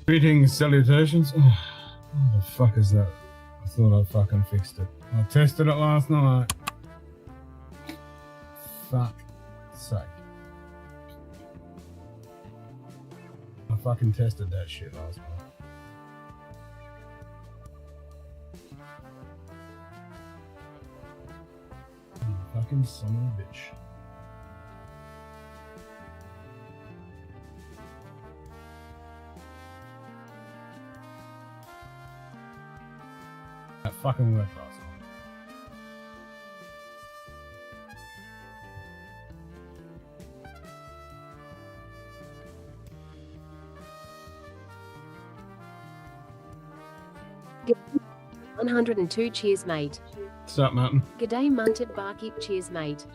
Greetings, salutations. Oh, what the fuck is that? I thought I fucking fixed it. I tested it last night. Fuck sake. I fucking tested that shit last night. You fucking son of a bitch. That fucking worked last night. G'day, 102 cheers mate. What's up, Martin? G'day munted barkeep cheers mate.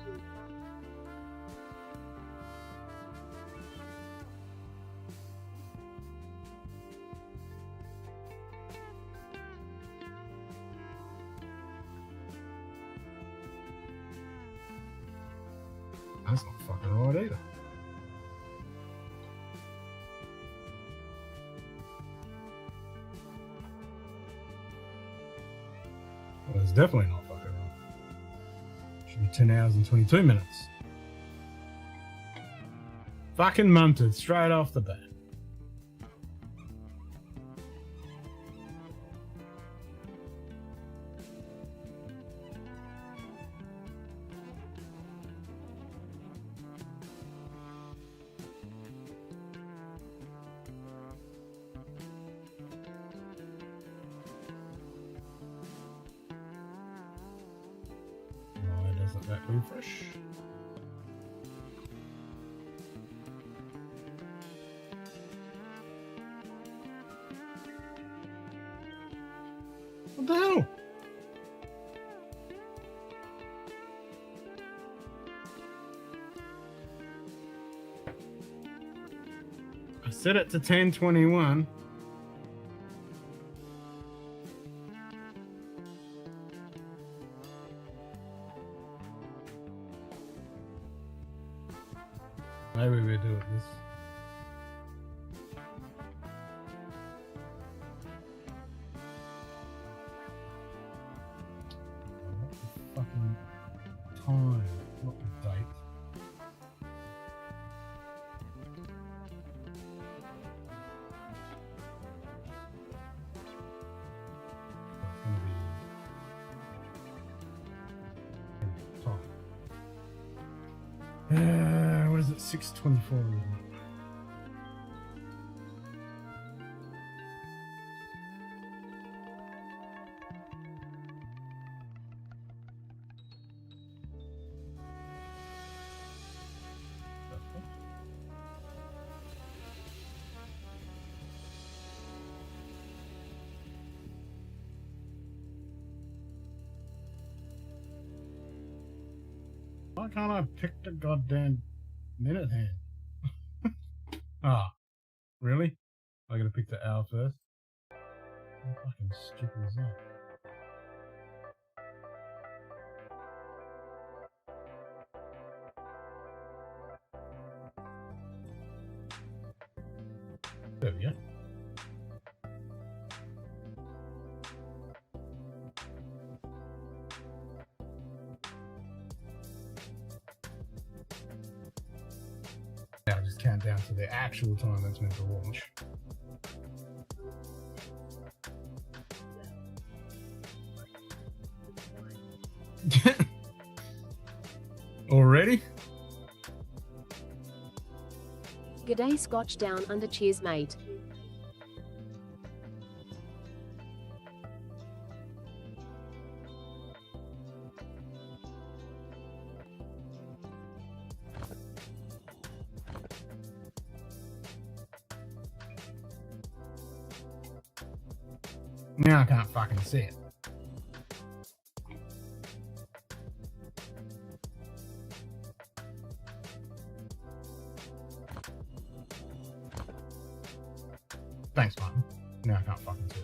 That's not fucking right either. Well, it's definitely not fucking right. Should be 10 hours and 22 minutes. Fucking munted straight off the bat. that refresh. What the hell? I set it to 1021. Maybe we do it this. What the fucking time? Not the date. It's gonna be time. What is it? 6:24. Why can't I pick the goddamn minute hand? Ah, really? I gotta pick the hour first? How fucking stupid is that? There we go. Now just count down to the actual time that's meant to launch. Already? G'day Scotch down under, cheers mate. Now I can't fucking see it. Thanks, Martin. Now I can't fucking see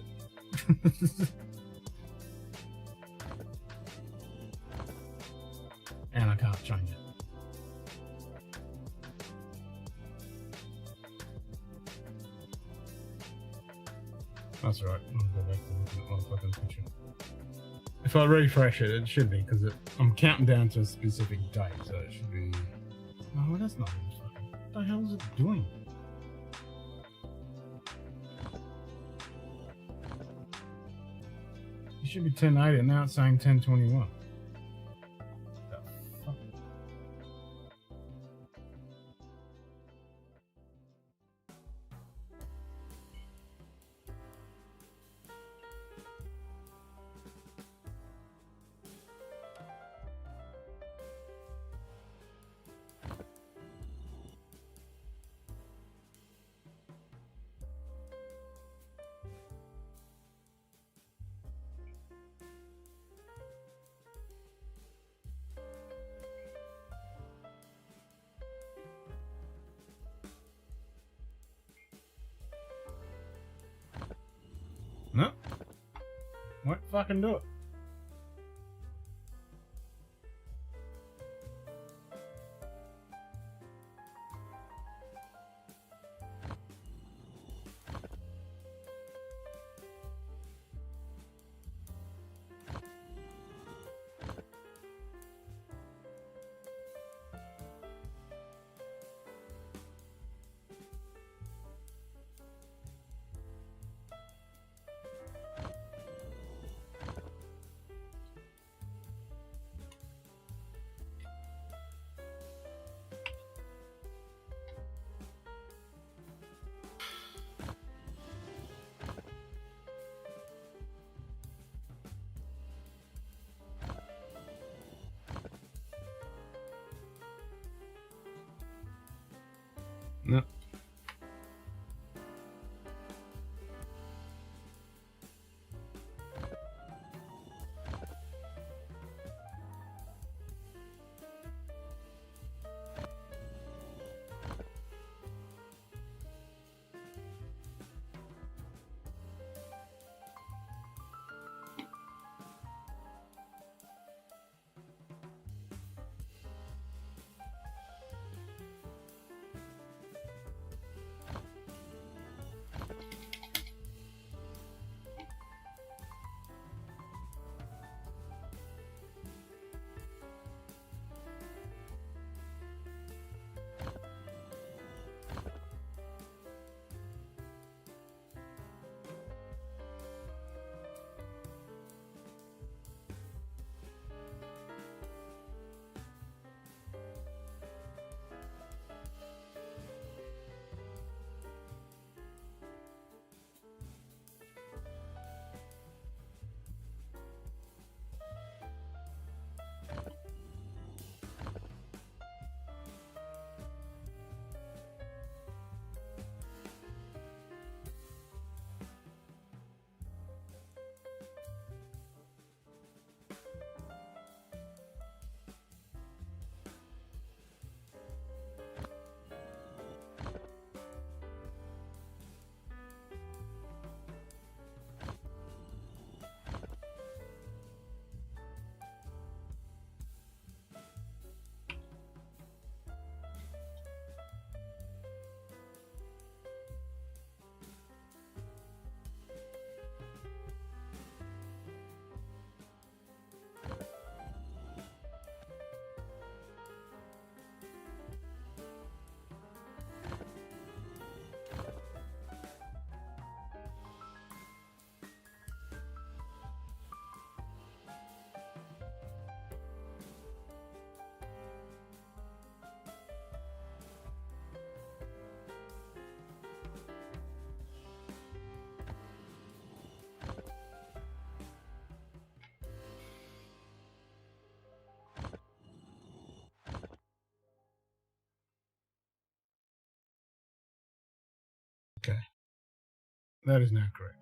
it. And I can't change it. That's right. I'll go back to looking at my fucking picture. If I refresh it, it should be, because I'm counting down to a specific date, so it should be... Oh, that's not even fucking... What the hell is it doing? It should be 1080, and now it's saying 1021. The fuck? No. Won't fucking do it. Okay. That is now correct.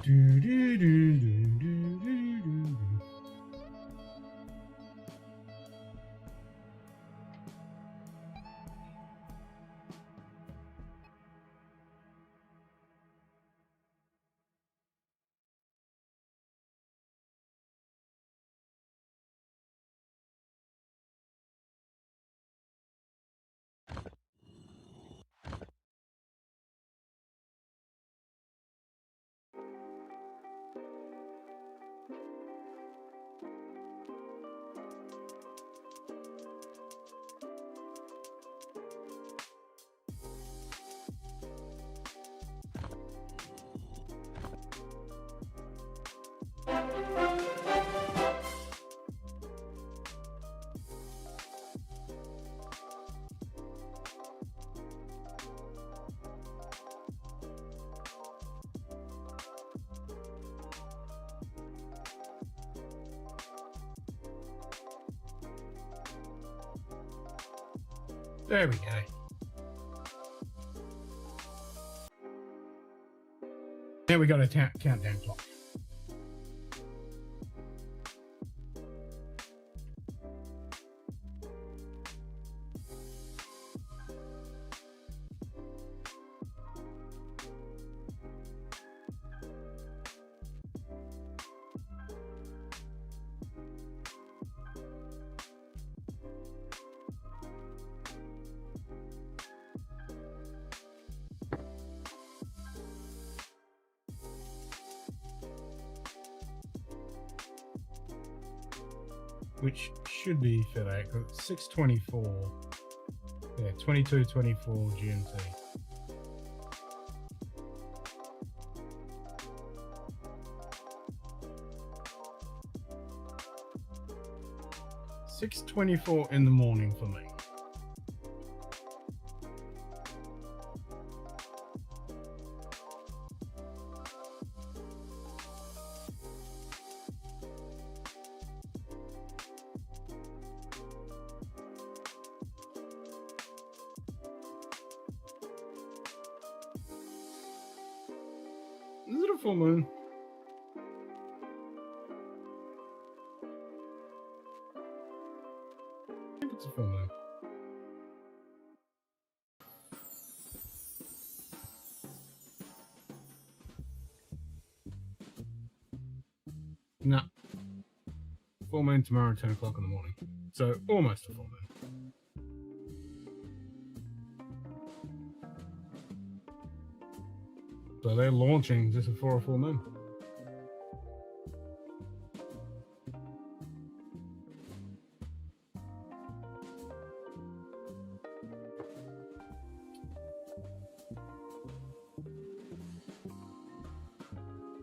Do, do, do, do, do, do, do. There we go. Now we got a countdown clock. Which should be fit out. 6:24. Yeah, 22:24 GMT. $6:24 in the morning for me. Is it a full moon? I think it's a full moon. No. Full moon tomorrow, 10 o'clock in the morning. So almost a full moon. So they're launching just before a full moon.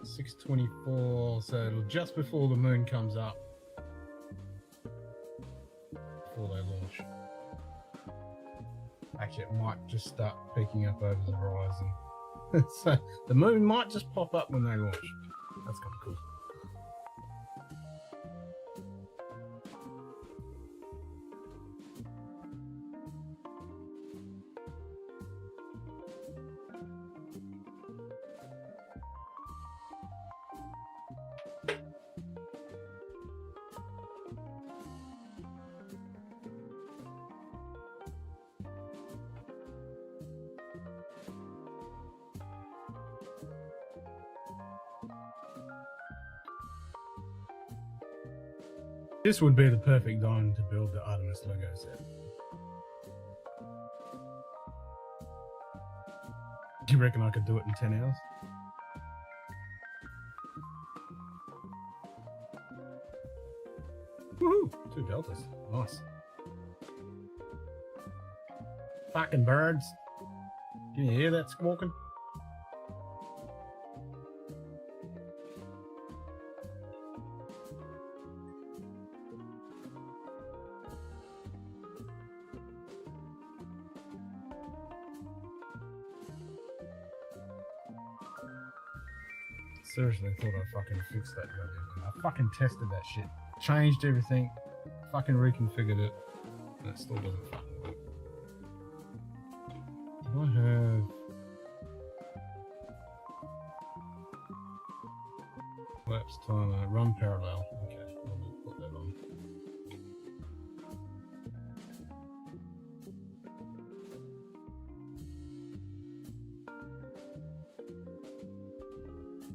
$6:24, so just before the moon comes up, before they launch. Actually, it might just start peeking up over the horizon. So the moon might just pop up when they launch. That's kind of cool. This would be the perfect diamond to build the Artemis Lego set. Do you reckon I could do it in 10 hours? Woohoo! 2 deltas. Nice. Fucking birds. Can you hear that squawking? Seriously, I thought I fucking fixed that goddamn thing. I fucking tested that shit. Changed everything. Fucking reconfigured it. And it still doesn't fucking work. Do I have... Lapse timer, run parallel. Okay, I'll put that on.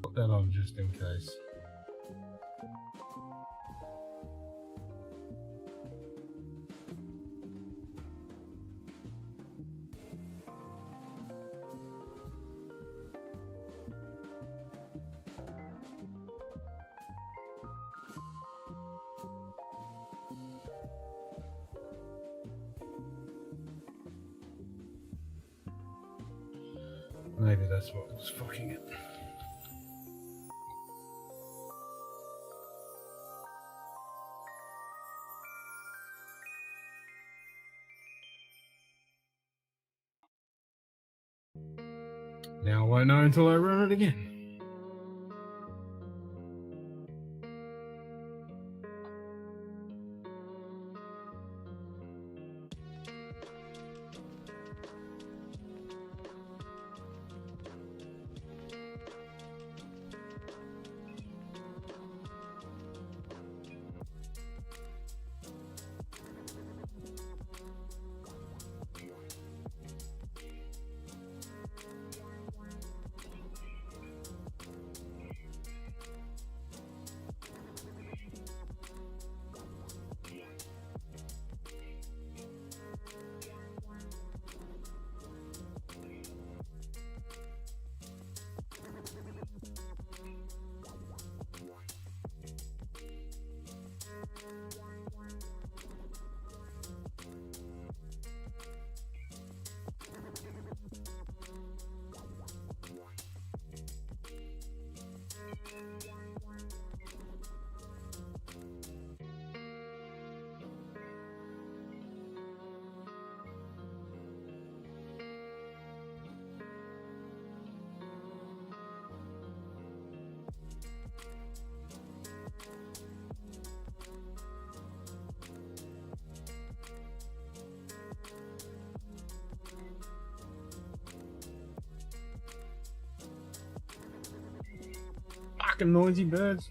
Put that on just in case. Maybe that's what was fucking it. Now I won't know until I run it again. Fucking noisy birds.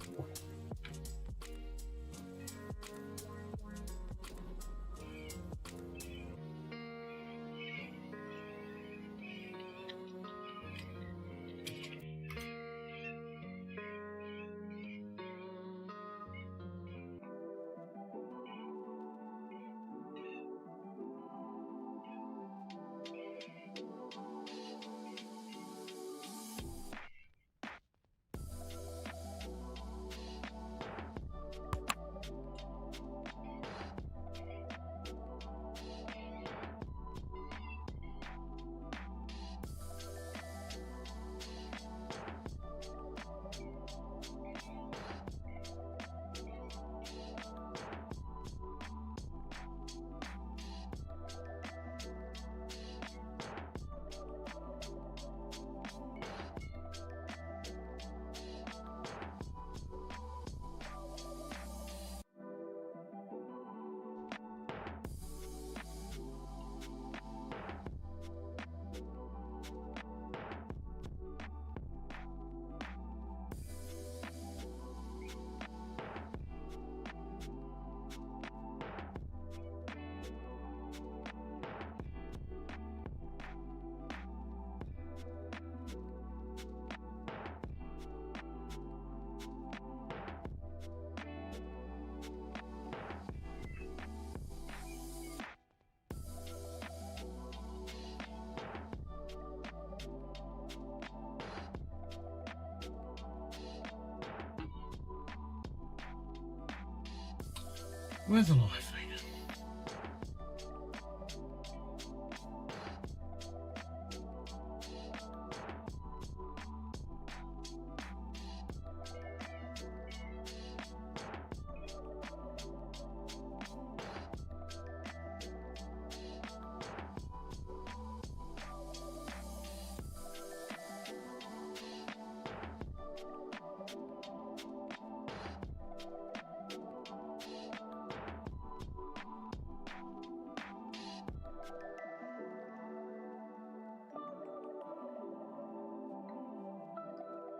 Where's the live feed?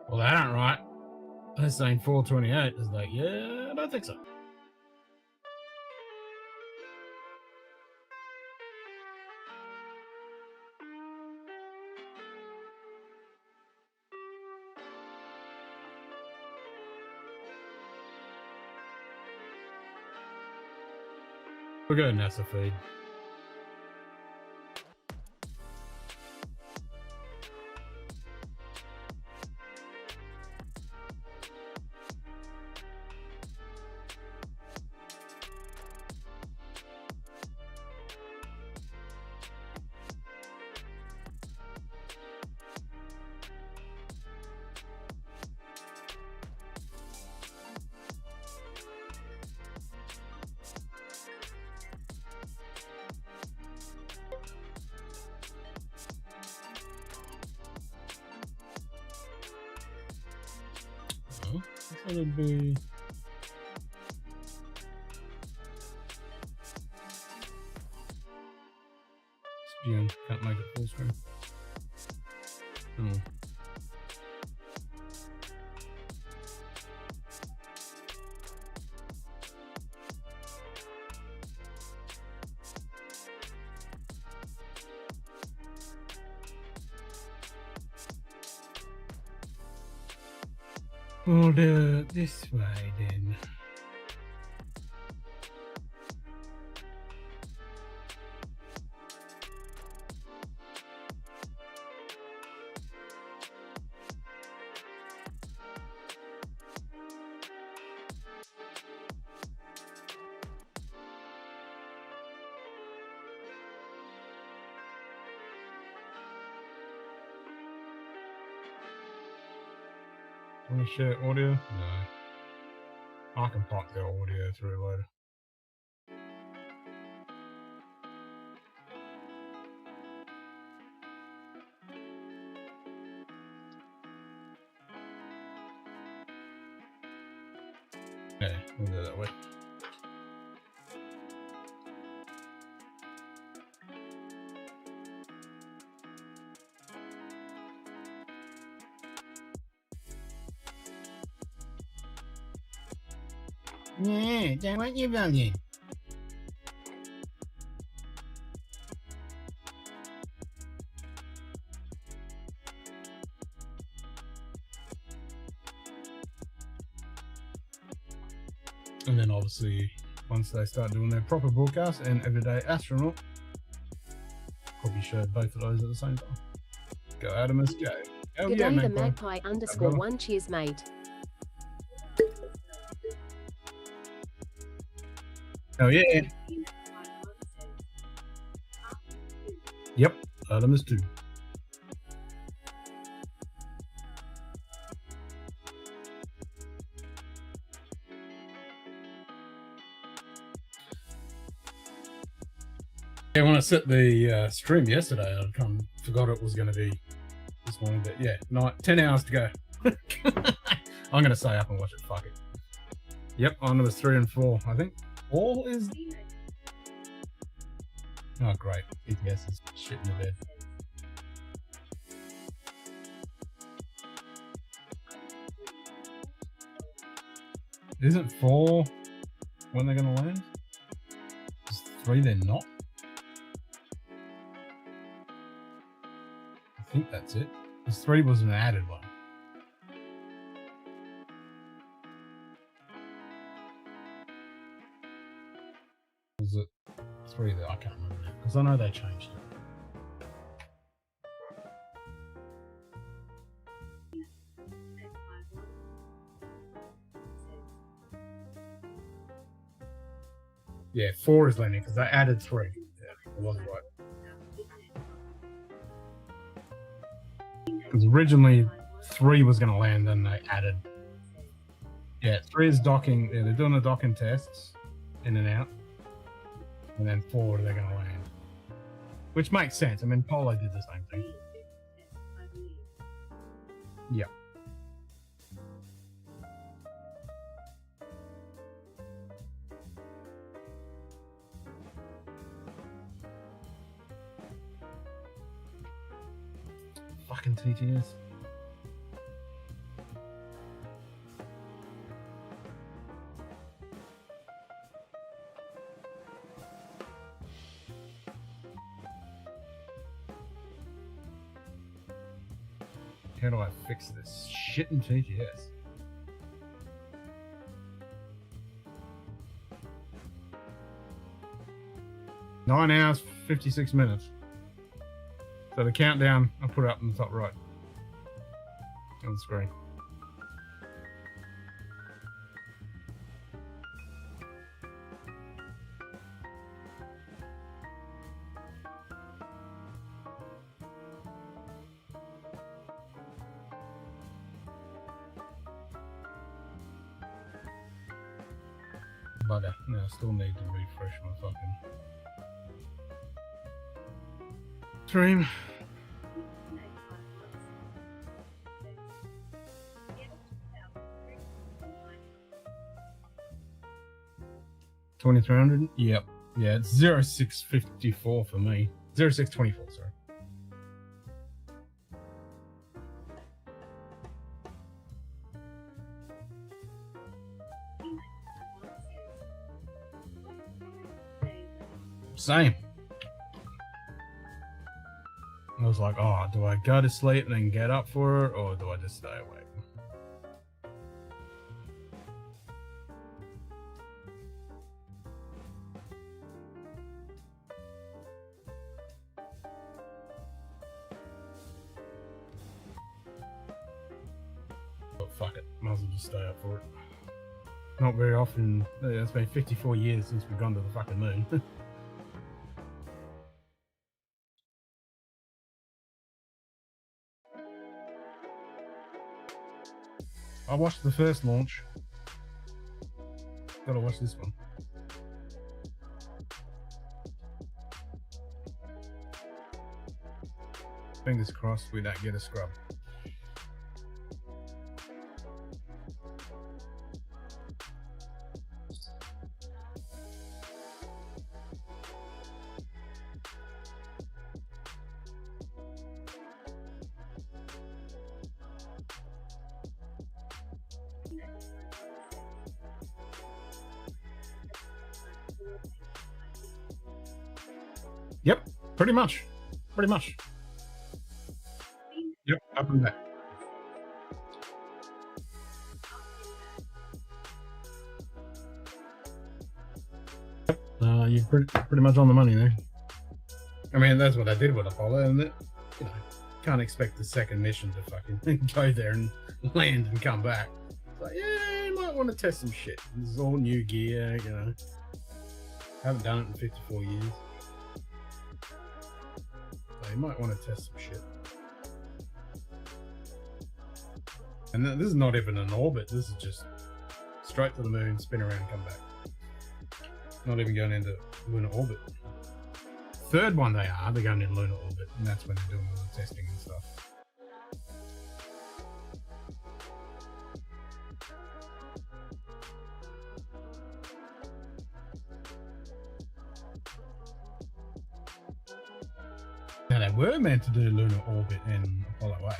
Well, that ain't right. They're saying 428. It's like, yeah, I don't think so. We'll go NASA feed. Oh, I thought it'd be. Yeah, can't make it full screen. Oh. We'll do it this way then. Want to share audio? No. I can pop the audio through later. Yeah, we'll do it that way. Yeah, then what you done then? And then obviously, once they start doing their proper broadcast and Everyday Astronaut, probably show both of those at the same time. Go Artemis, go. Oh Good yeah, day, the Magpie. Magpie_1 cheers, mate. Oh yeah. Yep, Artemis 2. Yeah, when I set the stream yesterday, I kind of forgot it was going to be this morning, but yeah, 10 hours to go. I'm going to stay up and watch it. Fuck it. Yep, on numbers 3 and 4. I think all is. Oh, great. ETS is shit in the bed. Isn't 4 when they're going to land? Is 3 they're not? I think that's it. Because 3 was an added one. Was it 3 that I can't remember now? Because I know they changed it. Yeah, 4 is landing because I added 3. Yeah, I was right. Because originally 3 was going to land, and they added. Yeah, 3 is docking. Yeah, they're doing the docking tests in and out, and then 4 they're going to land, which makes sense. I mean, Polo did the same thing. Yeah. Fucking TTS. How do I fix this shit in TTS? Nine hours, 56 minutes. So the countdown, I'll put it up in the top right on the screen. Bugger. No, I still need to refresh my fucking stream. $2,300? Yep. Yeah, it's 0654 for me. 0624, sorry. Same. I was like, oh, do I go to sleep and then get up for it, or do I just stay awake? But fuck it, might as well just stay up for it. Not very often. It's been 54 years since we've gone to the fucking moon. I watched the first launch. Gotta watch this one. Fingers crossed we don't get a scrub. Yep, pretty much. Pretty much. Yep, up and back. You're pretty much on the money there. I mean, that's what I did with Apollo, and it, you know, can't expect the second mission to fucking go there and land and come back. It's like, yeah, you might want to test some shit. This is all new gear, you know. Haven't done it in 54 years. So you might want to test some shit. And this is not even an orbit. This is just straight to the moon, spin around, come back. Not even going into lunar orbit. Third one they're going in lunar orbit, and that's when they're doing all the testing and stuff. Now they were meant to do lunar orbit in Apollo 8.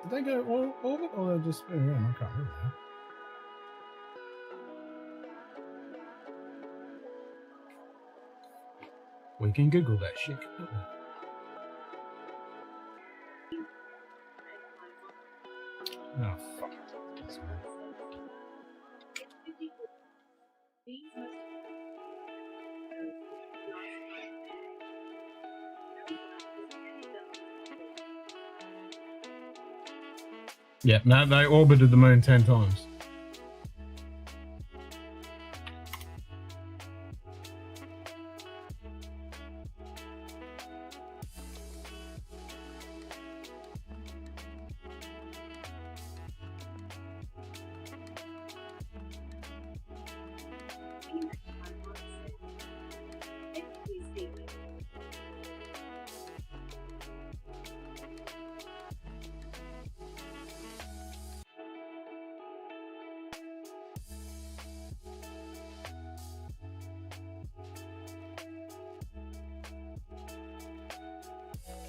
Did they go orbit or they just spin around? I can't remember now. We can Google that shit. Oh, fuck. That's weird. Yeah, no, they orbited the moon 10 times.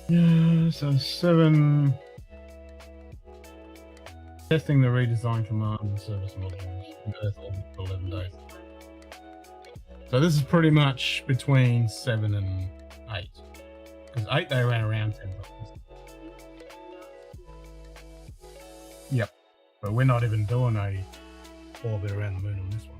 Yeah, so 7. Testing the redesign command and service modules in Earth orbit for 11 days. So this is pretty much between 7 and 8. Because 8 they ran around 10 times. Yep. But we're not even doing a orbit around the moon on this one.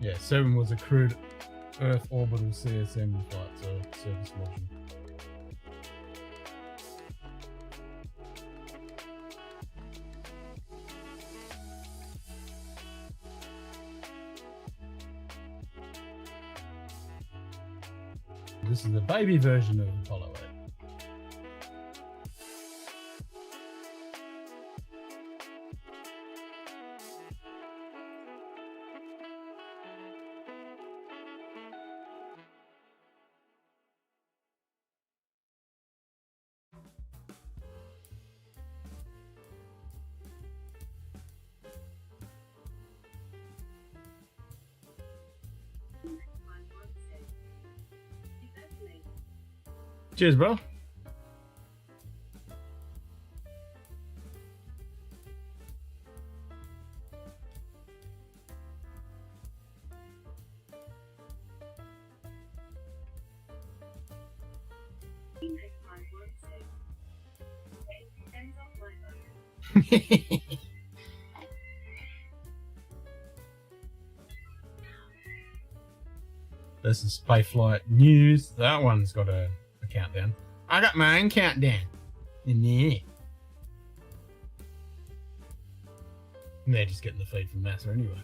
Yeah, 7 was a crewed Earth orbital CSM flight, so service module. This is the baby version of Apollo 8. Cheers, bro. This is Spaceflight News. That one's got a countdown. I got my own countdown. Yeah. And they're just getting the feed from NASA anyway.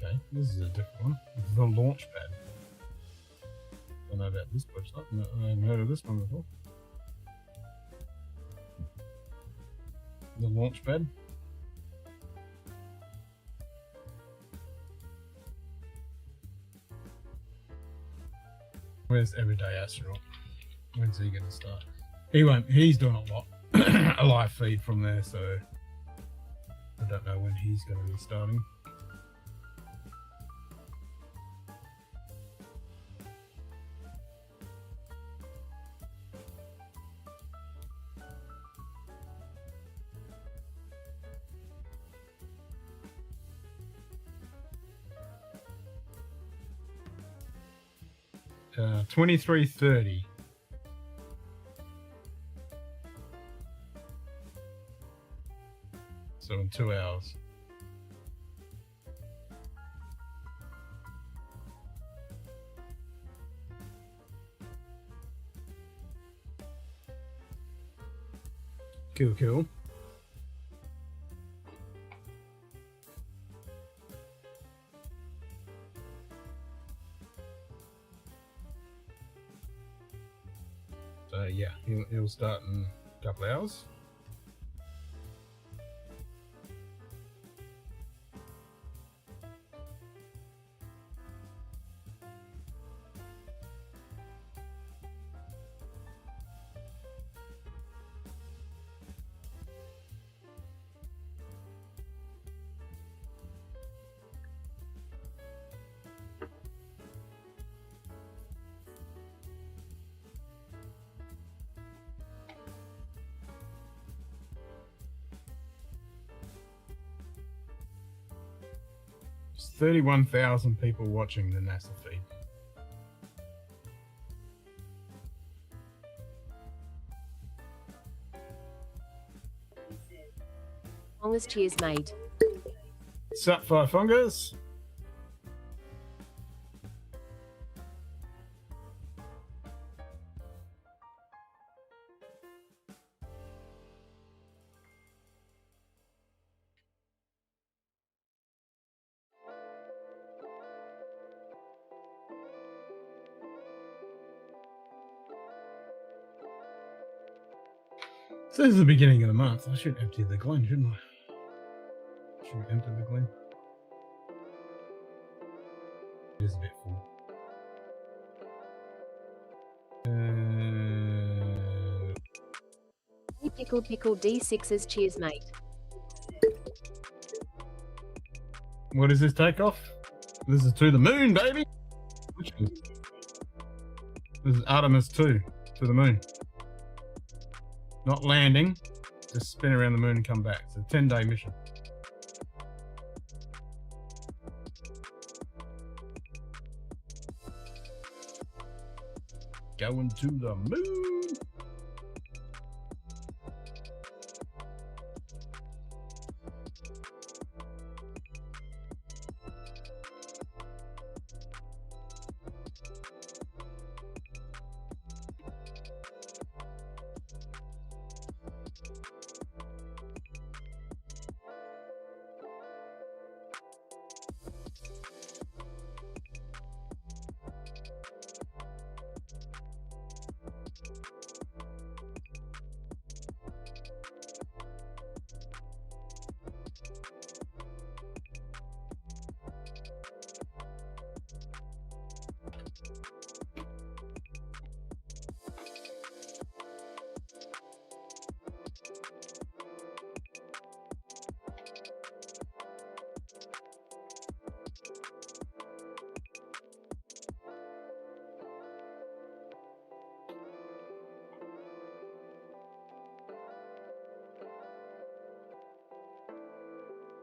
Okay, this is a different one. The launch pad. I don't know about this website. No, I haven't heard of this one before. The launch pad. Where's Everyday Astronaut? When's he going to start? He won't. He's doing a lot. A live feed from there, so I don't know when he's going to be starting. Uh, 23:30. So in 2 hours. Cool, cool. So yeah, he'll start in a couple of hours. 31,000 people watching the NASA feed. Longest cheers, mate. Sup, Five Fungers? So this is the beginning of the month. I should empty the Glen, shouldn't I? Should we empty the Glen? It is a bit full. Pickle D6s, cheers, mate. What is this takeoff? This is to the moon, baby. This is Artemis 2 to the moon. Not landing, just spin around the moon and come back. It's a 10-day mission. Going to the moon.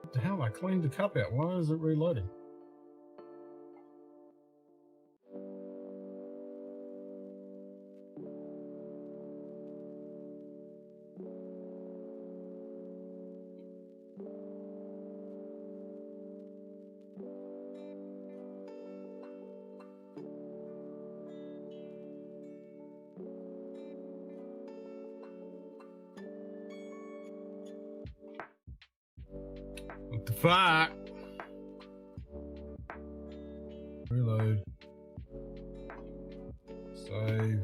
What the hell? I cleaned the cup out. Why is it reloading? What the fuck? Reload. Save.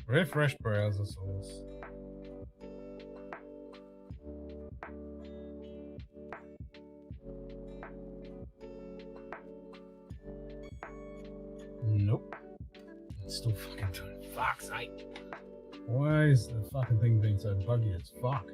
Refresh browser source. Nope. It's still fucking doing. Fuck's sake. Why is the fucking thing being so buggy as fuck?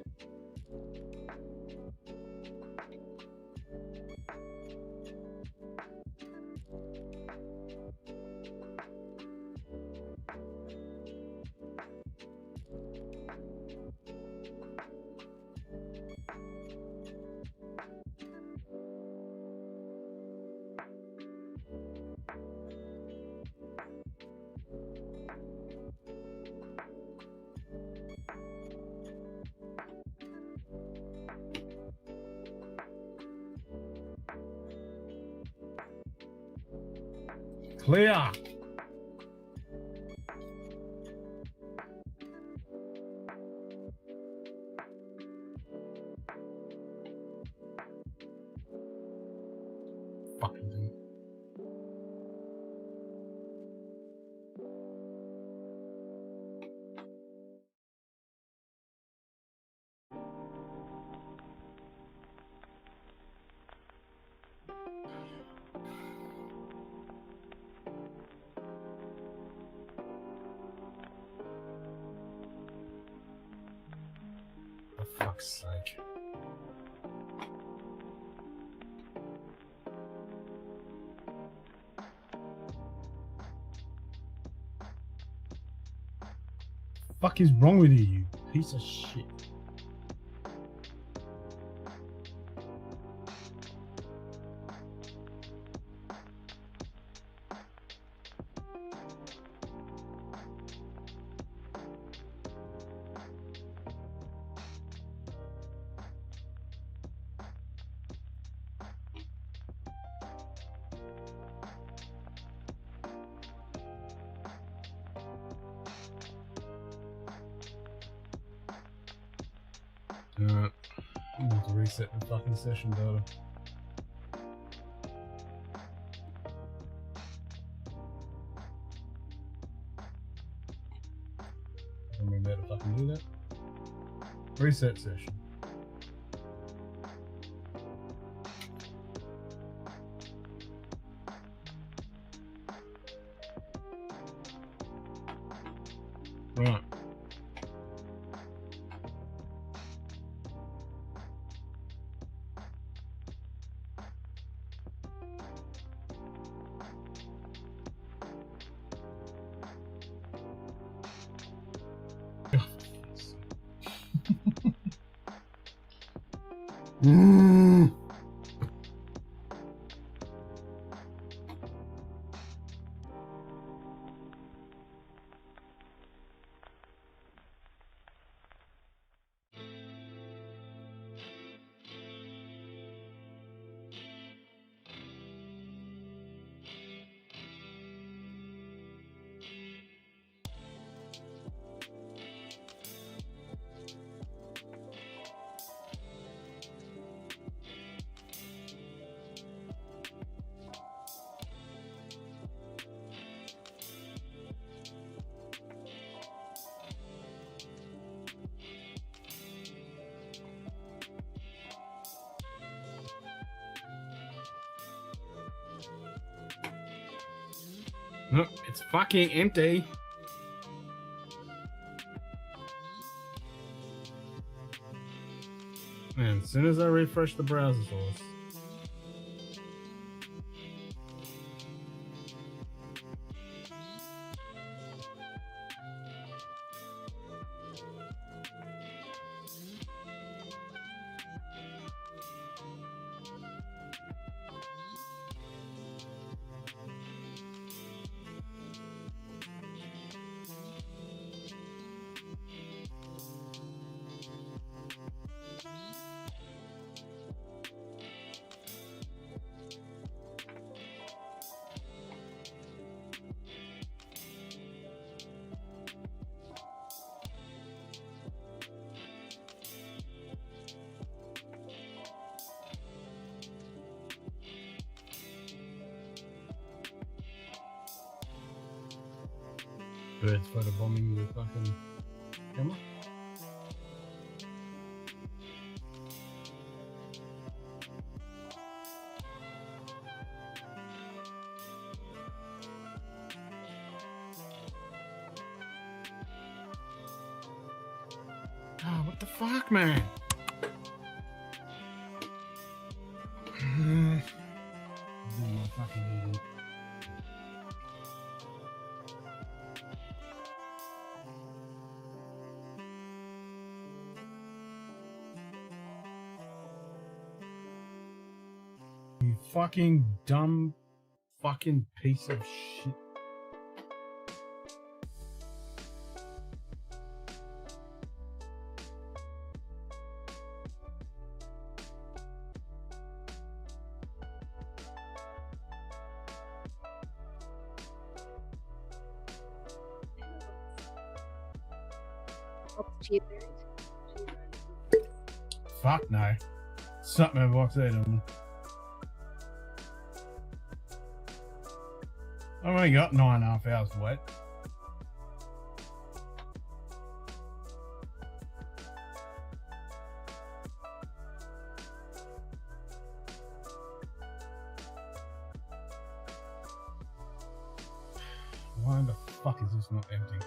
Clear. Fucking thing. For fuck's sake. Fuck is wrong with you, you piece of shit? Alright. I'm going to reset the fucking session data. Remember how to fucking do that? Reset session. Right. Nope, it's fucking empty. Man, as soon as I refresh the browser source. Birds photobombing the fucking camera. Oh, what the fuck, man? My fucking idiot. You fucking dumb fucking piece of shit. Fuck no. Something over box there, don't I? I've only got 9.5 hours to wait. Why the fuck is this not empty?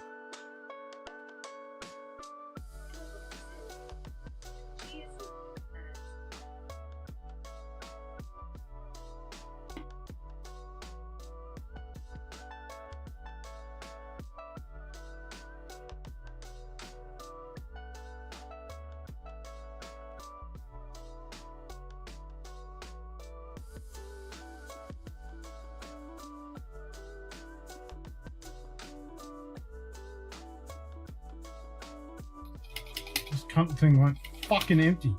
This cunt thing went fucking empty.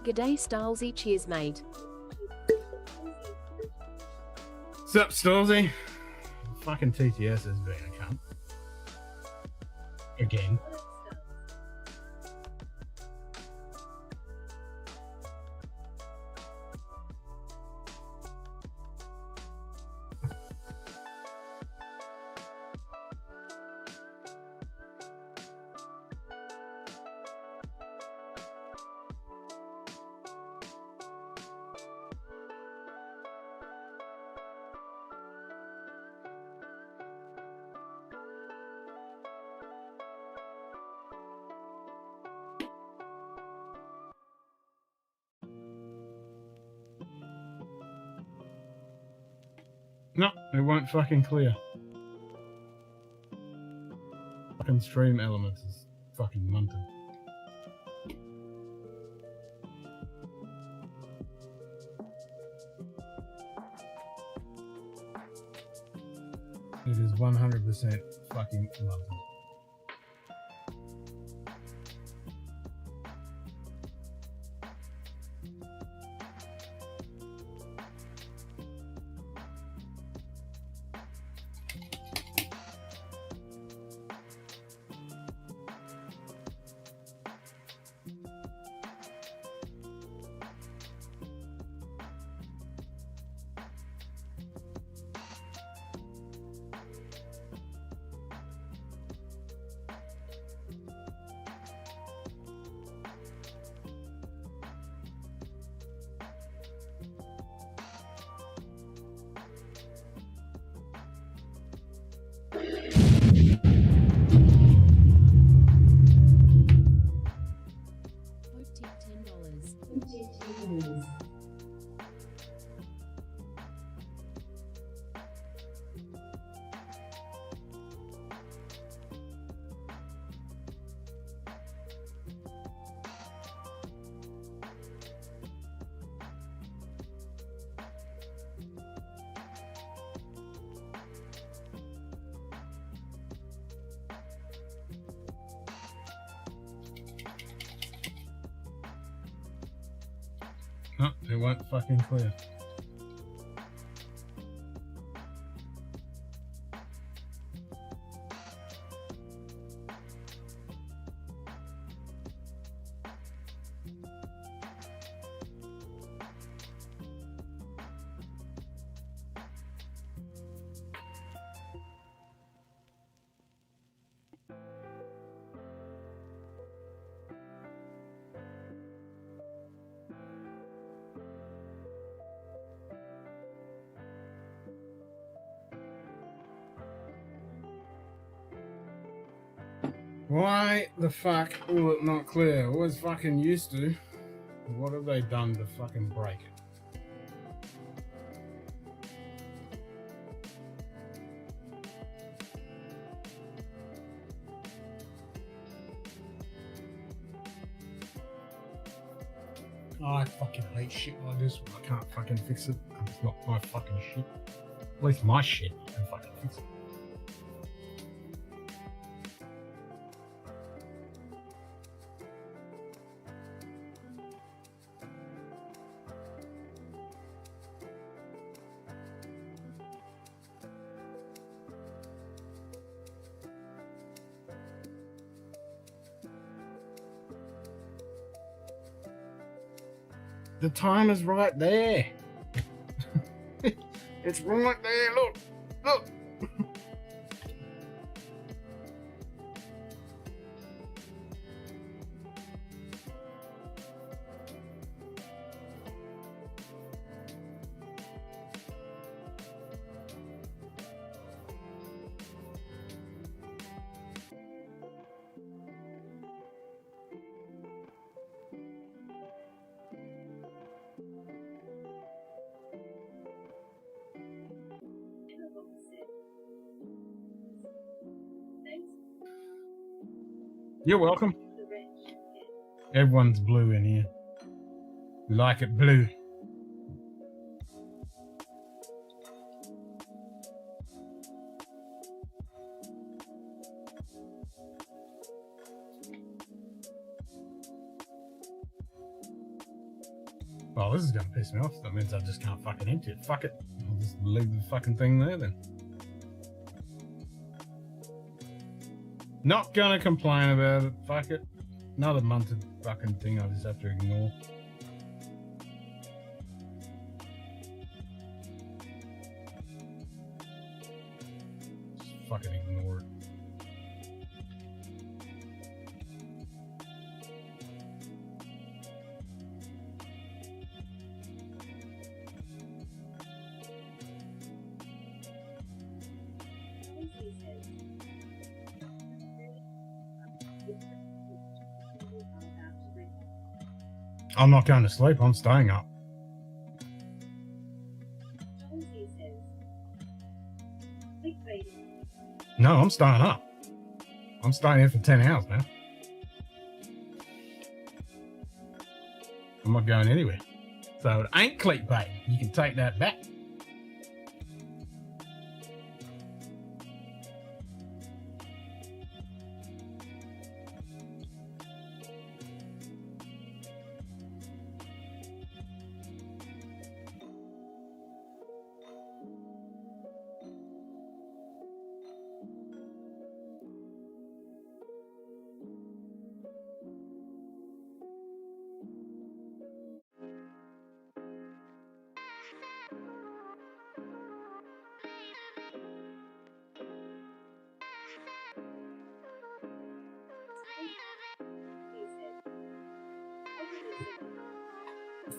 G'day Stylesy, cheers mate. Sup, Stolzy? Fucking TTS has been a cunt. again. No, it won't fucking clear. Fucking stream elements is fucking munted. It is 100% fucking munted. $10. No, it won't fucking clear. Why the fuck will it not clear? Always fucking used to. What have they done to fucking break it? Oh, I fucking hate shit like this when I can't fucking fix it. It's not my fucking shit. At least my shit I can fucking fix it. The time is right there. It's right there. Look, look. You're welcome. Everyone's blue in here. We like it blue. Well, this is going to piss me off. That means I just can't fucking empty it. Fuck it. I'll just leave the fucking thing there then. Not gonna complain about it. Fuck it. Another munted fucking thing I just have to ignore. Just fucking ignore it. I'm not going to sleep, I'm staying up. No, I'm staying up. I'm staying here for 10 hours now. I'm not going anywhere. So it ain't clickbait. You can take that back.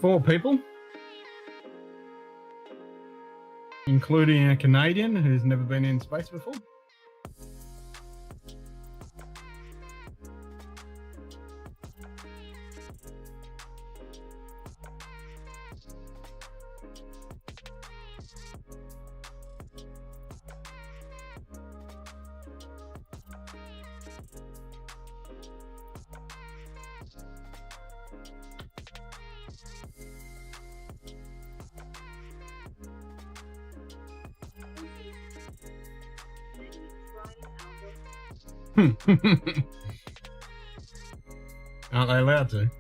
Four people, including a Canadian who's never been in space before. Aren't they allowed to?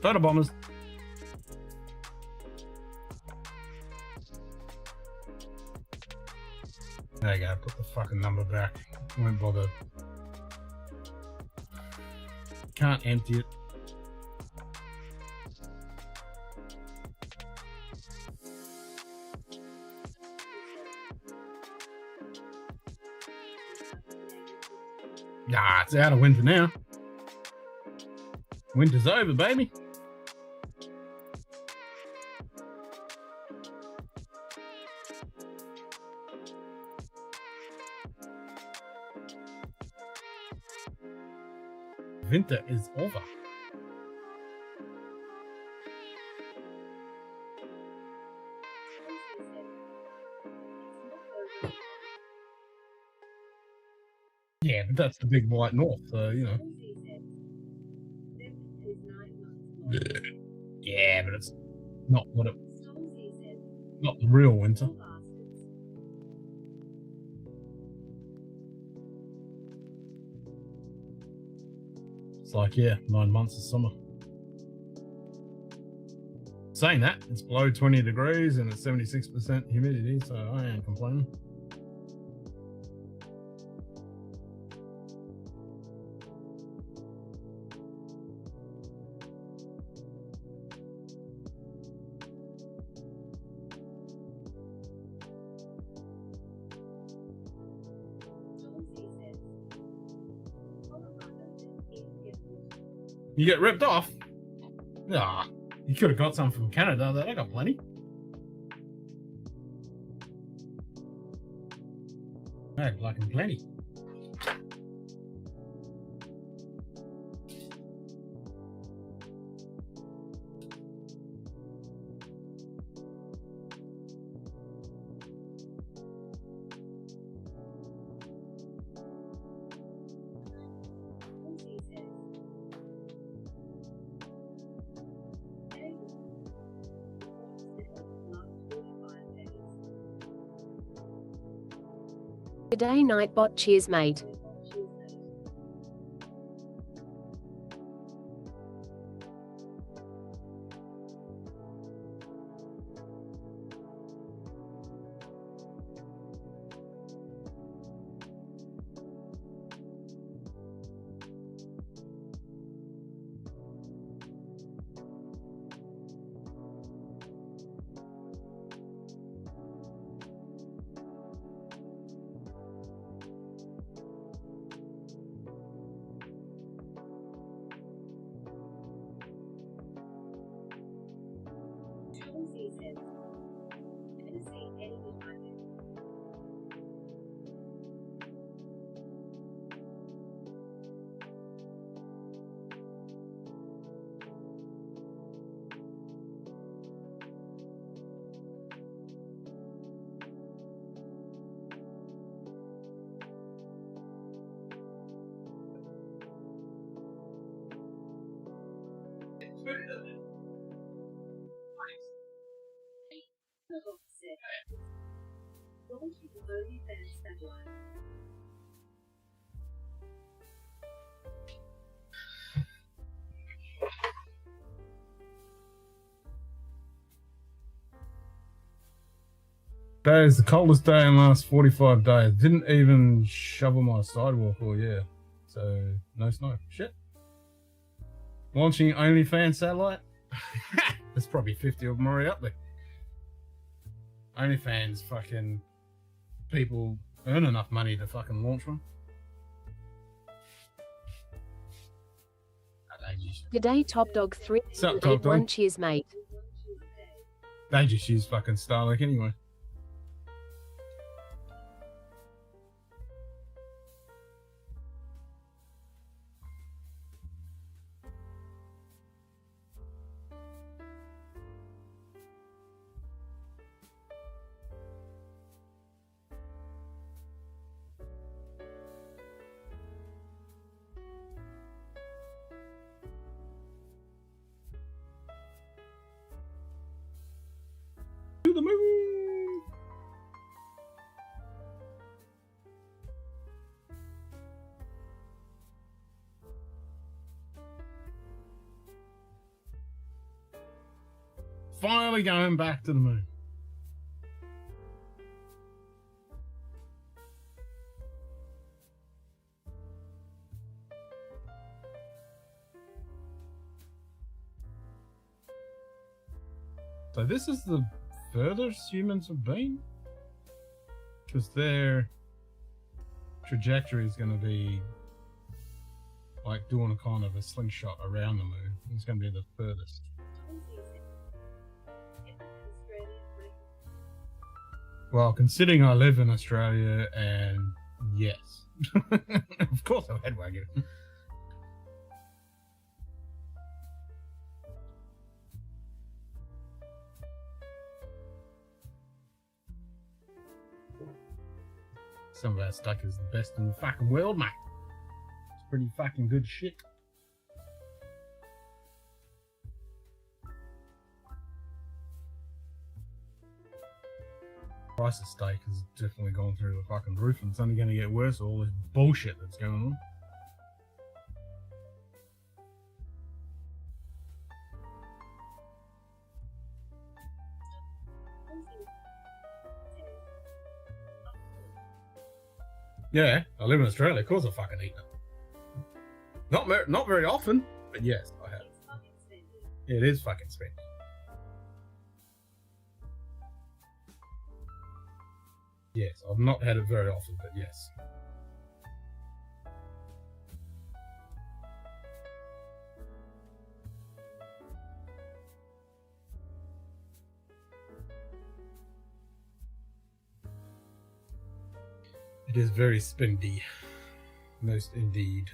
Photo bombers. There you go, put the fucking number back. Won't bother. Can't empty it. Nah, it's out of winter now. Winter's over, baby. Winter is over. Yeah, but that's the big white north, so you know. Yeah, but it's not what it. Not the real winter. It's like, yeah, 9 months of summer. Saying that, it's below 20 degrees and it's 76% humidity, so I ain't complaining. You get ripped off? Ah, you could have got some from Canada. I got plenty. I had like plenty. G'day Nightbot, cheers mate. That is the coldest day in the last 45 days. Didn't even shovel my sidewalk all year. So, no snow. Shit. Launching OnlyFans satellite? There's probably 50 of them already up there. OnlyFans fucking people earn enough money to fucking launch one. G'day Top Dog 3. Sup, Top Dog? 1 cheers, mate. They just use fucking Starlink anyway. To the moon. Finally going back to the moon. So this is the furthest humans have been, because their trajectory is going to be like doing a kind of a slingshot around the moon. It's going to be the furthest. Well, considering I live in Australia, and yes, of course I'm headwagon. Some of our stuff is the best in the fucking world, mate. It's pretty fucking good shit. Price of steak has definitely gone through the fucking roof, and it's only going to get worse with all this bullshit that's going on. Yeah, I live in Australia. Of course I fucking eat it. Not very often, but yes, I have. It is fucking expensive. Yes, I've not had it very often, but yes. It is very spendy. Most indeed.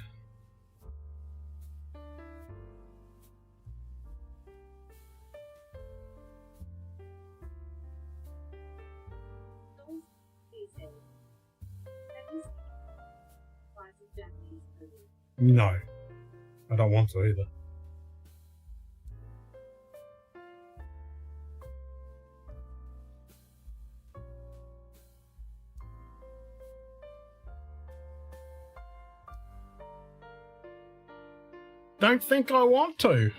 No, I don't want to either. Don't think I want to.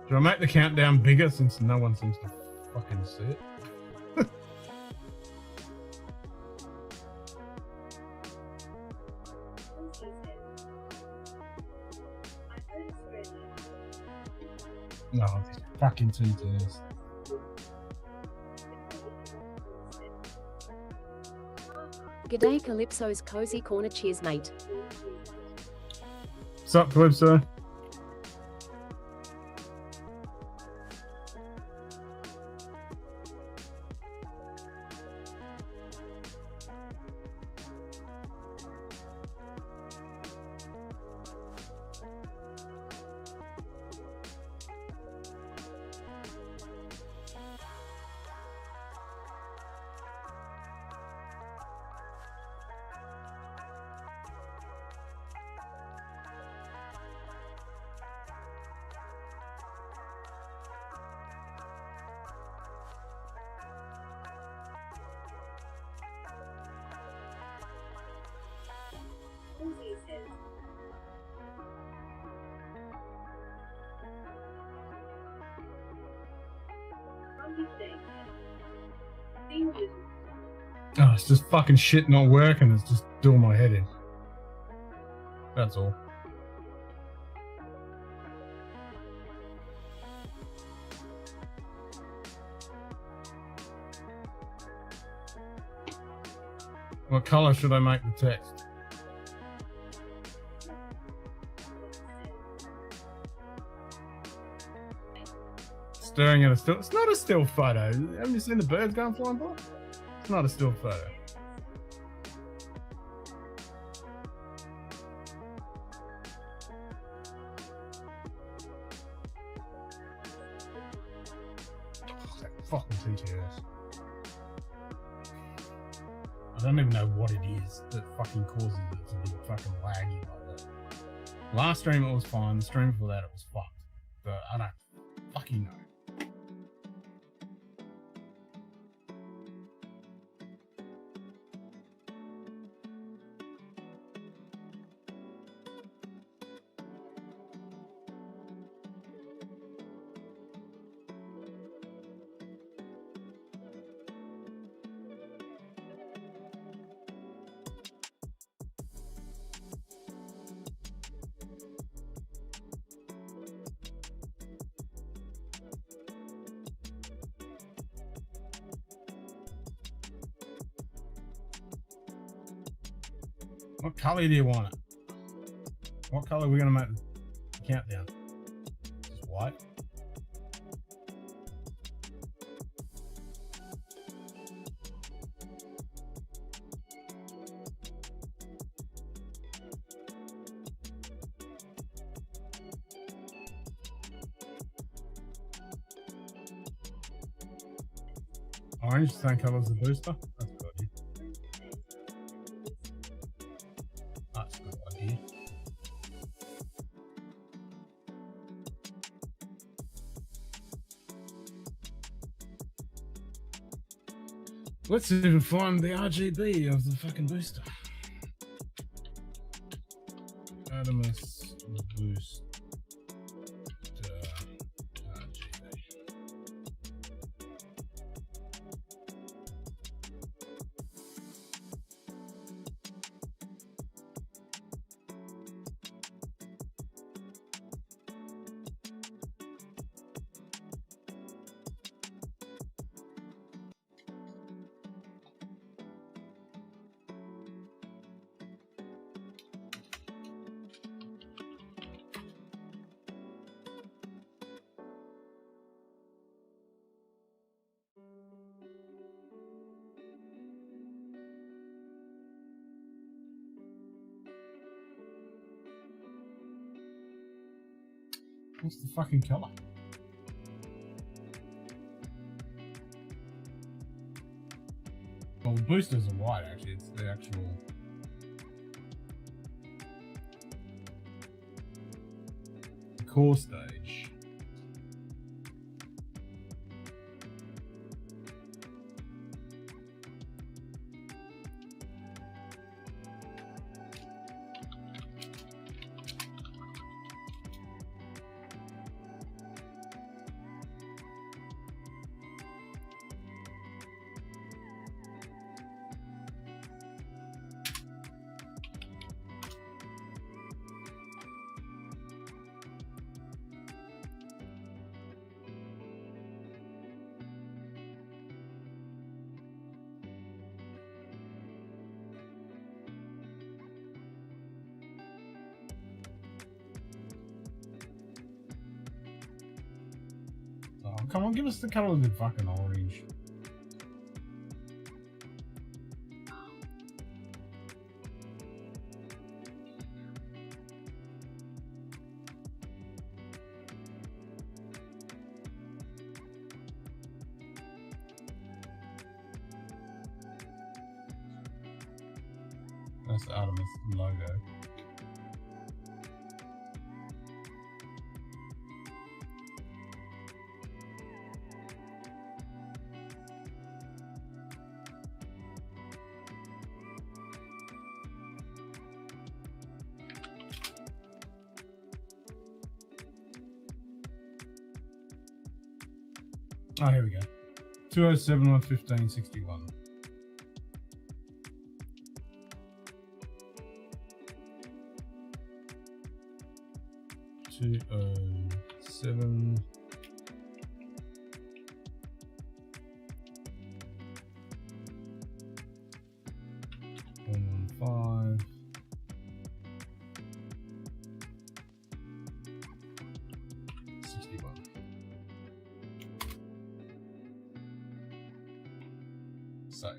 Should I make the countdown bigger since no one seems to fucking see it? No, these fucking TTs. G'day Calypso's Cozy Corner, cheers, mate. What's up, Calypso? Oh, it's just fucking shit not working. It's just doing my head in. That's all. What color should I make the text? Staring at a still. It's not a still photo. Haven't you seen the birds going flying by? It's not a still photo. Oh, that fucking TTS. I don't even know what it is that fucking causes it to be fucking laggy like that. Last stream it was fine. The stream before that it was fucked. But I don't fucking know. What color do you want it? What color are we gonna make the countdown? Just white? Orange, same color as the booster? That's a good idea. That's a good idea. Let's even find the RGB of the fucking booster. Artemis boost. What's the fucking color? Well, the boosters are white actually, it's the actual... core stage. Oh, come on, give us the color of the fucking orange. That's the Artemis logo. Oh, here we go. 207 on 1561. 207. Five. 61. Save.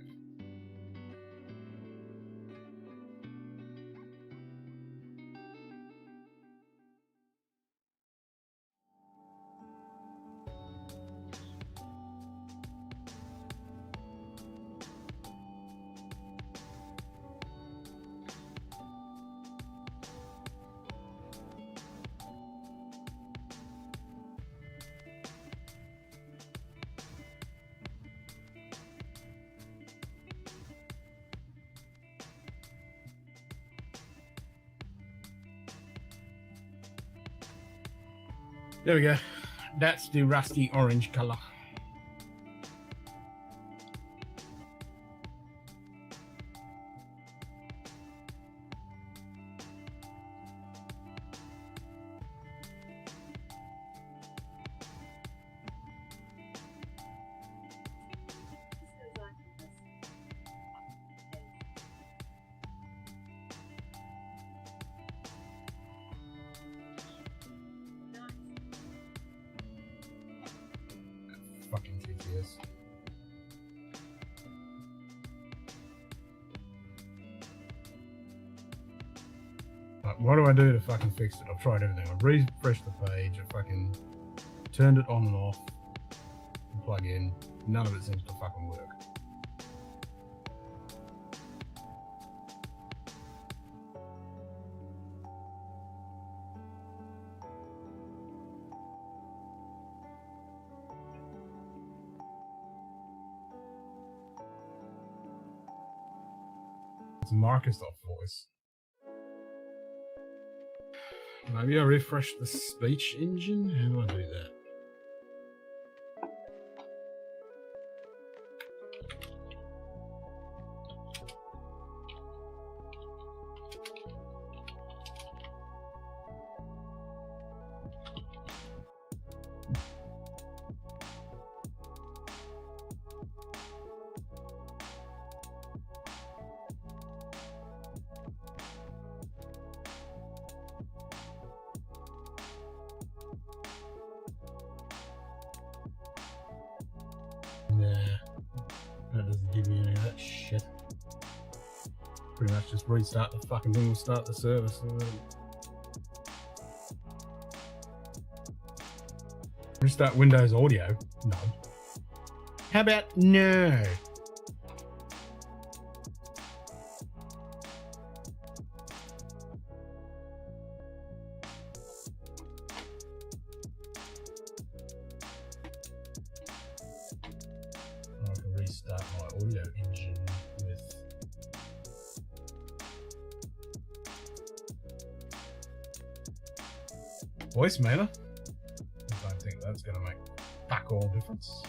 There we go. That's the rusty orange color. Fucking TTS. Right, what do I do to fucking fix it? I've tried everything. I've refreshed the page. I fucking turned it on and off. Plug in. None of it seems to fucking work. It's Microsoft voice. Maybe I refresh the speech engine? How do I do that? Nah, that doesn't give me any of that shit. Pretty much just restart the fucking thing and start the service. Restart Windows Audio? No. How about no? I can restart my audio engine with voicemailer. I don't think that's going to make fuck all difference.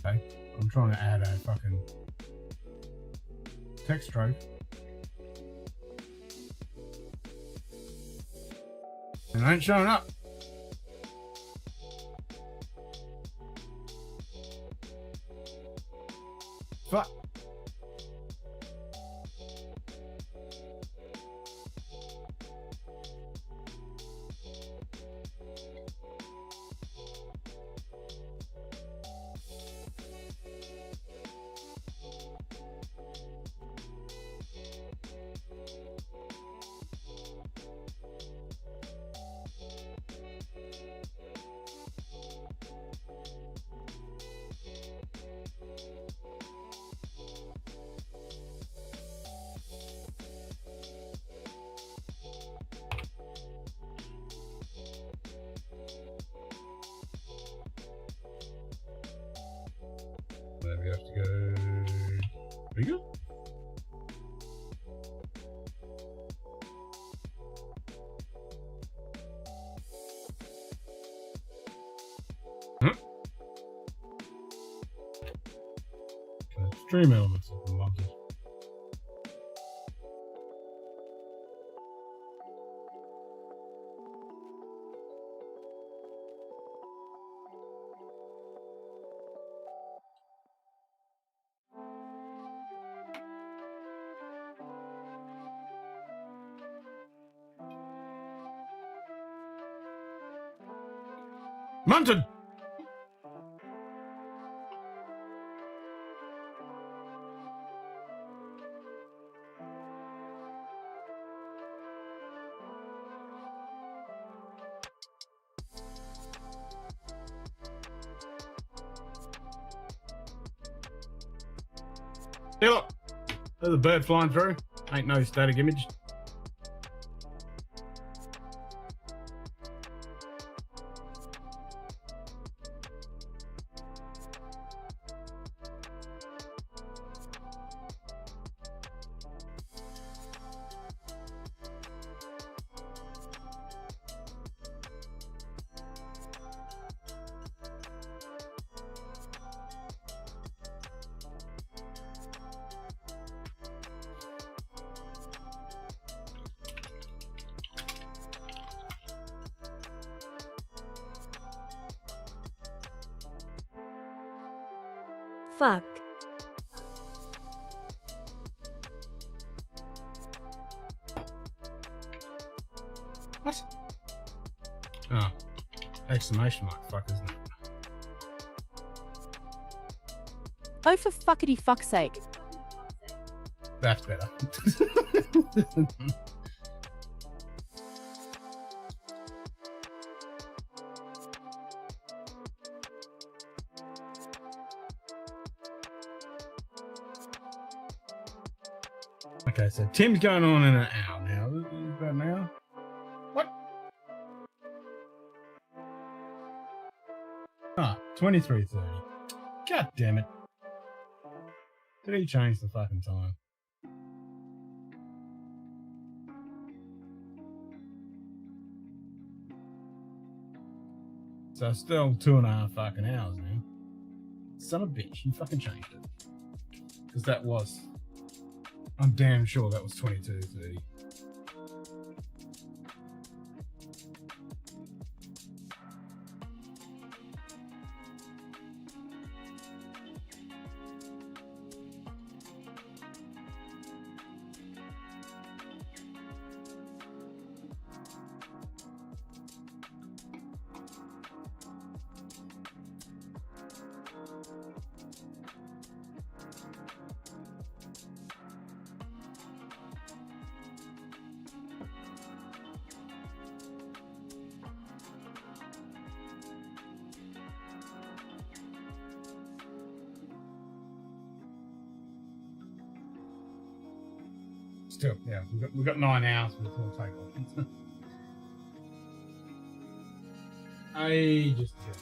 Okay, I'm trying to add a fucking text stroke. And it ain't showing up. Fuck. Maybe we have to go bigger? Huh? Okay, stream elements of the model. Mountain! Hey look, there's a bird flying through. Ain't no static image. Fuck. What? Oh. Exclamation mark, fuck, isn't it? Oh, for fuckity fuck's sake. That's better. Okay, so Tim's going on in an hour now. Is that an hour? What? Ah, 23:30. God damn it. Did he change the fucking time? So still 2.5 fucking hours now. Son of a bitch, you fucking changed it. Because that was... I'm damn sure that was 22:30. Still, yeah, we've got 9 hours before takeoff. Ages to go.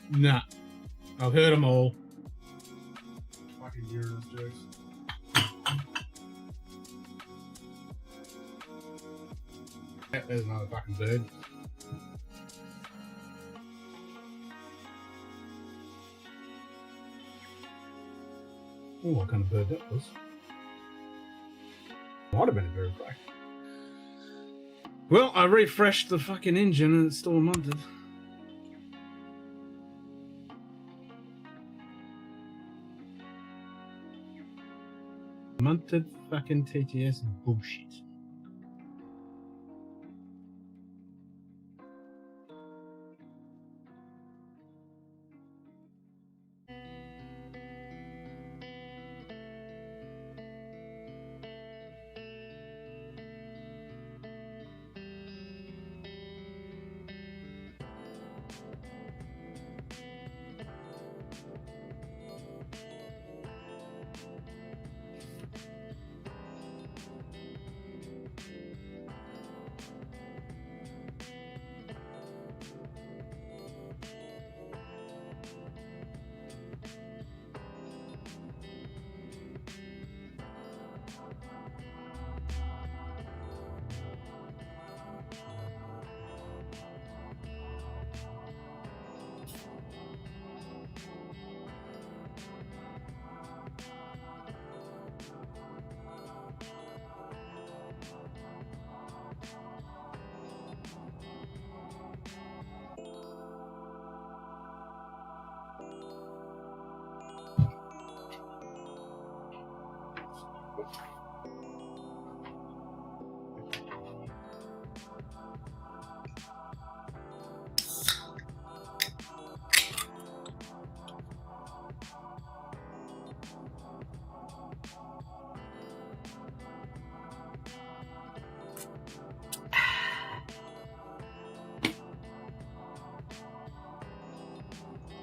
Nah. I've heard them all. Fucking useless jokes. Yeah, there's another fucking bird. Oh, what kind of bird that was? Might have been a bird back. Well, I refreshed the fucking engine and it's still munted. Munted fucking TTS bullshit.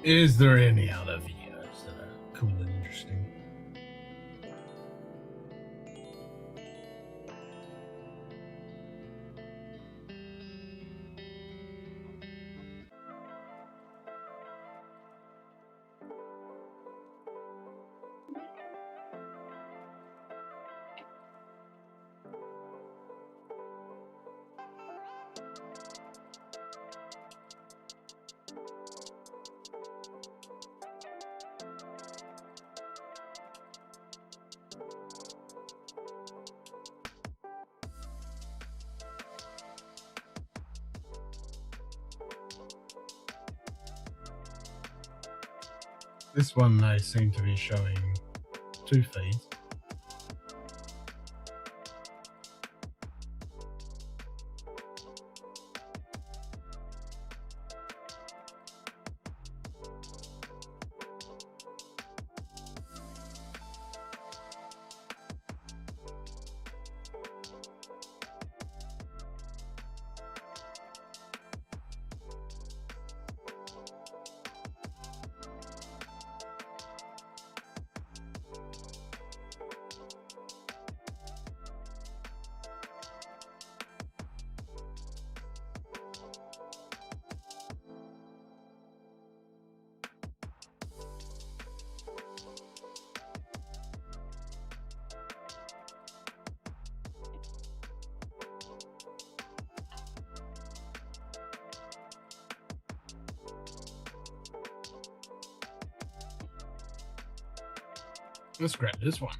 Is there any other videos that are cool and interesting? This one they seem to be showing 2 feeds. Let's grab this one.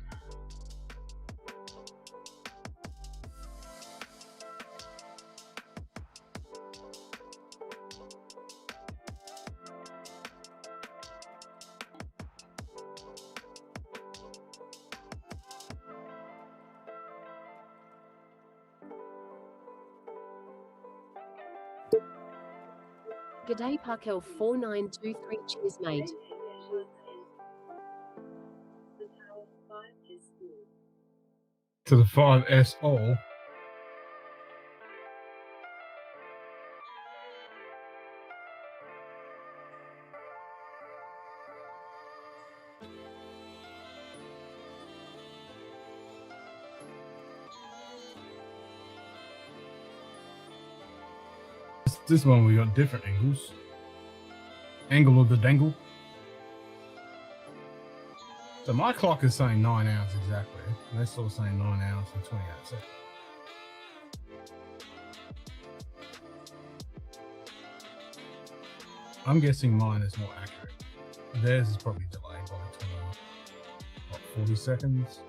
G'day Parkel 4923, cheers mate. To the 5S all. This one we got different angles. Angle of the dangle. So my clock is saying 9 hours exactly. And they're still saying 9 hours and 28 seconds. I'm guessing mine is more accurate. Theirs is probably delayed by 40 seconds.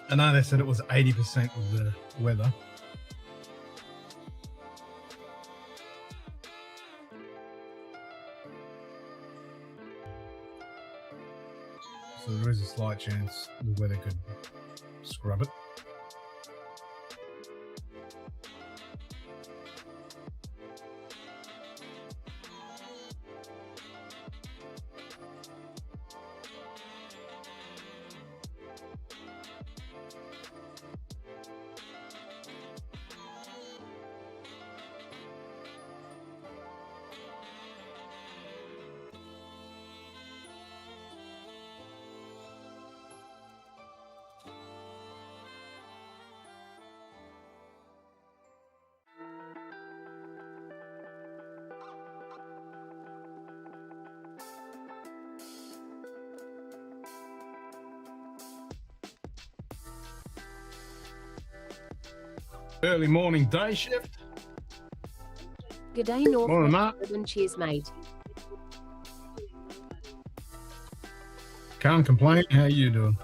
I know they said it was 80% of the weather. So there is a slight chance the weather could scrub it. Early morning day shift. G'day North Morning, Mark. and cheers, mate. Can't complain. How you doing?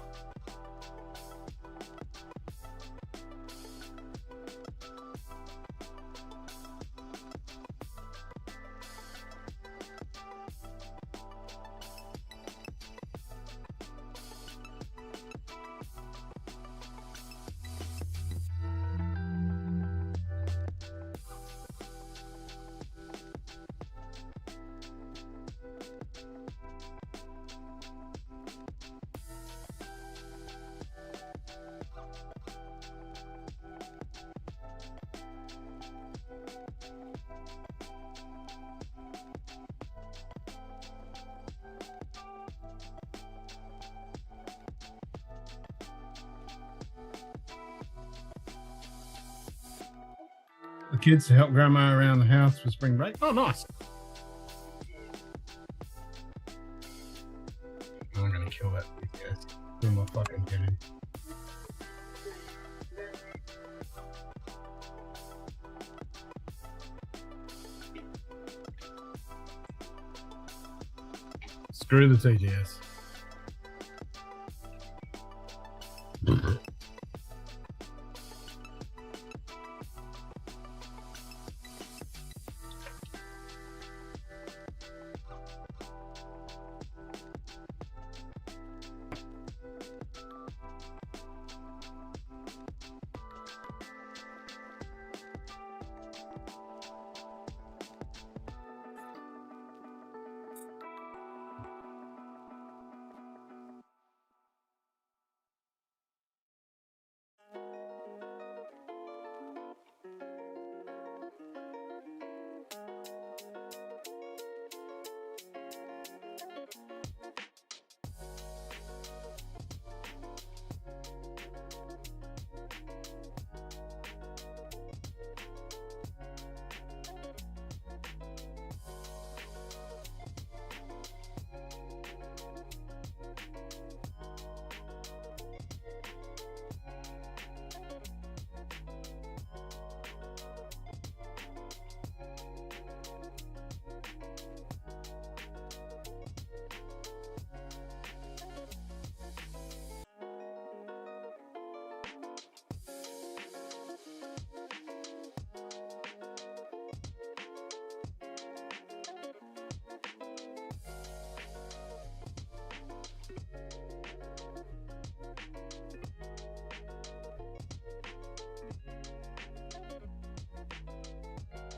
The kids to help grandma around the house for spring break. Oh, nice. I'm gonna kill that guys. Who am I fucking kidding? Screw the TGS.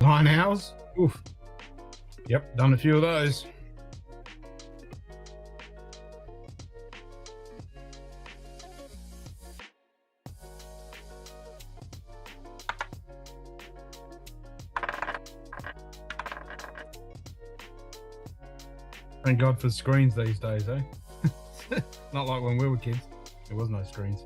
Line hours. Oof. Yep, done a few of those. Thank God for screens these days, eh? Not like when we were kids. There was no screens.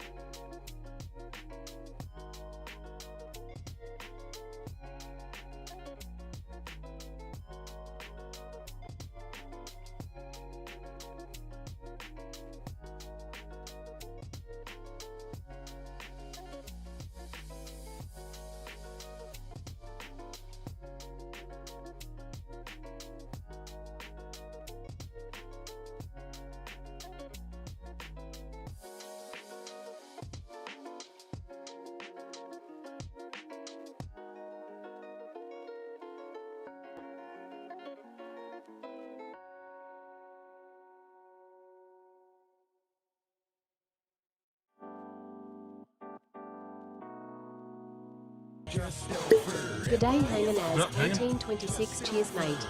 G'day hanging as Yep, hanging. 1826. Cheers, mate.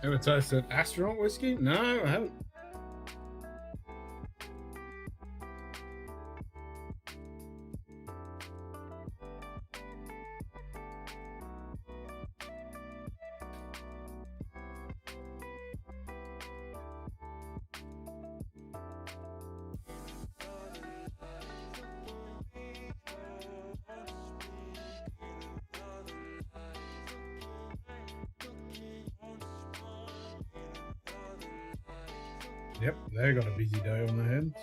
Ever tasted astronaut whiskey? No, I haven't. Yep, they got a busy day on their hands.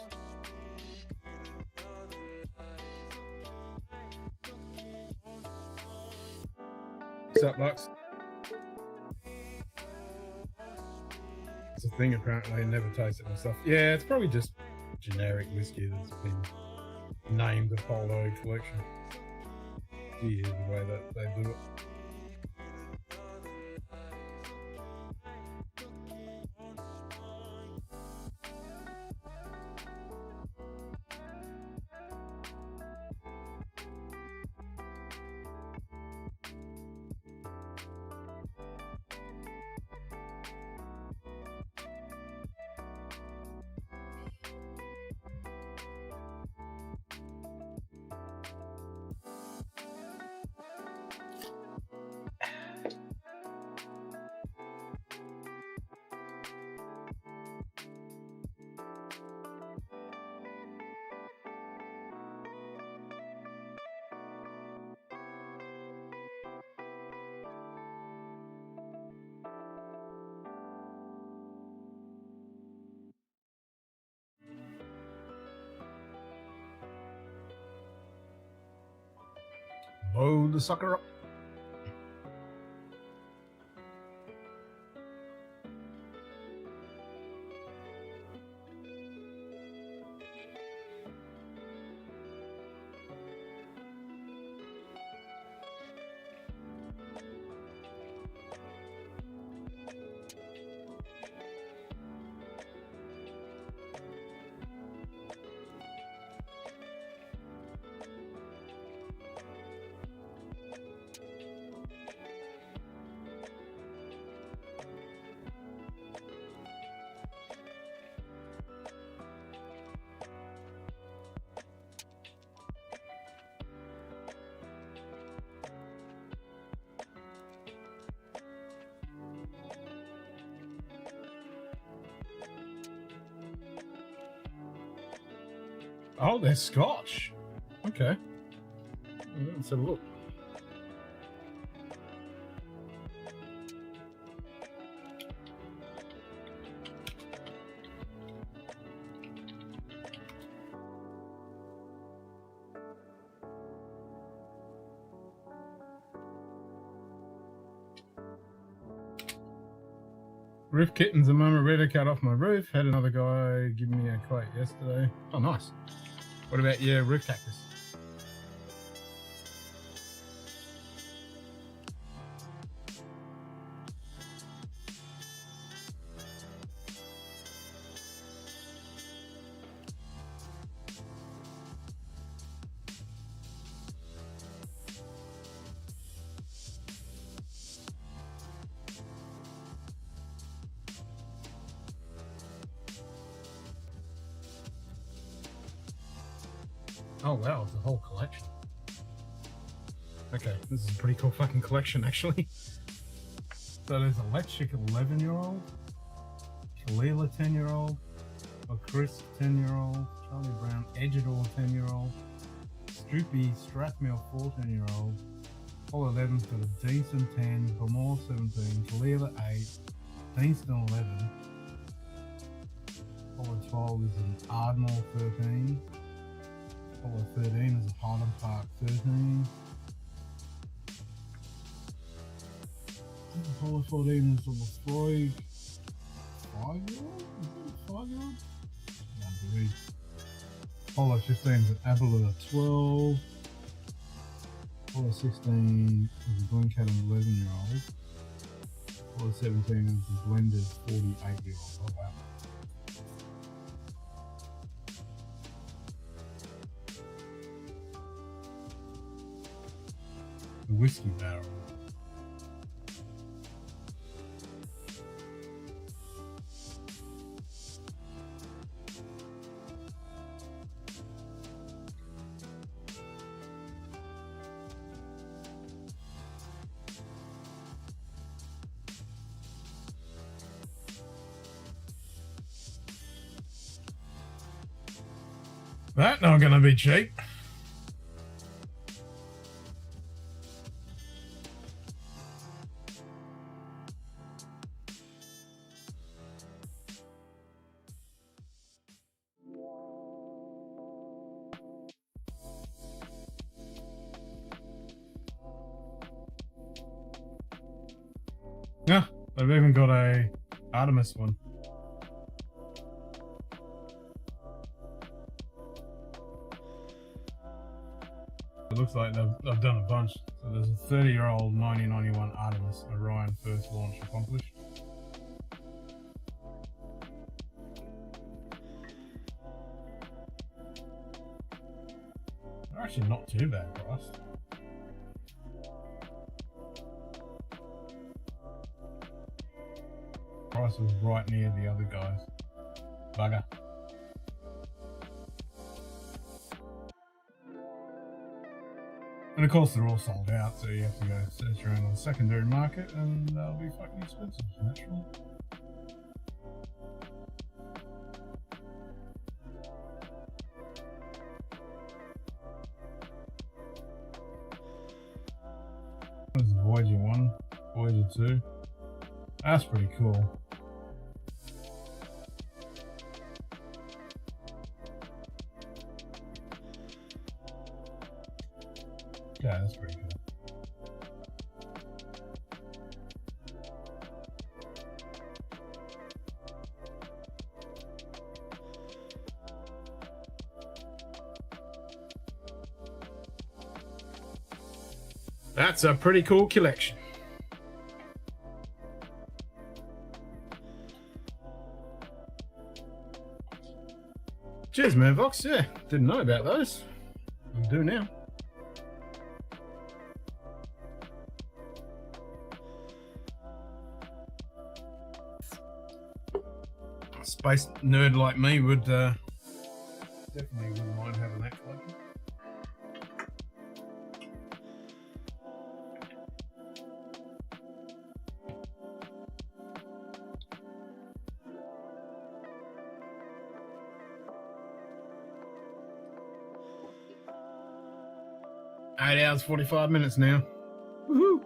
What's up, Lux? It's a thing apparently, I never tasted and stuff. Yeah, it's probably just generic whiskey that's been named the Polo collection. Yeah, the way that they do it. Load the sucker up. Oh, they're Scotch. Okay. Let's have a look. Roof kittens, a moment red cat off my roof. Had another guy give me a quote yesterday. Oh, nice. What about your roof cactus? Oh wow, it's a whole collection. Okay, this is a pretty cool fucking collection actually. So there's Electric 11-year-old, Kalila 10-year-old, Chris 10-year-old, Charlie Brown Edgeador 10-year-old, Stroopy Strathmill 14-year-old, Apollo 11's got a Deanston 10, Bamor 17, Kalila 8, Deanston 11, Apollo 12 is an Ardmore 13, Apollo 13 is a Highland Park 13, Apollo 14 is a Lefroy 5-year-old? Is it a 5-year-old? I believe. Apollo 15 is an Avalon 12. Apollo 16 is a Glencairn 11-year-old. Apollo 17 is a blended 48-year-old. Oh wow. The whiskey barrel. That not gonna be cheap. Yeah, they've even got a Artemis one. It looks like they've done a bunch. So there's a 30-year-old 1991 Artemis Orion first launch accomplished. They're actually not too bad priced. Price was right near the other guys. Bugger. And of course they're all sold out, so you have to go search around on the secondary market, and they'll be fucking expensive, naturally. This is Voyager 1, Voyager 2. That's pretty cool. Yeah, that's pretty cool. That's a pretty cool collection. Cheers, man, Vox. Yeah, didn't know about those. I do now. Space nerd like me would definitely wouldn't mind having that collection. Eight hours, 45 minutes now. Woohoo!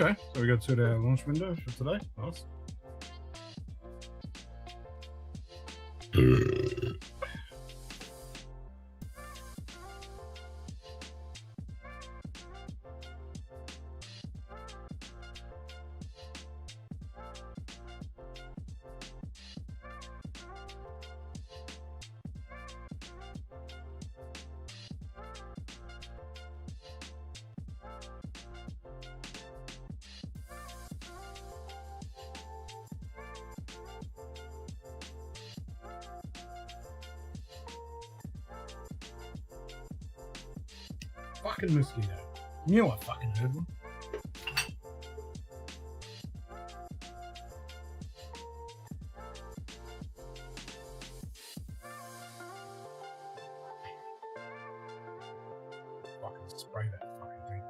Okay, so we got to the launch window for today. Nice. Fucking mosquito. Knew I fucking heard one. Fucking spray that fucking thing.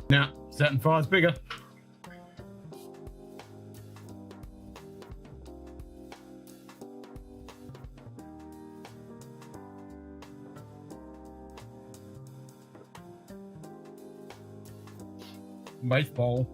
Now, setting fire's bigger. Baseball.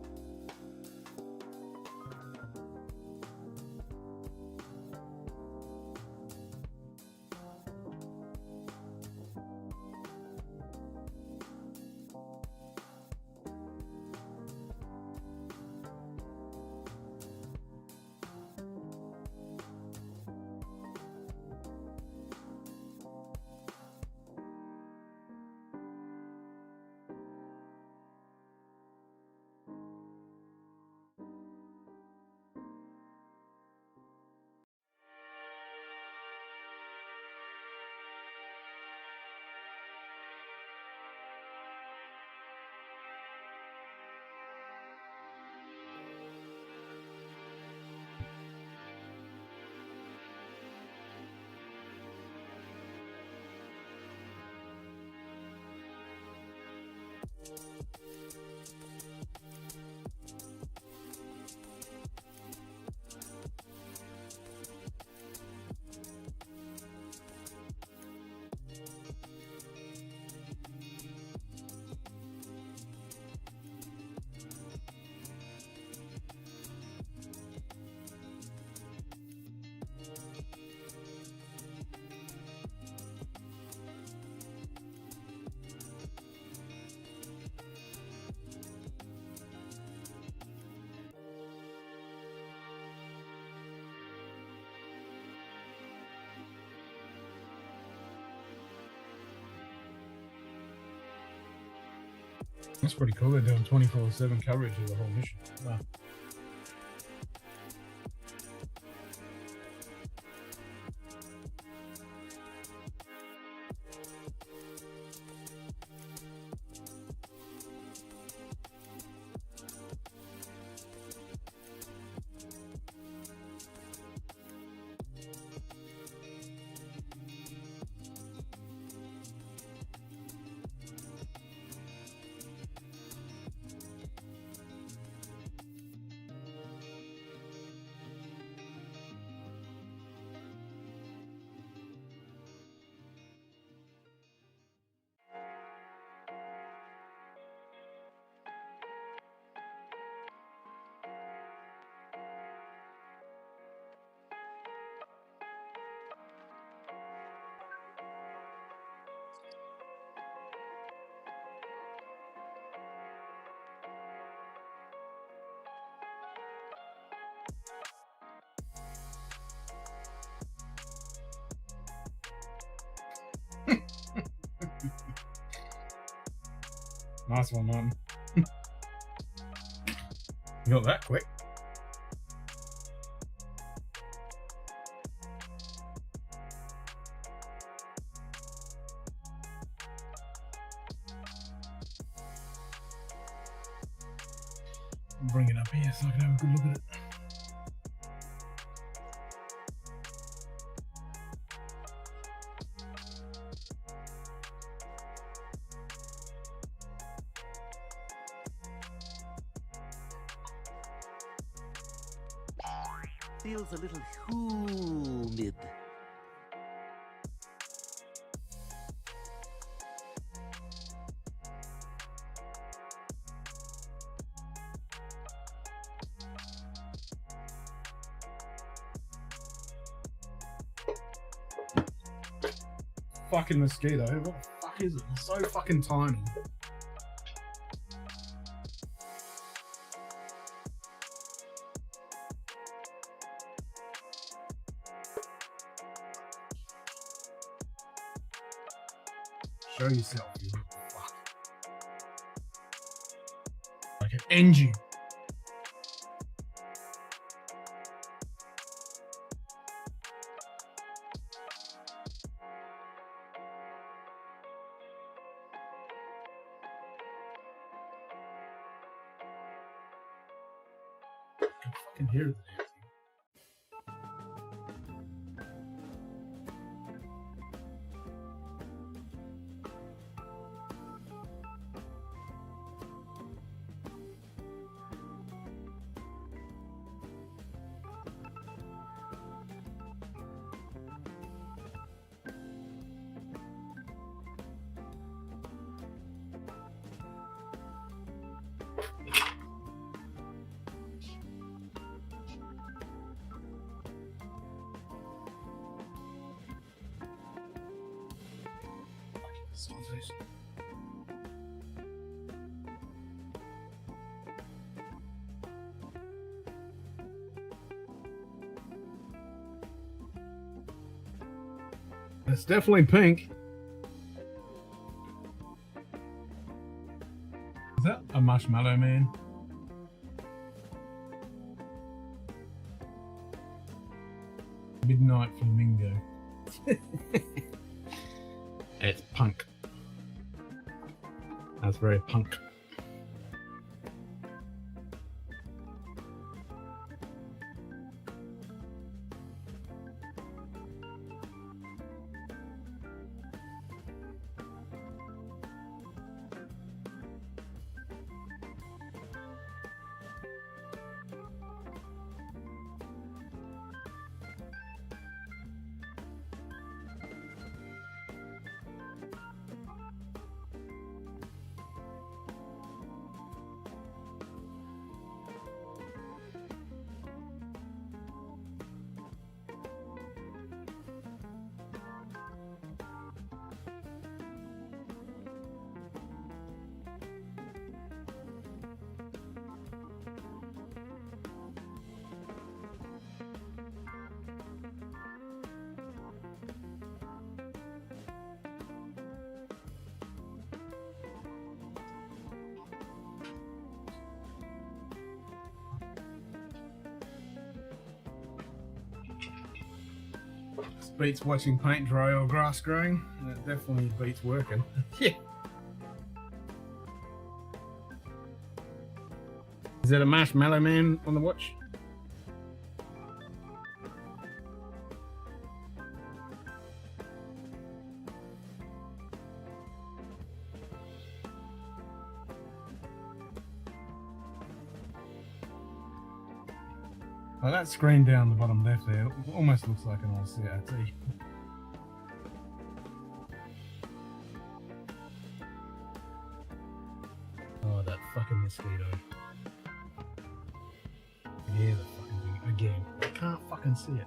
That's pretty cool. They're doing 24/7 coverage of the whole mission. Wow. Nice one, Martin. You got that quick. Bring it up here so I can have a good look at it. Feels a little humid. Fucking mosquito. What the fuck is it? It's so fucking tiny. Show yourself, you little fuck. Like an engine. I can fucking hear the damn thing. It's definitely pink. Is that a marshmallow man? Midnight flamingo. It's punk. That's very punk. Beats watching paint dry or grass growing, and it definitely beats working. Yeah. Is that a marshmallow man on the watch? Well, that screen down the bottom left there almost looks like an old CRT. Oh, that fucking mosquito. Yeah, the fucking thing again. I can't fucking see it.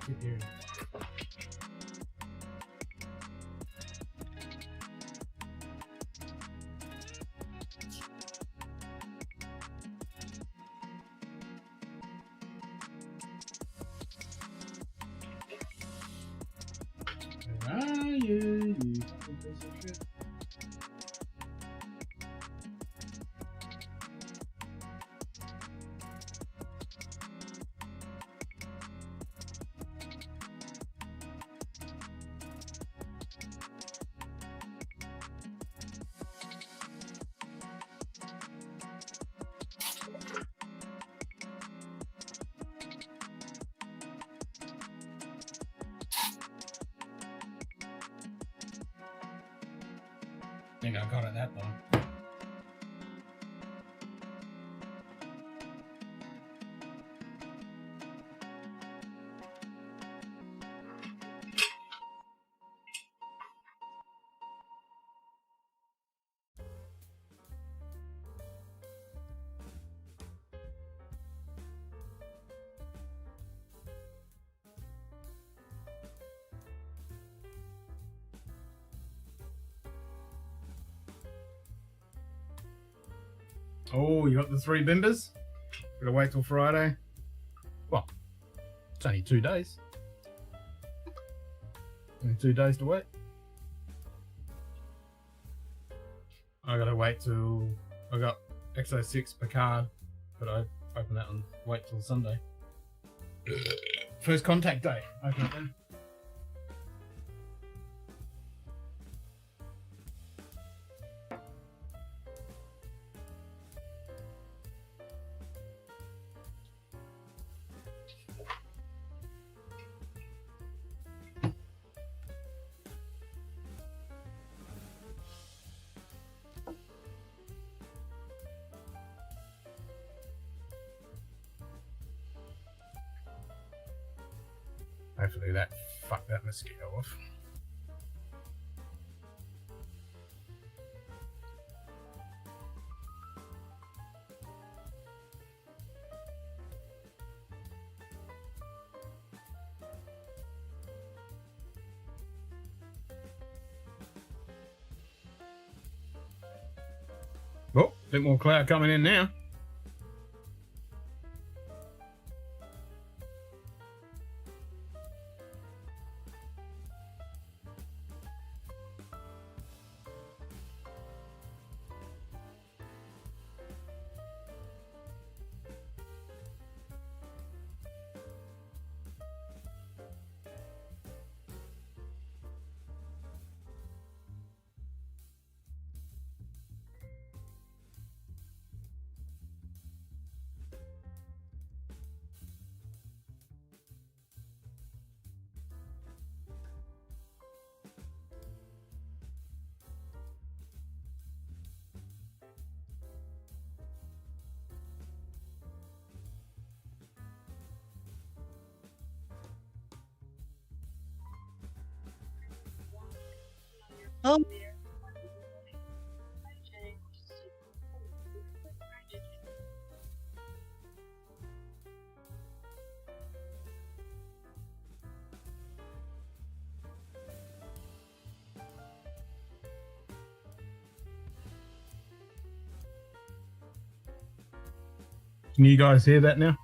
keep hearing it. Where are you? You fucking piece of shit. I think I got it that time. Oh, you got the 3 bimbers? Gotta wait till Friday. Well, it's only 2 days. Only 2 days to wait. I gotta wait till I got XO6 Picard, but I open that and wait till Sunday. First contact day. Open it then. Hopefully that fucked that mosquito off. Oh, a bit more cloud coming in now. Oh. Can you guys hear that now?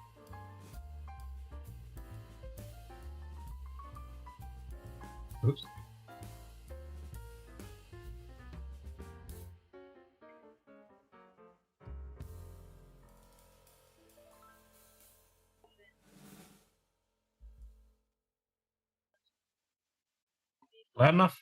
Oops. Loud enough?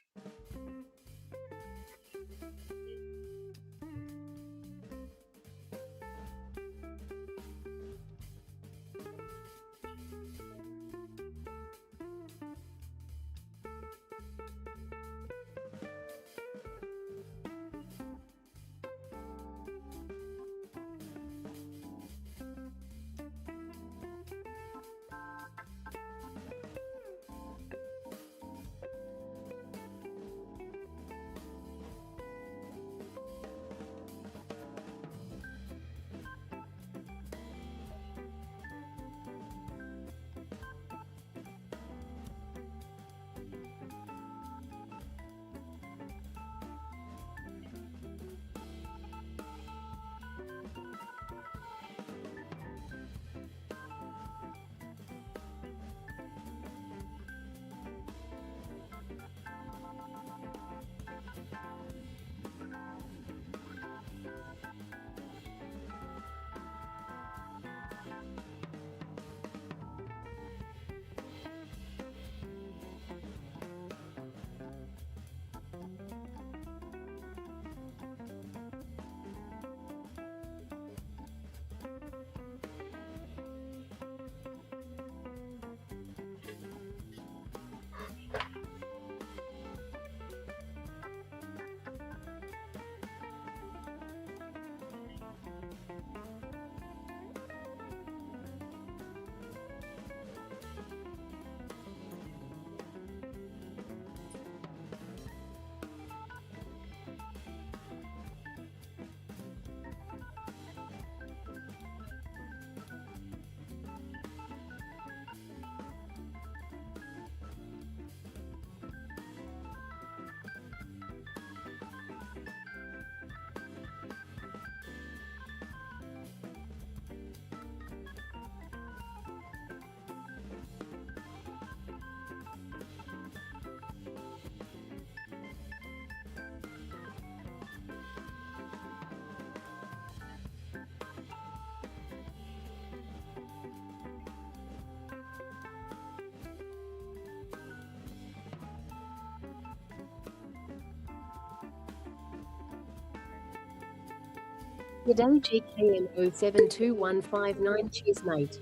G'day GKM 072159, cheers mate.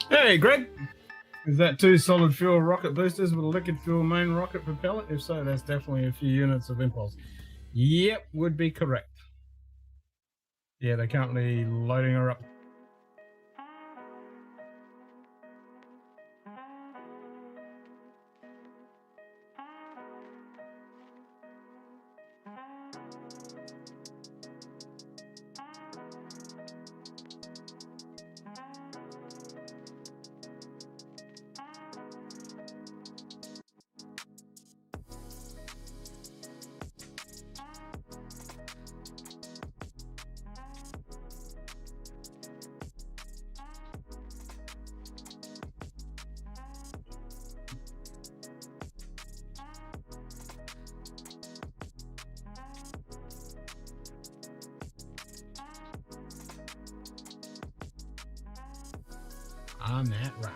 Hey, Greg. Is that 2 solid fuel rocket boosters with a liquid fuel main rocket propellant? If so, that's definitely a few units of impulse. Yep, would be correct. Yeah, they're currently loading her up. On that rock.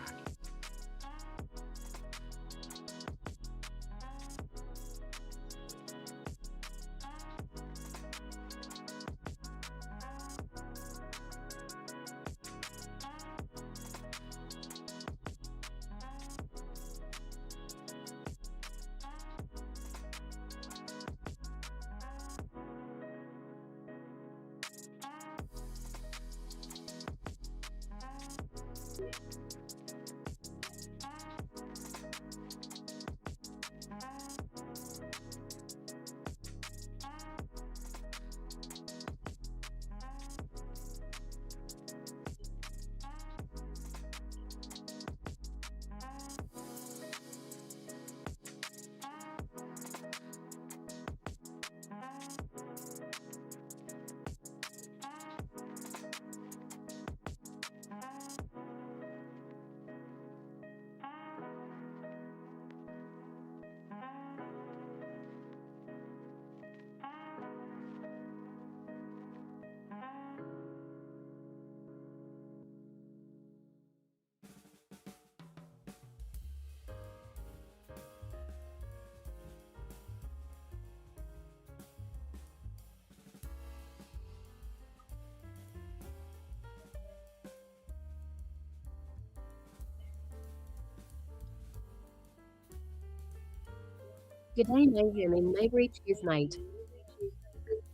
G'day Mayhem in Maybury, cheers mate.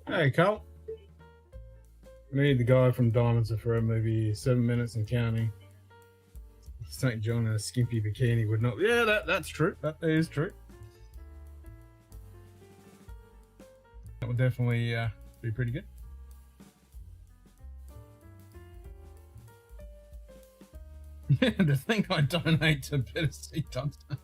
Hey, Carl. Me, the guy from Diamonds Are Forever movie, 7 minutes and counting. St. John in a skimpy bikini would not. Yeah, that's true. That is true. That would definitely be pretty good. The thing I donate to Better Sea Dumpster.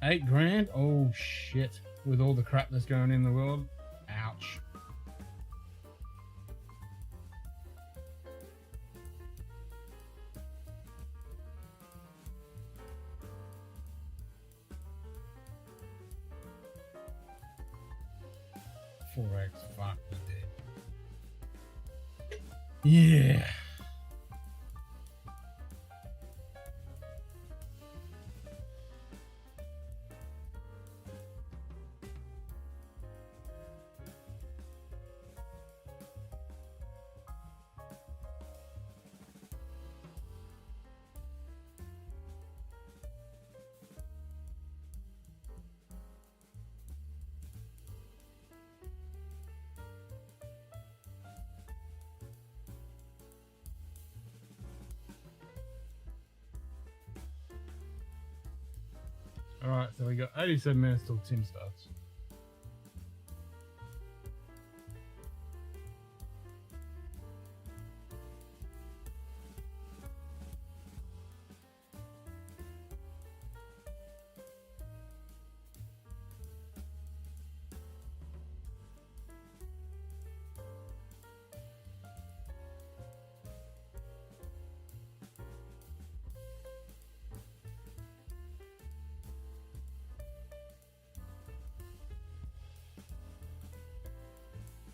8 grand? Oh shit. With all the crap that's going in the world. Ouch. Forex, fuck me dead. Yeah. Alright, so we got 87 minutes till Tim starts.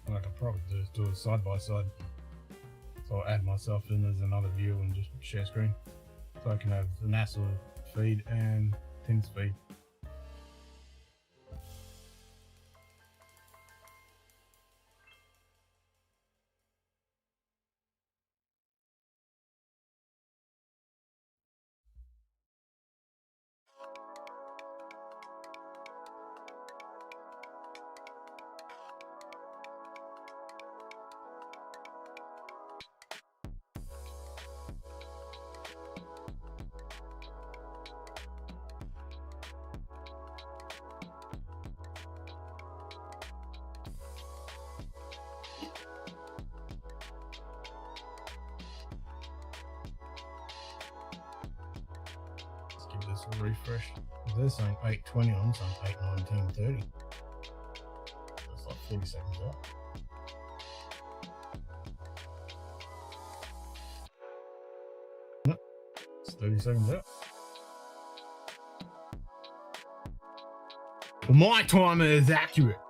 What I could probably do is do it side by side. So I'll add myself in as another view and just share screen. So I can have the NASA feed and Tim's feed. Give this a refresh. They're saying 8:20 on, so 8:19:30. That's like 40 seconds out. Nope, it's 30 seconds out. Well, my timer is accurate.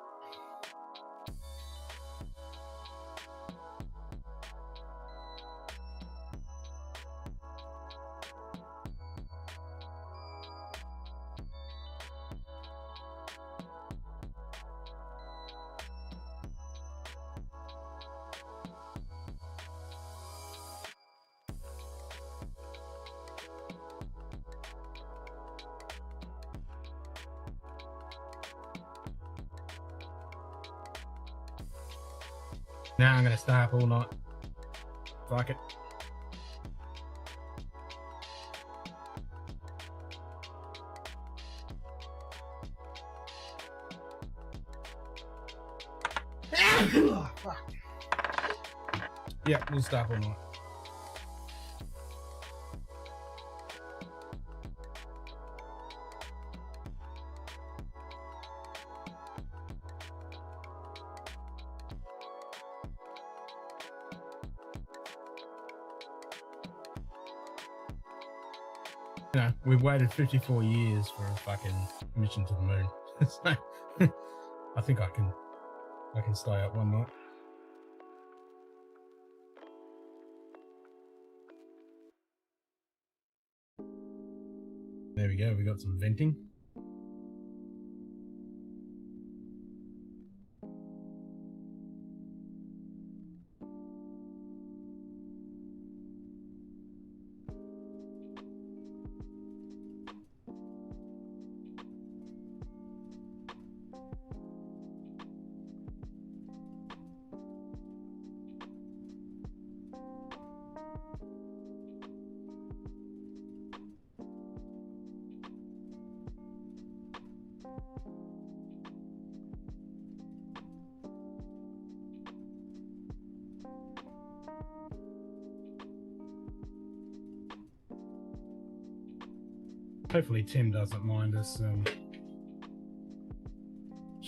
Now I'm gonna stay up all night. Fuck it. Oh, fuck. Yeah, we'll stay up all night. You know, we've waited 54 years for a fucking mission to the moon. So, I think I can stay up one night. There we go, we got some venting. Hopefully Tim doesn't mind us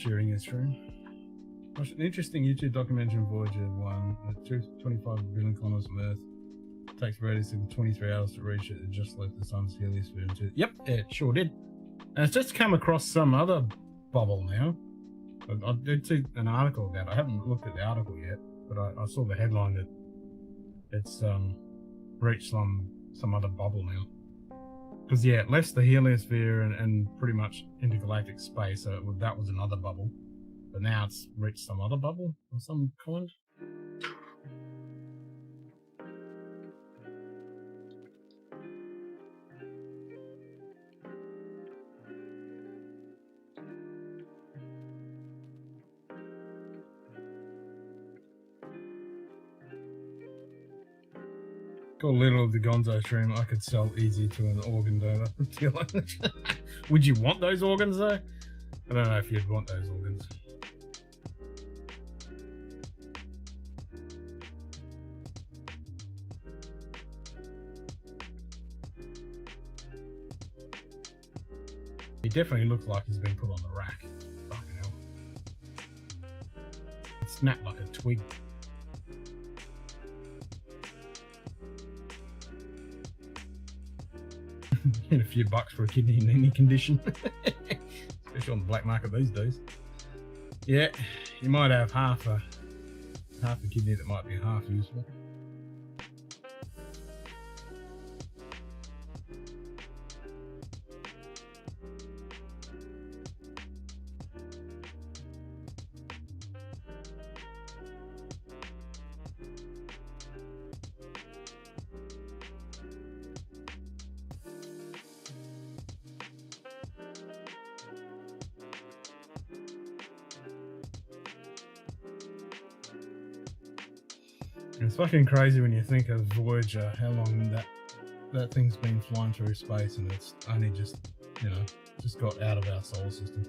sharing his stream. Watched an interesting YouTube documentary on Voyager 1 at 25 billion kilometers from Earth. Takes radius in 23 hours to reach it. It just left the sun's heliosphere into it. Yep, it sure did. And it's just come across some other bubble now. I did see an article about it. I haven't looked at the article yet, but I saw the headline that it's reached some other bubble now. Because yeah, it left the heliosphere and pretty much intergalactic space, so that was another bubble. But now it's reached some other bubble of some kind. Got a little of the Gonzo stream I could sell easy to an organ donor. Would you want those organs though? I don't know if you'd want those organs. He definitely looks like he's been put on the rack. Fucking hell. It snapped like a twig. Get a few bucks for a kidney in any condition. Especially on the black market these days. Yeah, you might have half a kidney that might be half useful. It's fucking crazy when you think of Voyager, how long that thing's been flying through space, and it's only just, you know, just got out of our solar system.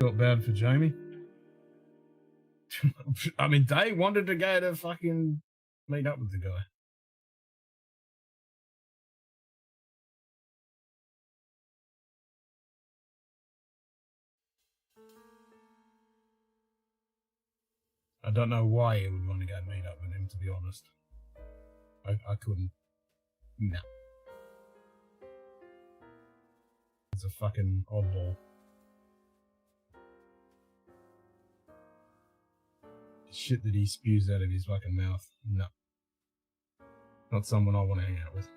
Felt bad for Jamie. I mean, they wanted to go to fucking meet up with the guy. I don't know why he would want to go meet up with him, to be honest. I couldn't. No. It's a fucking oddball. The shit that he spews out of his fucking mouth. No. Not someone I want to hang out with.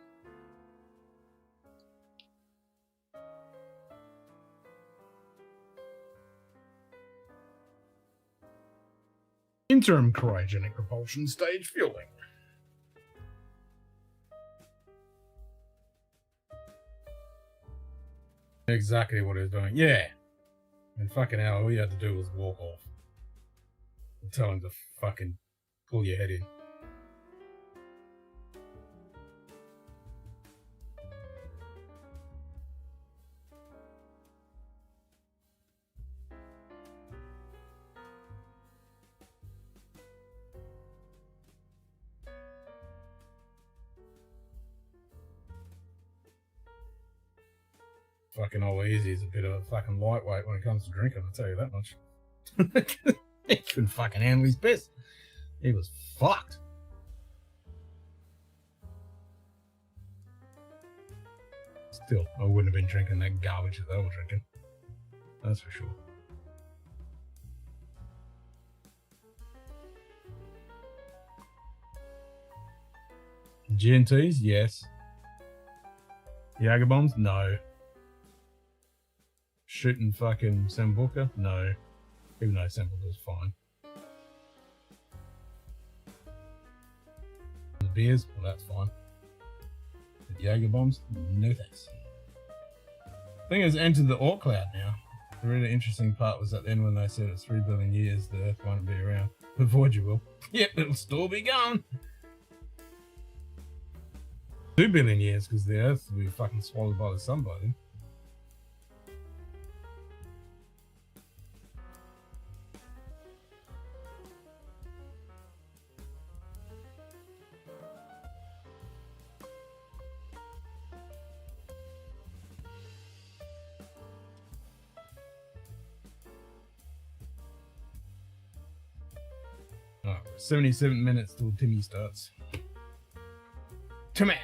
Interim cryogenic propulsion stage fueling. Exactly what he's doing. Yeah. And fucking hell, all you had to do was walk off. And tell him to fucking pull your head in. Fucking old Easy is a bit of a fucking lightweight when it comes to drinking, I'll tell you that much. He couldn't fucking handle his piss. He was fucked. Still, I wouldn't have been drinking that garbage that they were drinking. That's for sure. GNTs? Yes. Jager bombs? No. Shooting fucking Sambuca? No. Even though Sambuca's fine. The beers? Well, that's fine. The Jager bombs? No thanks. Thing has entered the Oort cloud now. The really interesting part was at the end when they said it's 3 billion years, the Earth won't be around. But Voyager will. Yep, it'll still be gone. 2 billion years, because the Earth will be fucking swallowed by the sun by then. 77 minutes till Timmy starts. Timmy!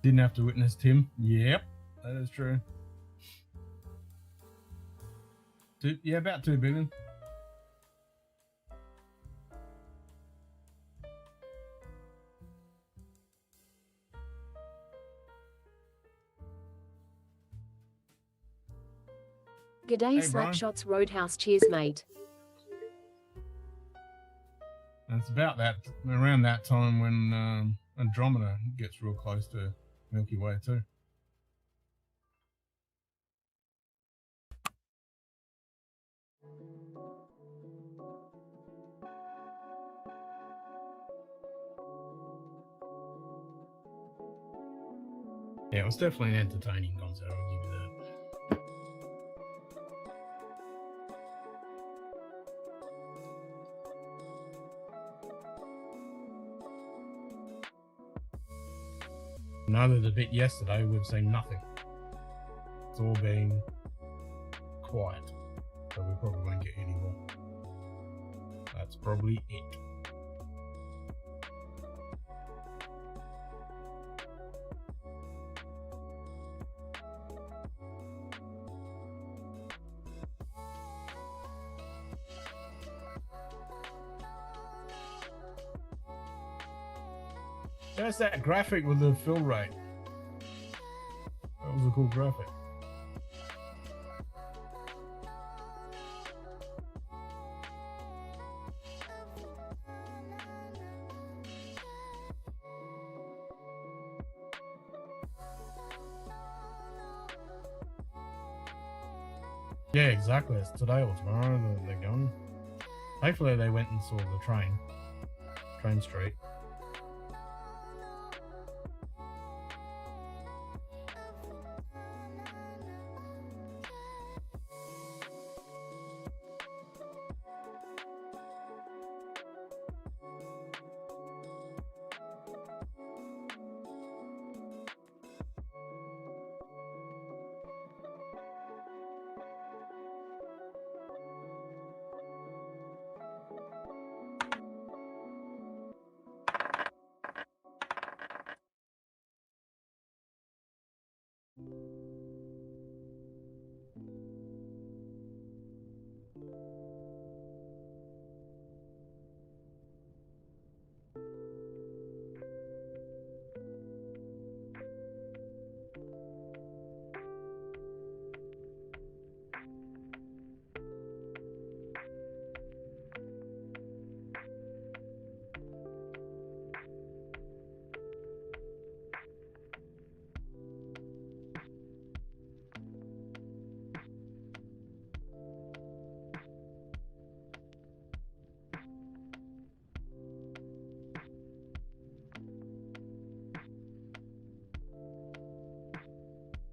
Didn't have to witness Tim. Yep, that is true. Yeah, about 2 billion. G'day Hey, Brian. Slapshots Roadhouse, cheers mate. And it's about that, around that time when Andromeda gets real close to Milky Way too. Yeah, it was definitely an entertaining concert, I'll give you that. And other than the bit yesterday, we've seen nothing. It's all been quiet, so we probably won't get any more. That's probably it. There's that graphic with the fill rate. That was a cool graphic. Yeah, exactly. It's today or tomorrow that they're going. Hopefully they went and saw the train street.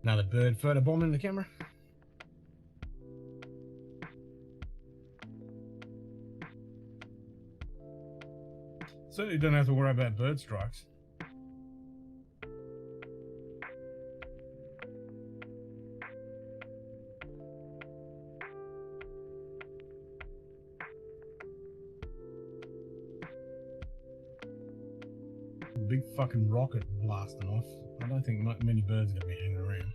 Another bird photo bomb in the camera. Certainly don't have to worry about bird strikes. Big fucking rocket blasting off. I don't think many birds are going to be hanging around.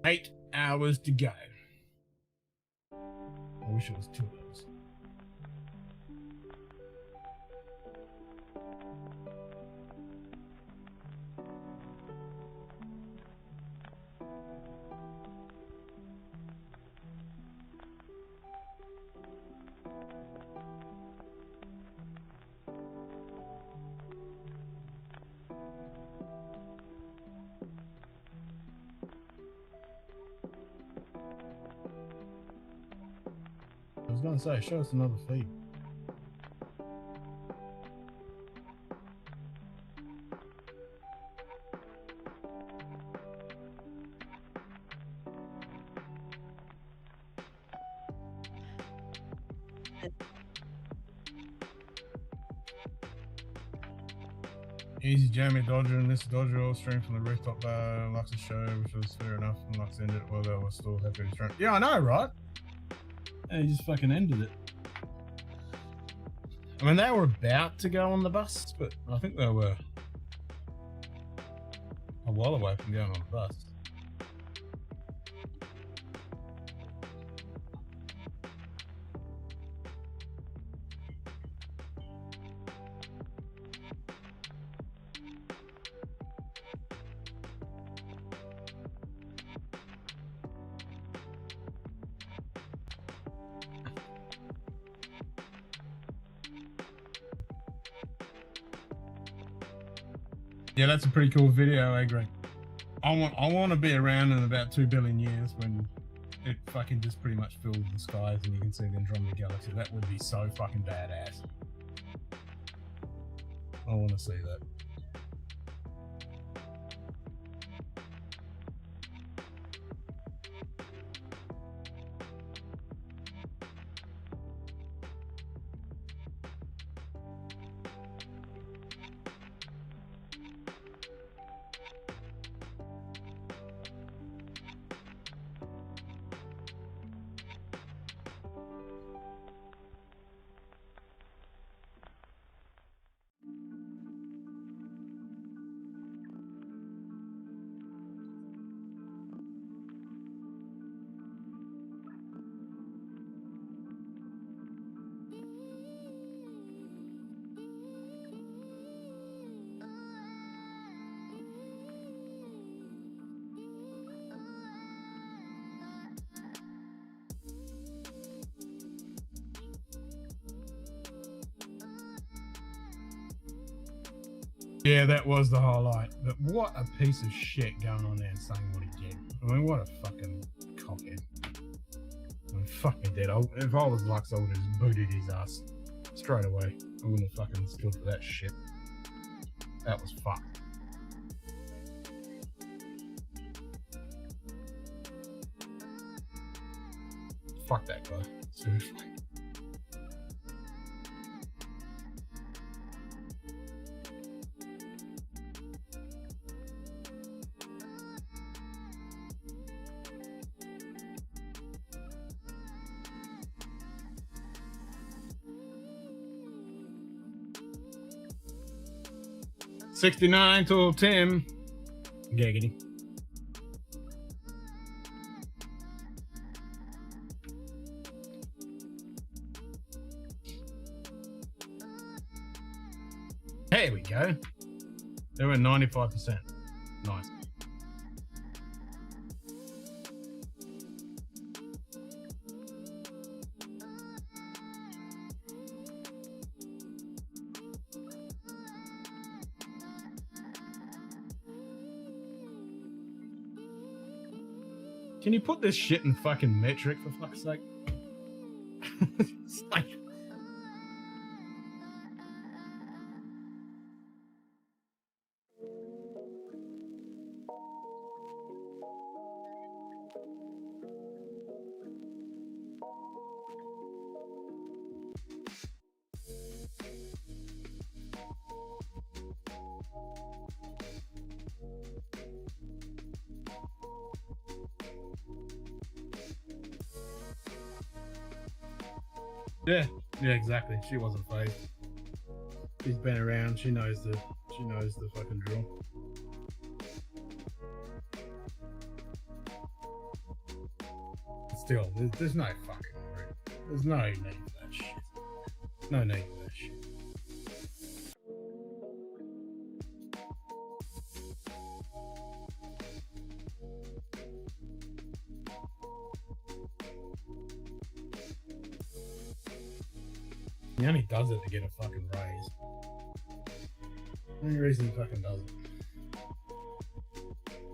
8 hours to go. I wish it was 2 hours. I was gonna say, show us another feed. Easy Jamie Dodger and this Dodger all streamed from the rooftop bar, likes the show, which was fair enough, and likes to end it while they were still happy to stream. Yeah, I know, right? And he just fucking ended it. I mean, they were about to go on the bus, but I think they were a while away from going on the bus. Yeah, that's a pretty cool video, I agree. I want to be around in about 2 billion years when it fucking just pretty much fills the skies and you can see the Andromeda Galaxy. That would be so fucking badass. I want to see that. Yeah, that was the highlight. But what a piece of shit going on there and saying what he did. I mean, what a fucking cockhead. I mean, fuck me dead. If I was Lux, I would have just booted his ass straight away. I wouldn't have fucking stood for that shit. That was fucked. Fuck that guy. Seriously. $69 to Tim. Giggity. There we go. They were 95%. Nice. Can you put this shit in fucking metric for fuck's sake? It's like... Yeah, exactly. She wasn't phased. She's been around. She knows the fucking drill. still, there's no fucking room. There's no need for that shit. No need for that shit. He only does it to get a fucking raise. The only reason he fucking does it.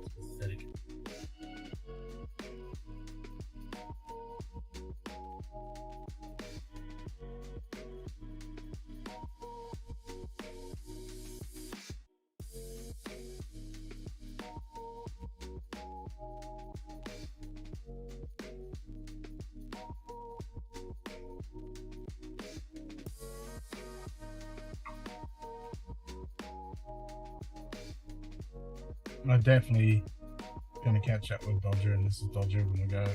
It's pathetic. I'm definitely gonna catch up with Dodger, and this is Dodger when we go over.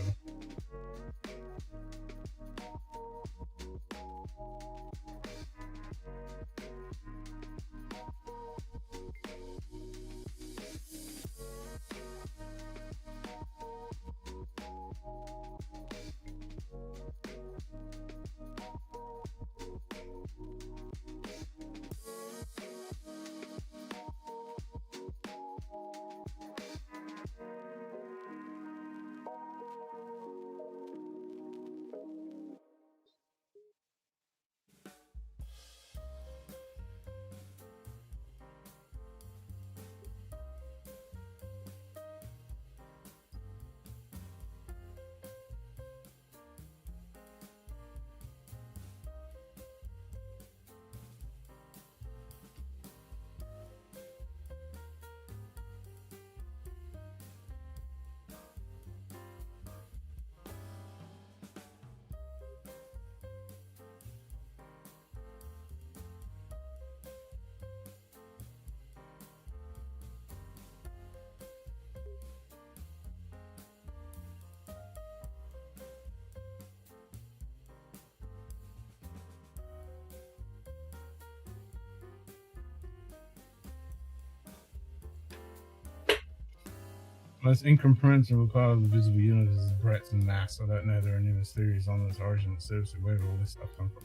Most incomprehensible part of the visible universe is breadth and mass. I don't know there are numerous theories on its origin and surface of where all this stuff comes from.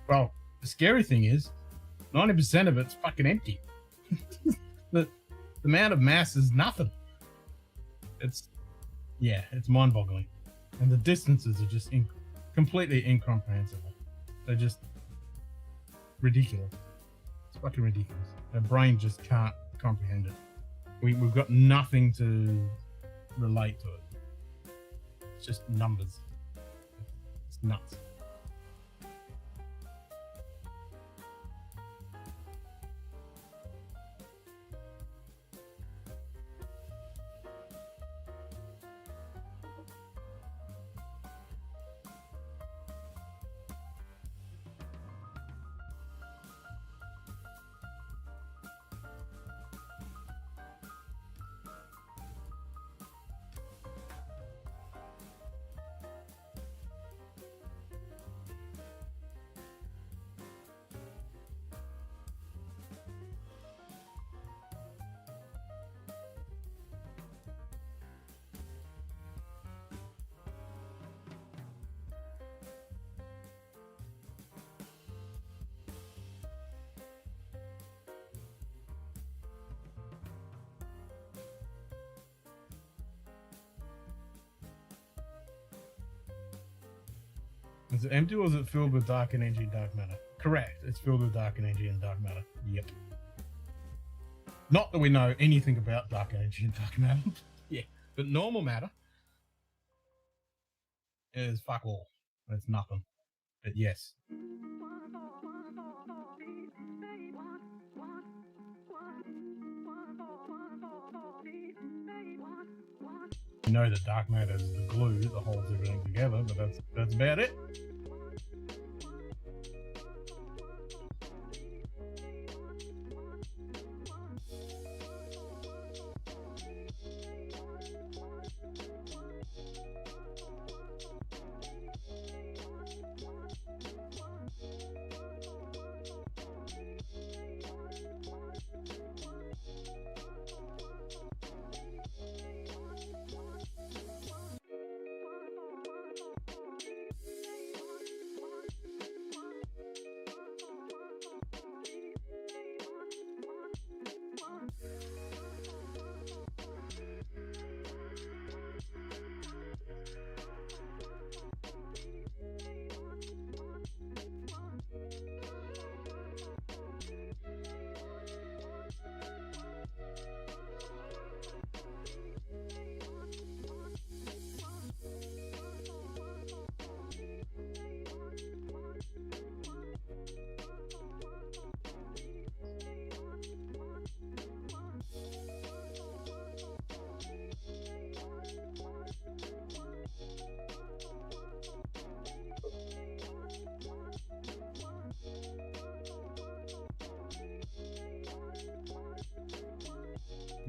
Well, the scary thing is, 90% of it's fucking empty. the amount of mass is nothing. It's mind-boggling. And the distances are just completely incomprehensible. They're just ridiculous. It's fucking ridiculous. Our brain just can't comprehend it. We've got nothing to relate to it. It's just numbers. It's nuts. Is it empty or is it filled with dark energy and dark matter? Correct. It's filled with dark energy and dark matter. Yep. Not that we know anything about dark energy and dark matter. Yeah. But normal matter is fuck all. It's nothing. But yes. You know that dark matter is the glue that holds everything together, but that's about it.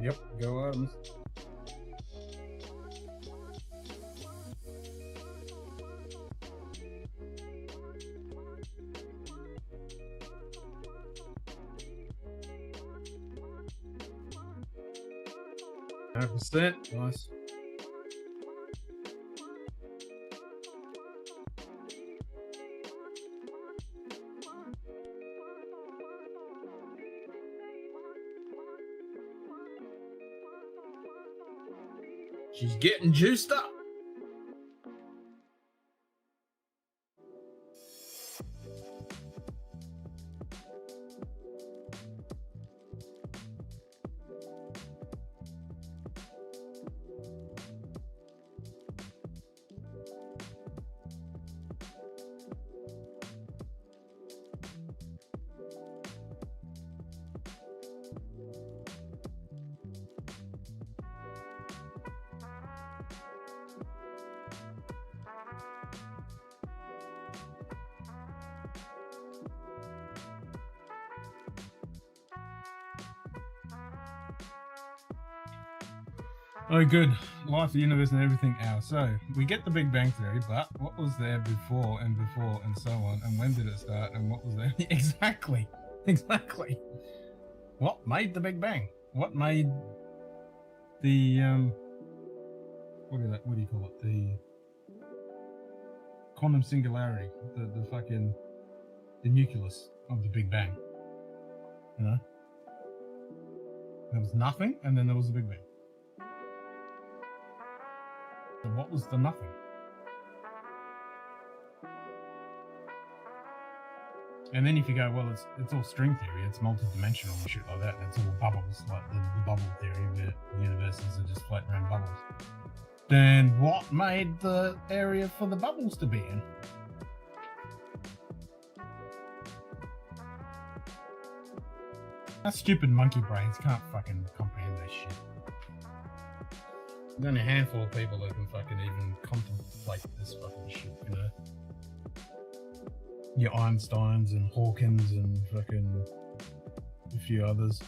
Yep, go Artemis. Percent, nice. She's getting juiced up. Oh, good. Life, the universe, and everything else. So, we get the Big Bang Theory, but what was there before and so on? And when did it start? And what was there? Exactly. Exactly. What made the Big Bang? What made the, what do you call it? The quantum singularity. The fucking, the nucleus of the Big Bang. You know? There was nothing, and then there was the Big Bang. So what was the nothing? And then if you go, well, it's all string theory, it's multi-dimensional and shit like that, and it's all bubbles, like the bubble theory where universes are just floating around bubbles. Then what made the area for the bubbles to be in? That stupid monkey brains can't fucking comprehend this shit. There's only a handful of people that can fucking even contemplate this fucking shit, you know? Your Einsteins and Hawkins and fucking a few others.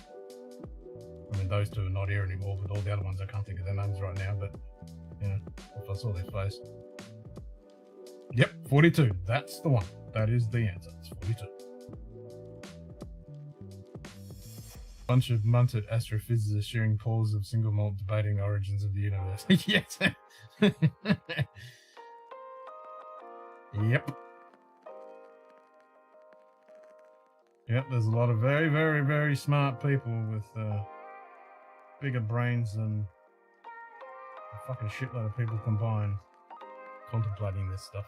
I mean, those two are not here anymore, but all the other ones I can't think of their names right now, but, you know, if I saw their face. Yep, 42. That's the one. That is the answer. It's 42. Bunch of munted astrophysicists sharing calls of single malt debating origins of the universe. Yes. Yep. Yep, there's a lot of very, very, very smart people with bigger brains than a fucking shitload of people combined contemplating this stuff.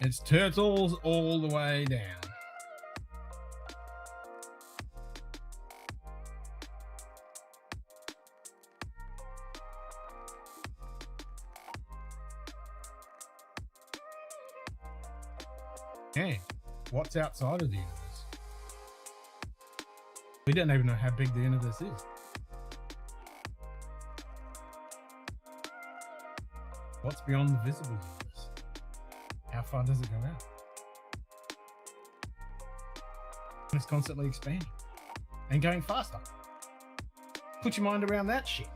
It's turtles all the way down. Hey, what's outside of the universe? We don't even know how big the universe is. What's beyond the visible universe? How far does it go out? It's constantly expanding and going faster. Put your mind around that shit.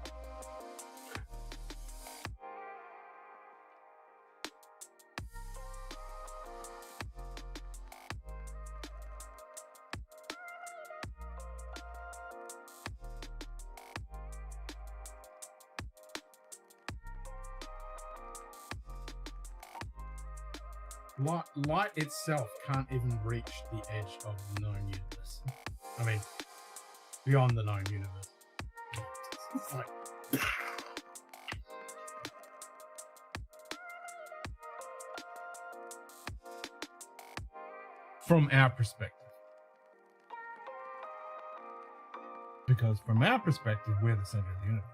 Light itself can't even reach the edge of the known universe. I mean, beyond the known universe. It's like... From our perspective. Because from our perspective, we're the center of the universe.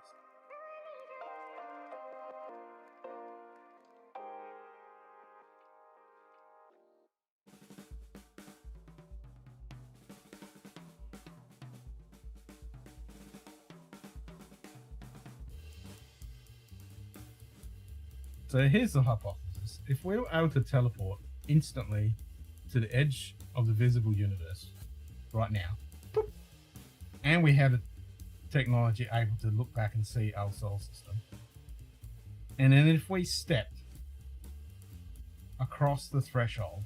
So here's the hypothesis. is, if we were able to teleport instantly to the edge of the visible universe right now, boop, and we have the technology able to look back and see our solar system, and then if we stepped across the threshold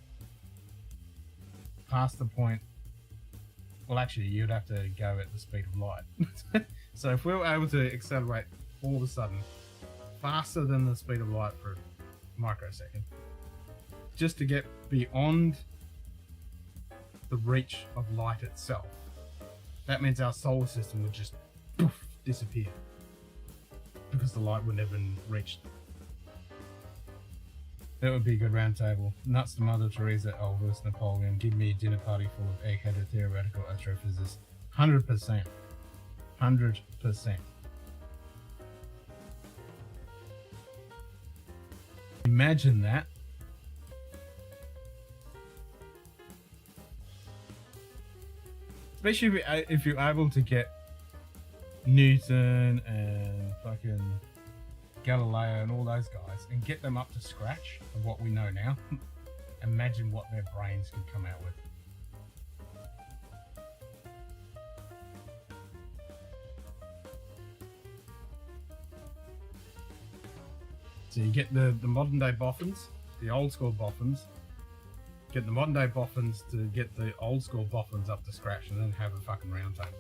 past the point, well, actually, you'd have to go at the speed of light. So if we were able to accelerate all of a sudden faster than the speed of light for a microsecond, just to get beyond the reach of light itself, that means our solar system would just poof, disappear, because the light would never reach them. That would be a good round table. Nuts to Mother Teresa, Elvis, Napoleon. Give me a dinner party full of egg-headed theoretical astrophysicists. 100%. 100%. Imagine that. Especially if you're able to get Newton and fucking Galileo and all those guys and get them up to scratch of what we know now. Imagine what their brains could come out with. So you get the modern day boffins, the old school boffins, get the modern day boffins to get the old school boffins up to scratch, and then have a fucking round table.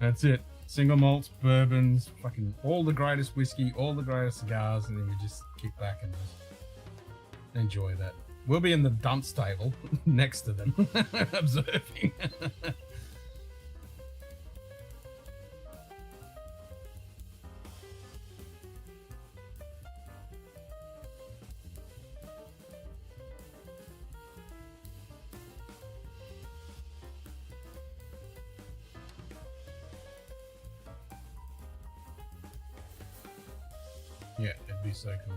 That's it. Single malts, bourbons, fucking all the greatest whiskey, all the greatest cigars, and then we just kick back and just enjoy that. We'll be in the dunce table next to them, observing. Yeah, it'd be so cool.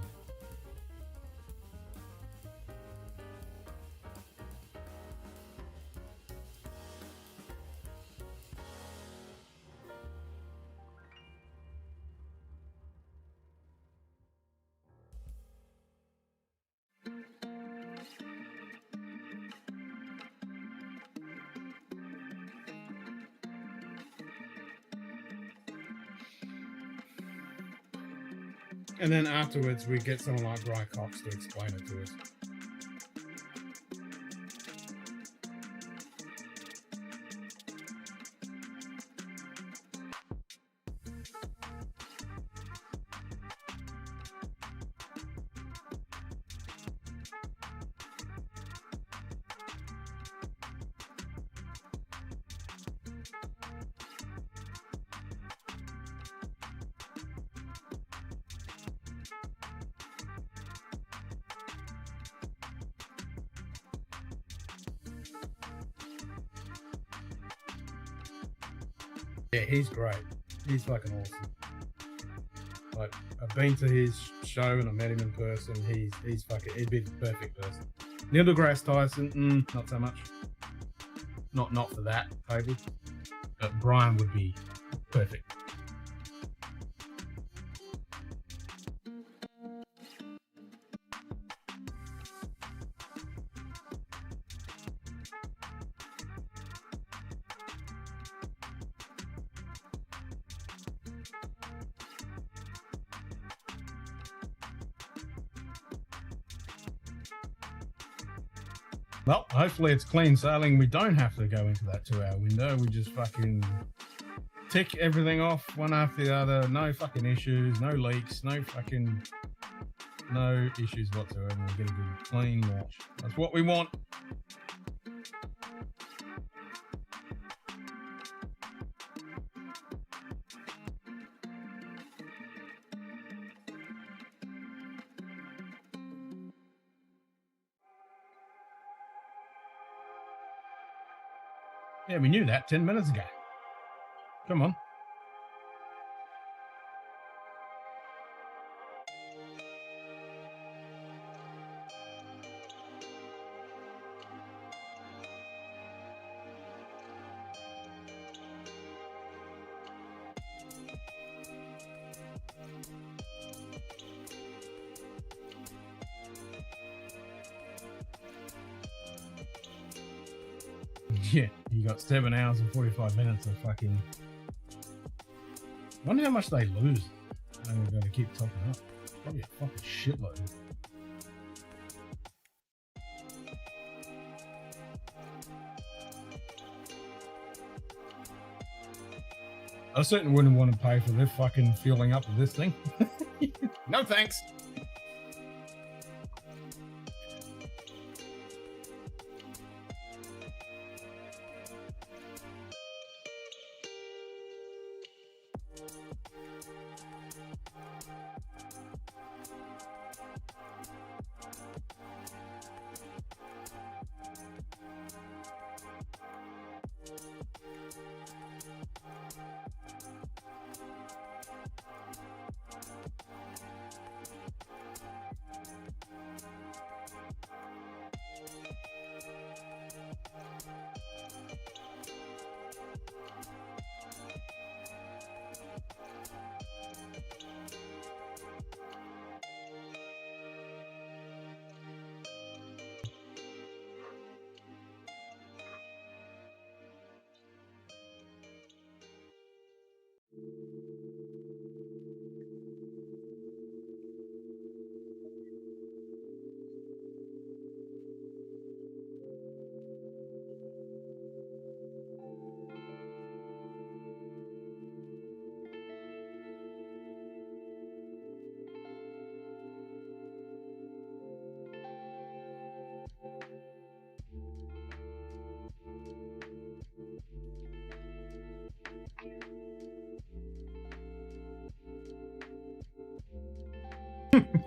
And then afterwards, we get someone like Brian Cox to explain it to us. Yeah, he's great. He's fucking awesome. Like, I've been to his show and I met him in person. He's fucking, he'd be the perfect person. Neil deGrasse Tyson, not so much. Not for that table. But Brian would be perfect. Well, hopefully it's clean sailing. We don't have to go into that 2-hour window. We just fucking tick everything off one after the other. No fucking issues, no leaks, no issues whatsoever. We get a good clean launch. That's what we want. Yeah, we knew that 10 minutes ago. Come on. Yeah, you got 7 hours and 45 minutes of fucking. I wonder how much they lose. And we're going to keep topping up. Probably a fucking shitload. I certainly wouldn't want to pay for the fucking fueling up of this thing. No thanks.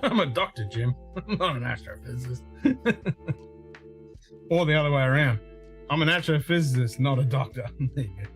I'm a doctor, Jim. I'm not an astrophysicist. Or the other way around. I'm an astrophysicist, not a doctor. There you go.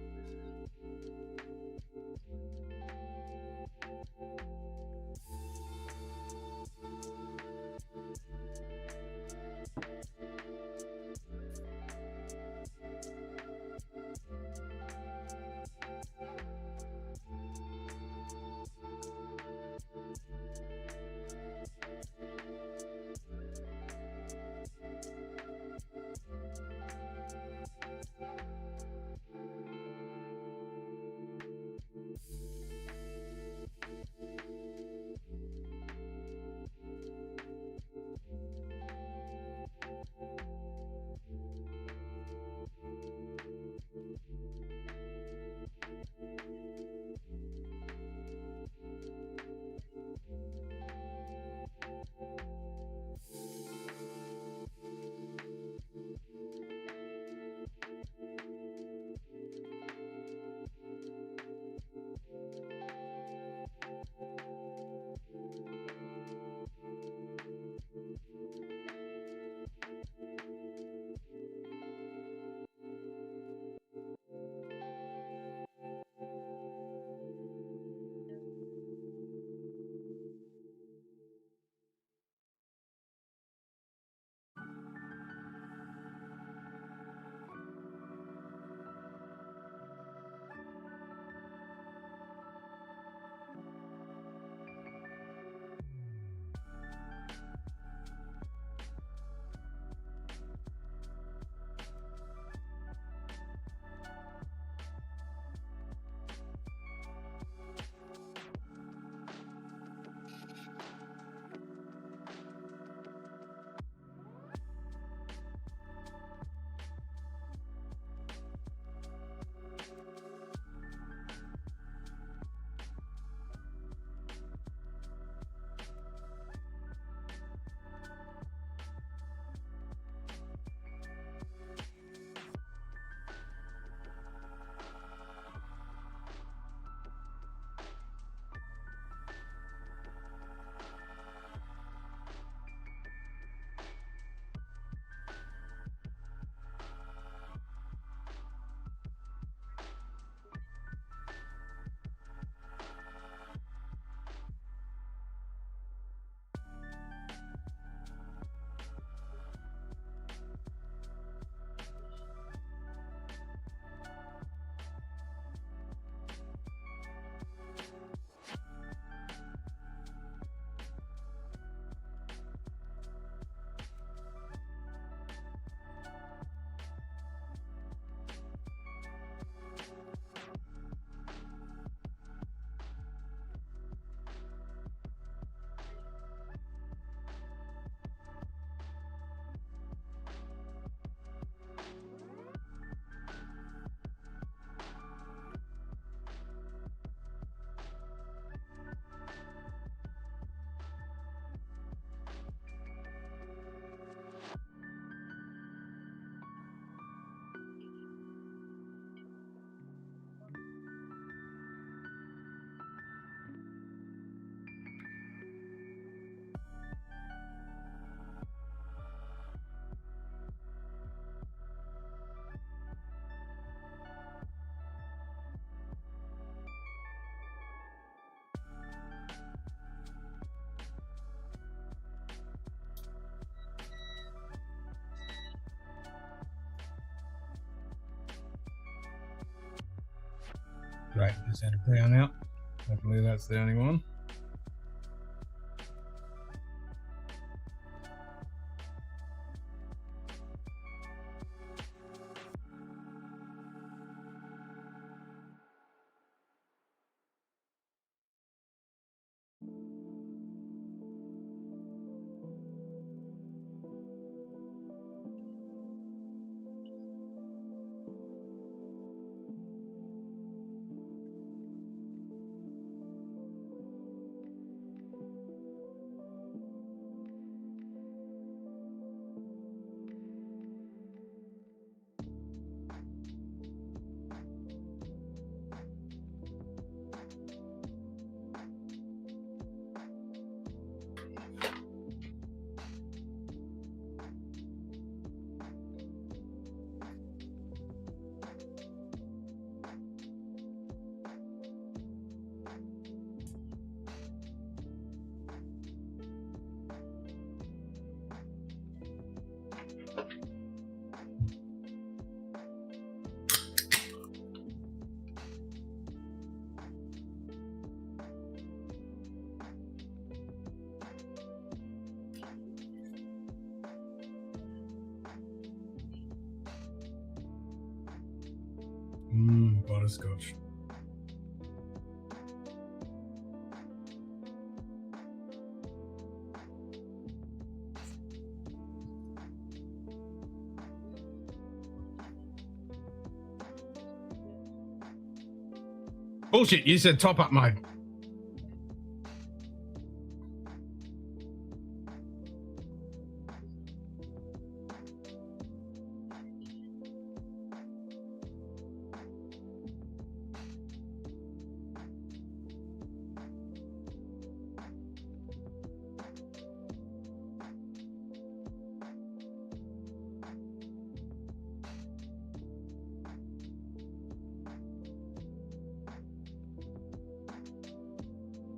Great, just had a brown out. Hopefully that's the only one. Butterscotch. Bullshit, you said top up mode.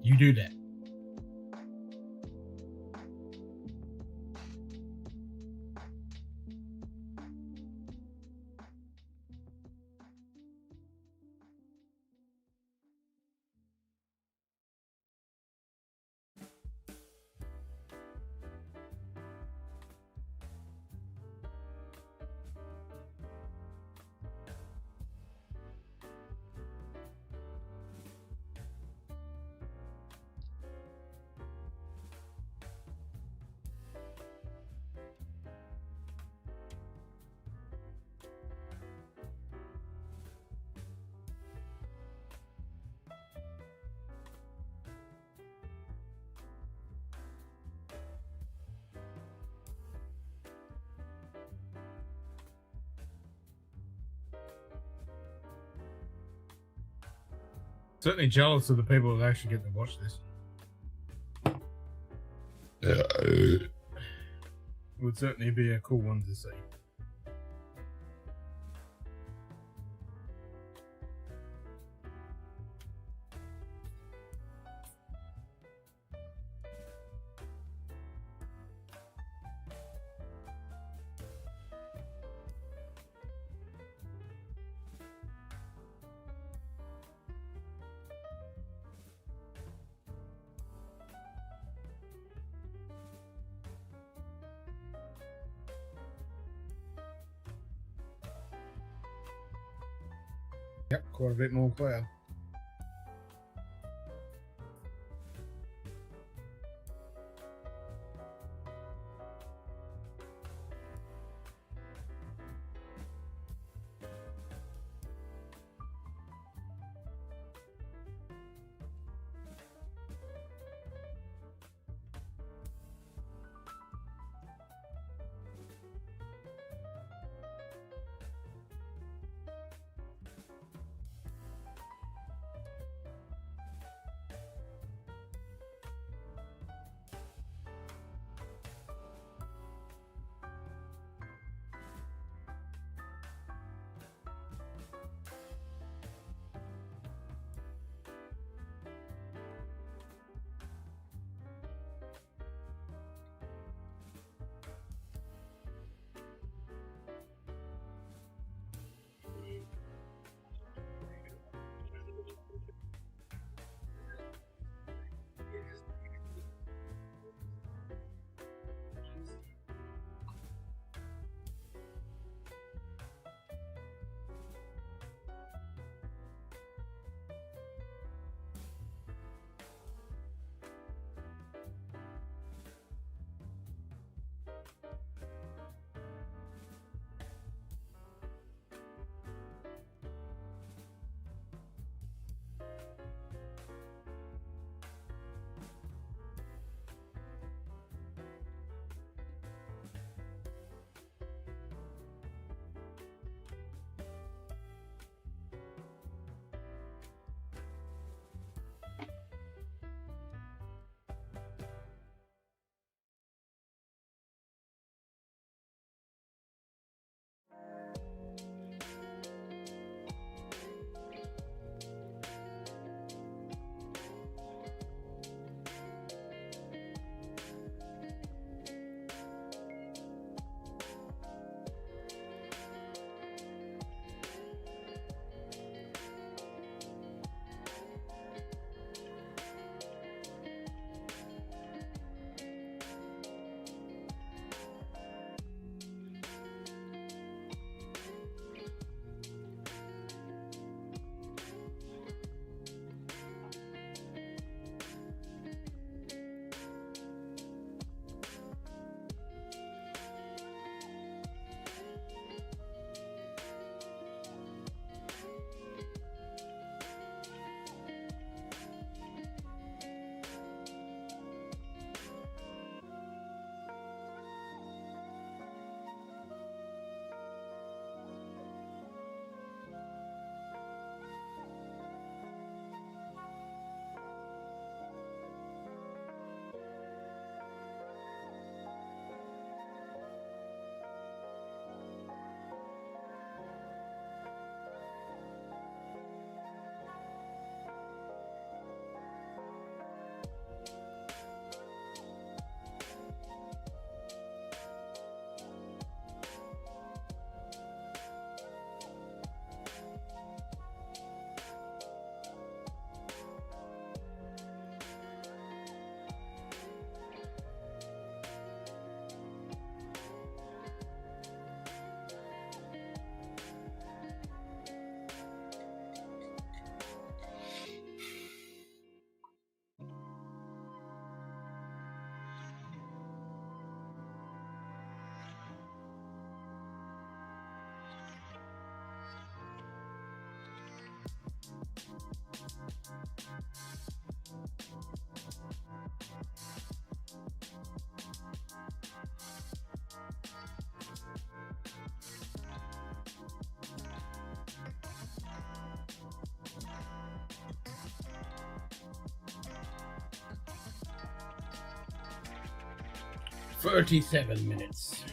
You do that. Certainly jealous of the people that actually get to watch this. It would certainly be a cool one to see. Yep, quite a bit more cloud. 37 minutes.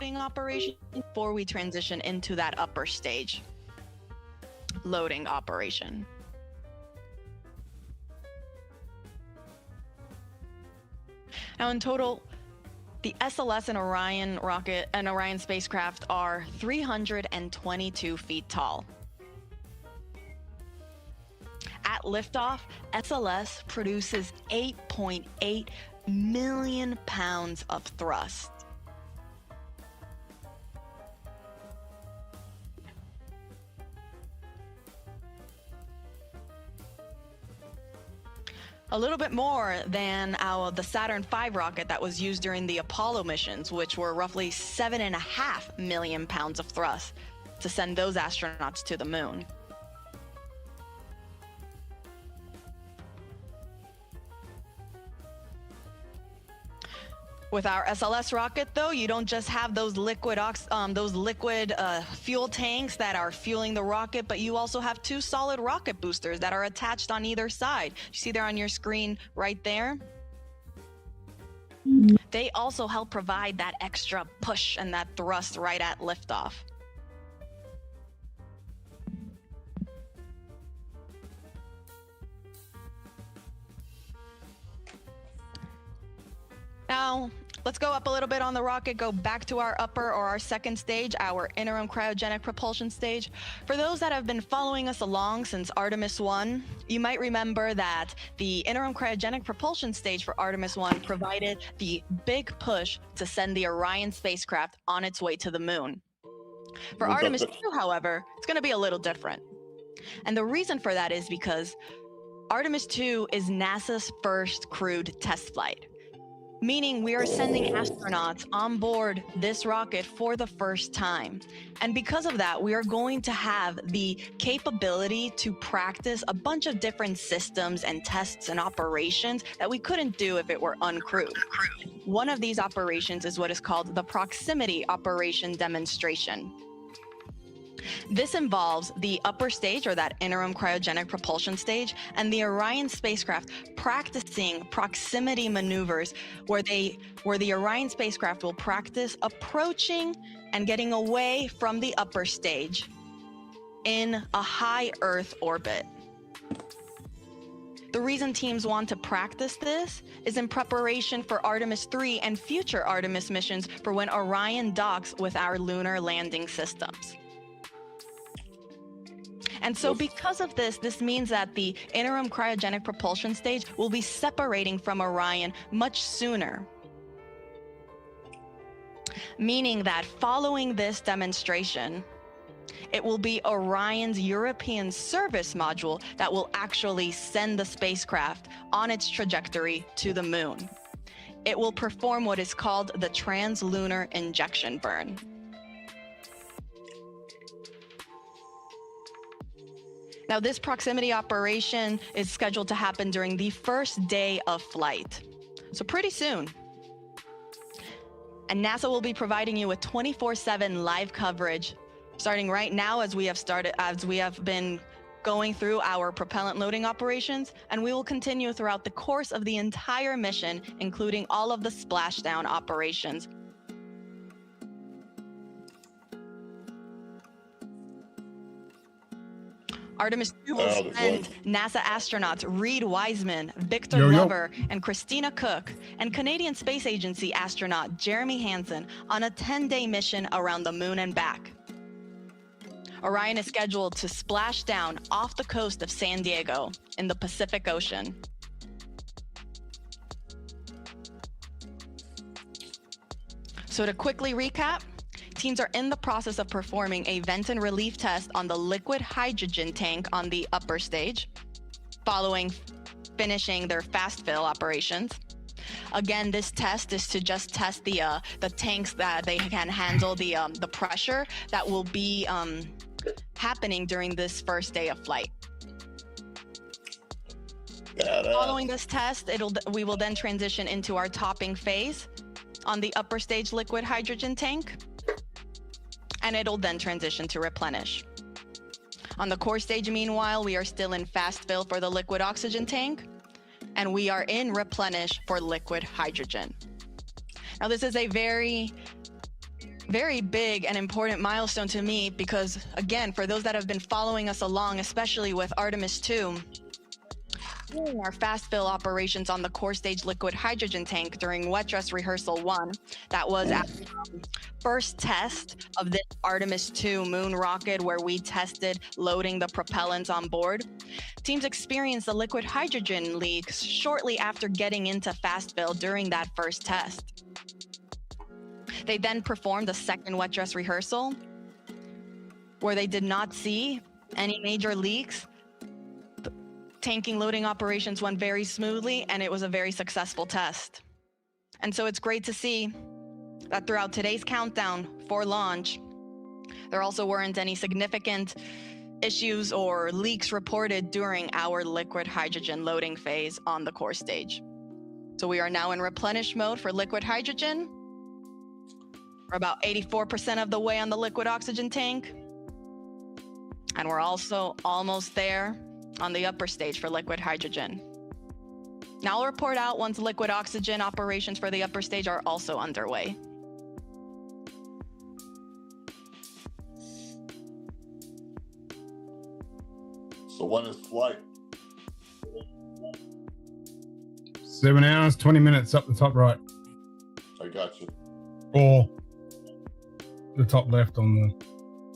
Loading operation before we transition into that upper stage. Loading operation. Now in total, the SLS and Orion rocket and Orion spacecraft are 322 feet tall. At liftoff, SLS produces 8.8 million pounds of thrust. A little bit more than the Saturn V rocket that was used during the Apollo missions, which were roughly 7.5 million pounds of thrust to send those astronauts to the moon. With our SLS rocket, though, you don't just have those liquid fuel tanks that are fueling the rocket, but you also have 2 solid rocket boosters that are attached on either side. You see there on your screen right there? They also help provide that extra push and that thrust right at liftoff. Now, let's go up a little bit on the rocket, go back to our upper or our second stage, our interim cryogenic propulsion stage. For those that have been following us along since Artemis 1, you might remember that the interim cryogenic propulsion stage for Artemis 1 provided the big push to send the Orion spacecraft on its way to the moon. For Artemis 2, however, it's going to be a little different. And the reason for that is because Artemis 2 is NASA's first crewed test flight, meaning we are sending astronauts on board this rocket for the first time. And because of that, we are going to have the capability to practice a bunch of different systems and tests and operations that we couldn't do if it were uncrewed. One of these operations is what is called the proximity operation demonstration. This involves the upper stage, or that interim cryogenic propulsion stage, and the Orion spacecraft practicing proximity maneuvers where the Orion spacecraft will practice approaching and getting away from the upper stage in a high Earth orbit. The reason teams want to practice this is in preparation for Artemis 3 and future Artemis missions for when Orion docks with our lunar landing systems. And so because of this, this means that the interim cryogenic propulsion stage will be separating from Orion much sooner. Meaning that following this demonstration, it will be Orion's European service module that will actually send the spacecraft on its trajectory to the moon. It will perform what is called the translunar injection burn. Now, this proximity operation is scheduled to happen during the first day of flight, so pretty soon. And NASA will be providing you with 24/7 live coverage, starting right now as we have been going through our propellant loading operations, and we will continue throughout the course of the entire mission, including all of the splashdown operations. Artemis 2 will send NASA astronauts Reed Wiseman, Victor Lover, and Christina Cook, and Canadian Space Agency astronaut Jeremy Hansen on a 10-day mission around the moon and back. Orion is scheduled to splash down off the coast of San Diego in the Pacific Ocean. So to quickly recap, teams are in the process of performing a vent and relief test on the liquid hydrogen tank on the upper stage, following finishing their fast fill operations. Again, this test is to just test the tanks that they can handle the pressure that will be happening during this first day of flight. Following this test, we will then transition into our topping phase on the upper stage liquid hydrogen tank, and it'll then transition to replenish. On the core stage, meanwhile, we are still in fast fill for the liquid oxygen tank, and we are in replenish for liquid hydrogen. Now, this is a very, very big and important milestone to me because, again, for those that have been following us along, especially with Artemis 2, during our fast fill operations on the core stage liquid hydrogen tank during wet dress rehearsal 1, that was our first test of this Artemis 2 moon rocket where we tested loading the propellants on board. Teams experienced the liquid hydrogen leaks shortly after getting into fast fill during that first test. They then performed a second wet dress rehearsal where they did not see any major leaks. tanking loading operations went very smoothly, and it was a very successful test. And so it's great to see that throughout today's countdown for launch, there also weren't any significant issues or leaks reported during our liquid hydrogen loading phase on the core stage. So we are now in replenish mode for liquid hydrogen. We're about 84% of the way on the liquid oxygen tank. And we're also almost there on the upper stage for liquid hydrogen. Now I'll report out once liquid oxygen operations for the upper stage are also underway. So when is flight? 7 hours, 20 minutes up the top right. I got you. Or the top left on the...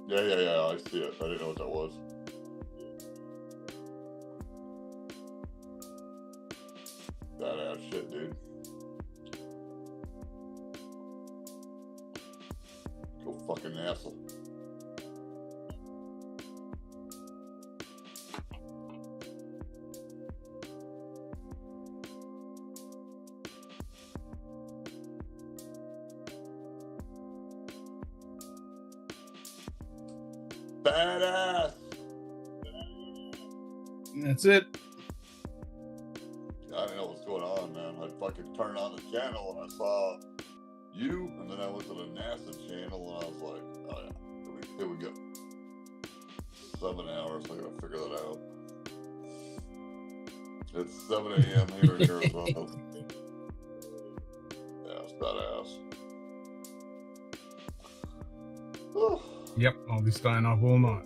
Yeah, I see it. I didn't know what that was. Badass shit, dude. Go fucking NASA. Badass. That's it. I didn't know what's going on, man. I fucking turned on the channel and I saw you, and then I went to the NASA channel and I was like, oh yeah, here we go. 7 hours, I gotta figure that out. It's 7 a.m. here in Arizona. Yeah, it's badass. Whew. Yep, I'll be staying up all night.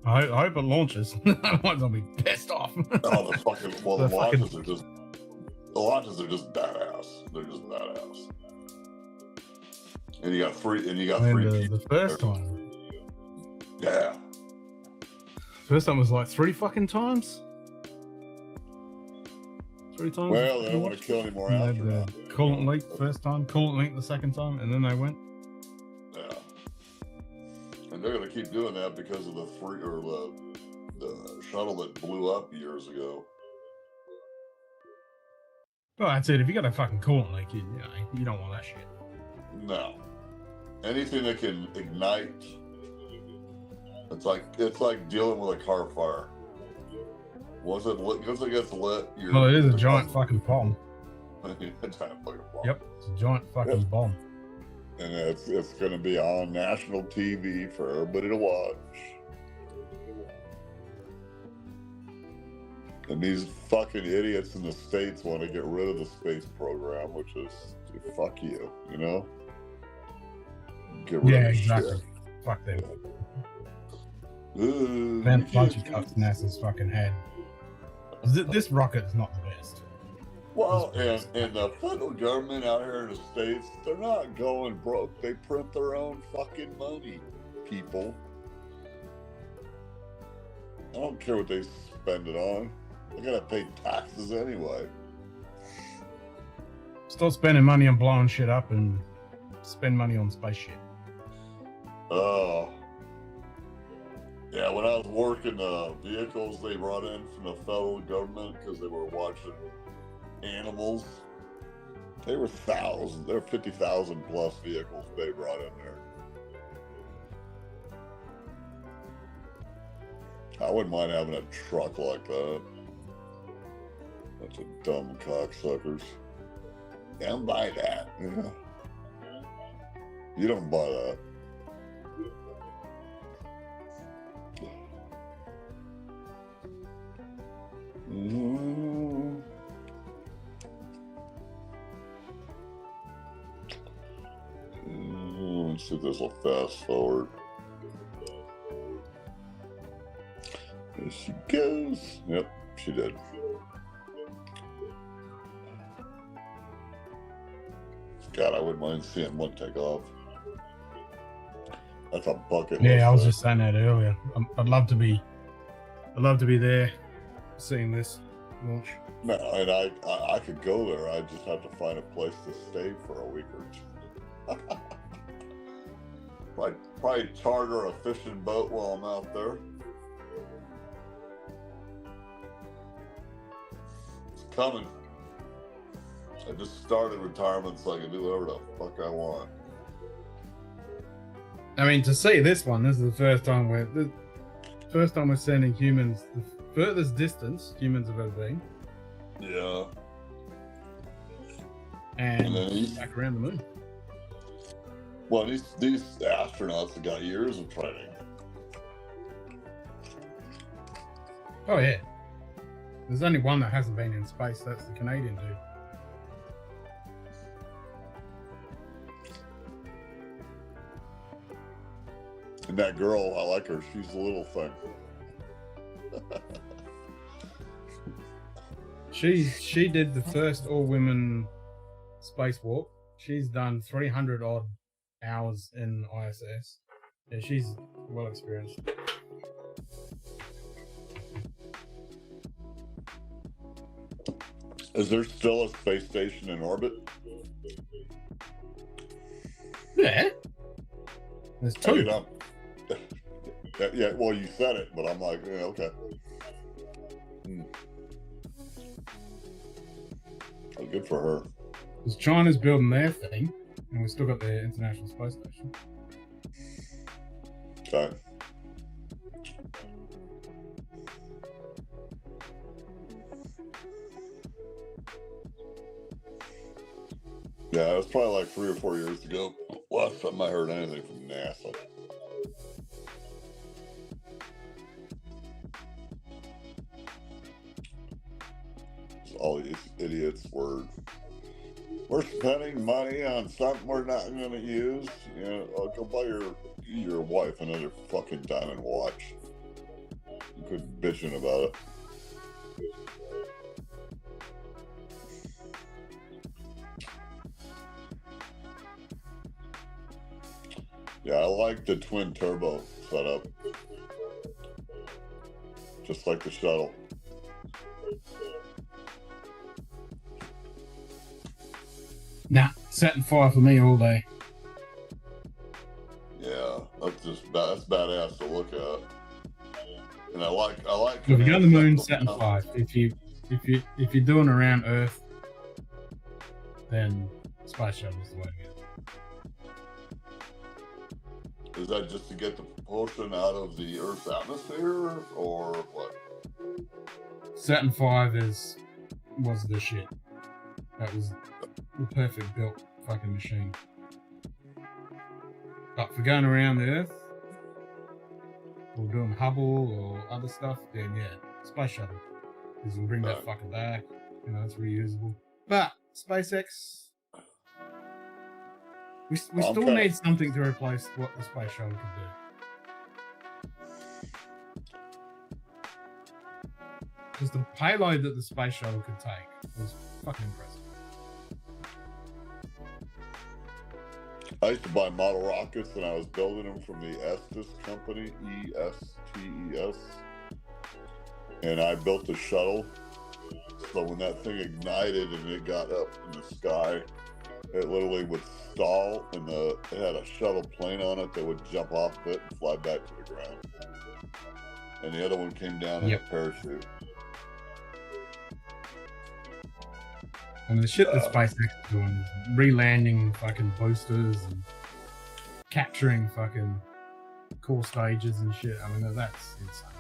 I hope it launches. Otherwise I'll be pissed off. Oh, the fucking the launches are just badass. They're just badass. And you got three. The first there. time. Yeah. First time was like 3 fucking times. 3 times. Well, they don't want to kill any more They had astronauts. the coolant leak first time, coolant leak the second time, and then they went. Yeah. And they're gonna keep doing that because of the shuttle that blew up years ago. Well, that's it. If you got a fucking coolant leak, you don't want that shit. No. Anything that can ignite. It's like dealing with a car fire. Once it gets lit, Well, it is a giant fucking bomb. a giant fucking bomb. Yep, it's a giant fucking bomb. And it's going to be on national TV for everybody to watch. And these fucking idiots in the States want to get rid of the space program, which is, fuck you, you know? Get rid of the exactly. shit. Fuck them. Ooh, Then you bunch can't- of cuts NASA's fucking head. This rocket is not the best. Well, and the federal government out here in the States, they're not going broke. They print their own fucking money, people. I don't care what they spend it on. They gotta pay taxes anyway. Stop spending money on blowing shit up and spend money on space shit. Oh. Yeah, when I was working the vehicles they brought in from the federal government because they were watching animals, they were thousands. There were 50,000 plus vehicles they brought in there. I wouldn't mind having a truck like that. Bunch of dumb cocksuckers. Don't buy that. Yeah. You don't buy that. Mm. Let's see if this will fast forward. There she goes. Yep, she did. God, I wouldn't mind seeing one take off. That's a bucket list. Yeah, I was thing. just saying that earlier. I'd love to be there, seeing this launch. No, and I could go there. I just have to find a place to stay for a week or two. Probably charter a fishing boat while I'm out there. coming. I just started retirement so I can do whatever the fuck I want. I mean, to see this one, this is the first time we're sending humans the furthest distance humans have ever been. Yeah. And then he's back around the moon. Well, these astronauts have got years of training. Oh yeah. There's only one that hasn't been in space. That's the Canadian dude. And that girl, I like her. She's a little thing. She did the first all-women spacewalk. She's done 300 odd hours in ISS. Yeah, she's well experienced. Is there still a space station in orbit? Yeah. There's two. You know, yeah, well, you said it, but I'm like, yeah, okay. Well, good for her. Because China's building their thing, and we've still got the International Space Station. Okay. Yeah, it was probably like 3 or 4 years ago. Last time I heard anything from NASA. All these idiots we're spending money on something we're not going to use. You know, go buy your wife another fucking diamond watch. You quit bitching about it. Yeah, I like the twin turbo setup. Just like the shuttle. Nah, setting fire for me all day. Yeah, that's badass to look at. And I like. If you go on the moon, setting fire. If you're doing around Earth, then space shuttle is the way to go. Is that just to get the propulsion out of the Earth's atmosphere, or what? Saturn V was the shit. That was the perfect built fucking machine. But for going around the Earth, or doing Hubble or other stuff, then yeah, space shuttle. Because you can bring that fucking back. You know, it's reusable. But SpaceX, we still need something to replace what the space shuttle can do. Because the payload that the space shuttle could take was fucking impressive. I used to buy model rockets, and I was building them from the Estes company, ESTES. And I built a shuttle. So when that thing ignited and it got up in the sky, it literally would stall, and it had a shuttle plane on it that would jump off of it and fly back to the ground. And the other one came down in a parachute. And the shit that SpaceX is doing is re-landing fucking boosters and capturing fucking core stages and shit. I mean, that's insane.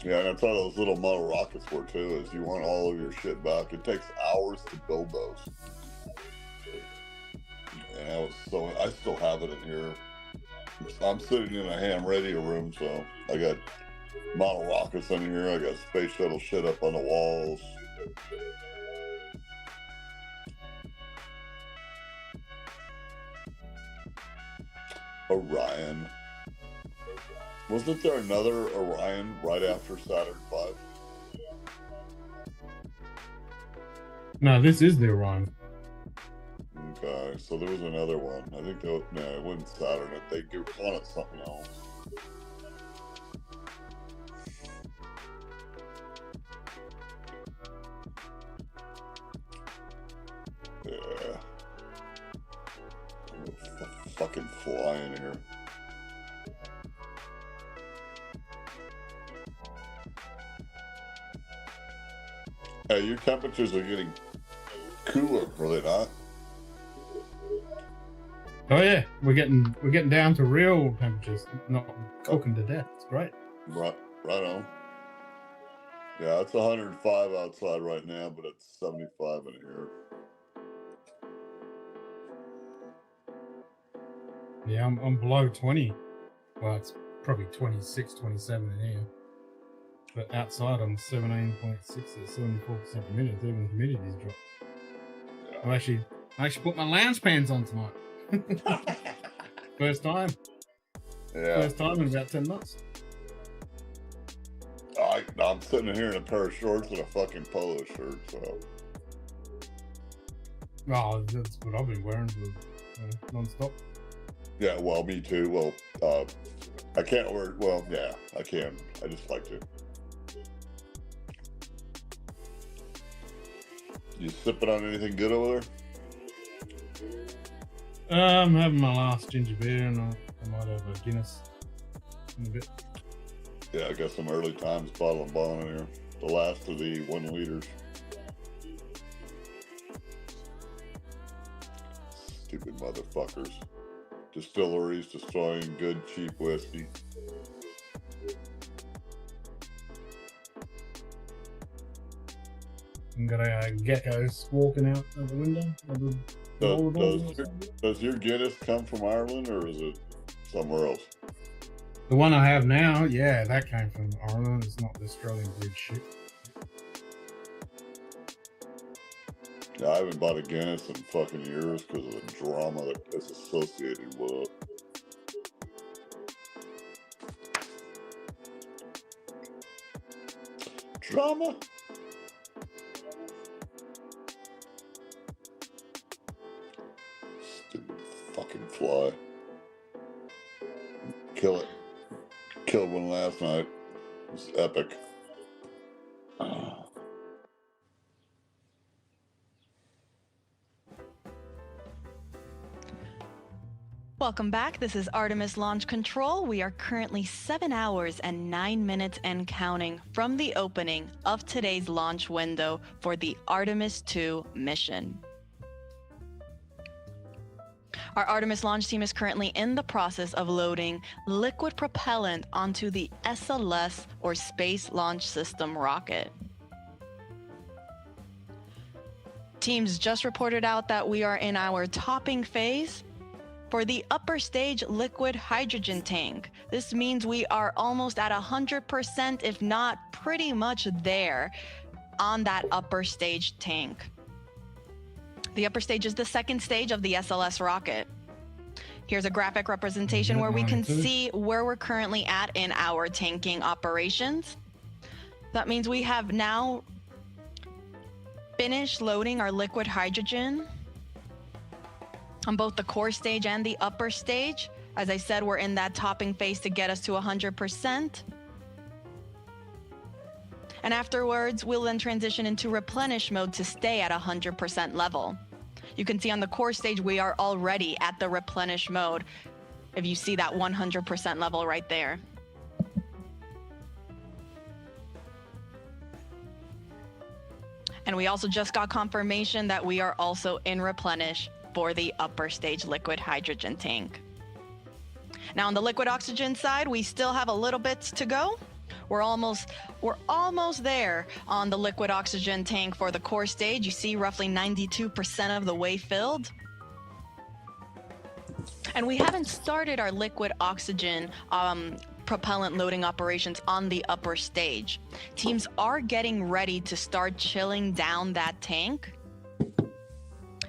Yeah, and that's how those little model rockets were too, is you want all of your shit back. It takes hours to build those. And I still have it in here. I'm sitting in a ham radio room, so I got model rockets in here. I got space shuttle shit up on the walls. Orion. Wasn't there another Orion right after Saturn V? No, this is the Orion. Okay, so there was another one. I think it wasn't Saturn. They were calling it something else. Yeah. I'm gonna fucking fly in here. Hey, your temperatures are getting cooler, are they not? Oh yeah, we're getting down to real temperatures, not cooking to death. It's great. Right on. Yeah, it's 105 outside right now, but it's 75 in here. Yeah, I'm below 20. Well, it's probably 26, 27 in here. But outside, I'm 17.6 at 74% humidity. Even the humidity's dropped. Yeah. I actually put my lounge pants on tonight. First time. Yeah. First time in about 10 months. I'm sitting here in a pair of shorts and a fucking polo shirt, so. Oh, that's what I've been wearing for non-stop. Yeah, well, me too. Well, I can't wear. Well, yeah, I can. I just like to. You sipping on anything good over there? I'm having my last ginger beer, and I might have a Guinness in a bit. Yeah, I got some early times bottle and bond in here. The last of the 1 liters. Stupid motherfuckers. Distilleries destroying good, cheap whiskey. I'm got geckos walking out of the window. Does your Guinness come from Ireland or is it somewhere else? The one I have now, yeah, that came from Ireland. It's not the Australian breed shit. Yeah, I haven't bought a Guinness in fucking years because of the drama that is associated with it. Drama? Stupid fucking fly. Kill it. Killed one last night. It was epic. Welcome back. This is Artemis Launch Control. We are currently 7 hours and 9 minutes and counting from the opening of today's launch window for the Artemis 2 mission. Our Artemis launch team is currently in the process of loading liquid propellant onto the SLS, or Space Launch System rocket. Teams just reported out that we are in our topping phase for the upper stage liquid hydrogen tank. This means we are almost at 100%, if not pretty much there, on that upper stage tank. The upper stage is the second stage of the SLS rocket. Here's a graphic representation where we can see where we're currently at in our tanking operations. That means we have now finished loading our liquid hydrogen on both the core stage and the upper stage. As I said, we're in that topping phase to get us to 100%. And afterwards, we'll then transition into replenish mode to stay at 100% level. You can see on the core stage, we are already at the replenish mode. If you see that 100% level right there. And we also just got confirmation that we are also in replenish for the upper stage liquid hydrogen tank. Now on the liquid oxygen side, we still have a little bit to go. We're almost there on the liquid oxygen tank for the core stage. You see roughly 92% of the way filled. And we haven't started our liquid oxygen propellant loading operations on the upper stage. Teams are getting ready to start chilling down that tank.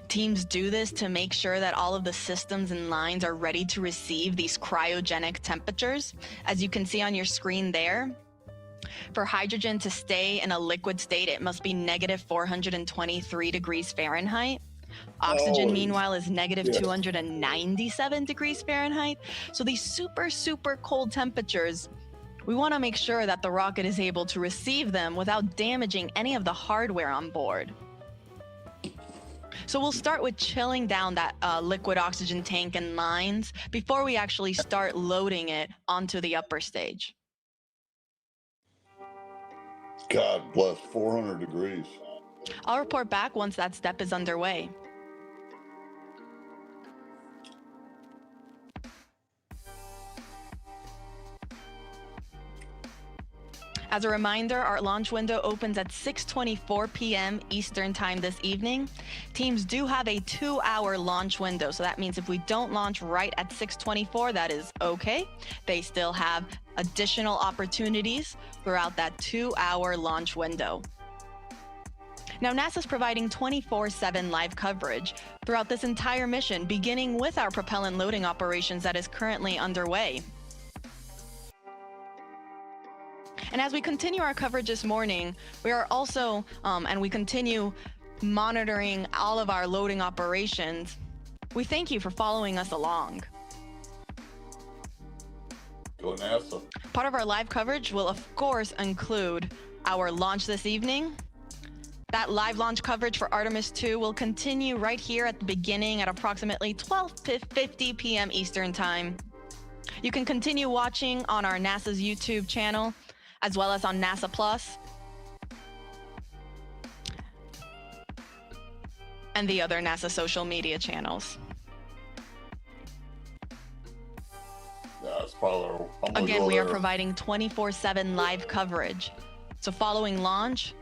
Teams do this to make sure that all of the systems and lines are ready to receive these cryogenic temperatures. As you can see on your screen there, for hydrogen to stay in a liquid state, it must be negative 423 degrees Fahrenheit. Oxygen, meanwhile, is negative 297 degrees Fahrenheit. So these super, super cold temperatures, we want to make sure that the rocket is able to receive them without damaging any of the hardware on board. So we'll start with chilling down that liquid oxygen tank and lines before we actually start loading it onto the upper stage. God bless, 400 degrees. I'll report back once that step is underway. As a reminder, our launch window opens at 6:24 p.m. Eastern Time this evening. Teams do have a 2-hour launch window, so that means if we don't launch right at 6:24, that is okay. They still have additional opportunities throughout that 2-hour launch window. Now, NASA's providing 24/7 live coverage throughout this entire mission, beginning with our propellant loading operations that is currently underway. And as we continue our coverage this morning, we are also, and we continue monitoring all of our loading operations. We thank you for following us along. Go NASA. Part of our live coverage will, of course, include our launch this evening. That live launch coverage for Artemis 2 will continue right here at the beginning at approximately 12:50 p.m. Eastern Time. You can continue watching on our NASA's YouTube channel, as well as on NASA Plus and the other NASA social media channels. Yeah, it's probably. Again, we are providing 24/7 live coverage. So following launch,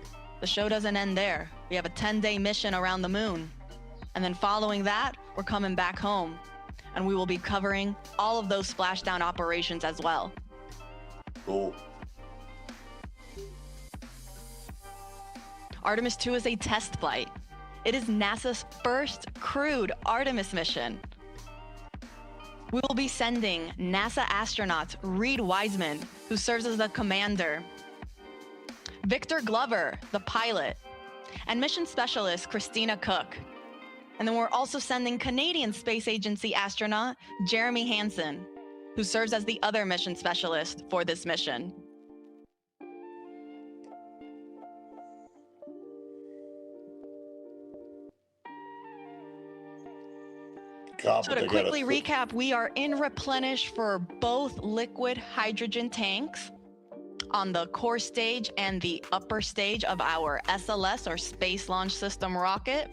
the show doesn't end there. We have a 10-day mission around the moon. And then following that, we're coming back home. And we will be covering all of those splashdown operations as well. Cool. Artemis 2 is a test flight. It is NASA's first crewed Artemis mission. We will be sending NASA astronaut Reed Wiseman, who serves as the commander, Victor Glover, the pilot, and mission specialist Christina Cook. And then we're also sending Canadian Space Agency astronaut Jeremy Hansen, who serves as the other mission specialist for this mission. So to quickly recap, we are in replenish for both liquid hydrogen tanks on the core stage and the upper stage of our SLS, or Space Launch System rocket.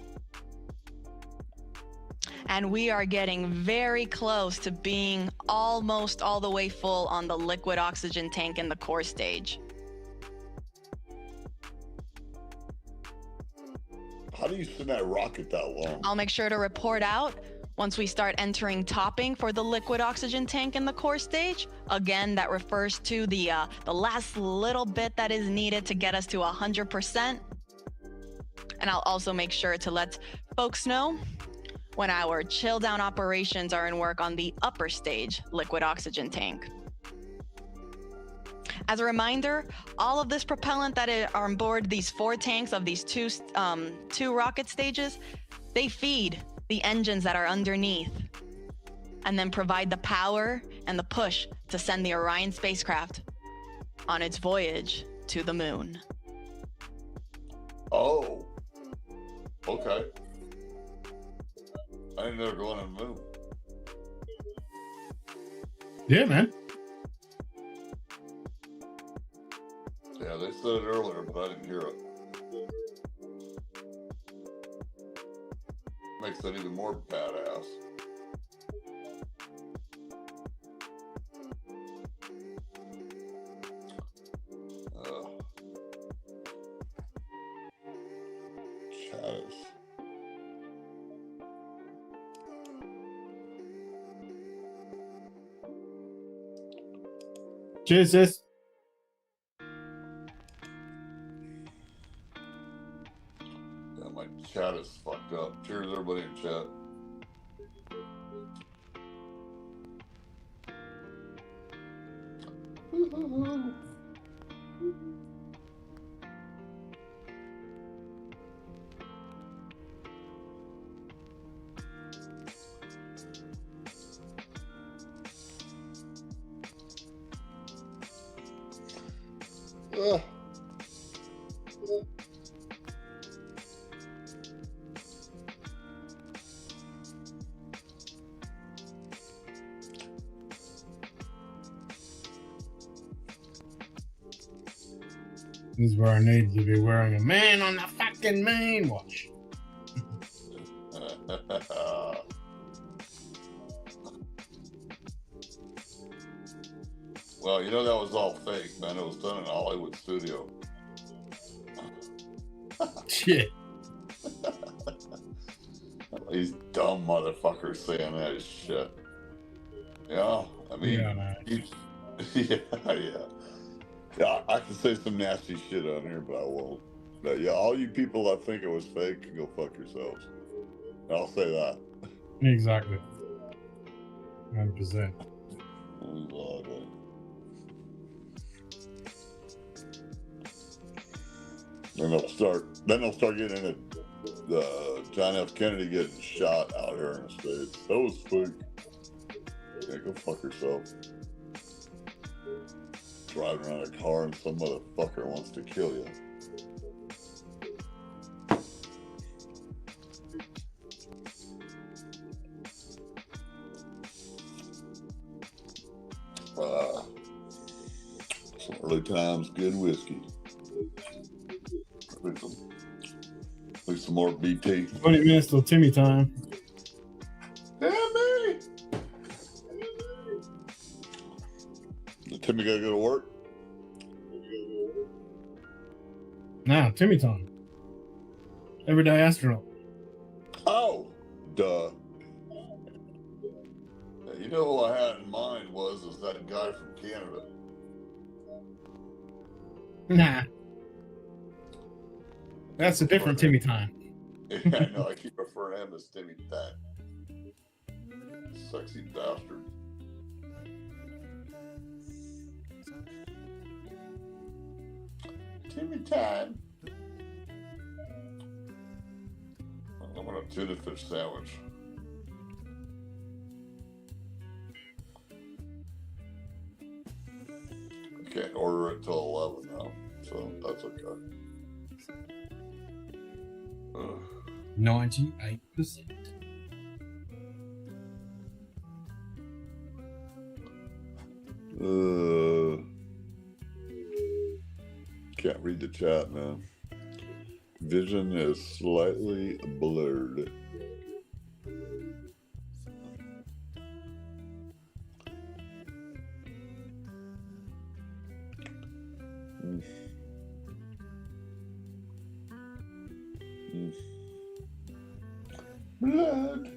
And we are getting very close to being almost all the way full on the liquid oxygen tank in the core stage. How do you send that rocket that long? I'll make sure to report out once we start entering topping for the liquid oxygen tank in the core stage. Again, that refers to the last little bit that is needed to get us to 100%. And I'll also make sure to let folks know when our chill down operations are in work on the upper stage liquid oxygen tank. As a reminder, all of this propellant that are on board these 4 tanks of these two rocket stages, they feed the engines that are underneath and then provide the power and the push to send the Orion spacecraft on its voyage to the moon. Oh, okay. I didn't know they were going on the moon. Yeah, man. Yeah, they said it earlier, but I didn't hear it. Makes it even more badass. Chatters. Cheers, sis. Yeah, my chat is fucked up. Cheers, everybody in chat. This is where I need to be wearing a man on the fucking fucking mean? Watch. Well, you know that was all fake, man. It was done in a Hollywood studio. Shit. These dumb motherfuckers saying that shit. Yeah, I mean, Yeah, man. Yeah, I can say some nasty shit on here, but I won't. But yeah, all you people that think it was fake can go fuck yourselves. I'll say that. Exactly. 100%. Exactly. Then they'll start getting into John F. Kennedy getting shot out here in the States. That was fake. Yeah, go fuck yourself. Driving around a car and some motherfucker wants to kill you. Some early times, good whiskey. At least some more BT. 20 minutes till Timmy time. Timmy! Did Timmy gotta go to work? Now, Timmy time. Everyday astronaut. Oh, duh. You know who I had in mind was that guy from Canada. Nah. That's a different Timmy time. Yeah, I know. I keep referring to him as Timmy That. Sexy bastard. Timmy time. I want a tuna fish sandwich. I can't order it till 11 now, so that's okay. 98%. Can't read the chat, man. Vision is slightly blurred. Blood.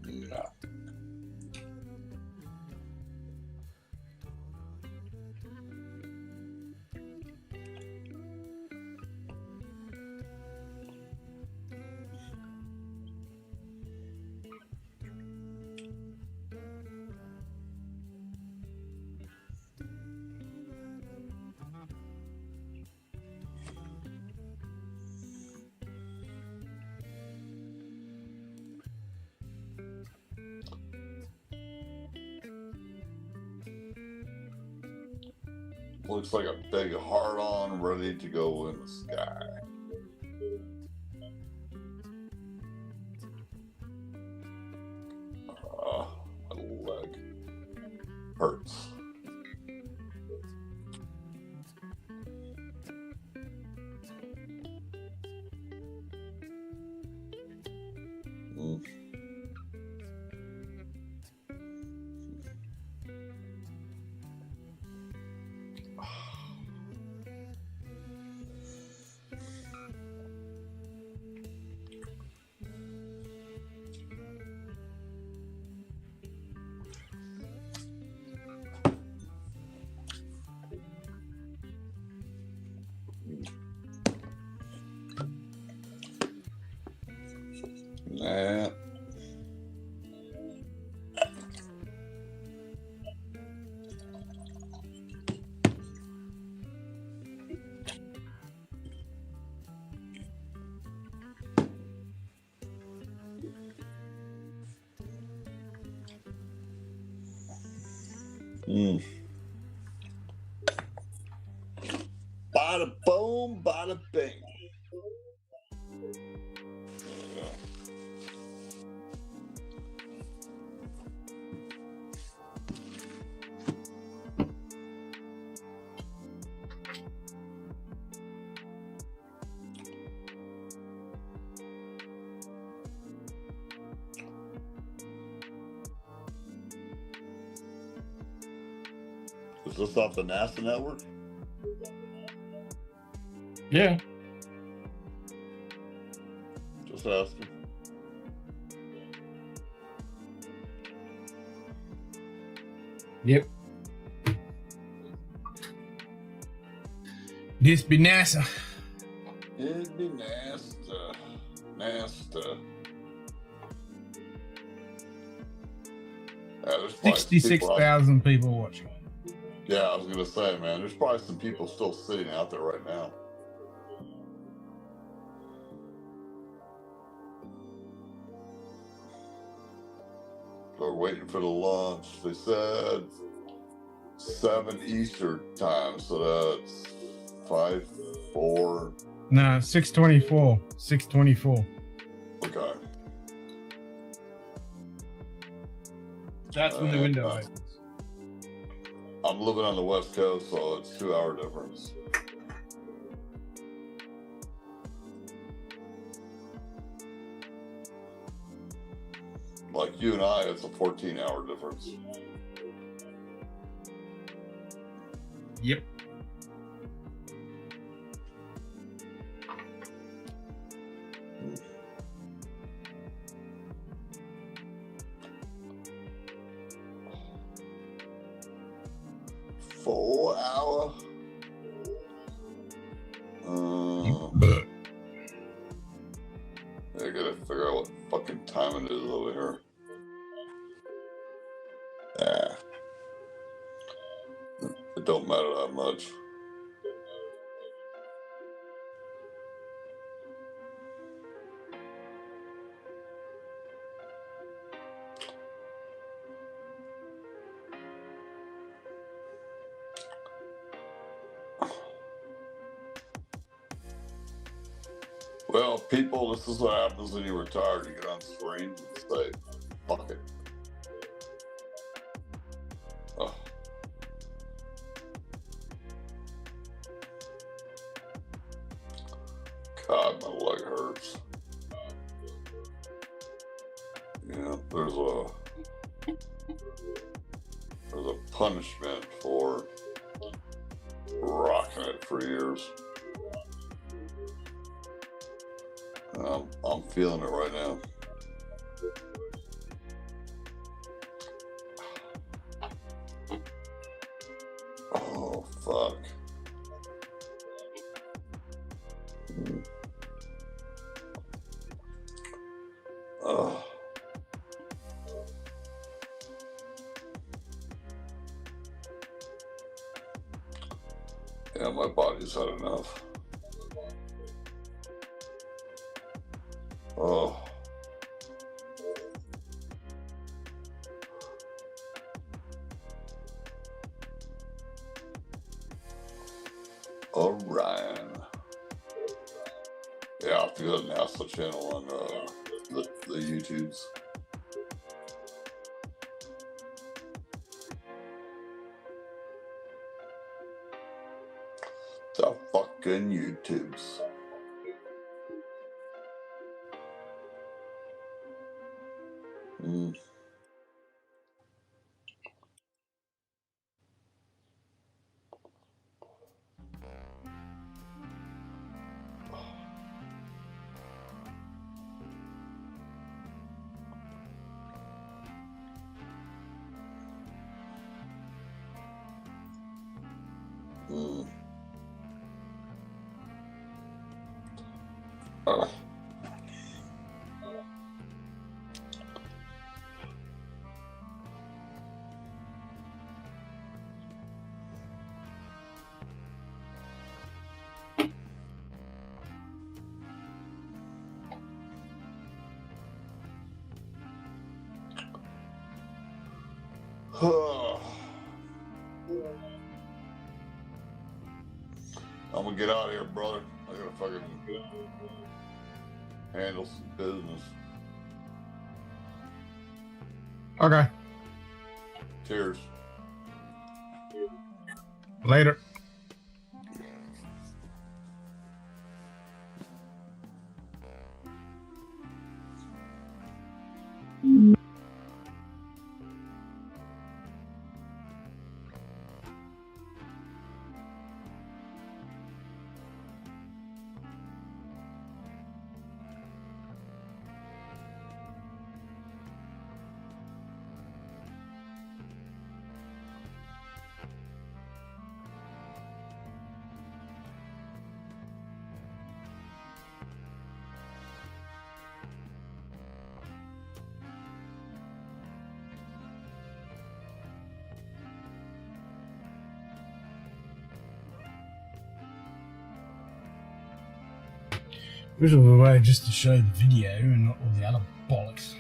Yeah. Looks like a big hard-on ready to go in the sky. My leg hurts. Nah. Bada boom, bada bing. Is this off the NASA network? Yeah. Just asking. Yep. This be NASA. It'd be NASA. NASA. Yeah, there's probably some people 66,000 people watching. Yeah, I was gonna say, man, there's probably some people still sitting out there right now. They're waiting for the launch. They said 7 Eastern time, so that's 5-4. No, 624. 624. Okay. That's when the window opens. I'm living on the West Coast, so it's 2-hour difference. Like you and I, it's a 14-hour difference. Yep. Four-hour. I gotta figure out what fucking time it is over here. It don't matter that much. Well, people, this is what happens when you retire. You get on screens and say, fuck it. Oh. God, my leg hurts. Yeah, there's a punishment for rocking it for years. I'm feeling it right now. Oh, fuck. Oh. Yeah, my body's had enough. Oh. Orion. Yeah, I'll have to go to the NASA channel on the YouTubes. The fucking YouTubes. I'm gonna get out of here, brother. I gotta fucking handle some business. Okay. Cheers. Later. Wish there was a way just to show the video and not all the other bollocks.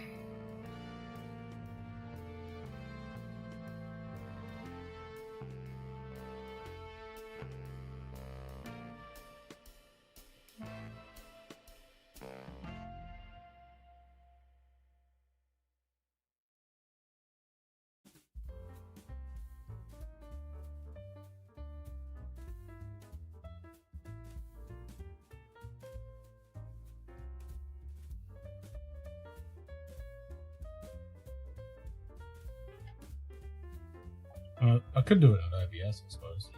I could do it on OBS, I suppose.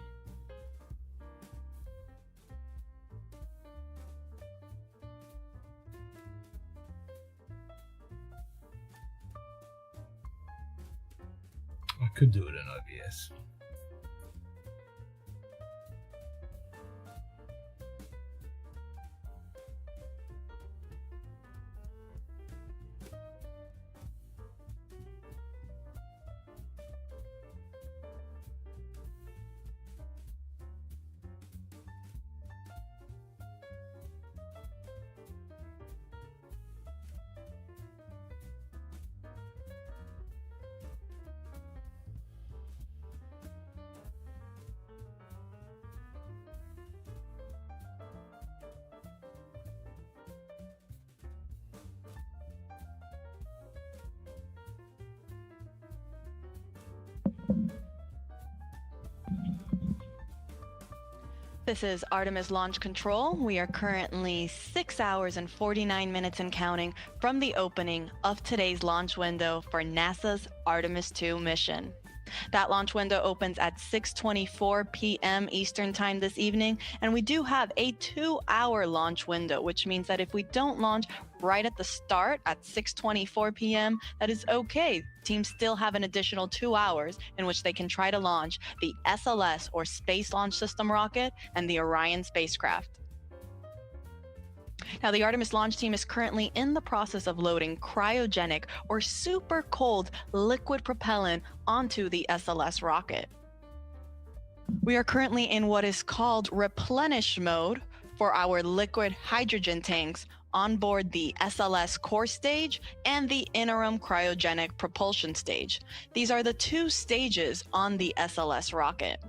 I could do it in OBS. This is Artemis Launch Control. We are currently 6 hours and 49 minutes and counting from the opening of today's launch window for NASA's Artemis 2 mission. That launch window opens at 6:24 p.m. Eastern Time this evening, and we do have a 2-hour launch window, which means that if we don't launch right at the start at 6:24 p.m., that is okay. Teams still have an additional 2 hours in which they can try to launch the SLS or Space Launch System rocket and the Orion spacecraft. Now, the Artemis launch team is currently in the process of loading cryogenic or super cold liquid propellant onto the SLS rocket. We are currently in what is called replenish mode for our liquid hydrogen tanks on board the SLS core stage and the interim cryogenic propulsion stage. These are the two stages on the SLS rocket.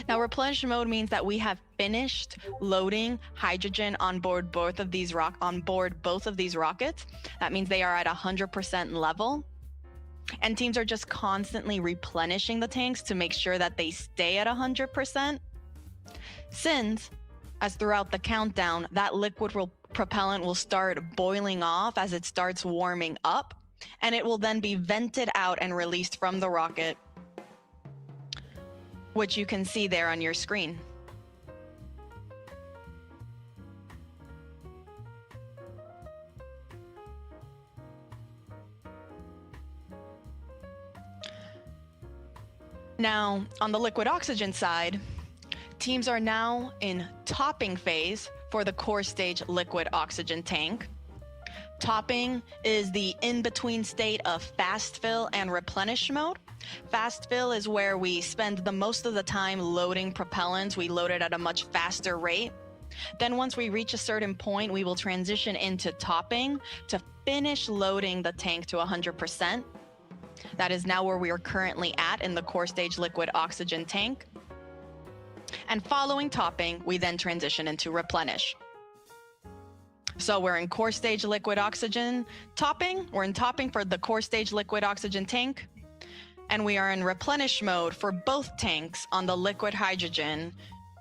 Now, replenish mode means that we have finished loading hydrogen on board both of these rockets. That means they are at 100% level. And teams are just constantly replenishing the tanks to make sure that they stay at 100%. Since, as throughout the countdown, that liquid propellant will start boiling off as it starts warming up, and it will then be vented out and released from the rocket, which you can see there on your screen. Now, on the liquid oxygen side, teams are now in topping phase for the core stage liquid oxygen tank. Topping is the in-between state of fast fill and replenish mode. Fast fill is where we spend the most of the time loading propellants. We load it at a much faster rate. Then once we reach a certain point, we will transition into topping to finish loading the tank to 100%. That is now where we are currently at in the core stage liquid oxygen tank. And following topping, we then transition into replenish. So we're in core stage liquid oxygen topping. We're in topping for the core stage liquid oxygen tank. And we are in replenish mode for both tanks on the liquid hydrogen,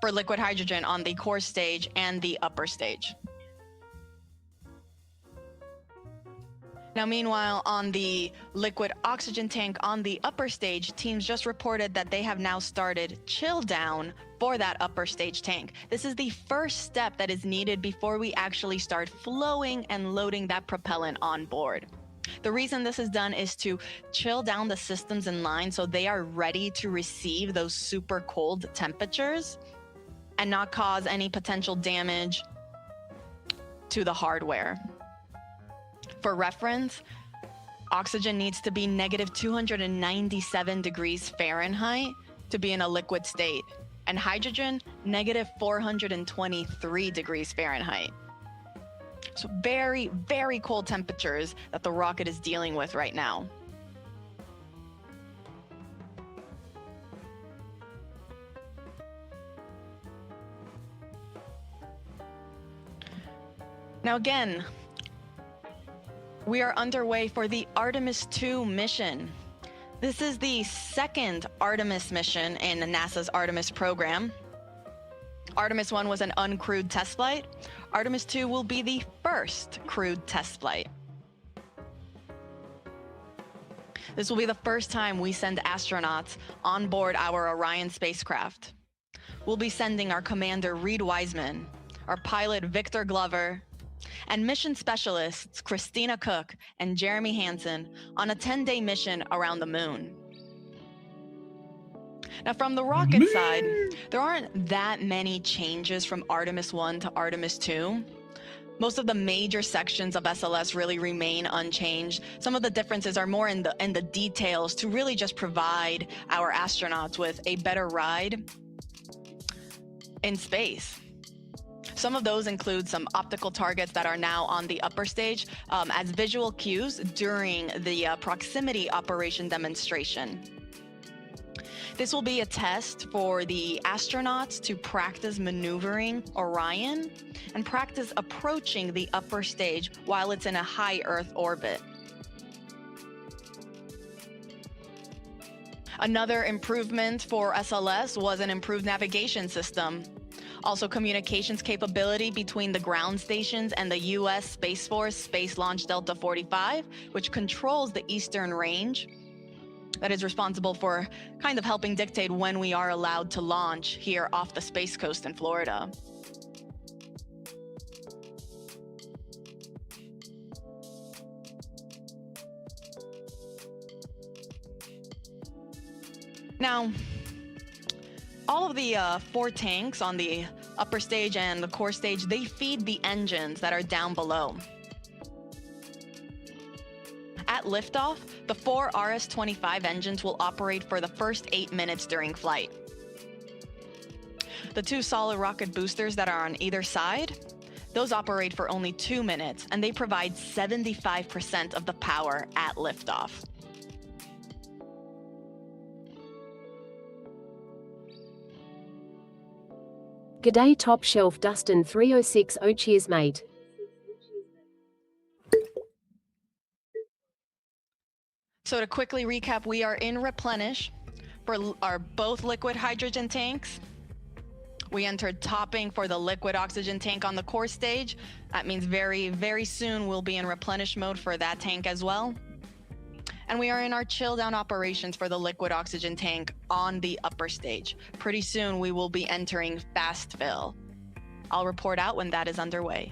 on the core stage and the upper stage. Now, meanwhile, on the liquid oxygen tank on the upper stage, teams just reported that they have now started chill down for that upper stage tank. This is the first step that is needed before we actually start flowing and loading that propellant on board. The reason this is done is to chill down the systems in line so they are ready to receive those super cold temperatures and not cause any potential damage to the hardware. For reference, oxygen needs to be negative 297 degrees Fahrenheit to be in a liquid state. and hydrogen, negative 423 degrees Fahrenheit. So very, very cold temperatures that the rocket is dealing with right now. Now again, we are underway for the Artemis 2 mission. This is the second Artemis mission in NASA's Artemis program. Artemis 1 was an uncrewed test flight. Artemis 2 will be the first crewed test flight. This will be the first time we send astronauts on board our Orion spacecraft. We'll be sending our commander Reed Wiseman, our pilot Victor Glover, and mission specialists Christina Cook and Jeremy Hansen on a 10-day mission around the moon. Now, from the rocket side, there aren't that many changes from Artemis 1 to Artemis 2. Most of the major sections of SLS really remain unchanged. Some of the differences are more in the details to really just provide our astronauts with a better ride in space. Some of those include some optical targets that are now on the upper stage as visual cues during the proximity operation demonstration. This will be a test for the astronauts to practice maneuvering Orion and practice approaching the upper stage while it's in a high Earth orbit. Another improvement for SLS was an improved navigation system. Also, communications capability between the ground stations and the U.S. Space Force Space Launch Delta 45, which controls the eastern range. That is responsible for kind of helping dictate when we are allowed to launch here off the Space Coast in Florida. Now, all of the 4 tanks on the upper stage and the core stage, they feed the engines that are down below. At liftoff, the 4 RS-25 engines will operate for the first 8 minutes during flight. The 2 solid rocket boosters that are on either side, those operate for only 2 minutes, and they provide 75% of the power at liftoff. G'day top shelf Dustin 3060 cheers mate. So to quickly recap, we are in replenish for our both liquid hydrogen tanks. We entered topping for the liquid oxygen tank on the core stage. That means very, very soon we'll be in replenish mode for that tank as well. And we are in our chill down operations for the liquid oxygen tank on the upper stage. Pretty soon we will be entering fast fill. I'll report out when that is underway.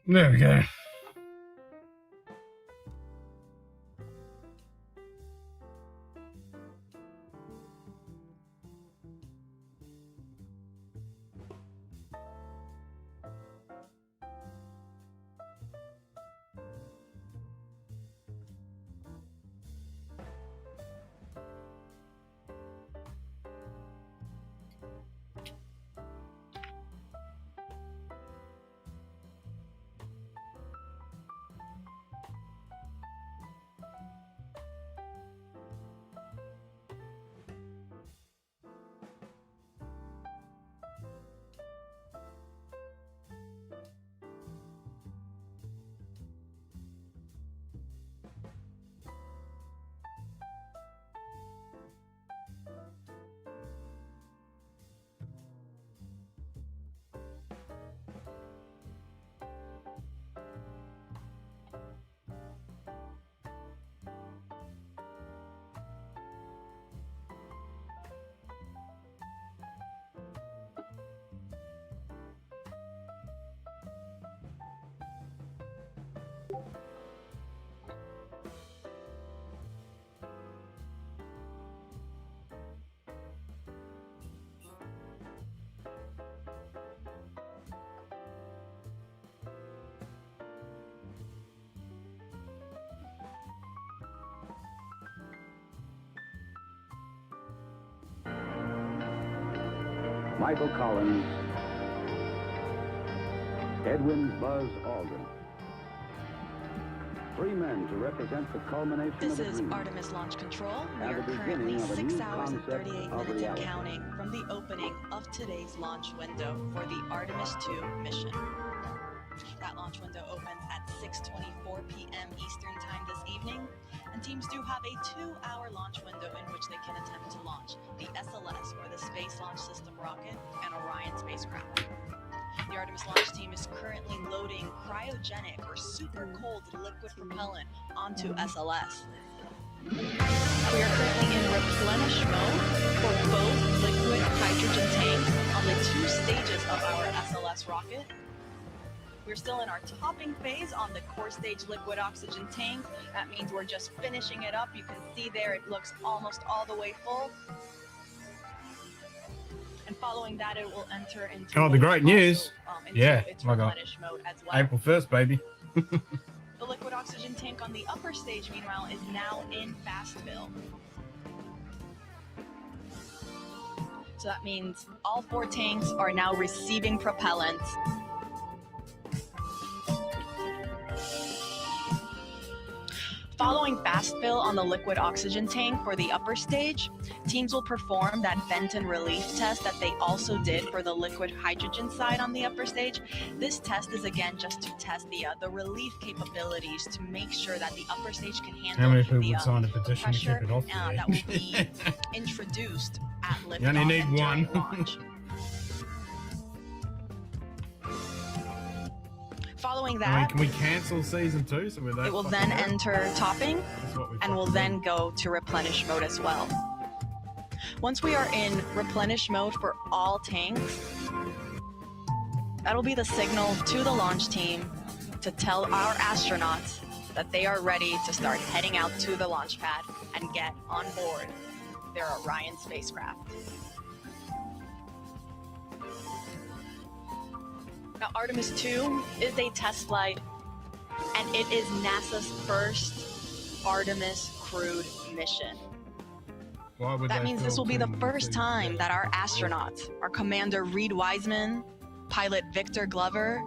There we go. Michael Collins, Edwin Buzz Aldrin. 3 men to represent the culmination This of a is dream. Artemis Launch Control. We And are the currently beginning of a 6 new hours and concept 38 of minutes and reality. counting from the opening of today's launch window for the Artemis 2 mission. That launch window opens at 6:24 p.m. Eastern Time this evening, and teams do have a 2-hour launch window in which they can attempt to launch the SLS, or the Space Launch System rocket, and Orion spacecraft. The Artemis launch team is currently loading cryogenic or super cold liquid propellant onto SLS. We are currently in replenish mode for both liquid hydrogen tanks on the 2 stages of our SLS rocket. We're still in our topping phase on the core stage liquid oxygen tank. That means we're just finishing it up. You can see there it looks almost all the way full. And following that, it will enter into Oh, the great news. into Yeah, its like replenish mode as well. April 1st, baby. The liquid oxygen tank on the upper stage, meanwhile, is now in fast fill. So that means all 4 tanks are now receiving propellant. Following fast fill on the liquid oxygen tank for the upper stage, teams will perform that vent and relief test that they also did for the liquid hydrogen side on the upper stage. This test is again just to test the relief capabilities to make sure that the upper stage can handle How many people the would sign a petition to pressure keep it off that will be introduced at liftoff. You only need and during one. launch. Following I mean, that, can we cancel season 2? So we're that it will fucking then good? enter topping That's what we and will fucking then go to replenish mode as well. Once we are in replenish mode for all tanks, that'll be the signal to the launch team to tell our astronauts that they are ready to start heading out to the launch pad and get on board their Orion spacecraft. Now, Artemis 2 is a test flight, and it is NASA's first Artemis crewed mission. Why would That they means this fill will be the 2 first seasons? time that our astronauts, our Commander Reed Wiseman, pilot Victor Glover,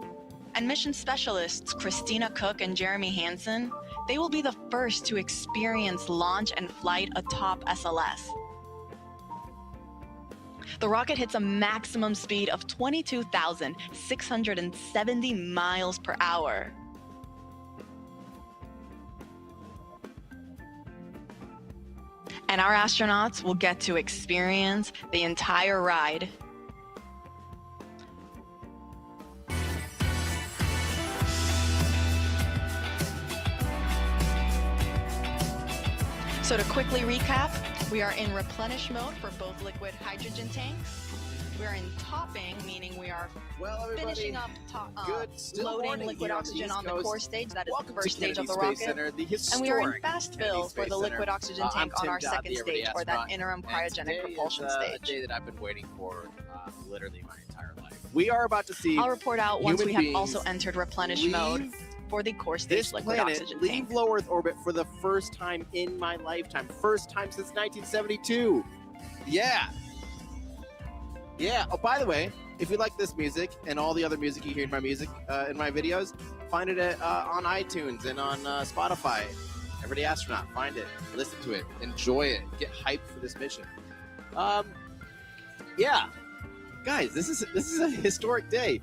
and mission specialists Christina Cook and Jeremy Hansen, they will be the first to experience launch and flight atop SLS. The rocket hits a maximum speed of 22,670 miles per hour. And our astronauts will get to experience the entire ride. So to quickly recap, we are in replenish mode for both liquid hydrogen tanks. We're in topping, meaning we are Well, finishing up good still loading morning liquid here oxygen the on East the core Coast. stage. That is Welcome the first to stage of Kennedy the Space rocket. Center, the And historic we are in fast Kennedy fill for Space the liquid Center. oxygen I'm tank on Tim our Dodd, second the everyday stage, or that astronaut, interim and cryogenic today propulsion is, stage. a day that I've been waiting for literally my entire life. We are about to see I'll report out once human we have also beings entered replenish mode leave for the core stage this liquid planet, oxygen leave tank. low Earth orbit for the first time in my lifetime. First time since 1972. Yeah. Yeah. Oh, by the way, if you like this music and all the other music you hear in my music, in my videos, find it on iTunes and on Spotify. Everyday Astronaut. Find it. Listen to it. Enjoy it. Get hyped for this mission. Yeah. Guys, this is a historic day.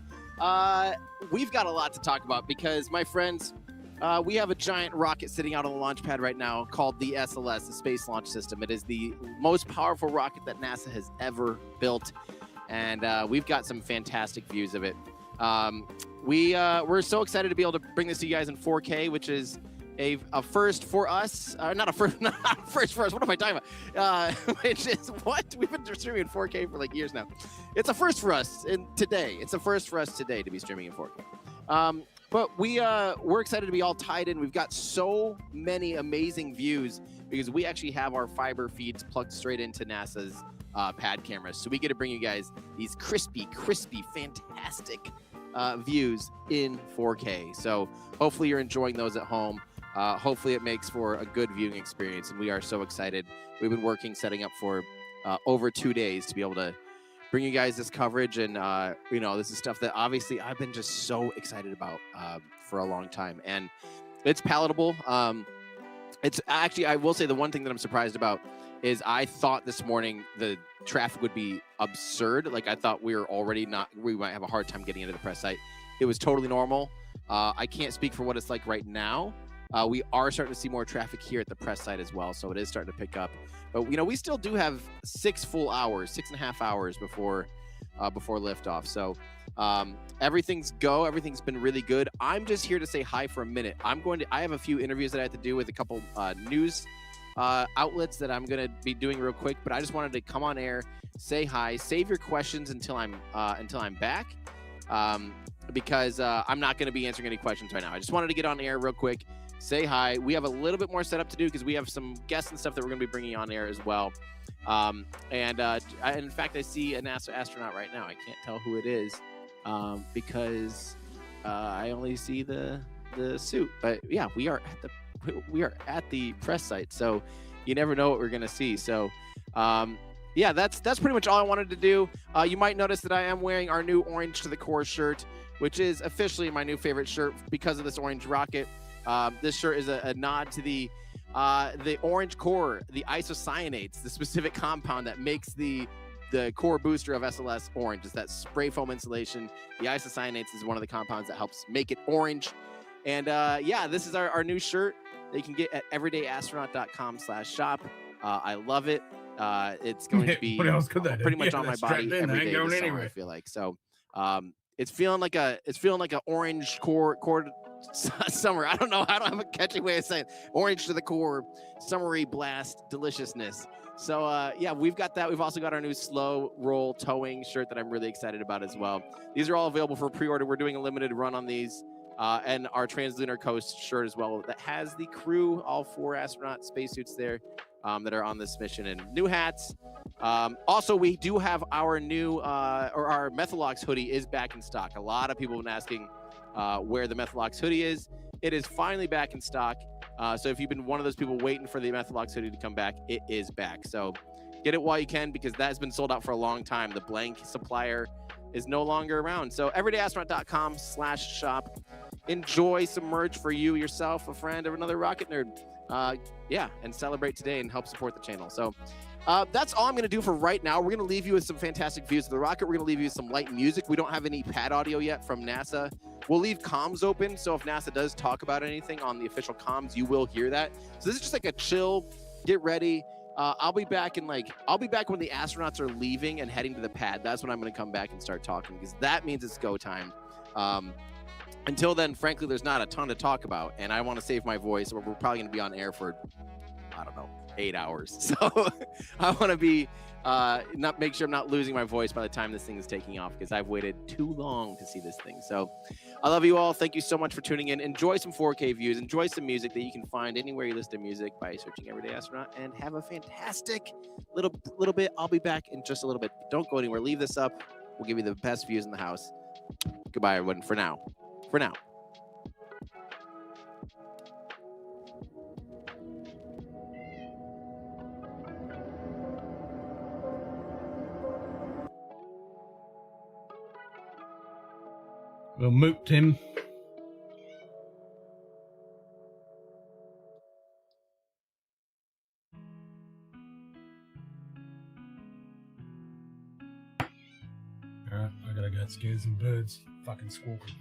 We've got a lot to talk about because, my friends, we have a giant rocket sitting out on the launch pad right now called the SLS, the Space Launch System. It is the most powerful rocket that NASA has ever built, and we've got some fantastic views of it. We're so excited to be able to bring this to you guys in 4K, which is a first for us. Not a first for us. What am I talking about? Which is what? We've been streaming in 4K for like years now. It's a first for us today. It's a first for us today to be streaming in 4K. But we're excited to be all tied in. We've got so many amazing views because we actually have our fiber feeds plugged straight into NASA's pad cameras. So we get to bring you guys these crispy, fantastic views in 4K. So hopefully you're enjoying those at home. Hopefully it makes for a good viewing experience, and we are so excited. We've been setting up for over 2 days to be able to bring you guys this coverage, and this is stuff that obviously I've been just so excited about for a long time, and it's palatable. It's actually, I will say, the one thing that I'm surprised about is I thought this morning the traffic would be absurd. Like, I thought we might have a hard time getting into the press site. It was totally normal. I can't speak for what it's like right now. We are starting to see more traffic here at the press site as well, so it is starting to pick up. But we still do have 6.5 hours before liftoff. So everything's been really good. I'm just here to say hi for a minute. I have a few interviews that I have to do with a couple news outlets that I'm gonna be doing real quick. But I just wanted to come on air, say hi, save your questions until I'm back. Because I'm not going to be answering any questions right now. I just wanted to get on air real quick, say hi. We have a little bit more setup to do because we have some guests and stuff that we're going to be bringing on air as well. In fact, I see a NASA astronaut right now. I can't tell who it is because I only see the suit. But yeah, we are at the press site, so you never know what we're going to see. So. Yeah, that's pretty much all I wanted to do. You might notice that I am wearing our new Orange to the Core shirt, which is officially my new favorite shirt because of this orange rocket. This shirt is a nod to the orange core, the isocyanates, the specific compound that makes the core booster of SLS orange. It's that spray foam insulation. The isocyanates is one of the compounds that helps make it orange. And yeah, this is our new shirt that you can get at everydayastronaut.com/shop. I love it. It's going to be pretty much on my body every day this summer, I feel like. So it's feeling like a orange core summer. I don't have a catchy way of saying it. Orange to the core, summery blast deliciousness. So yeah, we've got that. We've also got our new slow roll towing shirt that I'm really excited about as well. These are all available for pre-order. We're doing a limited run on these. And our Translunar Coast shirt as well that has the crew, all 4 astronaut spacesuits there that are on this mission, and new hats. Also, we do have our new our Methalox hoodie is back in stock. A lot of people have been asking where the Methalox hoodie is. It is finally back in stock. So if you've been one of those people waiting for the Methalox hoodie to come back, it is back. So get it while you can because that has been sold out for a long time. The blank supplier is no longer around. So everydayastronaut.com/shop. Enjoy some merch for you, yourself, a friend, or another rocket nerd. Yeah, and celebrate today and help support the channel. So that's all I'm going to do for right now. We're going to leave you with some fantastic views of the rocket. We're going to leave you with some light music. We don't have any pad audio yet from NASA. We'll leave comms open, so if NASA does talk about anything on the official comms, you will hear that. So this is just like a chill, get ready. I'll be back when the astronauts are leaving and heading to the pad. That's when I'm going to come back and start talking because that means it's go time. Until then, frankly, there's not a ton to talk about, and I want to save my voice. We're probably going to be on air for I don't know, 8 hours. So I want to be not make sure I'm not losing my voice by the time this thing is taking off, because I've waited too long to see this thing. So I love you all. Thank you so much for tuning in. Enjoy some 4K views. Enjoy some music that you can find anywhere you listen to music by searching Everyday Astronaut, and have a fantastic little bit. I'll be back in just a little bit. Don't go anywhere. Leave this up. We'll give you the best views in the house. Goodbye, everyone. For now. For now. We'll moot him. Alright, I gotta go scare some birds. Fucking squawking.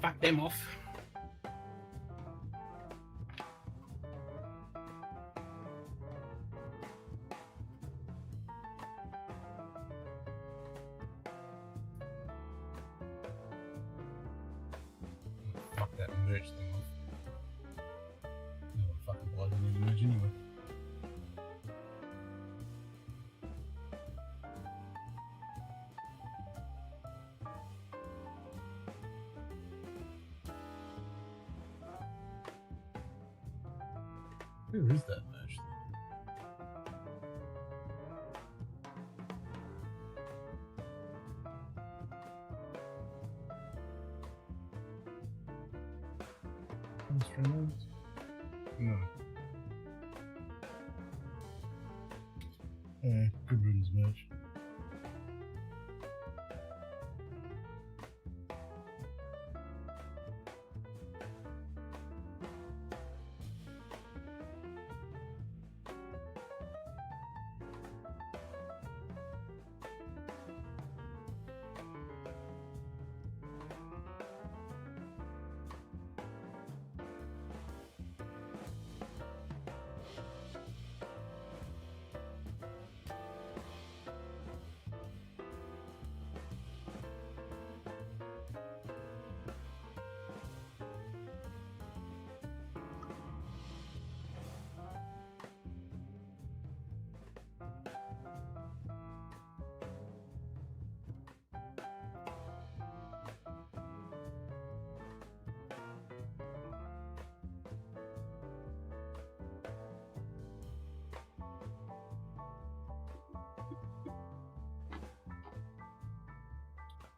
Fuck them off. Fuck that merch thing off. No fucking bloody need merch anyway. Who is that merch thing? Instruments? No. Good riddance merch.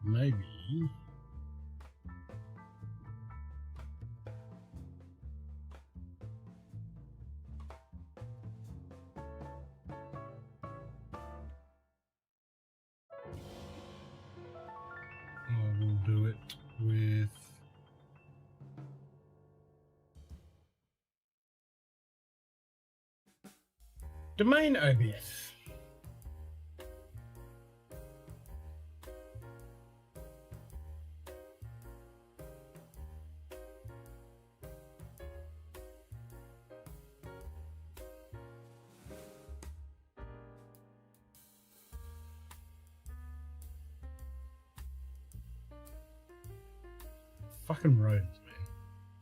maybe. We'll do it with domain OBS. Fucking rodents, man.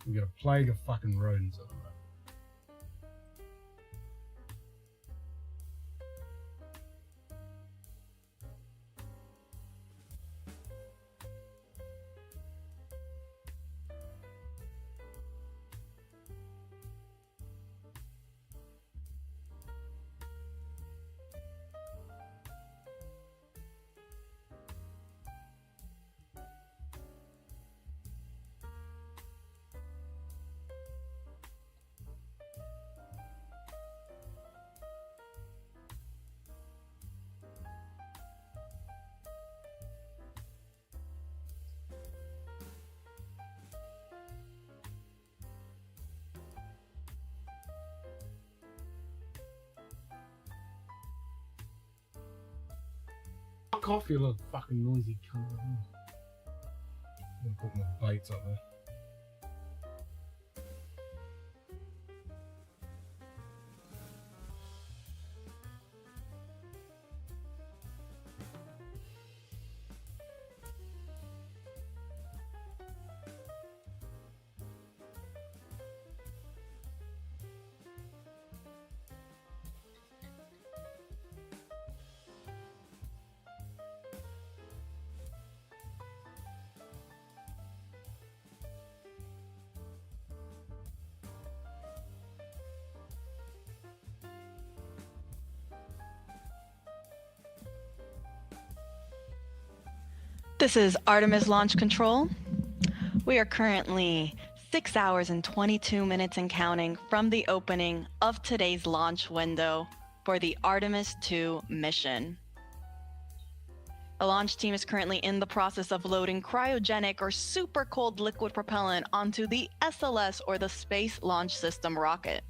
We got a plague of fucking rodents at the moment. Fuck off, you little fucking noisy cunt. I'm gonna put my baits up there. This is Artemis Launch Control. We are currently 6 hours and 22 minutes and counting from the opening of today's launch window for the Artemis 2 mission. The launch team is currently in the process of loading cryogenic or super cold liquid propellant onto the SLS or the Space Launch System rocket.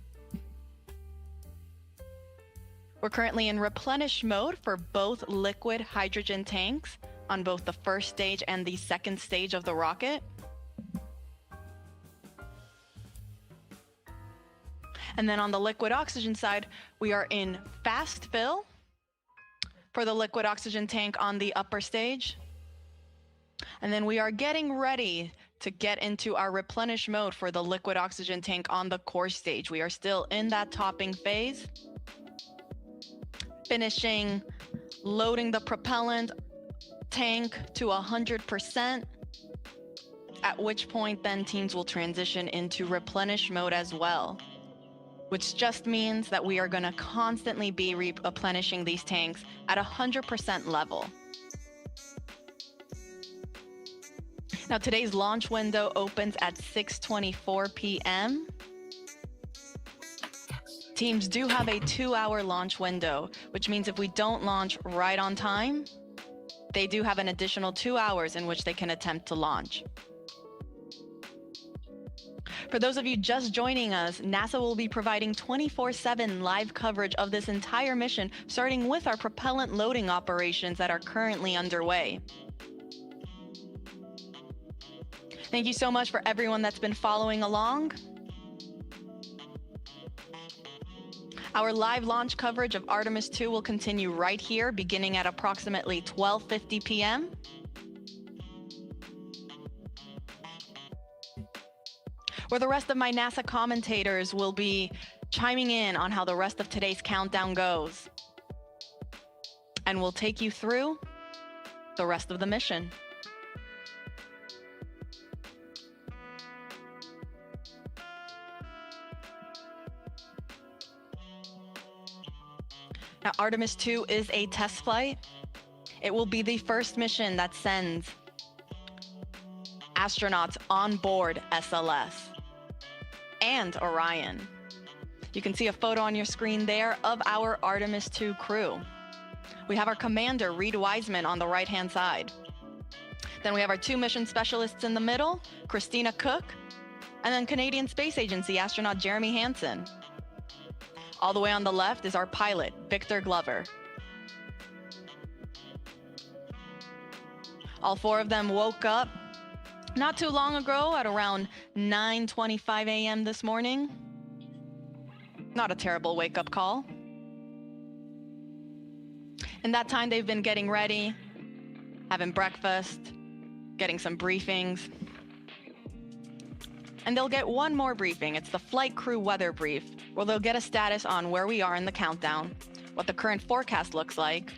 We're currently in replenish mode for both liquid hydrogen tanks on both the first stage and the second stage of the rocket. And then on the liquid oxygen side, we are in fast fill for the liquid oxygen tank on the upper stage. And then we are getting ready to get into our replenish mode for the liquid oxygen tank on the core stage. We are still in that topping phase, finishing loading the propellant tank to 100%, at which point then teams will transition into replenish mode as well, which just means that we are going to constantly be replenishing these tanks at 100% level. Now today's launch window opens at 6:24 p.m. Teams do have a 2-hour launch window, which means if we don't launch right on time, they do have an additional 2 hours in which they can attempt to launch. For those of you just joining us, NASA will be providing 24/7 live coverage of this entire mission, starting with our propellant loading operations that are currently underway. Thank you so much for everyone that's been following along. Our live launch coverage of Artemis 2 will continue right here, beginning at approximately 12:50 p.m. Where the rest of my NASA commentators will be chiming in on how the rest of today's countdown goes. And we'll take you through the rest of the mission. Now, Artemis 2 is a test flight. It will be the first mission that sends astronauts on board SLS, and Orion. You can see a photo on your screen there of our Artemis II crew. We have our commander, Reed Wiseman, on the right-hand side. Then we have our 2 mission specialists in the middle, Christina Cook, and then Canadian Space Agency astronaut Jeremy Hansen. All the way on the left is our pilot, Victor Glover. All 4 of them woke up not too long ago at around 9:25 a.m. this morning. Not a terrible wake-up call. In that time, they've been getting ready, having breakfast, getting some briefings. And they'll get one more briefing. It's the flight crew weather brief, where they'll get a status on where we are in the countdown, what the current forecast looks like.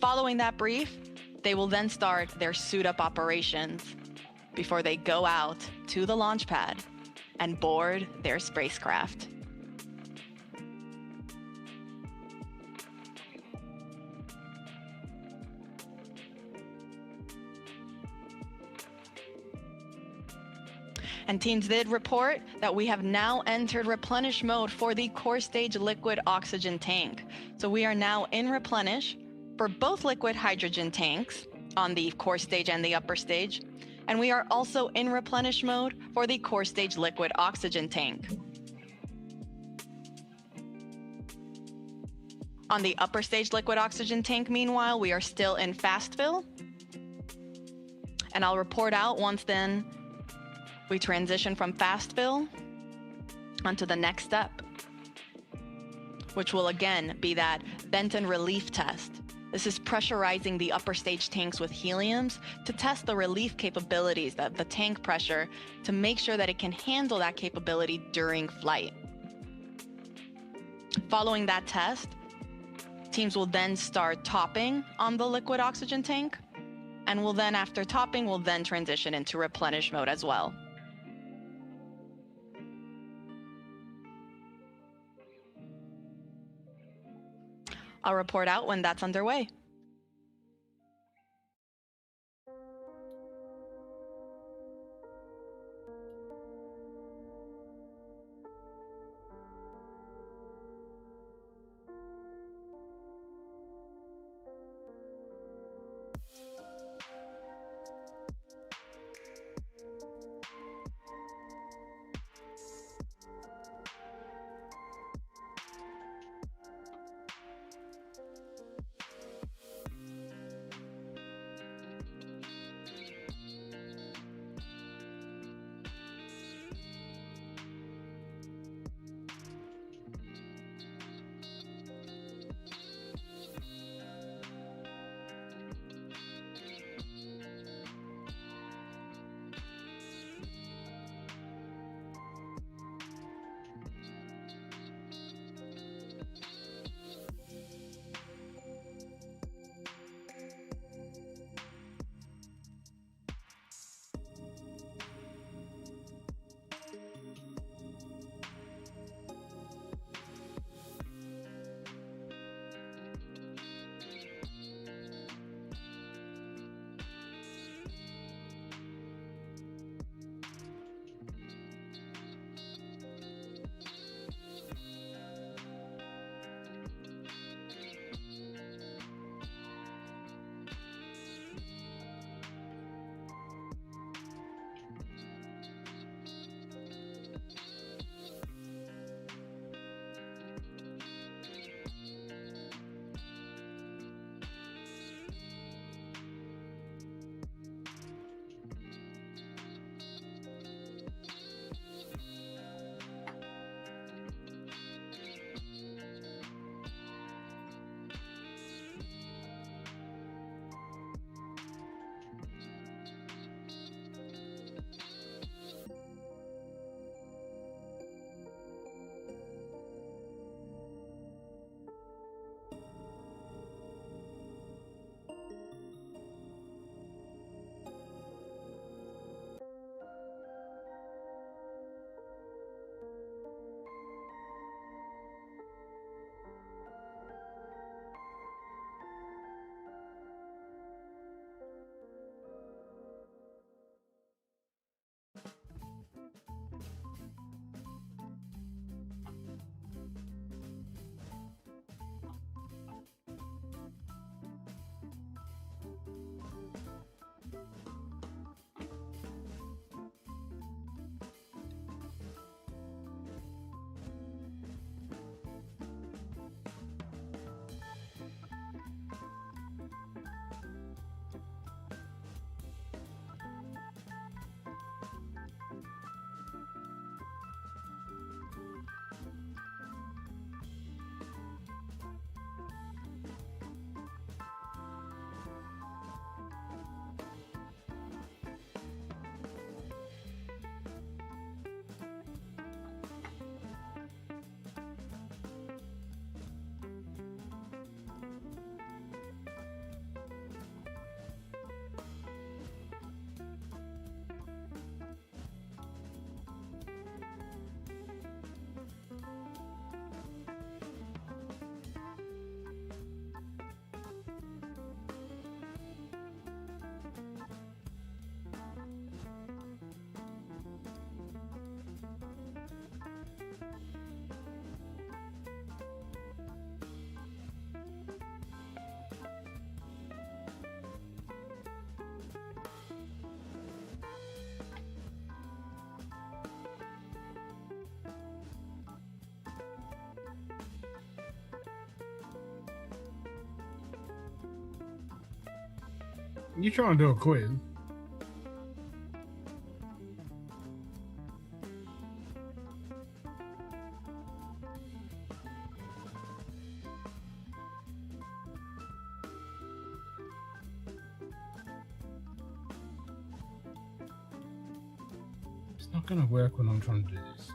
Following that brief, they will then start their suit-up operations before they go out to the launch pad and board their spacecraft. And teams did report that we have now entered replenish mode for the core stage liquid oxygen tank. So we are now in replenish for both liquid hydrogen tanks on the core stage and the upper stage. And we are also in replenish mode for the core stage liquid oxygen tank. On the upper stage liquid oxygen tank, meanwhile, we are still in fast fill. And I'll report out once then we transition from fast fill onto the next step, which will again be that Benton relief test. This is pressurizing the upper stage tanks with heliums to test the relief capabilities of the tank pressure to make sure that it can handle that capability during flight. Following that test, teams will then start topping on the liquid oxygen tank, and will then, after topping, will then transition into replenish mode as well. I'll report out when that's underway. You trying to do a quiz? It's not gonna work when I'm trying to do this.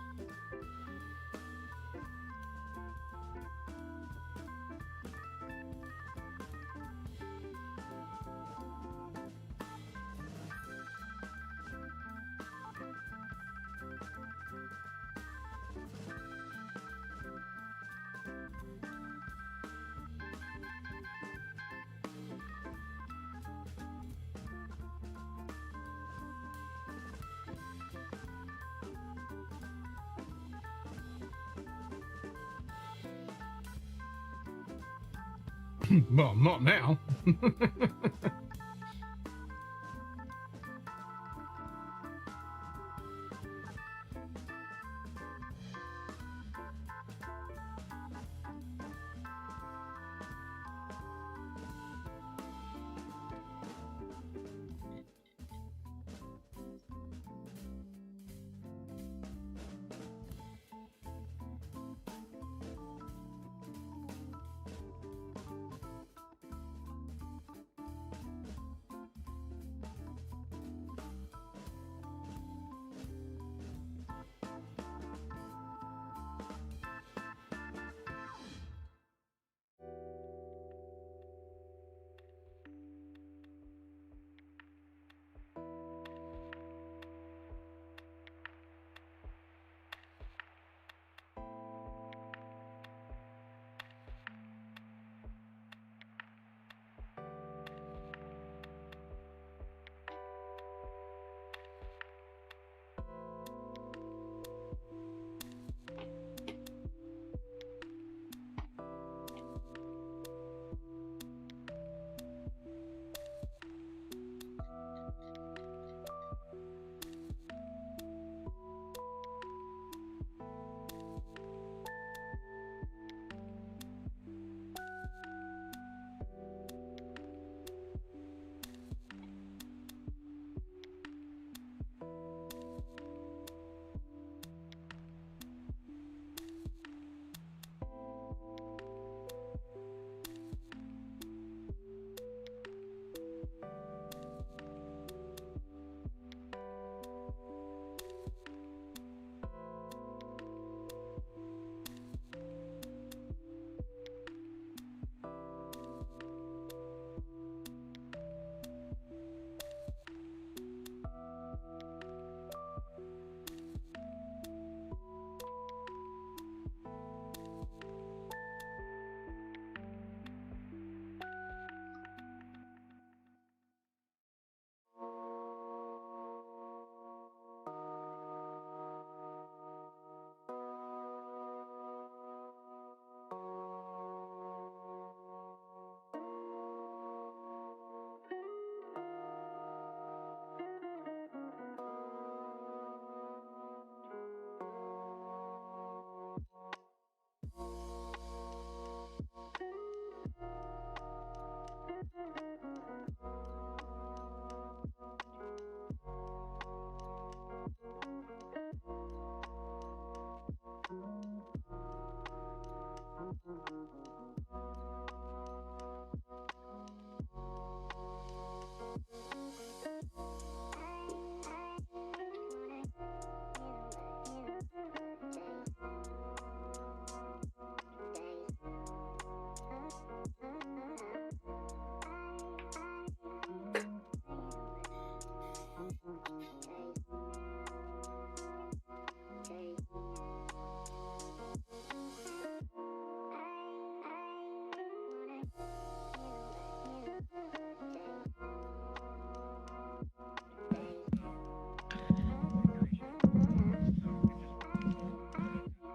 Well, not now.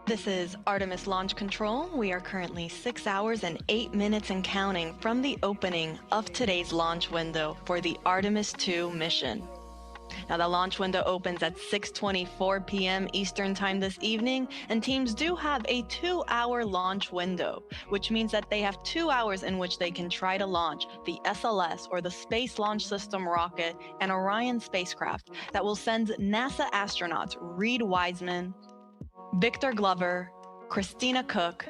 This is Artemis Launch Control. We are currently 6 hours and 8 minutes and counting from the opening of today's launch window for the Artemis 2 mission. Now, the launch window opens at 6:24 p.m. Eastern Time this evening, and teams do have a 2-hour launch window, which means that they have 2 hours in which they can try to launch the SLS, or the Space Launch System rocket, and Orion spacecraft that will send NASA astronauts Reed Wiseman, Victor Glover, Christina Cook,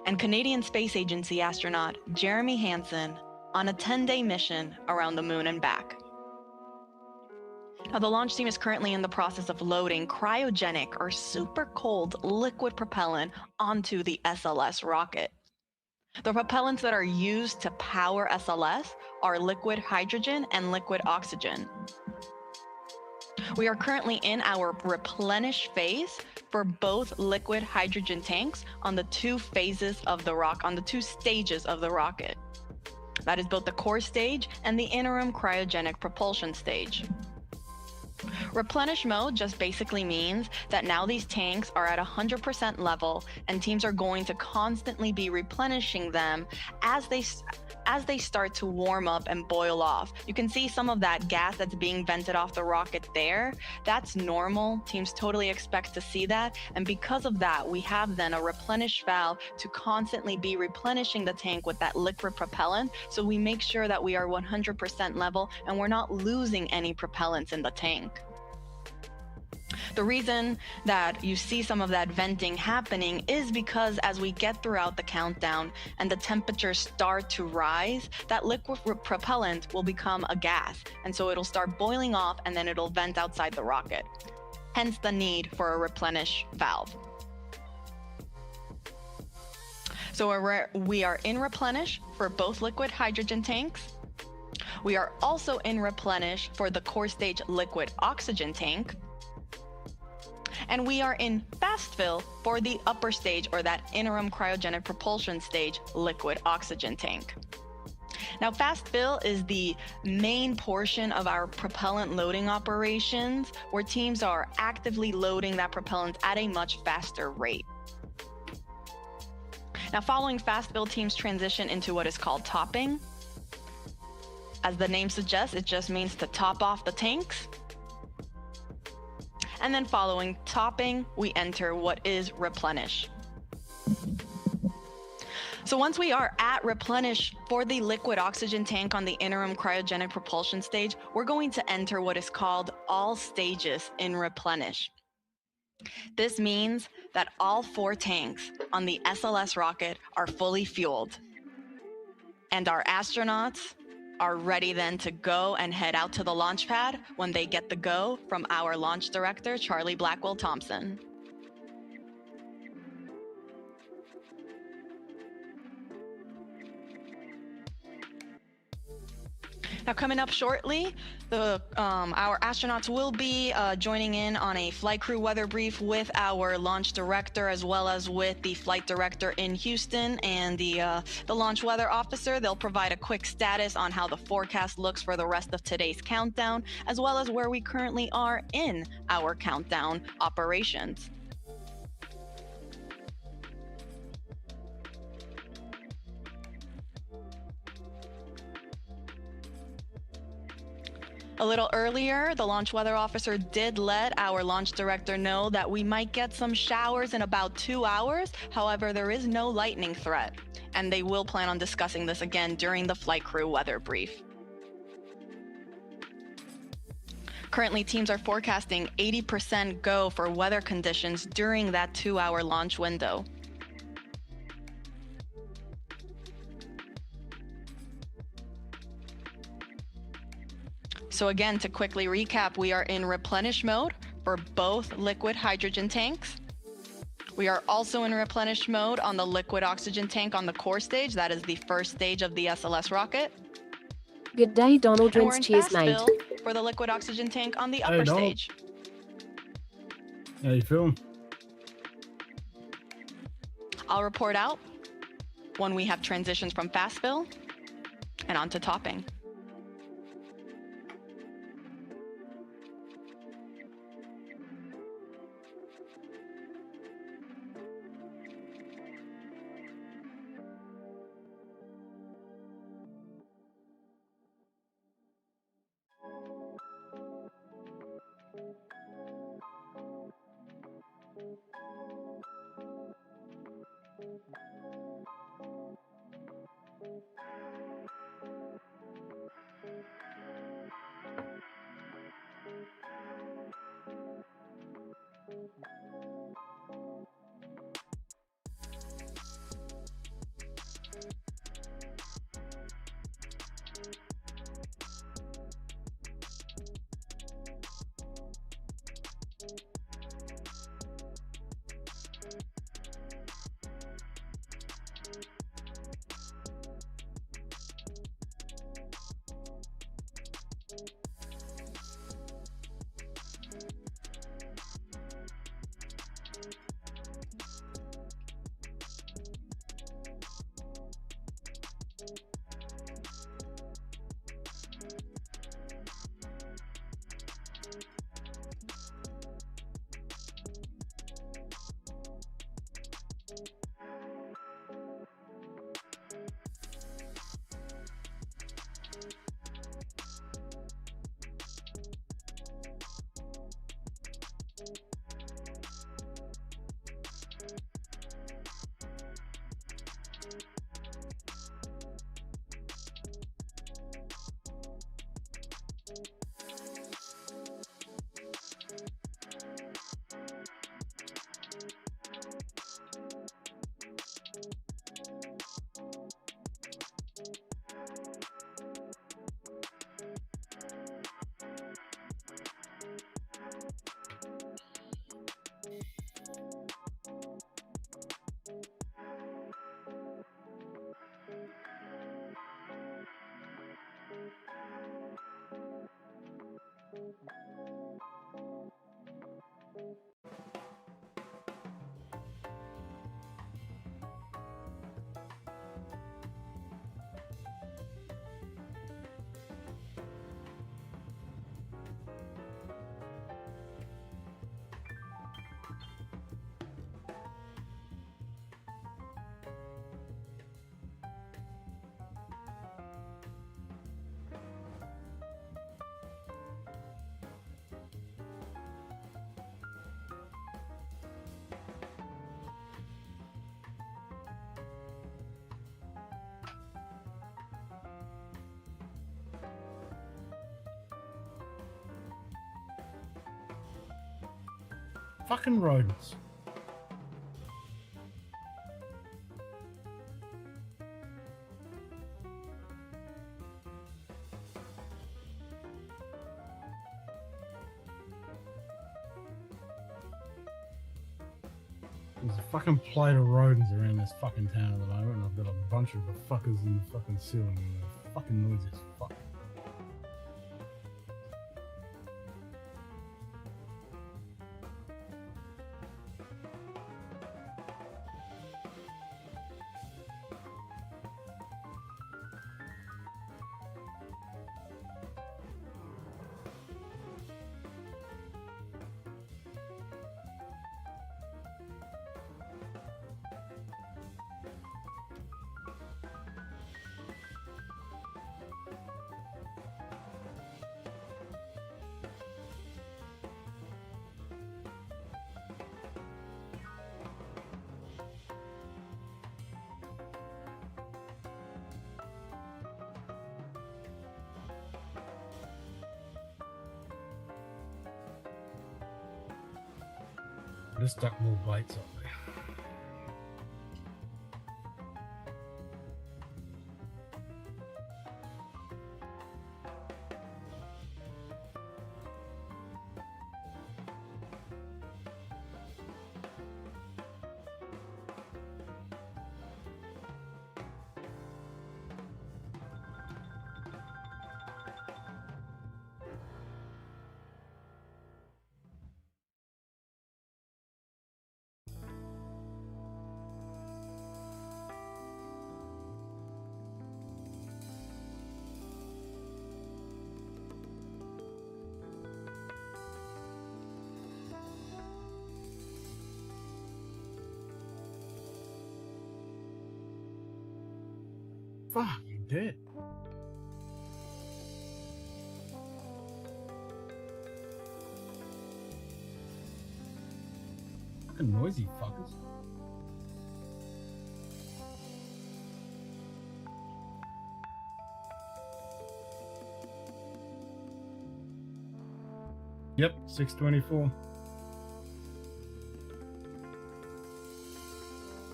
and Canadian Space Agency astronaut Jeremy Hansen on a 10-day mission around the moon and back. Now, the launch team is currently in the process of loading cryogenic or super cold liquid propellant onto the SLS rocket. The propellants that are used to power SLS are liquid hydrogen and liquid oxygen. We are currently in our replenish phase for both liquid hydrogen tanks on the 2 phases of the on the 2 stages of the rocket. That is both the core stage and the interim cryogenic propulsion stage. Replenish mode just basically means that now these tanks are at 100% level, and teams are going to constantly be replenishing them as they start to warm up and boil off. You can see some of that gas that's being vented off the rocket there. That's normal. Teams totally expect to see that. And because of that, we have then a replenish valve to constantly be replenishing the tank with that liquid propellant. So we make sure that we are 100% level and we're not losing any propellants in the tank. The reason that you see some of that venting happening is because as we get throughout the countdown and the temperatures start to rise, that liquid propellant will become a gas. And so it'll start boiling off and then it'll vent outside the rocket. Hence the need for a replenish valve. So we are in replenish for both liquid hydrogen tanks. We are also in replenish for the core stage liquid oxygen tank. And we are in fast fill for the upper stage, or that interim cryogenic propulsion stage, liquid oxygen tank. Now, fast fill is the main portion of our propellant loading operations, where teams are actively loading that propellant at a much faster rate. Now, following fast fill, teams transition into what is called topping. As the name suggests, it just means to top off the tanks. And then following topping, we enter what is replenish. So once we are at replenish for the liquid oxygen tank on the interim cryogenic propulsion stage, we're going to enter what is called all stages in replenish. This means that all 4 tanks on the SLS rocket are fully fueled, and our astronauts are ready then to go and head out to the launch pad when they get the go from our launch director, Charlie Blackwell Thompson. Now, coming up shortly, our astronauts will be joining in on a flight crew weather brief with our launch director, as well as with the flight director in Houston and the launch weather officer. They'll provide a quick status on how the forecast looks for the rest of today's countdown, as well as where we currently are in our countdown operations. A little earlier, the launch weather officer did let our launch director know that we might get some showers in about 2 hours. However, there is no lightning threat, and they will plan on discussing this again during the flight crew weather brief. Currently, teams are forecasting 80% go for weather conditions during that 2-hour launch window. So again, to quickly recap, we are in replenish mode for both liquid hydrogen tanks. We are also in replenish mode on the liquid oxygen tank on the core stage. That is the first stage of the SLS rocket. Good day, Donald. And we're in Cheers, fast mate. fill for the liquid oxygen tank on the upper Donald. stage. How you feeling? I'll report out when we have transitions from fast fill and onto topping. Fucking rodents. There's a fucking plate of rodents around this fucking town at the moment, and I've got a bunch of the fuckers in the fucking ceiling, and they're fucking noisy as fuck. Just stuck more bites up there. Fuck, you did. Fucking noisy fuckers. Yep, 6:24.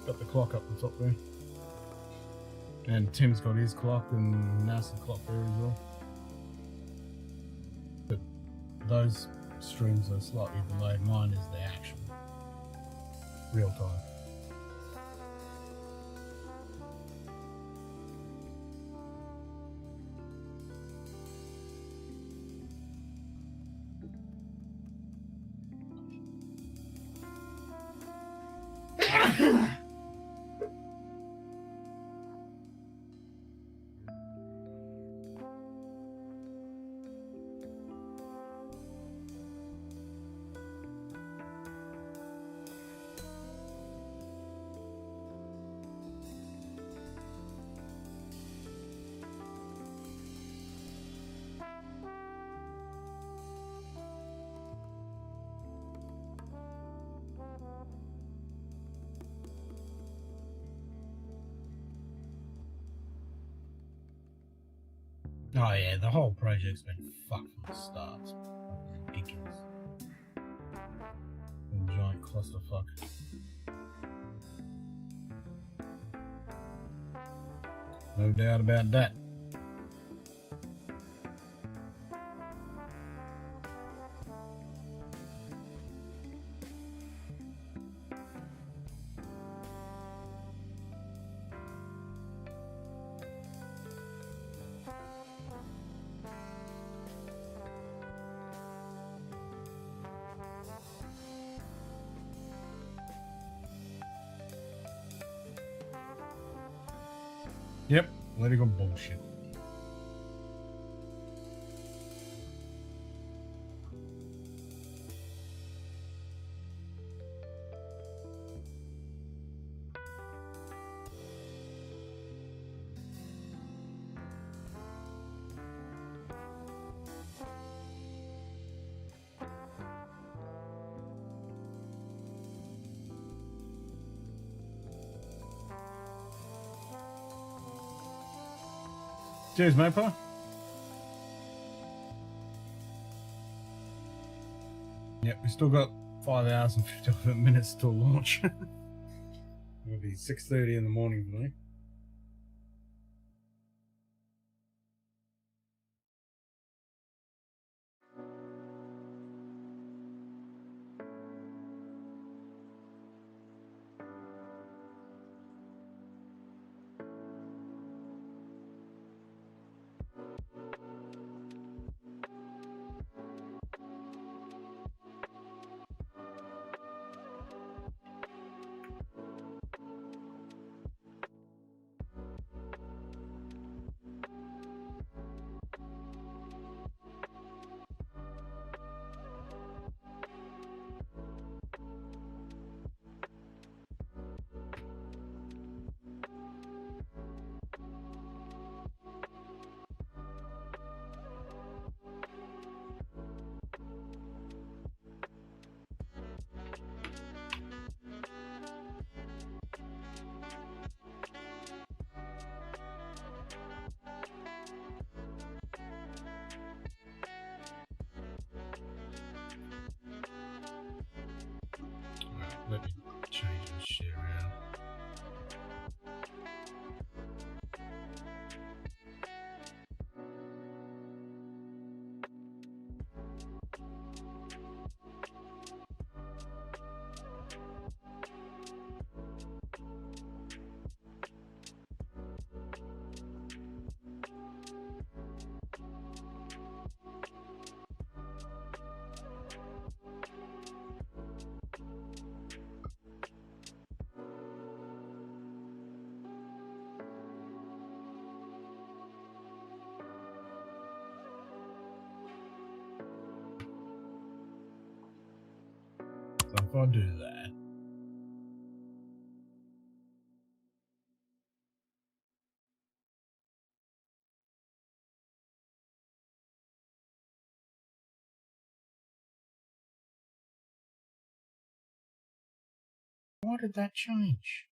Got the clock up the top there. And Tim's got his clock and NASA's clock there as well. But those streams are slightly delayed. Mine is the actual real time. Oh yeah, the whole project's been fucked from the start. It's ridiculous. A giant clusterfuck. No doubt about that. Yep, political bullshit. Cheers, Mopa. Yep, we still got 5 hours and 50 minutes till launch. It'll be 6:30 in the morning for me. Let me change this shit around. So if I do that, why did that change?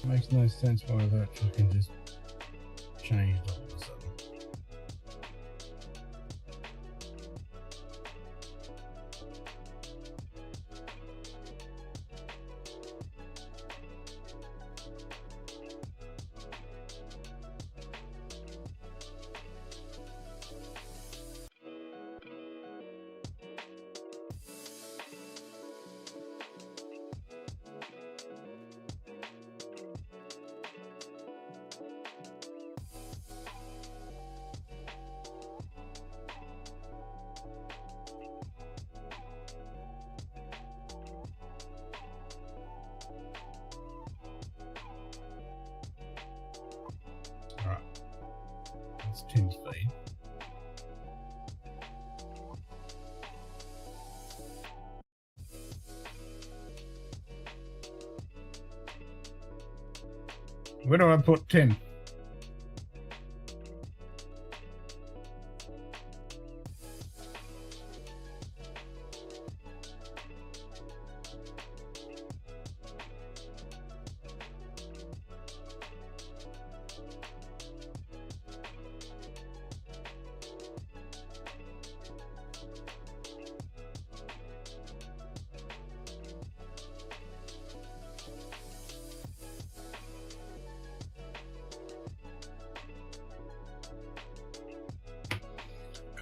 Makes no sense why that fucking just changed all of a sudden. 10 speed. Where do I put 10?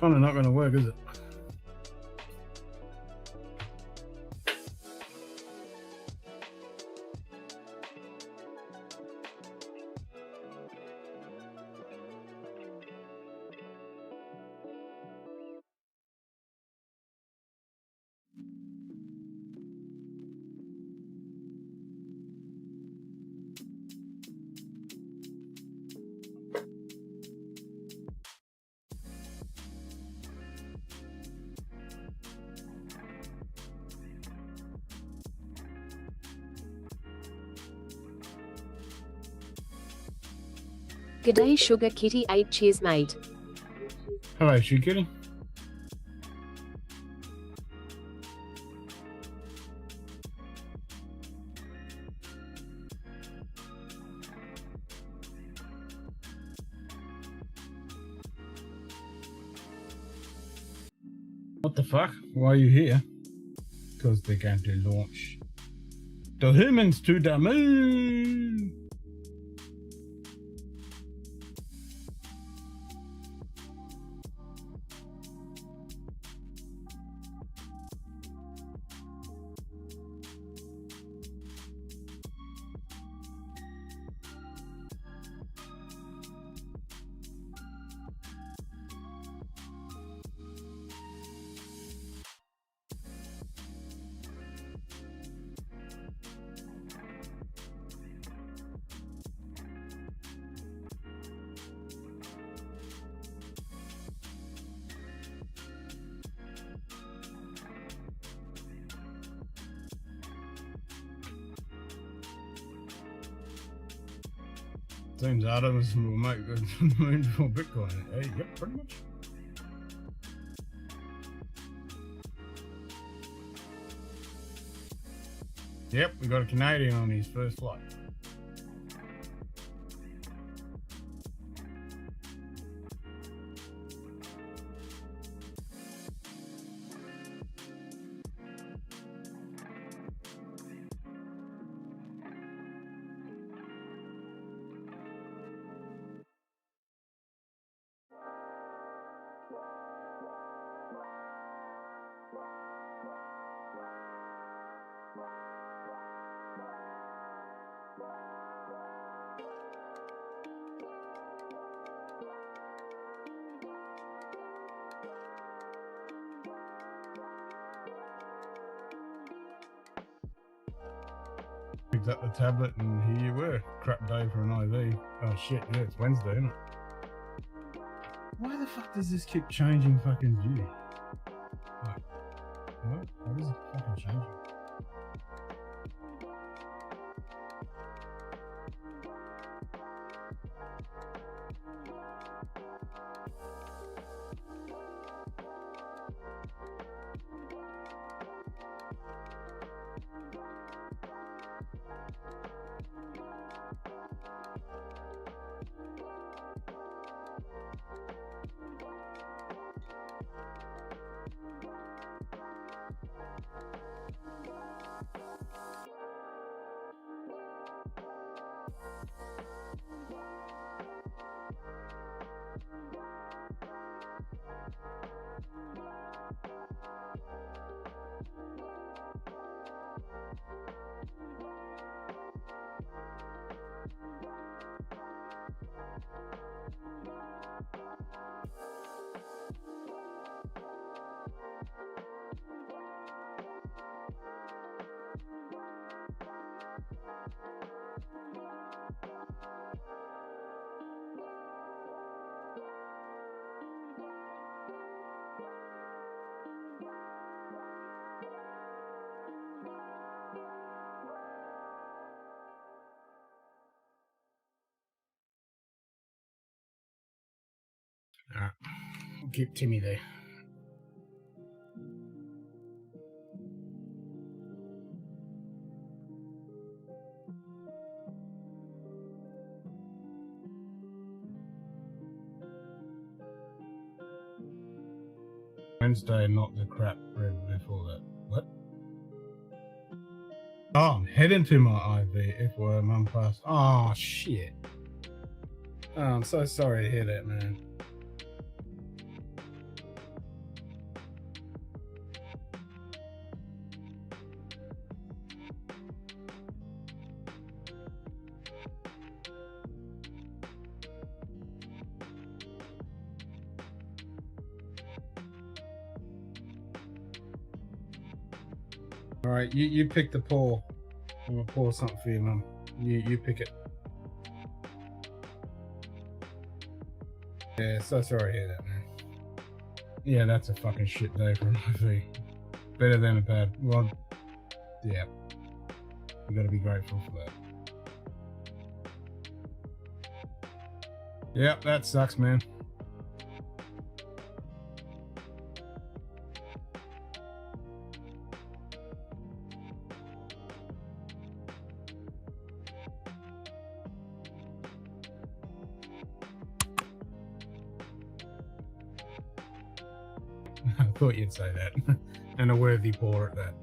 Kind of not going to work, is it? G'day Sugar Kitty 8 cheers mate. Hello, Sugar Kitty. What the fuck? Why are you here? Because they're going to launch the humans to the moon. Seems Artemis will make the moon for Bitcoin. Hey, yep, pretty much. Yep, we got a Canadian on his first flight. Picked up the tablet and here you were. Crap day for an IV. Oh shit, yeah, it's Wednesday, isn't it? Why the fuck does this keep changing fucking view? Like, what? What is it fucking changing? keep Timmy there. Wednesday, not the crap bread before that. What? Oh, I'm heading to my IV if Mum passed. Oh, shit. Oh, I'm so sorry to hear that, man. All right, you pick the pour. I'm gonna pour something for you, Mum. You pick it. Yeah, so sorry to hear that, man. Yeah, that's a fucking shit day for an IV. Better than a bad. Well, yeah. We gotta be grateful for that. Yep, that sucks, man. I thought you'd say that. And a worthy pour at that.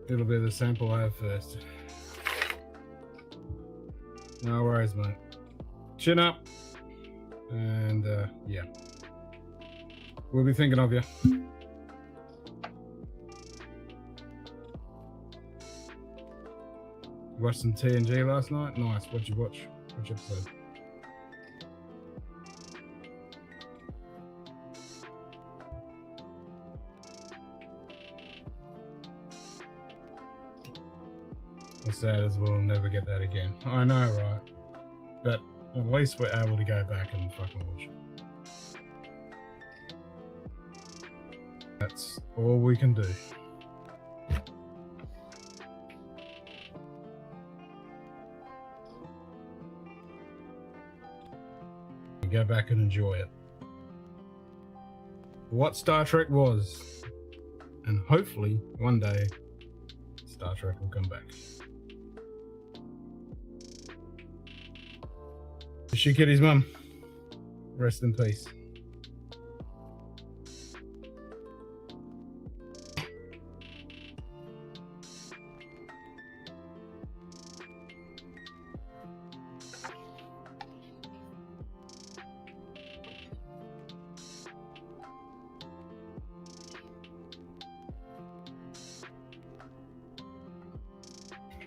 Little bit of the sample I have first. No worries, mate. Chin up. And yeah. We'll be thinking of you. Watched some TNG last night? Nice. What'd you watch? Which episode? What's sad is we'll never get that again. I know, right? But at least we're able to go back and fucking watch it. That's all we can do. Go back and enjoy it. What Star Trek was. And hopefully, one day, Star Trek will come back. She Kitty's mum. Rest in peace.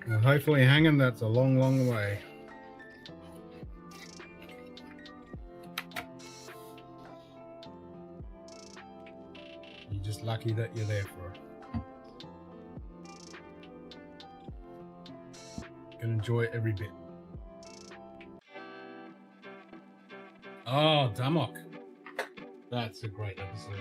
Well, hopefully hanging, that's a long, long way. You're just lucky that you're there for it. You can enjoy it every bit. Oh, Damok. That's a great episode.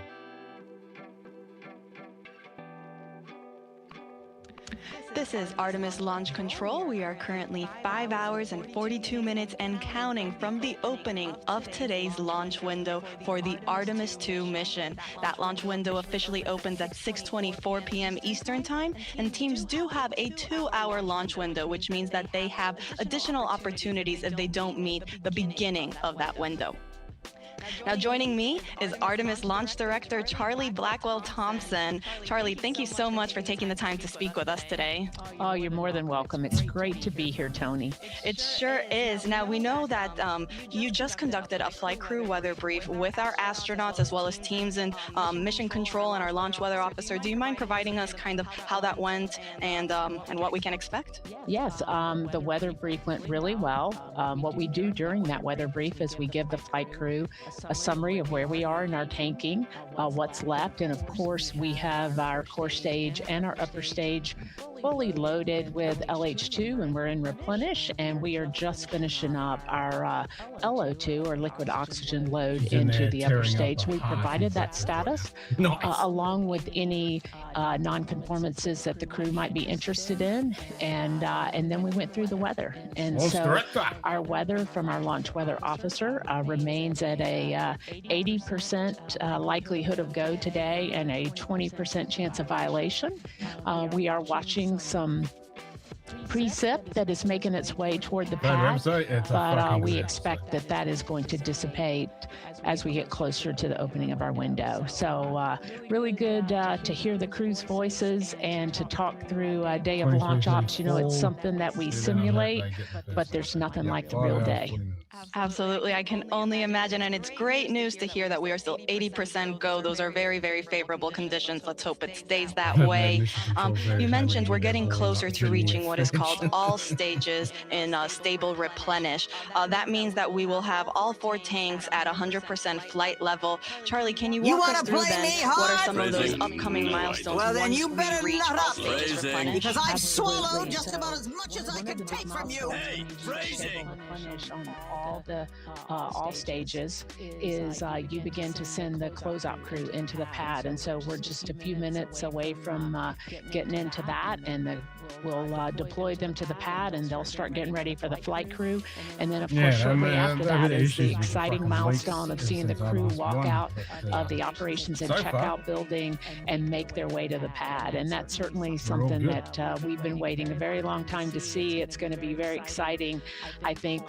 This is Artemis Launch Control. We are currently 5 hours and 42 minutes and counting from the opening of today's launch window for the Artemis 2 mission. That launch window officially opens at 6:24 p.m. Eastern Time, and teams do have a 2-hour launch window, which means that they have additional opportunities if they don't meet the beginning of that window. Now, joining me is Artemis Launch Director Charlie Blackwell Thompson. Charlie, thank you so much for taking the time to speak with us today. Oh, you're more than welcome. It's great to be here, Tony. It sure is. Now, we know that you just conducted a flight crew weather brief with our astronauts as well as teams in mission control and our launch weather officer. Do you mind providing us kind of how that went and what we can expect? Yes, the weather brief went really well. What we do during that weather brief is we give the flight crew a summary of where we are in our tanking, what's left, and of course we have our core stage and our upper stage fully loaded with LH2, and we're in replenish, and we are just finishing up our LO2 or liquid oxygen load into the upper stage. We provided that status along with any non-conformances that the crew might be interested in, and then we went through the weather. And so our weather from our launch weather officer remains at a 80% likelihood of go today and a 20% chance of violation. We are watching some precip that is making its way toward the pad, but we expect that that is going to dissipate as we get closer to the opening of our window. So really good to hear the crew's voices and to talk through a day of launch ops. You know, it's something that we simulate, but there's nothing like the real day. Absolutely. I can only imagine. And it's great news to hear that we are still 80% go. Those are very, very favorable conditions. Let's hope it stays that way. You mentioned we're getting closer to reaching what is called all stages in stable replenish. That means that we will have all 4 tanks at 100% flight level. Charlie, can you walk us through then what are some of those upcoming milestones? Well, then you once better we reach nut all up, stages replenish? because I've swallowed just about as much as I can take from you. Hey, phrasing. On all stages is you begin to send the closeout crew into the pad, and so we're just a few minutes away from getting into that, and we'll deploy them to the pad, and they'll start getting ready for the flight crew. And then, of course, shortly after that is the exciting milestone of seeing the crew walk out of the operations and checkout building and make their way to the pad. And that's certainly something that we've been waiting a very long time to see. It's going to be very exciting, I think,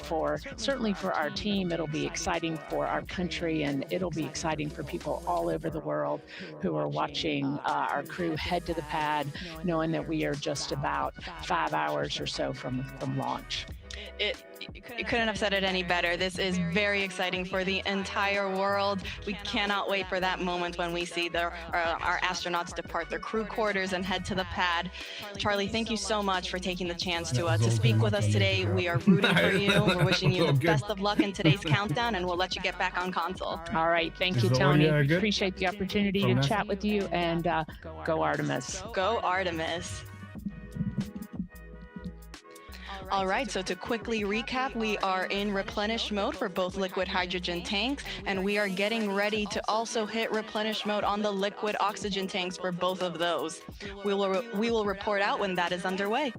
certainly for our team. It'll be exciting for our country, and it'll be exciting for people all over the world who are watching our crew head to the pad, knowing that we are just about 5 hours or so from launch. You couldn't have said it any better. This is very exciting for the entire world. We cannot wait for that moment when we see our astronauts depart their crew quarters and head to the pad. Charlie, thank you so much for taking the chance to speak with us today. We are rooting for you. We're wishing you the best of luck in today's countdown, and we'll let you get back on console. All right. Thank you, Tony. Appreciate the opportunity to chat with you, and go Artemis. Go Artemis. All right, so to quickly recap, we are in replenish mode for both liquid hydrogen tanks, and we are getting ready to also hit replenish mode on the liquid oxygen tanks for both of those. We will report out when that is underway.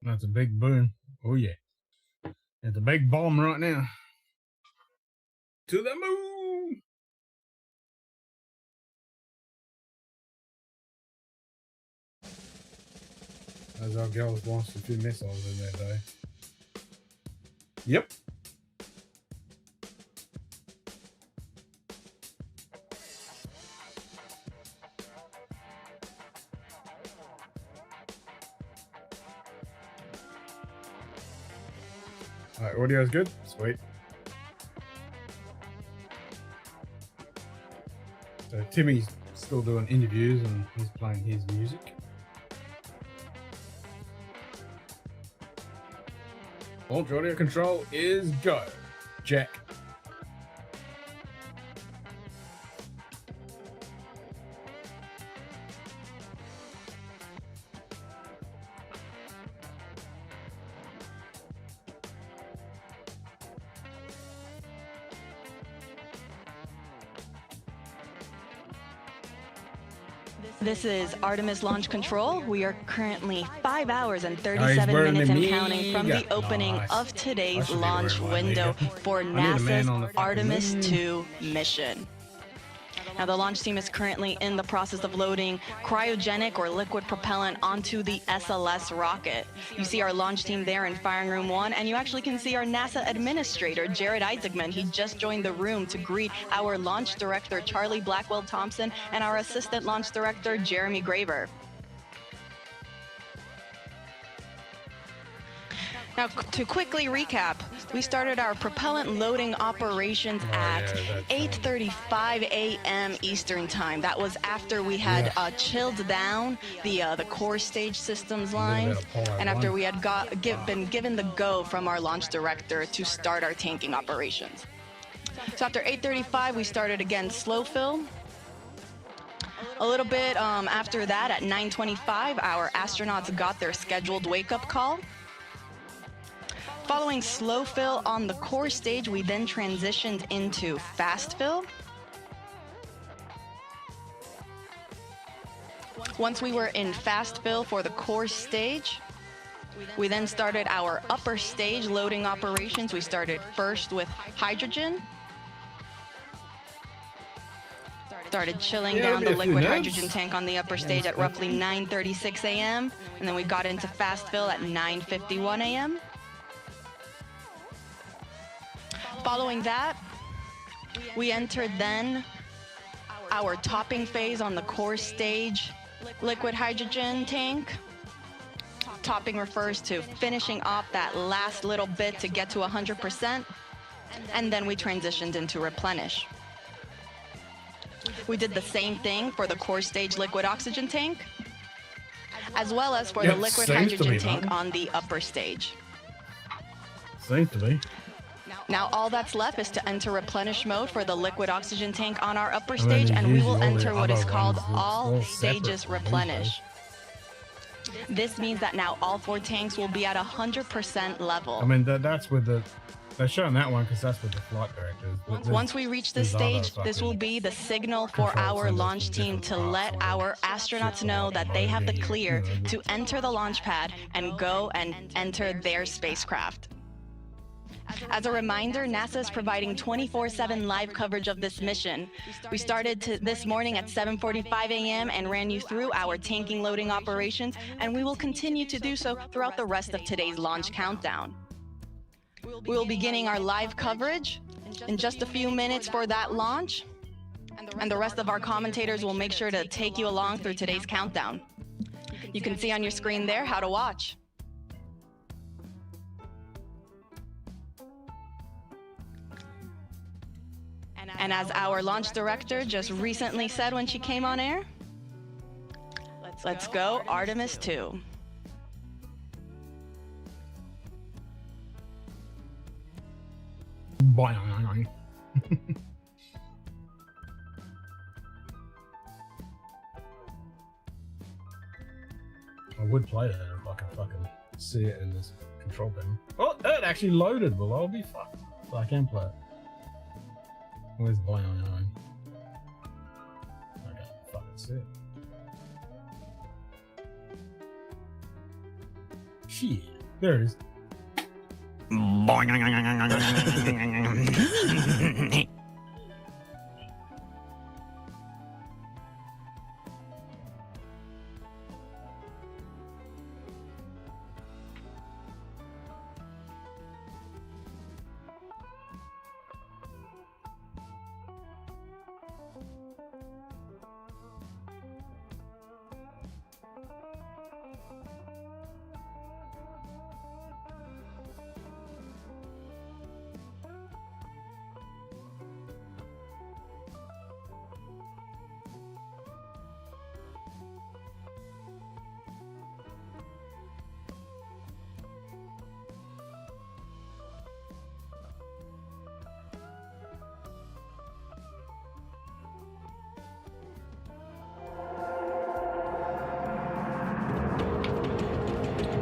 That's a big boom. Oh, yeah. It's a big bomb right now. To the moon! As our girls launched a few missiles in there, though. Yep. Alright, audio's good? Sweet. So Timmy's still doing interviews and he's playing his music. Launch audio control is go. Jack. This is Artemis launch control. We are currently 5 hours and Nice 37 burning minutes and me. counting from the Nice. opening I of today's should be launch wearing my window makeup. for I need a man NASA's on the fucking Artemis moon. 2 mission. Now, the launch team is currently in the process of loading cryogenic or liquid propellant onto the SLS rocket. You see our launch team there in firing room 1, and you actually can see our NASA administrator, Jared Isaacman. He just joined the room to greet our launch director, Charlie Blackwell Thompson, and our assistant launch director, Jeremy Graver. Now, to quickly recap, we started our propellant loading operations at 8:35 a.m. Eastern Time. That was after we had chilled down the core stage systems line, and after we had been given the go from our launch director to start our tanking operations. So after 8:35, we started again slow fill. A little bit after that, at 9:25, our astronauts got their scheduled wake-up call. Following slow fill on the core stage, we then transitioned into fast fill. Once we were in fast fill for the core stage, we then started our upper stage loading operations. We started first with hydrogen. Started chilling down the liquid hydrogen tank on the upper stage at roughly 9:36 a.m. And then we got into fast fill at 9:51 a.m. Following that, we entered then our topping phase on the core stage liquid hydrogen tank. Topping refers to finishing off that last little bit to get to 100%, and then we transitioned into replenish. We did the same thing for the core stage liquid oxygen tank, as well as for the liquid hydrogen tank on the upper stage. Seems to be. Now all that's left is to enter replenish mode for the liquid oxygen tank on our upper stage, and we will enter what is called all stages replenish. This means that now all 4 tanks will be at 100% level. I mean, that's with the... They're showing that one because that's with the flight directors. Once we reach this stage, this will be the signal for our launch team to let our astronauts know that they have the clear to enter the launch pad and go and enter their spacecraft. As a reminder, NASA is providing 24/7 live coverage of this mission. We started this morning at 7:45 a.m. and ran you through our tanking loading operations, and we will continue to do so throughout the rest of today's launch countdown. We will be beginning our live coverage in just a few minutes for that launch, and the rest of our commentators will make sure to take you along through today's countdown. You can see on your screen there how to watch. And as our launch director just recently said when she came on air, let's go Artemis 2. I would play that if I could fucking see it in this control panel. Oh, it actually loaded. Well, I'll be fucked. So I can play it. Where's boing? Okay, fucking see it. Shit, there it is.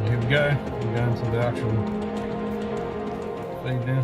Here we go. We're going to the actual thing now.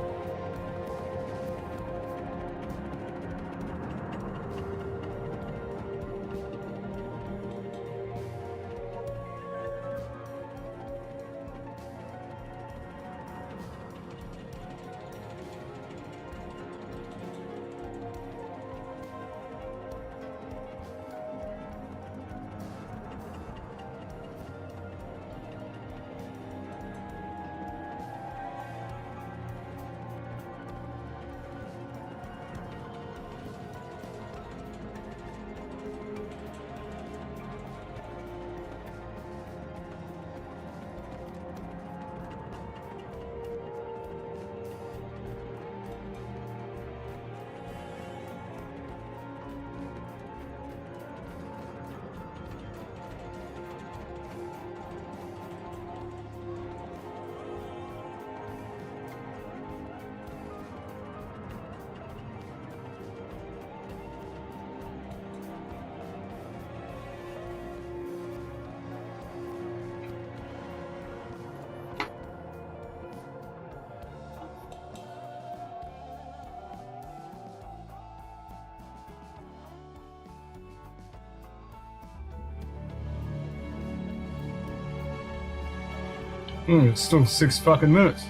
It's still 6 fucking minutes.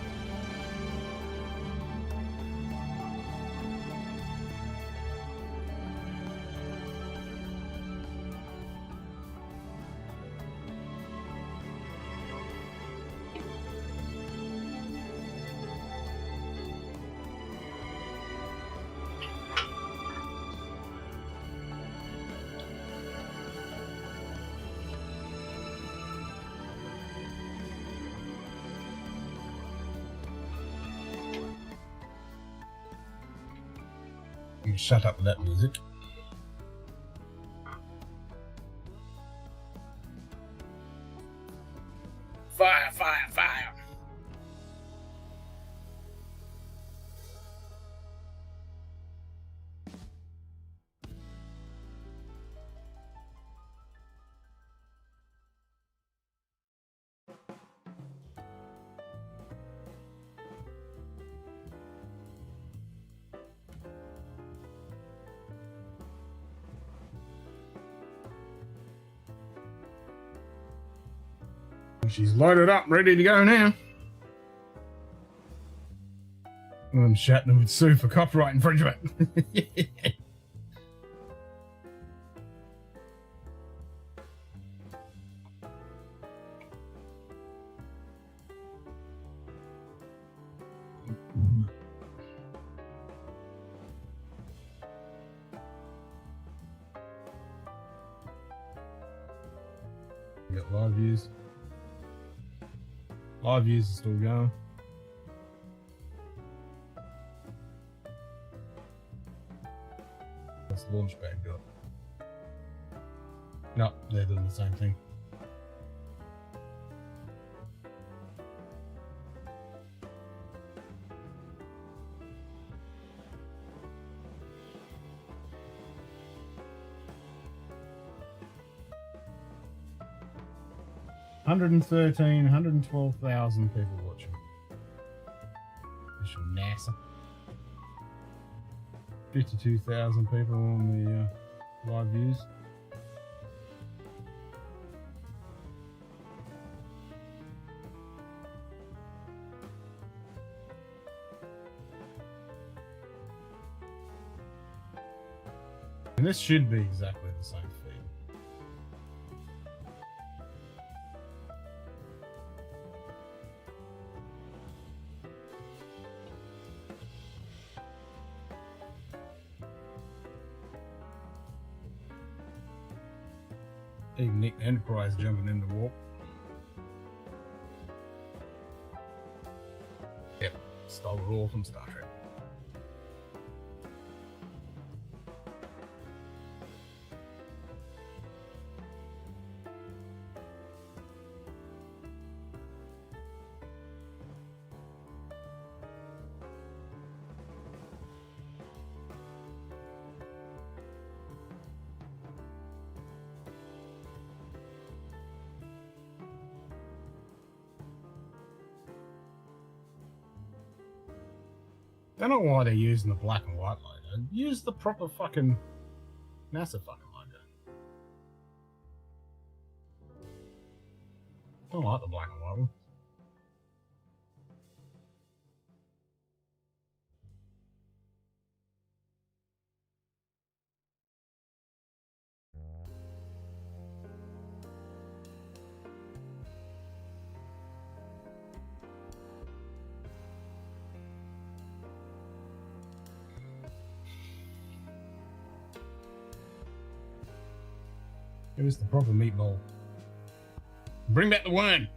You shut up with that music. Fire, fire, fire. She's loaded up, ready to go now. I'm Shatner would sue for copyright infringement. We got live views. Live views is still going. What's the launch pad got? No, they're doing the same thing. $113,000, 112,000 people watching. Official NASA. 52,000 people on the live views. And this should be exactly the same feed. Even Nick Enterprise jumping in the warp. Yep, stole it all from Star Trek. I don't know why they're using the black and white logo. Use the proper fucking NASA fucking logo. I don't like the black and white one. Give us the proper meatball. Bring back the worm.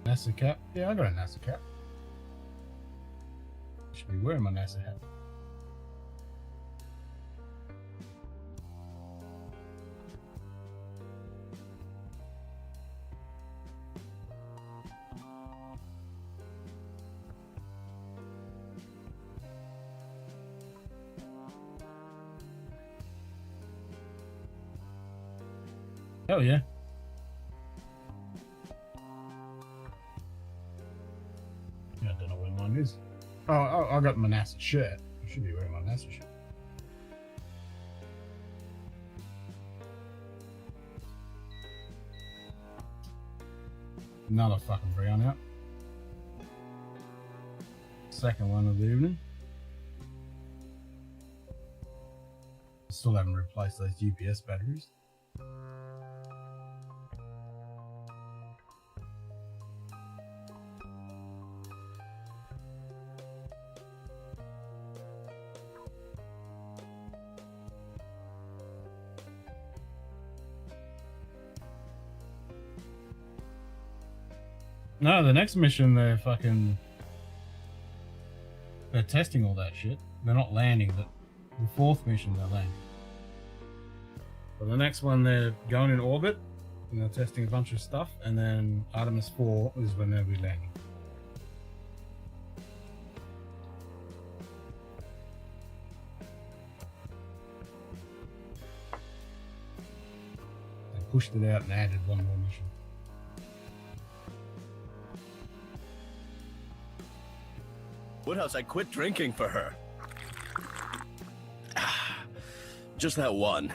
NASA cap? Yeah, I got a NASA cap. Should be wearing my NASA hat. Hell yeah. Yeah, I don't know where mine is. Oh, I got my NASA shirt. I should be wearing my NASA shirt. Another fucking brown out. Second one of the evening. Still haven't replaced those UPS batteries. No, the next mission they're testing all that shit. They're not landing, but the fourth mission they're landing. But the next one they're going in orbit and they're testing a bunch of stuff, and then Artemis 4 is when they'll be landing. They pushed it out and added one more mission. Woodhouse, I quit drinking for her. Just that one.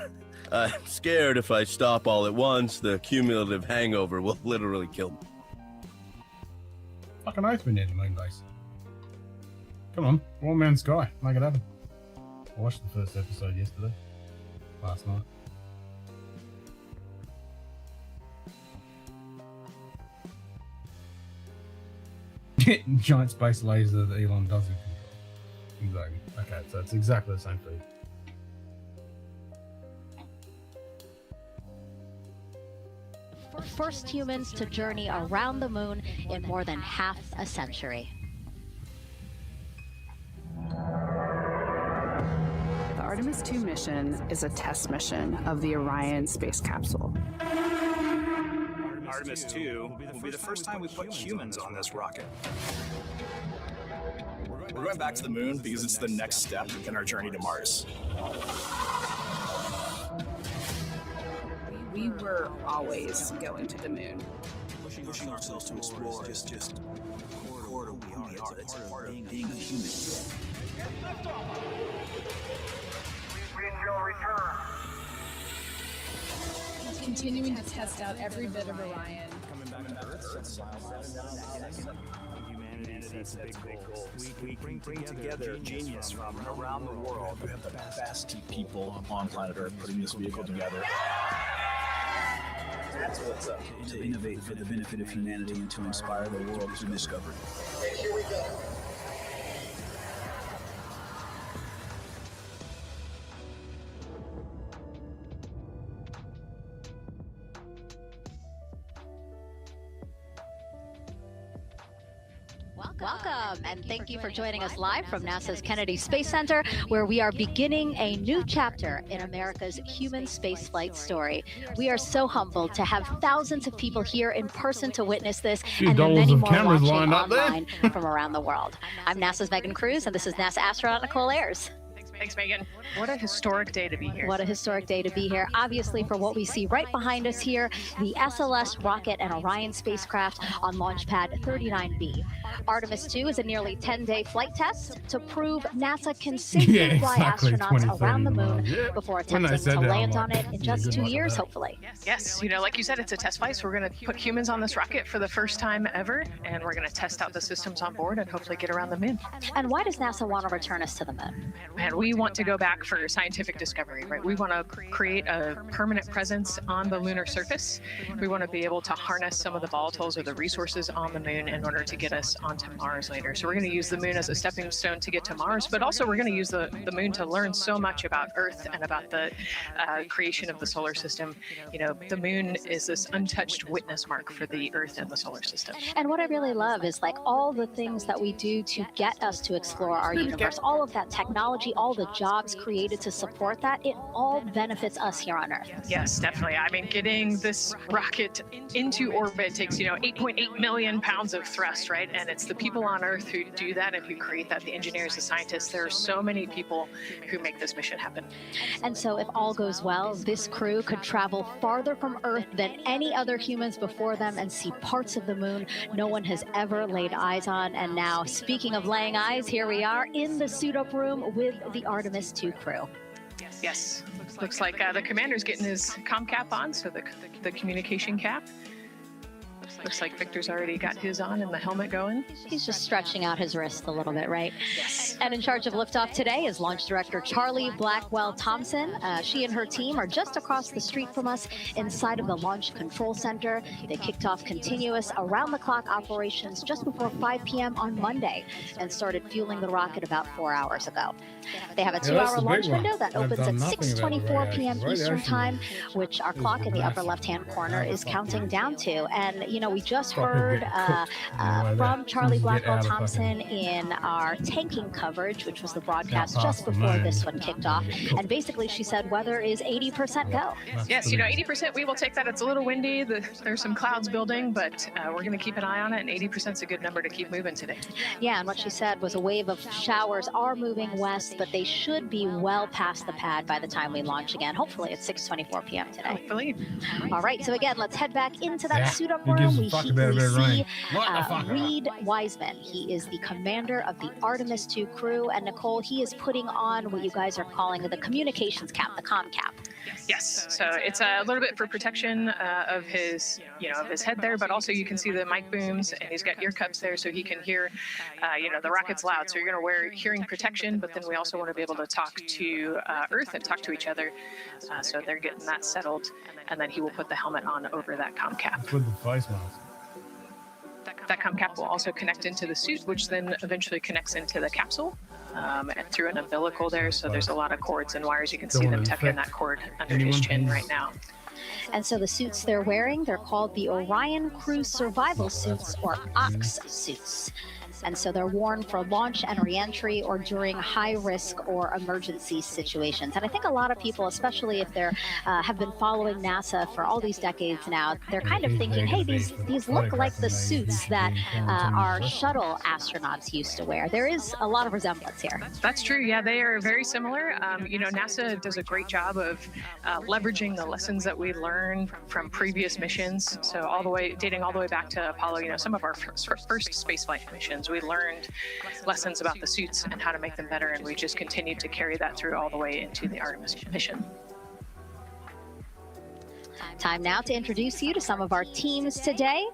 I'm scared if I stop all at once, the cumulative hangover will literally kill me. Fucking oath we need a moon base. Come on, One Man Sky, make it happen. I watched the first episode yesterday. Last night. Giant space laser that Elon doesn't control. Exactly. Okay, so it's exactly the same feed. First humans to journey around the moon in more than half a century. The Artemis 2 mission is a test mission of the Orion space capsule. Artemis 2 will be the first time we put humans on this rocket. We're going back to the moon because it's the next step in our journey to Mars. We were always going to the moon. Pushing ourselves to explore is just core to who we are. It's part of being a human. We shall return. Continuing to test out every bit of Orion. Coming back to Earth. Humanity's big goal. We bring together genius from around the world. We have the best people on planet Earth putting this vehicle together. That's what's up. To innovate for the benefit of humanity and to inspire the world to discover. And here we go. Welcome, and thank you for joining us live from NASA's Kennedy Space Center, where we are beginning a new chapter in America's human spaceflight story. We are so humbled to have thousands of people here in person to witness this, and many more watching online from around the world. I'm NASA's Megan Cruz, and this is NASA astronaut Nicole Ayers. Thanks, Megan. What a historic day to be here. What a historic day to be here. Obviously, for what we see right behind us here, the SLS rocket and Orion spacecraft on launch pad 39B. Artemis 2 is a nearly 10-day flight test to prove NASA can safely fly astronauts around the moon before attempting to land on it in just 2 years, hopefully. Yes, you know, like you said, it's a test flight, so we're going to put humans on this rocket for the first time ever, and we're going to test out the systems on board and hopefully get around the moon. And why does NASA want to return us to the moon? And we want to go back for scientific discovery, right? We want to create a permanent presence on the lunar surface. We want to be able to harness some of the volatiles or the resources on the moon in order to get us onto Mars later. So we're going to use the moon as a stepping stone to get to Mars, but also we're going to use the moon to learn so much about Earth and about the creation of the solar system. You know, the moon is this untouched witness mark for the Earth and the solar system. And what I really love is like all the things that we do to get us to explore our universe, all of that technology, all all the jobs created to support that, it all benefits us here on Earth. Yes, definitely. I mean, getting this rocket into orbit takes, 8.8 million pounds of thrust, right? And it's the people on Earth who do that and who create that, the engineers, the scientists. There are so many people who make this mission happen. And so if all goes well, this crew could travel farther from Earth than any other humans before them and see parts of the moon no one has ever laid eyes on. And now, speaking of laying eyes, here we are in the suit-up room with the Artemis 2 crew. Yes, looks like the commander's getting his comm cap on, so the communication cap. Looks like Victor's already got his on and the helmet going. He's just stretching out his wrist a little bit, right? Yes. And in charge of liftoff today is Launch Director Charlie Blackwell-Thompson. She and her team are just across the street from us inside of the Launch Control Center. They kicked off continuous around-the-clock operations just before 5 p.m. on Monday and started fueling the rocket about 4 hours ago. They have a 2-hour launch window that opens at 6:24 p.m. Eastern Time, which our clock in the upper left-hand corner is counting down to. And, we just heard from Charlie Blackwell-Thompson in our tanking coverage, which was the broadcast just before this one kicked off. And basically, she said weather is 80% go. Yes, 80%, we will take that. It's a little windy. There's some clouds building, but we're going to keep an eye on it, and 80% is a good number to keep moving today. Yeah, and what she said was a wave of showers are moving west, but they should be well past the pad by the time we launch again. Hopefully, it's 6:24 p.m. today. Hopefully. All right, so again, let's head back into that suit-up room. We see Reed Wiseman. He is the commander of the Artemis 2 crew. And Nicole, he is putting on what you guys are calling the communications cap, the comm cap. Yes, so it's a little bit for protection of his, of his head there, but also you can see the mic booms, and he's got ear cups there so he can hear, the rocket's loud. So you're going to wear hearing protection, but then we also want to be able to talk to Earth and talk to each other. So they're getting that settled, and then he will put the helmet on over that comm cap. With the face mask. That comm cap will also connect into the suit, which then eventually connects into the capsule. And through an umbilical there, so there's a lot of cords and wires. You can see them tucking that cord under his chin right now. And so the suits they're wearing, they're called the Orion Crew Survival Suits, or OX suits. And so they're worn for launch and reentry or during high risk or emergency situations. And I think a lot of people, especially if they're have been following NASA for all these decades now, they're kind of thinking, hey, these look like the suits that our shuttle astronauts used to wear. There is a lot of resemblance here. That's true. Yeah, they are very similar. NASA does a great job of leveraging the lessons that we learned from previous missions. So dating all the way back to Apollo, some of our first spaceflight missions, we learned lessons about the suits and how to make them better, and we just continued to carry that through all the way into the Artemis mission. Time now to introduce you to some of our teams today.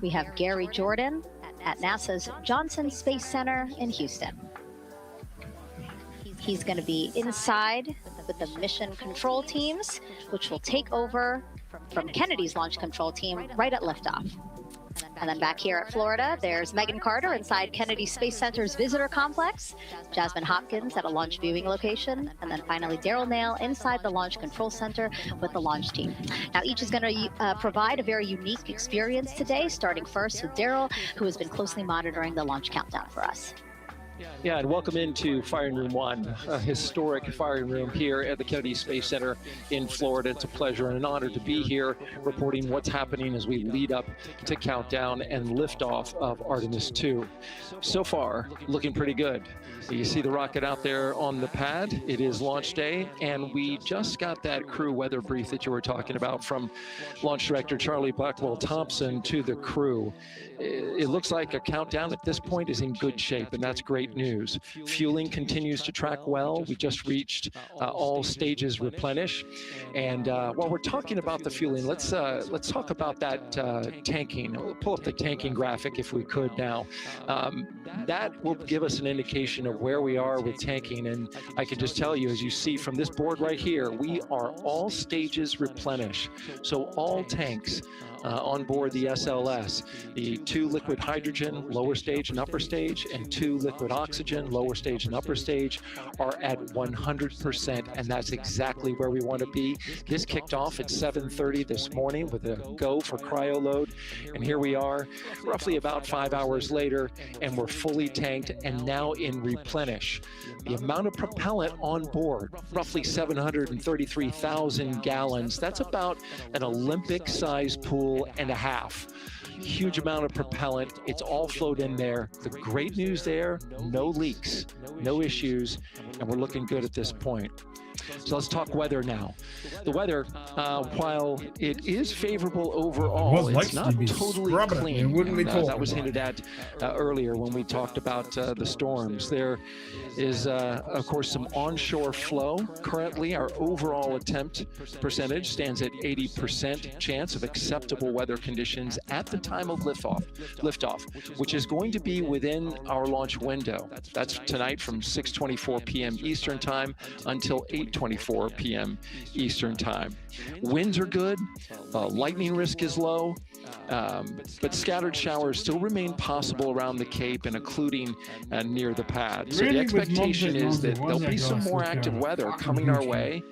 We have Gary Jordan at NASA's Johnson Space Center in Houston. He's going to be inside with the mission control teams, which will take over from Kennedy's launch control team right at liftoff. And then back here at Florida, there's Megan Carter inside Kennedy Space Center's visitor complex, Jasmine Hopkins at a launch viewing location, and then finally Daryl Nail inside the Launch Control Center with the launch team. Now, each is going to provide a very unique experience today, starting first with Daryl, who has been closely monitoring the launch countdown for us. Yeah, and welcome into Firing Room 1, a historic firing room here at the Kennedy Space Center in Florida. It's a pleasure and an honor to be here reporting what's happening as we lead up to countdown and liftoff of Artemis 2. So far, looking pretty good. You see the rocket out there on the pad. It is launch day, and we just got that crew weather brief that you were talking about from Launch Director Charlie Blackwell-Thompson to the crew. It looks like a countdown at this point is in good shape, and that's great news. Fueling continues to track well. We just reached all stages replenish. And while we're talking about the fueling, let's talk about that tanking. We'll pull up the tanking graphic if we could now. That will give us an indication of where we are with tanking. And I can just tell you, as you see from this board right here, we are all stages replenish. So all tanks on board the SLS. The 2 liquid hydrogen, lower stage and upper stage, and 2 liquid oxygen, lower stage and upper stage, are at 100%, and that's exactly where we want to be. This kicked off at 7:30 this morning with a go for cryo load, and here we are, roughly about 5 hours later, and we're fully tanked and now in replenish. The amount of propellant on board, roughly 733,000 gallons. That's about an Olympic-sized pool and a half. Huge amount of propellant. It's all flowed in there. The great news there, no leaks, no issues, and we're looking good at this point. So let's talk weather now. The weather, while it is favorable overall, it's not totally clean. That was hinted at earlier when we talked about the storms. There is, of course, some onshore flow. Currently, our overall attempt percentage stands at 80% chance of acceptable weather conditions at the time of liftoff, which is going to be within our launch window. That's tonight from 6:24 p.m. Eastern Time until 8:24 p.m. Eastern Time. Winds are good, lightning risk is low, but scattered showers still remain possible around the Cape and including near the pad. So the expectation is that there'll be some more active weather coming our way,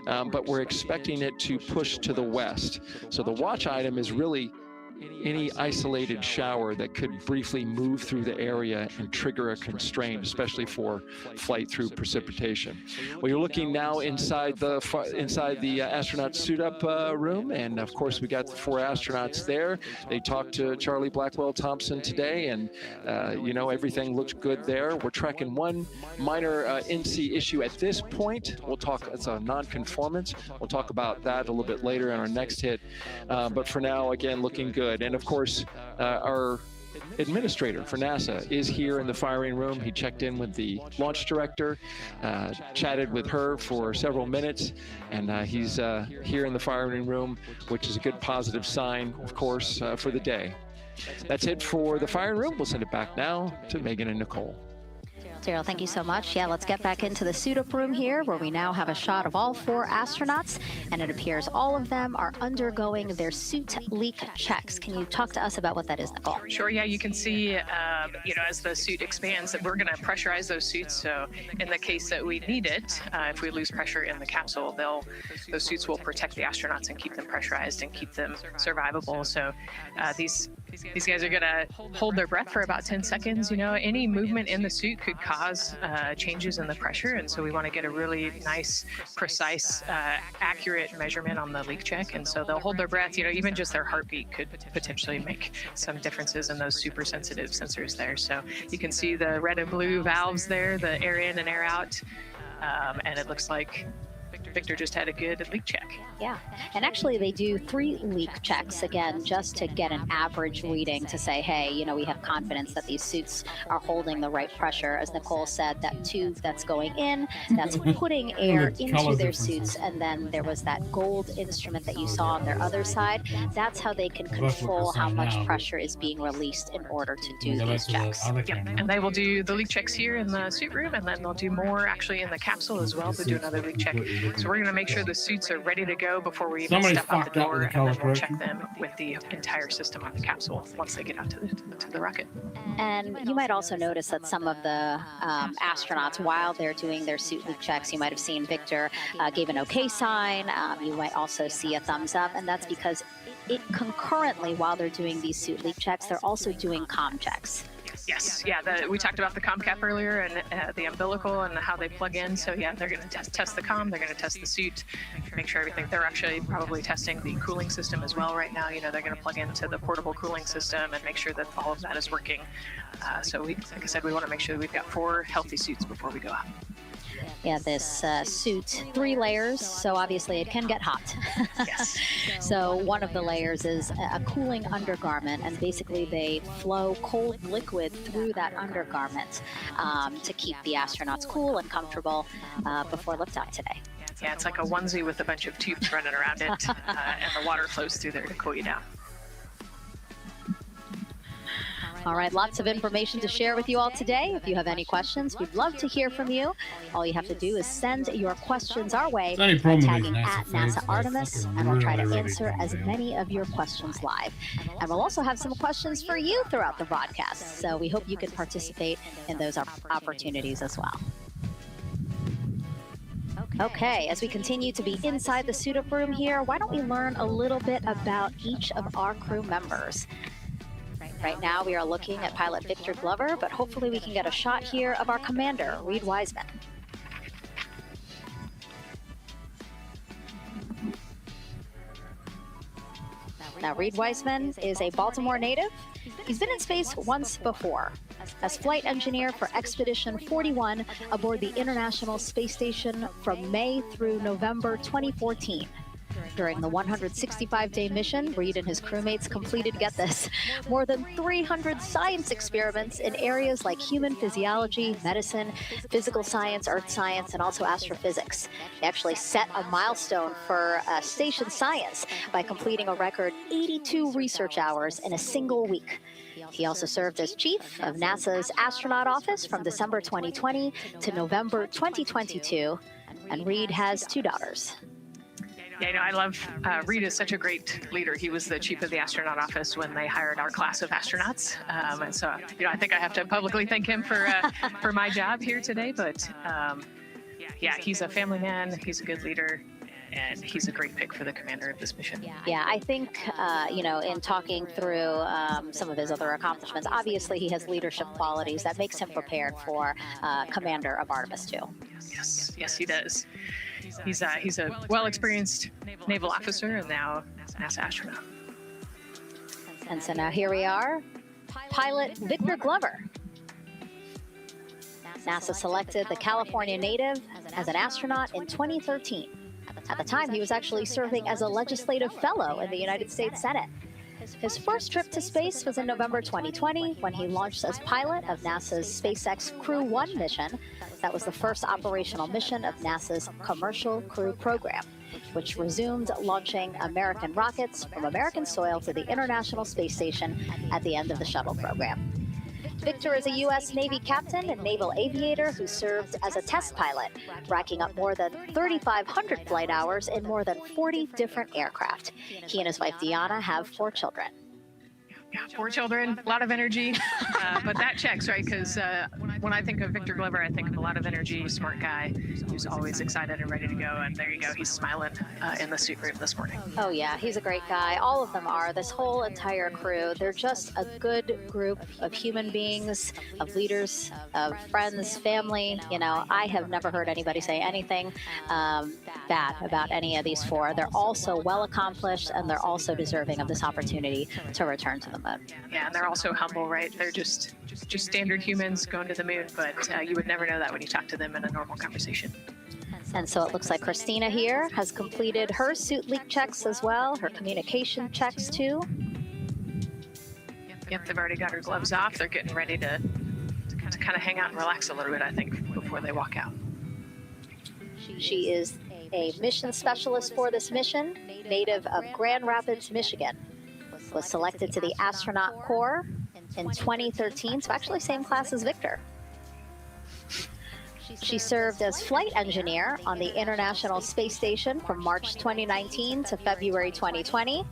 but we're expecting it to push to the west. So the watch item is really any isolated shower that could briefly move through the area and trigger a constraint, especially for flight through precipitation. Well, you're looking now inside the astronaut suit-up room, and of course we got the 4 astronauts there. They talked to Charlie Blackwell-Thompson today, and you know, everything looked good there. We're tracking one minor NC issue at this point. We'll talk, it's a non-conformance. We'll talk about that a little bit later in our next hit, but for now, again, looking good. And of course, our administrator for NASA is here in the firing room. He checked in with the launch director, chatted with her for several minutes, and he's here in the firing room, which is a good positive sign, of course, for the day. That's it for the firing room. We'll send it back now to Megan and Nicole. Daryl, thank you so much. Yeah, let's get back into the suit-up room here, where we now have a shot of all 4 astronauts, and it appears all of them are undergoing their suit leak checks. Can you talk to us about what that is, Nicole? Sure, yeah, you can see, you know, as the suit expands, that we're going to pressurize those suits. So in the case that we need it, if we lose pressure in the capsule, those suits will protect the astronauts and keep them pressurized and keep them survivable. So these guys are going to hold their breath for about 10 seconds. You know, any movement in the suit could cause changes in the pressure, and so we want to get a really nice, precise, accurate measurement on the leak check. And so they'll hold their breath. You know, even just their heartbeat could potentially make some differences in those super sensitive sensors there. So you can see the red and blue valves there, the air in and air out, and it looks like Victor just had a good leak check. Yeah, and actually they do 3 leak checks, again, just to get an average reading to say, hey, you know, we have confidence that these suits are holding the right pressure. As Nicole said, that tube that's going in, that's putting air into their suits, and then there was that gold instrument that you saw on their other side. That's how they can control how much pressure is being released in order to do these checks. Yeah, and they will do the leak checks here in the suit room, and then they'll do more actually in the capsule as well to do another leak check. So we're going to make sure the suits are ready to go before we even step out the door, and then we'll check them with the entire system on the capsule once they get out to the rocket. And you might also notice that some of the astronauts, while they're doing their suit leak checks, you might have seen Victor gave an okay sign. You might also see a thumbs up, and that's because concurrently, while they're doing these suit leak checks, they're also doing comm checks. Yes, yeah, we talked about the comm cap earlier and the umbilical and how they plug in. So yeah, they're going to test the comm, they're going to test the suit, make sure everything. They're actually probably testing the cooling system as well right now. You know, they're going to plug into the portable cooling system and make sure that all of that is working. So like I said, we want to make sure that we've got 4 healthy suits before we go out. Yeah, this suit, 3 layers, so obviously it can get hot. Yes. So one of the layers is a cooling undergarment, and basically they flow cold liquid through that undergarment to keep the astronauts cool and comfortable before liftoff today. Yeah, it's like a onesie with a bunch of tubes running around it, and the water flows through there to cool you down. All right, lots of information to share with you all today. If you have any questions, we'd love to hear from you. All you have to do is send your questions our way by tagging at NASA Artemis, and we'll try to answer as many of your questions live. And we'll also have some questions for you throughout the broadcast, so we hope you can participate in those opportunities as well. Okay, as we continue to be inside the suit-up room here, why don't we learn a little bit about each of our crew members? Right now, we are looking at pilot Victor Glover, but hopefully we can get a shot here of our commander, Reed Wiseman. Now, Reed Wiseman is a Baltimore native. He's been in space once before, as flight engineer for Expedition 41 aboard the International Space Station from May through November 2014. During the 165-day mission, Reed and his crewmates completed, get this, more than 300 science experiments in areas like human physiology, medicine, physical science, earth science, and also astrophysics. They actually set a milestone for station science by completing a record 82 research hours in a single week. He also served as chief of NASA's astronaut office from December 2020 to November 2022, and Reed has 2 daughters. Yeah, I love Reed is such a great leader. He was the chief of the astronaut office when they hired our class of astronauts, and so I think I have to publicly thank him for my job here today. But yeah, he's a family man. He's a good leader. And he's a great pick for the commander of this mission. Yeah, I think, in talking through some of his other accomplishments, obviously he has leadership qualities that makes him prepared for commander of Artemis 2. Yes, he does. He's a well-experienced naval officer and now NASA astronaut. And so now here we are, pilot Victor Glover. NASA selected the California native as an astronaut in 2013. At the time, he was actually serving as a legislative fellow in the United States Senate. His first trip to space was in November 2020 when he launched as pilot of NASA's SpaceX Crew 1 mission. That was the first operational mission of NASA's Commercial Crew Program, which resumed launching American rockets from American soil to the International Space Station at the end of the shuttle program. Victor is a U.S. Navy captain and naval aviator who served as a test pilot, racking up more than 3,500 flight hours in more than 40 different aircraft. He and his wife, Deanna, have 4 children. Yeah, 4 children, a lot of energy, but that checks, right? Because when I think of Victor Glover, I think of a lot of energy, smart guy who's always excited and ready to go. And there you go, he's smiling in the suit room this morning. Oh yeah, he's a great guy. All of them are. This whole entire crew, they're just a good group of human beings, of leaders, of friends, family. I have never heard anybody say anything bad about any of these 4. They're also well accomplished, and they're also deserving of this opportunity to return to the moon. Yeah, and they're also humble, right? They're just standard humans going to the moon, but you would never know that when you talk to them in a normal conversation. And so it looks like Christina here has completed her suit leak checks as well, her communication checks too. Yep, they've already got her gloves off. They're getting ready to kind of hang out and relax a little bit, I think, before they walk out. She is a mission specialist for this mission, native of Grand Rapids, Michigan. Was selected to the Astronaut Corps in 2013, so actually same class as Victor. She served as flight engineer on the International Space Station from March 2019 to February 2020.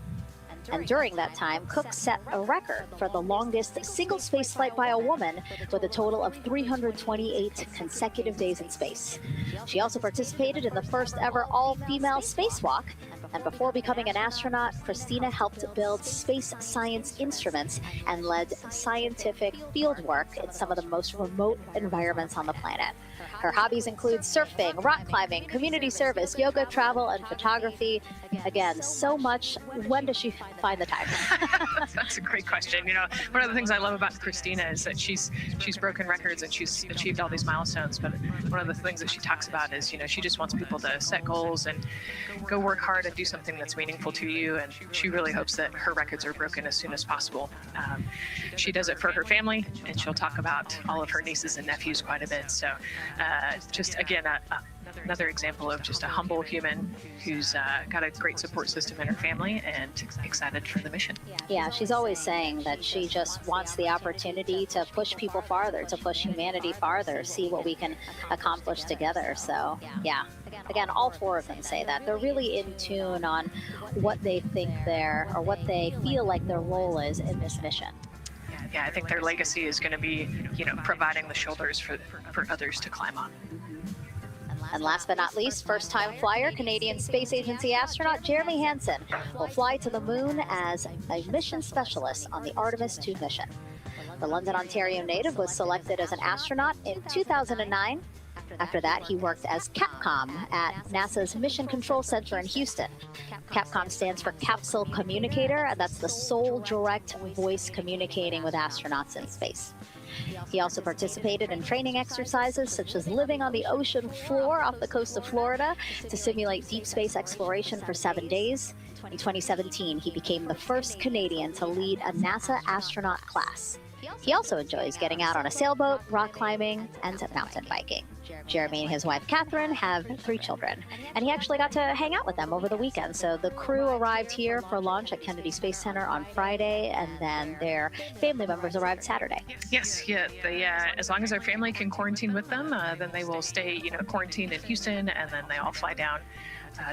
And during that time, Cook set a record for the longest single space flight by a woman with a total of 328 consecutive days in space. She also participated in the first ever all-female spacewalk. And before becoming an astronaut, Christina helped build space science instruments and led scientific field work in some of the most remote environments on the planet. Her hobbies include surfing, rock climbing, community service, yoga, travel, and photography. Again, so much. When does she find the time? That's a great question. One of the things I love about Christina is that she's broken records and she's achieved all these milestones. But one of the things that she talks about is, she just wants people to set goals and go work hard and do something that's meaningful to you. And she really hopes that her records are broken as soon as possible. She does it for her family, and she'll talk about all of her nieces and nephews quite a bit. So just again, another example of just a humble human who's got a great support system in her family and excited for the mission. Yeah, she's always saying that she just wants the opportunity to push people farther, to push humanity farther, see what we can accomplish together. So, yeah. Again, all four of them say that. They're really in tune on what they think or what they feel like their role is in this mission. Yeah, I think their legacy is going to be, providing the shoulders for others to climb on. And last but not least, first-time flyer, Canadian Space Agency astronaut Jeremy Hansen will fly to the moon as a mission specialist on the Artemis 2 mission. The London, Ontario native was selected as an astronaut in 2009. After that, he worked as Capcom at NASA's Mission Control Center in Houston. Capcom stands for Capsule Communicator, and that's the sole direct voice communicating with astronauts in space. He also participated in training exercises such as living on the ocean floor off the coast of Florida to simulate deep space exploration for 7 days. In 2017, he became the first Canadian to lead a NASA astronaut class. He also enjoys getting out on a sailboat, rock climbing, and mountain biking. Jeremy and his wife, Catherine, have 3 children, and he actually got to hang out with them over the weekend. So the crew arrived here for launch at Kennedy Space Center on Friday, and then their family members arrived Saturday. Yes, yeah. As long as their family can quarantine with them, then they will stay, quarantined in Houston, and then they all fly down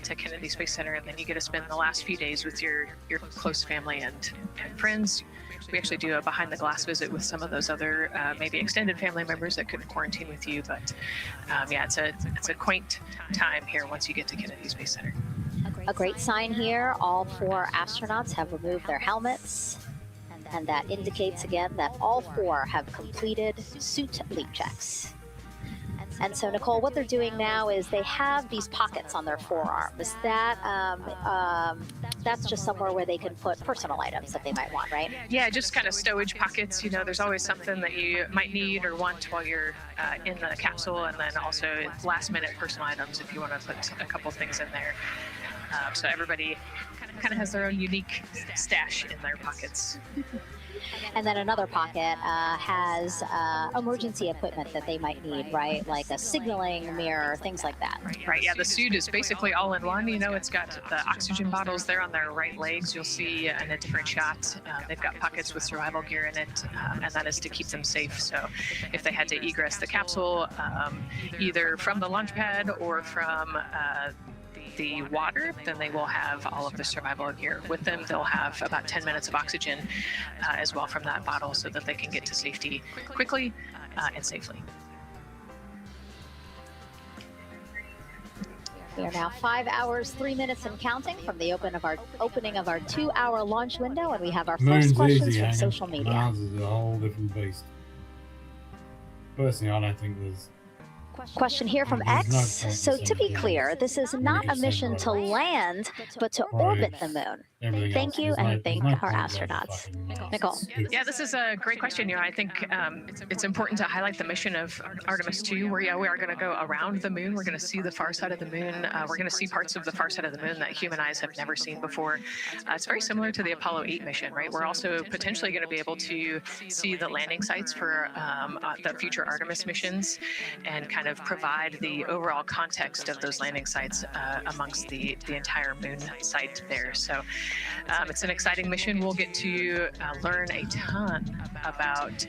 to Kennedy Space Center, and then you get to spend the last few days with your close family and friends. We actually do a behind-the-glass visit with some of those other maybe extended family members that couldn't quarantine with you. But it's a quaint time here once you get to Kennedy Space Center. A great sign here, all 4 astronauts have removed their helmets, and that indicates again that all 4 have completed suit leak checks. And so, Nicole, what they're doing now is they have these pockets on their forearms. That's just somewhere where they can put personal items that they might want, right? Yeah, just kind of stowage pockets. There's always something that you might need or want while you're in the capsule, and then also last-minute personal items if you want to put a couple things in there. So everybody kind of has their own unique stash in their pockets. And then another pocket has emergency equipment that they might need, right? Like a signaling mirror, things like that. Right, yeah, the suit is basically all in one. It's got the oxygen bottles there on their right legs. You'll see in a different shot, they've got pockets with survival gear in it, and that is to keep them safe. So if they had to egress the capsule, either from the launch pad or from the water, then they will have all of the survival gear with them. They'll have about 10 minutes of oxygen as well from that bottle so that they can get to safety quickly and safely. We are now 5 hours, 3 minutes and counting from the opening of our 2-hour launch window, and we have our first questions from social media. Mars is a whole different beast. Personally, I don't think there's Question here from X. So to be clear, this is not a mission to land, but to orbit the moon. Thank you, and thank our astronauts. Nicole. Yeah, this is a great question. I think it's important to highlight the mission of Artemis 2, where we are going to go around the moon. We're going to see the far side of the moon. We're going to see parts of the far side of the moon that human eyes have never seen before. It's very similar to the Apollo 8 mission, right? We're also potentially going to be able to see the landing sites for the future Artemis missions and kind of provide the overall context of those landing sites amongst the entire moon site there. So it's an exciting mission. We'll get to learn a ton about,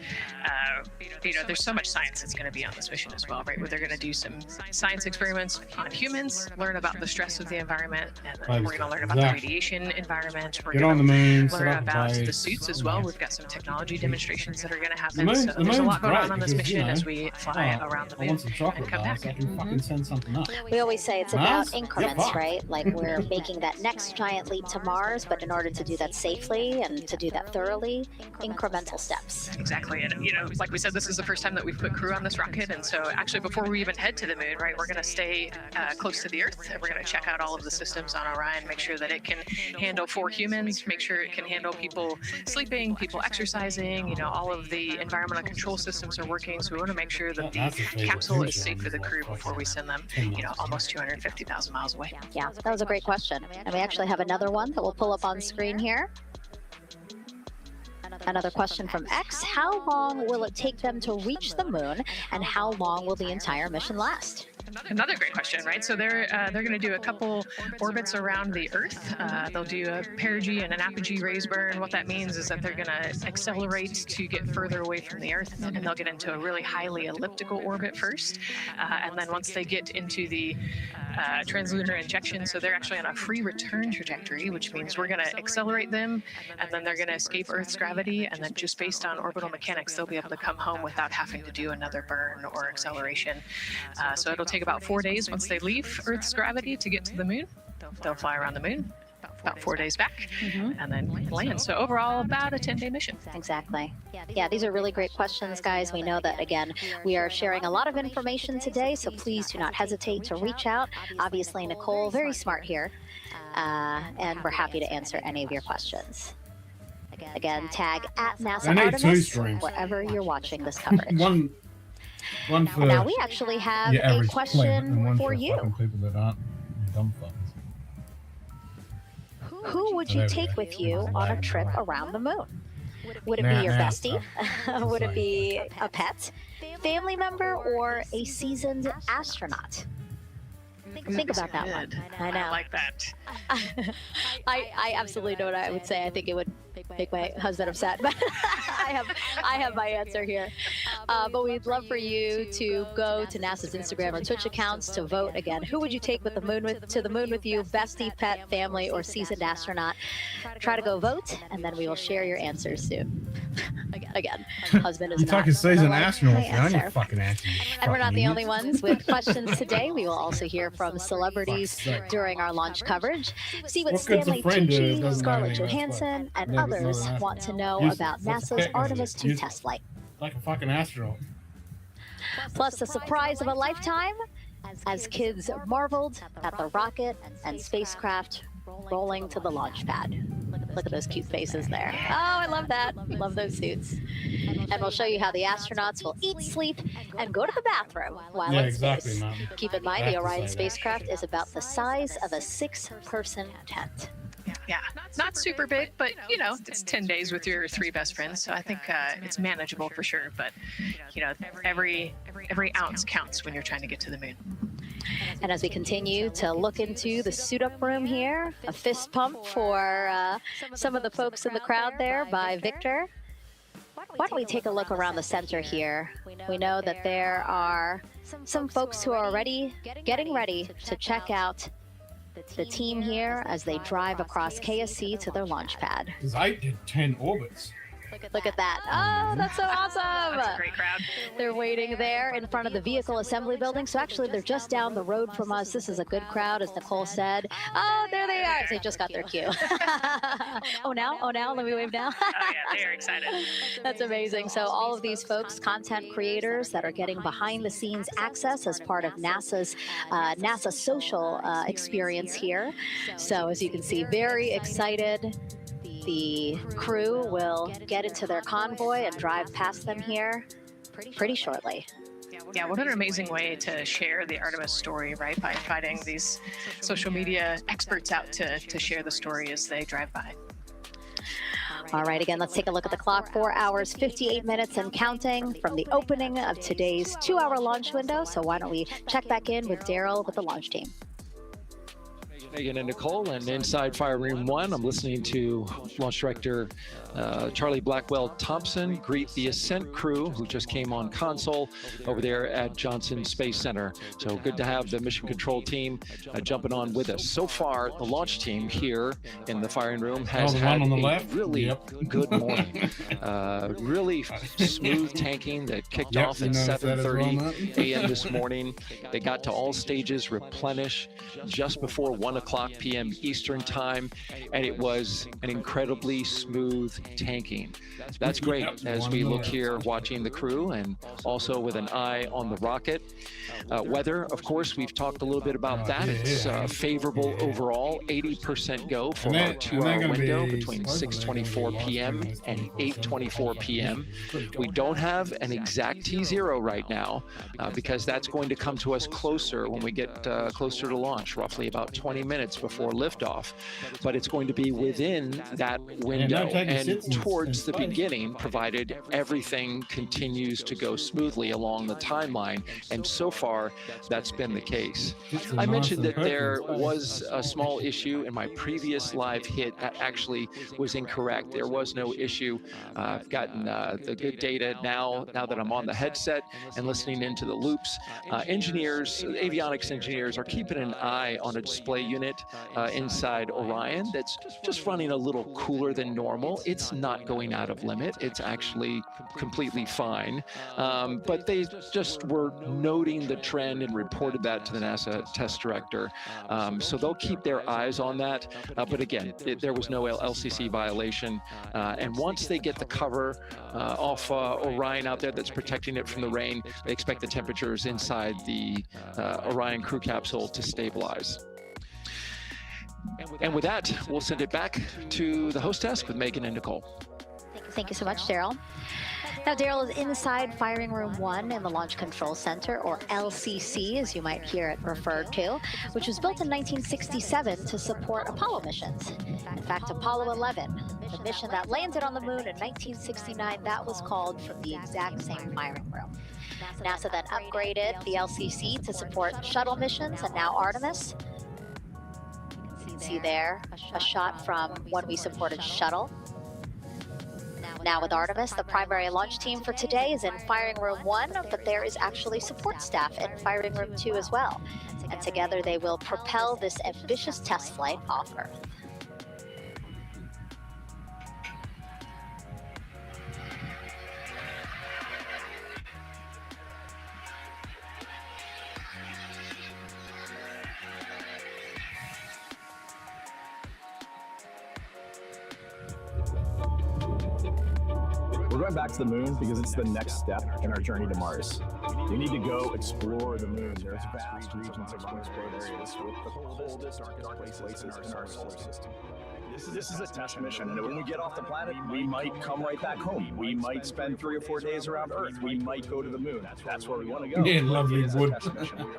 there's so much science that's going to be on this mission as well, right? Where they're going to do some science experiments on humans, learn about the stress of the environment, and then we're going to learn about the radiation environment. We're going to learn about the suits as well. We've got some technology demonstrations that are going to happen. So there's a lot going on this mission as we fly around the moon and come back. I can fucking send something up. We always say it's about increments, right? Like we're making that next giant leap to Mars, but in order to do that safely and to do that thoroughly, incremental steps. Exactly. And, like we said, this is the first time that we've put crew on this rocket. And so actually, before we even head to the moon, right, we're going to stay close to the Earth. And we're going to check out all of the systems on Orion, make sure that it can handle 4 humans, make sure it can handle people sleeping, people exercising, all of the environmental control systems are working. So we want to make sure that the capsule is safe for the crew before we send them, almost 250,000 miles away. Yeah, that was a great question. And we actually have another one that we'll pull up on screen here. Another question from X. How long will it take them to reach the moon, and how long will the entire mission last? Another great question, right? So they're going to do a couple orbits around the Earth. They'll do a perigee and an apogee raise burn. What that means is that they're going to accelerate to get further away from the Earth, and they'll get into a really highly elliptical orbit first. And then once they get into the translunar injection, so they're actually on a free return trajectory, which means we're going to accelerate them, and then they're going to escape Earth's gravity, and then just based on orbital mechanics, they'll be able to come home without having to do another burn or acceleration. So it'll take about 4 days once they leave Earth's gravity to get to the moon. They'll fly around the moon, about 4 days back, and then land. So overall, about a 10-day mission. Exactly. Yeah, these are really great questions, guys. We know that, again, we are sharing a lot of information today, so please do not hesitate to reach out. Obviously, Nicole, very smart here, and we're happy to answer any of your questions. Again, tag at NASA Artemis wherever you're watching this coverage. One for now we actually have a question for you. People that aren't dumb fuckers. Who would you take with you on a trip around the moon? Would it be your bestie? Would it be a pet, family member, or a seasoned astronaut? Think about that one. I know. I like that. I absolutely know what I would say. I think it would make my husband upset, but I have my answer here. But we'd love for you to go to NASA's Instagram or Twitch accounts to vote again. Who would you take with to the moon with you? Bestie, pet, family, or seasoned astronaut? Try to go vote, and then we will share your answers soon. Again, husband is You're not. talking seasoned astronaut. my I need answer. fucking answer. And we're not the only ones with questions today. We will also hear from celebrities during our launch coverage. See what Stanley Tucci, Scarlett Johansson, and others want to know about NASA's Artemis 2 test flight. Like a fucking astronaut. Plus the surprise of a lifetime as kids marveled at the rocket and spacecraft rolling to the launch pad. Look at those cute faces there. Oh, I love that. Love those suits. And we'll show you how the astronauts will eat, sleep, and go to the bathroom while in space. Keep in mind, the Orion spacecraft is about the size of a 6-person tent. Yeah, not super big, but you know, it's 10 days with your 3 best friends, so I think it's manageable for sure. But you know, every ounce counts when you're trying to get to the moon. And as we continue to look into the suit-up room here, a fist pump for some of the folks in the crowd there by Victor. Why don't we take a look around the center here? We know that there are some folks who are already getting ready to check out the team here as they drive across KSC to their launch pad. Because I did 10 orbits. Look at that. Oh, that's so awesome. That's a great crowd. They're waiting there in front of the vehicle assembly building. So actually, they're just down the road from us. This is a good crowd, as Nicole said. Oh, there they are. They just got their cue. Oh, now? Let me wave now. Oh, yeah, they are excited. That's amazing. So all of these folks, content creators that are getting behind the scenes access as part of NASA's NASA social experience here. So as you can see, very excited. The crew will get into their convoy and drive past them here pretty shortly. Yeah, what an amazing way to share the Artemis story, right? By inviting these social media experts out to share the story as they drive by. All right, again, let's take a look at the clock. 4 hours, 58 minutes and counting from the opening of today's 2-hour launch window. So why don't we check back in with Daryl with the launch team. Megan and Nicole, and inside Fire Room 1, I'm listening to Launch Director Charlie Blackwell Thompson greet the Ascent crew who just came on console over there at Johnson Space Center. So good to have the mission control team jumping on with us. So far, the launch team here in the firing room has had a really good morning. Really smooth tanking that kicked off at 7:30 a.m. this morning. They got to all stages replenish just before 1 o'clock p.m. Eastern time, and it was an incredibly smooth tanking. That's great as we look here watching the crew and also with an eye on the rocket. Weather, of course, we've talked a little bit about that. It's favorable overall, 80% go for our 2-hour window between 6:24 p.m. and 8:24 p.m. We don't have an exact T0 right now because that's going to come to us closer when we get closer to launch, roughly about 20 minutes before liftoff. But it's going to be within that window. And towards the beginning, provided everything continues to go smoothly along the timeline. And so far, that's been the case. I mentioned that there was a small issue in my previous live hit. That actually was incorrect. There was no issue. I've gotten the good data now that I'm on the headset and listening into the loops. Engineers, avionics engineers, are keeping an eye on a display unit inside Orion that's just running a little cooler than normal. It's not going out of limit. It's actually completely fine. But they just were noting the trend and reported that to the NASA test director. So they'll keep their eyes on that. But again, there was no LCC violation. And once they get the cover off Orion out there that's protecting it from the rain, they expect the temperatures inside the Orion crew capsule to stabilize. And with that, we'll send it back to the host desk with Megan and Nicole. Thank you so much, Daryl. Now, Daryl is inside Firing Room 1 in the Launch Control Center, or LCC, as you might hear it referred to, which was built in 1967 to support Apollo missions. In fact, Apollo 11, the mission that landed on the moon in 1969, that was called from the exact same firing room. NASA then upgraded the LCC to support shuttle missions, and now Artemis. You can see there a shot from when we supported shuttle. Now with Artemis, the primary launch team for today is in Firing Room 1, but there is actually support staff in Firing Room 2 as well. And together they will propel this ambitious test flight off Earth. We're going back to the moon because it's the next step in our journey to Mars. We need to go explore the moon. There's vast regions of unexplored areas with the coldest, darkest places in our solar system. This is a test mission, and when we get off the planet, we might come right back home. We might spend 3 or 4 days around Earth. We might go to the moon. That's where we want to go. Yeah, lovely wood.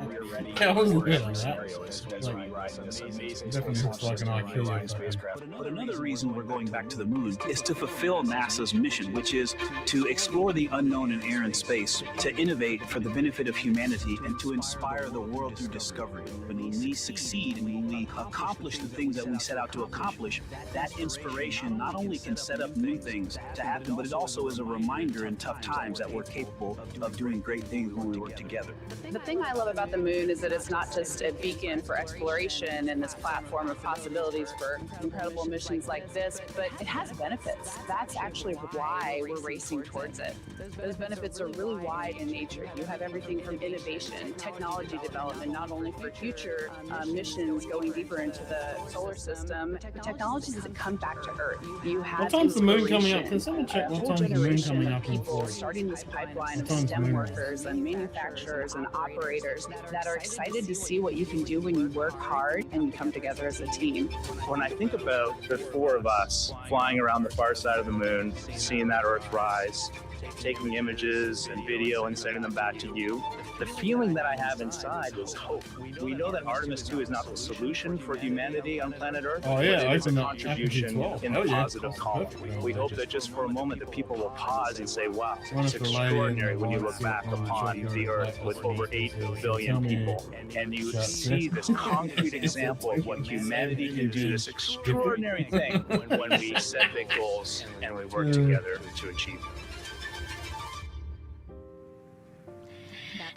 We are ready I wasn't for good every on scenario that. as we ride in this amazing Definitely looks like an IKEA spacecraft. But another reason we're going back to the moon is to fulfill NASA's mission, which is to explore the unknown in air and space, to innovate for the benefit of humanity, and to inspire the world through discovery. When we succeed and when we accomplish the things that we set out to accomplish, that inspiration not only can set up new things to happen, but it also is a reminder in tough times that we're capable of doing great things when we work together. The thing I love about the moon is that it's not just a beacon for exploration and this platform of possibilities for incredible missions like this, but it has benefits. That's actually why we're racing towards it. Those benefits are really wide in nature. You have everything from innovation, technology development, not only for future missions going deeper into the solar system, but technologies that come back to Earth. You have what time's the moon coming up? Can someone check what time's the moon coming up in people starting this pipeline of STEM workers and manufacturers and operators that are excited to see what you can do when you work hard and you come together as a team. When I think about the 4 of us flying around the far side of the moon, seeing that Earth rise, taking images and video and sending them back to you, the feeling that I have inside is hope. We know that Artemis 2 is not the solution for humanity on planet Earth, but it is a contribution in the positive column. We hope that just for a moment that people will pause and say, wow, it's extraordinary when you look back upon the Earth with over 8 billion people, and you see this concrete example of what humanity can do, this extraordinary thing when we set big goals and we work together to achieve them.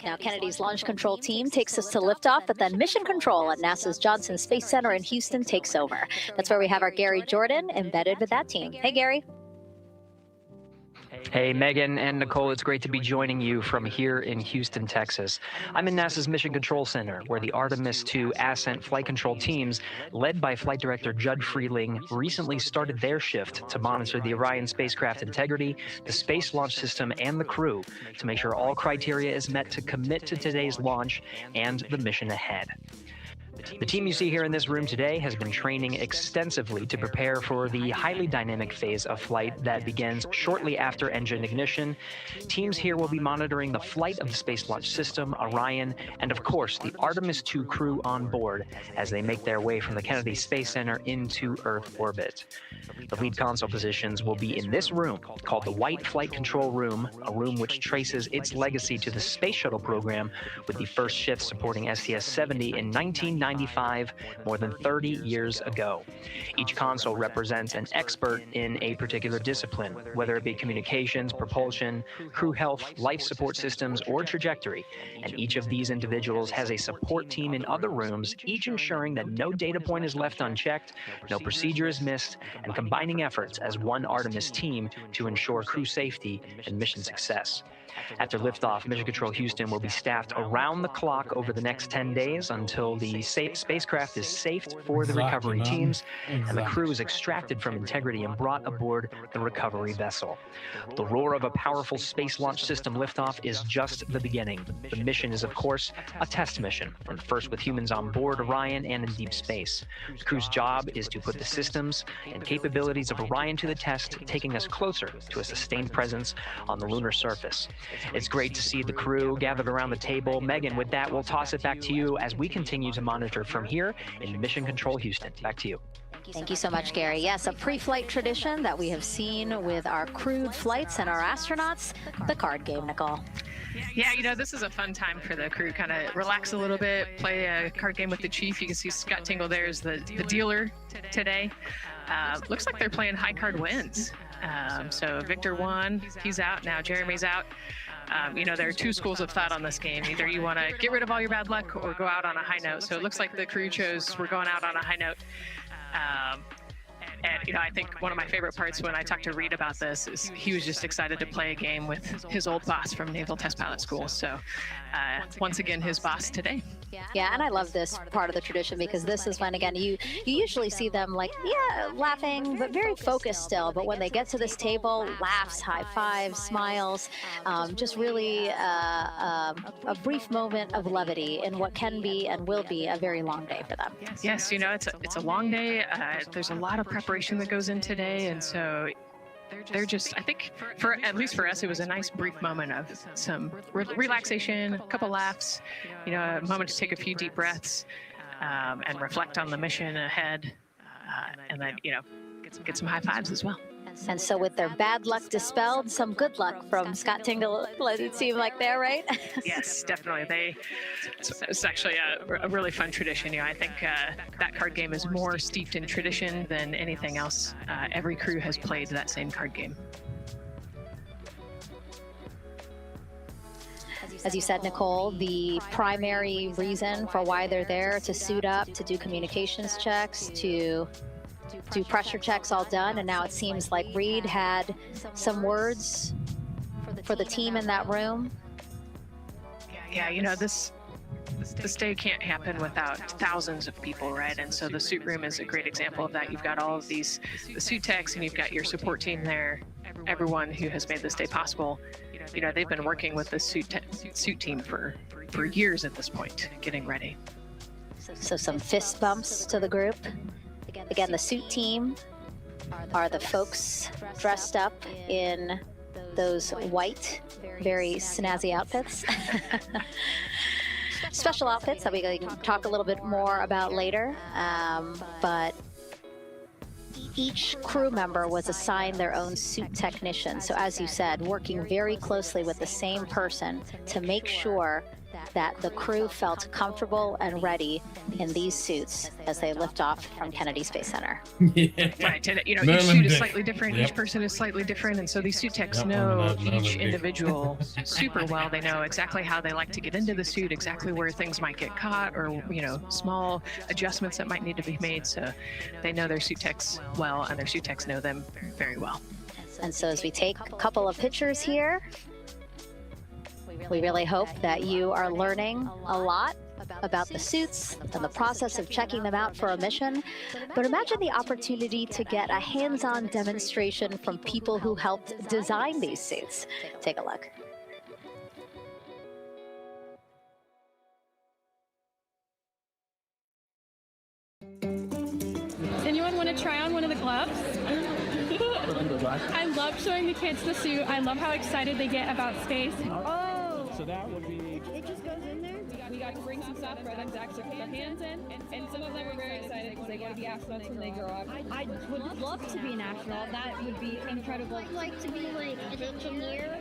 Now, Kennedy's launch control team takes us to liftoff, but then mission control at NASA's Johnson Space Center in Houston takes over. That's where we have our Gary Jordan embedded with that team. Hey, Gary. Hey, Megan and Nicole, it's great to be joining you from here in Houston, Texas. I'm in NASA's Mission Control Center, where the Artemis II Ascent flight control teams, led by Flight Director Judd Freeling, recently started their shift to monitor the Orion spacecraft integrity, the Space Launch System, and the crew to make sure all criteria is met to commit to today's launch and the mission ahead. The team you see here in this room today has been training extensively to prepare for the highly dynamic phase of flight that begins shortly after engine ignition. Teams here will be monitoring the flight of the Space Launch System, Orion, and of course the Artemis II crew on board as they make their way from the Kennedy Space Center into Earth orbit. The lead console positions will be in this room called the White Flight Control Room, a room which traces its legacy to the Space Shuttle program, with the first shift supporting STS-70 in 1995, more than 30 years ago. Each console represents an expert in a particular discipline, whether it be communications, propulsion, crew health, life support systems, or trajectory. And each of these individuals has a support team in other rooms, each ensuring that no data point is left unchecked, no procedure is missed, and combining efforts as one Artemis team to ensure crew safety and mission success. After liftoff, Mission Control Houston will be staffed around the clock over the next 10 days until the spacecraft is safed for the recovery teams and the crew is extracted from integrity and brought aboard the recovery vessel. The roar of a powerful space launch system liftoff is just the beginning. The mission is, of course, a test mission, and first with humans on board Orion and in deep space. The crew's job is to put the systems and capabilities of Orion to the test, taking us closer to a sustained presence on the lunar surface. It's great to see the crew gathered around the table. Megan, with that, we'll toss it back to you as we continue to monitor from here in Mission Control Houston. Back to you. Thank you so much, Gary. Yes, a pre-flight tradition that we have seen with our crewed flights and our astronauts, the card game, Nicole. Yeah, you know, this is a fun time for the crew. Kind of relax a little bit, play a card game with the chief. You can see Scott Tingle there is the dealer today. Looks like they're playing high card wins. So Victor won, he's out, now Jeremy's out. You know, there are two schools of thought on this game. Either you want to get rid of all your bad luck or go out on a high note. So it looks like the crew chose we're going out on a high note. And, you know, I think one of my favorite parts when I talked to Reed about this is he was just excited to play a game with his old boss from Naval Test Pilot School. So once again, his boss today. Yeah, and I love this part of the tradition because this is when, again, you usually see them like, yeah, laughing, but very focused still. But when they get to this table, laughs, high fives, smiles, just really a brief moment of levity in what can be and will be a very long day for them. Yes, you know, it's a long day. There's a lot of preparation that goes in today, and so they're just, I think, at least for us, it was a nice brief moment of some relaxation, a couple laughs, you know, a moment to take a few deep breaths and reflect on the mission ahead, and then, you know, get some high fives as well. And so with their bad luck dispelled, some good luck from Scott Tingle, let it seem like there, right? Yes, definitely. It's actually a really fun tradition. You know, I think that card game is more steeped in tradition than anything else. Every crew has played that same card game. As you said, Nicole, the primary reason for why they're there to suit up, to do communications checks, to do pressure checks, all done, and now it seems like Reed had some words for the team in that room. Yeah, you know, this day can't happen without thousands of people, right? And so the suit room is a great example of that. You've got all of the suit techs, and you've got your support team there, everyone who has made this day possible. You know, they've been working with the suit team for years at this point, getting ready. So some fist bumps to the group. Again, the suit team are the folks dressed up in those white, very snazzy outfits. Special outfits that we can talk a little bit more about later, but each crew member was assigned their own suit technician. So as you said, working very closely with the same person to make sure that the crew felt comfortable and ready in these suits as they lift off from Kennedy Space Center. Yeah. Right, and, you know, each suit is slightly different, each person is slightly different, and so these suit techs know each individual super well. They know exactly how they like to get into the suit, exactly where things might get caught, or, you know, small adjustments that might need to be made, so they know their suit techs well, and their suit techs know them very well. And so as we take a couple of pictures here, we really hope that you are learning a lot about the suits and the process of checking them out for a mission. But imagine the opportunity to get a hands-on demonstration from people who helped design these suits. Take a look. right? I love showing the kids the suit. I love how excited they get about space. Oh! So that would be... It just goes in there? We got to bring some stuff for them to actually put their hands in. And some of them are very excited because they want to be astronauts when they grow up. I would love to be an astronaut. That would be incredible. I'd like to be like an engineer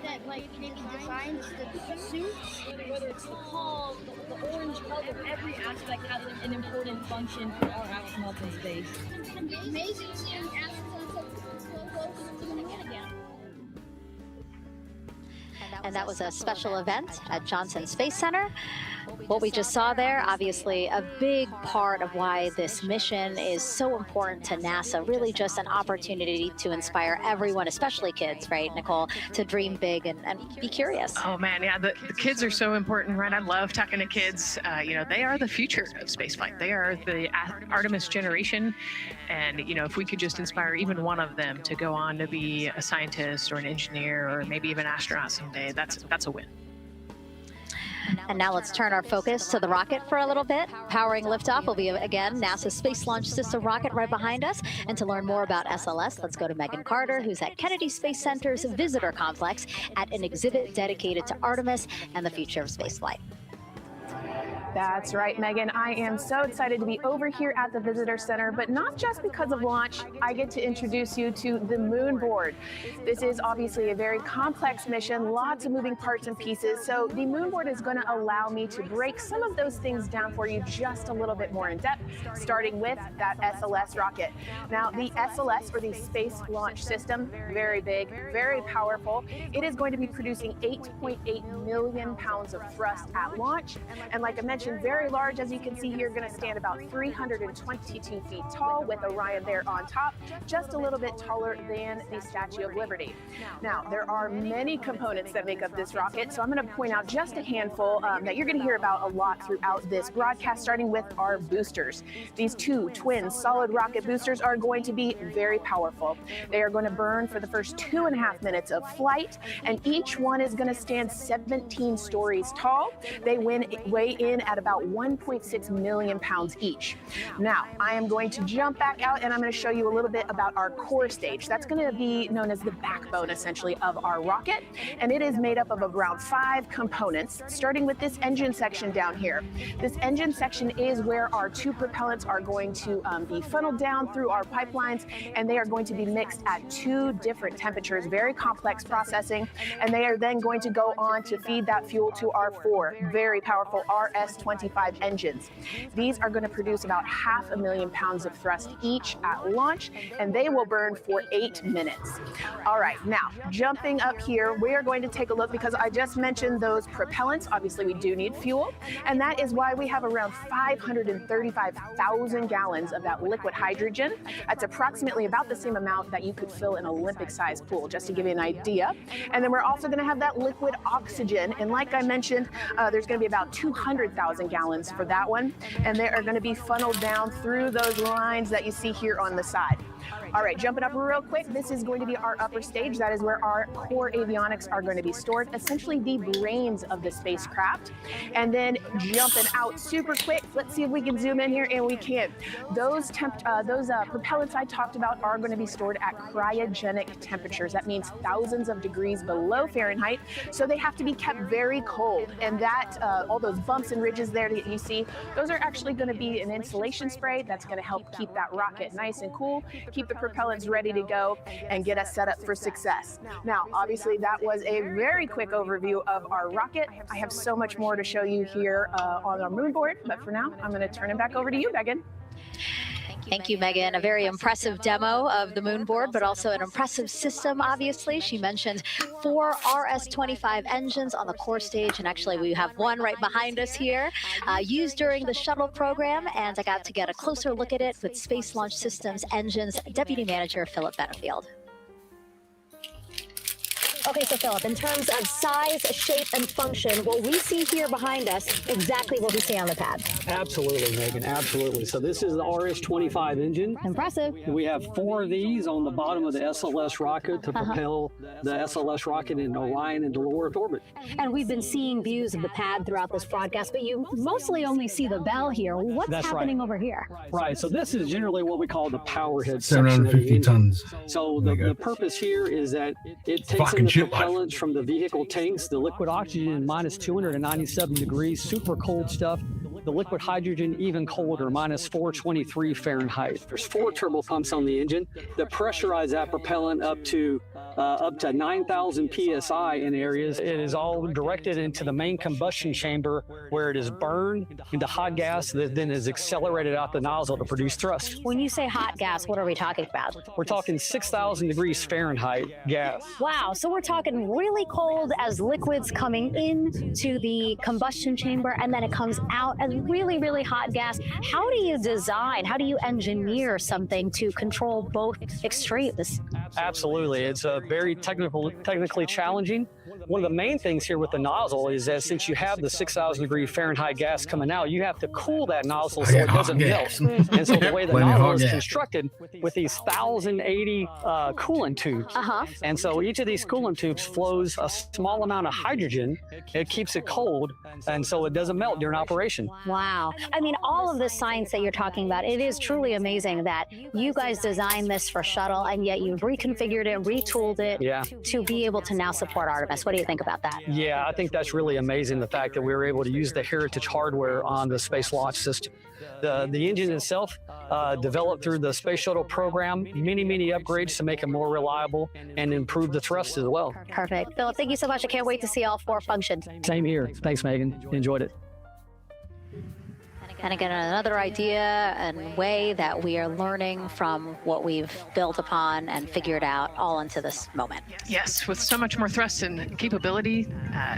that like maybe designs the suits. Whether it's the hull, the orange color, every aspect has an important function for our astronauts in space. It's going to be amazing seeing astronauts so close to the moon again. And that was a special event at Johnson Space Center. What we just saw there, obviously a big part of why this mission is so important to NASA, really just an opportunity to inspire everyone, especially kids, right, Nicole, to dream big and be curious. Oh man, yeah, the kids are so important, right? I love talking to kids. You know, they are the future of spaceflight. They are the Artemis generation. And, you know, if we could just inspire even one of them to go on to be a scientist or an engineer or maybe even an astronaut someday, that's a win. And now let's turn our focus to the rocket for a little bit. Powering liftoff will be, again, NASA's Space Launch System rocket right behind us. And to learn more about SLS, let's go to Megan Carter, who's at Kennedy Space Center's Visitor Complex at an exhibit dedicated to Artemis and the future of spaceflight. That's right, Megan. I am so excited to be over here at the Visitor Center, but not just because of launch. I get to introduce you to the moon board. This is obviously a very complex mission, lots of moving parts and pieces. So the moon board is going to allow me to break some of those things down for you just a little bit more in depth, starting with that SLS rocket. Now, the SLS, or the Space Launch System, very big, very powerful. It is going to be producing 8.8 million pounds of thrust at launch. And like I mentioned, very large, as you can see here, going to stand about 322 feet tall with Orion there on top, just a little bit taller than the Statue of Liberty. Now, there are many components that make up this rocket, so I'm going to point out just a handful that you're going to hear about a lot throughout this broadcast, starting with our boosters. These two twin solid rocket boosters are going to be very powerful. They are going to burn for the first 2.5 minutes of flight, and each one is going to stand 17 stories tall. They weigh in at about 1.6 million pounds each. Now, I am going to jump back out and I'm going to show you a little bit about our core stage. That's going to be known as the backbone, essentially, of our rocket. And it is made up of around 5 components, starting with this engine section down here. This engine section is where our 2 propellants are going to be funneled down through our pipelines, and they are going to be mixed at 2 different temperatures, very complex processing, and they are then going to go on to feed that fuel to our 4 very powerful RS-25 engines. These are going to produce about 500,000 pounds of thrust each at launch, and they will burn for 8 minutes. All right, now jumping up here, we are going to take a look, because I just mentioned those propellants. Obviously, we do need fuel, and that is why we have around 535,000 gallons of that liquid hydrogen. That's approximately about the same amount that you could fill an Olympic-sized pool, just to give you an idea. And then we're also going to have that liquid oxygen, and like I mentioned, there's going to be about 200,000 gallons for that one, and they are going to be funneled down through those lines that you see here on the side. All right, jumping up real quick, this is going to be our upper stage. That is where our core avionics are going to be stored, essentially the brains of the spacecraft. And then jumping out super quick, let's see if we can zoom in here, and we can. Those propellants I talked about are going to be stored at cryogenic temperatures. That means thousands of degrees below Fahrenheit, so they have to be kept very cold. And that, all those bumps and ridges there that you see, those are actually going to be an insulation spray that's going to help keep that rocket nice and cool, keep the propellants ready to go, and get us set up for success. Now, obviously, that was a very quick overview of our rocket. I have so much more to show you here on our moon board, but for now, I'm going to turn it back over to you, Megan. Thank you, Megan. A very impressive demo of the moon board, but also an impressive system, obviously. She mentioned 4 RS-25 engines on the core stage, and actually we have one right behind us here, used during the shuttle program, and I got to get a closer look at it with Space Launch Systems Engines Deputy Manager Philip Benefield. Okay, so Philip, in terms of size, shape, and function, what we see here behind us, exactly what we see on the pad. Absolutely, Megan, absolutely. So this is the RS-25 engine. Impressive. We have 4 of these on the bottom of the SLS rocket to propel the SLS rocket into Orion into low Earth orbit. And we've been seeing views of the pad throughout this broadcast, but you mostly only see the bell here. What's happening over here? Right, so this is generally what we call the power head section of the 750 engine. tons. So the purpose here is that it takes in the propellant from the vehicle tanks, the liquid oxygen minus 297 degrees, super cold stuff. The liquid hydrogen even colder, minus 423 Fahrenheit. There's 4 turbo pumps on the engine that pressurize that propellant up to 9,000 psi in areas. It is all directed into the main combustion chamber where it is burned into hot gas that then is accelerated out the nozzle to produce thrust. When you say hot gas, what are we talking about? We're talking 6,000 degrees Fahrenheit gas. Wow, so we're talking really cold as liquids coming into the combustion chamber, and then it comes out as really, really hot gas. How do you design, how do you engineer something to control both extremes? Absolutely, it's very technically challenging. One of the main things here with the nozzle is that since you have the 6,000 degree Fahrenheit gas coming out, you have to cool that nozzle so it doesn't melt. And so the way the nozzle is constructed with these 1,080 coolant tubes. And so each of these coolant tubes flows a small amount of hydrogen. It keeps it cold, and so it doesn't melt during operation. Wow. I mean, all of the science that you're talking about, it is truly amazing that you guys designed this for shuttle, and yet you've reconfigured it, retooled it to be able to now support Artemis. What do you think about that? Yeah, I think that's really amazing, the fact that we were able to use the heritage hardware on the Space Launch System. The engine itself, developed through the Space Shuttle program, many upgrades to make it more reliable and improve the thrust as well. Perfect. Philip, thank you so much. I can't wait to see all 4 function. Same here. Thanks, Megan. Enjoyed it. And again, another idea and way that we are learning from what we've built upon and figured out all into this moment. Yes, with so much more thrust and capability,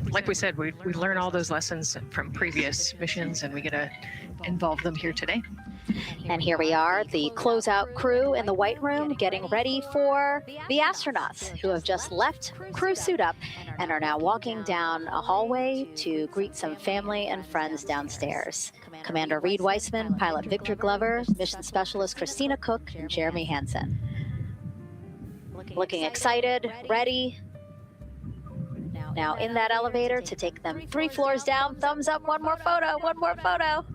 like we said, we learn all those lessons from previous missions, and we get to involve them here today. And here we are, the closeout crew in the White Room, getting ready for the astronauts who have just left crew suit up and are now walking down a hallway to greet some family and friends downstairs. Commander Reed Weissman, Pilot Victor Glover, Mission Specialist Christina Cook, and Jeremy Hansen. Looking excited, ready. Now in that elevator to take them 3 floors down. Thumbs up, one more photo, one more photo.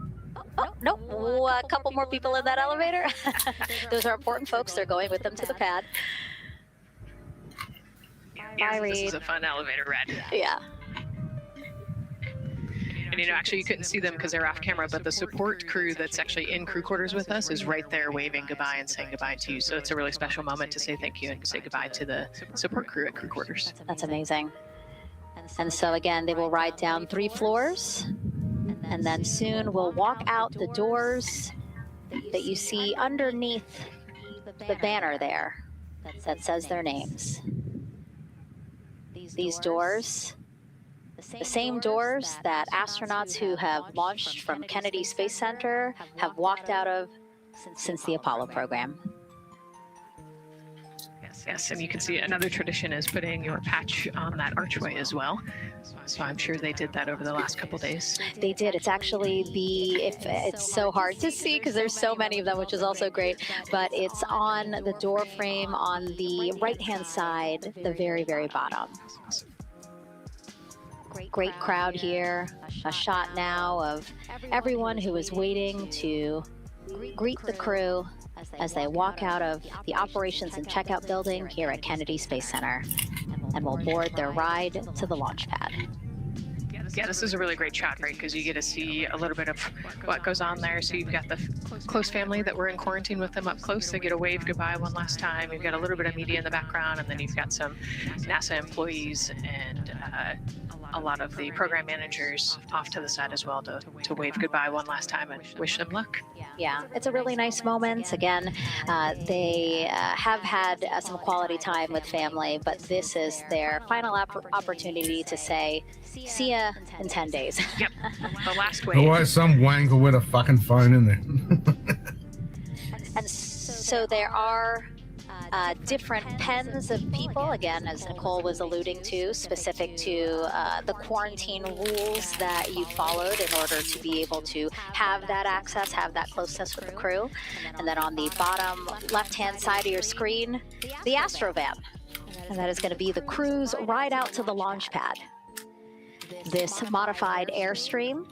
Oh, nope, a couple more people in that elevator. Those are important folks. They're going with them to the pad. Yes, Bye, Reed. This is a fun elevator ride. Yeah. And actually you couldn't see them because they're off camera, but the support crew that's actually in crew quarters with us is right there waving goodbye and saying goodbye to you. So it's a really special moment to say thank you and say goodbye to the support crew at crew quarters. That's amazing. And so again, they will ride down 3 floors, and then soon we'll walk out the doors that you see underneath the banner there that says their names. These doors, the same doors that astronauts who have launched from Kennedy Space Center have walked out of since the Apollo program. Yes, and you can see another tradition is putting your patch on that archway as well. So I'm sure they did that over the last couple days. They did. It's actually it's so hard to see because there's so many of them, which is also great, but it's on the door frame on the right-hand side, the very, very bottom. Great crowd here. A shot now of everyone who is waiting to greet the crew as they walk out of the operations and checkout building here at Kennedy Space Center, and will board their ride to the launch pad. Yeah, this is a really great shot, right? Because you get to see a little bit of what goes on there. So you've got the close family that we're in quarantine with them up close. They get to wave goodbye one last time. You've got a little bit of media in the background, and then you've got some NASA employees and a lot of the program managers off to the side as well to wave goodbye one last time and wish them luck. Yeah, it's a really nice moment. Again, they have had some quality time with family, but this is their final opportunity to say, see ya in 10 days. Yep, the last wave. Otherwise, some wanker with a fucking phone in there. And so there are different pens of people, again, as Nicole was alluding to, specific to the quarantine rules that you followed in order to be able to have that access, have that closeness with the crew. And then on the bottom left-hand side of your screen, the Astrovan. And that is going to be the crew's ride out to the launch pad. This modified Airstream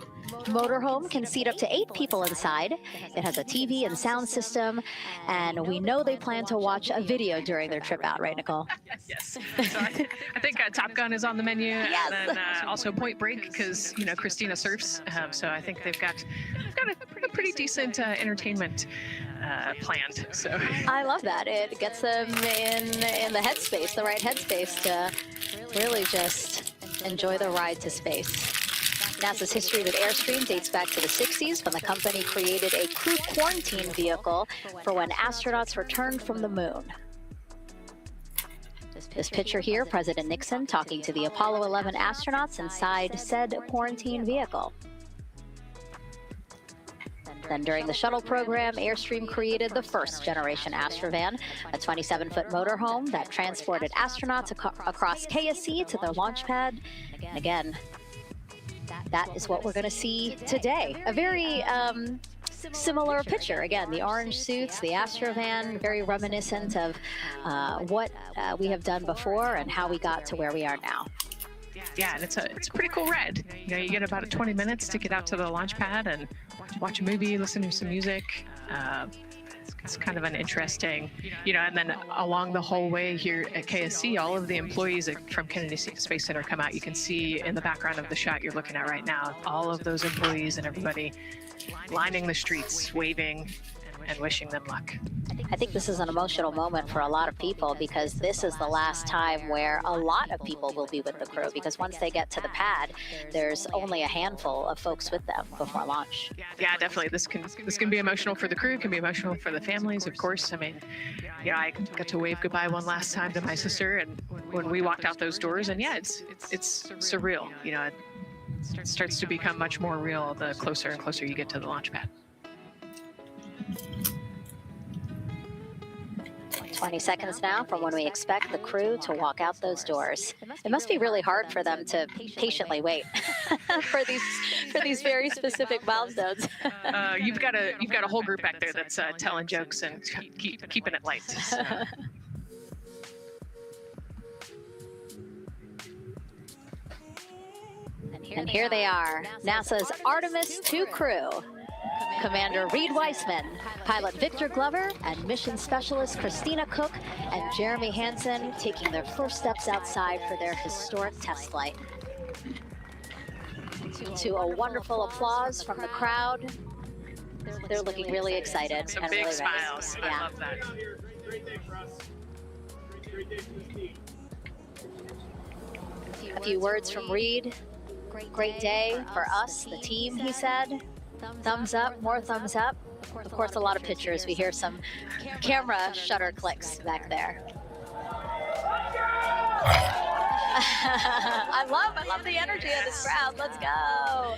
motorhome can seat up to 8 people inside. It has a TV and sound system, and we know they plan to watch a video during their trip out, right, Nicole? Yes. So I think Top Gun is on the menu, Yes. and then also Point Break, because Christina surfs. So I think they've got a pretty decent entertainment planned. So I love that. It gets them in the headspace, the right headspace to really just enjoy the ride to space. NASA's history with Airstream dates back to the 60s when the company created a crew quarantine vehicle for when astronauts returned from the moon. This picture here, President Nixon talking to the Apollo 11 astronauts inside said quarantine vehicle. Then during the shuttle program, Airstream created the first generation Astrovan, a 27-foot motorhome that transported astronauts across KSC to their launch pad. And again, that is what we're going to see today. A very similar picture. Again, the orange suits, the Astrovan, very reminiscent of what we have done before and how we got to where we are now. Yeah, and it's a pretty cool ride. You get about 20 minutes to get out to the launch pad and watch a movie, listen to some music. It's kind of an interesting, and then along the whole way here at KSC, all of the employees from Kennedy Space Center come out. You can see in the background of the shot you're looking at right now, all of those employees and everybody lining the streets, waving and wishing them luck. I think this is an emotional moment for a lot of people because this is the last time where a lot of people will be with the crew, because once they get to the pad, there's only a handful of folks with them before launch. Yeah, definitely. This can be emotional for the crew, can be emotional for the families, of course. I mean, I got to wave goodbye one last time to my sister, and when we walked out those doors, and it's surreal. It starts to become much more real the closer and closer you get to the launch pad. 20 seconds now from when we expect the crew to walk out those doors. It must be really hard for them to patiently wait for these very specific milestones. You've got a whole group back there that's telling jokes and keeping it light. So. And here they are, NASA's Artemis 2 crew. Commander Reed Weissman, pilot Victor Glover, and mission specialist Christina Cook and Jeremy Hansen taking their first steps outside for their historic test flight. To a wonderful applause from the crowd, they're looking really excited. Some and big really smiles. Ready. I love that. A few words from Reed. Great day for us, the team, he said. Thumbs up, more thumbs up. Of course, a lot of pictures. We hear some camera shutter clicks back there. I love the energy of this crowd. Let's go.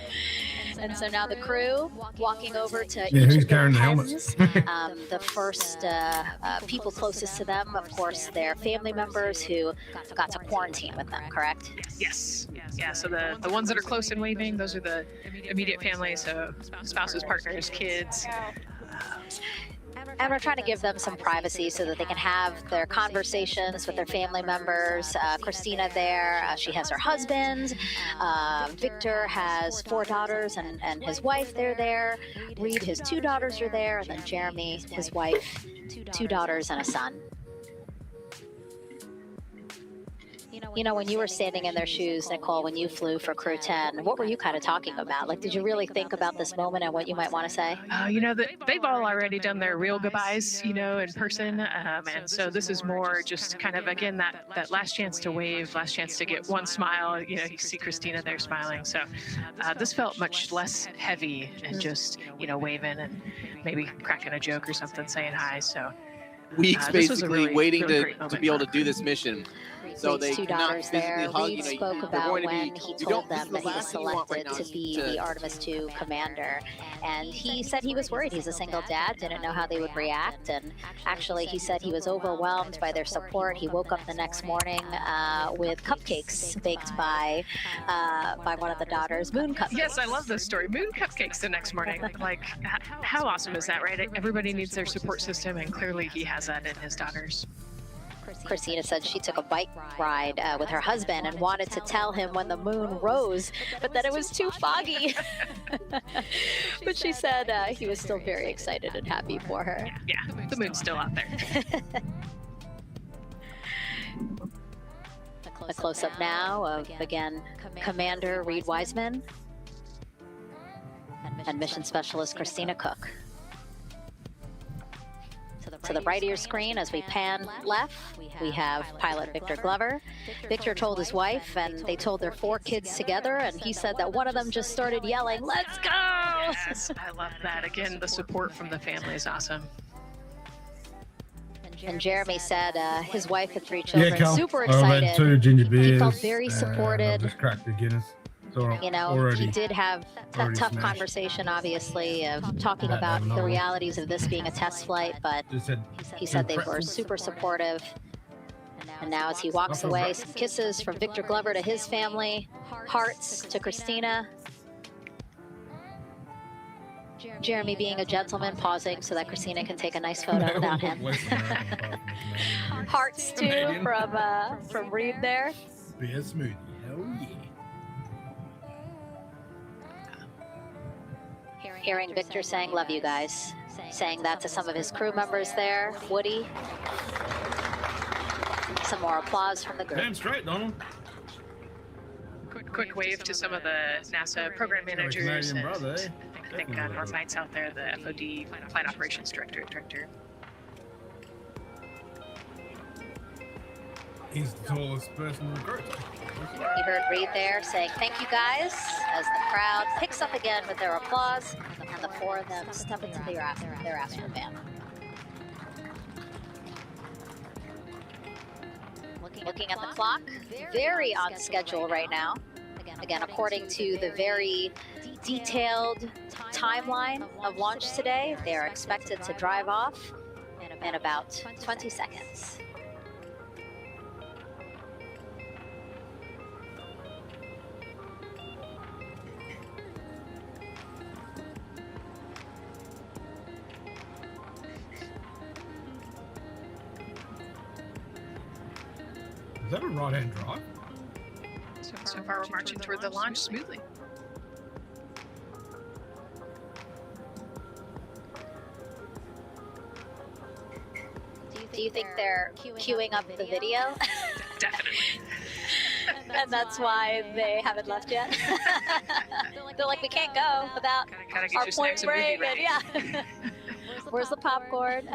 And so now the crew walking over to each of their pens. The first people closest to them, of course, their family members who got to quarantine with them, correct? Yes. Yeah, so the ones that are close and waving, those are the immediate family, so spouses, partners, kids. And we're trying to give them some privacy so that they can have their conversations with their family members. Christina there, she has her husband. Victor has 4 daughters and his wife, they're there. Reed, his 2 daughters are there. And then Jeremy, his wife, 2 daughters and a son. When you were standing in their shoes, Nicole, when you flew for Crew 10, what were you kind of talking about? Like, did you really think about this moment and what you might want to say? They've all already done their real goodbyes, in person. And so this is more just kind of, again, that last chance to wave, last chance to get one smile. You see Christina there smiling. So this felt much less heavy and just, waving and maybe cracking a joke or something, saying hi. So weeks basically really, waiting really to be able to do this mission. so they two cannot daughters physically there. hug. Reed You know, spoke they're about going to when be, he you told don't, them this that is the he was last thing you want right selected now to be the Artemis II commander. And he said he was worried. He's a single dad, didn't know how they would react. And actually, he said he was overwhelmed by their support. He woke up the next morning with cupcakes baked by one of the daughters, Moon Cupcakes. Yes, I love this story. Moon cupcakes the next morning. Like, how awesome is that, right? Everybody needs their support system, and clearly he has that in his daughters. Christina said she took a bike ride with her husband and wanted to tell him when the moon rose, but that it was too foggy. But she said he was still very excited and happy for her. Yeah, the moon's still out there. A close-up now of, again, Commander Reed Wiseman and Mission Specialist Christina Cook. To the right of your screen, as we pan left, we have pilot Victor Glover. Victor told his wife, and they told their 4 kids together, and he said that one of them just started yelling, "Let's go!" Yes, I love that. Again, the support from the family is awesome. And Jeremy said his wife and 3 children, Cal. super I've excited. had 2 ginger beers. He felt very I've supported. just cracked the Guinness. So You know, already, he did have a already tough smashed. conversation, obviously, of talking That about having the all- realities of this being a test flight, but Just said he said they were pretzel. super supportive. And now as he walks Awesome. away, some kisses from Victor Glover to his family, hearts to Christina. Jeremy being a gentleman, pausing so that Christina can take a nice photo without him. Hearts too from Reed there. Beer smoothie. Hell yeah. Hearing Victor saying, "Love you guys," saying that to some of his crew members there, Woody. Some more applause from the group. Damn straight, Donald. Quick wave to some of the NASA program managers. Canadian And brother, eh? I think North Knight's out there, the FOD Flight Operations Director. He's the tallest person in the group. You heard Reed there saying, "Thank you guys," as the crowd picks up again with their applause, and the 4 of them step into their after band. Looking at the clock, very on schedule right now. Again, according to the very detailed timeline of launch today, they are expected to drive off in about 20 seconds. Is that a right-hand drive? So far, we're marching toward the launch smoothly. Do you think they're queuing up the video? Definitely. And that's why they haven't left yet? They're like, we can't go without Gotta get our your point snacks and movie break. And ready. yeah. Where's the popcorn?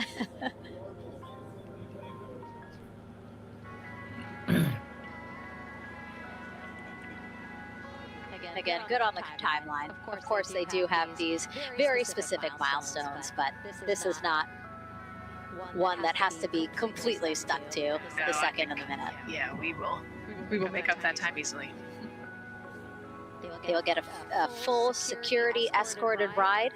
Again, good on the timeline. Of course, they do have these very specific milestones, but this is not one that has to be completely stuck to the second and the minute. Yeah, we will make up that time easily. They will get a full security escorted ride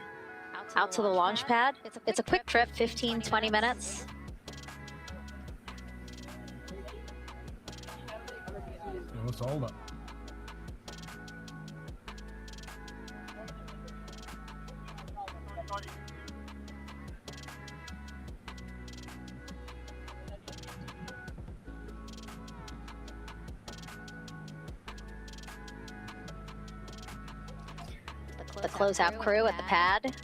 out to the launch pad. It's a quick trip, 15, 20 minutes. What's all that? The closeout crew at the pad,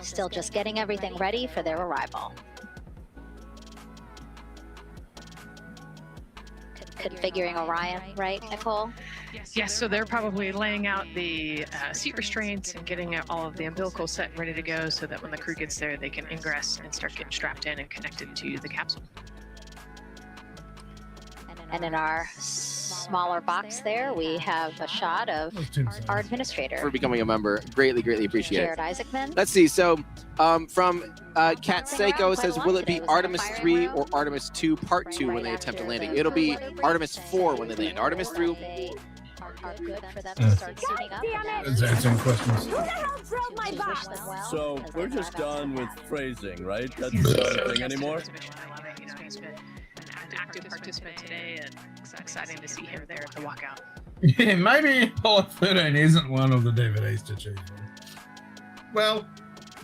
still just getting everything ready for their arrival. Configuring Orion, right, Nicole? Yes, so they're probably laying out the seat restraints and getting all of the umbilical set and ready to go so that when the crew gets there, they can ingress and start getting strapped in and connected to the capsule. And in our smaller box there, we have a shot of our administrator. For becoming a member. Greatly, greatly appreciate Jared it. Isaacman. Let's see. So from Kat Seiko says, will it be Artemis 3 or Artemis 2 Part 2 when they attempt a landing? It'll be Artemis 4 when they land. Artemis 3 are good for them to start suiting up. Let's answer questions. Who the hell drove my box? So we're just done with phrasing, right? That's not a thing anymore. He's been an active participant today, and it's exciting to see him there at the walkout. Yeah, maybe Apollo 13 isn't one of the DVDs to choose from. Well,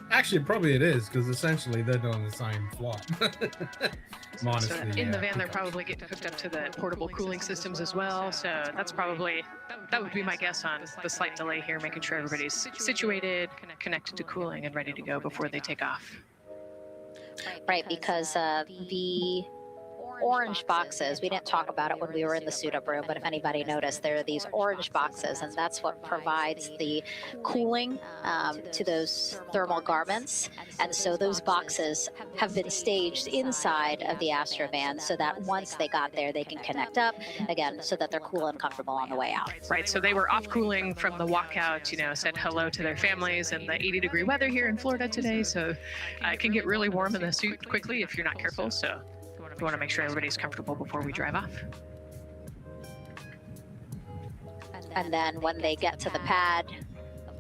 actually, probably it is, because essentially they're doing the same flight. Minus So the, in the van, they're probably getting hooked up to the portable cooling systems as well. So that's probably, that would be my guess on the slight delay here, making sure everybody's situated, connected to cooling, and ready to go before they take off. Right, because the orange boxes, we didn't talk about it when we were in the suit-up room, but if anybody noticed, there are these orange boxes, and that's what provides the cooling to those thermal garments. And so those boxes have been staged inside of the Astrovan so that once they got there, they can connect up, again, so that they're cool and comfortable on the way out. Right, so they were off cooling from the walkout, you know, said hello to their families and the 80-degree weather here in Florida today. So it can get really warm in the suit quickly if you're not careful. So we want to make sure everybody's comfortable before we drive off. And then when they get to the pad,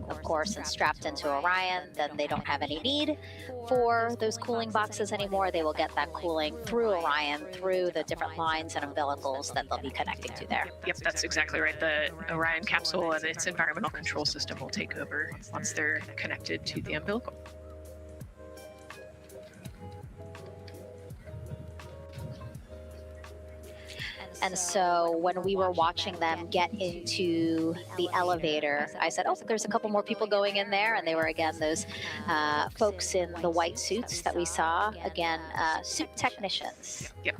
of course, and strapped into Orion, then they don't have any need for those cooling boxes anymore. They will get that cooling through Orion, through the different lines and umbilicals that they'll be connecting to there. Yep, that's exactly right. The Orion capsule and its environmental control system will take over once they're connected to the umbilical. And so when we were watching them get into the elevator, I said, oh, there's a couple more people going in there. And they were, again, those folks in the white suits that we saw. Again, suit technicians. Yep.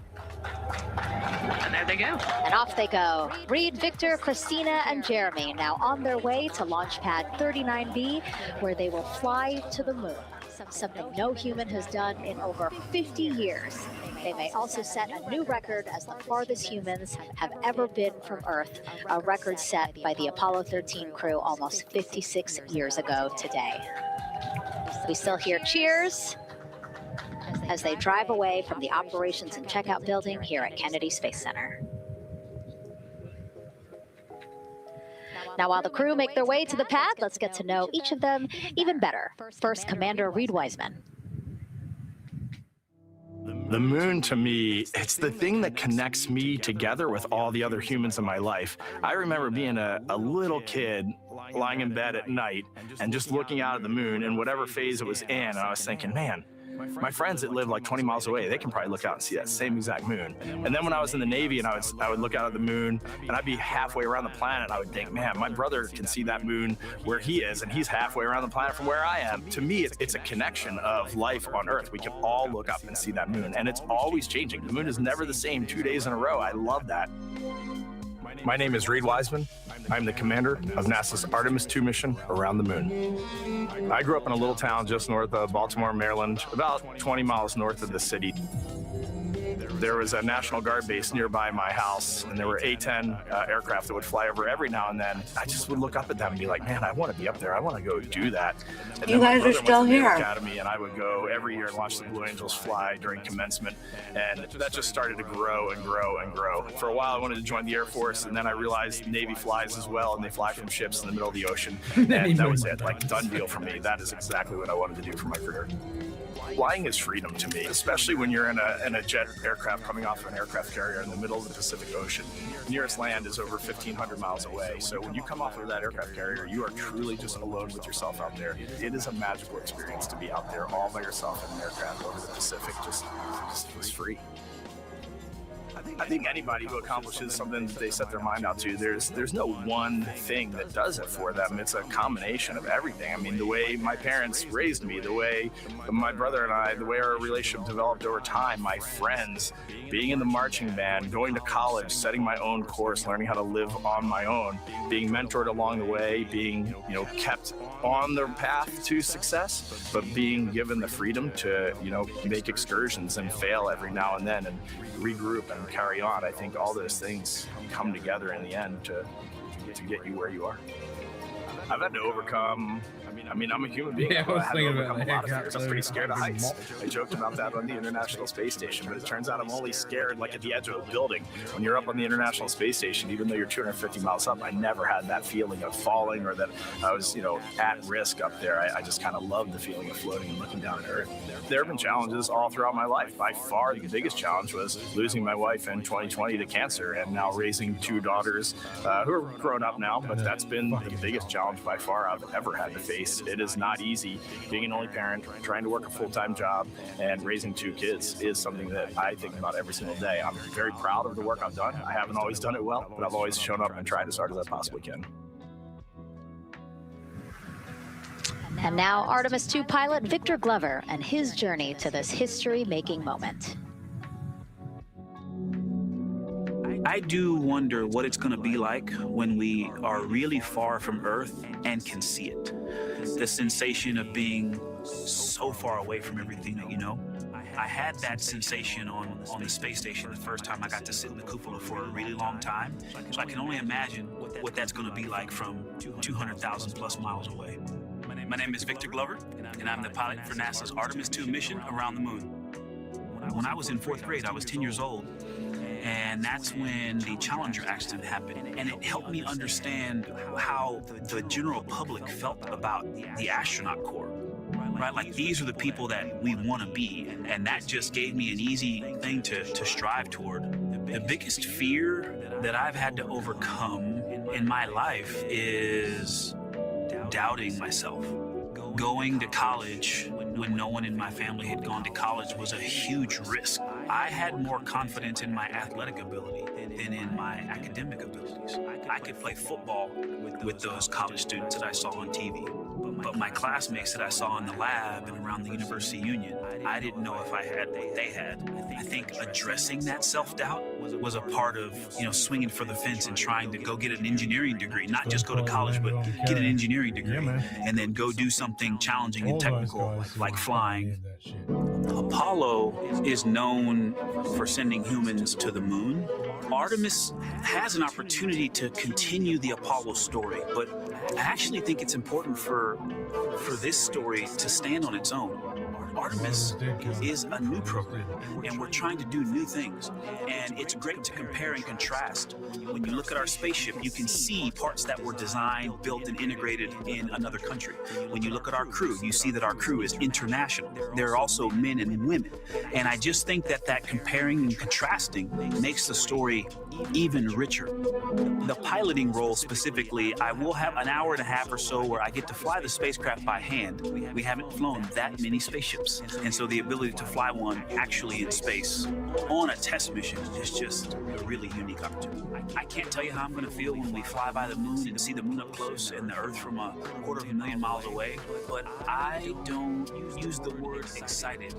And there they go. And off they go. Reed, Victor, Christina, and Jeremy now on their way to launch pad 39B, where they will fly to the moon. Something no human has done in over 50 years. They may also set a new record as the farthest humans have ever been from Earth, a record set by the Apollo 13 crew almost 56 years ago today. We still hear cheers as they drive away from the operations and checkout building here at Kennedy Space Center. Now, while the crew make their way to the pad, let's get to know each of them even better. First, Commander Reed Wiseman. The moon, to me, it's the thing that connects me together with all the other humans in my life. I remember being a little kid lying in bed at night and just looking out at the moon in whatever phase it was in, and I was thinking, man, my friends that live like 20 miles away, they can probably look out and see that same exact moon. And then when I was in the Navy and I would look out at the moon and I'd be halfway around the planet, and I would think, man, my brother can see that moon where he is, and he's halfway around the planet from where I am. To me, it's a connection of life on Earth. We can all look up and see that moon, and it's always changing. The moon is never the same 2 days in a row. I love that. My name is Reed Wiseman. I'm the commander of NASA's Artemis 2 mission around the moon. I grew up in a little town just north of Baltimore, Maryland, about 20 miles north of the city. There was a National Guard base nearby my house, and there were A-10 aircraft that would fly over every now and then. I just would look up at them and be like, man, I want to be up there. I want to go do that. And you guys are still here. Academy, and I would go every year and watch the Blue Angels fly during commencement. And that just started to grow and grow and grow. For a while, I wanted to join the Air Force, and then I realized Navy flies as well, and they fly from ships in the middle of the ocean. And that was it, like, done deal for me. That is exactly what I wanted to do for my career. Flying is freedom to me, especially when you're in a jet aircraft coming off of an aircraft carrier in the middle of the Pacific Ocean. The nearest land is over 1,500 miles away. So when you come off of that aircraft carrier, you are truly just alone with yourself out there. It is a magical experience to be out there all by yourself in an aircraft over the Pacific, just free. I think anybody who accomplishes something that they set their mind out to, there's no one thing that does it for them. It's a combination of everything. I mean, the way my parents raised me, the way my brother and I, the way our relationship developed over time, my friends, being in the marching band, going to college, setting my own course, learning how to live on my own, being mentored along the way, being, kept on the path to success, but being given the freedom to, make excursions and fail every now and then and regroup and carry on. I think all those things come together in the end to get you where you are. I've had to overcome, I mean, I'm a human being. Yeah, I was I had to thinking overcome about a lot of that. fears. I'm pretty scared of heights. I joked about that on the International Space Station, but it turns out I'm only scared like at the edge of a building. When you're up on the International Space Station, even though you're 250 miles up, I never had that feeling of falling or that I was, you know, at risk up there. I just kind of loved the feeling of floating and looking down at Earth. There have been challenges all throughout my life. By far, the biggest challenge was losing my wife in 2020 to cancer and now raising 2 daughters who are grown up now, but that's been the biggest challenge by far I've ever had to face. It is not easy being an only parent, trying to work a full-time job, and raising 2 kids is something that I think about every single day. I'm very proud of the work I've done. I haven't always done it well, but I've always shown up and tried as hard as I possibly can. And now Artemis 2 pilot Victor Glover and his journey to this history-making moment. I do wonder what it's going to be like when we are really far from Earth and can see it. The sensation of being so far away from everything that you know. I had that sensation on the space station the first time I got to sit in the cupola for a really long time. So I can only imagine what that's going to be like from 200,000 plus miles away. My name is Victor Glover, and I'm the pilot for NASA's Artemis 2 mission around the moon. When I was in 4th grade, I was 10 years old. And that's when the Challenger accident happened. And it helped me understand how the general public felt about the astronaut corps. Right? Like, these are the people that we want to be. And that just gave me an easy thing to strive toward. The biggest fear that I've had to overcome in my life is doubting myself. Going to college when no one in my family had gone to college was a huge risk. I had more confidence in my athletic ability than in my academic abilities. I could play football with those college students that I saw on TV. But my classmates that I saw in the lab and around the University Union, I didn't know if I had what they had. I think addressing that self-doubt was a part of, swinging for the fence and trying to go get an engineering degree, not just go to college, but get an engineering degree, and then go do something challenging and technical, like flying. Apollo is known for sending humans to the moon. Artemis has an opportunity to continue the Apollo story, but I actually think it's important for this story to stand on its own. Artemis is a new program, and we're trying to do new things. And it's great to compare and contrast. When you look at our spaceship, you can see parts that were designed, built, and integrated in another country. When you look at our crew, you see that our crew is international. There are also men and women. And I just think that comparing and contrasting makes the story even richer. The piloting role specifically, I will have an hour and a half or so where I get to fly the spacecraft by hand. We haven't flown that many spaceships. And so the ability to fly one actually in space on a test mission is just a really unique opportunity. I can't tell you how I'm going to feel when we fly by the moon and see the moon up close and the Earth from 250,000 miles away, but I don't use the word excited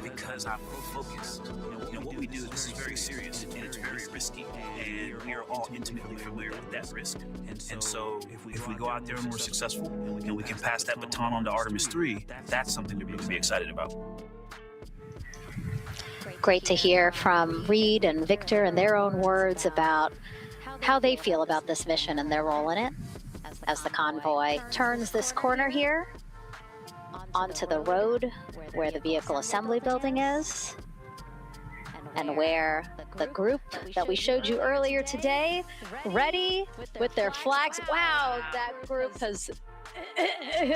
because I'm focused. What we do, this is very serious and it's very risky, and we are all intimately familiar with that risk. And so if we go out there and we're successful and we can pass that baton on to Artemis 3, that's something to really be excited about. Great to hear from Reed and Victor in their own words about how they feel about this mission and their role in it as the convoy turns this corner here onto the road where the vehicle assembly building is, and where the group that we showed you earlier today, ready with their flags. Wow, that group has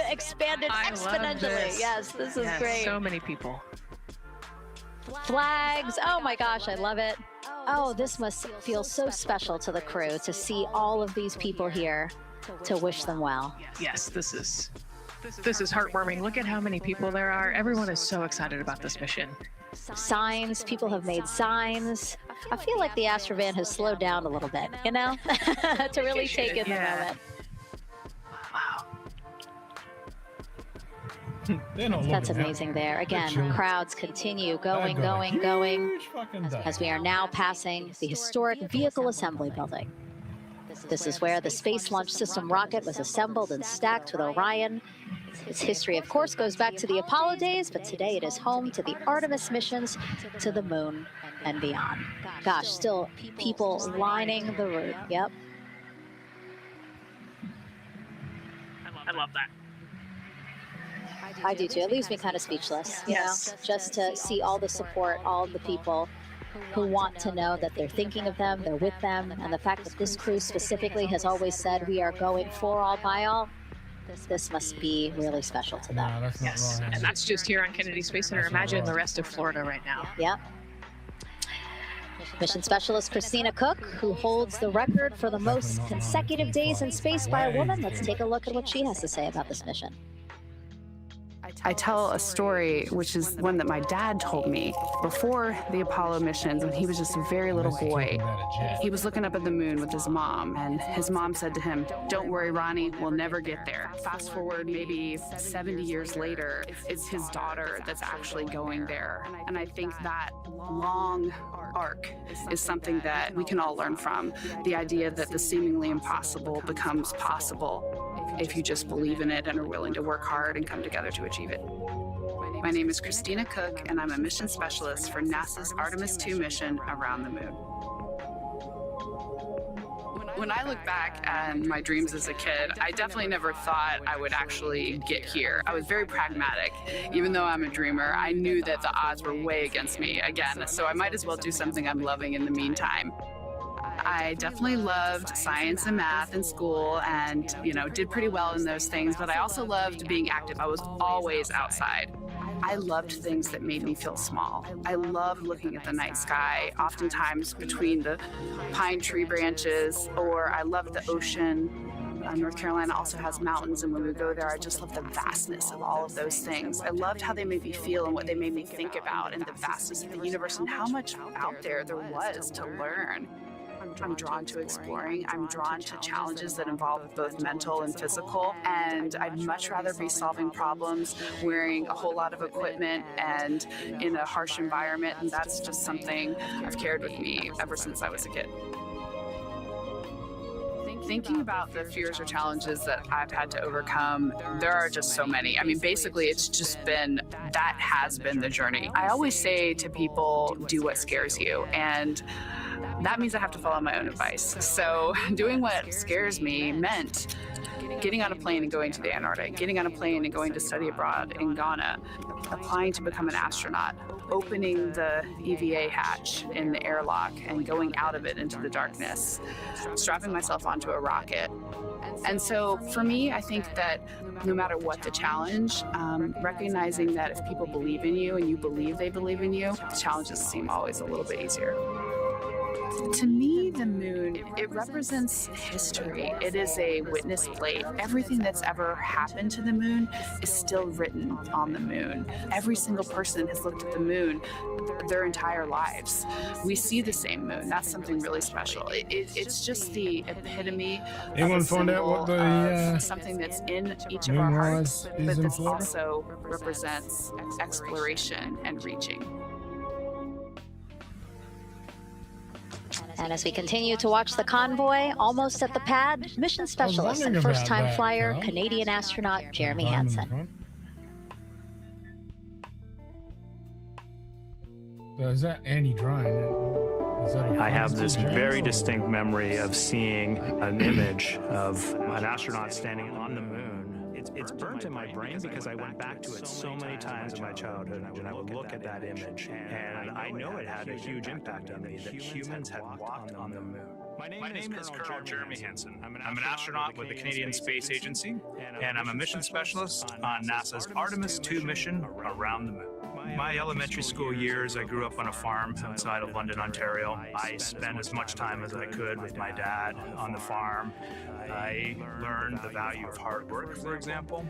expanded exponentially. Yes, this is great. So many people. Flags, oh my gosh, I love it. Oh, this must feel so special to the crew to see all of these people here to wish them well. Yes, this is heartwarming. Look at how many people there are. Everyone is so excited about this mission. Signs, people have made signs. I feel like the Astrovan has slowed down a little bit, to really take in the moment. That's amazing there. Again, crowds continue going, as we are now passing the historic vehicle assembly building. This is where the Space Launch System rocket was assembled and stacked with Orion. Its history, of course, goes back to the Apollo days, but today it is home to the Artemis missions to the moon and beyond. Gosh, still people lining the route. Yep. I love that. I do too. It leaves me kind of speechless, you know, just to see all the support, all the people who want to know that they're thinking of them, they're with them, and the fact that this crew specifically has always said we are going for all by all. This must be really special to them. No, that's not right. And that's just here on Kennedy Space Center. Imagine the rest of Florida right now. Yep. Mission Specialist Christina Cook, who holds the record for the most consecutive days in space by a woman. Let's take a look at what she has to say about this mission. I tell a story, which is one that my dad told me before the Apollo missions when he was just a very little boy. He was looking up at the moon with his mom, and his mom said to him, "Don't worry, Ronnie, we'll never get there." Fast forward maybe 70 years later, it's his daughter that's actually going there. And I think that long arc is something that we can all learn from. The idea that the seemingly impossible becomes possible if you just believe in it and are willing to work hard and come together to achieve it. My name is Christina Cook, and I'm a mission specialist for NASA's Artemis II mission around the moon. When I look back at my dreams as a kid, I definitely never thought I would actually get here. I was very pragmatic. Even though I'm a dreamer, I knew that the odds were way against me again, so I might as well do something I'm loving in the meantime. I definitely loved science and math in school and, you know, did pretty well in those things, but I also loved being active. I was always outside. I loved things that made me feel small. I loved looking at the night sky, oftentimes between the pine tree branches, or I loved the ocean. North Carolina also has mountains, and when we go there, I just love the vastness of all of those things. I loved how they made me feel and what they made me think about, and the vastness of the universe and how much out there was to learn. I'm drawn to exploring. I'm drawn to challenges that involve both mental and physical, and I'd much rather be solving problems wearing a whole lot of equipment and in a harsh environment, and that's just something I've carried with me ever since I was a kid. Thinking about the fears or challenges that I've had to overcome, there are just so many. I mean, basically, it's just been, that has been the journey. I always say to people, do what scares you, and that means I have to follow my own advice. So doing what scares me meant getting on a plane and going to the Antarctic, getting on a plane and going to study abroad in Ghana, applying to become an astronaut, opening the EVA hatch in the airlock and going out of it into the darkness, strapping myself onto a rocket. And so for me, I think that no matter what the challenge, recognizing that if people believe in you and you believe they believe in you, the challenges seem always a little bit easier. To me, the moon, it represents history. It is a witness plate. Everything that's ever happened to the moon is still written on the moon. Every single person has looked at the moon their entire lives. We see the same moon. That's something really special. It's just the epitome Anyone of a find out what the something that's in each of our hearts, is but in this Florida? also represents exploration and reaching. And as we continue to watch the convoy, almost at the pad, mission specialist and first-time flyer, Canadian astronaut Jeremy Hansen. So is that anti-drone? I have this very distinct memory of seeing an image of an astronaut standing on the moon. It's burnt in my brain because I went back to it so many times in my childhood, and I would look at that image, and I know it had a huge impact on me that humans had walked on the moon. My name is Colonel Jeremy Hansen. I'm an astronaut with the Canadian Space Agency, and I'm a mission specialist on NASA's Artemis II mission around the moon. My elementary school years, I grew up on a farm outside of London, Ontario. I spent as much time as I could with my dad on the farm. I learned the value of hard work, for example.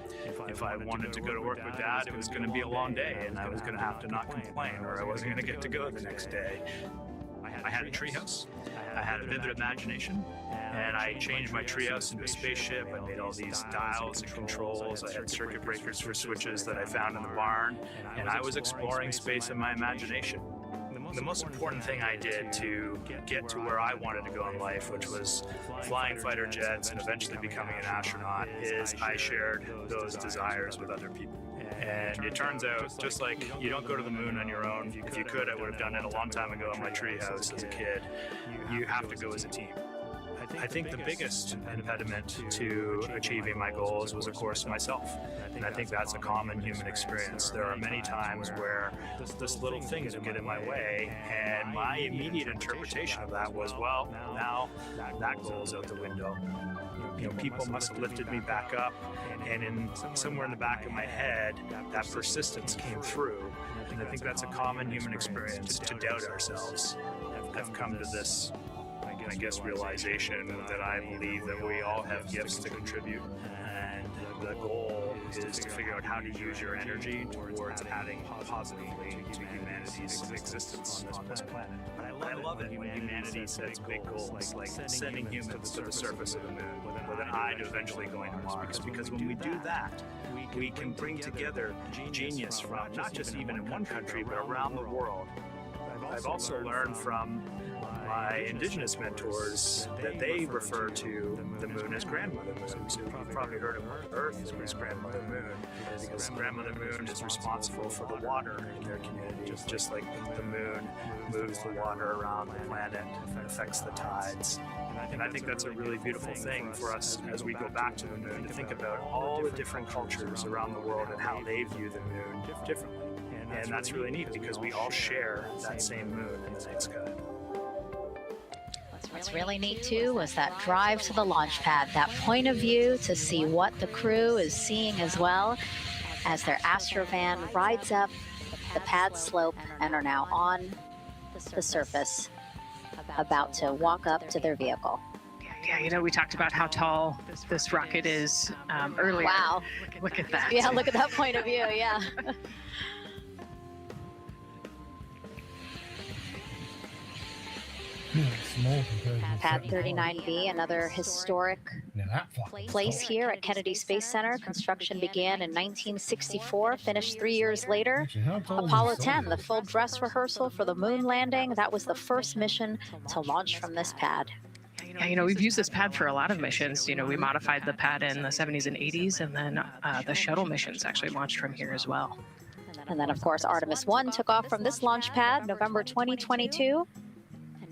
If I wanted to go to work with Dad, it was going to be a long day, and I was going to have to not complain, or I wasn't going to get to go the next day. I had a treehouse. I had a vivid imagination, and I changed my treehouse into a spaceship. I made all these dials and controls. I had circuit breakers for switches that I found in the barn, and I was exploring space in my imagination. The most important thing I did to get to where I wanted to go in life, which was flying fighter jets and eventually becoming an astronaut, is I shared those desires with other people. And it turns out, just like you don't go to the moon on your own, if you could, I would have done it a long time ago in my treehouse as a kid. You have to go as a team. I think the biggest impediment to achieving my goals was, of course, myself. And I think that's a common human experience. There are many times where this little things would get in my way, and my immediate interpretation of that was, well, now that goal's out the window. You know, people must have lifted me back up, and somewhere in the back of my head, that persistence came through. And I think that's a common human experience, to doubt ourselves. I've come to this, I guess, realization that I believe that we all have gifts to contribute, and the goal is to figure out how to use your energy towards adding positively to humanity's existence on this planet. I love it when humanity sets big goals, like sending humans to the surface of the moon, with an eye to eventually going to Mars, because when we do that, we can bring together genius from not just even in one country, but around the world. I've also learned from my indigenous mentors that they refer to the moon as grandmother moon. So you've probably heard of Earth as grandmother moon, because grandmother moon is responsible for the water in their communities, just like the moon moves the water around the planet and affects the tides. And I think that's a really beautiful thing for us as we go back to the moon, to think about all the different cultures around the world and how they view the moon differently. And that's really neat, because we all share that same moon in the night sky. What's really neat too was that drive to the launch pad, that point of view to see what the crew is seeing as well, as their Astrovan rides up the pad slope and are now on the surface, about to walk up to their vehicle. Yeah, you know, we talked about how tall this rocket is earlier. Wow. Look at that. Yeah, look at that point of view, yeah. Small compared to Pad 39B, another historic place here at Kennedy Space Center. Construction began in 1964, finished 3 years later. Apollo 10, the full dress rehearsal for the moon landing. That was the first mission to launch from this pad. Yeah, you know, we've used this pad for a lot of missions. You know, we modified the pad in the 70s and 80s, and then the shuttle missions actually launched from here as well. And then, of course, Artemis 1 took off from this launch pad, November 2022.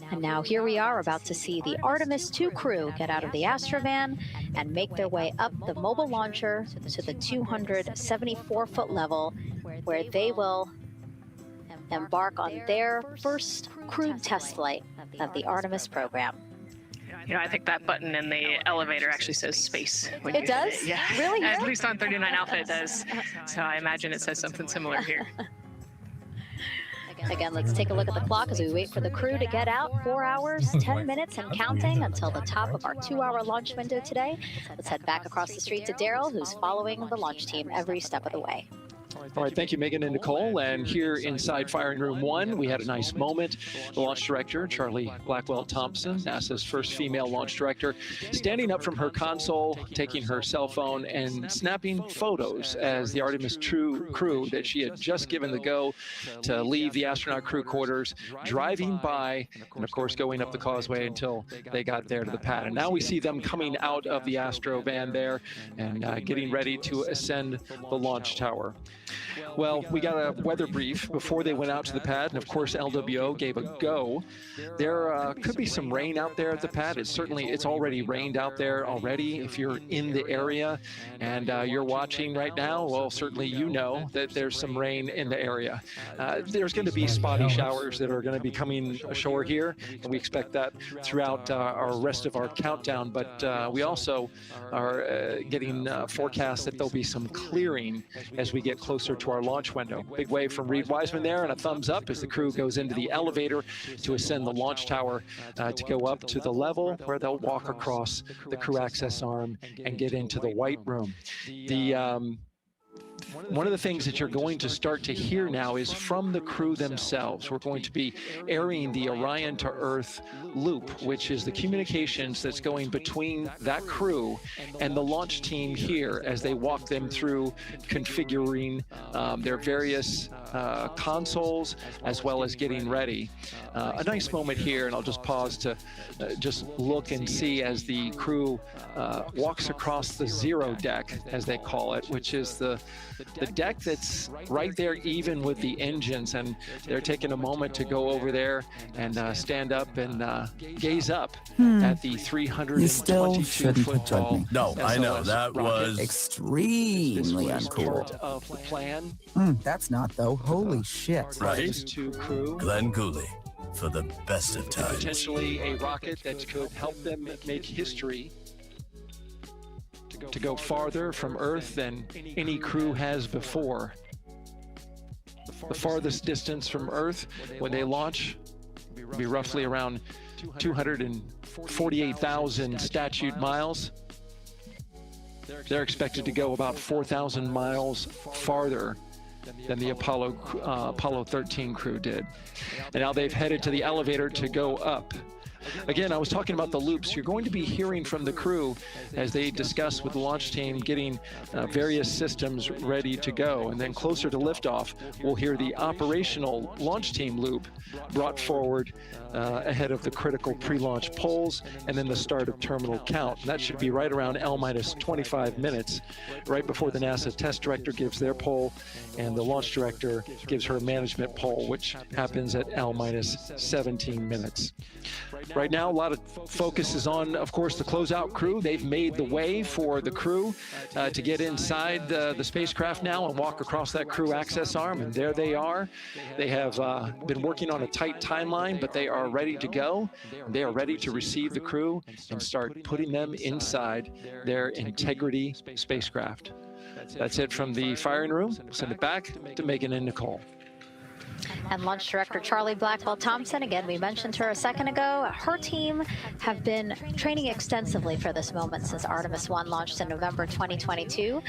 And now here we are, about to see the Artemis 2 crew get out of the Astrovan and make their way up the mobile launcher to the 274-foot level, where they will embark on their first crewed test flight of the Artemis program. You know, I think that button in the elevator actually says space. It does? Yeah. Really? At least on 39 Alpha it does. So I imagine it says something similar here. Again, let's take a look at the clock as we wait for the crew to get out. 4 hours, 10 minutes, and counting until the top of our 2-hour launch window today. Let's head back across the street to Daryl, who's following the launch team every step of the way. All right, thank you, Megan and Nicole. And here inside Firing Room 1, we had a nice moment. The launch director, Charlie Blackwell-Thompson, NASA's first female launch director, standing up from her console, taking her cell phone and snapping photos as the Artemis crew that she had just given the go to leave the astronaut crew quarters, driving by, and of course going up the causeway until they got there to the pad. And now we see them coming out of the Astro van there and getting ready to ascend the launch tower. Well, we got a weather brief before they went out to the pad, and of course LWO gave a go. There could be some rain out there at the pad. It's already rained out there already. If you're in the area and you're watching right now, well, certainly you know that there's some rain in the area. There's going to be spotty showers that are going to be coming ashore here, and we expect that throughout our rest of our countdown. But we also are getting forecasts that there'll be some clearing as we get closer to our launch window. Big wave from Reed Wiseman there, and a thumbs up as the crew goes into the elevator to ascend the launch tower to go up to the level where they'll walk across the crew access arm and get into the white room. One of the things that you're going to start to hear now is from the crew themselves. We're going to be airing the Orion to Earth loop, which is the communications that's going between that crew and the launch team here as they walk them through configuring their various consoles, as well as getting ready. A nice moment here, and I'll just pause to just look and see as the crew walks across the zero deck, as they call it, which is the deck that's right there even with the engines, and they're taking a moment to go over there and stand up and gaze up at the 322-foot tall. No, I know that was extremely uncool. Part of the plan. That's not though. Holy shit! right. To crew. Glenn Cooley for the best of times. Potentially a rocket that could help them make history to go farther from Earth than any crew has before. The farthest distance from Earth when they launch will be roughly around 248,000 statute miles. They're expected to go about 4,000 miles farther than the Apollo 13 crew did. And now they've headed to the elevator to go up. Again, I was talking about the loops. You're going to be hearing from the crew as they discuss with the launch team getting various systems ready to go. And then closer to liftoff, we'll hear the operational launch team loop brought forward ahead of the critical pre-launch polls and then the start of terminal count. And that should be right around L-25 minutes, right before the NASA test director gives their poll and the launch director gives her management poll, which happens at L-17 minutes. Right now, a lot of focus is on, of course, the closeout crew. They've made the way for the crew to get inside the spacecraft now and walk across that crew access arm, and there they are. They have been working on a tight timeline, but they are ready to go. They are ready to receive the crew and start putting them inside their Integrity spacecraft. That's it from the firing room. Send it back to Megan and Nicole. And launch director Charlie Blackwell Thompson, again, we mentioned her a second ago. Her team have been training extensively for this moment since Artemis 1 launched in November 2022.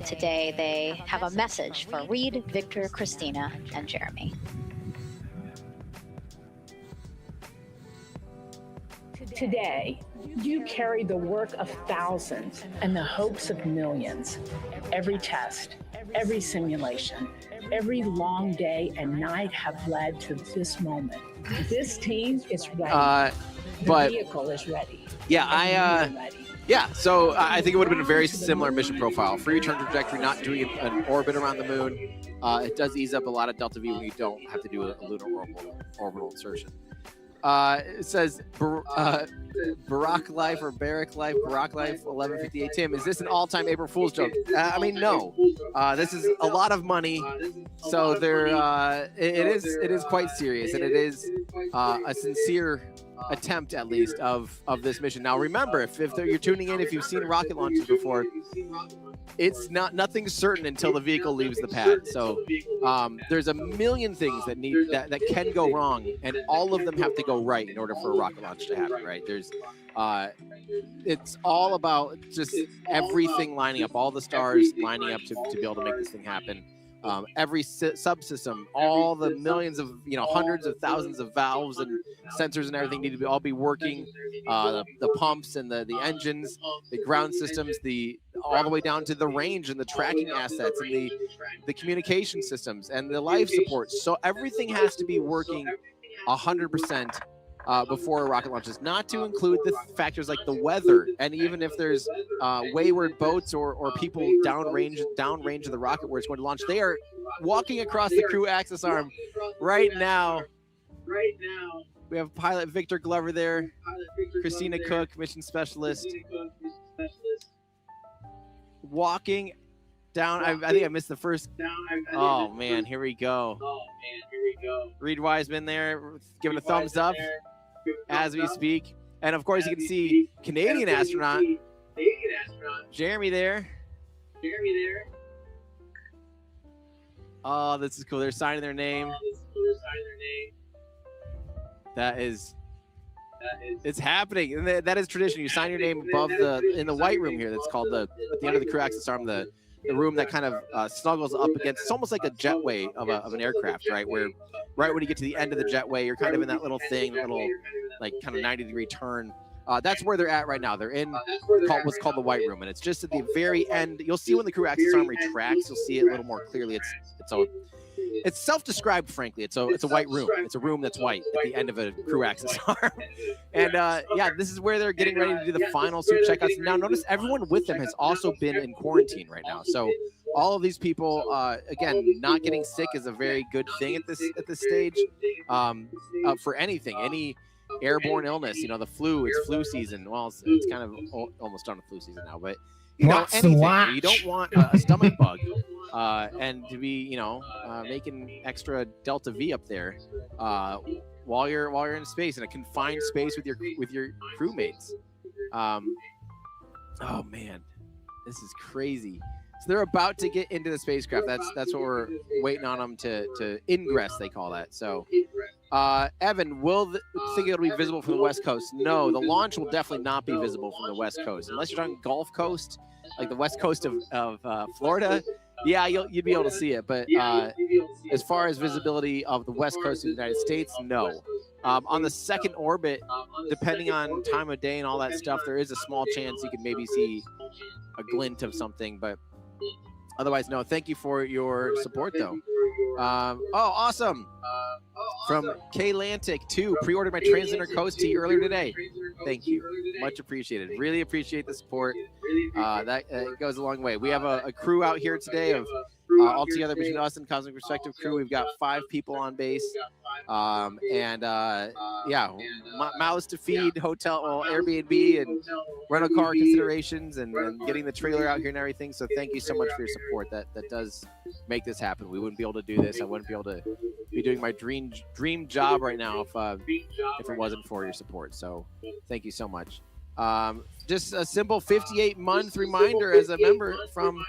Today, they have a message for Reed, Victor, Christina, and Jeremy. Today, you carry the work of thousands and the hopes of millions. Every test, every simulation, every long day and night have led to this moment. This team is ready. The vehicle is ready. Yeah, yeah, so I think it would have been a very similar mission profile. Free return trajectory, not doing an orbit around the moon. It does ease up a lot of delta V when you don't have to do a lunar orbital insertion. It says Barack Life or Barrack Life, Barack Life 1158. Tim, is this an all-time April Fool's joke? I mean, no. This is a lot of money, so there. It is quite serious, and it is a sincere attempt, at least, of this mission. Now, remember, if you're tuning in, if you've seen rocket launches before, it's nothing's certain until the vehicle leaves the pad. So there's a million things that can go wrong, and all of them have to go right in order for a rocket launch to happen. Right? It's all about just everything lining up, all the stars lining up to be able to make this thing happen. Every subsystem, all the millions of, hundreds of thousands of valves and sensors and everything need to all be working. The pumps and the engines, the ground systems, all the way down to the range and the tracking assets and the communication systems and the life support. So everything has to be working 100%. Before a rocket launches, not to include the factors like the weather, and even if there's wayward boats or people downrange of the rocket where it's going to launch, they are walking across the crew access arm right now. We have pilot Victor Glover there, Christina Cook, mission specialist, walking down. I think I missed the first. Oh man, here we go. Reed Wiseman there, giving a thumbs up as we speak. And of course, you can see Canadian astronaut Jeremy there. Oh, this is cool. They're signing their name. It's happening. And that is tradition. You sign your name above in the white room here. That's called at the end of the crew access arm, the room that kind of snuggles up against. It's almost like a jetway of an aircraft, right? Where right when you get to the end of the jetway, you're kind of in that little thing, like kind of 90-degree turn That's where they're at right now. They're in what's called the White Room, and it's just at the very end. You'll see when the crew access arm retracts, you'll see it a little more clearly. It's self-described, frankly. It's a white room. It's a room that's white at the end of a crew access arm. And yeah, this is where they're getting ready to do the final suit checkouts. Now, notice everyone with them has also been in quarantine right now. So all of these people, again, not getting sick is a very good thing at this stage. For anything, any airborne illness, you know, the flu. It's flu season. Well, it's kind of almost done with flu season now, but you know, anything. You don't want a stomach bug. And to be, you know, making extra Delta V up there while you're in space, in a confined space with your crewmates. Oh man, this is crazy. So they're about to get into the spacecraft. That's what we're waiting on them to ingress, they call that. So, Evan, think it'll be visible from the West Coast? No, the launch will definitely not be visible from the West Coast unless you're talking Gulf Coast, like the West Coast of Florida. Yeah, you'd be able to see it, but as far as visibility of the West Coast of the United States, no. On the second orbit, depending on time of day and all that stuff, there is a small chance you could maybe see a glint of something, but otherwise, no. Thank you for your support, though. Oh, awesome. From K-Lantic 2, pre-ordered my Transcender Coast tee earlier today. Thank you. Much appreciated. Really appreciate the support. That goes a long way. We have a crew out here today of all together between us and Cosmic Perspective crew. We've got 5 people on base. Yeah, mouths to feed, hotel, Airbnb, and rental car considerations, and getting the trailer out here and everything. So thank you so much for your support. That does make this happen. We wouldn't be able to do this. I wouldn't be able to be doing my dream job right now if it wasn't for your support. So thank you so much. Just a simple 58-month reminder as a member from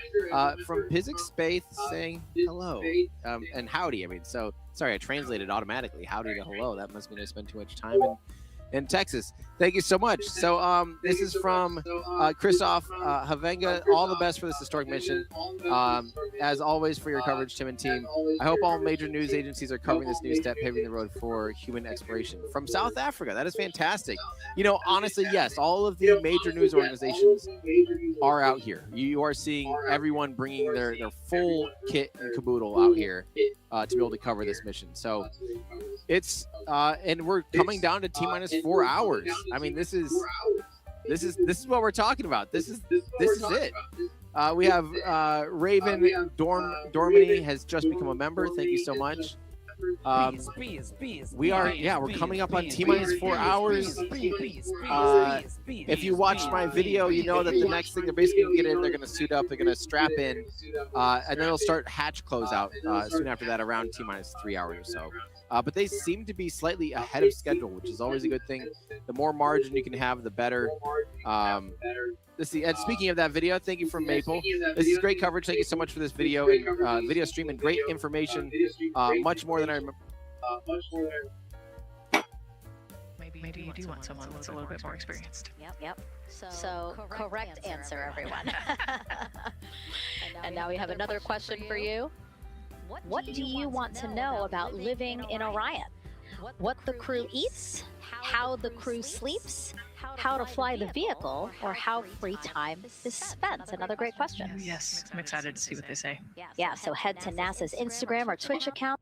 Physics Space saying hello and howdy. I mean, so sorry, I translated automatically. Howdy to hello. That must mean I spent too much time in Texas. Thank you so much. So this is from Christoph Havenga. All the best for this historic mission. As always, for your coverage, Tim and team. I hope all major news agencies are covering this new step, paving the road for human exploration. From South Africa. That is fantastic. You know, honestly, yes, all of the major news organizations are out here. You are seeing everyone bringing their full kit and caboodle out here to be able to cover this mission. So it's and we're coming down to T-minus 4 hours. I mean, this is what we're talking about. This is it. We have Raven Dormany has just become a member. Thank you so much. We're coming up on T-minus 4 hours. If you watched my video, you know that the next thing they're basically going to get in, they're going to suit up, they're going to strap in, and then they'll start hatch closeout soon after that, around T-minus 3 hours or so. But they seem to be slightly ahead of schedule, which is always a good thing. The more margin you can have, the better. And speaking of that video, thank you from Maple. This is great coverage. Thank you so much for this video and video stream and great information. Much more than I remember. Maybe you do want someone that's a little bit more experienced. Yep. So correct answer, everyone. And now we have another question for you. What do you want to know about living in Orion? What the crew eats, how the crew sleeps, how to fly the vehicle, or how free time is spent? Another great question. Yes, I'm excited to see what they say. Yeah, so head to NASA's Instagram or Twitch account.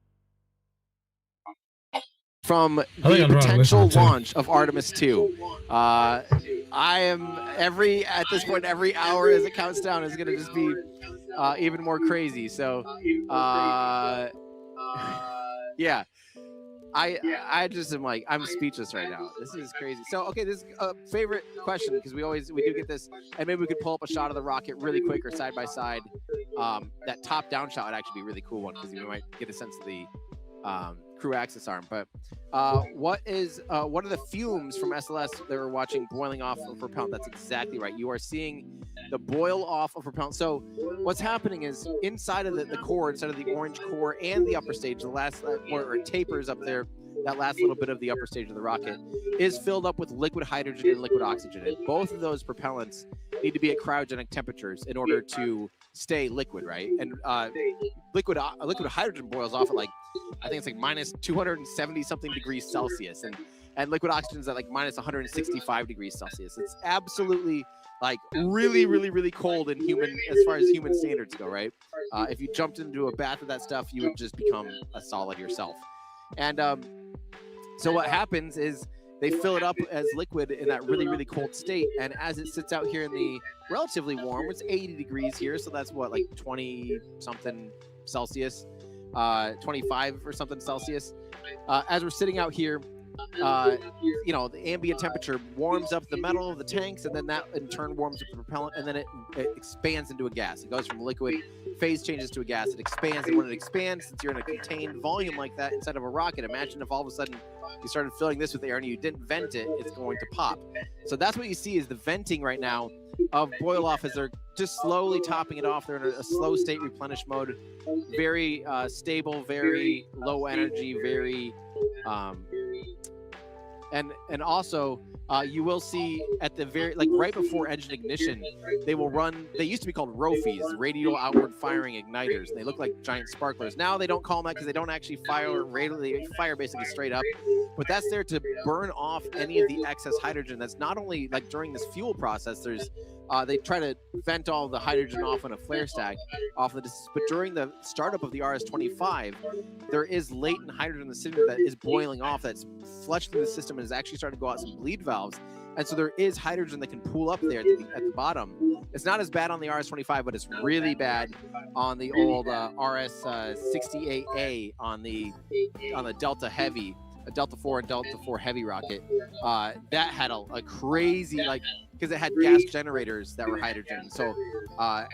From the potential launch of Artemis 2. I am at this point, every hour as it counts down is going to just be even more crazy. So, yeah, I just am like, I'm speechless right now. This is crazy. So, okay, this is a favorite question because we do get this, and maybe we could pull up a shot of the rocket really quick or side by side. That top down shot would actually be a really cool one because we might get a sense of the crew access arm. But what are the fumes from SLS that we're watching boiling off of propellant? That's exactly right. You are seeing the boil off of propellant. So what's happening is inside of the core, inside of the orange core and the upper stage, the last or tapers up there, that last little bit of the upper stage of the rocket is filled up with liquid hydrogen and liquid oxygen. And both of those propellants need to be at cryogenic temperatures in order to stay liquid, right? And liquid hydrogen boils off at I think it's like minus 270 something degrees Celsius. And and liquid oxygen's at like minus 165 degrees Celsius. It's absolutely like really, really, really cold in human, as far as human standards go, right? If you jumped into a bath of that stuff, you would just become a solid yourself. And so what happens is they fill it up as liquid in that really, really cold state. And as it sits out here in the relatively warm, it's 80 degrees here. So that's what, like 20 something Celsius, 25 or something Celsius. As we're sitting out here, you know, the ambient temperature warms up the metal of the tanks, and then that in turn warms up the propellant, and then it expands into a gas. It goes from liquid, phase changes to a gas, it expands, and when it expands, since you're in a contained volume like that inside of a rocket, imagine if all of a sudden you started filling this with air and you didn't vent it, it's going to pop. So that's what you see is the venting right now of boil off as they're just slowly topping it off. They're in a slow state replenish mode, very stable, very low energy, very and also you will see at the very, like right before engine ignition, they will run, they used to be called ROFIs, radial outward firing igniters, and they look like giant sparklers. Now they don't call them that because they don't actually fire radially, they fire basically straight up, but that's there to burn off any of the excess hydrogen. That's not only like during this fuel process, there's they try to vent all the hydrogen off in a flare stack off the distance, but during the startup of the RS-25, there is latent hydrogen in the cylinder that is boiling off, that's flushed through the system and is actually starting to go out some bleed valves. And so there is hydrogen that can pool up there at the bottom. It's not as bad on the RS-25, but it's really bad on the old RS-68A on the Delta Heavy, a Delta 4 and Delta 4 Heavy rocket. That had a crazy, like, because it had gas generators that were hydrogen. So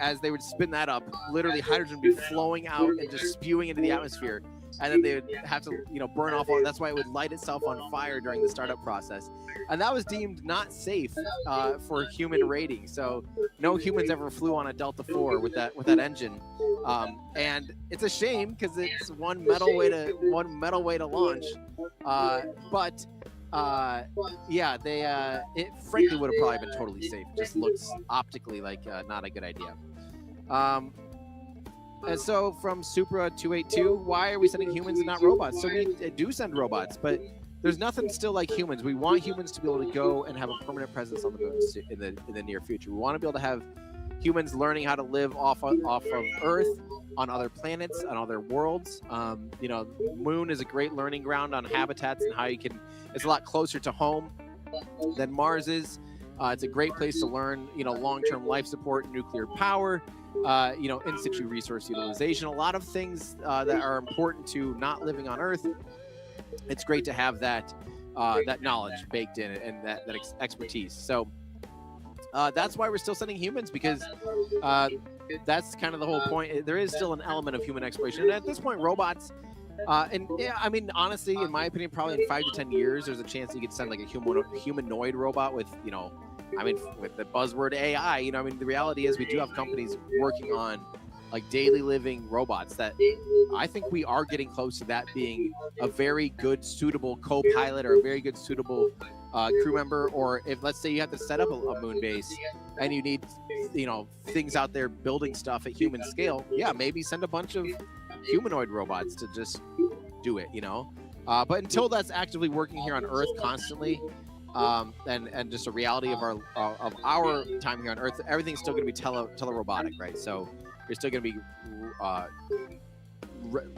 as they would spin that up, literally hydrogen would be flowing out and just spewing into the atmosphere. And then they would have to, you know, burn off all. That's why it would light itself on fire during the startup process. And that was deemed not safe for human rating. So no humans ever flew on a Delta 4 with that it and it's a shame because it's one metal way to launch. But yeah, it frankly would have probably been totally safe. It just looks optically like not a good idea. And so from Supra 282, why are we sending humans and not robots? So we do send robots, but there's nothing still like humans. We want humans to be able to go and have a permanent presence on the moon in the near future. We want to be able to have humans learning how to live off of Earth, on other planets, on other worlds. You know, Moon is a great learning ground on habitats and how you can. It's a lot closer to home than Mars is. It's a great place to learn, you know, long-term life support, nuclear power. You know, in situ resource utilization, a lot of things that are important to not living on Earth. It's great to have that that knowledge baked in and that expertise. So that's why we're still sending humans, because that's kind of the whole point. There is still an element of human exploration, and at this point, robots. And yeah, I mean, honestly, in my opinion, probably in 5 to 10 years, there's a chance you could send like a humanoid robot with, you know. I mean, with the buzzword AI, you know, I mean, the reality is we do have companies working on like daily living robots that I think we are getting close to that being a very good, suitable co-pilot or a very good, suitable crew member. Or if, let's say you have to set up a moon base and you need, you know, things out there building stuff at human scale. Yeah, maybe send a bunch of humanoid robots to just do it, you know. But until that's actively working here on Earth constantly, and just a reality of our time here on Earth, everything's still going to be telerobotic, right? So you're still going to be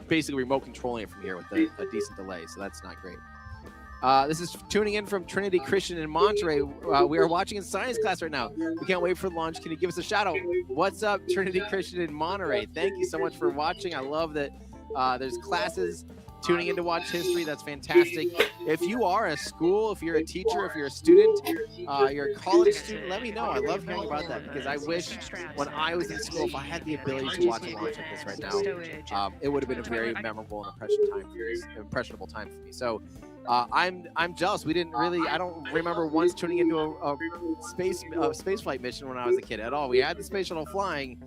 basically remote controlling it from here with a decent delay. So that's not great. This is tuning in from Trinity Christian in Monterey. We are watching in science class right now. We can't wait for launch. Can you give us a shout out? What's up, Trinity Christian in Monterey? Thank you so much for watching. I love that there's classes tuning in to watch history. That's fantastic. If you are a school, if you're a teacher, if you're a student, you're a college student, let me know. I love hearing about that, because I wish when I was in school, if I had the ability to watch a launch like this right now, it would have been a very memorable and impressionable time for me. So I'm jealous. We didn't really, I don't remember once tuning into a space flight mission when I was a kid at all. We had the space shuttle flying,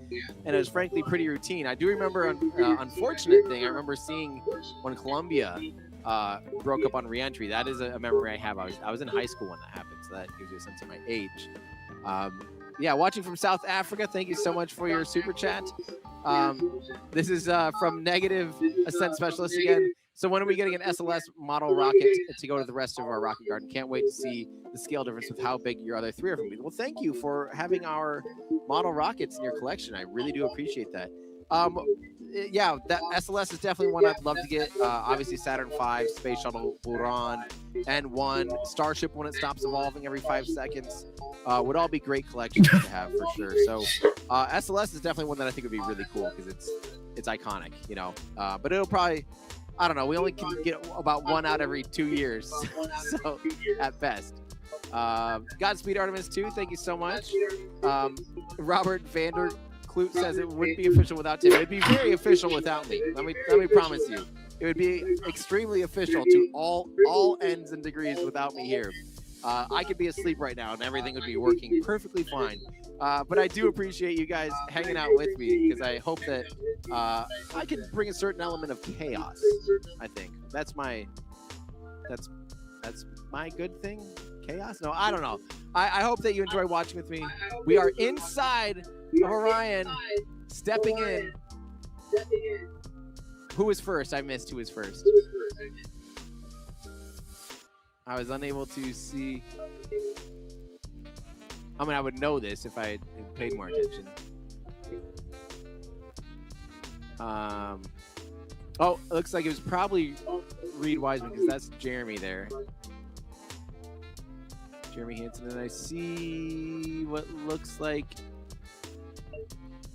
and it was frankly pretty routine. I do remember an unfortunate thing. I remember seeing when Columbia broke up on reentry. That is a memory I have. I was in high school when that happened, so that gives you a sense of my age. Yeah, watching from South Africa. Thank you so much for your super chat. This is from Negative Ascent Specialist again. So when are we getting an SLS model rocket to go to the rest of our rocket garden? Can't wait to see the scale difference with how big your other 3 are going to be. Well, thank you for having our model rockets in your collection. I really do appreciate that. Yeah, that SLS is definitely one I'd love to get. Obviously, Saturn V, Space Shuttle, Buran, N1, Starship when it stops evolving every 5 seconds. Would all be great collections to have for sure. So SLS is definitely one that I think would be really cool because it's iconic, you know. But it'll probably, I don't know, we only can get about 1 out every 2 years, so at best. Godspeed Artemis 2, thank you so much. Robert Vander Kloot says it wouldn't be official without Tim. It'd be very official without me. Let me promise you. It would be extremely official to all ends and degrees without me here. I could be asleep right now and everything would be working perfectly fine. But I do appreciate you guys hanging out with me because I hope that I can bring a certain element of chaos. I think that's my good thing. Chaos? No, I don't know. I hope that you enjoy watching with me. We are inside of Orion, stepping in. Who was first? I missed who was first. I was unable to see. I mean, I would know this if I had paid more attention. Oh, it looks like it was probably Reed Wiseman because that's Jeremy there. Jeremy Hansen, and I see what looks like.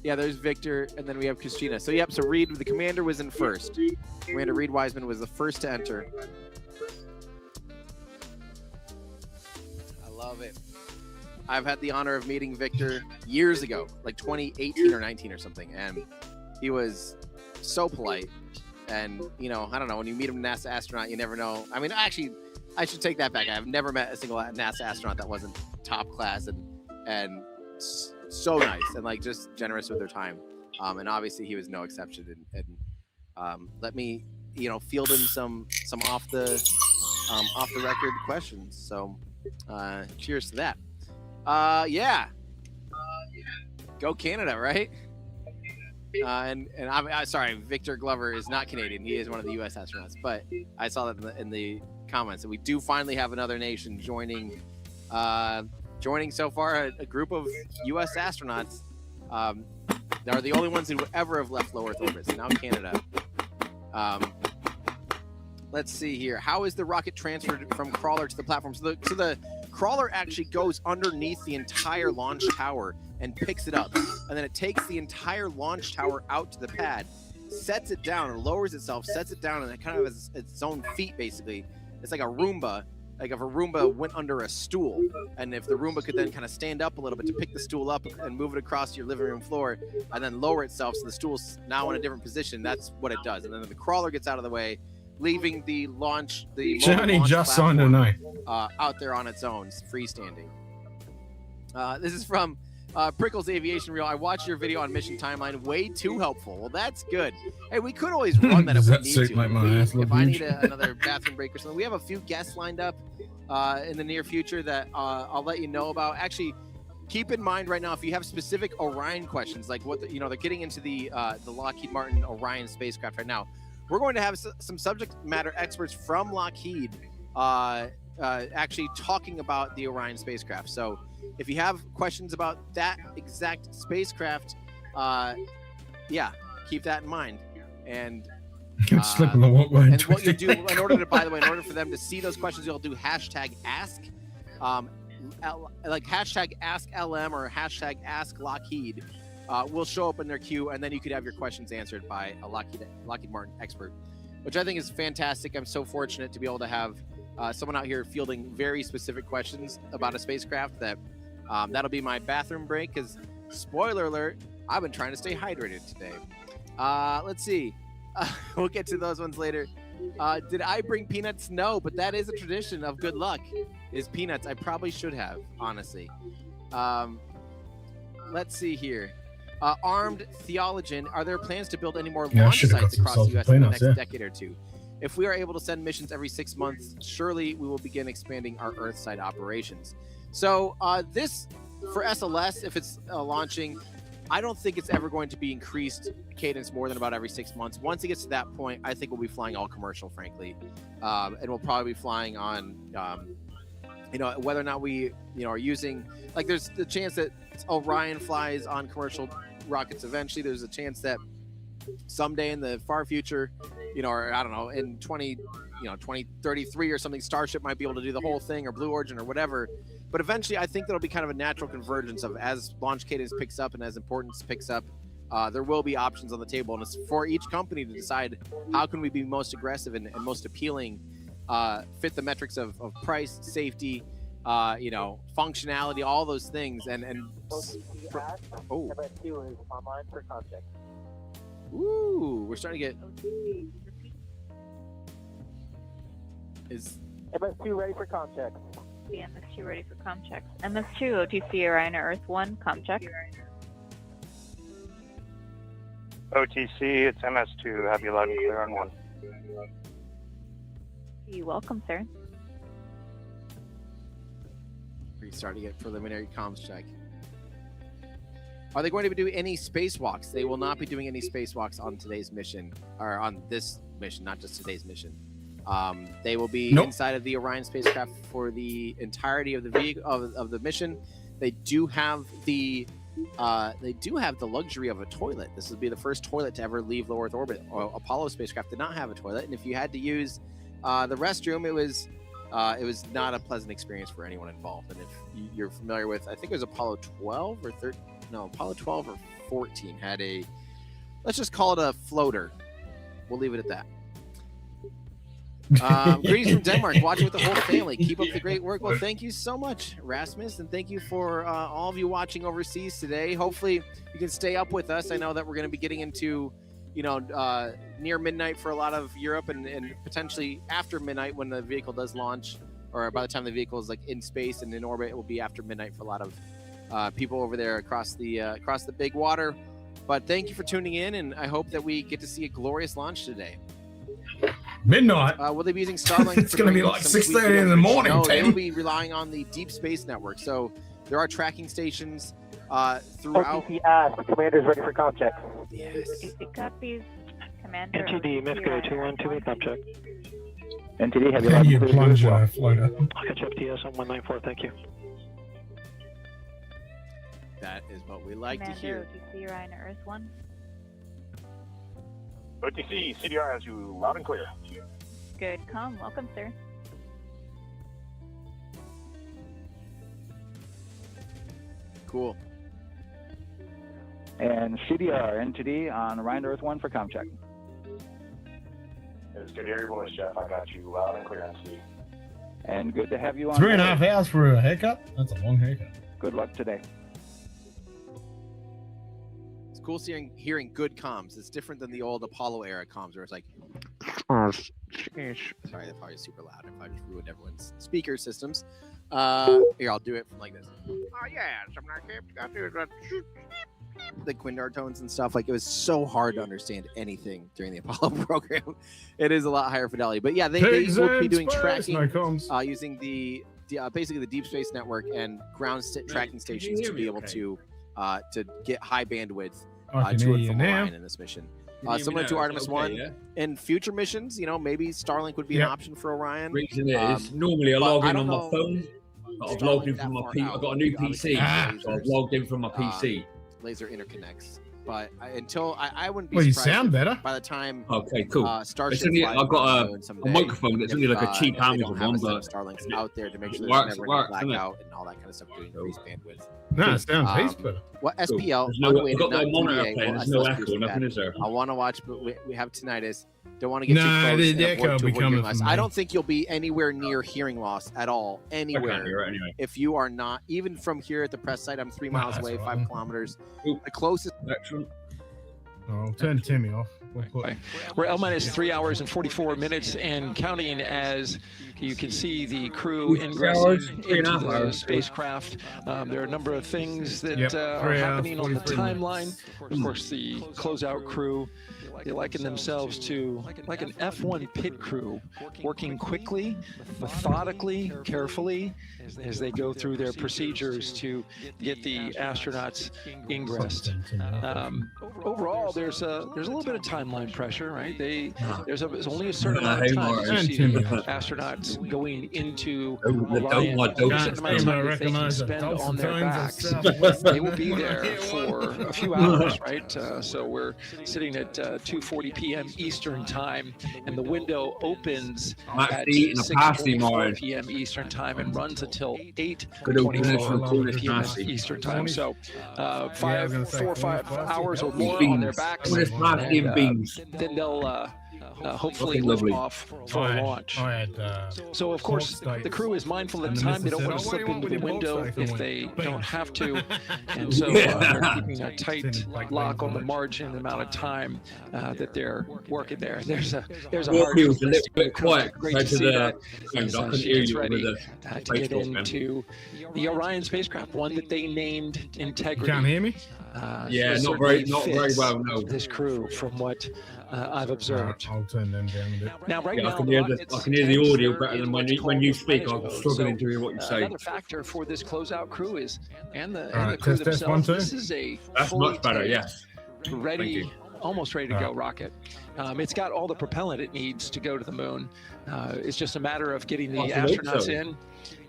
Yeah, there's Victor, and then we have Christina. So, yep, so Reed, the commander, was in first. Commander Reed Wiseman was the first to enter. I love it. I've had the honor of meeting Victor years ago, like 2018 or 19 or something, and he was so polite. And, you know, I don't know, when you meet a NASA astronaut, you never know. I mean, actually, I should take that back. I've never met a single NASA astronaut that wasn't top class and so nice and like just generous with their time. And obviously he was no exception. And let me, you know, field in some off the record questions. So cheers to that. Yeah. Go Canada, right? And I'm sorry, Victor Glover is not Canadian. He is one of the U.S. astronauts. But I saw that in the comments, and we do finally have another nation joining so far a group of U.S. astronauts. They are the only ones who ever have left low Earth orbit. So now Canada. Let's see here. How is the rocket transferred from crawler to the platform? So the crawler actually goes underneath the entire launch tower and picks it up, and then it takes the entire launch tower out to the pad, sets it down, and lowers itself, sets it down, and it kind of has its own feet basically. It's like a Roomba. Like if a Roomba went under a stool, and if the Roomba could then kind of stand up a little bit to pick the stool up and move it across your living room floor, and then lower itself so the stool's now in a different position, that's what it does. And then the crawler gets out of the way, leaving the launch, the Johnny just signed a night out there on its own, freestanding. This is from Prickles Aviation Reel. I watched your video on Mission Timeline. Way too helpful. Well, that's good. Hey, we could always run that if we need to. Like my ass if I need another bathroom break or something. We have a few guests lined up in the near future that I'll let you know about. Actually, keep in mind right now, if you have specific Orion questions, like what they're getting into the Lockheed Martin Orion spacecraft right now. We're going to have some subject matter experts from Lockheed actually talking about the Orion spacecraft. So if you have questions about that exact spacecraft, yeah, keep that in mind. And slip in the walkway. And what you do in order for them to see those questions, you'll do hashtag ask, like hashtag ask LM or hashtag ask Lockheed. Will show up in their queue, and then you could have your questions answered by a Lockheed Martin expert, which I think is fantastic. I'm so fortunate to be able to have someone out here fielding very specific questions about a spacecraft that that'll be my bathroom break because, spoiler alert, I've been trying to stay hydrated today. Let's see. We'll get to those ones later. Did I bring peanuts? No, but that is a tradition of good luck, is peanuts. I probably should have, honestly. Let's see here. Armed Theologian, are there plans to build any more launch sites across the U.S. in the next decade or two? If we are able to send missions every 6 months, surely we will begin expanding our Earth-side operations. So this, for SLS, if it's launching, I don't think it's ever going to be increased cadence more than about every 6 months. Once it gets to that point, I think we'll be flying all commercial, frankly, and we'll probably be flying on, whether or not we, are using, like, there's the chance that Orion flies on commercial rockets eventually. There's a chance that someday in the far future, or I don't know, in 2033 or something, Starship might be able to do the whole thing, or Blue Origin or whatever. But eventually, I think that'll be kind of a natural convergence of, as launch cadence picks up and as importance picks up, there will be options on the table. And it's for each company to decide how can we be most aggressive and most appealing, fit the metrics of price, safety, functionality, all those things. Ooh, we're starting to get. Is MS2 ready for comm check? Yeah, MS2 ready for comm checks. MS2, OTC Orion Earth 1, comm check. OTC, it's MS2. Have you loud and clear on 1. You're welcome, sir. We're starting to get preliminary comms check. Are they going to be doing any spacewalks? They will not be doing any spacewalks on today's mission, or on this mission, not just today's mission. They will be inside of the Orion spacecraft for the entirety of the vehicle of the mission. They do have the luxury of a toilet. This will be the first toilet to ever leave low Earth orbit. Apollo spacecraft did not have a toilet, and if you had to use the restroom, it was not a pleasant experience for anyone involved. And if you're familiar with, I think it was Apollo 12 or 13. No, Apollo 12 or 14 had a, let's just call it a floater. We'll leave it at that. Greetings from Denmark, watching with the whole family. Keep up the great work. Well, thank you so much, Rasmus, and thank you for all of you watching overseas today. Hopefully you can stay up with us. I know that we're going to be getting into, near midnight for a lot of Europe, and potentially after midnight when the vehicle does launch, or by the time the vehicle is like in space and in orbit, it will be after midnight for a lot of people over there across the big water. But thank you for tuning in, and I hope that we get to see a glorious launch today. Midnight. Will they be using Starlink? It's going to be like 6:30 in the morning. No, they will be relying on the Deep Space Network. So there are tracking stations throughout. OTC asked. Commander's ready for comm check. Yes. Copies, Commander. NTD, Misco 212, comm check. NTD, have you Can loud you and clear? plunge a floater? I'll catch up TS on 194, thank you. That is what we like to hear. OTC Orion Earth 1. OTC, CDR has you loud and clear. Good comm. Welcome, sir. Cool. And CDR, NTD on Orion Earth 1 for comm check. It's good to hear your voice, Jeff. I got you loud and clear on C. And good to have you on. 3.5 hours for a haircut? That's a long haircut. Good luck today. It's cool hearing good comms. It's different than the old Apollo era comms where it's like, sorry, that probably is super loud. If I just ruined everyone's speaker systems. Here, I'll do it from like this. Oh yeah, something like the Quindar tones and stuff. Like, it was so hard to understand anything during the Apollo program. It is a lot higher fidelity, but yeah, they will be doing tracking using the basically the Deep Space Network and ground tracking stations to be able to get high bandwidth to and from Orion in this mission. Similar to Artemis 1. Yeah? In future missions, maybe Starlink would be an option for Orion. Reason is, normally I log in on my phone. I've logged in from my PC. I've got a new PC, so I've logged in from my PC. Laser interconnects. But until I wouldn't be well, you surprised sound better by the time. Okay, cool. Starship I've got a microphone that's only like a cheap Amazon one, but Starlink's out there to make sure there's never any blackout and all that kind of stuff to increase bandwidth. No, it sounds better. What SPL? I've got the monitor playing. There's no echo, nothing is there. I want to watch, but we have tinnitus. Don't want to get too close. The echo will be coming from I don't think you'll be anywhere near hearing loss at all. Anywhere. Anyway. If you are not, even from here at the press site, I'm 3 miles away, 5 kilometers. The closest. Excellent. I'll turn Timmy off. We're L-minus 3 hours and 44 minutes and counting as you can see the crew ingressing into the spacecraft. There are a number of things that are happening on the timeline. Of course, the closeout crew they liken themselves to like an F1 pit crew, working quickly, methodically, carefully, as they go through their procedures to get the astronauts ingressed. Overall, there's a little bit of timeline pressure, right? There's only a certain amount of time to see the astronauts going into Orion. They can spend on their backs. They will be there for a few hours, right? So we're sitting at 2:40 p.m. Eastern time, and the window opens at 6:24 p.m. Eastern time and runs until 8:24 p.m. Eastern time. So 4 or 5 hours or more on their backs. Then they'll hopefully lift off for a launch. So of course the crew is mindful of the time. They don't want to slip into the window if they don't have to, and so they're keeping a tight lock on the margin amount of time that they're working there. There's a hard a little bit quiet. Great to see that she gets ready to get into the Orion spacecraft, one that they named Integrity. You can't hear me? Yeah, not very well. No, this crew, from what I've observed. I'll turn them down a bit. Now, right now, I can hear the audio better than when you speak. I'm struggling to hear what you say. Another factor for this closeout crew is, and the crew themselves. This is a that's much better. Yes. Ready. Almost ready to go rocket. It's got all the propellant it needs to go to the moon. It's just a matter of getting the astronauts in,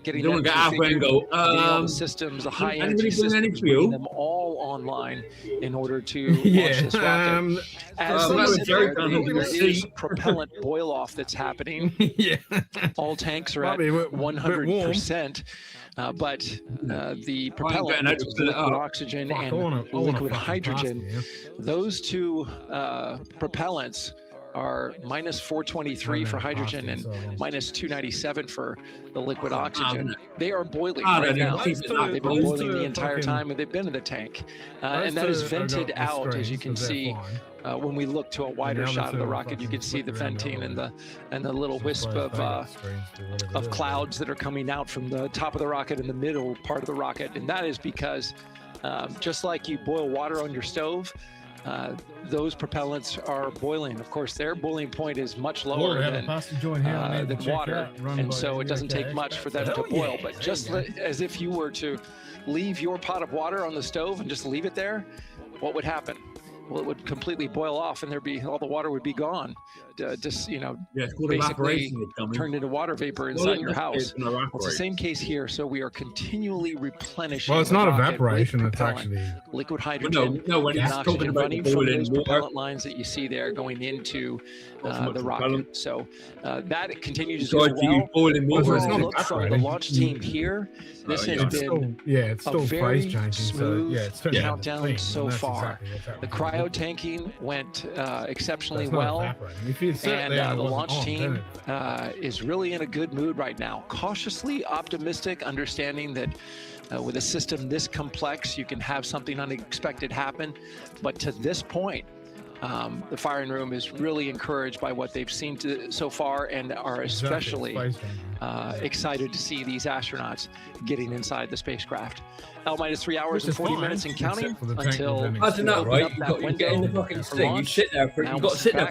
getting them configured, all the systems, the high energy systems, getting them all online in order to launch this rocket. As they sit there is propellant boil off that's happening. All tanks are at 100%. But the propellant, liquid oxygen and liquid hydrogen, those two propellants are minus 423 for hydrogen and minus 297 for the liquid oxygen. They are boiling right now. They've been boiling the entire time that they've been in the tank. And that is vented out, as you can see. When we look to a wider shot of the rocket, you can see the venting and the little wisp of clouds that are coming out from the top of the rocket in the middle part of the rocket. And that is because just like you boil water on your stove, those propellants are boiling. Of course, their boiling point is much lower than water, and so it doesn't take much for them to boil. But just as if you were to leave your pot of water on the stove and just leave it there, what would happen? Well, it would completely boil off, and all the water would be gone. Basically turned into water vapor inside your house. It's the same case here. So we are continually replenishing. Well, it's not evaporation. It's actually liquid hydrogen. No, when it's talking about running from those propellant lines that you see there going into the rocket. So that continues to go well. Overall, from the launch team here, this has been a very smooth countdown so far. The cryo tanking went exceptionally well. And the launch team is really in a good mood right now. Cautiously optimistic, understanding that with a system this complex, you can have something unexpected happen. But to this point, the firing room is really encouraged by what they've seen so far, and are especially excited to see these astronauts getting inside the spacecraft. Minus 3 hours and 40 minutes and counting until I don't know, right? You get in the fucking thing. You sit there for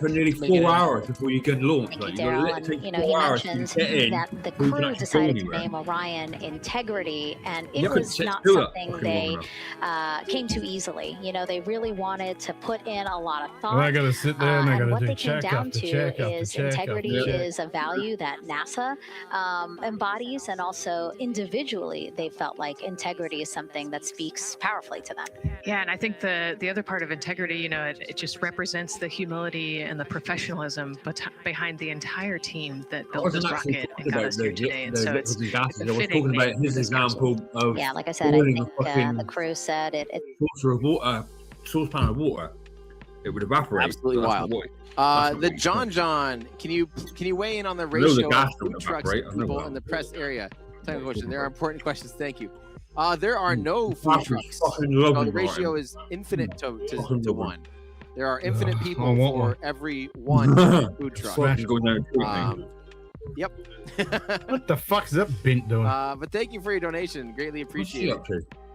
nearly 4 hours before you can launch. Thank you, Daryl. And he mentions that the crew decided to name Orion Integrity, and it was not something they came to easily. They really wanted to put in a lot of thought. I gotta sit there and I gotta what do they came down to is integrity check. is a value that NASA embodies, and also individually they felt like integrity is something that speaks powerfully to them. Yeah, and I think the other part of integrity, it just represents the humility and the professionalism behind the entire team that built this rocket and got us here today. And so it's talking about his example of like I said, I think the crew said it saucepan of water, it would evaporate. Absolutely wild. The John, can you weigh in on the ratio of food trucks and people in the press area? Second question. There are important questions. Thank you. There are no food trucks. The ratio is infinite to one. There are infinite people for every one food truck. Yep. What the fuck is that bint doing? But thank you for your donation. Greatly appreciate it.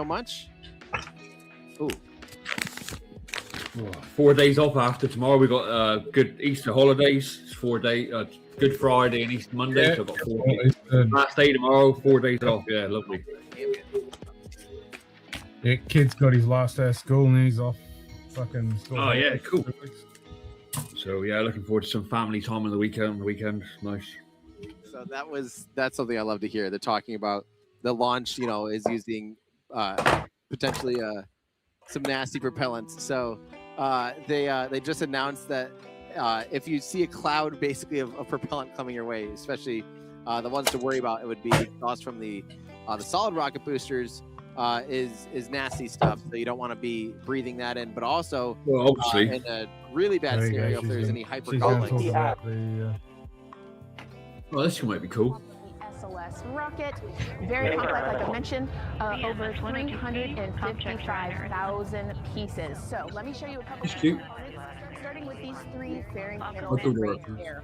so much. Ooh. 4 days off after tomorrow. We got good Easter holidays. It's 4 day, Good Friday and Easter Monday. Yeah, so I've got 4 days. Last day tomorrow, 4 days off. Yeah, lovely. Yeah, kid's got his last day of school and he's off fucking school. Oh yeah, cool. So yeah, looking forward to some family time on the weekend. Nice. So that's something I love to hear. They're talking about the launch, is using potentially some nasty propellants. So they just announced that if you see a cloud basically of propellant coming your way, especially the ones to worry about, it would be exhaust from the solid rocket boosters. Is nasty stuff, so you don't want to be breathing that in. But also, well, obviously, in a really bad scenario, if there's any hypergolics. Well, this might be cool. SLS rocket, very complex, like I mentioned, over 355,000 pieces. So let me show you a couple of components, starting with these 3 fairing panels right here.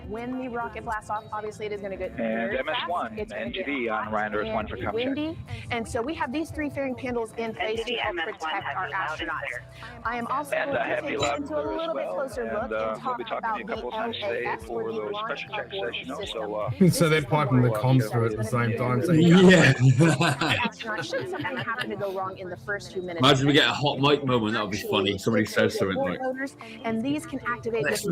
When the rocket blasts off, obviously it is going to get very MS1 fast. NTD on Ryan Earth 1 for ComCheck. Windy, and so we have these 3 fairing panels in place to help protect our astronauts. I am also going to take you into a little bit closer look and talk about the LAS, or the Launch Abort System. So they're piping the comms through at the same time. So Astronaut, should something happen to go wrong in the first few minutes. Imagine we get a hot mic moment. That would be funny. Somebody says something like, and these can activate with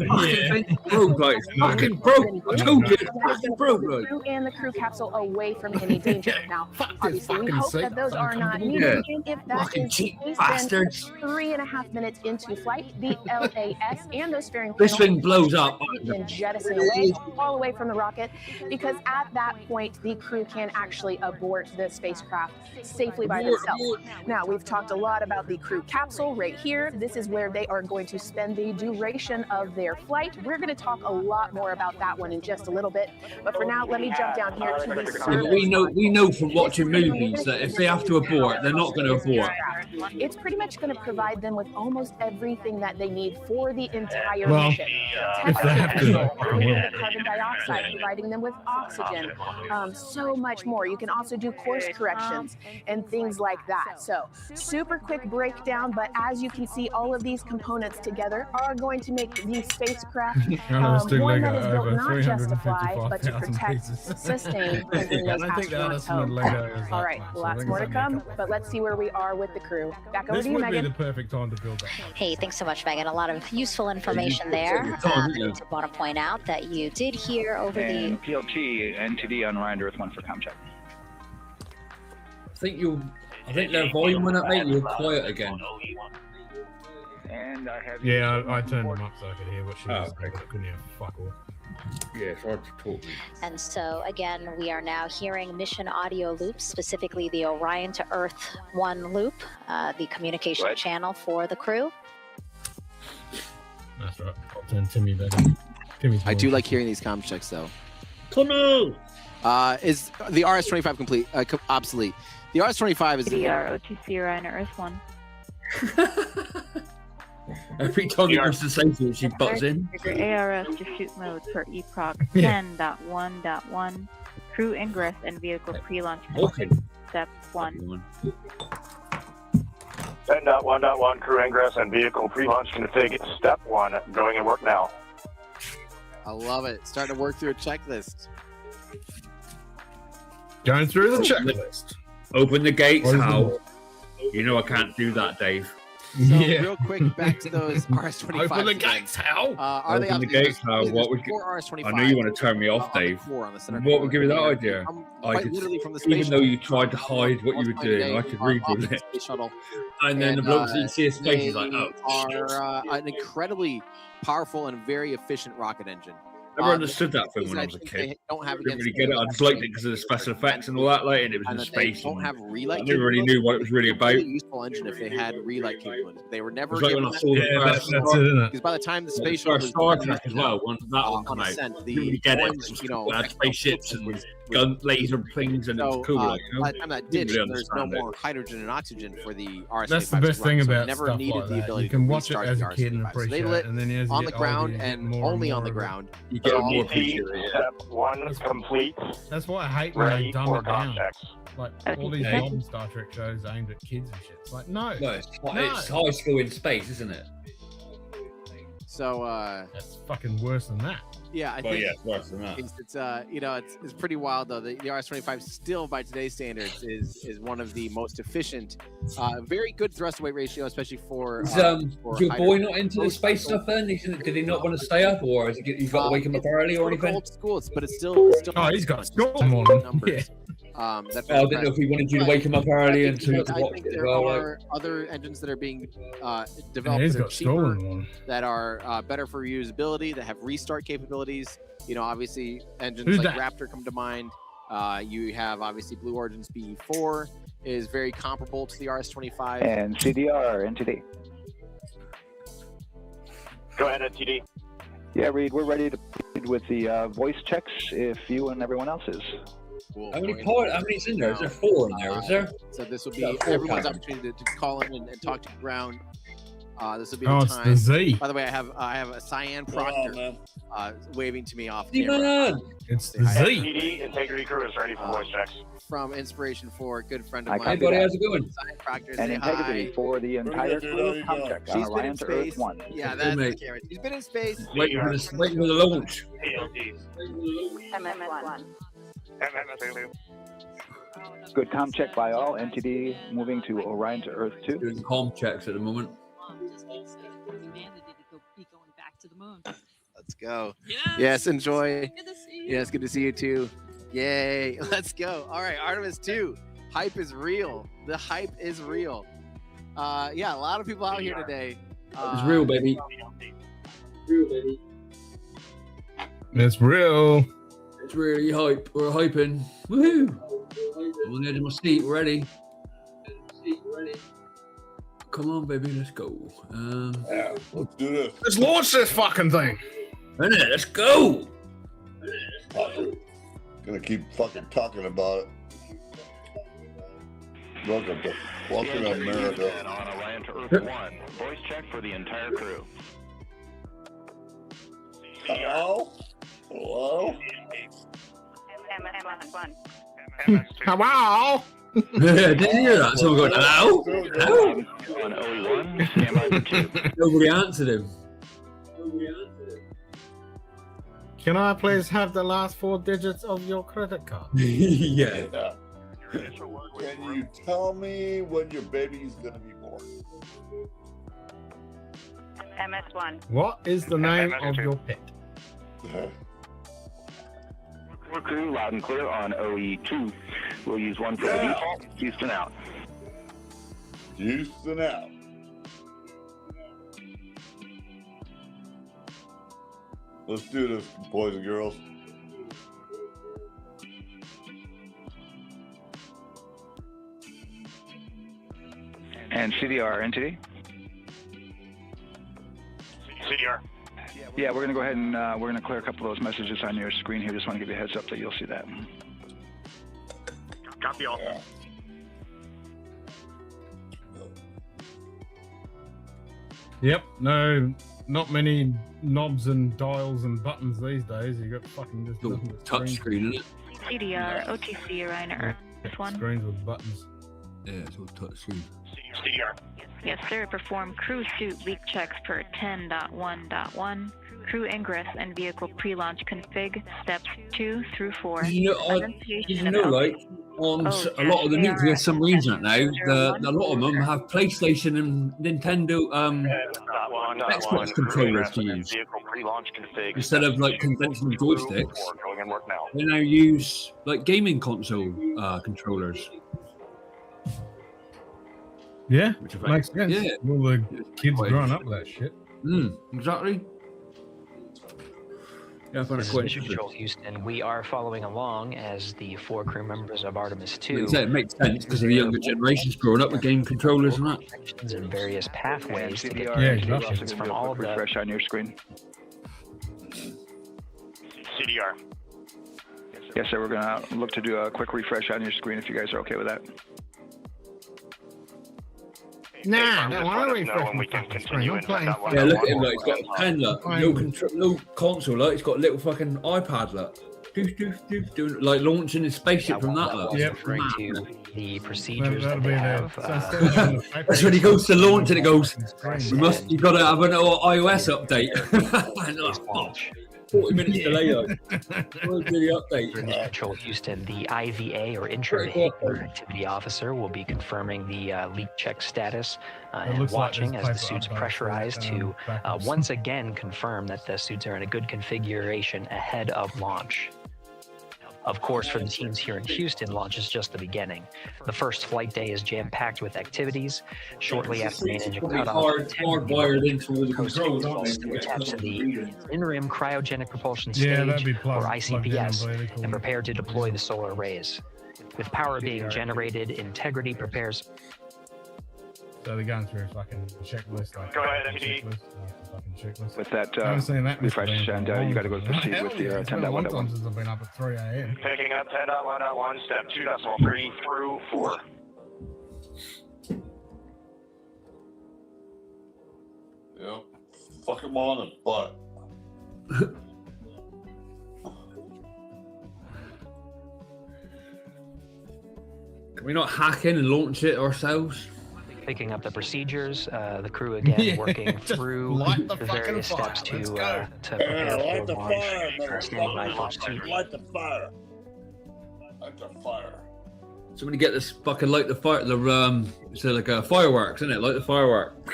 broke, like, fucking broke. I told you, fucking broke, the crew and the crew capsule away from any danger. Now, obviously, we hope that those are not needed. If that is the case, then 3.5 minutes into flight, the LAS and those fairing this thing blows up and jettison away, all away from the rocket, because at that point, the crew can actually abort the spacecraft safely by themselves. Now, we've talked a lot about the crew capsule right here. This is where they are going to spend the duration of their flight. We're going to talk a lot more about that one in just a little bit, but for now, let me jump down here to the surface. We know from watching movies that if they have to abort, they're not going to abort. It's pretty much going to provide them with almost everything that they need for the entire Well, mission. if they have to, Carbon dioxide, providing them with oxygen, so much more. You can also do course corrections and things like that. So super quick breakdown, but as you can see, all of these components together are going to make the spacecraft one that is built not just to fly, but to protect, sustain, and bring those astronauts home. All right, lots more to come, but let's see where we are with the crew. Back over This to you, would be Megan. the perfect time to build that. Hey, thanks so much, Megan. A lot of useful information there. I want to point out that you did hear over And PLT NTD on Ryan Earth 1 for ComCheck. I think their volume went up, mate. You're quiet again. And I have Yeah, I turned them up so I could hear what she was saying. I couldn't hear fuck all. Yeah, it's hard to talk. And so, again, we are now hearing mission audio loops, specifically the Orion to Earth 1 loop, the communication channel for the crew. That's right. I'll turn Timmy back. I do like hearing these comm checks, though. Tunnel! Is the RS-25 complete? Obsolete. The RS-25 is DDR OTC Orion Earth 1. Every time you wants to say something, she butts in. ARS to shoot mode per EPROC 10.1.1. Crew ingress and vehicle pre-launch. Okay. Step 1. 10.1.1 crew ingress and vehicle pre-launch config. Step 1. Going in work now. I love it. Starting to work through a checklist. Going through the checklist. Open the gates, Hal. You know I can't do that, Dave. So real quick, back to those RS-25. Open the gates, Hal. Are they Open the gates, Hal. What would RS-25? I know you want to turn me off, Dave. What would give you that idea? Literally from the even space though you tried to hide what you were doing, I could read with it. And then the blokes that you see his face is like, oh, are an incredibly powerful and very efficient rocket engine. I never understood that film when I was a kid. Don't have I didn't really get it. I just liked it because of the special effects and all that, like, and it was in space. Don't have relight. I never really knew what it was really about. Really useful engine if they had relight capabilities. They were never. It was like when I saw that's it, isn't it? Because by the time the space shuttle Star Trek as well, when that one came out, Ascent, you really get it. We had spaceships and gun laser planes, and it was cool. Like, you know? By the time that ditched, there's no more hydrogen and oxygen for the RS-25. That's the best thing about never stuff needed like the that. ability You can to watch it restart as the a kid and RS-25. So appreciate they lit it, and then as you on the get older, ground you get and more only and on the more of it. ground. You get more appreciate it. Step 1 complete. That's why I hate when they Ready dumb for it down. contact. Like all these modern Star Trek shows aimed at kids and shit. It's like, no, No, it's high school in space, isn't it? So that's fucking worse than that. Yeah, I Well, think yeah, it's worse than that. It's pretty wild though. The RS-25 still, by today's standards, is one of the most efficient, very good thrust to weight ratio, especially for. Is your boy not into the space stuff then? Did he not want to stay up, or you've got to wake him up early or anything? Old school, but it's still. Oh, he's got school morning. Yeah. I didn't know if he wanted you to wake him up early and to I watch think it as there well. are other engines that are being developed he's that are got cheaper, stolen one. that are better for reusability, that have restart capabilities. You know, obviously engines Who's like that? Raptor come to mind. You have obviously Blue Origin's BE4 is very comparable to the RS-25. And CDR, NTD. Go ahead, NTD. Yeah, Reed, we're ready to proceed with the voice checks if you and everyone else is. How many's in there? Is there 4 in there? Is there? So this will be Yeah, 4 everyone's times. opportunity to call in and talk to the ground. This will be Oh, the it's time. the Z. By the way, I have a Cyan Proctor waving to me off Z camera. man. It's the Z. NTD, Integrity Crew is ready for voice checks. From Inspiration 4, a good friend Hi, of mine. copy that. How's it going? Cyan Proctor, And say integrity hi. for the entire crew. Com check on She's been in Orion to Earth space. 1. Yeah, Good, that's the mate. camera. She's been in space. Waiting for the launch. MS1. Good com check by all. NTD moving to Orion to Earth 2. Doing comm checks at the moment. Let's go. Yes, enjoy. Yes, good to see you too. Yay. Let's go. All right, Artemis 2. Hype is real. The hype is real. Yeah, a lot of people out here today. It's real, baby. Real, baby. It's real. It's really hype. We're hyping. Woohoo! I'm on the edge of my seat. We're ready. Come on, baby. Let's go. Yeah, let's do this. Let's launch this fucking thing. Innit? Let's go. Gonna keep fucking talking about it. Welcome to America. On Orion to Earth 1. Voice check for the entire crew. Hello? Hello? MS1. Hello? Did you hear that? Someone going, hello? Hello? On OE1, stand by for 2. Nobody answered him. Can I please have the last 4 digits of your credit card? Yeah. Can you tell me when your baby's gonna be born? MS1. What is the name of your pet? Crew loud and clear on OE2. We'll use 1 for the default. Houston out. Houston out. Let's do this, boys and girls. And CDR, NTD. CDR. Yeah, we're going to go ahead and we're going to clear a couple of those messages on your screen here. Just want to give you a heads up that you'll see that. Copy all. Yep, no, not many knobs and dials and buttons these days. You got fucking just nothing but Touch screens. screen, isn't it? CDR, OTC, Orion to Earth. This one. Screens with buttons. Yeah, it's all touch screen. CDR. Yes, sir. Perform crew suit leak checks per 10.1.1. Crew ingress and vehicle pre-launch config steps 2 through 4. Did you know, like, on a lot of the nuclear submarines right now, a lot of them have PlayStation and Nintendo Xbox controllers to use. Instead of like conventional joysticks, they now use like gaming console controllers. Yeah, Which makes sense. Yeah. All the kids growing up with that shit. Exactly. Yeah, I found it This quite is Mission interesting. Control Houston. We are following along as the 4 crew members of Artemis 2. It makes sense because of the younger generations growing up with game controllers and that. And various pathways to get CDR, from all of the refresh on your screen. CDR. Yes, sir. We're going to look to do a quick refresh on your screen if you guys are okay with that. Nah, no, I don't refresh when we can continue I'm playing. Yeah, look at him, like, he's got a pen, look. No console, like, he's got a little fucking iPad, look. like launching a spaceship from that. That was referring to the procedures That'll that they be have. That's when he goes to launch and it goes, you got to have an iOS update. And like, oh, 40 minutes delay. What's the update? Control Houston, the IVA or Intra-Vehicular Activity Officer will be confirming the leak check status and watching as the suits pressurize to once again confirm that the suits are in a good configuration ahead of launch. Of course, for the teams here in Houston, launch is just the beginning. The first flight day is jam-packed with activities. Shortly after main engine cutoff, hardwired into the controls, attached to the in-rim cryogenic propulsion Yeah, that'd stage, be or plugged in, ICPS, really cool. and prepare to deploy the solar arrays. With power being generated, Integrity prepares. So they're going through a fucking checklist. Like, Go ahead, MD. With that, I haven't seen that refresh, and you got to go proceed with the 10.1.1. Since I've been up at 3 a.m. Picking up 10.1.1, step 2.3 through 4. Yep. Fuck him on the butt. Can we not hack in and launch it ourselves? Picking up the procedures, the crew again working through the various steps to prepare Light for the launch. fire, Standing by for suit. Light the fire. Light the fire. Somebody get this fucking light the fire. It's like a fireworks, isn't it? Light the firework.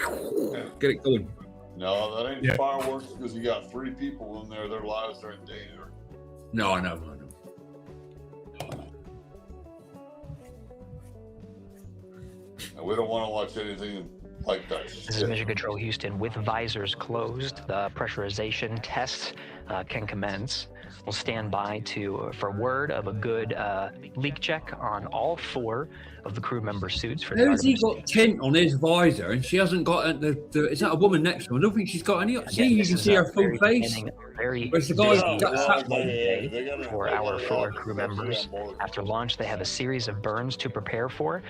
Get it going. No, that ain't fireworks because you got 3 people in there. Their lives are in danger. No, I know. And we don't want to watch anything like that. This is Mission Control Houston. With visors closed, the pressurization test can commence. We'll stand by for word of a good leak check on all 4 of the crew member suits. For How's he got tint on his visor and she hasn't got is that a woman next to him? I don't think she's got any. See, you can see her full face. Whereas the guy's got for our 4 crew members. After launch, they have a series of burns to prepare for.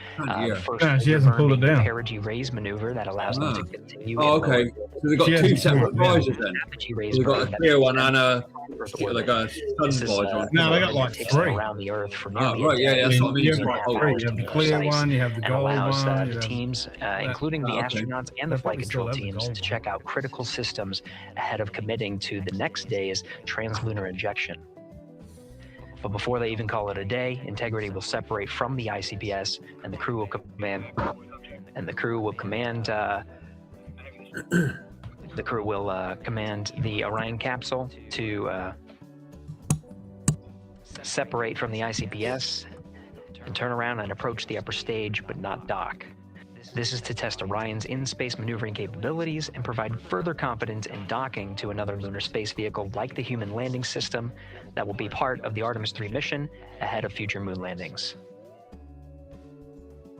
First, she hasn't pulled it down. Perigee raise maneuver that allows them to continue. Oh, okay. So they've got 2 separate visors then. They've got a clear one and a sun visor. No, they got like 3 around the Earth for right, yeah, that's what I mean. You have the clear one, you have the gold allows one. the teams, including the astronauts and the flight control teams, to check out critical systems ahead of committing to the next day's translunar injection. But before they even call it a day, Integrity will separate from the ICPS, and the crew will command. The crew will command the Orion capsule to separate from the ICPS and turn around and approach the upper stage, but not dock. This is to test Orion's in-space maneuvering capabilities and provide further confidence in docking to another lunar space vehicle like the Human Landing System that will be part of the Artemis 3 mission ahead of future moon landings.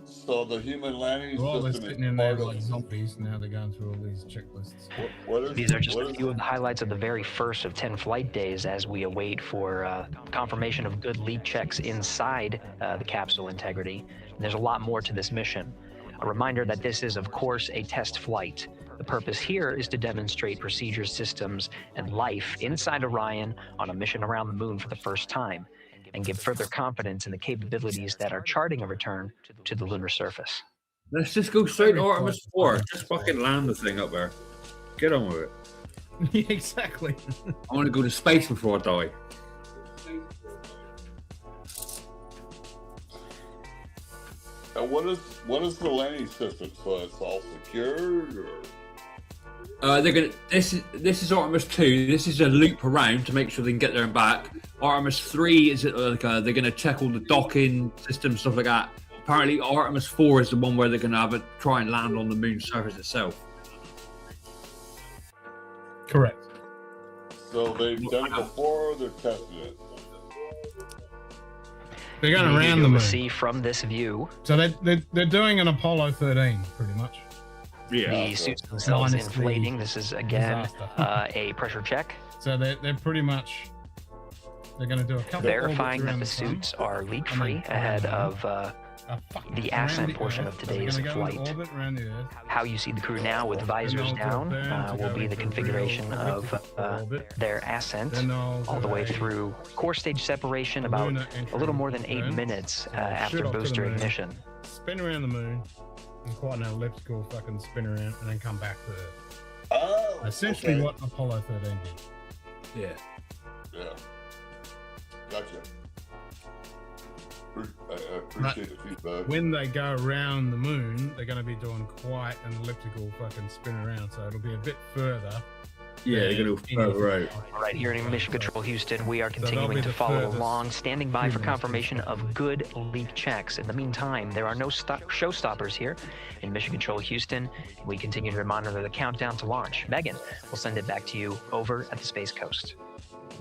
So the human landing Well, they're system sitting is in there part like of. zombies. Now they're going through all these checklists. These are just a few of the highlights of the very first of 10 flight days as we await for confirmation of good leak checks inside the capsule Integrity. And there's a lot more to this mission. A reminder that this is, of course, a test flight. The purpose here is to demonstrate procedures, systems, and life inside Orion on a mission around the moon for the first time, and give further confidence in the capabilities that are charting a return to the lunar surface. Let's just go straight to Artemis 4. Just fucking land the thing up there. Get on with it. Yeah, exactly. I want to go to space before I die. What is the landing system? So it's all secured, or? They're gonna. This is Artemis 2. This is a loop around to make sure they can get there and back. Artemis 3 is like they're gonna check all the docking systems, stuff like that. Apparently, Artemis 4 is the one where they're gonna have try and land on the moon's surface itself. Correct. So they've done it before, they're testing it. They're going around the moon. See from this view. So they're doing an Apollo 13, pretty much. Yeah. The suits themselves inflating. This is again a pressure check. So they're pretty much They're going to do a couple Verifying that around the sun, suits are and leak-free then ahead of the ascent the portion Earth. of So they're today's gonna go in flight. orbit around the Earth. How you see the crew now with visors down will be the configuration of their ascent all the way through core stage separation, about a little more than 8 minutes after booster ignition. Spin around the moon, and quite an elliptical fucking spin around, and then come back to Earth. Oh, Essentially okay. what Apollo 13 did. Yeah. Yeah. Gotcha. I appreciate the feedback. When they go around the moon, they're going to be doing quite an elliptical fucking spin around, so it'll be a bit further. Yeah, they're going to go further out. Right here in Mission Control Houston, we are continuing to follow along, standing by for confirmation of good leak checks. In the meantime, there are no showstoppers here in Mission Control Houston. We continue to monitor the countdown to launch. Megan, we'll send it back to you over at the Space Coast.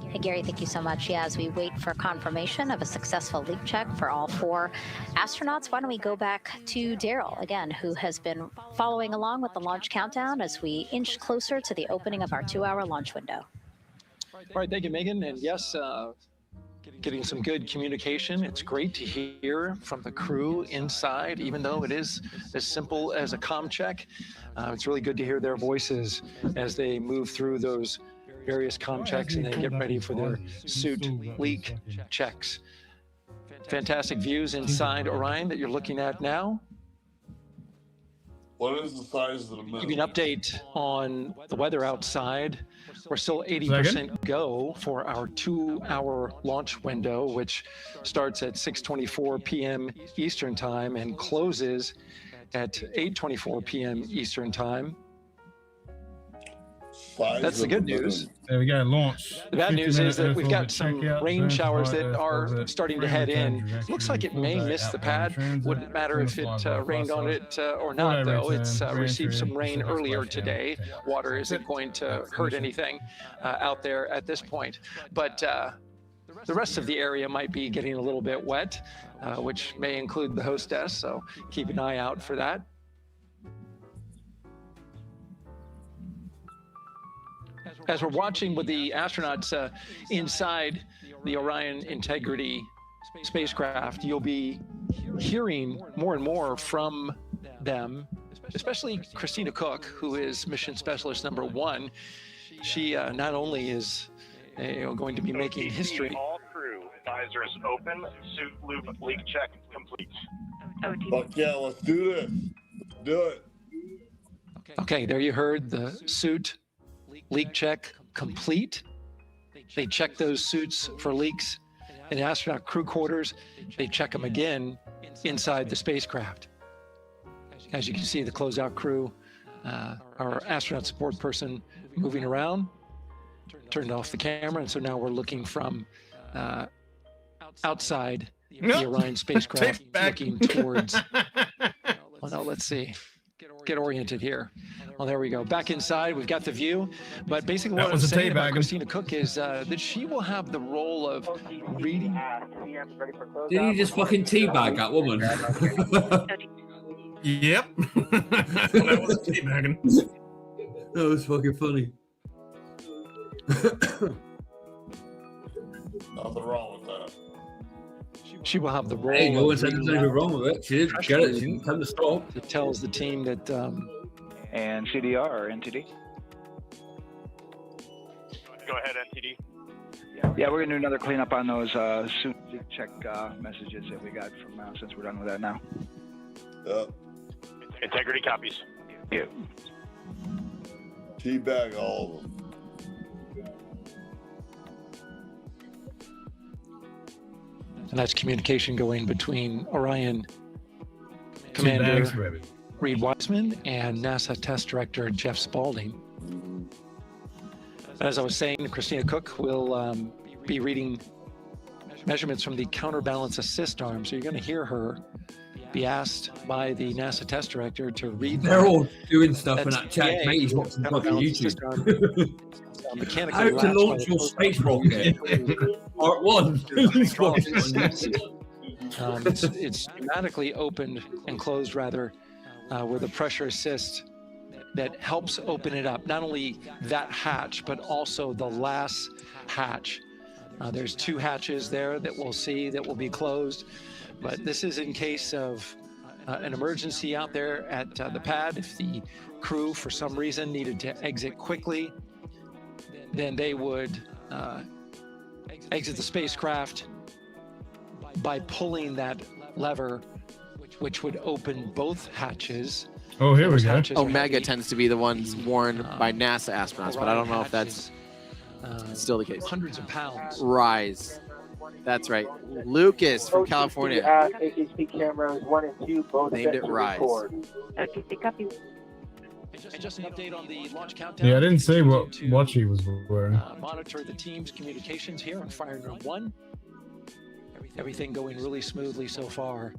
Hey, Gary, thank you so much. Yeah, as we wait for confirmation of a successful leak check for all 4 astronauts, why don't we go back to Daryl again, who has been following along with the launch countdown as we inch closer to the opening of our 2-hour launch window. All right, thank you, Megan. And yes, getting some good communication. It's great to hear from the crew inside, even though it is as simple as a comm check. It's really good to hear their voices as they move through those various comm checks and then get ready for their suit leak checks. Fantastic views inside Orion that you're looking at now. What is the size of the moon? Give you an update on the weather outside. We're still 80% go for our 2-hour launch window, which starts at 6:24 p.m. Eastern Time and closes at 8:24 p.m. Eastern Time. That's the good news. There we go, launch. The bad news is that we've got some rain showers that are starting to head in. Looks like it may miss the pad. Wouldn't matter if it rained on it or not, though. It's received some rain earlier today. Water isn't going to hurt anything out there at this point. But the rest of the area might be getting a little bit wet, which may include the hostess, so keep an eye out for that. As we're watching with the astronauts inside the Orion Integrity spacecraft, you'll be hearing more and more from them, especially Christina Cook, who is Mission Specialist number 1. She not only is going to be making history. All crew, visors open, suit loop leak check complete. Fuck yeah, let's do this. Let's do it. Okay, there you heard the suit leak check complete. They check those suits for leaks in astronaut crew quarters. They check them again inside the spacecraft. As you can see, the closeout crew, our astronaut support person moving around, turned off the camera, and so now we're looking from outside the Orion spacecraft, looking towards. Oh no, let's see. Get oriented here. Well, there we go. Back inside, we've got the view. But basically what I'm saying about Christina Cook is that she will have the role of reading. Did you just fucking teabag that woman? Yep. That was teabagging. That was fucking funny. Nothing wrong with that. She will have the role. Hey, no one said there's anything wrong with it. She didn't get it. She didn't come to stop. It tells the team that. And CDR or NTD? Go ahead, NTD. Yeah, we're going to do another cleanup on those suit check messages that we got from since we're done with that now. Integrity copies. Yeah. Teabag all of them. And that's communication going between Orion Commander Reed Wiseman and NASA Test Director Jeff Spaulding. As I was saying, Christina Cook will be reading measurements from the counterbalance assist arm. So you're going to hear her be asked by the NASA Test Director to read. They're all doing stuff in that chat. Mate, he's watching fucking YouTube. How to launch your space rocket. Part 1. It's pneumatically opened and closed, rather, with a pressure assist that helps open it up. Not only that hatch, but also the last hatch. There's 2 hatches there that we'll see that will be closed, but this is in case of an emergency out there at the pad. If the crew, for some reason, needed to exit quickly, then they would exit the spacecraft by pulling that lever, which would open both hatches. Oh, here we go. Omega tends to be the ones worn by NASA astronauts, but I don't know if that's still the case. Hundreds of pounds. Rise. That's right. Lucas from California. HHP cameras 1 and 2 both named it Rise. Copy. And just an update on the launch countdown. Yeah, I didn't say what she was wearing. Monitor the team's communications here on Firing Room 1. Everything going really smoothly so far.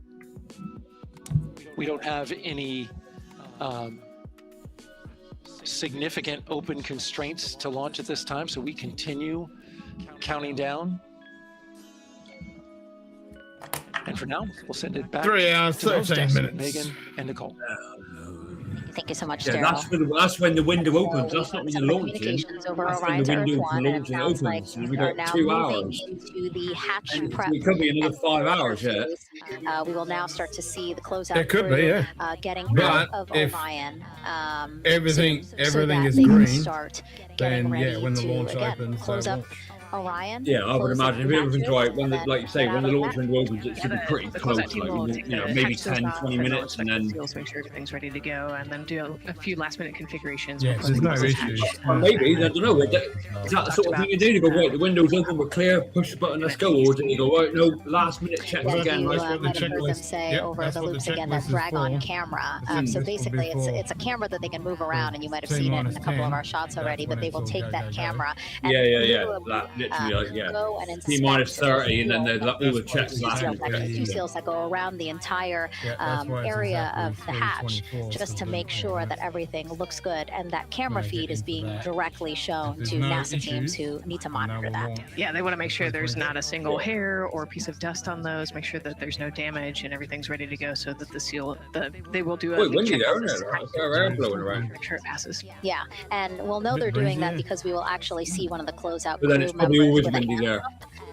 We don't have any significant open constraints to launch at this time, so we continue counting down. And for now, we'll send it back 3 hours, to the 13 hostess, minutes. Megan and Nicole. Thank you so much, Yeah, Daryl. that's when the window opens. That's not when you're launching. Communications over That's when Orion the to window Earth for 1, and launching sounds like opens. So we we've are got now 2 moving hours. into the hatch prep. It could be another 5 hours, yeah. We will now start to see the closeout It could be, crew, yeah. getting But out of if Orion. everything so everything that is they can green, start getting then ready yeah, when the to, launch again, opens, close they up won't. Orion. Yeah, I would close up imagine if the everything's hatches, right, when and the, then like you say, get when out the of launch that. window opens, it should be pretty The close, closeout team like, will take maybe hatch those 10, off 20 and they'll minutes, and inspect the then seals, make sure everything's ready to go, and then do a few last-minute configurations. Yeah, before there's they no close the issues. hatch. or maybe, I don't know, is that the sort of thing you do? You go, right, the window's open, we're clear, push the button, let's go, or do you go, right, no, last minute checks Yeah, again, you right? might have heard them say over the loops again that drag-on camera. So basically, it's a camera that they can move around, and you might have seen it in a couple of our shots already. But they will take that camera and Yeah. literally, Literally, go and T minus inspect 30, and then there's like, all the checks last seals, like a few minute. seals that go around the entire area of the hatch, just to make sure that everything looks good and that camera feed is being directly shown to NASA teams who need to monitor that. Yeah, they want to make sure there's not a single hair or piece of dust on those, make sure that there's no damage and everything's ready to go, so that the seal, they will do a Wait, leak windy check there, on this isn't it? hatch. There's air blowing around. Make sure it passes. Yeah, and we'll know they're doing that because we will actually see one of the closeout But then crew it's probably members always with a windy there.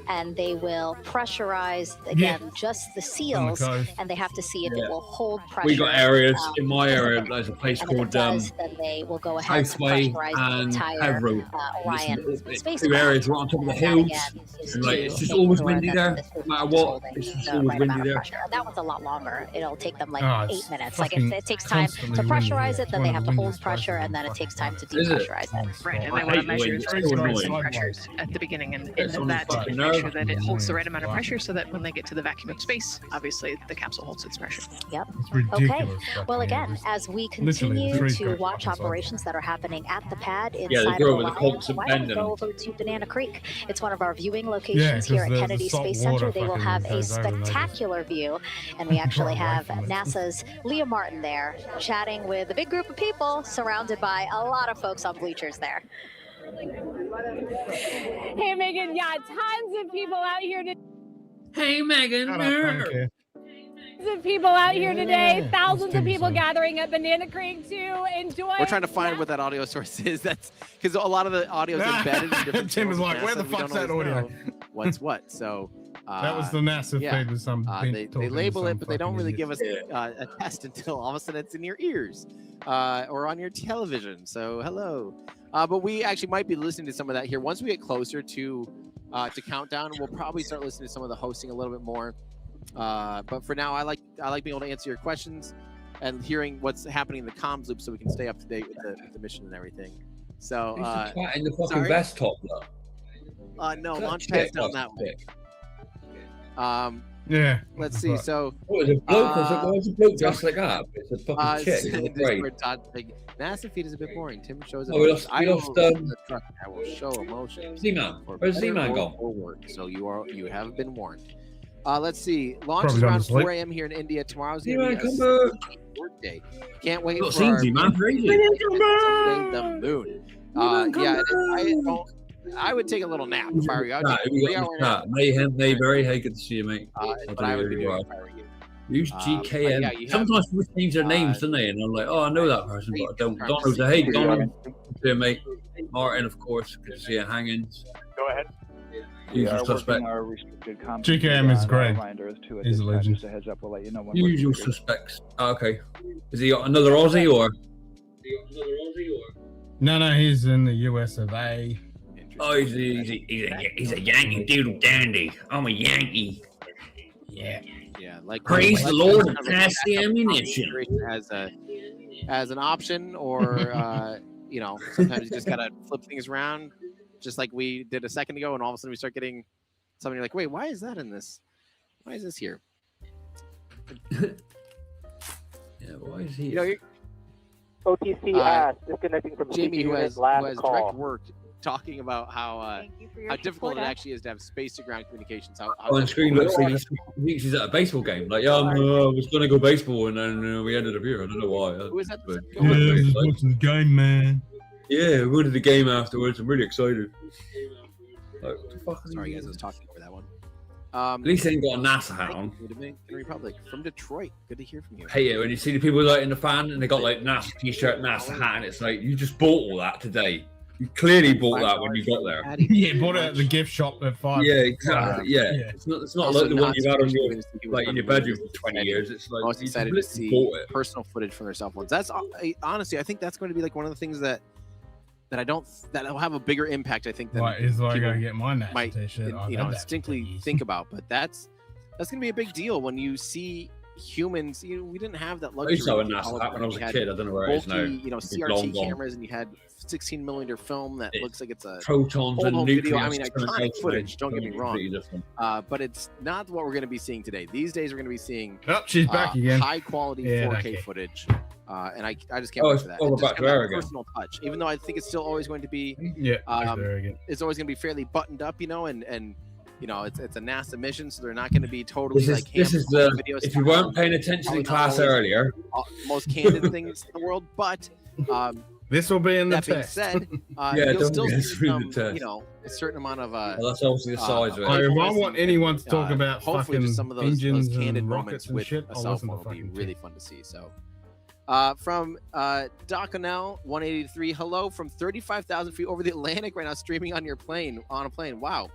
and they will pressurize again just the seals, and they have to see if it will hold pressure. We got areas in my area. There's a place and if it called does, then they will go ahead and Southway pressurize the and entire Evro. Orion Two spacecraft. areas right on top of the And that, hills. again, is And like, to it's just make always sure windy that there, this no is matter what. holding It's just the always right windy amount of there. pressure. And that one's a lot longer. It'll take them like Oh, 8 it's minutes. Like fucking it takes time to constantly windy. pressurize it, then they have to One of the hold windiest pressure, and then it takes time to Is it? depressurize it. Right, and I they want to hate measure wind. its It's so resistance and annoying. pressures at the beginning, and It's on the that to fucking make sure nerve. that it holds the right amount of pressure, so that when they get to the vacuum of space, obviously the capsule holds its pressure. Yep. ridiculous Okay. stuff, Well, man. again, Just as we literally continue three to trucks watch outside. operations that are happening at the pad they inside grow of with the Orion, constant why don't we bending. go over to Banana Creek? It's one of our viewing Yeah, locations here 'cause at the Kennedy salt Space water Center. They will fucking have a goes over and they just- spectacular view, and we actually Right have from it. NASA's Leah Martin there chatting with a big group of people surrounded by a lot of folks on bleachers there. Hey, Megan. Yeah, tons of people out here today. Hey, Megan. Okay. Tons of people out here today. Yeah, Thousands of let's do people some. gathering at Banana Creek to enjoy. We're trying to find what that audio source is. That's because a lot of the audio is embedded in different Tim is channels like, of where the NASA, we fuck's don't that always audio? know What's what? So That was the massive yeah. thing with some. They label it, but they don't really give us a test until all of a sudden it's in your ears or on your television. So hello. But we actually might be listening to some of that here. Once we get closer to countdown, we'll probably start listening to some of the hosting a little bit more. But for now, I like being able to answer your questions and hearing what's happening in the comms loop, so we can stay up to date with the mission and everything. So in the fucking sorry? best top, though. No, That's launch sick, pad's down that's that way. Yeah. Let's see. So What is a bloke? What's a bloke dressed like that? It's a fucking chick. Isn't it great? NASA feed is a bit boring. Tim shows Oh, we lost- I we will lost, the truck. I will show emotion. Z-Man. For Where's better Z-Man or gone? for worse. So you have been warned. Let's see. Launch Probably is gone around to sleep. 4 a.m. here in India. Tomorrow's going Z-Man, to come be a back. work day. Can't wait Not for seen our Z-Man for ages. someday the moon. I would take a little nap if I were you. I would take a We 3-hour got nap. Mayhem, Mayberry. Hey, good to see you, mate. But I would be doing it if I were you. Use but GKM. yeah, you have- Sometimes people change their names, don't they? And I'm like, oh, I know that person, but I don't. Donald, hey, Donald, good to see you, mate. Martin, of course, good to see you hanging. Go ahead. We are Usual working suspect. our restricted comms. GKM is great. Reminder to He's a legend. just a heads up. We'll let you know when we're Usual triggered. suspects. Oh, okay. Is he another Aussie or? No, he's in the US of A. Oh, he's a Yankee doodle dandy. I'm a Yankee. Yeah. Yeah, like Praise the like- Lord like- and pass the ammunition. As an option, or you know, sometimes you just gotta flip things around, just like we did a second ago, and all of a sudden we start getting something. You're like, wait, why is that in this? Why is this here? Yeah, why is he? You know, OTC disconnecting from Jamie, who has last call. direct work, talking about how difficult it actually is to have space-to-ground communications. How On screen looks like he's at a baseball game. Like, yeah, I was gonna go baseball, and then we ended up here. I don't know why. Who is that? But- Yeah, just watching the game, man. Yeah, we went to the game afterwards. I'm really excited. Like, what the fuck? Sorry, guys, I was talking over that one. At least they ain't got a NASA hat on. Dominican Republic from Detroit. Good to hear from you. Hey, when you see the people like in the fan and they got like NASA t-shirt, NASA hat, and it's like you just bought all that today. You clearly bought that when you got there. Yeah, bought it at the gift shop at 5. Yeah, exactly. Yeah, it's not Also like the one not you've had on your sufficient like in your bedroom for 20 years. It's like Most you excited to literally see bought it. personal footage from their cell phones. That's honestly, I think that's going to be like one of the things that that'll have a bigger impact. I think than Right, is like I people gotta get my NASA might, t-shirt. I've you had know, that instinctively think about. But that's going to be a big deal when you see humans. You know, we didn't have that I luxury. used to have a with NASA hat when I was we a had kid. I don't know where it is now. bulky, you know, It's long CRT gone. cameras, and you had 16mm film that looks like it's a Protons old and home video. I mean, nucleus iconic coming footage. out, Don't get me wrong. completely different. But it's not what we're going to be seeing today. These days, we're going to be seeing Oh, she's back again. high quality Yeah, 4K okay. footage. And I just can't Oh, wait it's for that. over It's just back gonna there have a again. personal touch, even though I think it's still always going to be Yeah, back there again. it's always going to be fairly buttoned up, you know, and you know, it's a NASA mission, so they're not going to be totally This is the if you weren't paying attention in class earlier. Most candid things in the world, but this will be in the that being test. said, Yeah, you'll don't still get see through the some, test. you know, a certain amount of Well, that's obviously the size of it. If I want anyone to talk about hopefully fucking just some of those engines candid and moments rockets and with shit, a I'll cell listen phone to will be fucking really shit. fun to see. So from Doc O'Nell 183, hello from 35,000 feet over the Atlantic right now, streaming on your plane, on a plane. Wow.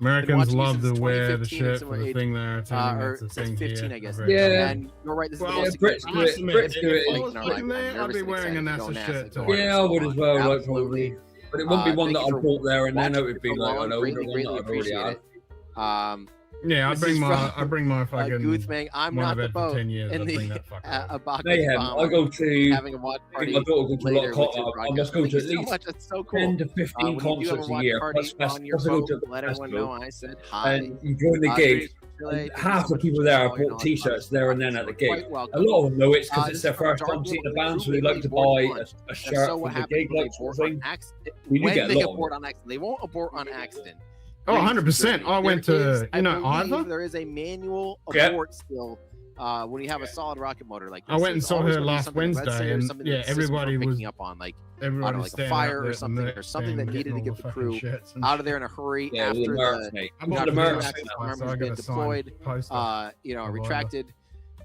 Americans Been watching love these to since wear the 2015 shirt and for some the age- thing they're attending. or That's the since thing 15, here. I guess. Very Yeah. And you're right, this is Well, the most Brits significant do it. event Brits do it. in If I our was life. living there, I'm I'd be nervous and wearing a excited to NASA go shirt go too. on Yeah, I would as well, like Absolutely. probably. But it wouldn't be one Thank that you I for bought there, and then it watching would be for like long. an older Greatly, one greatly that I'd already appreciate had. it. Yeah, I This bring is my from, fucking Goothmang. I'm one not I've the had for boat 10 years. in I the bring that fucker. Abaca's Mayhem. bomb. I go to. Having a watch I think party my daughter goes to a lot later of with your I broadcast. must go Thank to you at so least much. That's so cool. 10 to 15 when you do have a concerts a watch year. party Plus, on your plus I go boat, to the let everyone know festival. I said hi. And you join the gig. And half the people there have bought T-shirts there and then at the gig. A lot of them know it's because it's their first time seeing the band, so they like to buy a shirt So from what the happens gig, when they like sort abort of on thing. accident? We do When get a they lot of abort on accident, they won't abort on accident. Oh, 100%. I went to, I believe Ivor. there is a manual Yeah. abort still when you have a solid rocket motor like this. I went and There's saw always her gonna be last something, let's say Wednesday, there's and something yeah, that systems were everybody was picking up on, like I don't everybody know, like a standing fire up or there something, at or something that the needed to getting get all the fucking crew shirts and out of there in a hurry Yeah, after with the mercs, mate. I'm not After a the merc, mercs, arm so I has got been a signed deployed, poster. you know, or whatever. retracted.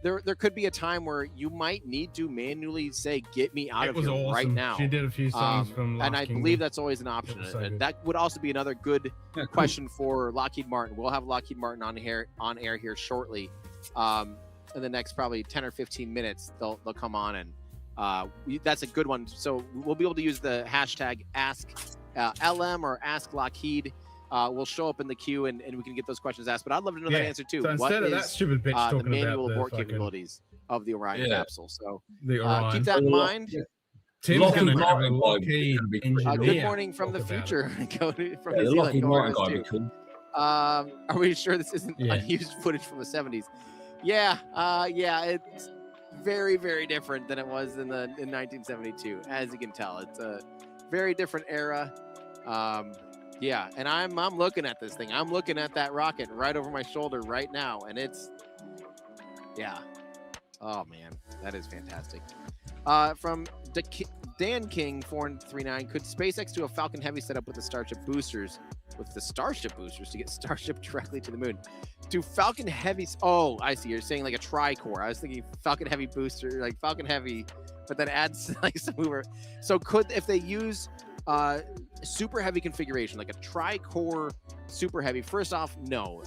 There could be a time where you might need to manually say, "Get me out It of was here awesome. right now." She did a few songs from and Lost I Kingdom. believe that's always an option. It was so And good. that would also be another good question for Lockheed Martin. We'll have Lockheed Martin on air here shortly. In the next probably 10 or 15 minutes, they'll come on, and that's a good one. So we'll be able to use the hashtag Ask LM or Ask Lockheed. We'll show up in the queue, and we can get those questions asked. But I'd love to know that Yeah. answer too. So What instead of that is stupid bitch the talking manual about the abort fucking- capabilities of the Orion Yeah. capsule? So The Orion. keep that in mind. Tim's Lockheed going to have a Martin Lockheed would be engineer. Good morning from the talk about future. Go from Yeah, New the Zealand. Lockheed Go Martin over guy this would be too. cool. Are we sure this isn't Yeah. unused footage from the 70s? Yeah, it's very, very different than it was in 1972. As you can tell, it's a very different era. Yeah, and I'm looking at this thing. I'm looking at that rocket right over my shoulder right now, and it's oh man, that is fantastic. From Dan King 439, could SpaceX do a Falcon Heavy setup with the Starship boosters to get Starship directly to the moon? Do Falcon Heavies? Oh, I see. You're saying like a tri-core. I was thinking Falcon Heavy booster, like Falcon Heavy, but then adds like some mover. So if they use super heavy configuration, like a tri-core super heavy. First off, no.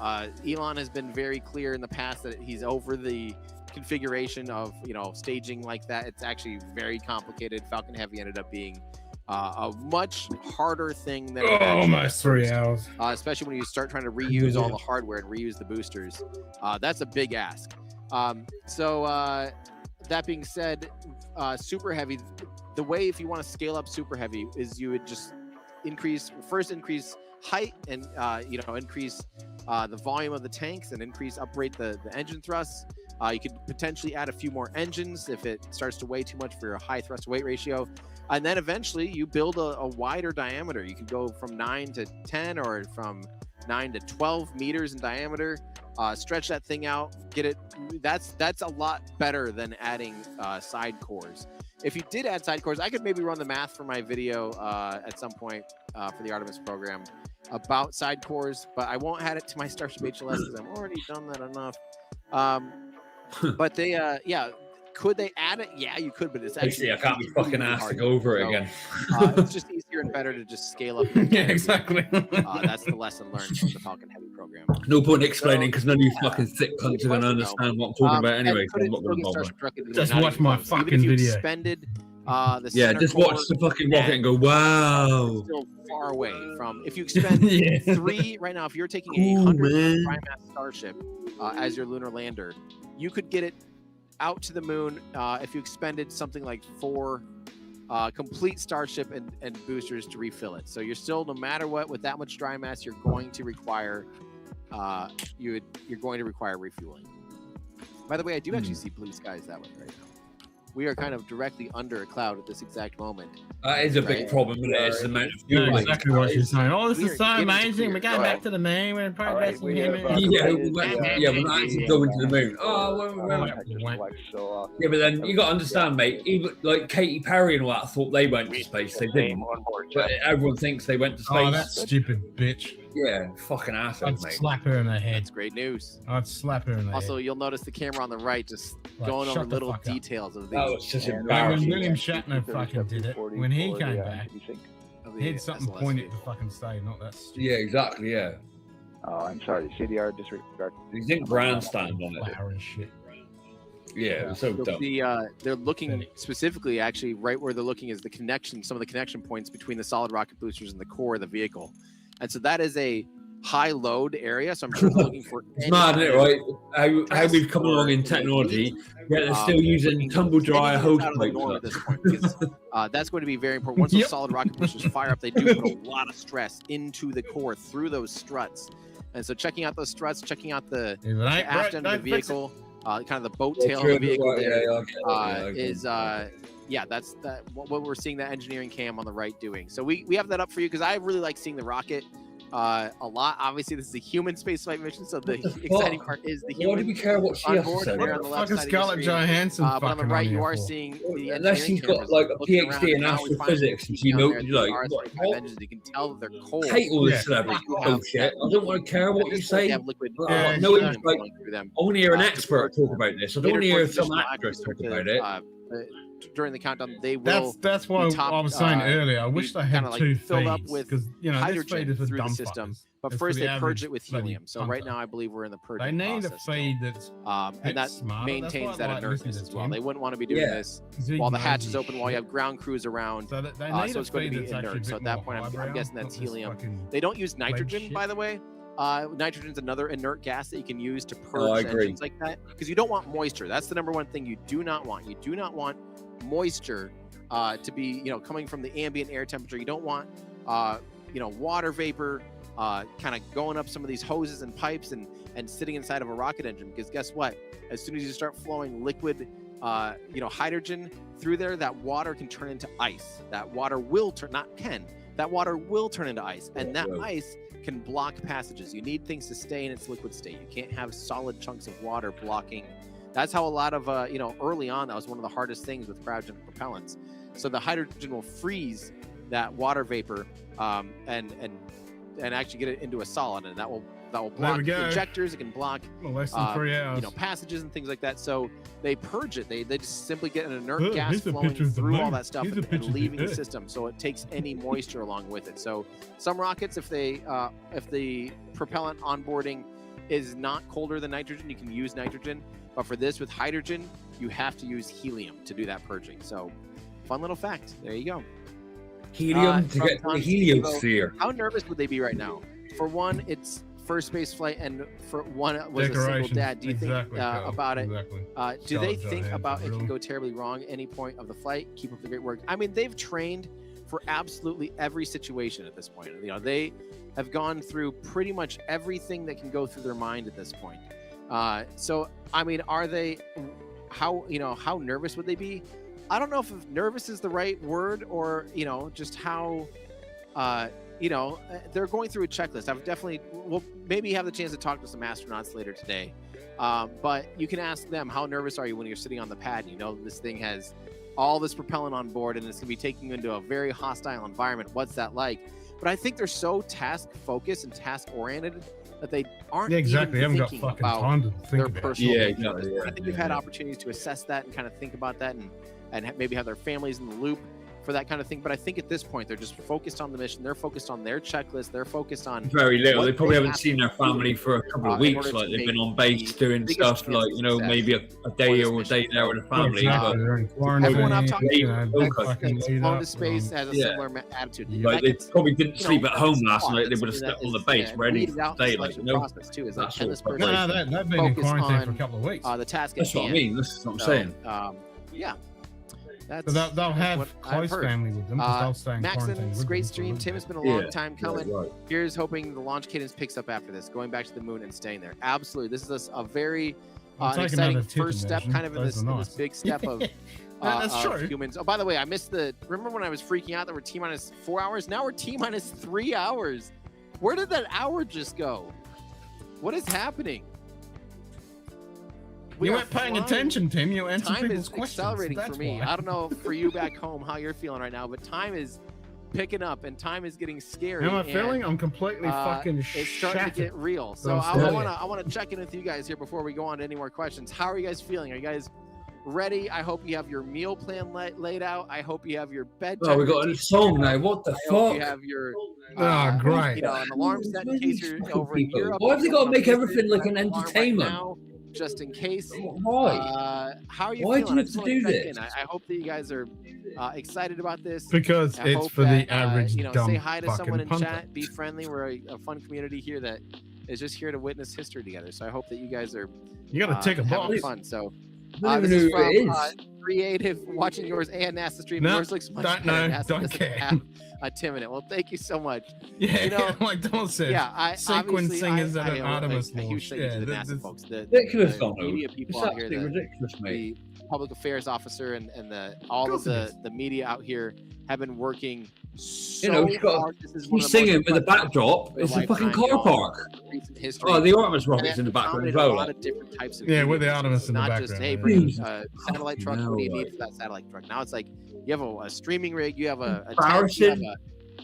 Elon has been very clear in the past that he's over the configuration of, you know, staging like that. It's actually very complicated. Falcon Heavy ended up being a much harder thing than almost 3 hours. Especially when you start trying to reuse all the hardware and reuse the boosters. That's a big ask. That being said, super heavy, the way if you want to scale up super heavy is you would just increase height and increase the volume of the tanks and uprate the engine thrusts. You could potentially add a few more engines if it starts to weigh too much for your high thrust to weight ratio. And then eventually you build a wider diameter. You can go from 9 to 10 or from 9 to 12 meters in diameter. Stretch that thing out, get it. That's a lot better than adding side cores. If you did add side cores, I could maybe run the math for my video at some point for the Artemis program about side cores, but I won't add it to my Starship HLS because I've already done that enough. But they, could they add it? Yeah, you could, but it's actually I can't be fucking asked to go over it again. It's just easier and better to just scale up. Yeah, exactly. That's the lesson learned from the Falcon Heavy program. No point explaining because none of you fucking thick cunts are going to understand what I'm talking about anyway. So I'm not going to bother. Just watch my fucking video. Just watch the fucking rocket and go, wow. It's still far away from. If you expend 3 right now, if you're taking a 100 prime mass Starship as your lunar lander, you could get it out to the moon if you expended something like 4 complete Starship and boosters to refill it. So you're still, no matter what, with that much dry mass, you're going to require you're going to require refueling. By the way, I do actually see blue skies that way right now. We are kind of directly under a cloud at this exact moment. That is a big problem, isn't it? It's the amount of fuel. Yeah, exactly what she's saying. Oh, this is so amazing. We're going back to the moon. We're progressing here. We're not actually going to the moon. Yeah, but then you got to understand, mate. Even like Katy Perry and all that thought they went to space. They didn't. But everyone thinks they went to space. Oh, that stupid bitch. Yeah, fucking asshole, I'd mate. slap her in the head. That's great news. I'd slap her in the head. Also, you'll notice the camera on the right just going over little details of these. Oh, it's just When William Shatner fucking did it, when he came back, he had something pointed at the fucking stage, not that stupid. Yeah, exactly, yeah. Oh, I'm sorry. CDR disregard. He didn't grandstand on it. Flower and shit. Yeah, it was so dumb. They're looking specifically, actually, right where they're looking is the connection, some of the connection points between the solid rocket boosters and the core of the vehicle. And so that is a high load area. So I'm sure they're looking for. It's mad, isn't it, right? How we've come along in technology, yet they're still using tumble dry hose pipes. At this point, because, that's going to be very important. Once those solid rocket boosters fire up, they do put a lot of stress into the core through those struts. And so checking out those struts, checking out the aft end of the vehicle, kind of the boat tail of the vehicle that's what we're seeing that engineering cam on the right doing. So we have that up for you because I really like seeing the rocket a lot. Obviously, this is a human spaceflight mission, so the exciting part is the human. Why do we care what she has to say? There on the left side Scarlett Johansson. But on the right, you are seeing the unless she's got like a PhD in astrophysics, and she knows like engines. You can tell that they're cold. I hate all this celebrity bullshit. I don't want to care what you say. I want to hear an expert talk about this. I don't want to hear some actress talk about it. During the countdown, they will. That's why I was saying earlier. I wish they had two filled up feeds with because hydrogen through the system. But first, they purge it with helium. So right now, I believe we're in the purging process. They need a feed that's and that maintains that inertness as well. They wouldn't want to be doing this while the hatch is open, while you have ground crews around. So it's going to be inert. So at that point, I'm guessing that's helium. They don't use nitrogen, by the way. Nitrogen's another inert gas that you can use to purge engines like that because you don't want moisture. That's the number one thing you do not want. You do not want moisture to be coming from the ambient air temperature. You don't want water vapor kind of going up some of these hoses and pipes and sitting inside of a rocket engine, because guess what, as soon as you start flowing liquid hydrogen through there, that water can turn into ice. That water will turn into ice, and that ice can block passages. You need things to stay in its liquid state. You can't have solid chunks of water blocking. That's how a lot of early on, that was one of the hardest things with cryogenic propellants. So the hydrogen will freeze that water vapor and actually get it into a solid, and that will will block injectors. It can block less than 3 hours. passages and things like that. So they purge it. They just simply get an inert gas flowing through all that stuff and leaving the system. So it takes any moisture along with it. So some rockets, if the propellant onboarding is not colder than nitrogen, you can use nitrogen. But for this with hydrogen, you have to use helium to do that purging. So fun little fact. There you go. Helium to get the heliosphere. How nervous would they be right now? For one, it's first space flight, and for one was a single dad. Do you think about it? Do they think about it can go terribly wrong any point of the flight? Keep up the great work. I mean, they've trained for absolutely every situation at this point. They have gone through pretty much everything that can go through their mind at this point. So, I mean, are they? How nervous would they be? I don't know if nervous is the right word, or just how they're going through a checklist. We'll maybe have the chance to talk to some astronauts later today, but you can ask them, how nervous are you when you're sitting on the pad and this thing has all this propellant on board and it's going to be taking you into a very hostile environment. What's that like? But I think they're so task focused and task oriented that they aren't exactly. They even haven't got fucking time to think their about personal it. I think they've had opportunities to assess that and kind of think about that and maybe have their families in the loop for that kind of thing. But I think at this point, they're just focused on the mission. They're focused on their checklist. They're focused on very little. They probably haven't seen their family for a couple of weeks. Like they've been on base doing stuff like, maybe a day here or a day there with the family. Everyone I've talked to flown to space has a similar attitude. Like they probably didn't sleep at home last night. They would have slept on the base ready for the day. Like, too is like, they've been in quarantine for a couple of weeks. The task That's what I mean. That's what I'm saying. Yeah. They'll have close family with them because they'll stay in quarantine. Maxon, great stream. Tim, it's been a long time coming. Here's hoping the launch cadence picks up after this, going back to the moon and staying there. Absolutely. This is a very exciting first step, kind of in this big step of humans. Oh, by the way, I missed remember when I was freaking out that we're T-minus 4 hours? Now we're T-minus 3 hours. Where did that hour just go? What is happening? You weren't paying attention, Tim. You answered people's questions. Time is accelerating for me. I don't know for you back home how you're feeling right now, but time is picking up and time is getting scary. How am I feeling? I'm completely fucking it's starting to get real. So I want to check in with you guys here before we go on to any more questions. How are you guys feeling? Are you guys ready? I hope you have your meal plan laid out. I hope you have your bedtime. Oh, we got a song now. What the fuck? You have your great. An alarm set in case you're over in Europe. Why have they got to make everything like an entertainment? Just in case. Why? How are you Why feeling? do you have to do this? I hope that you guys are excited about this. Because it's for the average dumb say hi to someone in punter. chat. Be friendly. We're a fun community here that is just here to witness history together. So I hope that you guys are. You gotta take a having box. fun. So this is from Creative watching yours and NASA stream. No, yours looks much don't better. know. NASA Don't doesn't care. have a Tim in it. Well, thank you so much. Yeah, like Donald said. Yeah, sequencing is at an Artemis a huge launch. thank you to the NASA folks. The ridiculous, media people it's out here, absolutely ridiculous, mate. the public affairs officer and all of the media out here have been working so hard. He's singing with the backdrop. It's a fucking car park. Oh, the Artemis rocket's in the background as well. A lot of different types of with the Artemis in the background. Not just, hey, bring a satellite truck. What do you need for that satellite truck? Now it's like you have a streaming rig, you have a tent,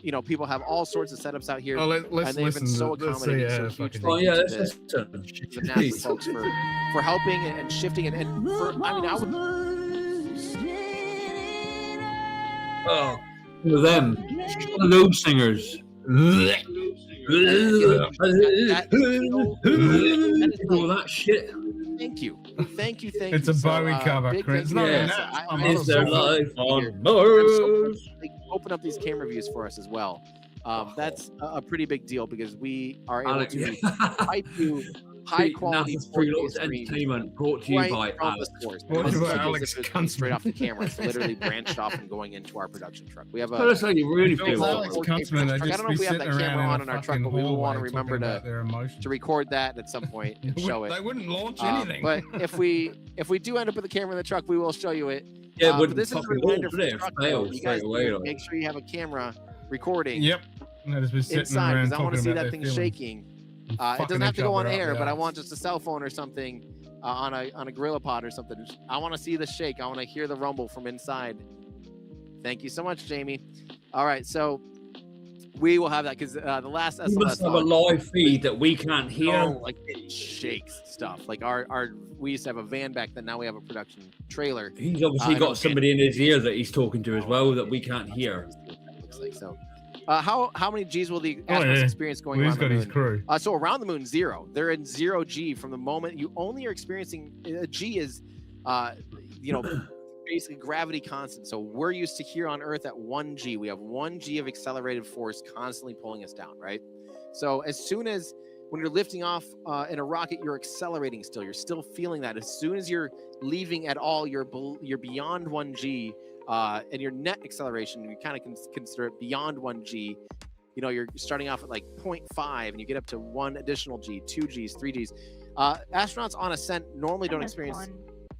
you have people have all sorts of setups out here. Oh, let's and they've listen. been so accommodating. Let's listen. The NASA folks for helping and shifting and for, I would. Oh, for them. Those singers. All that shit. Thank you. It's a Bowie cover, Chris. Is there life on Mars? Open up these camera views for us as well. That's a pretty big deal because we are able to pipe you high quality entertainment brought to you by Alex. Straight off the camera. It's literally branched off and going into our production truck. We have That's how you really feel. I don't know if we have that camera on our truck, but we will want to remember to record that at some point and show it. They wouldn't launch anything. But if we do end up with the camera in the truck, we will show you it. Yeah, but this is a reminder for the it truck, fails you guys straight away. make sure you have a camera recording. Yep. Inside, because I want to see that thing shaking. It doesn't have to go on air, but I want just a cell phone or something on a Gorilla Pod or something. I want to see the shake. I want to hear the rumble from inside. Thank you so much, Jamie. All right, so We will have that because the last You must have a live feed that we can't hear. like it shakes stuff. Like we used to have a van back then. Now we have a production trailer. He's obviously got somebody in his ear that he's talking to as well that we can't hear. Looks like so. How many G's will the astronauts experience going around the moon? Crew. So around the moon, 0. They're in 0 G from the moment you only are experiencing a G is, basically gravity constant. So we're used to here on Earth at 1 G. We have 1 G of accelerated force constantly pulling us down, right? So as soon as when you're lifting off in a rocket, you're accelerating still. You're still feeling that. As soon as you're leaving at all, you're beyond 1 G. And your net acceleration, you kind of consider it beyond 1 G. You know, you're starting off at like 0.5 and you get up to 1 additional G, 2 Gs, 3 Gs. Astronauts on Ascent normally don't experience.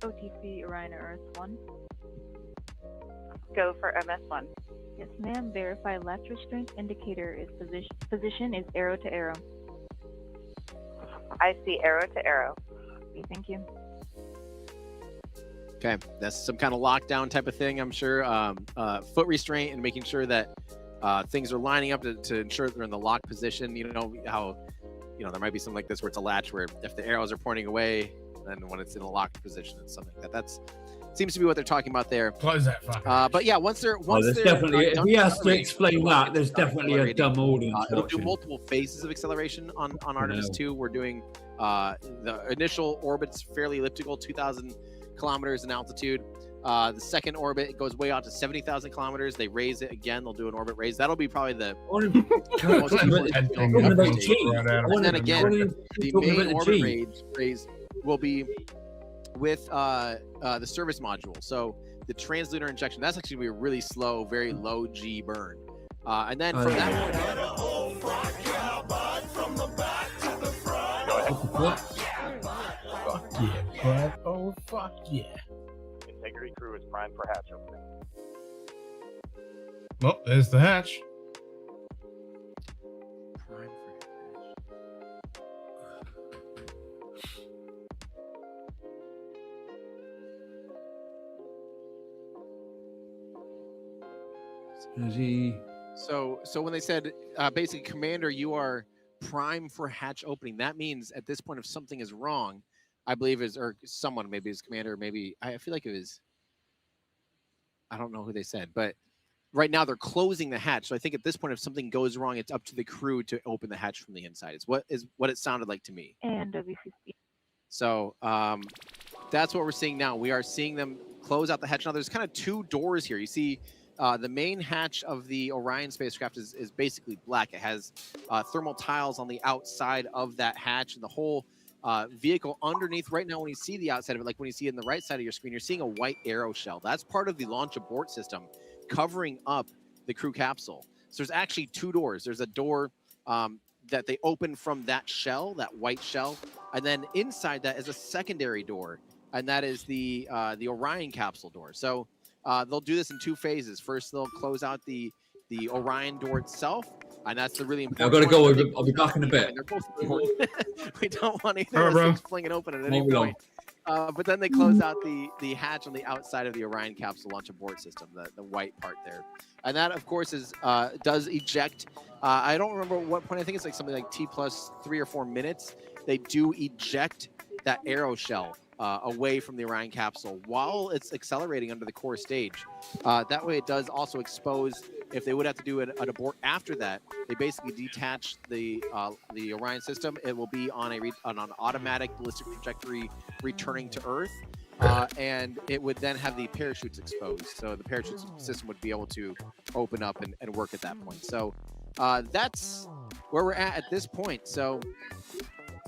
OTC Orion Earth 1. Go for MS1. Yes, ma'am. Verify left restraint indicator is position is arrow to arrow. I see arrow to arrow. Okay, thank you. Okay, that's some kind of lockdown type of thing, I'm sure. Foot restraint and making sure that things are lining up to ensure they're in the lock position. You know how, there might be something like this where it's a latch where if the arrows are pointing away, then when it's in a locked position, it's something like that. That's seems to be what they're talking about there. Close that fucker. But yeah, once they're definitely, if he has to explain that, there's definitely a dumb audience. It'll do multiple phases of acceleration on Artemis 2. We're doing the initial orbit's fairly elliptical, 2,000 kilometers in altitude. The second orbit, it goes way out to 70,000 kilometers. They raise it again. They'll do an orbit raise. That'll be probably the most important thing. And then again, the main orbit raise will be with the service module. So the translunar injection, that's actually going to be a really slow, very low G burn. And then from that point, Fuck yeah, bud. Oh, fuck yeah. Integrity crew is primed for hatch opening. Well, there's the hatch. So when they said basically, Commander, you are prime for hatch opening, that means at this point, if something is wrong, I believe or someone, maybe his commander, maybe I feel like it was, I don't know who they said, but right now they're closing the hatch. So I think at this point, if something goes wrong, it's up to the crew to open the hatch from the inside. It's what it sounded like to me. And WCC. So that's what we're seeing now. We are seeing them close out the hatch. Now there's kind of 2 doors here. You see the main hatch of the Orion spacecraft is basically black. It has thermal tiles on the outside of that hatch, and the whole vehicle underneath. Right now, when you see the outside of it, like when you see it in the right side of your screen, you're seeing a white arrow shell. That's part of the launch abort system covering up the crew capsule. So there's actually 2 doors. There's a door that they open from that shell, that white shell, and then inside that is a secondary door, and that is the Orion capsule door. So they'll do this in 2 phases. First, they'll close out the Orion door itself, and that's the really important. I've got to go. I'll be back in a bit. They're both important. We don't want either of us to fling it open at any point. But then they close out the hatch on the outside of the Orion capsule launch abort system, the white part there, and that of course does eject. I don't remember what point. I think it's like something like T plus 3 or 4 minutes. They do eject that arrow shell away from the Orion capsule while it's accelerating under the core stage. That way it does also expose, if they would have to do an abort after that, they basically detach the Orion system. It will be on an automatic ballistic trajectory returning to Earth. And it would then have the parachutes exposed. So the parachute system would be able to open up and work at that point. So that's where we're at this point. So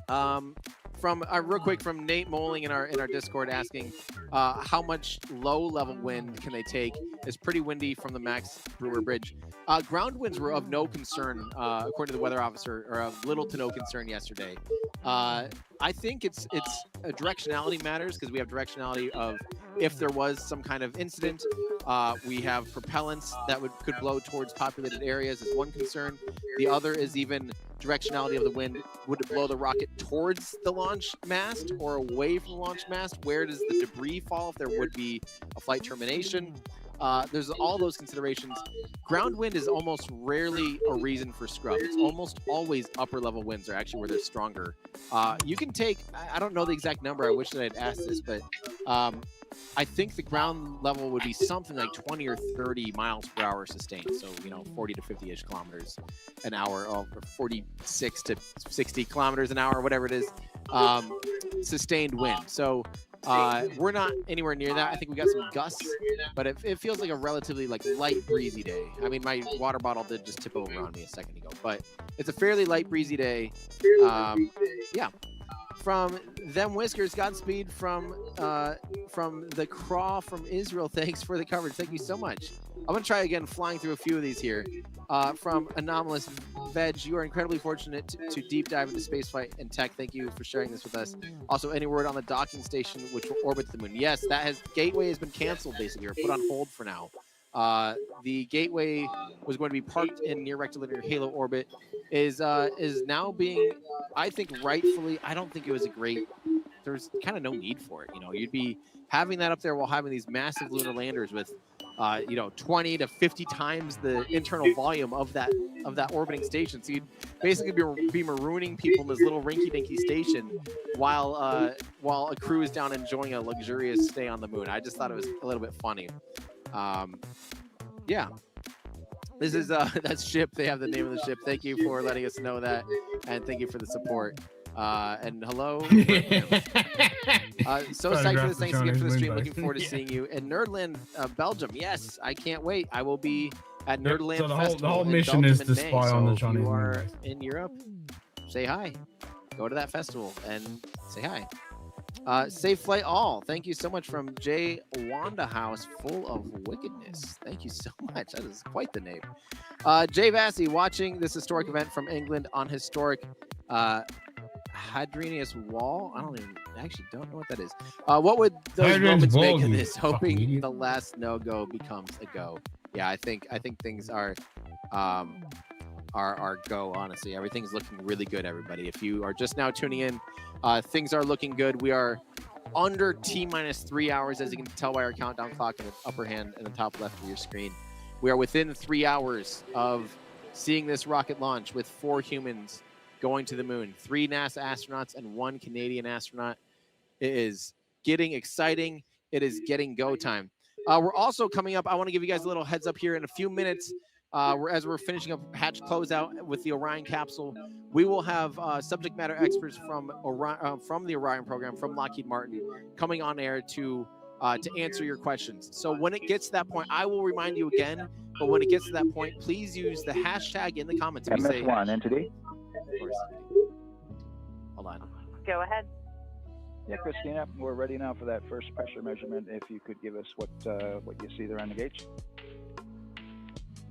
from real quick from Nate Moling in our Discord asking how much low level wind can they take? It's pretty windy from the Max Brewer Bridge. Ground winds were of no concern according to the weather officer, or of little to no concern yesterday. I think it's a directionality matters, because we have directionality of if there was some kind of incident. We have propellants that could blow towards populated areas is one concern. The other is even directionality of the wind. Would it blow the rocket towards the launch mast or away from the launch mast? Where does the debris fall if there would be a flight termination? there's all those considerations. Ground wind is almost rarely a reason for scrub. It's almost always upper level winds are actually where they're stronger. You can take, I don't know the exact number, I wish that I'd asked this, but I think the ground level would be something like 20 or 30 miles per hour sustained. So, 40 to 50-ish kilometers an hour, or 46 to 60 kilometers an hour, whatever it is, sustained wind. So we're not anywhere near that. I think we got some gusts, but it feels like a relatively light breezy day. I mean, my water bottle did just tip over on me a second ago, but it's a fairly light breezy day. Yeah. From them whiskers, Godspeed from the Craw from Israel. Thanks for the coverage. Thank you so much. I'm gonna try again, flying through a few of these here. From Anomalous Veg, you are incredibly fortunate to deep dive into spaceflight and tech. Thank you for sharing this with us. Also, any word on the docking station which will orbit the moon? Yes, Gateway has been canceled basically, or put on hold for now. The Gateway was going to be parked in near rectilinear halo orbit, is now being, I think rightfully, I don't think it was there's kind of no need for it. You'd be having that up there while having these massive lunar landers with 20 to 50 times the internal volume of that orbiting station. So you'd basically be marooning people in this little rinky-dinky station while a crew is down enjoying a luxurious stay on the moon. I just thought it was a little bit funny. Yeah. This is that ship. They have the name of the ship. Thank you for letting us know that, and thank you for the support. And hello. So psyched for this. Thanks again for the stream. Looking forward to seeing you in Nerdland, Belgium. Yes, I can't wait. I will be at Nerdland so Festival. The whole mission is to spy on the Chinese. If you are in Europe, say hi. Go to that festival and say hi. Safe flight all. Thank you so much from Jay Wanda House, full of wickedness. Thank you so much. That is quite the name. Jay Vassy watching this historic event from England on historic Hadrianus Wall. I actually don't know what that is. What would those Romans make of this? Hoping the last no-go becomes a go. Yeah, I think things are go. Honestly, everything's looking really good. Everybody, if you are just now tuning in, things are looking good. We are under T-minus 3 hours, as you can tell by our countdown clock in the upper hand in the top left of your screen. We are within 3 hours of seeing this rocket launch with 4 humans going to the moon, 3 NASA astronauts and 1 Canadian astronaut. It is getting exciting. It is getting go time. We're also coming up. I want to give you guys a little heads up here in a few minutes. As we're finishing up hatch closeout with the Orion capsule, we will have subject matter experts from the Orion program, from Lockheed Martin, coming on air to answer your questions. So when it gets to that point, I will remind you again. But when it gets to that point, please use the hashtag in the comments. MS1 entity. Hold on. Go ahead. Yeah, Christina, we're ready now for that first pressure measurement. If you could give us what you see there on the gauge.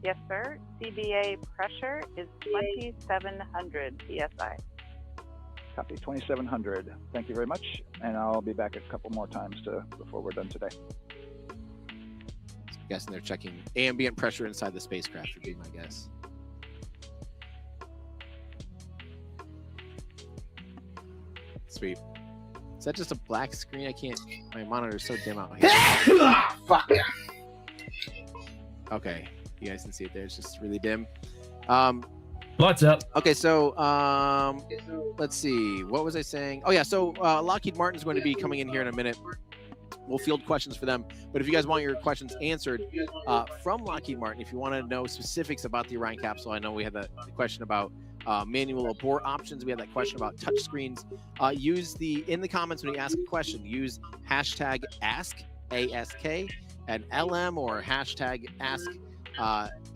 Yes, sir. CBA pressure is 2,700 psi. Copy, 2,700. Thank you very much, and I'll be back a couple more times before we're done today. I'm guessing they're checking ambient pressure inside the spacecraft would be my guess. Sweet. Is that just a black screen? I can't. My monitor's so dim out here. Fuck. Okay. You guys can see it there. It's just really dim. What's up? Okay, so let's see. What was I saying? Oh yeah, so Lockheed Martin's going to be coming in here in a minute. We'll field questions for them. But if you guys want your questions answered from Lockheed Martin, if you want to know specifics about the Orion capsule, I know we had the question about manual abort options. We had that question about touch screens. In the comments when you ask a question, use hashtag ask, ASK, and LM, or hashtag ask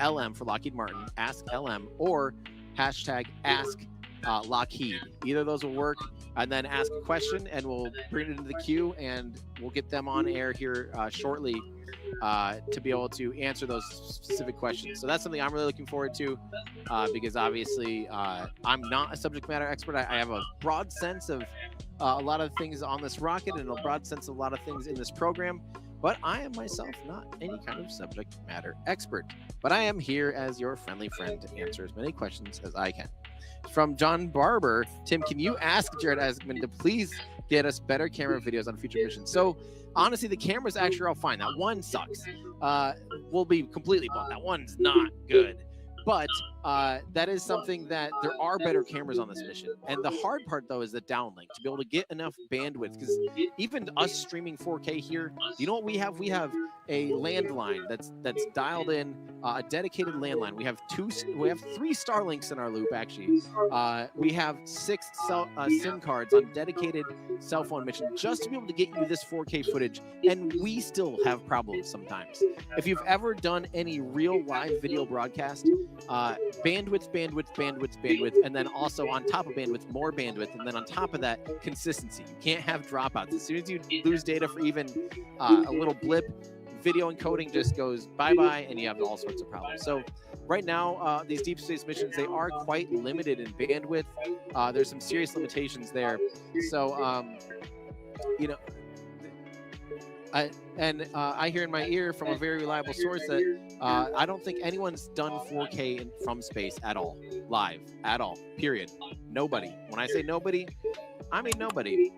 LM for Lockheed Martin, ask LM, or hashtag ask Lockheed. Either of those will work. And then ask a question, and we'll bring it into the queue, and we'll get them on air here shortly to be able to answer those specific questions. So that's something I'm really looking forward to because obviously I'm not a subject matter expert. I have a broad sense of a lot of things on this rocket and a broad sense of a lot of things in this program, but I am myself not any kind of subject matter expert. But I am here as your friendly friend to answer as many questions as I can. From John Barber, Tim, can you ask Jared Eisenman to please get us better camera videos on future missions. So honestly, the cameras actually are all fine. That one sucks. We'll be completely blunt. That one's not good. But that is something that there are better cameras on this mission. And the hard part, though, is the downlink, to be able to get enough bandwidth. Because even us streaming 4K here, you know what we have? We have a landline that's dialed in, a dedicated landline. We have 3 Starlinks in our loop, actually. We have 6 SIM cards on dedicated cell phone mission just to be able to get you this 4K footage. And we still have problems sometimes. If you've ever done any real live video broadcast, bandwidth, and then also on top of bandwidth, more bandwidth, and then on top of that, consistency. You can't have dropouts. As soon as you lose data for even a little blip, video encoding just goes bye-bye, and you have all sorts of problems. So right now, these deep space missions, they are quite limited in bandwidth. There's some serious limitations there. So, you know, I hear in my ear from a very reliable source that I don't think anyone's done 4K from space at all, live, at all, period. Nobody. When I say nobody, I mean nobody.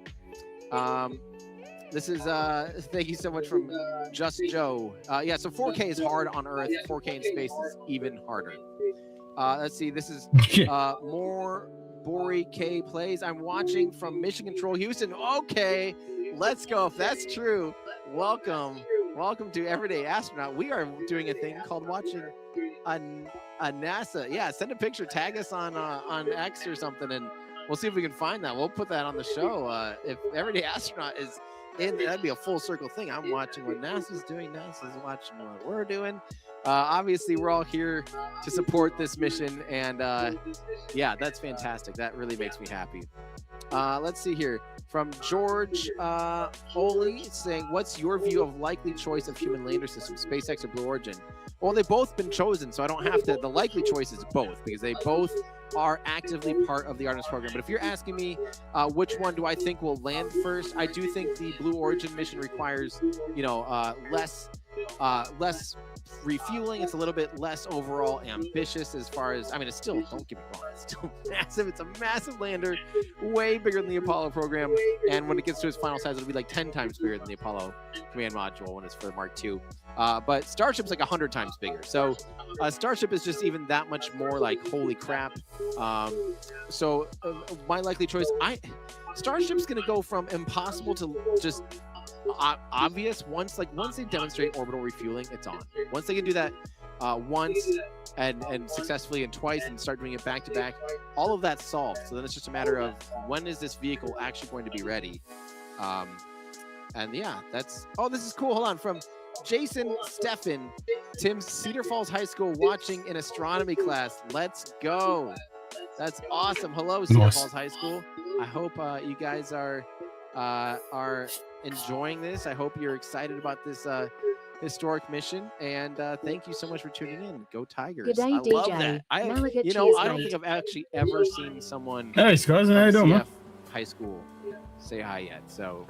This is, thank you so much from Just Joe. Yeah, so 4K is hard on Earth. 4K in space is even harder. Let's see, this is more Bori K plays. I'm watching from Mission Control, Houston. Okay, let's go. If that's true, welcome to Everyday Astronaut. We are doing a thing called watching a NASA. Yeah, send a picture, tag us on X or something, and we'll see if we can find that. We'll put that on the show. If Everyday Astronaut is in, that'd be a full circle thing. I'm watching what NASA's doing. NASA's watching what we're doing. Obviously, we're all here to support this mission, and yeah, that's fantastic. That really makes me happy. Let's see here. From George Oli saying, what's your view of likely choice of human lander system, SpaceX or Blue Origin? Well, they've both been chosen, so I don't have to. The likely choice is both, because they both are actively part of the Artemis program. But if you're asking me which one do I think will land first, I do think the Blue Origin mission requires, you know, less refueling. It's a little bit less overall ambitious as far as, I mean, it's still, don't get me wrong, it's still massive. It's a massive lander, way bigger than the Apollo program. And when it gets to its final size, it'll be like 10 times bigger than the Apollo command module when it's for the Mark II. But Starship's like 100 times bigger. So Starship is just even that much more like, holy crap. So my likely choice, Starship's going to go from impossible to just obvious. Once they demonstrate orbital refueling, it's on. Once they can do that once and successfully and twice and start doing it back to back, all of that's solved. So then it's just a matter of when is this vehicle actually going to be ready. And yeah, that's, oh, this is cool. Hold on, from Jason Steffen, Tim's Cedar Falls High School watching in astronomy class. Let's go. That's awesome. Hello, Cedar Falls High School. I hope you guys are enjoying this. I hope you're excited about this historic mission, and thank you so much for tuning in. Go Tigers! Good day, I DJ. love that. I don't think I've actually ever seen someone Hey, Scott, how you doing, man? high school say hi yet. So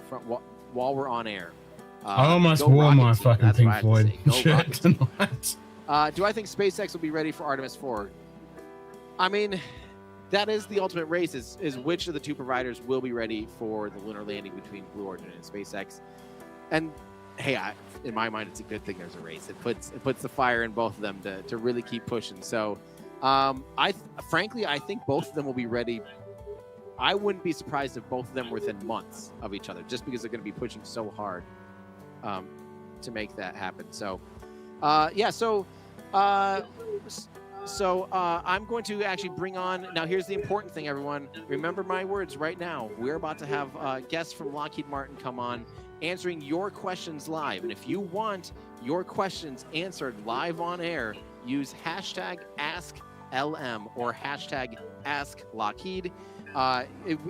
while we're on air, I almost go wore my Rockets. fucking That's Pink what I have to Floyd say. Go shirt Rockets. tonight. Do I think SpaceX will be ready for Artemis 4? I mean, that is the ultimate race, is which of the two providers will be ready for the lunar landing between Blue Origin and SpaceX. And hey, in my mind, it's a good thing there's a race. It puts the fire in both of them to really keep pushing. So frankly, I think both of them will be ready. I wouldn't be surprised if both of them were within months of each other, just because they're going to be pushing so hard to make that happen. So yeah, so I'm going to actually bring on, now here's the important thing, everyone. Remember my words right now. We're about to have guests from Lockheed Martin come on, answering your questions live. And if you want your questions answered live on air, use hashtag AskLM or hashtag AskLockheed.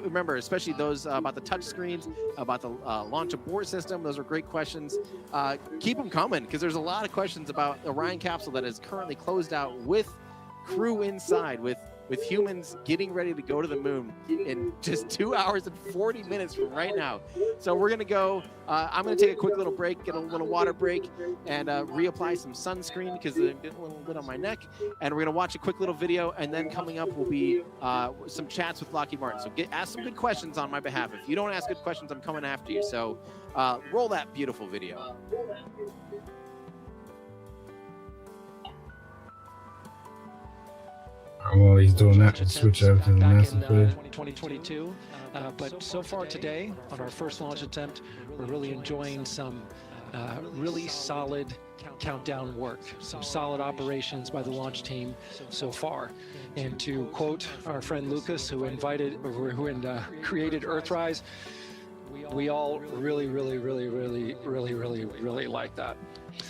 Remember, especially those about the touch screens, about the launch abort system, those are great questions. Keep them coming, because there's a lot of questions about the Orion capsule that is currently closed out with crew inside, with with humans getting ready to go to the moon in just 2 hours and 40 minutes from right now. So we're gonna go, I'm gonna take a quick little break, get a little water break, and reapply some sunscreen because I'm getting a little bit on my neck. And we're gonna watch a quick little video, and then coming up will be some chats with Lockheed Martin. So ask some good questions on my behalf. If you don't ask good questions, I'm coming after you. So roll that beautiful video. While he's doing that, we'll switch over to the NASA footage. 2022, but so far today, on our first launch attempt, we're really enjoying some really solid countdown work, some solid operations by the launch team so far. And to quote our friend Lucas, who created Earthrise, we all really like that.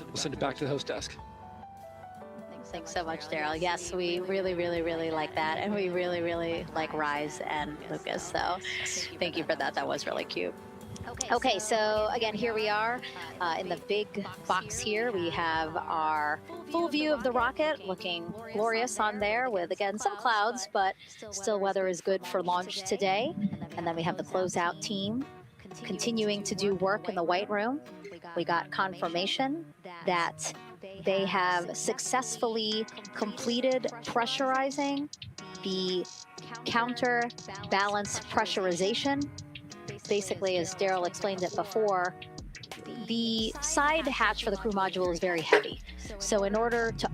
We'll send it back to the host desk. Thanks so much, Daryl. Yes, we really like that, and we really like Rise and Lucas. So thank you for that. That was really cute. Okay, so again, here we are in the big box here. We have our full view of the rocket, looking glorious on there with, again, some clouds, but still weather is good for launch today. And then we have the closeout team continuing to do work in the White Room. We got confirmation that they have successfully completed pressurizing the counterbalance pressurization. Basically, as Daryl explained it before, the side hatch for the crew module is very heavy. So in order to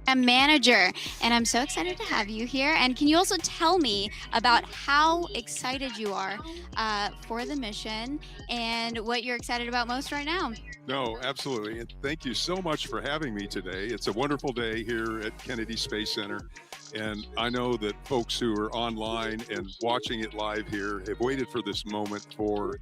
a manager, and I'm so excited to have you here. And can you also tell me about how excited you are for the mission and what you're excited about most right now? No, absolutely. And thank you so much for having me today. It's a wonderful day here at Kennedy Space Center. And I know that folks who are online and watching it live here have waited for this moment for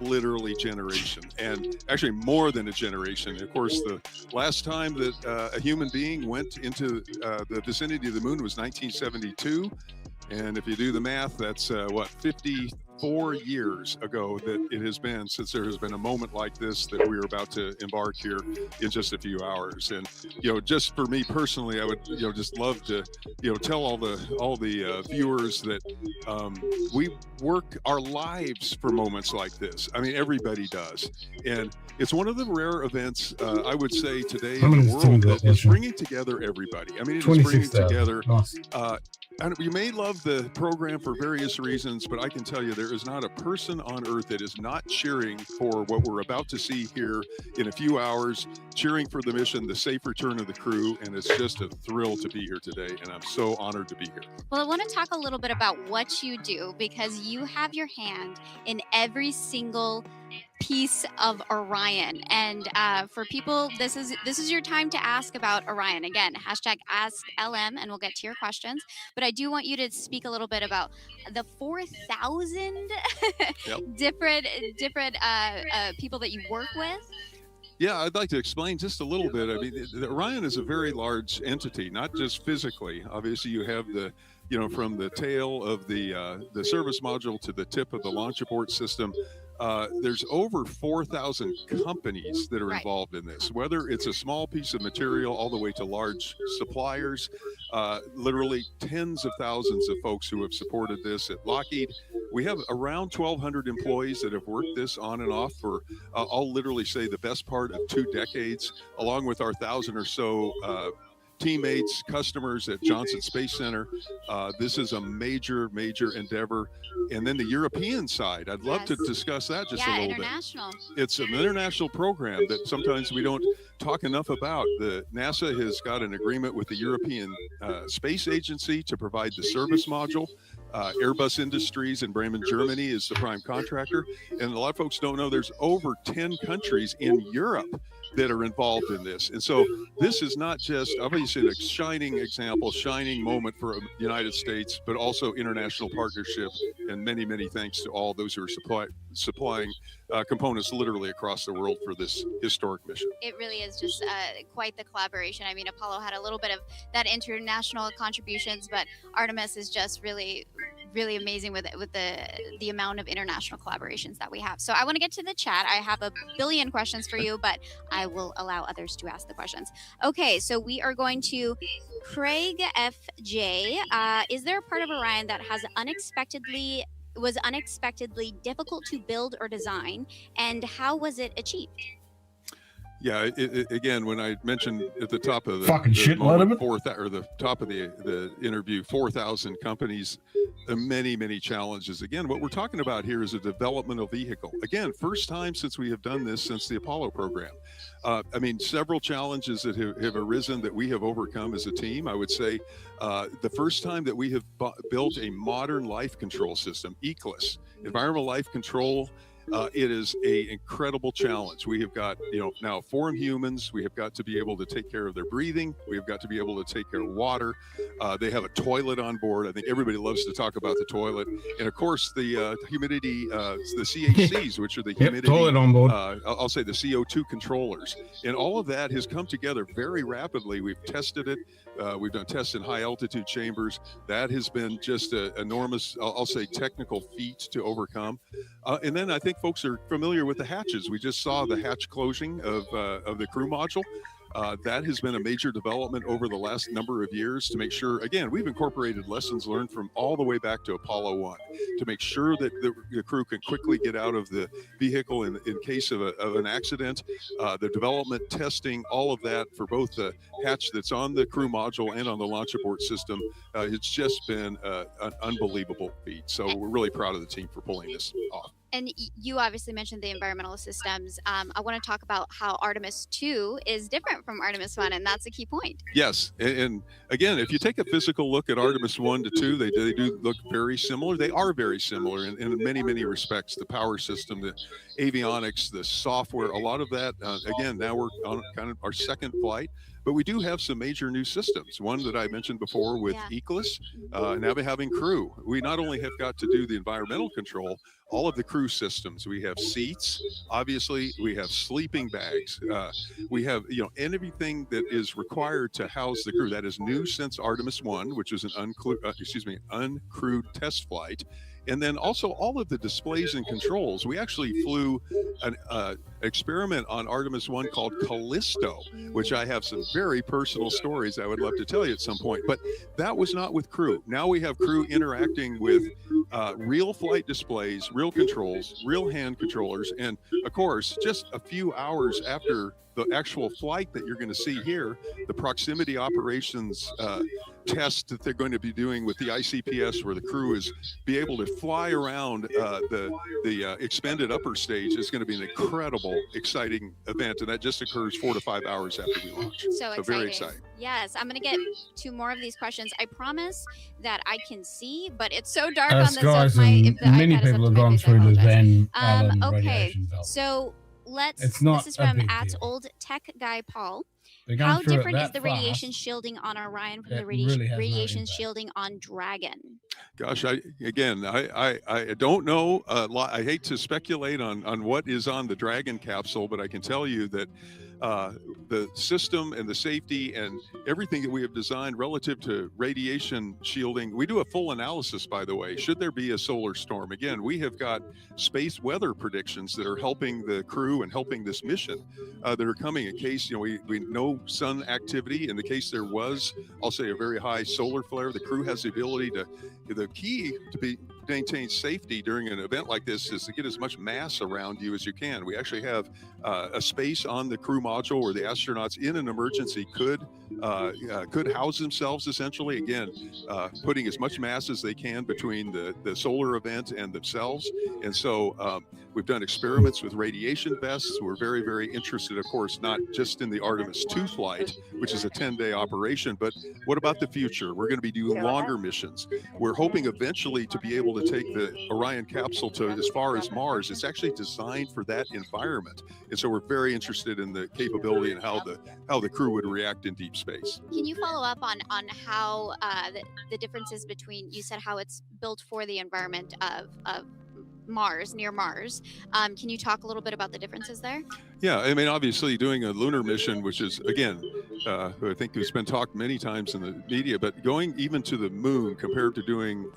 literally generation, and actually more than a generation. Of course, the last time that a human being went into the vicinity of the moon was 1972. And if you do the math, that's 54 years ago that it has been since there has been a moment like this that we're about to embark here in just a few hours. And just for me personally, I would just love to tell all the viewers that we work our lives for moments like this. I mean, everybody does, and it's one of the rare events I would say today in the world that is bringing together everybody. I mean, it is bringing together. And you may love the program for various reasons, but I can tell you there is not a person on Earth that is not cheering for what we're about to see here in a few hours, cheering for the mission, the safe return of the crew, and it's just a thrill to be here today, and I'm so honored to be here. Well, I want to talk a little bit about what you do, because you have your hand in every single piece of Orion, and for people, this is your time to ask about Orion. Again, #AskLM, and we'll get to your questions. But I do want you to speak a little bit about the 4,000 different people that you work with. Yeah, I'd like to explain just a little bit. I mean, the Orion is a very large entity, not just physically. Obviously, you have the from the tail of the service module to the tip of the launch abort system. There's over 4,000 companies that are involved in this, whether it's a small piece of material all the way to large suppliers, literally tens of thousands of folks who have supported this at Lockheed. We have around 1,200 employees that have worked this on and off for, I'll literally say, the best part of 2 decades, along with our 1,000 or so teammates, customers at Johnson Space Center. This is a major endeavor. And then the European side, I'd love to discuss that just a little bit. It's an international program that sometimes we don't talk enough about. The NASA has got an agreement with the European Space Agency to provide the service module. Airbus Industries in Bremen, Germany is the prime contractor. And a lot of folks don't know there's over 10 countries in Europe that are involved in this. And so this is not just obviously a shining example, shining moment for the United States, but also international partnership, and many thanks to all those who are supplying components literally across the world for this historic mission. It really is just quite the collaboration. I mean, Apollo had a little bit of that international contributions, but Artemis is just really really amazing with the amount of international collaborations that we have. So I want to get to the chat. I have a billion questions for you, but I will allow others to ask the questions. Okay, so we are going to Craig FJ. Is there a part of Orion that was unexpectedly difficult to build or design, and how was it achieved? Yeah, again, when I mentioned at the top of the top of the interview, 4,000 companies, many challenges. Again, what we're talking about here is a developmental vehicle. Again, first time since we have done this since the Apollo program. I mean, several challenges that have arisen that we have overcome as a team. I would say the first time that we have built a modern life control system, ECLIS, environmental life control. It is an incredible challenge. We have got, now foreign humans. We have got to be able to take care of their breathing. We have got to be able to take care of water. They have a toilet on board. I think everybody loves to talk about the toilet. And of course, the humidity, the CHCs, which are the humidity, toilet on board. I'll say the CO2 controllers. And all of that has come together very rapidly. We've tested it. We've done tests in high altitude chambers. That has been just an enormous, I'll say, technical feat to overcome. And then I think folks are familiar with the hatches. We just saw the hatch closing of the crew module. That has been a major development over the last number of years to make sure, again, we've incorporated lessons learned from all the way back to Apollo 1 to make sure that the crew can quickly get out of the vehicle in case of an accident. The development, testing, all of that for both the hatch that's on the crew module and on the launch abort system. It's just been an unbelievable feat. So we're really proud of the team for pulling this off. And you obviously mentioned the environmental systems. I want to talk about how Artemis 2 is different from Artemis 1, and that's a key point. Yes, and again, if you take a physical look at Artemis 1 to 2, they do look very similar. They are very similar in many respects. The power system, the avionics, the software, a lot of that. Again, now we're on kind of our second flight. But we do have some major new systems. One that I mentioned before with ECLIS, now having crew. We not only have got to do the environmental control, all of the crew systems. We have seats, obviously. We have sleeping bags. We have, everything that is required to house the crew. That is new since Artemis 1, which was an uncrewed test flight. And then also all of the displays and controls. We actually flew an experiment on Artemis 1 called Callisto, which I have some very personal stories I would love to tell you at some point. But that was not with crew. Now we have crew interacting with real flight displays, real controls, real hand controllers. And of course, just a few hours after the actual flight that you're going to see here, the proximity operations test that they're going to be doing with the ICPS, where the crew is be able to fly around the expanded upper stage, is going to be an incredible, exciting event, and that just occurs 4 to 5 hours after we launch. So very exciting. Yes, I'm going to get to more of these questions. I promise that I can see, but it's so dark on this. Guys, many people have gone through the Van Allen radiation belt. So let's. It's not this is from a big @ old tech guy Paul. They're going How through it different is that the fast, radiation shielding on Orion from the it really has no radiation impact. shielding on Dragon? Gosh, I don't know a lot. I hate to speculate on what is on the Dragon capsule, but I can tell you that the system and the safety and everything that we have designed relative to radiation shielding, we do a full analysis, by the way, should there be a solar storm. Again, we have got space weather predictions that are helping the crew and helping this mission that are coming in case, we know sun activity. In the case there was, I'll say, a very high solar flare, the crew has the ability the key to maintain safety during an event like this is to get as much mass around you as you can. We actually have a space on the crew module where the astronauts in an emergency could house themselves, essentially, again, putting as much mass as they can between the solar event and themselves. And so we've done experiments with radiation vests. We're very, very interested, of course, not just in the Artemis 2 flight, which is a 10-day operation, but what about the future? We're going to be doing longer missions. We're hoping eventually to be able to take the Orion capsule to as far as Mars. It's actually designed for that environment. And so we're very interested in the capability and how the crew would react in deep space. Can you follow up on how the differences between, you said how it's built for the environment of Mars, near Mars. Can you talk a little bit about the differences there? Yeah, I mean, obviously doing a lunar mission, which is, again, who I think has been talked many times in the media, but going even to the moon compared to doing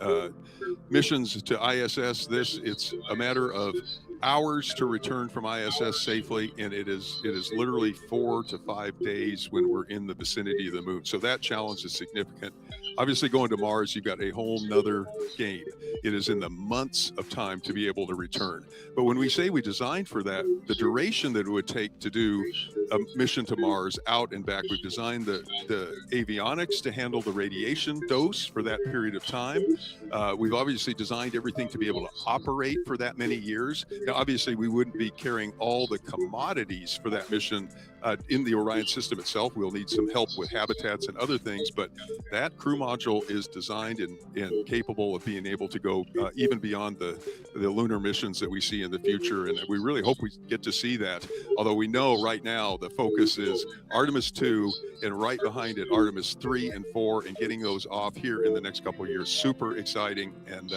missions to ISS, it's a matter of hours to return from ISS safely, and it is literally 4 to 5 days when we're in the vicinity of the moon. So that challenge is significant. Obviously, going to Mars, you've got a whole nother game. It is in the months of time to be able to return. But when we say we designed for that, the duration that it would take to do a mission to Mars out and back, we've designed the avionics to handle the radiation dose for that period of time. We've obviously designed everything to be able to operate for that many years. Now, obviously, we wouldn't be carrying all the commodities for that mission in the Orion system itself. We'll need some help with habitats and other things, but that crew module is designed and capable of being able to go even beyond the lunar missions that we see in the future. And we really hope we get to see that. Although we know right now the focus is Artemis 2 and right behind it, Artemis 3 and 4, and getting those off here in the next couple of years. Super exciting, and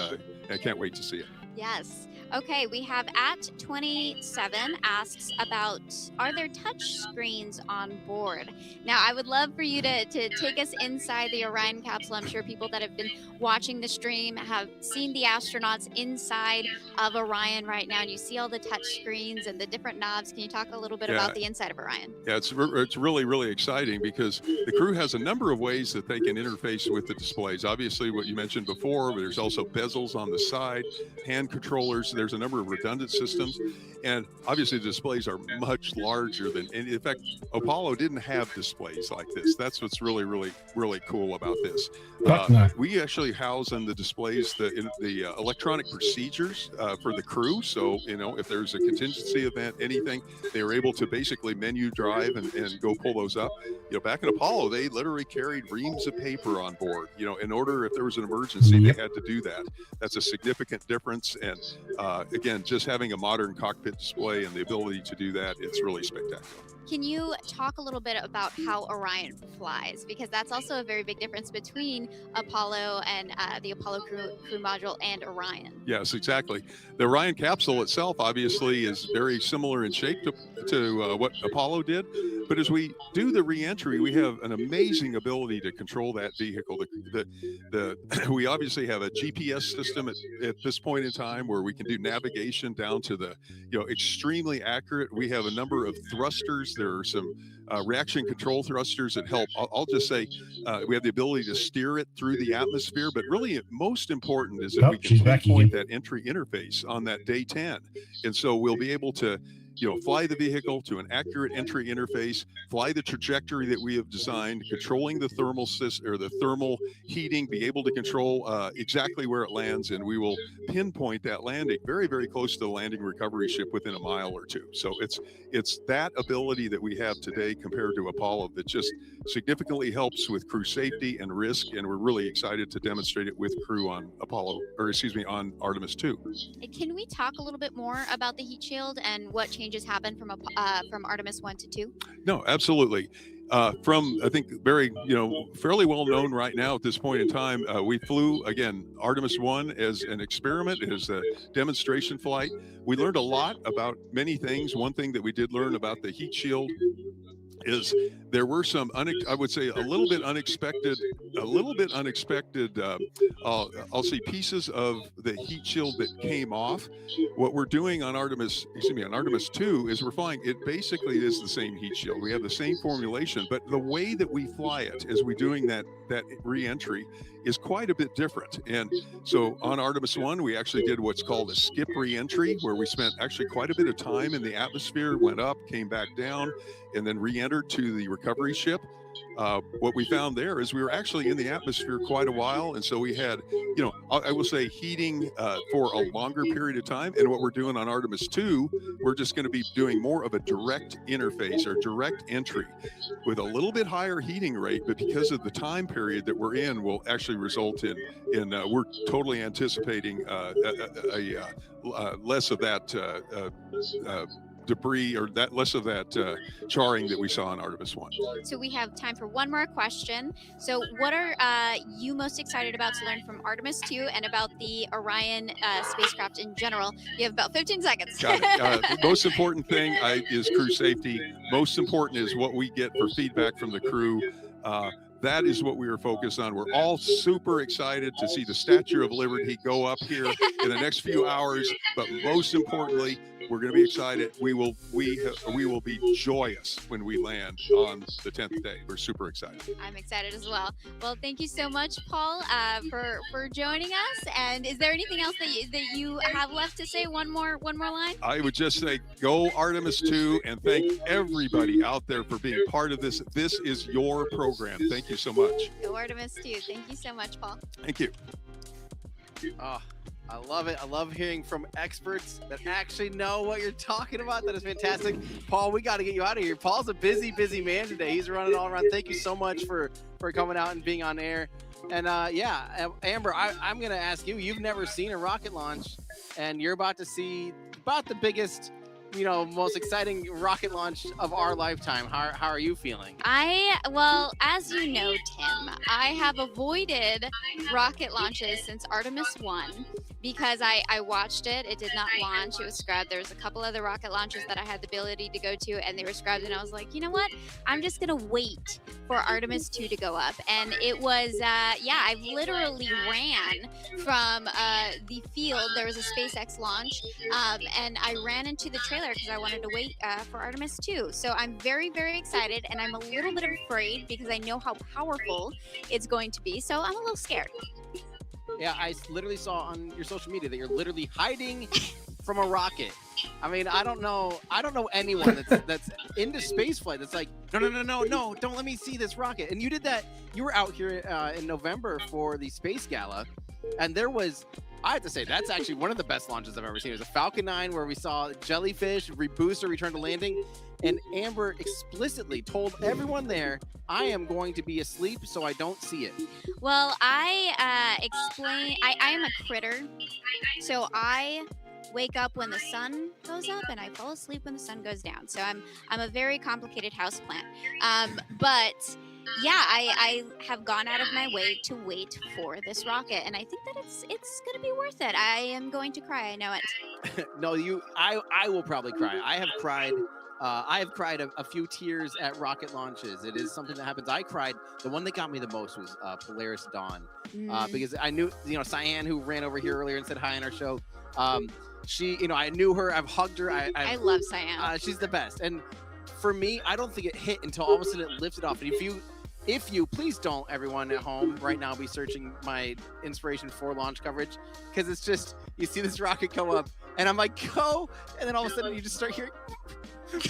I can't wait to see it. Yes. Okay, we have at 27 asks about, are there touch screens on board? Now, I would love for you to take us inside the Orion capsule. I'm sure people that have been watching the stream have seen the astronauts inside of Orion right now, and you see all the touch screens and the different knobs. Can you talk a little bit about the inside of Orion? Yeah, it's really, really exciting because the crew has a number of ways that they can interface with the displays. Obviously, what you mentioned before, but there's also bezels on the side, hand controllers. There's a number of redundant systems, and obviously the displays are much larger than, and in fact, Apollo didn't have displays like this. That's what's really, really, really cool about this. We actually house on the displays the electronic procedures for the crew. So, if there's a contingency event, anything, they were able to basically menu drive and go pull those up. Back in Apollo, they literally carried reams of paper on board. In order, if there was an emergency, they had to do that. That's a significant difference. And again, just having a modern cockpit display and the ability to do that, it's really spectacular. Can you talk a little bit about how Orion flies? Because that's also a very big difference between Apollo and the Apollo crew module and Orion. Yes, exactly. The Orion capsule itself obviously is very similar in shape to what Apollo did. But as we do the re-entry, we have an amazing ability to control that vehicle. We obviously have a GPS system at this point in time where we can do navigation down to the extremely accurate. We have a number of thrusters. There are some reaction control thrusters that help. I'll just say we have the ability to steer it through the atmosphere, but really most important is that we can pinpoint that entry interface on that day 10. And so we'll be able to fly the vehicle to an accurate entry interface, fly the trajectory that we have designed, controlling the thermal or the thermal heating, be able to control exactly where it lands, and we will pinpoint that landing very, very close to the landing recovery ship within a mile or two. So it's that ability that we have today compared to Apollo that just significantly helps with crew safety and risk, and we're really excited to demonstrate it with crew on on Artemis 2. Can we talk a little bit more about the heat shield and what changes happened from Artemis 1 to 2? No, absolutely. From, I think, very, fairly well known right now at this point in time, we flew, again, Artemis 1 as an experiment, as a demonstration flight. We learned a lot about many things. One thing that we did learn about the heat shield is there were some, I would say, a little bit unexpected, I'll say pieces of the heat shield that came off. What we're doing on Artemis 2 is we're flying, it basically is the same heat shield. We have the same formulation, but the way that we fly it as we're doing that re-entry is quite a bit different. And so on Artemis 1, we actually did what's called a skip re-entry, where we spent actually quite a bit of time in the atmosphere, went up, came back down, and then re-entered to the recovery ship. What we found there is we were actually in the atmosphere quite a while. And so we had, I will say heating for a longer period of time. And what we're doing on Artemis 2, we're just going to be doing more of a direct interface or direct entry with a little bit higher heating rate. But because of the time period that we're in, will actually result in we're totally anticipating less of that debris or that less of that charring that we saw on Artemis 1. So we have time for one more question. So what are you most excited about to learn from Artemis 2 and about the Orion spacecraft in general? You have about 15 seconds. Got it. Most important thing is crew safety. Most important is what we get for feedback from the crew. That is what we are focused on. We're all super excited to see the Statue of Liberty go up here in the next few hours. But most importantly, we're going to be excited. We will be joyous when we land on the 10th day. We're super excited. I'm excited as well. Well, thank you so much, Paul, for joining us. And is there anything else that you have left to say? One more line? I would just say go Artemis 2 and thank everybody out there for being part of this. This is your program. Thank you so much. Go Artemis 2. Thank you so much, Paul. Thank you. Oh, I love it. I love hearing from experts that actually know what you're talking about. That is fantastic. Paul, we got to get you out of here. Paul's a busy busy man today. He's running all around. Thank you so much for coming out and being on air. And yeah, Amber, I'm going to ask you, you've never seen a rocket launch, and you're about to see about the biggest, most exciting rocket launch of our lifetime. How are you feeling? Well, as you know, Tim, I have avoided rocket launches since Artemis 1 because I watched it. It did not launch. It was scrubbed. There was a couple other rocket launches that I had the ability to go to, and they were scrubbed. And I was like, you know what? I'm just going to wait for Artemis 2 to go up. And it was, I literally ran from the field. There was a SpaceX launch, and I ran into the trailer because I wanted to wait for Artemis 2. So I'm very, very excited, and I'm a little bit afraid because I know how powerful it's going to be. So I'm a little scared. Yeah, I literally saw on your social media that you're literally hiding from a rocket. I mean, I don't know anyone that's into space flight that's like, no, don't let me see this rocket. And you did that. You were out here in November for the Space Gala, and there was, I have to say, that's actually one of the best launches I've ever seen. It was a Falcon 9 where we saw jellyfish, rebooster, return to landing, and Amber explicitly told everyone there, I am going to be asleep so I don't see it. Well, I am a critter, so I wake up when the sun goes up and I fall asleep when the sun goes down. So I'm a very complicated houseplant. But yeah, I have gone out of my way to wait for this rocket, and I think that it's going to be worth it. I am going to cry. I know it. No, I will probably cry. I have cried a few tears at rocket launches. It is something that happens. I cried. The one that got me the most was Polaris Dawn, because I knew, Cyan, who ran over here earlier and said hi on our show. She, I knew her. I've hugged her. I love Cyan. She's the best. And for me, I don't think it hit until all of a sudden it lifted off. And if you please don't, everyone at home right now, be searching my inspiration for launch coverage, because it's just, you see this rocket come up and I'm like, go, and then all of a sudden you just start hearing and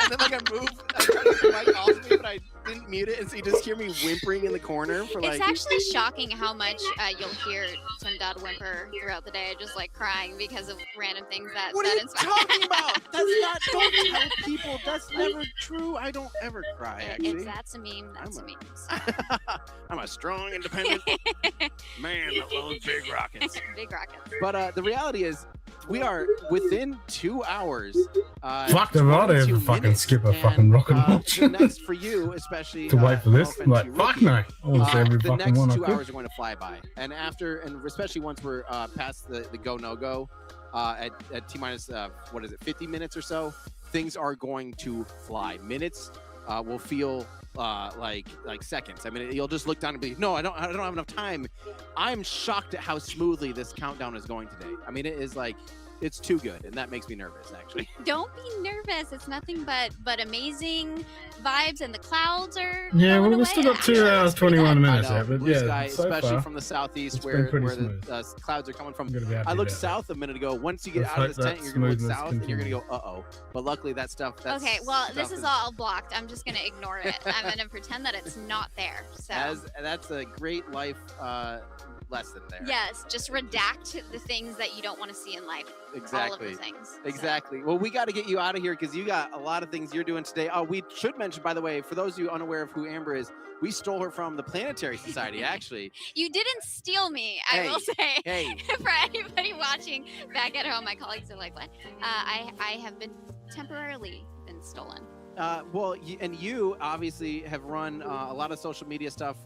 then I moved. I tried to get my call to me, but I didn't mute it, and so you just hear me whimpering in the corner for like. It's actually shocking how much you'll hear Tim Dodd whimper throughout the day, just like crying because of random things that. What are you talking about? That's not. Don't tell people. That's never true. I don't ever cry. Actually, that's a meme. That's a meme. I'm a strong, independent man that loves big rockets. Big rockets. But the reality is, we are within 2 hours. Fuck, I'd rather fucking skip a fucking rocket launch. The next for you, especially to wait for this. I'm like, fuck no. The next 2 hours are going to fly by, and especially once we're past the go no go at T minus 50 minutes or so, things are going to fly. Minutes will feel like seconds. I mean, you'll just look down and be, no, I don't have enough time. I'm shocked at how smoothly this countdown is going today. I mean, it is like, it's too good, and that makes me nervous, actually. Don't be nervous. It's nothing but amazing vibes, and the clouds are. Yeah, well, we've still got 2 hours 21 minutes there, but Blue yeah, sky, so especially far, from the southeast where the clouds are coming from. I looked south a minute ago. Once you get out of this tent, you're going to look south, and you're going to go, uh-oh. But luckily, that stuff. Okay, well, this is all blocked. I'm just going to ignore it. I'm going to pretend that it's not there. So that's a great life lesson there. Yes, just redact the things that you don't want to see in life. Exactly. All of the things. Exactly. So. Well, we got to get you out of here because you got a lot of things you're doing today. We should mention, by the way, for those of you unaware of who Amber is, we stole her from the Planetary Society, actually. You didn't steal me, I will say. Hey. For anybody watching back at home, my colleagues are like, what? I have been temporarily been stolen. Well, you obviously have run a lot of social media stuff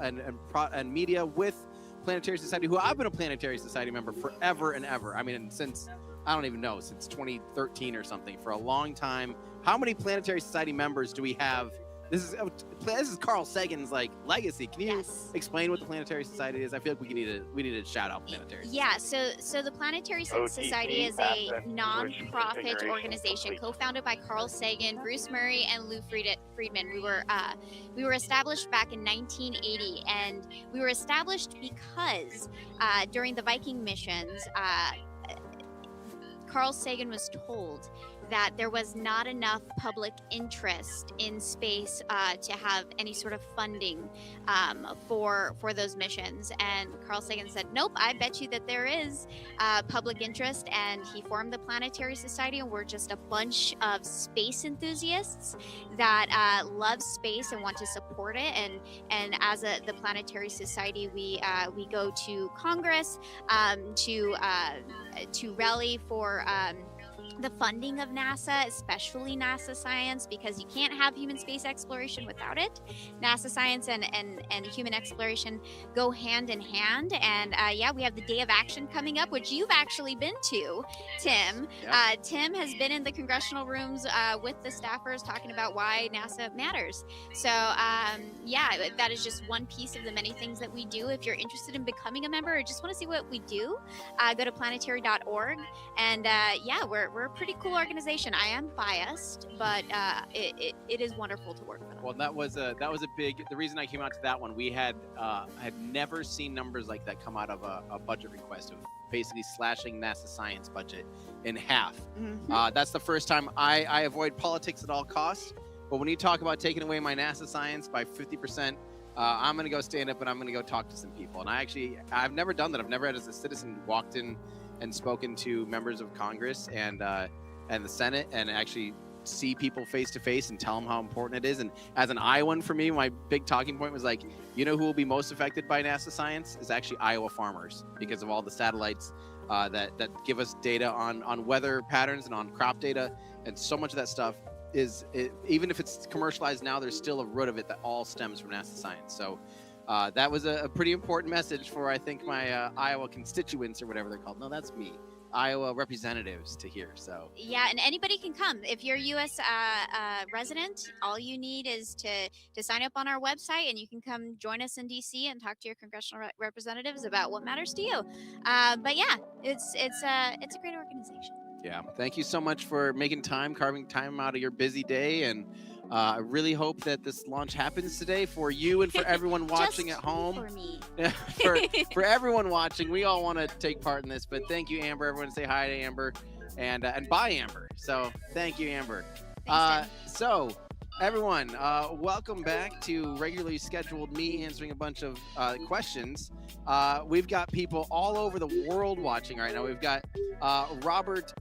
and media with Planetary Society, who I've been a Planetary Society member forever and ever. I mean, since, I don't even know, since 2013 or something, for a long time. How many Planetary Society members do we have? This is Carl Sagan's like legacy. Can you explain what the Planetary Society is? I feel like we need to shout out Planetary Society. Yeah, so the Planetary Society is a non-profit organization co-founded by Carl Sagan, Bruce Murray, and Lou Friedman. We were established back in 1980, and we were established because during the Viking missions, Carl Sagan was told that there was not enough public interest in space to have any sort of funding for those missions. And Carl Sagan said, nope, I bet you that there is public interest. And he formed the Planetary Society, and we're just a bunch of space enthusiasts that love space and want to support it. And as the Planetary Society, we go to Congress to rally for the funding of NASA, especially NASA science, because you can't have human space exploration without it. NASA science and human exploration go hand in hand. And yeah, we have the Day of Action coming up, which you've actually been to, Tim. Yep. Tim has been in the congressional rooms with the staffers talking about why NASA matters. So yeah, that is just one piece of the many things that we do. If you're interested in becoming a member or just want to see what we do, go to planetary.org. And yeah, we're a pretty cool organization. I am biased, but it is wonderful to work for them. Well, that was a big. The reason I came out to that one, we had never seen numbers like that come out of a budget request of basically slashing NASA science budget in half. Mm-hmm. That's the first time. I avoid politics at all costs, but when you talk about taking away my NASA science by 50%, I'm going to go stand up and I'm going to go talk to some people. And I've never done that. I've never, as a citizen, walked in and spoken to members of Congress and the Senate and actually see people face to face and tell them how important it is. And as an Iowan, for me, my big talking point was like, you know who will be most affected by NASA science is actually Iowa farmers, because of all the satellites that give us data on weather patterns and on crop data. And so much of that stuff even if it's commercialized now, there's still a root of it that all stems from NASA science. So that was a pretty important message for, I think, my Iowa constituents or whatever they're called. No, that's me. Iowa representatives to hear. So yeah, and anybody can come. If you're a U.S. Resident, all you need is to sign up on our website, and you can come join us in D.C. and talk to your congressional representatives about what matters to you. But yeah, it's a great organization. Yeah, thank you so much for carving time out of your busy day, and I really hope that this launch happens today for you and for everyone watching at home. For me. for everyone watching, we all want to take part in this, but thank you, Amber. Everyone say hi to Amber, and bye, Amber. So thank you, Amber. So everyone, welcome back to regularly scheduled me answering a bunch of questions. We've got people all over the world watching right now. We've got Robert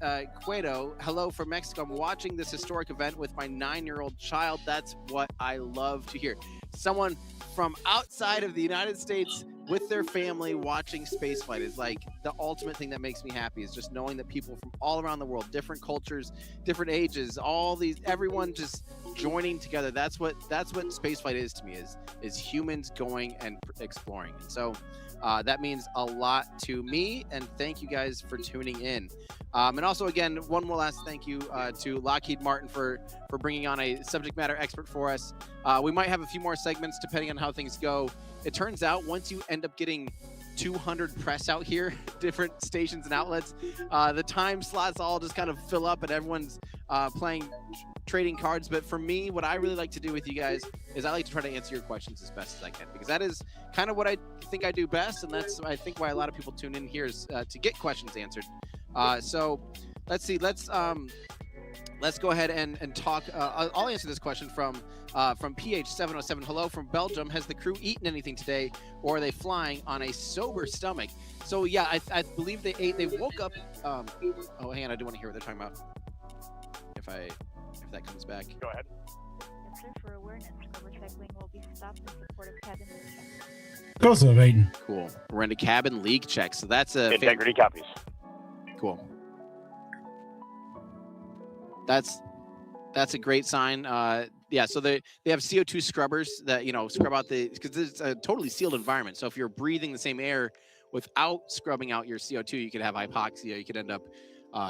Cueto. Hello from Mexico. I'm watching this historic event with my 9-year-old child. That's what I love to hear. Someone from outside of the United States with their family watching spaceflight is like the ultimate thing that makes me happy, is just knowing that people from all around the world, different cultures, different ages, everyone just joining together. That's what spaceflight is to me, is humans going and exploring. And so that means a lot to me, and thank you guys for tuning in. And also, again, one more last thank you to Lockheed Martin for bringing on a subject matter expert for us. We might have a few more segments depending on how things go. It turns out once you end up getting 200 press out here, different stations and outlets, the time slots all just kind of fill up and everyone's trading cards. But for me, what I really like to do with you guys is I like to try to answer your questions as best as I can, because that is kind of what I think I do best, and that's I think why a lot of people tune in here is to get questions answered. So let's see. Let's go ahead and talk. I'll answer this question from PH707. Hello from Belgium. Has the crew eaten anything today, or are they flying on a sober stomach? So yeah, I believe they ate. They woke up. Oh, hang on. I do want to hear what they're talking about. If that comes back. Go ahead. Yes, sir. For awareness, recycling will be stopped in support of cabin leak checks. Of course I've eaten. Cool. We're into cabin leak checks. So that's a Integrity copies. Cool. that's a great sign. Yeah, so they have CO2 scrubbers that, you know, scrub out because it's a totally sealed environment. So if you're breathing the same air without scrubbing out your CO2, you could have hypoxia. You could end up,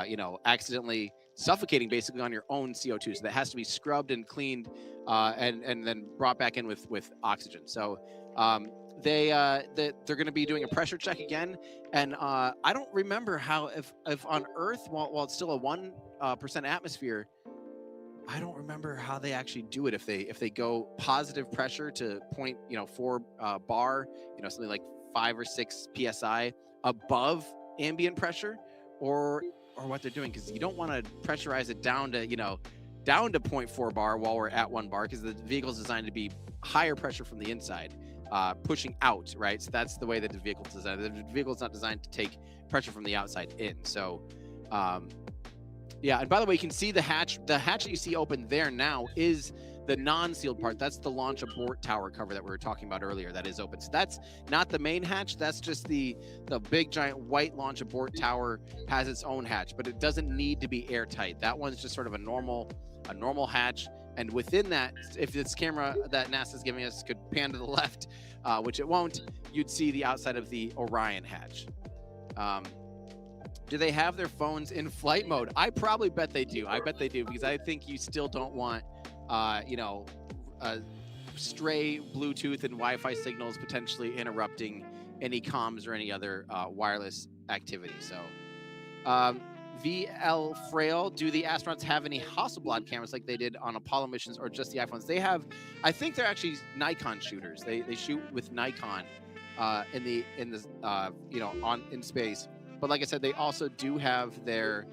you know, accidentally suffocating basically on your own CO2. So that has to be scrubbed and cleaned and then brought back in with oxygen. So they're going to be doing a pressure check again. And I don't remember how if on Earth, while it's still a 1% atmosphere, I don't remember how they actually do it. If they go positive pressure to 0.4 bar, you know, something like 5 or 6 psi above ambient pressure, or what they're doing, because you don't want to pressurize it down to 0.4 bar while we're at 1 bar, because the vehicle is designed to be higher pressure from the inside, pushing out, right? So that's the way that the vehicle's designed. The vehicle is not designed to take pressure from the outside in. So. Yeah, and by the way, you can see the hatch. The hatch that you see open there now is the non-sealed part. That's the launch abort tower cover that we were talking about earlier. That is open. So that's not the main hatch. That's just the big giant white launch abort tower has its own hatch, but it doesn't need to be airtight. That one's just sort of a normal hatch. And within that, if this camera that NASA's giving us could pan to the left, which it won't, you'd see the outside of the Orion hatch. Do they have their phones in flight mode? I probably bet they do. I bet they do, because I think you still don't want, stray Bluetooth and Wi-Fi signals potentially interrupting any comms or any other wireless activity. So, VL Frail, do the astronauts have any Hasselblad cameras like they did on Apollo missions, or just the iPhones? They have. I think they're actually Nikon shooters. They shoot with Nikon in space. But like I said, they also do have their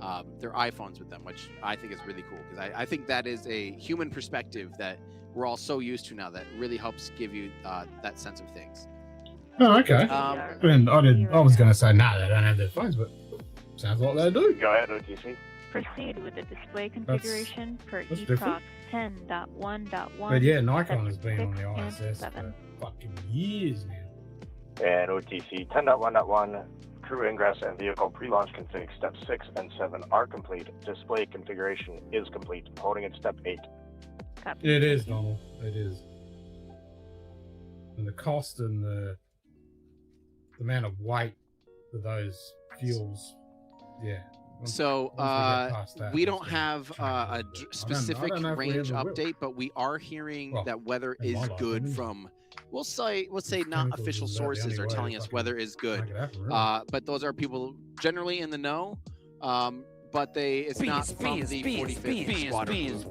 iPhones with them, which I think is really cool, because I think that is a human perspective that we're all so used to now that really helps give you that sense of things. Oh, okay. I was going to say, nah, they don't have their phones, but sounds like they do. Go ahead, OTC. Proceed with the display configuration per that's EPROC 10.1.1. But yeah, Nikon has been on the ISS for fucking years now. And OTC 10.1.1, crew ingress and vehicle pre-launch config steps 6 and 7 are complete. Display configuration is complete. Holding at step 8. Copy. It is normal. It is. And the cost and the amount of weight for those fuels, yeah. So we don't have a specific range update, but we are hearing that weather is good from. Let's say not official sources are telling us weather is good, but those are people generally in the know. But it's not from the 45th squadron.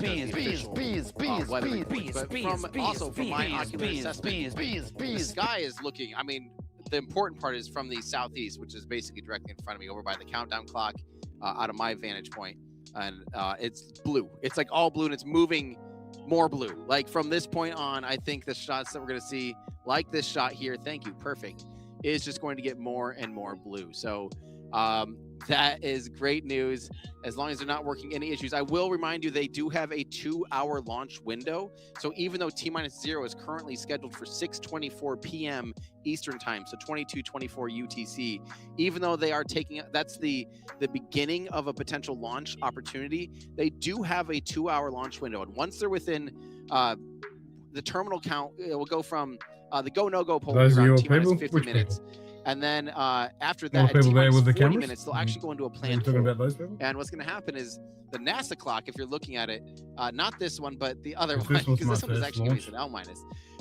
Weather report. But also from my ocular assessment, the sky is looking. I mean, the important part is from the southeast, which is basically directly in front of me, over by the countdown clock, out of my vantage point, and it's blue. It's like all blue, and it's moving more blue. Like from this point on, I think the shots that we're going to see, like this shot here, thank you, perfect, is just going to get more and more blue. So that is great news, as long as they're not working any issues. I will remind you, they do have a 2-hour launch window. So even though T-0 is currently scheduled for 6:24 p.m. Eastern time, so 22:24 UTC, even though they are taking, that's the beginning of a potential launch opportunity, they do have a 2-hour launch window. And once they're within the terminal count, it will go from the go-no-go poll around T-minus 50 minutes. And then after that, at T-minus 40 minutes, they'll actually go into a planned hold. And what's going to happen is the NASA clock, if you're looking at it, not this one, but the other one, because this one is actually going to be an L-.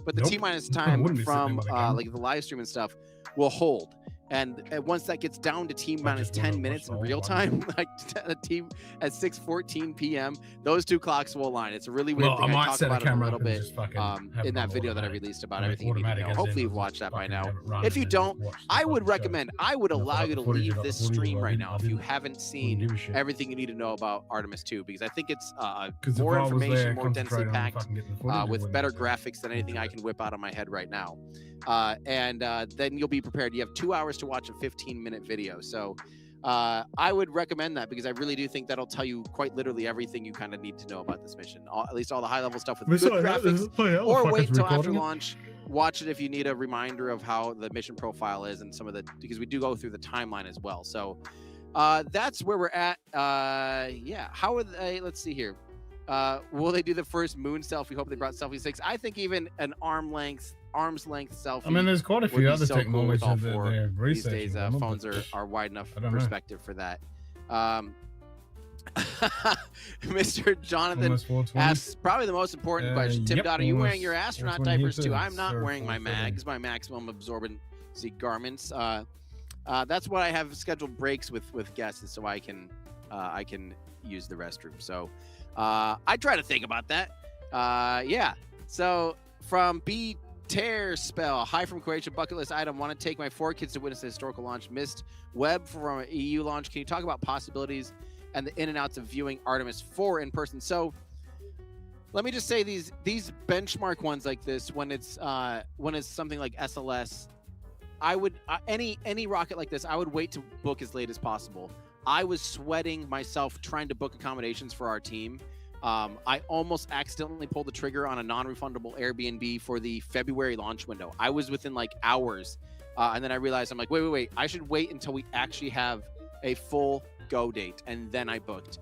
But the T-minus time from like the live stream and stuff will hold. And once that gets down to T-minus 10 minutes in real time, like at 6:14 p.m., those two clocks will align. It's a really weird thing. I talked about it a little bit in that video that I released about everything you need to know. Hopefully you've watched that by now. If you don't, I would recommend, I would allow you to leave this stream right now if you haven't seen everything you need to know about Artemis 2, because I think it's more information, more densely packed, with better graphics than anything I can whip out of my head right now. And then you'll be prepared. You have 2 hours to watch a 15-minute video. So I would recommend that, because I really do think that'll tell you quite literally everything you kind of need to know about this mission, at least all the high-level stuff with good graphics. Or wait until after launch, watch it if you need a reminder of how the mission profile is and some of the, because we do go through the timeline as well. So that's where we're at. Yeah. How would they? Let's see here. Will they do the first moon selfie? Hope they brought selfie sticks. I think even an arms length selfie. I mean, there's quite a would few be other so cool with technologies all that four. they're These researching. days, them, phones but are wide enough I don't know. perspective for that. Mr. Jonathan Almost 420. asks probably the most important question. Tim Yep, Dodd, are you wearing almost your astronaut 420 diapers too? here, I'm not sir, wearing my 420. mags, my maximum absorbency garments. That's what I have scheduled breaks with guests, is so I can use the restroom. So I try to think about that. Yeah. So from B Tear Spell, hi from Croatia, bucket list item. Want to take my 4 kids to witness the historical launch. Missed web from an EU launch. Can you talk about possibilities and the in and outs of viewing Artemis 4 in person? So let me just say these benchmark ones like this, when it's something like SLS, I would any rocket like this, I would wait to book as late as possible. I was sweating myself trying to book accommodations for our team. I almost accidentally pulled the trigger on a non-refundable Airbnb for the February launch window. I was within like hours, and then I realized, I'm like, wait, I should wait until we actually have a full go date, and then I booked.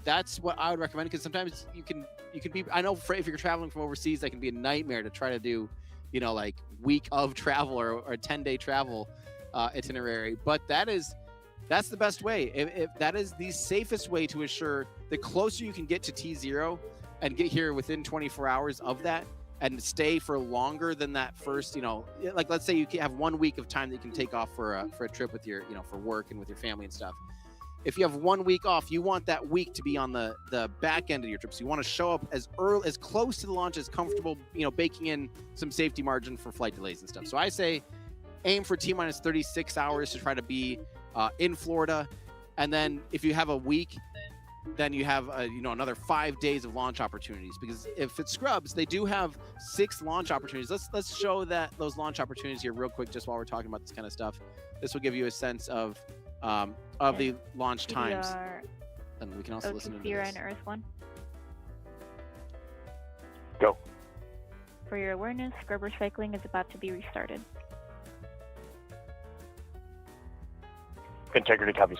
That's what I would recommend, because sometimes you can be, I know if you're traveling from overseas, that can be a nightmare to try to do, like week of travel or 10-day travel itinerary. But that's the best way. If that is the safest way to assure, the closer you can get to T0 and get here within 24 hours of that, and stay for longer than that first, like let's say you have 1 week of time that you can take off for a trip with your, for work and with your family and stuff. If you have 1 week off, you want that week to be on the back end of your trip. So you want to show up as early, as close to the launch as comfortable, baking in some safety margin for flight delays and stuff. So I say aim for T-minus 36 hours to try to be in Florida. And then if you have a week, then you have another 5 days of launch opportunities, because if it scrubs, they do have 6 launch opportunities. Let's show those launch opportunities here real quick, just while we're talking about this kind of stuff. This will give you a sense of the launch times, and we can also listen to this. Orion Earth 1. Go. For your awareness, scrubber cycling is about to be restarted. Integrity copies.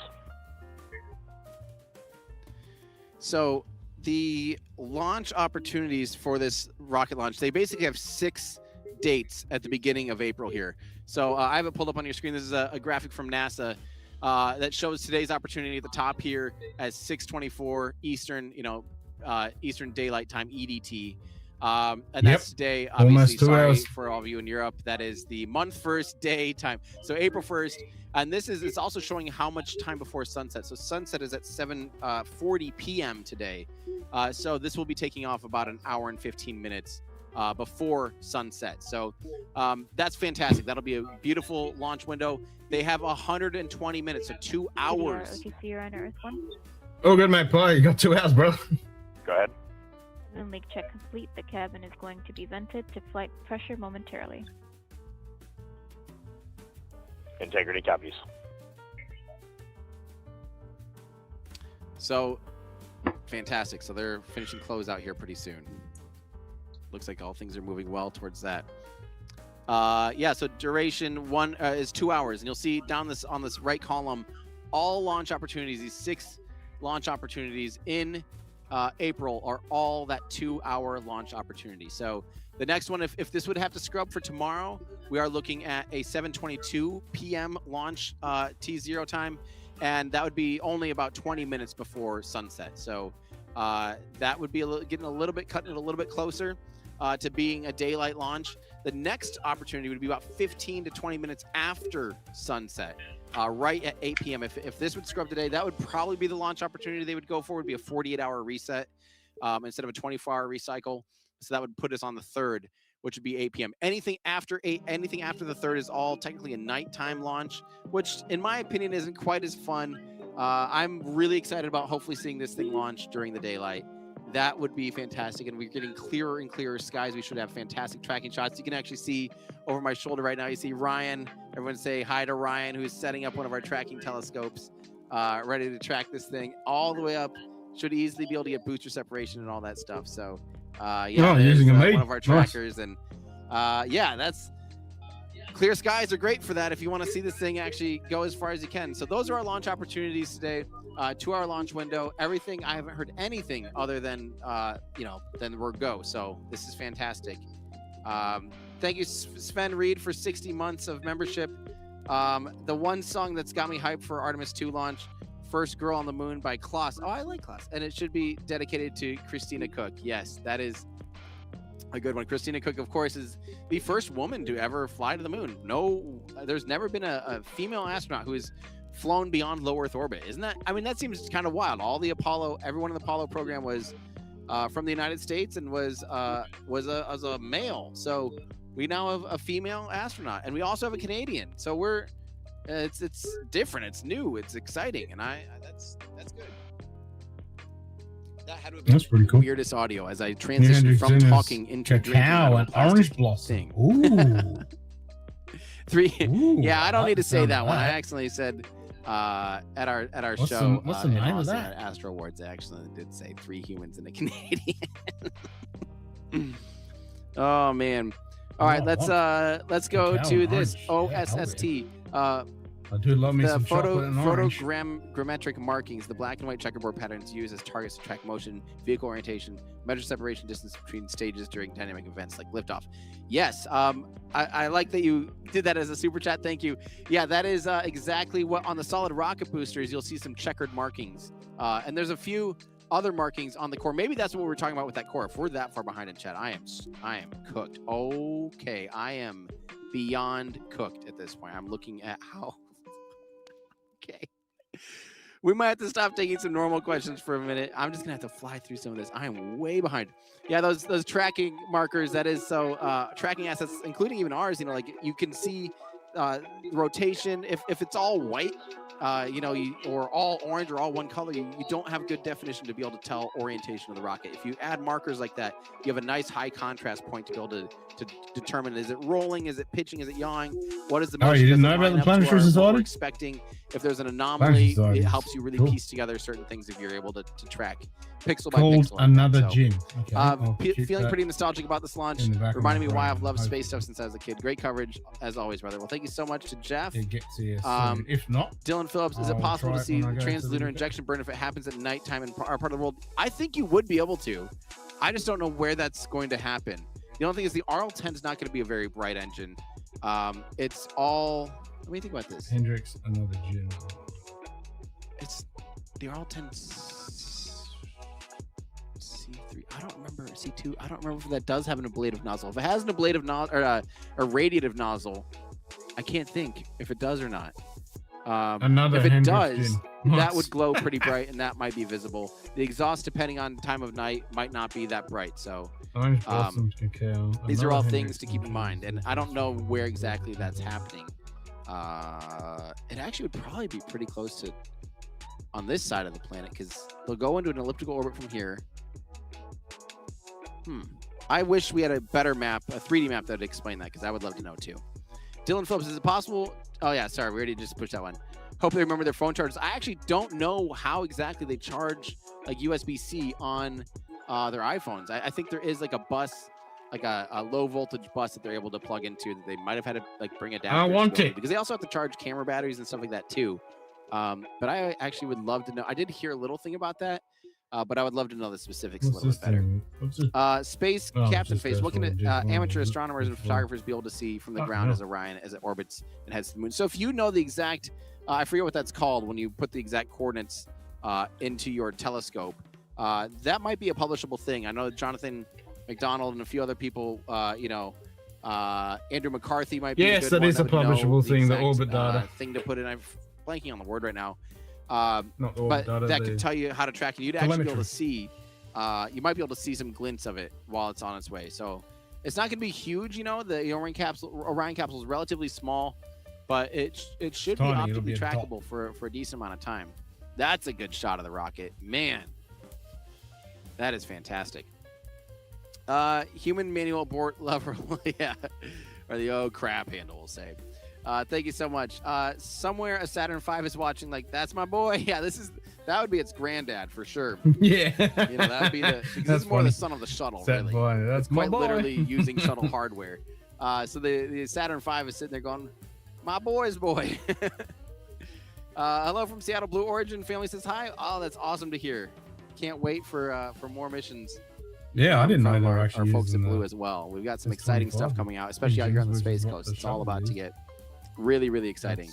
So the launch opportunities for this rocket launch, they basically have 6 dates at the beginning of April here. So I have it pulled up on your screen. This is a graphic from NASA that shows today's opportunity at the top here as 6:24 Eastern, Eastern Daylight Time, EDT. And that's today, obviously. Sorry hours. For all of you in Europe. That is the month first day time. So April 1st. And it's also showing how much time before sunset. So sunset is at 7:40 p.m. today. So this will be taking off about an hour and 15 minutes before sunset. So that's fantastic. That'll be a beautiful launch window. They have 120 minutes, so 2 hours. OTC Orion Earth 1. Oh, good, mate. Play. You got 2 hours, bro. Go ahead. Moon leak check complete. The cabin is going to be vented to flight pressure momentarily. Integrity copies. So fantastic. So they're finishing closeout here pretty soon. Looks like all things are moving well towards that. Yeah, so duration is 2 hours, and you'll see down on this right column all launch opportunities. These 6 launch opportunities in April are all that 2-hour launch opportunity. So the next one, if this would have to scrub for tomorrow, we are looking at a 7:22 p.m. launch T0 time, and that would be only about 20 minutes before sunset. So that would be cutting it a little bit closer to being a daylight launch. The next opportunity would be about 15 to 20 minutes after sunset, right at 8 p.m. If this would scrub today, that would probably be the launch opportunity they would go for. Would be a 48-hour reset instead of a 24-hour recycle. So that would put us on the 3rd, which would be 8 p.m. Anything after the 3rd is all technically a nighttime launch, which in my opinion isn't quite as fun. I'm really excited about hopefully seeing this thing launch during the daylight. That would be fantastic, and we're getting clearer and clearer skies. We should have fantastic tracking shots. You can actually see over my shoulder right now, you see Ryan. Everyone say hi to Ryan, who's setting up one of our tracking telescopes, ready to track this thing all the way up. Should easily be able to get booster separation and all that stuff. So yeah, using one of our nice. trackers, and yeah, that's clear skies are great for that if you want to see this thing actually go as far as you can. So those are our launch opportunities today. 2-hour launch window. Everything, I haven't heard anything other than than we're go. So this is fantastic. Thank you, Sven Reed, for 60 months of membership. The one song that's got me hyped for Artemis 2 launch, First Girl on the Moon by Klaus. Oh, I like Klaus. And it should be dedicated to Christina Cook. Yes, that is a good one. Christina Cook, of course, is the first woman to ever fly to the moon. No, there's never been a female astronaut who has flown beyond low Earth orbit. Isn't that, I mean, that seems kind of wild. Everyone in the Apollo program was from the United States and was a male. So we now have a female astronaut, and we also have a Canadian. So it's different, it's new, it's exciting, and that's good. That had to have been pretty cool. The weirdest audio as I transitioned from talking into cacao and orange blossom. Ooh. Yeah, I don't need to say that one. I accidentally said at our show. What's the name of that? At Astro Awards, I actually did say 3 humans and a Canadian. Oh man. All right, let's go to this OSST. I do love me some chocolate and orange. Photogrammetric markings, the black and white checkerboard patterns used as targets to track motion, vehicle orientation, measure separation distance between stages during dynamic events like liftoff. Yes, I like that you did that as a super chat. Thank you. Yeah, that is exactly what on the solid rocket boosters, you'll see some checkered markings. And there's a few other markings on the core. Maybe that's what we're talking about with that core. If we're that far behind in chat, I am cooked. Okay, I am beyond cooked at this point. I'm looking at how. Okay. We might have to stop taking some normal questions for a minute. I'm just gonna have to fly through some of this. I am way behind. Yeah, those tracking markers, that is so tracking assets, including even ours, like you can see rotation. If it's all white, or all orange or all one color, you don't have good definition to be able to tell orientation of the rocket. If you add markers like that, you have a nice high contrast point to be able to determine, is it rolling, is it pitching, is it yawing, what is the motion? You didn't know about the Planetary Society? We're expecting. If there's an anomaly, it helps you really piece together certain things if you're able to track pixel by Called pixel. another gym. Okay, feeling pretty nostalgic about this launch. Reminding me why I've loved space stuff since I was a kid. Great coverage as always, brother. Well, thank you so much to Jeff. It gets here soon. If not, Dylan Phillips, is it possible to see the translunar injection burn if it happens at nighttime in our part of the world? I think you would be able to. I just don't know where that's going to happen. The only thing is the RL-10 is not going to be a very bright engine. It's all. Let me think about this. Hendrix, another gym. It's the RL-10 C3. I don't remember C2. I don't remember if that does have an ablative nozzle. If it has an ablative nozzle or a radiative nozzle, I can't think if it does or not. If it Hendrix does, gym. that would glow pretty bright and that might be visible. The exhaust, depending on time of night, might not be that bright. So orange blossoms, cacao. These are all Another things Hendrix to keep in mind, and I don't know where exactly that's happening. It actually would probably be pretty close to on this side of the planet because they'll go into an elliptical orbit from here. I wish we had a better map, a 3D map that would explain that, because I would love to know too. Dylan Phillips, is it possible? Oh yeah, sorry, we already just pushed that one. Hope they remember their phone chargers. I actually don't know how exactly they charge like USB-C on their iPhones. I think there is like a bus, like a low voltage bus that they're able to plug into that they might have had to like bring it down. I want it because they also have to charge camera batteries and stuff like that too. But I actually would love to know. I did hear a little thing about that, but I would love to know the specifics a little bit better. Space captain face. What can amateur astronomers and photographers be able to see from the ground as Orion as it orbits and heads to the moon? So if you know the exact, I forget what that's called when you put the exact coordinates into your telescope, that might be a publishable thing. I know Jonathan McDonald and a few other people, Andrew McCarthy might be. Yes, that is a publishable thing. The orbit data thing to put in. I'm blanking on the word right now. Not the orbit data, that could tell you how to track it. You'd actually be able to see. You might be able to see some glints of it while it's on its way. So it's not going to be huge. The Orion capsule is relatively small, but it should be optically trackable for a decent amount of time. That's a good shot of the rocket, man. That is fantastic. Human manual abort lever, yeah, or the crap handle, we'll say. Thank you so much. Somewhere a Saturn V is watching, like, that's my boy. Yeah, that would be its granddad for sure. Yeah, that would be because it's more the son of the shuttle. That's really. funny. That's quite my boy. Literally using shuttle hardware. So the Saturn V is sitting there going, my boy's boy. Hello from Seattle. Blue Origin family says hi. Oh, that's awesome to hear. Can't wait for more missions. Yeah, I didn't know from they were our actually folks at using Blue the as well. We've got some exciting stuff S25 coming out, especially out here on the engines, which Space is what Coast. the It's all shuttle about to is. get really, really exciting.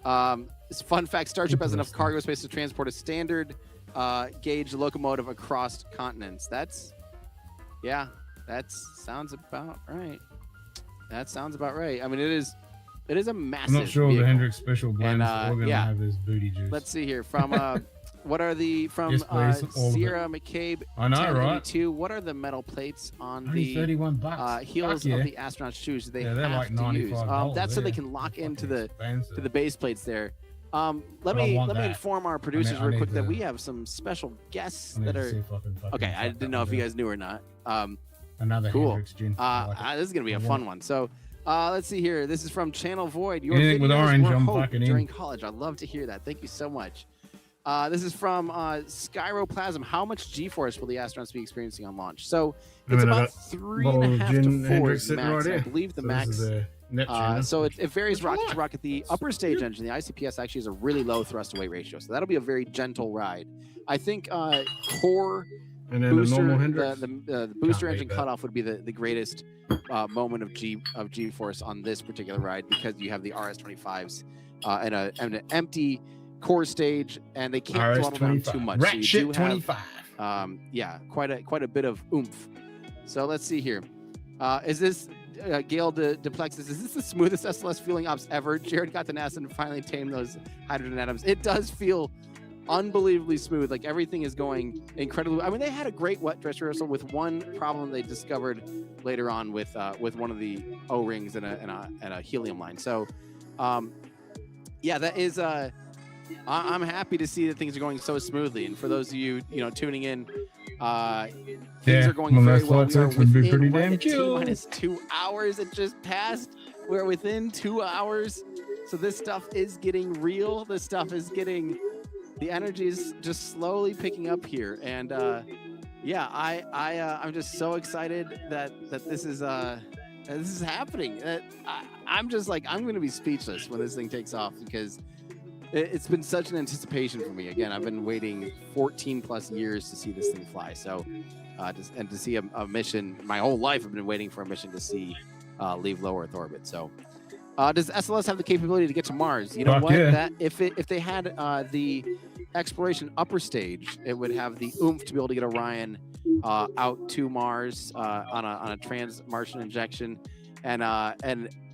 Fun fact: Starship has enough cargo space to transport a standard gauge locomotive across continents. That sounds about right. That sounds about right. I mean, it is a massive. I'm not sure vehicle. the Hendrix Special blends are going to yeah. have this booty juice. Let's see here from what are the from Yes, please, all of Sierra it. McCabe? I know, 1082, what are the metal plates on Only the $31. heels Fuck yeah. of the astronaut shoes that they Yeah, they're have like to use? $95, That's so they yeah. can lock into the expensive. to the base plates there. Let But I me want that. inform our producers I real need quick that the- we have some special guests I need that to are see if I can fucking okay. I fuck didn't that know if one you down. guys knew or not. Another cool. Hendrix gin. I like it. This is gonna be a I fun want it. one. So let's see here. This is from Channel Void. Your Anything with videos orange, were I'm hope fucking in. during college. I'd love to hear that. Thank you so much. This is from Skyroplasm. How much G-force will the astronauts be experiencing on launch? So it's about 3.5 to 4 is max. I believe the max. This is a Neptune. So it varies rocket to rocket. The upper stage engine, the ICPS, actually has a really low thrust to weight ratio. So that'll be a very gentle ride. I think core And then booster, the normal Hendrix. the booster Can't engine beat that. cutoff would be the greatest moment of G force on this particular ride, because you have the RS-25s and an empty core stage, and they can't throttle down too much. Rat so you shit do have, 25. yeah, quite a bit of oomph. So let's see here. Is this Gail Duplexis? Is this the smoothest SLS fueling ops ever? Jared got to NASA and finally tamed those hydrogen atoms. It does feel unbelievably smooth. Like everything is going incredibly. I mean, they had a great wet dress rehearsal with one problem they discovered later on with one of the O-rings and a helium line. So, yeah, that is. I'm happy to see that things are going so smoothly. And for those of you tuning in, things are going very well. We are within damn T-minus 2 hours. It just passed. We're within 2 hours. So this stuff is getting real. This stuff is getting. The energy is just slowly picking up here, and yeah, I'm just so excited that this is happening. I'm just like, I'm going to be speechless when this thing takes off, because it's been such an anticipation for me. Again, I've been waiting 14 plus years to see this thing fly. So, and to see a mission, my whole life I've been waiting for a mission to see leave low Earth orbit. So, does SLS have the capability to get to Mars? You know Fuck what? yeah. That if they had the exploration upper stage, it would have the oomph to be able to get Orion out to Mars on a trans-Martian injection,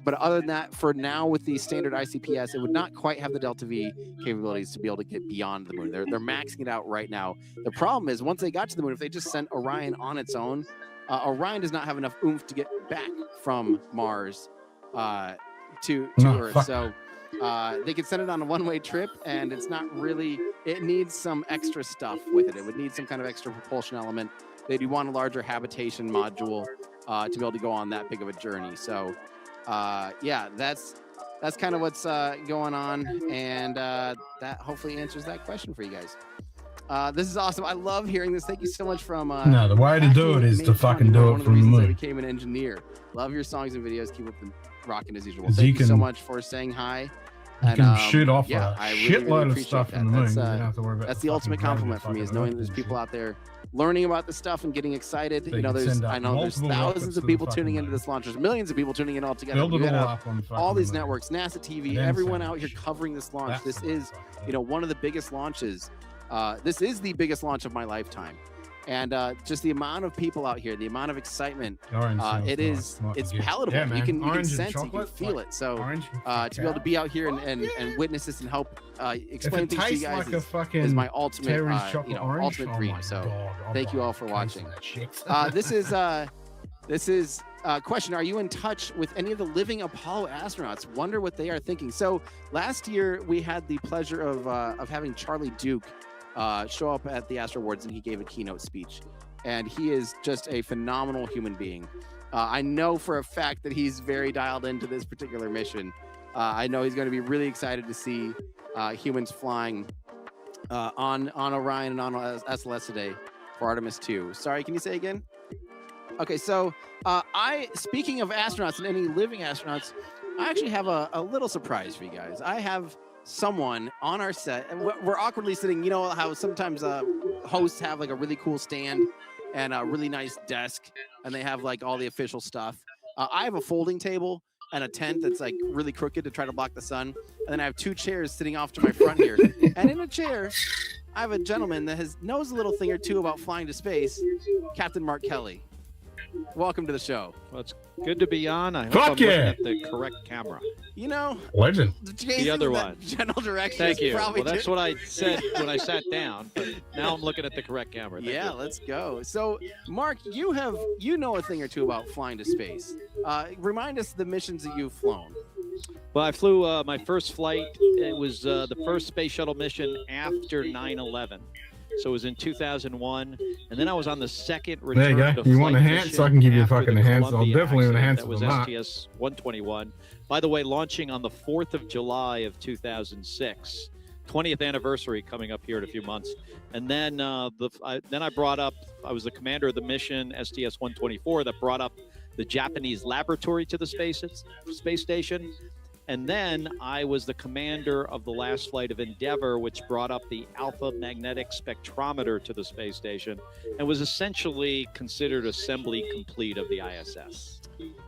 but other than that, for now with the standard ICPS, it would not quite have the Delta V capabilities to be able to get beyond the moon. They're maxing it out right now. The problem is, once they got to the moon, if they just sent Orion on its own, Orion does not have enough oomph to get back from Mars to Earth. Fuck. So they could send it on a one-way trip, and it's not really. It needs some extra stuff with it. It would need some kind of extra propulsion element. They'd want a larger habitation module to be able to go on that big of a journey. So. Yeah, that's kind of what's going on, and that hopefully answers that question for you guys. This is awesome. I love hearing this. Thank you so much from. No, the way to do it is to fucking do one it of the from the reasons I moon. became an engineer. Love your songs and videos. Keep them rocking as usual. 'Cause Thank you you so can- much for saying hi. You And, can shoot off yeah, a I really, shitload really of appreciate stuff that. from the moon. That's, You don't have to worry about that's the the ultimate fucking compliment for me, is knowing that there's people out there learning about this stuff and getting excited. They can There's send out I know there's multiple thousands rockets of to the people fucking tuning into moon. this launch. There's millions of people tuning in all together. Build it We all have up on the fucking all these moon. networks, NASA TV, And then everyone send out here covering this launch. That's This is, one of the biggest launches. This is the biggest launch of my lifetime. And just the amount of people out here, the amount of excitement, Orange sounds it nice. is, Might be it's good. palatable. Yeah, you man. can Orange and sense it, you can chocolate, feel like it. So orange to be able to be out here and witness this and help explain If it things to you tastes guys like a is fucking my ultimate, Terry's chocolate orange, ultimate oh dream. my So God, I'll thank you buy all a for case watching. of that shit. This is a question. Are you in touch with any of the living Apollo astronauts? Wonder what they are thinking. So last year we had the pleasure of having Charlie Duke show up at the Astro Awards, and he gave a keynote speech. And he is just a phenomenal human being. I know for a fact that he's very dialed into this particular mission. I know he's going to be really excited to see humans flying on Orion and on SLS today for Artemis 2. Sorry, can you say again? Okay, so speaking of astronauts and any living astronauts, I actually have a little surprise for you guys. I have someone on our set, and we're awkwardly sitting. You know how sometimes hosts have like a really cool stand and a really nice desk, and they have like all the official stuff. I have a folding table and a tent that's like really crooked to try to block the sun, and then I have 2 chairs sitting off to my front here. And in a chair, I have a gentleman that knows a little thing or two about flying to space, Captain Mark Kelly. Welcome to the show. Well, it's good to be on. I hope Fuck I'm looking yeah. at the correct camera. You know, legend. The other one. General direction. Thank you. Probably Well, that's what I said when I sat down, but now I'm looking at the correct camera. Thank Yeah, you. let's go. So, Mark, you know a thing or two about flying to space. Remind us the missions that you've flown. Well, I flew my first flight. It was the first space shuttle mission after 9/11. So it was in 2001, and then I was on the second return There you go. to You want a flight hand? mission So I can give you a after fucking the hand. I'll Columbia definitely want a hand accident. for That was Mark. STS-121. By the way, launching on the 4th of July of 2006. 20th anniversary coming up here in a few months. And then I was the commander of the mission, STS-124, that brought up the Japanese laboratory to the space station. And then I was the commander of the last flight of Endeavour, which brought up the alpha magnetic spectrometer to the space station and was essentially considered assembly complete of the ISS.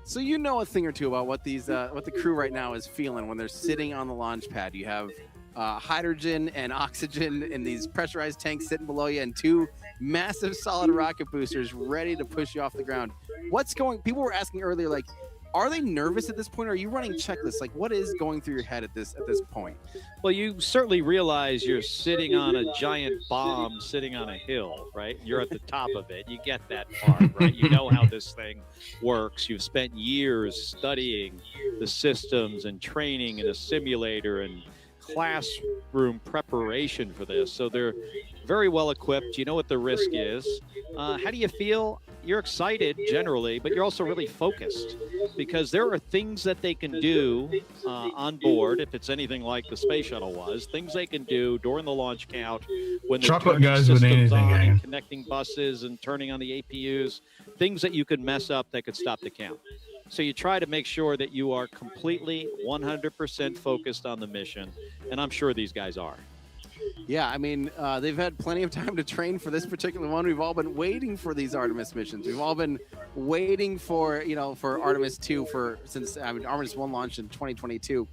So you know a thing or two about what the crew right now is feeling when they're sitting on the launch pad. You have hydrogen and oxygen in these pressurized tanks sitting below you, and 2 massive solid rocket boosters ready to push you off the ground. People were asking earlier, like, are they nervous at this point? Or are you running checklists? Like, what is going through your head at this point? Well, you certainly realize you're sitting on a giant bomb sitting on a hill, right? You're at the top of it. You get that part, right? You know how this thing works. You've spent years studying the systems and training in a simulator and classroom preparation for this. So they're very well equipped. You know what the risk is. How do you feel? You're excited generally, but you're also really focused because there are things that they can do on board, if it's anything like the space shuttle was, things they can do during the launch count when they're Chocolate turning guys with systems anything, on gang. and connecting buses and turning on the APUs, things that you could mess up that could stop the count. So you try to make sure that you are completely 100% focused on the mission, and I'm sure these guys are. Yeah, I mean, they've had plenty of time to train for this particular one. We've all been waiting for these Artemis missions. We've all been waiting for Artemis 2 Artemis 1 launched in 2022.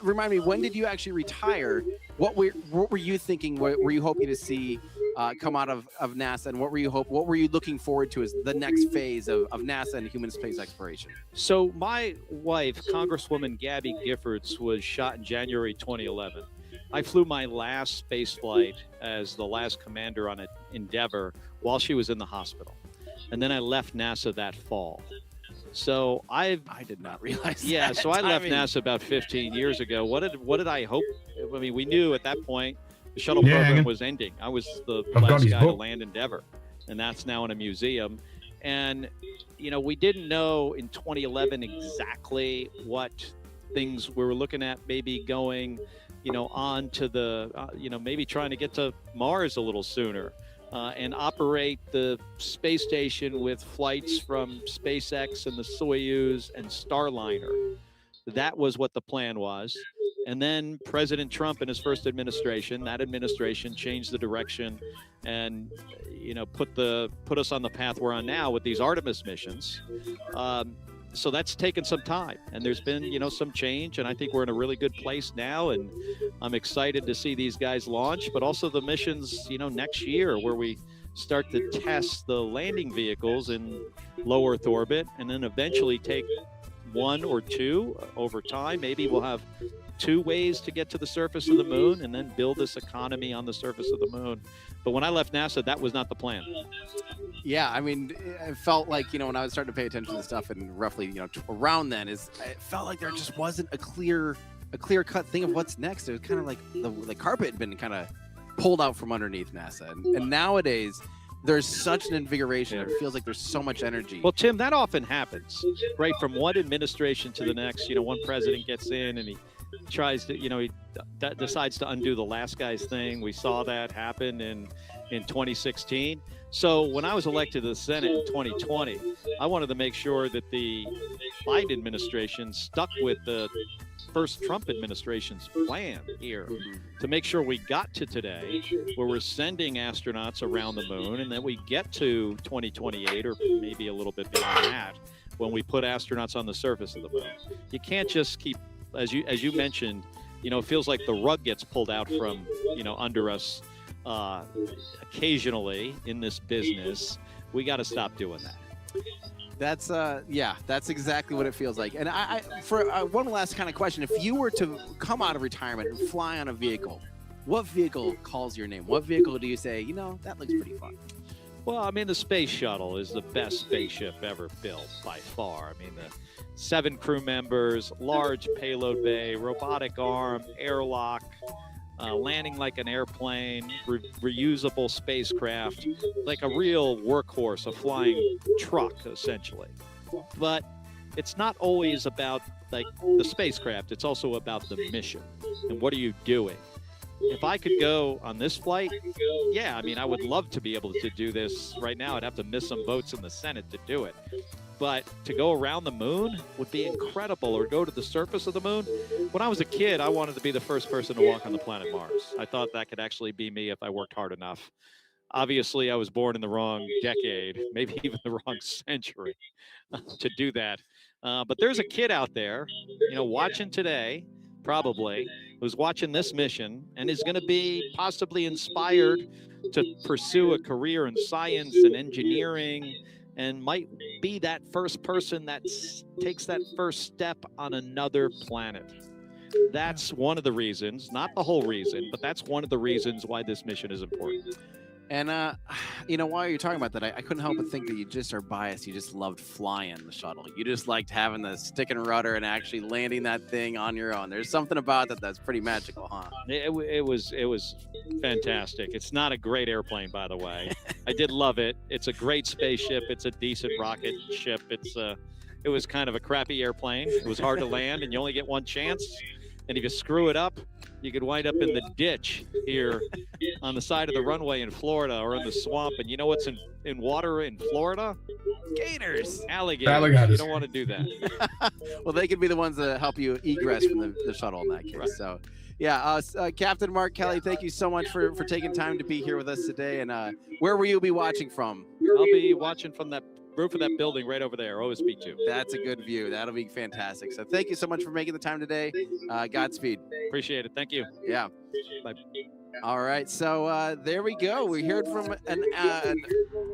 Remind me, when did you actually retire? What were you thinking? What were you hoping to see come out of NASA, and what were you looking forward to as the next phase of NASA and human space exploration? So my wife, Congresswoman Gabby Giffords, was shot in January 2011. I flew my last space flight as the last commander on Endeavour while she was in the hospital. And then I left NASA that fall. So I did not realize Yeah, that. so I left NASA about 15 years ago. What did I hope? I mean, we knew at that point the shuttle program was ending. I was the last guy to land Endeavour, and that's now in a museum. And, we didn't know in 2011 exactly what things we were looking at, maybe going on to the, maybe trying to get to Mars a little sooner and operate the space station with flights from SpaceX and the Soyuz and Starliner. That was what the plan was. And then President Trump in his first administration, that administration changed the direction and, put us on the path we're on now with these Artemis missions. So that's taken some time, and there's been, some change, and I think we're in a really good place now, and I'm excited to see these guys launch, but also the missions, next year where we start to test the landing vehicles in low Earth orbit, and then eventually take 1 or 2 over time. Maybe we'll have 2 ways to get to the surface of the moon and then build this economy on the surface of the moon. But when I left NASA, that was not the plan. Yeah, I mean, it felt like, when I was starting to pay attention to stuff and roughly, around then it felt like there just wasn't a clear cut thing of what's next. It was kind of like the carpet had been kind of pulled out from underneath NASA. And nowadays, there's such an invigoration. It feels like there's so much energy. Well, Tim, that often happens, right? From one administration to the next, one president gets in and he tries to, he decides to undo the last guy's thing. We saw that happen in 2016. So when I was elected to the Senate in 2020, I wanted to make sure that the Biden administration stuck with the first Trump administration's plan here to make sure we got to today where we're sending astronauts around the moon, and then we get to 2028 or maybe a little bit beyond that when we put astronauts on the surface of the moon. You can't just keep, as you mentioned, it feels like the rug gets pulled out from, under us occasionally in this business. We got to stop doing that. That's that's exactly what it feels like. And I for one last kind of question, if you were to come out of retirement and fly on a vehicle, what vehicle calls your name? What vehicle do you say, that looks pretty fun? Well, I mean, the space shuttle is the best spaceship ever built by far. I mean, the 7 crew members, large payload bay, robotic arm, airlock, landing like an airplane, reusable spacecraft, like a real workhorse, a flying truck, essentially. But it's not always about like the spacecraft. It's also about the mission and what are you doing. If I could go on this flight, yeah, I mean, I would love to be able to do this right now. I'd have to miss some votes in the Senate to do it. But to go around the moon would be incredible, or go to the surface of the moon. When I was a kid, I wanted to be the first person to walk on the planet Mars. I thought that could actually be me if I worked hard enough. Obviously, I was born in the wrong decade, maybe even the wrong century to do that. But there's a kid out there, watching today, probably, who's watching this mission and is going to be possibly inspired to pursue a career in science and engineering, and might be that first person that takes that first step on another planet. That's one of the reasons, not the whole reason, but that's one of the reasons why this mission is important. And, while you're talking about that, I couldn't help but think that you just are biased. You just loved flying the shuttle. You just liked having the stick and rudder and actually landing that thing on your own. There's something about that that's pretty magical, huh? It was fantastic. It's not a great airplane, by the way. I did love it. It's a great spaceship. It's a decent rocket ship. It was kind of a crappy airplane. It was hard to land, and you only get one chance. And if you screw it up, you could wind up in the ditch here on the side of the runway in Florida, or in the swamp. And you know what's in water in Florida? Gators. Alligators. You don't want to do that. Well, they could be the ones that help you egress from the shuttle in that case. Right. So, yeah, Captain Mark Kelly, thank you so much for taking time to be here with us today. And where will you be watching from? I'll be watching from that roof of that building right over there, OSB2. That's a good view. That'll be fantastic. So thank you so much for making the time today. Godspeed. Appreciate it. Thank you. Yeah. Bye. All right. So there we go. We heard from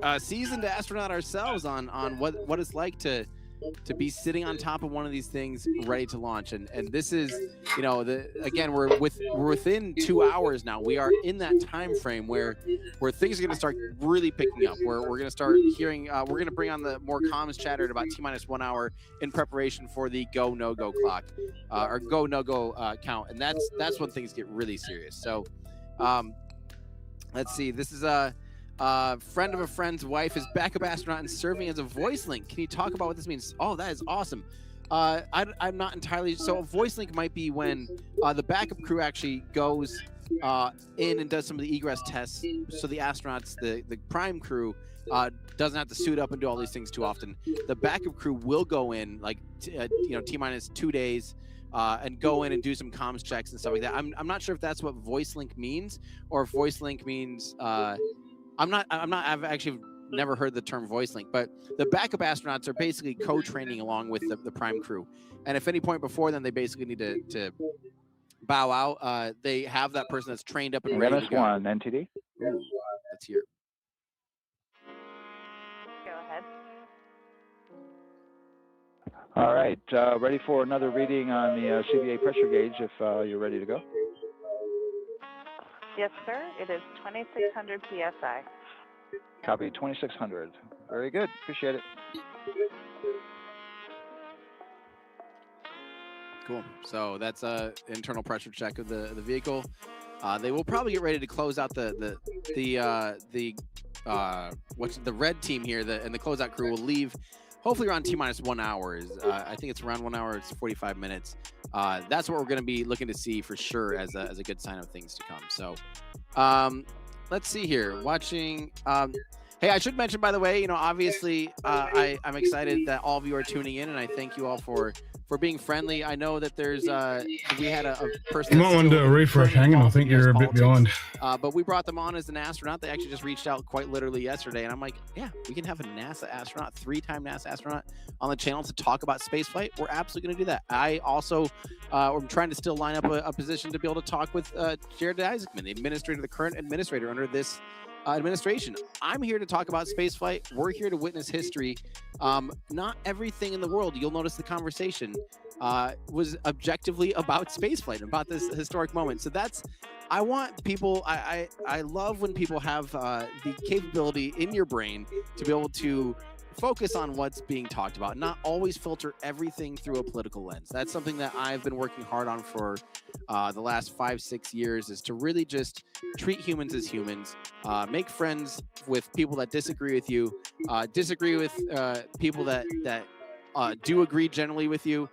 a seasoned astronaut ourselves on what it's like to be sitting on top of one of these things ready to launch. And this is, again, we're within 2 hours now. We are in that time frame where things are going to start really picking up, where we're going to start hearing, we're going to bring on the more comms chatter at about T-minus 1 hour in preparation for the go, no go clock, or go, no go count. And that's when things get really serious. So let's see, this is friend of a friend's wife is backup astronaut and serving as a voice link. Can you talk about what this means? Oh, that is awesome. I'm not entirely. So a voice link might be when the backup crew actually goes in and does some of the egress tests. So the astronauts, the prime crew, doesn't have to suit up and do all these things too often. The backup crew will go in like T-minus 2 days. And go in and do some comms checks and stuff like that. I'm not sure if that's what voice link means, or if voice link means I've actually never heard the term voice link, but the backup astronauts are basically co-training along with the prime crew. And if any point before then they basically need to bow out, they have that person that's trained up and ready to go. MS1 NTD. Ooh, let's hear. Go ahead. All right, ready for another reading on the CBA pressure gauge if you're ready to go. Yes, sir. It is 2,600 PSI. Copy, 2,600. Very good. Appreciate it. Cool. So that's internal pressure check of the vehicle. They will probably get ready to close out the red team here, and the closeout crew will leave hopefully around T-minus 1 hour. I think it's around 1 hour. It's 45 minutes. That's what we're going to be looking to see for sure as a good sign of things to come. So let's see here. Watching. Hey, I should mention, by the way, obviously I'm excited that all of you are tuning in, and I thank you all for being friendly. I know that there's we had a person. You might want to do a refresh. Hang on, I think you're a bit behind. But we brought them on as an astronaut. They actually just reached out quite literally yesterday, and I'm like, yeah, we can have a NASA astronaut, 3-time NASA astronaut, on the channel to talk about spaceflight. We're absolutely going to do that. I also I'm trying to still line up a position to be able to talk with Jared Isaacman, the administrator, the current administrator under this administration. I'm here to talk about spaceflight. We're here to witness history. Not everything in the world, you'll notice the conversation was objectively about spaceflight, about this historic moment. So I want people, I love when people have the capability in your brain to be able to focus on what's being talked about, not always filter everything through a political lens. That's something that I've been working hard on for the last 5-6 years, is to really just treat humans as humans, make friends with people that disagree with you, disagree with people that do agree generally with you,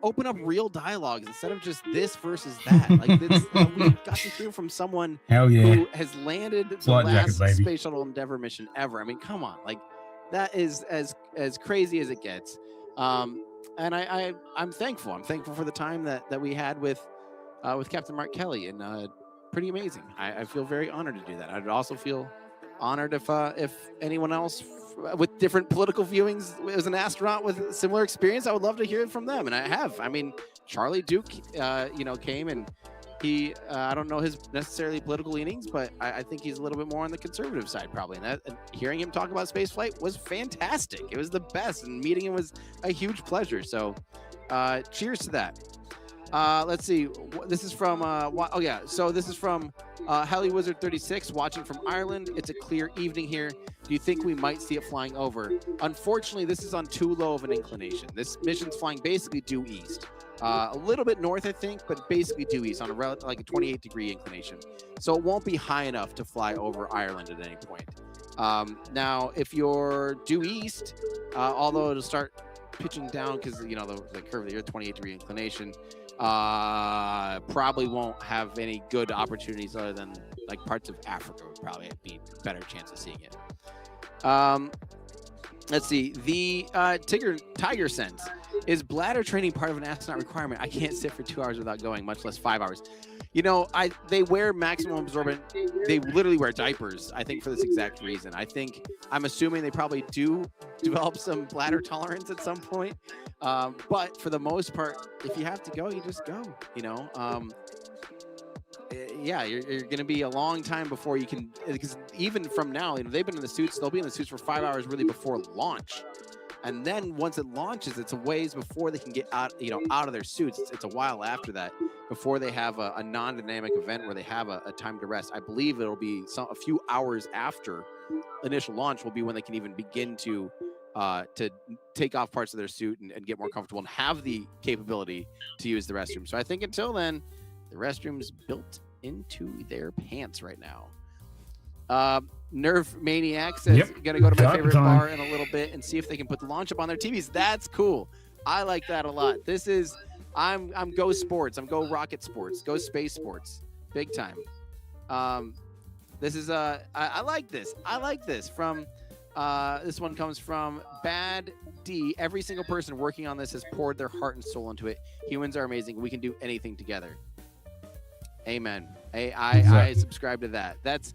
open up real dialogues instead of just this versus that. Like this, we got to hear from someone who has landed the last Space Shuttle Endeavour mission ever. I mean, come on, like that is as crazy as it gets. And I'm thankful. I'm thankful for the time that we had with Captain Mark Kelly, and pretty amazing. I feel very honored to do that. I'd also feel honored if anyone else with different political viewings as an astronaut with similar experience, I would love to hear it from them. And I have. I mean, Charlie Duke, came, and he, I don't know his necessarily political leanings, but I think he's a little bit more on the conservative side probably. And hearing him talk about spaceflight was fantastic. It was the best, and meeting him was a huge pleasure. So cheers to that. Let's see. This is from, So this is from Heli Wizard 36, watching from Ireland. It's a clear evening here. Do you think we might see it flying over? Unfortunately, this is on too low of an inclination. This mission's flying basically due east. A little bit north, I think, but basically due east on a 28-degree inclination. So it won't be high enough to fly over Ireland at any point. Now, if you're due east, although it'll start pitching down because, the curve of the Earth, 28-degree inclination, probably won't have any good opportunities other than like parts of Africa would probably be a better chance of seeing it. Let's see. The Tiger Sense. Is bladder training part of an astronaut requirement? I can't sit for 2 hours without going, much less 5 hours. They wear maximum absorbent. They literally wear diapers, I think, for this exact reason. I'm assuming they probably do develop some bladder tolerance at some point. But for the most part, if you have to go, you just go, you're going to be a long time before you can, because even from now, they've been in the suits, they'll be in the suits for 5 hours really before launch. And then once it launches, it's a ways before they can get out, out of their suits. It's a while after that before they have a non-dynamic event where they have a time to rest. I believe it'll be a few hours after initial launch will be when they can even begin to take off parts of their suit and get more comfortable and have the capability to use the restroom. So I think until then, the restroom's built into their pants right now. Nerve Maniac says, gonna go to my favorite bar in a little bit and see if they can put the launch up on their TVs. That's cool. I like that a lot. This is, I'm Go Sports. I'm Go Rocket Sports. Go Space Sports. Big time. This is, I like this. I like this. From, this one comes from Bad D. Every single person working on this has poured their heart and soul into it. Humans are amazing. We can do anything together. Amen. I subscribe to that. That's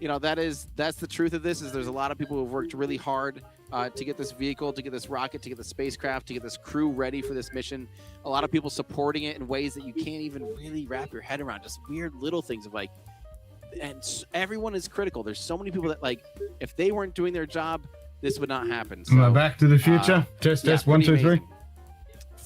the truth of this. Is there's a lot of people who have worked really hard to get this vehicle, to get this rocket, to get the spacecraft, to get this crew ready for this mission. A lot of people supporting it in ways that you can't even really wrap your head around. Just weird little things of and everyone is critical. There's so many people that if they weren't doing their job, this would not happen. So, Back to the Future. Test 1 2 3.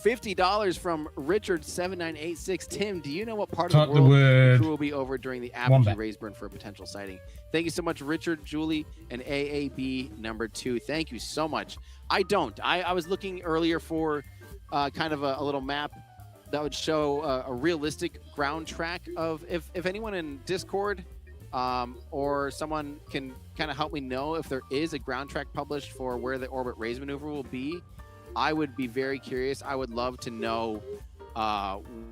$50 from Richard7986. Tim, do you know what part of the world the crew will be over during the apogee Raceburn for a potential sighting? Thank you so much, Richard, Julie, and AAB number 2. Thank you so much. I don't. I was looking earlier for kind of a little map that would show a realistic ground track of if anyone in Discord or someone can kind of help me know if there is a ground track published for where the orbit raise maneuver will be, I would be very curious. I would love to know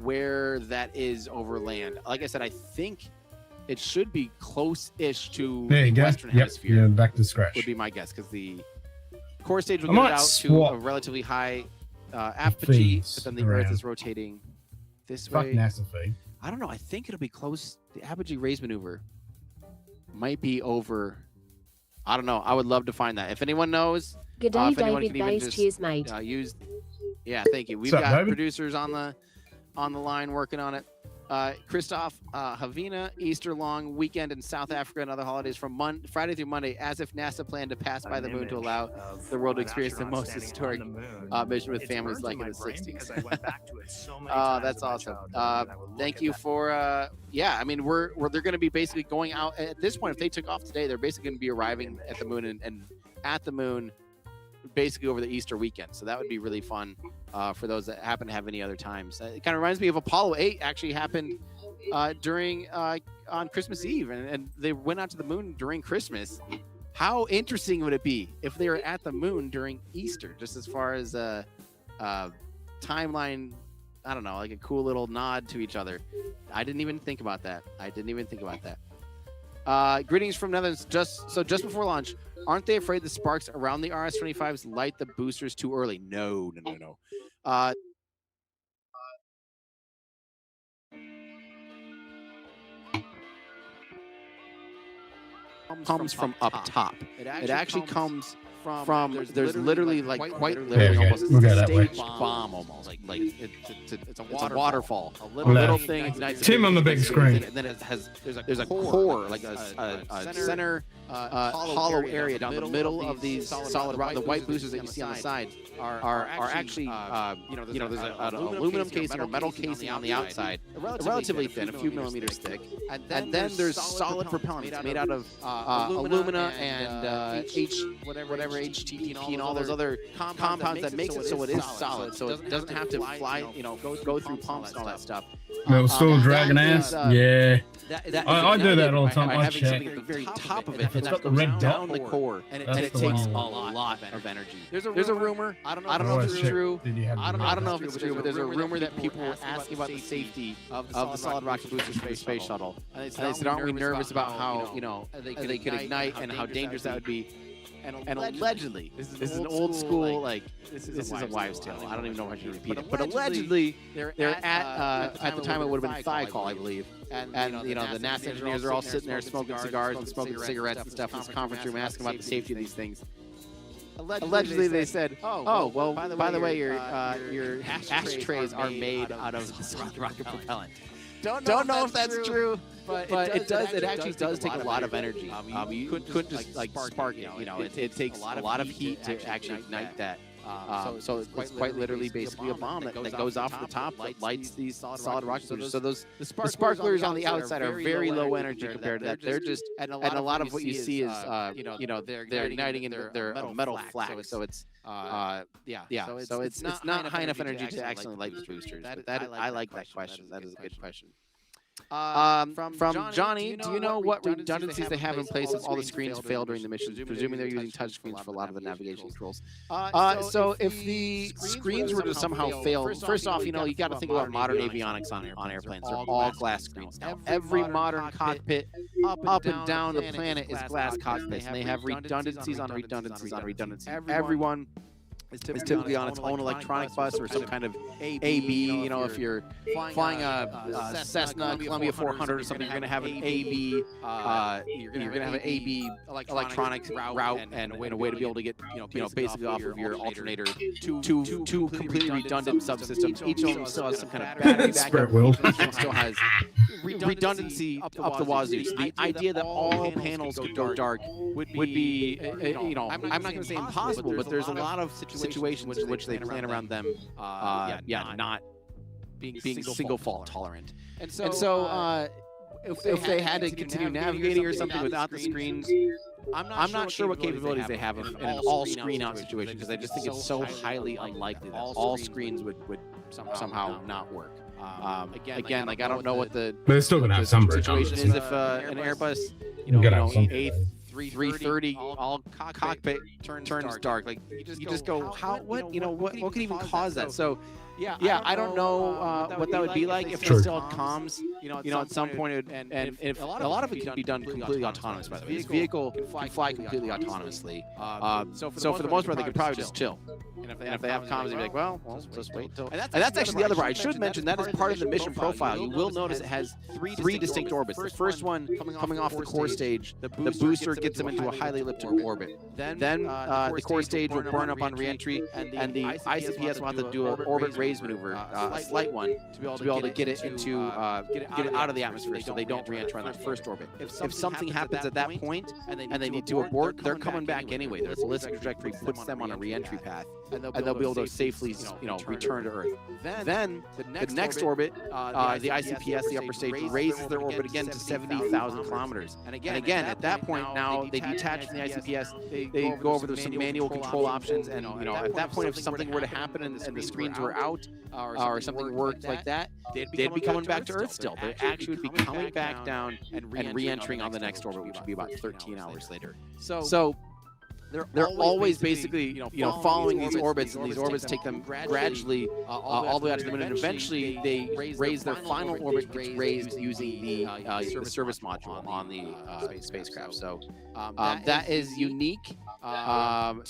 where that is over land. Like I said, I think it should be close-ish to there you the go. Western Yep, Hemisphere. you're back to scratch. Would be my guess, because the core stage will I get might it out to swap a relatively high apogee, feeds but then the Earth around. is rotating this Fuck way. NASA feed. I don't know. I think it'll be close. The apogee raise maneuver might be over. I don't know. I would love to find that. If anyone knows, Good day, if anyone David. can even Days, just, cheers, mate. use. Yeah, thank you. We've What's up, got David? producers on the line working on it. Christoph, Havana, Easter long weekend in South Africa and other holidays from Friday through Monday, as if NASA planned to pass by the moon to allow the world to experience the most historic mission with families like in the 60s. That's awesome. Thank you for, yeah, I mean, they're going to be basically going out at this point. If they took off today, they're basically going to be arriving at the moon and at the moon basically over the Easter weekend. So that would be really fun for those that happen to have any other times. It kind of reminds me of Apollo 8 actually happened during on Christmas Eve, and they went out to the moon during Christmas. How interesting would it be if they were at the moon during Easter, just as far as timeline, I don't know, like a cool little nod to each other. I didn't even think about that. Greetings from Netherlands. Just before launch, aren't they afraid the sparks around the RS-25s light the boosters too early? No. Comes from up top. It actually comes from there's literally like quite literally almost a stage bomb almost like it's a waterfall, a little thing ignites. Tim on the big screen. And then it has there's a core like a center hollow area down the middle of these solid rock. The white boosters that you see on the side are actually there's an aluminum casing or metal casing on the outside, relatively thin, a few millimeters thick, and then there's solid propellant made out of alumina and whatever HTP and all those other compounds that makes it so it is solid, so it doesn't have to fly, go through pumps and all that stuff. Little still dragging ass. Yeah. I do that all the time. I having check. something at the very top of it, If it's and got that the red goes dot, down the core, and it that's the takes a one. lot of energy. There's a rumor. I don't know if it's true. I don't know if it's true, but there's a rumor that people were asking about the safety of the solid rocket boosters for the space shuttle. And they said, aren't we nervous about how they could ignite and how dangerous that would be? And allegedly, this is an old school, like, this is a wives' tale. I don't even know how to repeat it. But allegedly, they're at the time it would have been Thiokol, I believe. And the NASA engineers are all sitting there smoking cigars and smoking cigarettes and stuff in this conference room, asking about the safety of these things. Allegedly, they said, "Oh, well, by the way, your ashtrays are made out of solid rocket propellant." Don't know if that's true, but it does. It actually does take a lot of energy. You couldn't just like spark it. It takes a lot of heat to actually ignite that. So it's quite literally basically a bomb that goes off the top that lights these solid rocket boosters. So the sparklers on the outside are very low energy compared to that. They're just, and a lot of what you see is they're igniting in their metal flak. So it's So it's not high enough energy to actually light the boosters. I like that question. That is a good question. From Johnny, do you know what redundancies they have in place if all the screens fail during the mission? Presuming they're using touch screens for a lot of the navigation controls. So if the screens were to somehow fail, first off, you got to think about modern avionics on airplanes. They're all glass screens now. Every modern cockpit up and down the planet is glass cockpits, and they have redundancies on redundancies on redundancies. Everyone is typically on its own electronic bus or some kind of AB. If you're flying a Cessna Columbia 400 or something, you're going to have an AB. You're going to have an AB electronic route and a way to be able to get basically off of your alternator two completely redundant subsystems. Each of them still has some kind of battery backup. Each of them still has redundancy up the wazoo. So the idea that all panels could go dark would be I'm not going to say impossible, but there's a lot of situations in which they plan around them not being single fault tolerant. And so if they had to continue navigating or something without the screens, I'm not sure what capabilities they have in an all screen out situation, because I just think it's so highly unlikely that all screens would somehow not work. Again, like I don't know what the But it's still gonna have some situation is if an Airbus, A330 all cockpit turns dark. Like you just go, how? What? What could even cause that? So. Yeah, I don't know what that would be like if they still had comms. At some point, it would, and if a lot of it can be done completely autonomous. By the way, this vehicle can fly completely autonomously. So for the most part, they could probably just chill. And if they have comms, they'd be like, well, just wait until. And that's actually the other part. I should mention that is part of the mission profile. You will notice it has three distinct orbits. The first one coming off the core stage, the booster gets them into a highly elliptical orbit. Then the core stage will burn up on reentry, and the ICPS will have to do an orbit raise maneuver, a slight one, to be able to get it into get it out of the atmosphere, so they don't re-enter on that first orbit. If something happens at that point and they need to abort, they're coming back anyway. Their ballistic trajectory puts them on a re-entry path, and they'll be able to safely, return to Earth. Then the next orbit, the ICPS, the upper stage, raises their orbit again to 70,000 kilometers. And again, at that point, now they detach from the ICPS. They go over some manual control options, and at that point, if something were to happen and the screens were out, or something worked like that, they'd be coming back to Earth still. They actually would be coming back down and re-entering on the next orbit, which would be about 13 hours later. So they're always basically, following these orbits, and these orbits take them gradually all the way out to the moon, and eventually they raise their final orbit, gets raised using the service module on the spacecraft. So that is unique to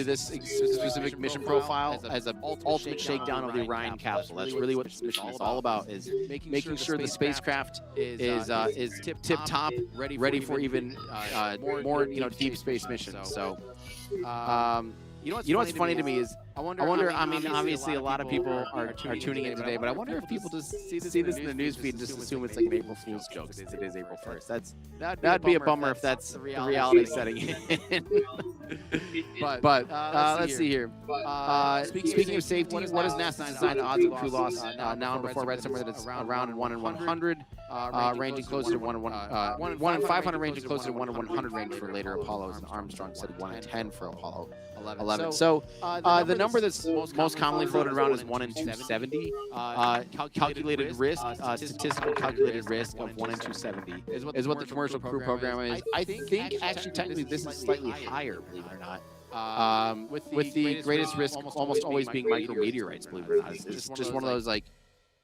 this specific mission profile as an ultimate shakedown of the Orion capsule. That's really what this mission is all about, is making sure the spacecraft is tip top, ready for even more deep space missions. So what's funny to me is I wonder. I mean, obviously, a lot of people are tuning in today, but I wonder if people just see this in the newsfeed and just assume it's like an April Fool's joke. It is April 1st. That'd be a bummer if that's the reality setting in. but let's see here. Speaking of safety, what is NASA's design odds of crew loss? Now and before I read somewhere that it's around 1 in 100, ranging closer to 1 in 500, ranging closer to 1 in 100 range for later Apollos, and Armstrong said 1 in 10 for Apollo 11. So the number that's most commonly floated around is 1 in 270. Calculated risk, statistical calculated risk of 1 in 270 is what the commercial crew program is. I think actually technically this is slightly higher, believe it or not. With the greatest risk almost always being micrometeorites, believe it or not. It's just one of those like.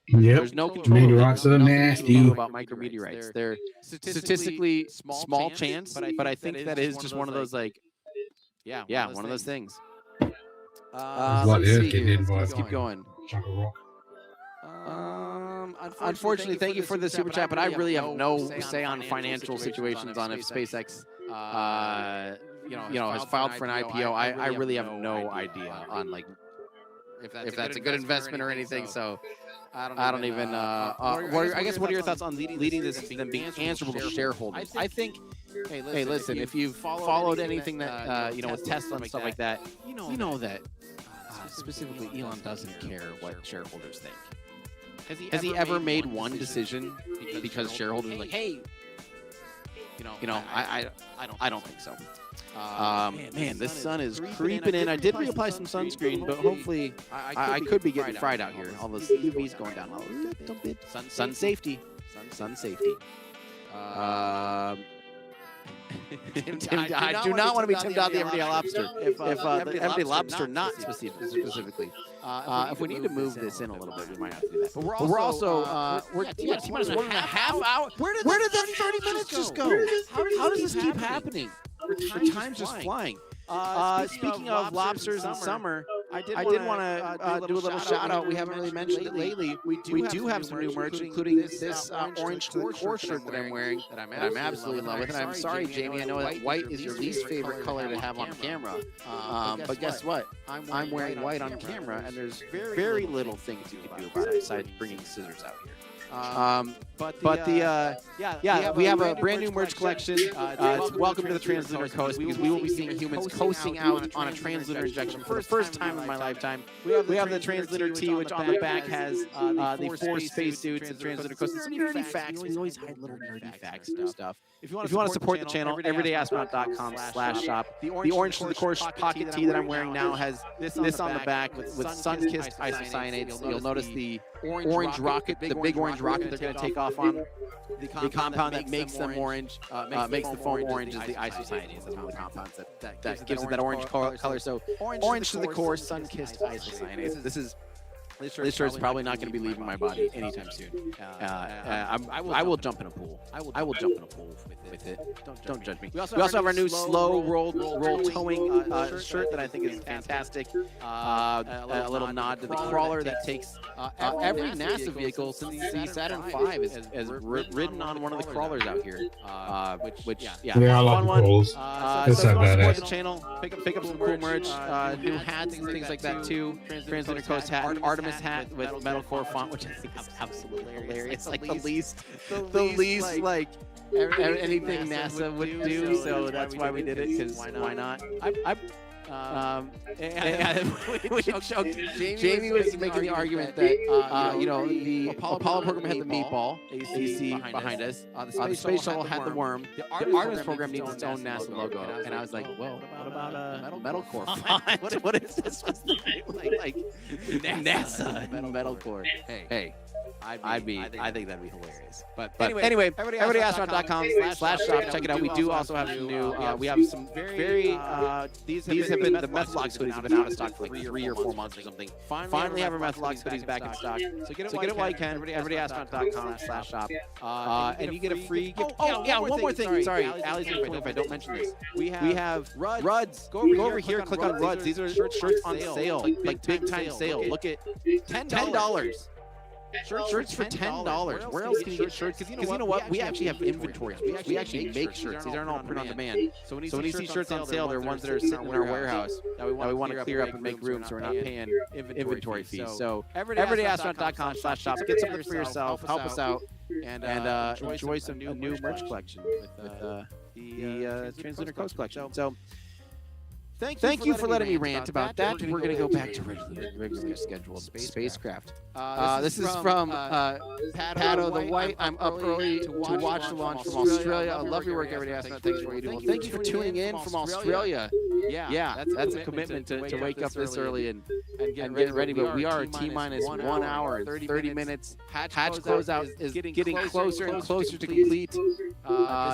Yep. There's no control. Meteorites are nasty. About micrometeorites. They're statistically small chance, but I think that is just one of those like. Yeah, one of those things. Let's keep going. Unfortunately, thank you for the super chat, but I really have no say on financial situations on if SpaceX, has filed for an IPO. I really have no idea on like if that's a good investment or anything. So I don't even. I guess what are your thoughts on leading this and being answerable to shareholders? I think. Hey, listen. If you've followed anything that with Tesla and stuff like that, you know that specifically Elon doesn't care what shareholders think. Has he ever made one decision because shareholders are like, hey, I don't think so. Man, this sun is creeping in. I did reapply some sunscreen, but hopefully I could be getting fried out here. All those UV's going down a little bit. Sun safety. Sun safety. I do not want to be Tim Dodd, the Everyday Lobster. If the Everyday Lobster, not specifically. If we need to move this in a little bit, we might have to do that. But we're also we're T-minus 1.5 hours. Where did that 30 minutes just go? How does this keep happening? The time's just flying. Speaking of lobsters in summer, I did want to do a little shout out. We haven't really mentioned it lately. We do have some new merch, including this orange to the core shirt that I'm wearing that I'm absolutely in love with. And I'm sorry, Jamie, I know that white is your least favorite color to have on camera. But guess what? I'm wearing white on camera, and there's very little things you can do about it besides bringing scissors out here. We have a brand new merch collection. It's welcome to the Translunar Coast, because we will be seeing humans coasting out on a translunar injection for the first time in my lifetime. We have the Translunar Tee, which on the back has the 4 spacesuits and Translunar Coast and some nerdy facts. We always hide little nerdy facts and stuff. If you want to support the channel, everydayastronaut.com/shop. The orange to the course pocket tee that I'm wearing now has this on the back with sun-kissed isocyanates. You'll notice the orange rocket, the big orange rocket they're going to take off on. The compound that makes them orange, makes the foam orange, is the isocyanates. That's one of the compounds that gives it that orange color. So orange to the core, sun-kissed isocyanates. This shirt is probably not going to be leaving my body anytime soon. I will jump in a pool. I will jump in a pool with it. Don't judge me. We also have our new slow roll towing shirt that I think is fantastic. A little nod to the crawler that takes every NASA vehicle since the Saturn V has ridden on one of the crawlers out here. Which I like the crawls. So if you want to support the channel, pick up some cool merch, new hats and things like that too. Translunar Coast hat, Artemis hat with metalcore font, which I think is absolutely hilarious. Like the least like anything NASA would do. So that's why we did it, because why not? We joked. Jamie was making the argument that the Apollo program had the meatball AC behind us. The space shuttle had the worm. The Artemis program needs its own NASA logo, and I was like, well, what about a metalcore font? What is this? Like NASA metalcore. Hey. I think that'd be hilarious. But anyway, everydayastronaut.com/shop. Check it out. We do also have some new. We have some very. These have been the Methalox hoodies have been out of stock for like 3 or 4 months or something. Finally have our Methalox hoodies back in stock. So get it while you can. Everydayastronaut.com/shop. And you get a free gift. Oh yeah, one more thing. Sorry, Allie's if I don't mention this. We have Ruds. Go over here. Click on Ruds. These are shirts on sale, like big time sale. Look at $10. Shirts for $10. Where else can you get shirts? Because you know what? We actually have inventory. We actually make shirts. These aren't all print on demand. So when you see shirts on sale, they're ones that are sitting in our warehouse that we want to clear up and make room, so we're not paying inventory fees. So everydayastronaut.com/shop. Get something for yourself. Help us out. And enjoy some new merch collection with the Translunar Coast collection. So thank you for letting me rant about that. We're going to go back to regularly scheduled spacecraft. This is from Pato the White. I'm up early to watch the launch from Australia. I love your work every day. Astronaut. Thanks for what you do. Well, thank you for tuning in from Australia. Yeah, that's a commitment to wake up this early and get ready. But we are T-minus 1 hour, 30 minutes. Hatch closeout is getting closer and closer to complete.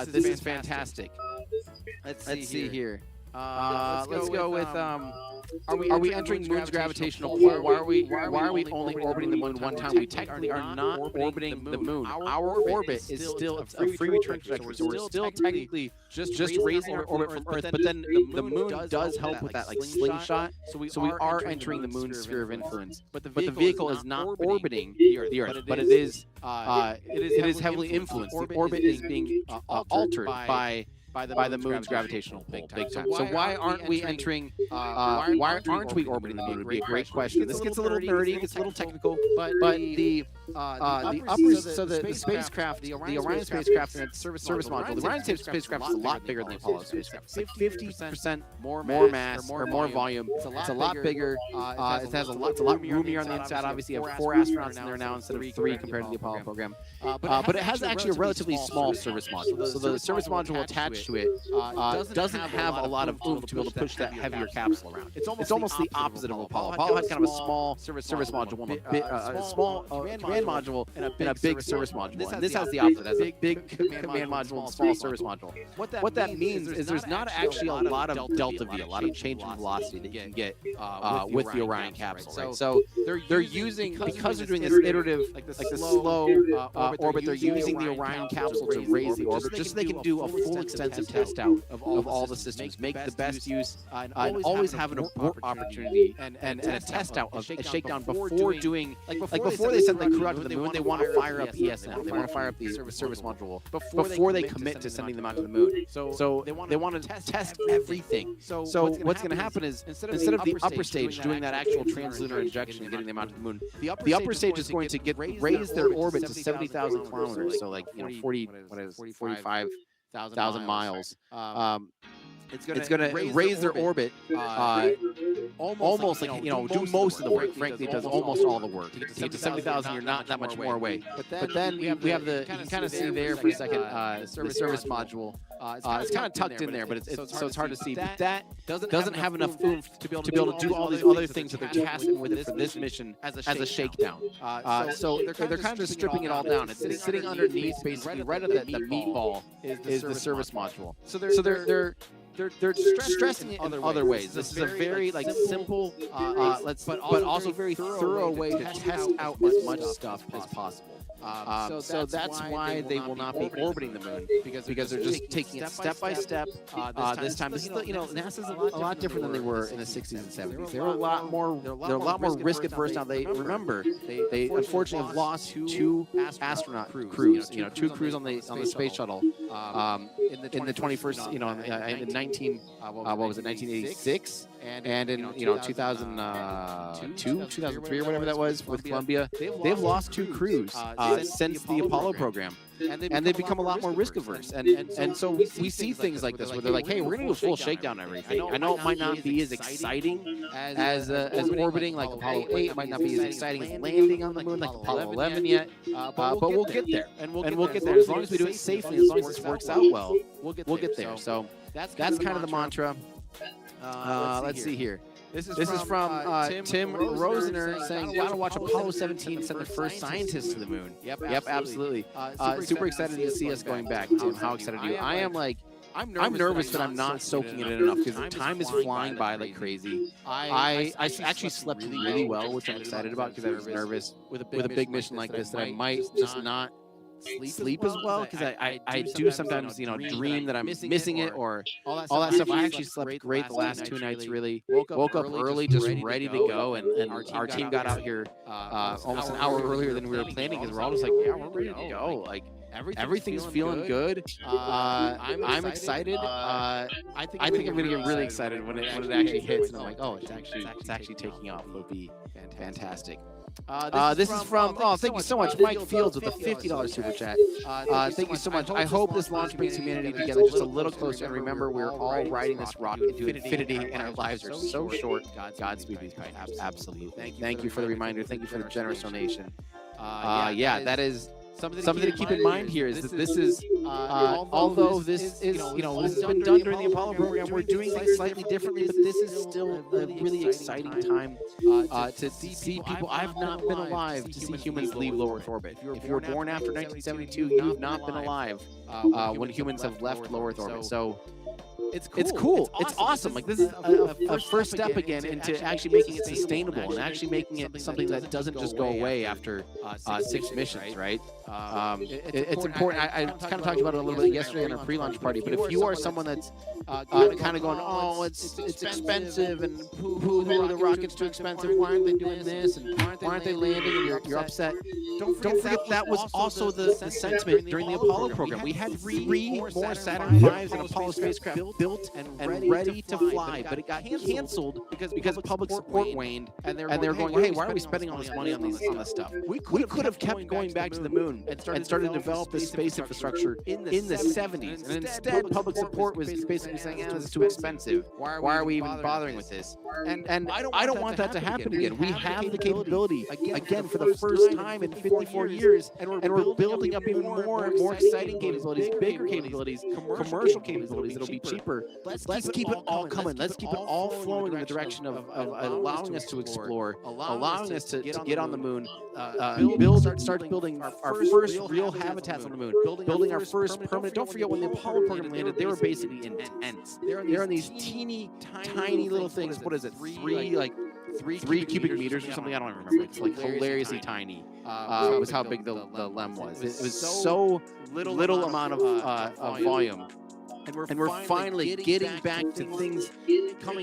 This is fantastic. Let's see here. Let's go with are we entering Moon's gravitational pull? Why are we only orbiting the Moon one time? We technically are not orbiting the Moon. Our orbit is still a free return trajectory, so we're still technically just raising our orbit from Earth. But then the Moon does help with that, like slingshot. So we are entering the Moon's sphere of influence. But the vehicle is not orbiting the Earth, but it is heavily influenced. The orbit is being altered by the Moon's gravitational pull, big time. So why aren't we entering? Why aren't we orbiting the Moon? Would be a great question. This gets a little nerdy, gets a little technical, but the spacecraft, the Orion spacecraft and its service module. The Orion spacecraft is a lot bigger than the Apollo spacecraft. It's like 50% more mass or more volume. It's a lot bigger. It has a lot roomier on the inside. Obviously, you have 4 astronauts in there now instead of 3 compared to the Apollo program. But it has actually a relatively small service module. So the service module attached to it doesn't have a lot of oomph to be able to push that heavier capsule around. It's almost the opposite of Apollo. Apollo had kind of a small service module, a small command module, and a big service module. And this has the opposite. It has a big command module and small service module. What that means is there's not actually a lot of delta V, a lot of change in velocity that you can get with the Orion capsule. Right? So they're using, because they're doing this iterative, like the slow orbit, they're using the Orion capsule to raise the orbit just so they can do a full extensive comprehensive test out of all the systems, make the best use, and always have an abort opportunity and a test out of a shakedown before doing, like before they send the crew out to the moon, they want to fire up ESM, they want to fire up the service module before they commit to sending them out to the moon. So they want to test everything. So what's going to happen is instead of the upper stage doing that actual translunar injection and getting them out to the moon, the upper stage is going to raise their orbit to 70,000 kilometers. So like 45,000 miles. It's going to raise their orbit almost like, do most of the work. Frankly, it does almost all the work. To get to 70,000, you're not that much more away. But then we have the, you can kind of see there for a second, the service module. It's kind of tucked in there, but it's hard to see. But that doesn't have enough oomph to be able to do all these other things that they're tasking with it for this mission as a shakedown. So they're kind of just stripping it all down. It's sitting underneath, basically, right at the meatball is the service module. So they're stressing it in other ways. This is a very simple, but also very thorough way to test out as much stuff as possible. So that's why they will not be orbiting the moon, because they're just taking it step by step. This time, this is NASA's a lot different than they were in the 60s and 70s. They're a lot more risk adverse now. They unfortunately have lost two astronaut crews. 2 crews on the space shuttle in the 21st. In 1986. And in 2002, 2003 or whatever that was with Columbia, they've lost 2 crews since the Apollo program, and they've become a lot more risk averse. And so we see things like this where they're like, hey, we're going to do a full shakedown of everything. I know it might not be as exciting as orbiting like Apollo 8. It might not be as exciting as landing on the moon like Apollo 11 yet, but we'll get there. And we'll get there as long as we do it safely, as long as this works out well. We'll get there. So that's kind of the mantra. Let's see here. This is from Tim Rosener saying, gotta watch Apollo 17 send the first scientists to the moon. Yep, absolutely. Super excited to see us going back. Tim, how excited are you? I am I'm nervous that I'm not soaking it in enough because the time is flying by like crazy. I actually slept really well, which I'm excited about because I was nervous with a big mission like this that I might just not sleep as well, because I do sometimes dream that I'm missing it or all that stuff. I actually slept great the last 2 nights. Really woke up early, just ready to go, and our team got out here almost an hour earlier than we were planning because we're all just like, yeah, we're ready to go. Like everything's feeling good. I'm excited. I think I'm gonna get really excited when it actually hits, and I'm like, oh, it's actually taking off. It'll be fantastic. This is from, thank you so much, Mike Fields with a $50 super chat. Thank you so much. I hope this launch brings humanity together just a little closer. And remember, we're all riding this rocket to infinity, and our lives are so short. Godspeed these guys. Absolutely. Thank you for the reminder. Thank you for the generous donation. Yeah, that is something to keep in mind here is that this is, although this is, this has been done during the Apollo program, we're doing things slightly differently, but this is still a really exciting time to see people. I've not been alive to see humans leave low Earth orbit. If you were born after 1972, you've not been alive when humans have left low Earth orbit. So it's cool. It's awesome. Like this is a first step again into actually making it sustainable and actually making it something that doesn't just go away after 6 missions, right? It's important. I kind of talked about it a little bit yesterday in our pre-launch party, but if you are someone that's kind of going, oh, it's expensive, and who the rocket's too expensive, why aren't they doing this, and why aren't they landing, and you're upset, don't forget that was also the sentiment during the Apollo program. We had 3 more Saturn V's and Apollo spacecraft built and ready to fly, but it got canceled because public support waned, and they're going, hey, why are we spending all this money on this stuff? We could have kept going back to the moon and started to develop this space infrastructure in the 70s, and instead public support was basically saying, this is too expensive. Why are we even bothering with this? And I don't want that to happen again. We have the capability again for the first time in 54 years, and we're building up even more exciting capabilities, bigger capabilities, commercial capabilities that'll be cheaper. Let's keep it all coming. Let's keep it all flowing in the direction of allowing us to explore, allowing us to get on the moon, start building our first real habitats on the moon, building our first permanent. Don't forget when the Apollo program landed, they were basically in tents. They're in these teeny tiny little things. What is it? 3 cubic meters or something. I don't even remember. It's like hilariously tiny. Was how big the LEM was. It was so little amount of volume. and we're finally getting back to things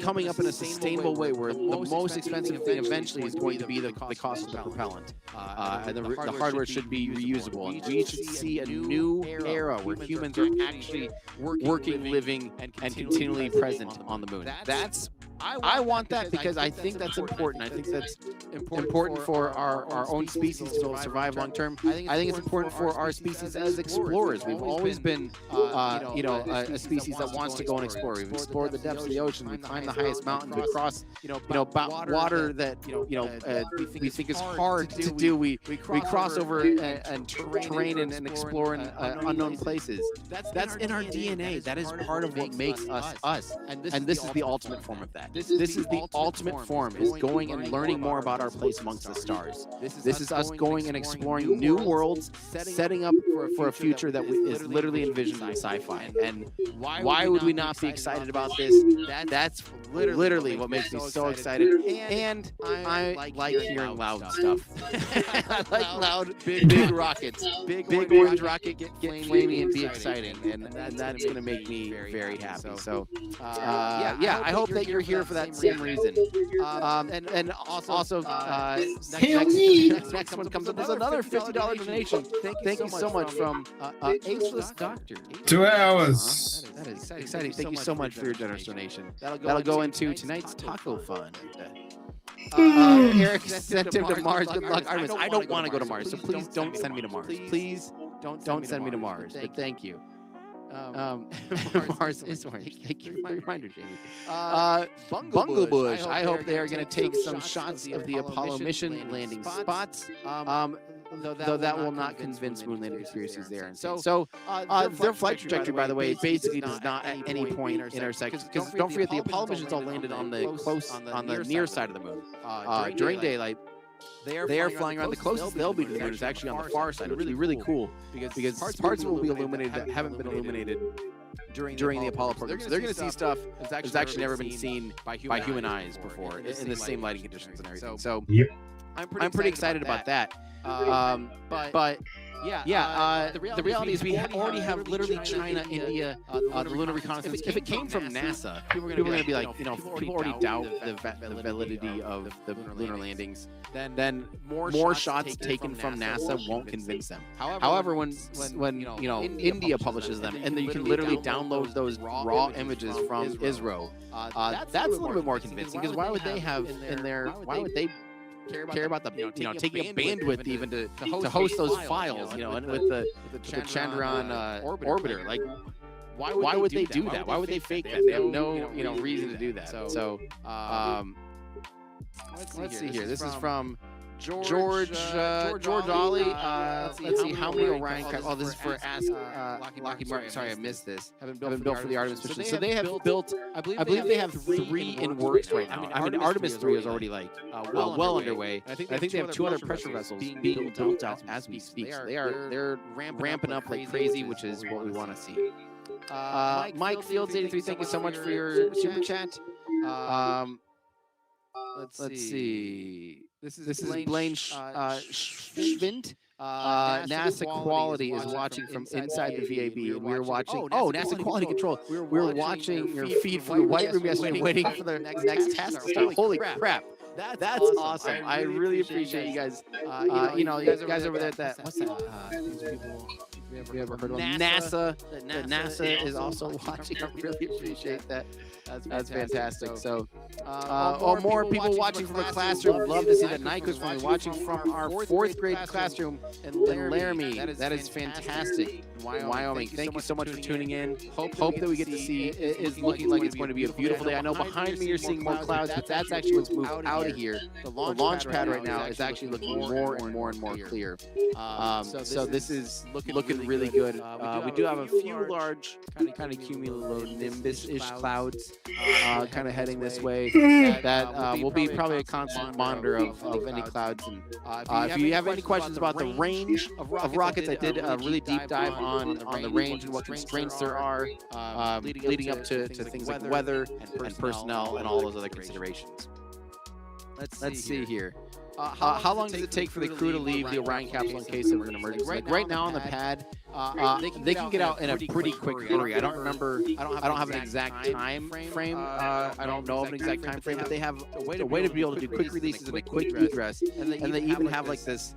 coming up in a sustainable way, where the most expensive thing eventually is going to be the cost of the propellant. And the hardware should be reusable. And we should see a new era where humans are actually working, living, and continually present on the moon. I want that because I think that's important. I think that's important for our own species to survive long term. I think it's important for our species as explorers. We've always been, a species that wants to go and explore. We've explored the depths of the ocean. We climbed the highest mountains. We crossed, water that we think is hard to do. We cross over and terrain and explore in unknown places. That's in our DNA. That is part of what makes us us. And this is the ultimate form of that. This is the ultimate form, is going and learning more about our place amongst the stars. This is us going and exploring new worlds, setting up for a future that is literally envisioned in sci-fi. And why would we not be excited about this? That's literally what makes me so excited. And I like hearing loud stuff. I like loud, big rockets. Big orange rocket get flamey and be exciting. And that's going to make me very happy. So, I hope that you're here for that same reason. And also, next one comes up. There's another $50 donation. Thank you so much from Ageless Doctor. 2 hours. That is exciting. Thank you so much for your generous donation. That'll go into tonight's taco fund. Eric sent him to Mars. Good luck, Artemis. I don't want to go to Mars, so please don't send me to Mars. Please don't send me to Mars. But thank you. Mars is orange. Thank you for my reminder, Jamie. Bungle Bush. I hope they are going to take some shots of the Apollo mission landing spots. Though that will not convince moon landing conspiracies there. And so their flight trajectory, by the way, basically does not at any point intersect. Because don't forget, the Apollo missions all landed on the near side of the moon during daylight. They are flying around. The closest they'll be to the moon is actually on the far side, which will be really cool because parts will be illuminated that haven't been illuminated during the Apollo program. So they're going to see stuff that's actually never been seen by human eyes before in the same lighting conditions and everything. So I'm pretty excited about that. The reality is we already have literally China, India, the lunar reconnaissance. If it came from NASA, people are going to be like, people already doubt the validity of the lunar landings. Then more shots taken from NASA won't convince them. However, when India publishes them, and then you can literally download those raw images from ISRO, that's a little bit more convincing. Because why would they have in their? Why would they care about the taking a bandwidth even to host those files, and with the Chandrayaan orbiter? Like, why would they do that? Why would they fake that? They have no reason to do that. So let's see here. This is from George Ollie. Let's see how many Orion craft. Oh, this is for Lockheed Martin. Sorry, I missed this. Have been built for the Artemis mission. So they have built. I believe they have 3 in works right now. I mean, Artemis 3 is already well underway. I think they have 2 other pressure vessels being built out as we speak. So they're ramping up like crazy, which is what we want to see. Mike Fields 83. Thank you so much for your super chat. Let's see. This is Blaine Schwint. NASA Quality is watching from inside the VAB, and we were watching. Oh, NASA Quality Control. We were watching your feed from the White Room yesterday, waiting for the next task to start. Holy crap! That's awesome. I really appreciate you guys. You guys over there at that. What's that? We ever heard of NASA? NASA is also watching. I really appreciate that. That's fantastic. So, more people watching from a classroom. Love to see that. Nyko's from watching from our 4th grade classroom in Laramie. That is fantastic. Wyoming. Thank you so much for tuning in. Hope that we get to see. It is looking like it's going to be a beautiful day. I know behind me you're seeing more clouds, but that's actually what's moved out of here. The launch pad right now is actually looking more and more clear. So this is looking really good. We do have a few large kind of cumulonimbus-ish clouds kind of heading this way. That will be probably a constant monitor of any clouds. And if you have any questions about the range of rockets, I did a really deep dive on the range and what constraints there are leading up to things like weather and personnel and all those other considerations. Let's see here. How long does it take for the crew to leave the Orion capsule in case of an emergency? Like right now on the pad, they can get out in a pretty quick hurry. I don't remember. I don't have an exact time frame. I don't know of an exact time frame, but they have a way to be able to do quick releases and a quick egress, and they even have like these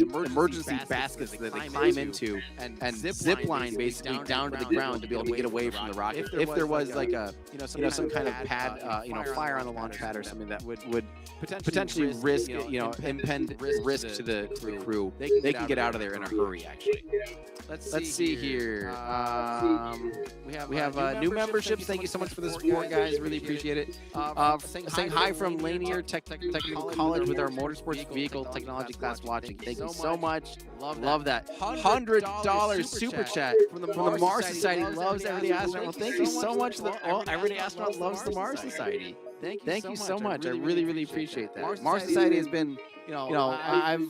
emergency baskets that they climb into and zip line basically down to the ground to be able to get away from the rocket. If there was like a some kind of pad fire on the launch pad or something that would potentially risk impend risk to the crew, they can get out of there in a hurry. Actually, let's see here. We have new memberships. Thank you so much for the support, guys. Really appreciate it. Saying hi from Lanier Technical College with our motorsports vehicle technology class watching. Thank you so much. Love that. $100 super chat from the Mars Society. Loves Everyday Astronaut. Well, thank you so much. Everyday Astronaut loves the Mars Society. Thank you so much. I really appreciate that. Mars Society has been, I've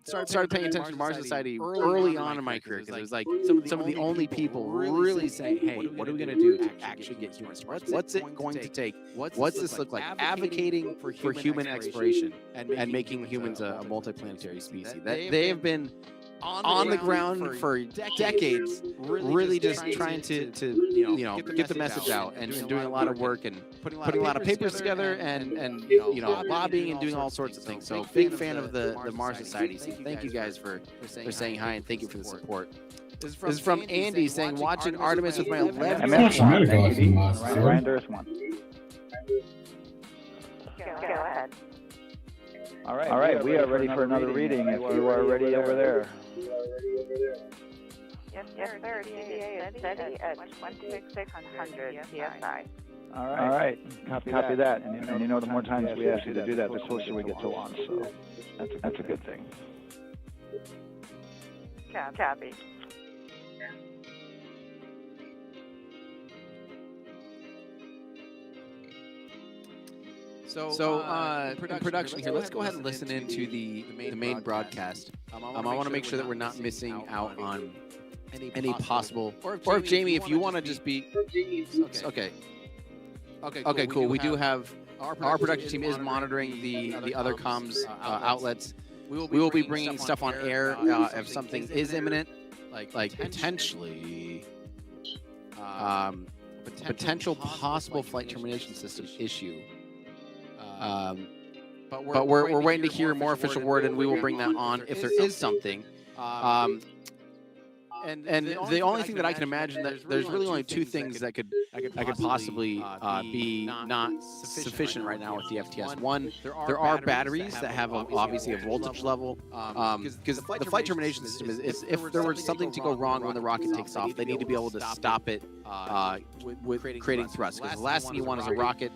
started paying attention to Mars Society early on in my career because it was like some of the only people really saying, hey, what are we going to do to actually get humans? What's it going to take? What's this look like? Advocating for human exploration and making humans a multiplanetary species. They have been on the ground for decades, really just trying to get the message out and doing a lot of work and putting a lot of papers together and lobbying and doing all sorts of things. So big fan of the Mars Society. So thank you guys for saying hi and thank you for the support. This is from Andy saying, watching Artemis with my 11. Ryan Durst one. Go ahead. All right, we are ready for another reading if you are ready over there. Yes, sir. TVA is steady at 2600 psi. All right. Copy that. And you know, the more times we ask you to do that, the closer we get to launch. So that's a good thing. Copy. So, production here. Let's go ahead and listen into the main broadcast. I want to make sure that we're not missing out on any possible. Or if Jamie, if you want to just be. Okay, cool. We do have our production team is monitoring the other comms outlets. We will be bringing stuff on air if something is imminent, like potentially potential possible flight termination system issue. But we're waiting to hear more official word, and we will bring that on if there is something. And the only thing that I can imagine that there's really only two things that could possibly be not sufficient right now with the FTS. One, there are batteries that have obviously a voltage level. Because the flight termination system is if there were something to go wrong when the rocket takes off, they need to be able to stop it with creating thrust. Because the last thing you want is a rocket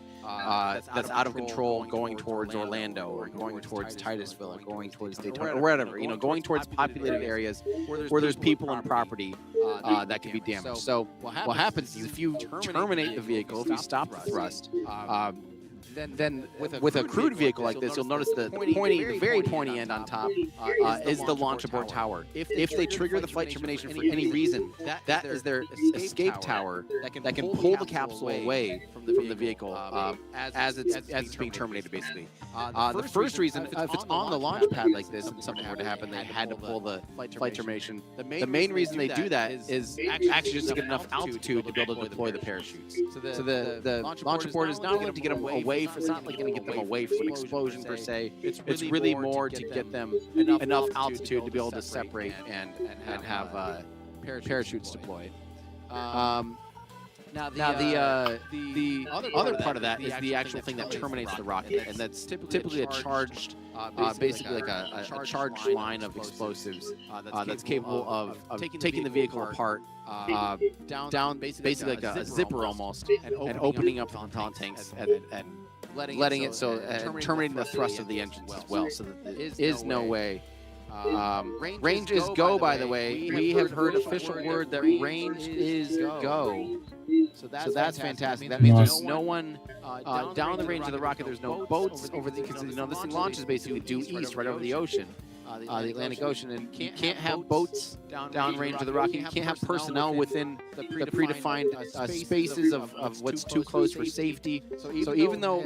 that's out of control going towards Orlando or going towards Titusville or going towards Daytona or whatever, going towards populated areas where there's people and property that can be damaged. So what happens is if you terminate the vehicle, if you stop the thrust, then with a crewed vehicle like this, you'll notice the very pointy end on top is the launch abort tower. If they trigger the flight termination for any reason, that is their escape tower that can pull the capsule away from the vehicle as it's being terminated, basically. The first reason, if it's on the launch pad like this and something were to happen, they had to pull the flight termination. The main reason they do that is actually just to get enough altitude to be able to deploy the parachutes. So the launch abort is not only to get them away. It's not like going to get them away from an explosion per se. It's really more to get them enough altitude to be able to separate and have parachutes deployed. Now the other part of that is the actual thing that terminates the rocket, and that's typically a charged, basically like a charged line of explosives that's capable of taking the vehicle apart down basically like a zipper almost, and opening up the propellant tanks and letting it so terminating the thrust of the engines as well, so that there is no way. Range is go, by the way. We have heard official word that range is go. So that's fantastic. That means there's no one down the range of the rocket. There's no boats over the, because this thing launches basically due east right over the ocean. the Atlantic Ocean, and you can't have boats downrange of the rocket. You can't have personnel within the predefined spaces of what's too close for safety. So even though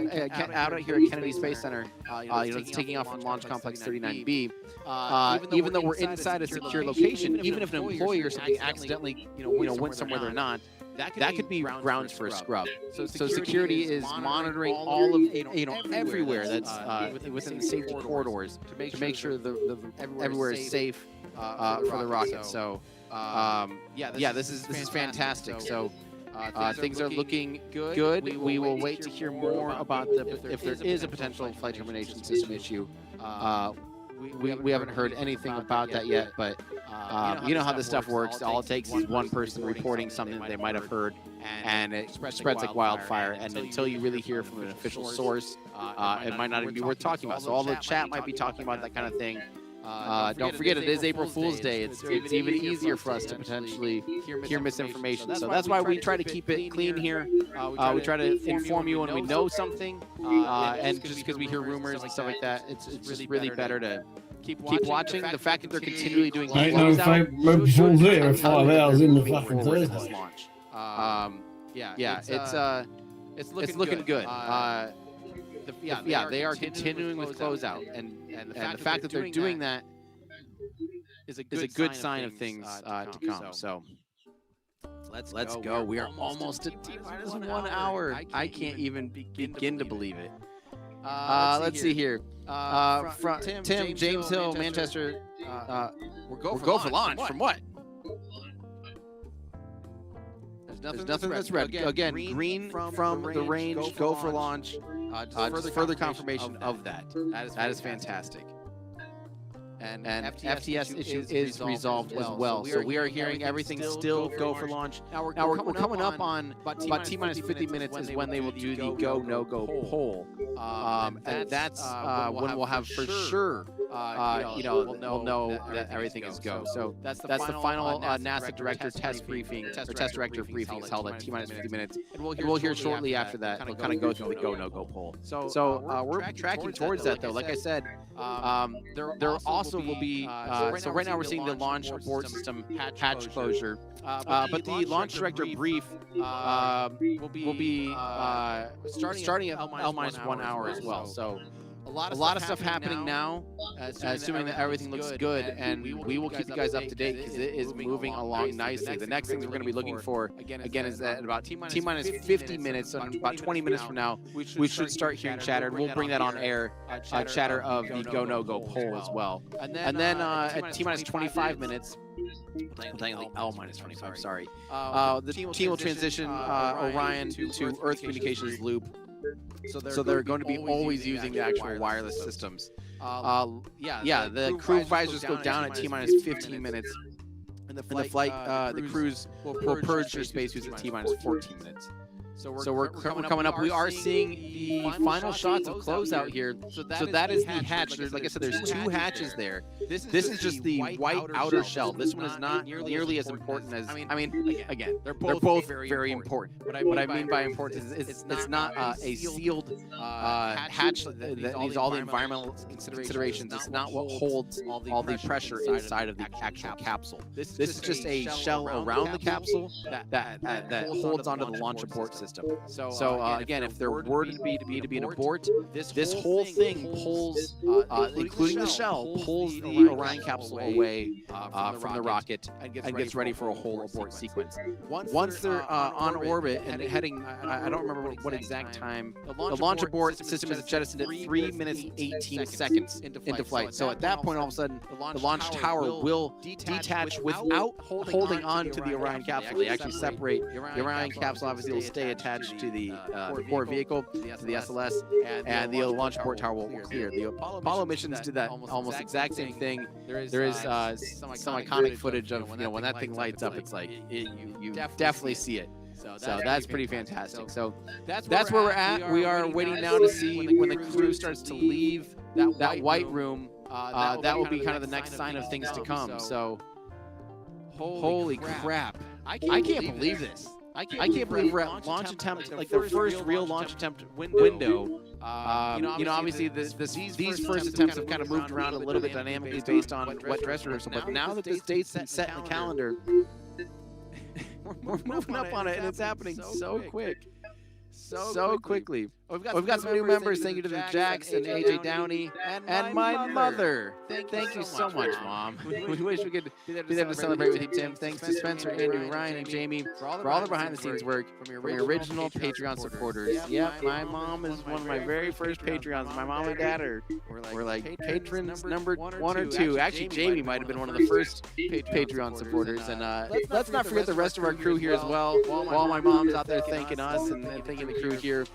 out here at Kennedy Space Center, it's taking off from Launch Complex 39B, even though we're inside a secure location, even if an employee or something accidentally went somewhere they're not, that could be grounds for a scrub. So security is monitoring all of everywhere that's within the safety corridors to make sure the everywhere is safe for the rocket. So this is fantastic. So things are looking good. We will wait to hear more about if there is a potential flight termination system issue. We haven't heard anything about that yet, but you know how this stuff works. All it takes is one person reporting something that they might have heard, and it spreads like wildfire. And until you really hear from an official source, it might not even be worth talking about. So all the chat might be talking about that kind of thing. Don't forget, it is April Fool's Day. It's even easier for us to potentially hear misinformation. So that's why we try to keep it clean here. We try to inform you when we know something, and just because we hear rumors and stuff like that, it's just really better to keep watching. The fact that they're continually doing April Fool's Day are 5 hours in the fucking Thursday. Launch. It's looking good. They are continuing with closeout, and the fact that they're doing that is a good sign of things to come. So let's go. We are almost at T-minus 1 hour. I can't even begin to believe it. Let's see here. From Tim, James Hill, Manchester. We'll go for launch. From what? There's nothing that's red. Again, green from the range. Go for launch. Just further confirmation of that. That is fantastic. And FTS issue is resolved as well. So we are hearing everything still go for launch. Now we're coming up on about T-minus 50 minutes is when they will do the go, no-go poll. And that's when we'll have for sure, we'll know that everything is go. So that's the final NASA director test briefing, or test director briefing is held at T-minus 50 minutes. And we'll hear shortly after that. We'll kind of go through the go, no-go poll. So we're tracking towards that, though. Like I said, there also will be, so right now we're seeing the launch abort system hatch closure, but the launch director brief will be starting at L-minus 1 hour as well. So a lot of stuff happening now, assuming that everything looks good, and we will keep you guys up to date because it is moving along nicely. The next thing we're going to be looking for, again, is that about T-minus 50 minutes, and about 20 minutes from now, we should start hearing chatter, and we'll bring that on air, chatter of the go, no-go poll as well. And then at T-minus 25 minutes, I'm saying like L-minus 25, sorry, the team will transition Orion to Earth communications loop. So they're going to be always using the actual wireless systems. The crew visors go down at T-minus 15 minutes, and the flight, the crews will purge their spacesuits at T-minus 14 minutes. So we're coming up. We are seeing the final shots of closeout here. So that is the hatch. There's, like I said, there's two hatches there. This is just the white outer shell. This one is not nearly as important as, I mean, again, they're both very important. What I mean by important is it's not a sealed hatch that needs all the environmental considerations. It's not what holds all the pressure inside of the actual capsule. This is just a shell around the capsule that holds onto the launch abort system. So again, if there were to be an abort, this whole thing pulls, including the shell, pulls the Orion capsule away from the rocket and gets ready for a whole abort sequence. Once they're on orbit and heading, I don't remember what exact time, the launch abort system is jettisoned at 3 minutes 18 seconds into flight. So at that point, all of a sudden, the launch tower will detach without holding on to the Orion capsule. They actually separate. The Orion capsule obviously will stay attached to the core vehicle, to the SLS, and the launch abort tower will clear. The Apollo missions did that almost exact same thing. There is some iconic footage of when that thing lights up. It's like you definitely see it. So that's pretty fantastic. So that's where we're at. We are waiting now to see when the crew starts to leave that white room. That will be kind of the next sign of things to come. So holy crap! I can't believe this. I can't believe we're at launch attempt, like the first real launch attempt window. Obviously these first attempts have kind of moved around a little bit dynamically based on what dress rehearsal, but now that this date's set in the calendar, we're moving up on it, and it's happening so quick. So quickly. We've got some new members. Thank you to the Jacks and AJ Downey and my mother. Thank you so much, Mom. We wish we could be there to celebrate with you, Tim. Thanks to Spencer, Andrew, Ryan, and Jamie for all the behind-the-scenes work from your original Patreon supporters. Yep, my mom is one of my very first Patreons. My mom and dad were like patrons number 1 or 2. Actually, Jamie might have been one of the first Patreon supporters. And let's not forget the rest of our crew here as well. While my mom's out there thanking us and thanking the crew here,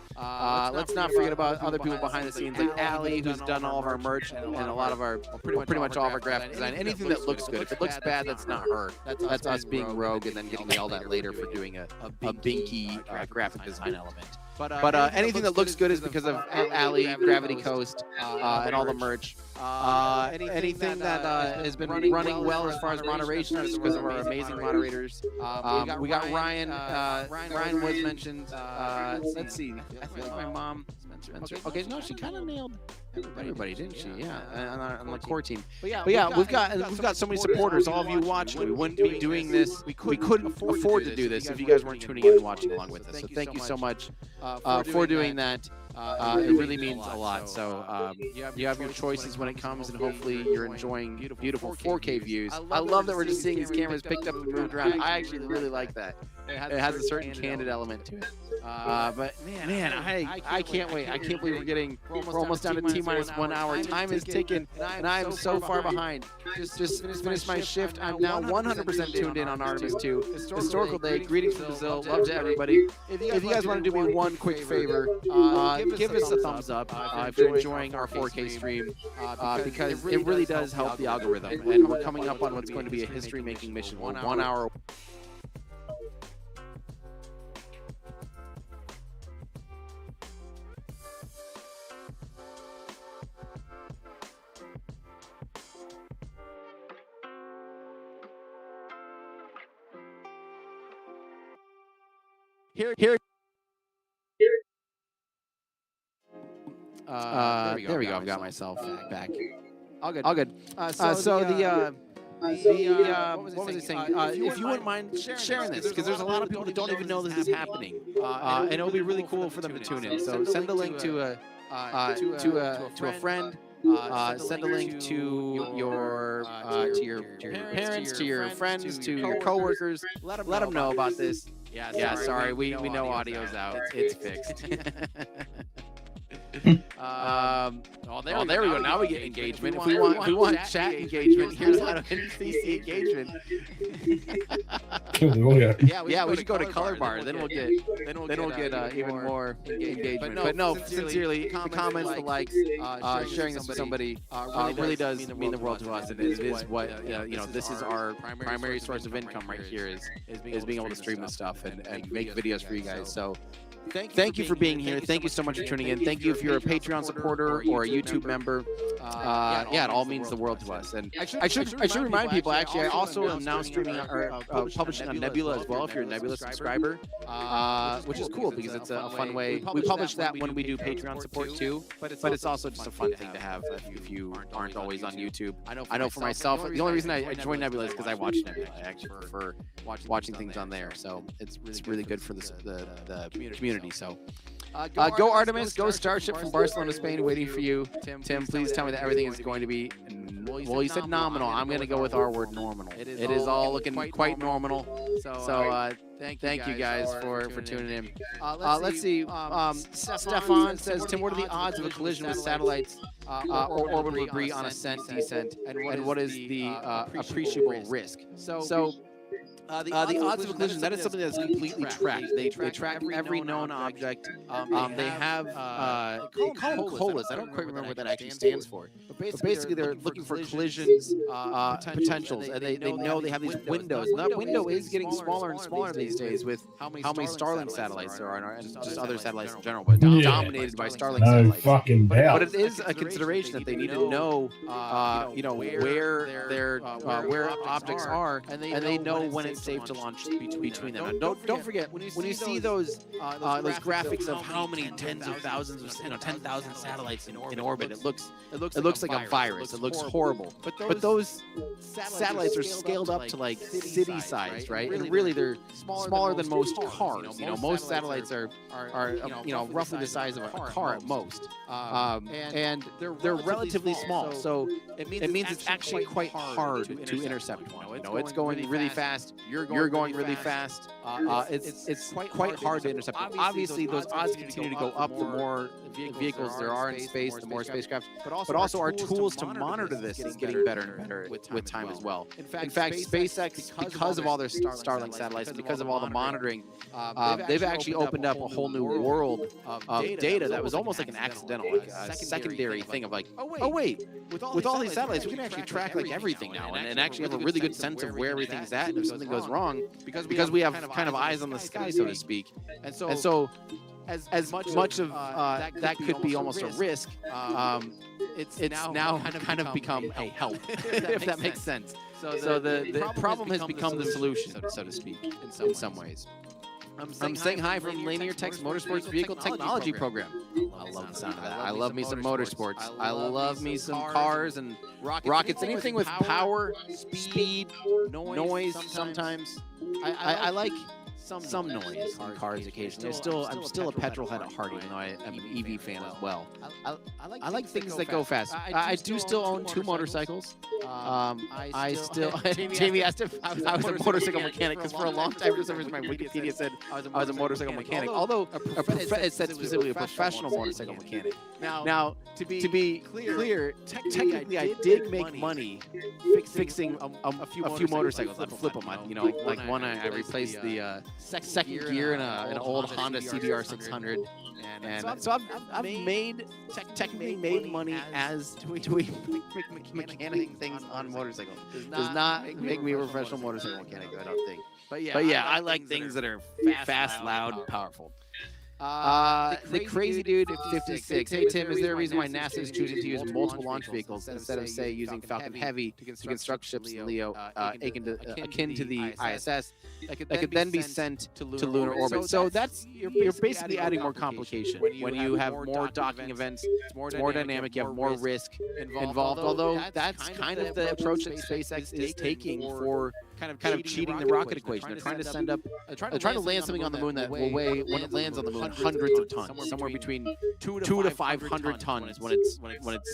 let's not forget about other people behind the scenes like Allie, who's done all of our merch and a lot of our, pretty much all of our graphic design. Anything that looks good. If it looks bad, that's not her. That's us being rogue and then getting yelled at later for doing a binky graphic design element. But anything that looks good is because of Allie, Gravity Coast, and all the merch. Anything that has been running well as far as moderation is because of our amazing moderators. We got Ryan. Ryan was mentioned. Let's see. I feel like my mom. Spencer. Okay, no, she kind of nailed everybody, didn't she? Yeah, on the core team. But yeah, we've got so many supporters. All of you watching, we wouldn't be doing this. We couldn't afford to do this if you guys weren't tuning in and watching along with us. So thank you so much for doing that. It really means a lot. So you have your choices when it comes, and hopefully you're enjoying beautiful 4K views. I love that we're just seeing these cameras picked up and moved around. I actually really like that. It has a certain candid element to it. But man, I can't wait. I can't believe we're almost down to T-minus 1 hour. Time is ticking, and I am so far behind. Just finished my shift. I'm now 100% tuned in on Artemis 2. Historical Day. Greetings from Brazil. Love to everybody. If you guys want to do me one quick favor, give us a thumbs up if you're enjoying our 4K stream, because it really does help the algorithm. And we're coming up on what's going to be a history-making mission. 1 hour. Here. There we go. I've got myself back. All good. What was I saying? If you wouldn't mind sharing this, because there's a lot of people that don't even know this is happening, and it'll be really cool for them to tune in. So send a link to a friend. Send a link to your parents, to your friends, to your coworkers. Let them know about this. Yeah, sorry, we know audio's out. It's fixed. There we go. Now we get engagement. If we want chat engagement, here's how to NCC engagement. Yeah, we should go to Color Bar. Then we'll get even more engagement. But no, sincerely, the comments, the likes, sharing this with somebody really does mean the world to us. And it is what this is our primary source of income right here is being able to stream this stuff and make videos for you guys. So. Thank you for being here. Thank you so much for tuning in. Thank you if you're a Patreon supporter or a YouTube member. It all means the world to us. And I should remind people, actually, I also am now streaming or publishing on Nebula as well if you're a Nebula subscriber, which is cool because it's a fun way. We publish that when we do Patreon support too, but it's also just a fun thing to have if you aren't always on YouTube. I know for myself, the only reason I joined Nebula is because I watch Nebula. I actually prefer watching things on there. So it's really good for the community. So go Artemis, go Starship from Barcelona, Spain, waiting for you. Tim, please tell me that everything is going to be, well, you said nominal. I'm going to go with our word nominal. It is all looking quite nominal. So thank you guys for tuning in. Let's see. Stefan says, Tim, what are the odds of a collision with satellites or orbital debris on ascent, descent, and what is the appreciable risk? So the odds of a collision, that is something that's completely tracked. They track every known object. They have, they call them COLAs. I don't quite remember what that actually stands for. But basically, they're looking for collisions, potentials, and they know they have these windows. And that window is getting smaller and smaller these days with how many Starlink satellites there are, and just other satellites in general, but dominated by Starlink satellites. Fucking doubt. But it is a consideration that they need to know, where their where objects are, and they know when it's safe to launch between them. And don't forget when you see those graphics of how many tens of thousands of 10,000 satellites in orbit, it looks like a virus. It looks horrible. But those satellites are scaled up to like city size, right? And really they're smaller than most cars. You know, most satellites are roughly the size of a car at most. And they're relatively small. So it means it's actually quite hard to intercept one. You know, it's going really fast. You're going really fast. It's quite hard to intercept. Obviously, those odds continue to go up the more vehicles there are in space, the more spacecraft. But also our tools to monitor this is getting better and better with time as well. In fact, SpaceX, because of all their Starlink satellites, because of all the monitoring, they've actually opened up a whole new world of data that was almost like an accidental, like a secondary thing of like, oh wait, with all these satellites, we can actually track like everything now and actually have a really good sense of where everything's at and if something goes wrong, because we have kind of eyes on the sky, so to speak. And so as much of that could be almost a risk, it's now kind of become a help, if that makes sense. So the problem has become the solution, so to speak, in some ways. I'm saying hi from Linear Tech's Motorsports Vehicle Technology Program. I love the sound of that. I love me some motorsports. I love me some cars and rockets. Anything with power, speed, noise sometimes. I like some noise in cars occasionally. I'm still a petrol head at heart, even though I'm an EV fan as well. I like things that go fast. I do still own 2 motorcycles. I still. Jamie asked if I was a motorcycle mechanic, because for a long time, for some reason, my Wikipedia said I was a motorcycle mechanic. Although it said specifically a professional motorcycle mechanic. Now, to be clear, technically I did make money fixing a few motorcycles. I'd flip them. Like one, I replaced the second gear in an old Honda CBR 600. And so I've technically made money as doing mechanic things on motorcycles. Does not make me a professional motorcycle mechanic, I don't think. But yeah, I like things that are fast, loud, powerful. The crazy dude 56. Hey Tim, is there a reason why NASA is choosing to use multiple launch vehicles instead of, say, using Falcon Heavy to construct ships in LEO akin to the ISS that could then be sent to lunar orbit? So that's you're basically adding more complication when you have more docking events. It's more dynamic. You have more risk involved. Although that's kind of the approach that SpaceX is taking for kind of cheating the rocket equation. They're trying to send up, trying to land something on the moon that will weigh, when it lands on the moon, hundreds of tons, somewhere between 2 to 500 tons when it's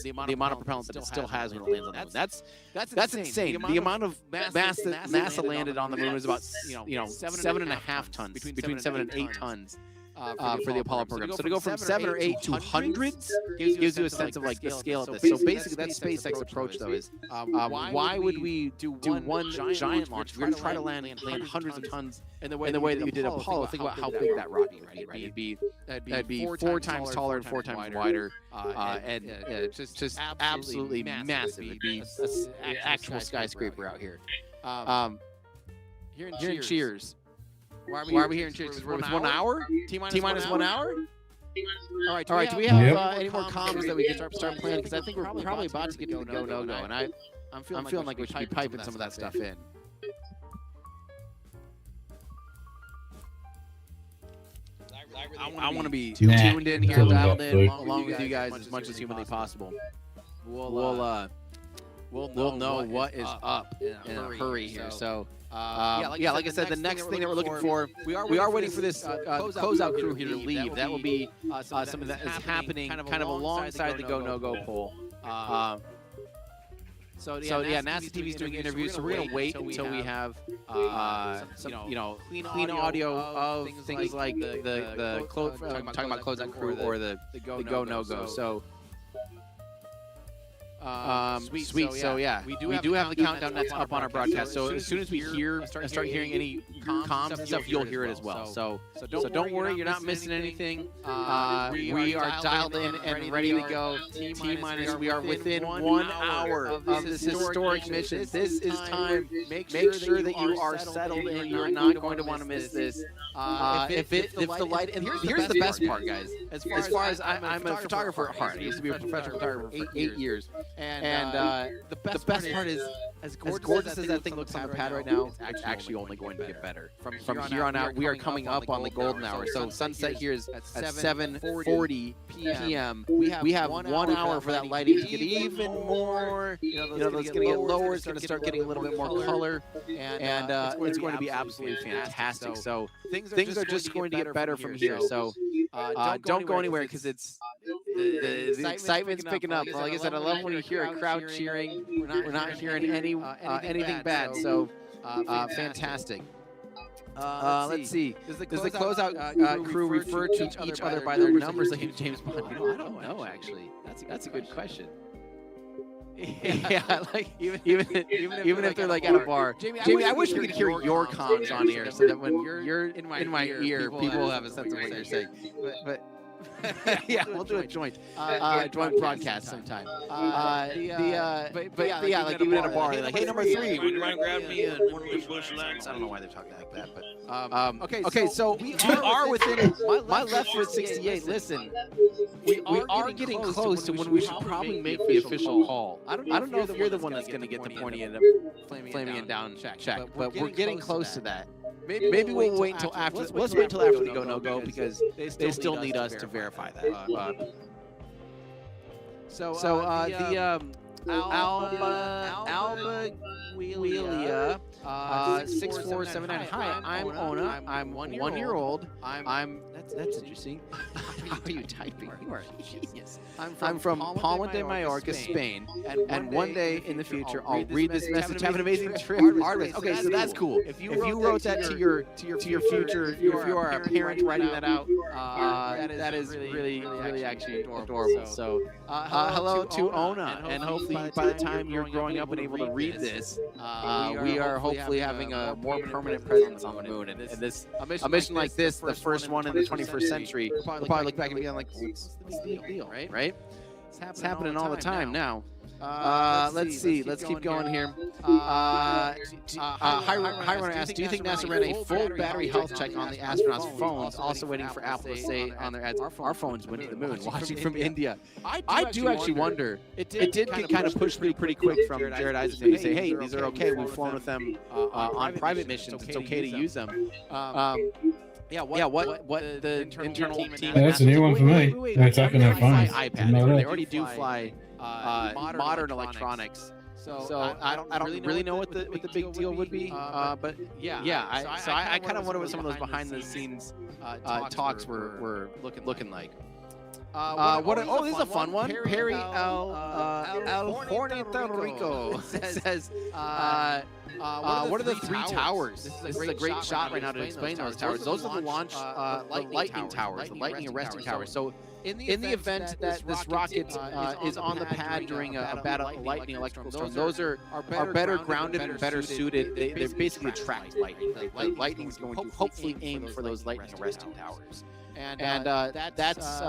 the amount of propellant that it still has when it lands on the moon. That's insane. The amount of mass that NASA landed on the moon is about 7.5 tons, between 7 and 8 tons. For the Apollo program. So to go from 7 or 8 to hundreds gives you a sense of like the scale of this. So basically that SpaceX approach though is why would we do one giant launch? We're going to try to land hundreds of tons in the way that you did Apollo. Think about how big that rocket would be, right? That'd be 4 times taller and 4 times wider, and just absolutely massive. It'd be an actual skyscraper out here. Here in Cheers. Why are we here in Cheers? It's 1 hour? T-minus 1 hour? All right. Do we have any more comms that we can start playing? Because I think we're probably about to get to the go-no-go, and I'm feeling like we should be piping some of that stuff in. I want to be tuned in here, dialed in, along with you guys as much as humanly possible. We'll know what is up in a hurry here. So. Like I said, the next thing that we're looking for, we are waiting for this closeout crew here to leave. That will be something that is happening kind of alongside the go-no-go poll. So NASA TV is doing interviews, so we're gonna wait until we have clean audio of things like the talking about closeout crew or the go-no-go. So. Sweet. So yeah, we do have the countdown that's up on our broadcast. So as soon as we start hearing any comms and stuff, you'll hear it as well. So don't worry, you're not missing anything. We are dialed in and ready to go. T-minus, we are within 1 hour of this historic mission. This is time. Make sure that you are settled in. You're not going to want to miss this. If the light, and here's the best part, guys. As far as I'm a photographer at heart. I used to be a professional photographer for 8 years. And the best part is, as gorgeous as that thing looks on the pad right now, it's actually only going to get better. From here on out, we are coming up on the golden hour. So sunset here is at 7:40 p.m. We have 1 hour for that lighting to get even more. You know, it's going to get lower. It's going to start getting a little bit more color, and it's going to be absolutely fantastic. So things are just going to get better from here. So don't go anywhere because it's the excitement's picking up. Like I said, I love when you hear a crowd cheering. We're not hearing anything bad. So fantastic. Let's see. Does the closeout crew refer to each other by their numbers like in James Bond? You know, I don't know actually. That's a good question. Yeah, like even if they're like at a bar. Jamie, I wish we could hear your comms on air so that when you're in my ear, people will have a sense of what you're saying. But yeah, we'll do a joint broadcast sometime. But yeah, like even at a bar, they're like, hey, number 3, would you mind grabbing me one of these bush lights? I don't know why they're talking like that, but okay, so we are within my left foot 68. Listen, we are getting close to when we should probably make the official call. I don't know if you're the one that's going to get the pointy end up flaming it down check, but we're getting close to that. Maybe we'll wait until after. Let's wait until after the go no go because they still need us to verify that. So the Alba Wheelia 6479. Hi, I'm Ona. I'm 1 year old. That's interesting. How are you typing? You are a genius. I'm from Palma de Mallorca, Spain, and one day in the future I'll read this message. Have an amazing trip, Artemis. Okay, so that's cool. If you wrote that to your future, if you are a parent writing that out, that is really actually adorable. So hello to Ona, and hopefully by the time you're growing up and able to read this, we are hopefully having a more permanent presence on the moon. And this a mission like this, the first one in the 21st century, we'll probably look back and be like, what's the deal, right? It's happening all the time now. Let's see. Let's keep going here. Hiron asks, do you think NASA ran a full battery health check on the astronauts' phones, also waiting for Apple to say on their ads, our phones went to the moon, watching from India? I do actually wonder. It did get kind of pushed pretty quick from Jared Isaacson to say, hey, these are okay. We've flown with them on private missions. It's okay to use them. Yeah, what the internal team? Yeah, that's a new one for me. They're attacking their phones. iPads. They already do fly modern electronics. So I don't really know what the big deal would be. But I kind of wonder what some of those behind the scenes talks were looking like. This is a fun one. Perry El Puerto Rico says, what are the 3 towers? This is a great shot right now to explain those towers. Those are the launch lightning towers, the lightning arresting towers. So in the event that this rocket is on the pad during a bad lightning electrical storm, those are better grounded and better suited. They basically attract lightning. The lightning is going to hopefully aim for those lightning arresting towers. And that's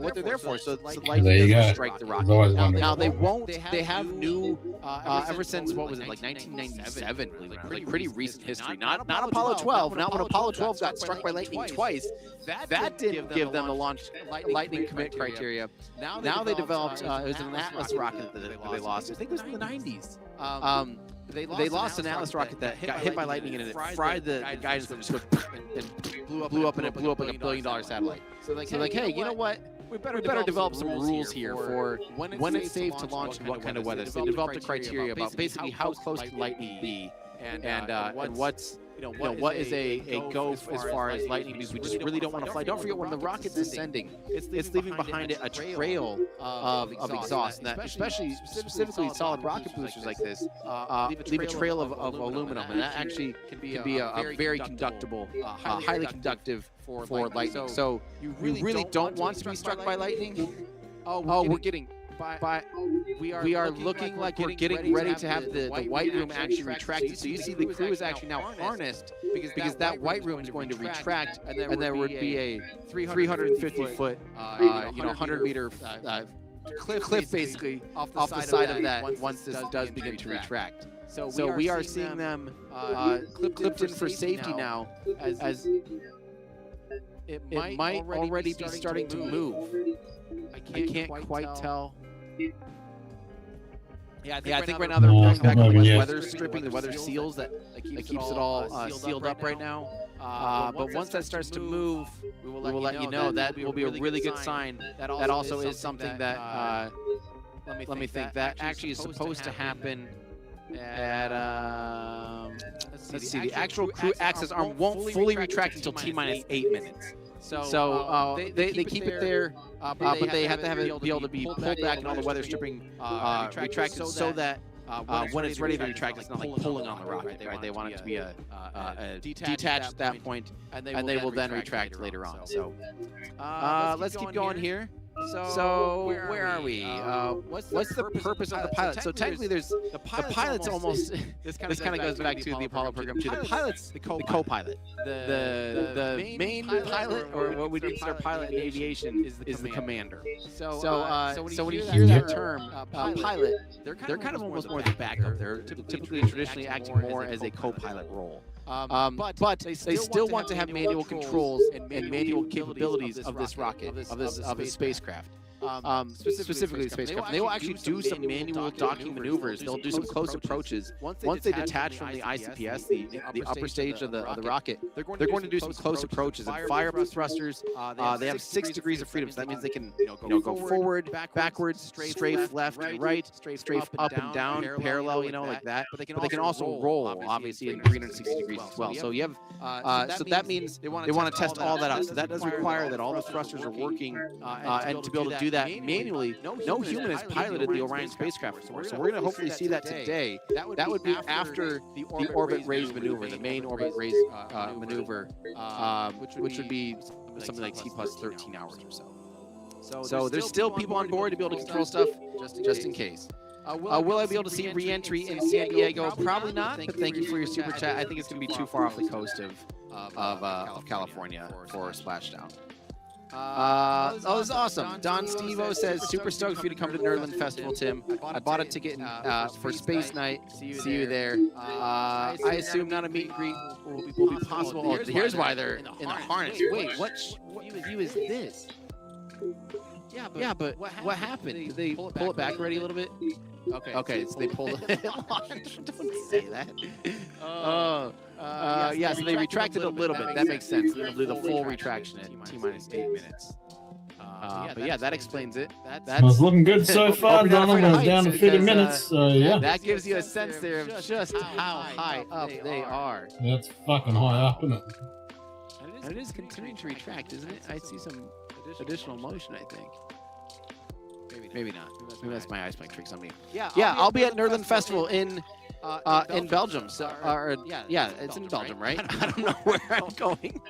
what they're there for. So lightning doesn't strike the rocket. Now they won't. They have new ever since what was it, like 1997? Like pretty recent history. Not Apollo 12. Not when Apollo 12 got struck by lightning twice. That didn't give them the launch lightning commit criteria. Now they developed. It was an Atlas rocket that they lost. I think it was in the 90s. They lost an Atlas rocket that got hit by lightning and it fried the guidance and blew up like $1 billion satellite. So like, hey, you know what? We better develop some rules here for when it's safe to launch and what kind of weather. So they developed a criteria about basically how close can lightning be and what's what is a go as far as lightning, because we just really don't want to fly. Don't forget, when the rocket's descending, it's leaving behind it a trail of exhaust, and that specifically solid rocket boosters like this leave a trail of aluminum, and that actually can be a very conductible, highly conductive for lightning. So you really don't want to be struck by lightning. We're getting. We are looking like we're getting ready to have the white room actually retracted. So you see the crew is actually now harnessed because that white room is going to retract, and there would be a 350-foot, 100-meter cliff basically off the side of that once this does begin to retract. So we are seeing them clipped in for safety now, as it might already be starting to move. I can't quite tell. Yeah, I think right now they're going back on the weather stripping, the weather seals that keeps it all sealed up right now. But once that starts to move, we will let you know. That will be a really good sign. That also is something that, let me think, that actually is supposed to happen at, let's see, the actual crew access arm won't fully retract until T-minus 8 minutes. So they keep it there, but they have to have it be able to be pulled back and all the weather stripping retracted so that when it's ready to retract, it's not like pulling on the rocket, right? They want it to be a detached at that point, and they will then retract later on. So let's keep going here. So where are we? What's the purpose of the pilot? So technically, there's the pilot's almost. This kind of goes back to the Apollo program too. The pilot's the co-pilot. The main pilot, or what we consider pilot in aviation, is the commander. So when you hear that term pilot, they're kind of almost more the backup. They're typically traditionally acting more as a co-pilot role. But they still want to have manual controls and manual capabilities of this rocket, of this spacecraft. Specifically the spacecraft. They will actually do some manual docking maneuvers. They'll do some close approaches. Once they detach from the ICPS, the upper stage of the rocket, they're going to do some close approaches and fire up the thrusters. They have 6 degrees of freedom, so that means they can go forward, backwards, strafe left and right, strafe up and down, parallel, like that. But they can also roll, obviously, in 360 degrees as well. So you have, so that means they want to test all that out. So that does require that all the thrusters are working, and to be able to do that manually, no human has piloted the Orion spacecraft before. So we're going to hopefully see that today. That would be after the orbit raise maneuver, the main orbit raise maneuver, which would be something like T plus 13 hours or so. So there's still people on board to be able to control stuff, just in case. Will I be able to see re-entry in San Diego? Probably not, but thank you for your super chat. I think it's going to be too far off the coast of California for splashdown. Oh, this is awesome. Don Stevo says, super stoked for you to come to Nerdland Festival, Tim. I bought a ticket for Space Night. See you there. I assume not a meet and greet will be possible. Oh, here's why they're in the harness. Wait, what view is this? Yeah, but what happened? Did they pull it back already a little bit? Okay, so they pulled it. Don't say that. Yeah, so they retracted a little bit. That makes sense. They'll do the full retraction at T-minus 8 minutes. But yeah, that explains it. It's looking good so far, Donald. We're down to 50 minutes, so yeah. That gives you a sense there of just how high up they are. That's fucking high up, isn't it? And it is continuing to retract, isn't it? I see some additional motion, I think. Maybe not. Maybe that's my ice pick trick somebody. Yeah, I'll be at Nerdland Festival in Belgium. So, yeah, it's in Belgium, right? I don't know where I'm going.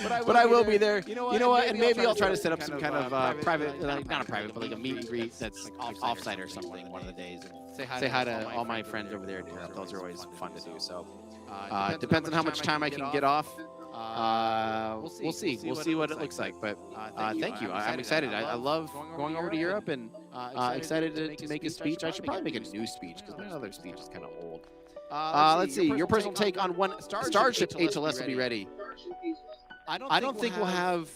But I will be there. You know what? And maybe I'll try to set up some kind of private, not a private, but like a meet and greet that's like offsite or something one of the days. And say hi to all my friends over there in Europe. Those are always fun to do. So depends on how much time I can get off. We'll see. We'll see what it looks like. But thank you. I'm excited. I love going over to Europe and excited to make a speech. I should probably make a new speech because my other speech is kind of old. Let's see. Your personal take on when Starship HLS will be ready. I don't think we'll have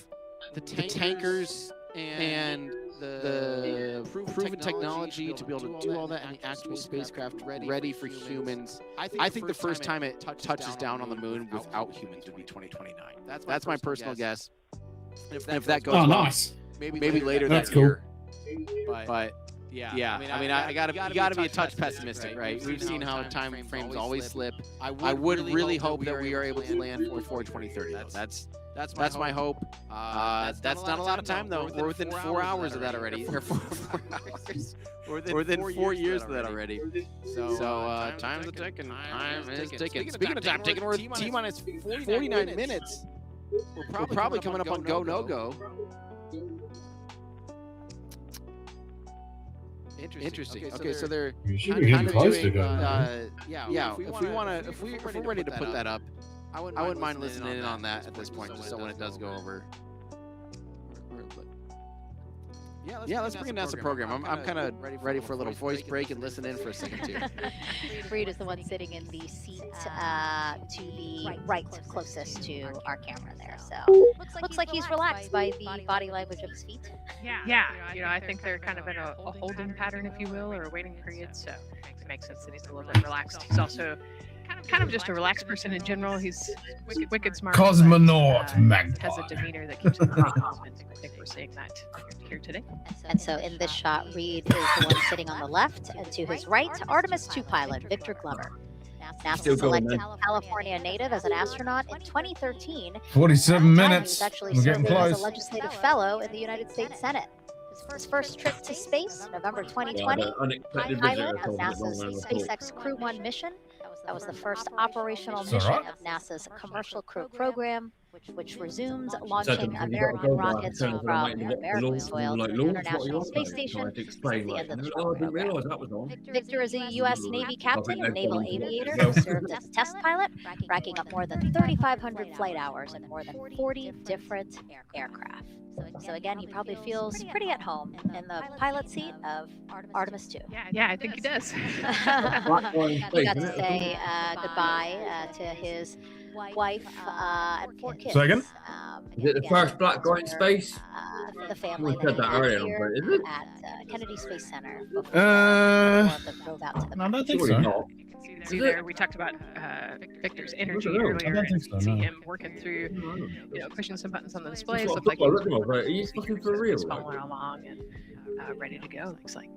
the tankers and the proven technology to be able to do all that and the actual spacecraft ready for humans. I think the first time it touches down on the moon without humans would be 2029. That's my personal guess. And if that goes well, nice. maybe later that year. But yeah, I mean, you gotta be a touch pessimistic, right? We've seen how time frames always slip. I would really hope that we are able to land before 2030. That's my hope. That's not a lot of time though. We're within 4 hours of that already. Or 4 hours. We're within 4 years of that already. So time's a ticking. Time is ticking. Speaking of time ticking, we're at T-minus 49 minutes. We're probably coming up on go no go. Interesting. Okay, so they're kind of doing. Yeah. If we're ready to put that up, I wouldn't mind listening in on that at this point, just so when it does go over. Yeah, let's bring a NASA program. I'm kind of ready for a little voice break and listen in for a second too. Reed is the one sitting in the seat to the right, closest to our camera there. So looks like he's relaxed by the body language of his feet. Yeah, I think they're kind of in a holding pattern, if you will, or a waiting period. So it makes sense that he's a little bit relaxed. He's also kind of just a relaxed person in general. He's wicked smart. Cosmonaut but, has a demeanor that keeps him pretty confident. I think we're seeing that here today. And so in this shot, Reed is the one sitting on the left, and to his right, Artemis 2 pilot Victor Glover. NASA selected California native as an astronaut in 2013. 47 minutes. He's actually We're getting serving as a close. legislative fellow in the United States Senate. His first trip to space, November 2020, pilot of NASA's SpaceX Crew 1 mission. That was the first operational mission of NASA's Commercial Crew program, which resumes launching American rockets from American soil to the International Space Station since the end of the shuttle program. Victor is a U.S. Navy captain and naval aviator who served as test pilot, racking up more than 3,500 flight hours in more than 40 different aircraft. So again, he probably feels pretty at home in the pilot seat of Artemis 2. Yeah, I think he does. He got to say goodbye to his wife and 4 kids. Second? Is it the first black guy in space? The family We said that earlier, is it? at Kennedy Space Center. No, I don't think so. See there, we talked about Victor's energy earlier, and you can see him working through, pushing some buttons on the displays. Look like he's fucking for real. following along and ready to go. Looks like.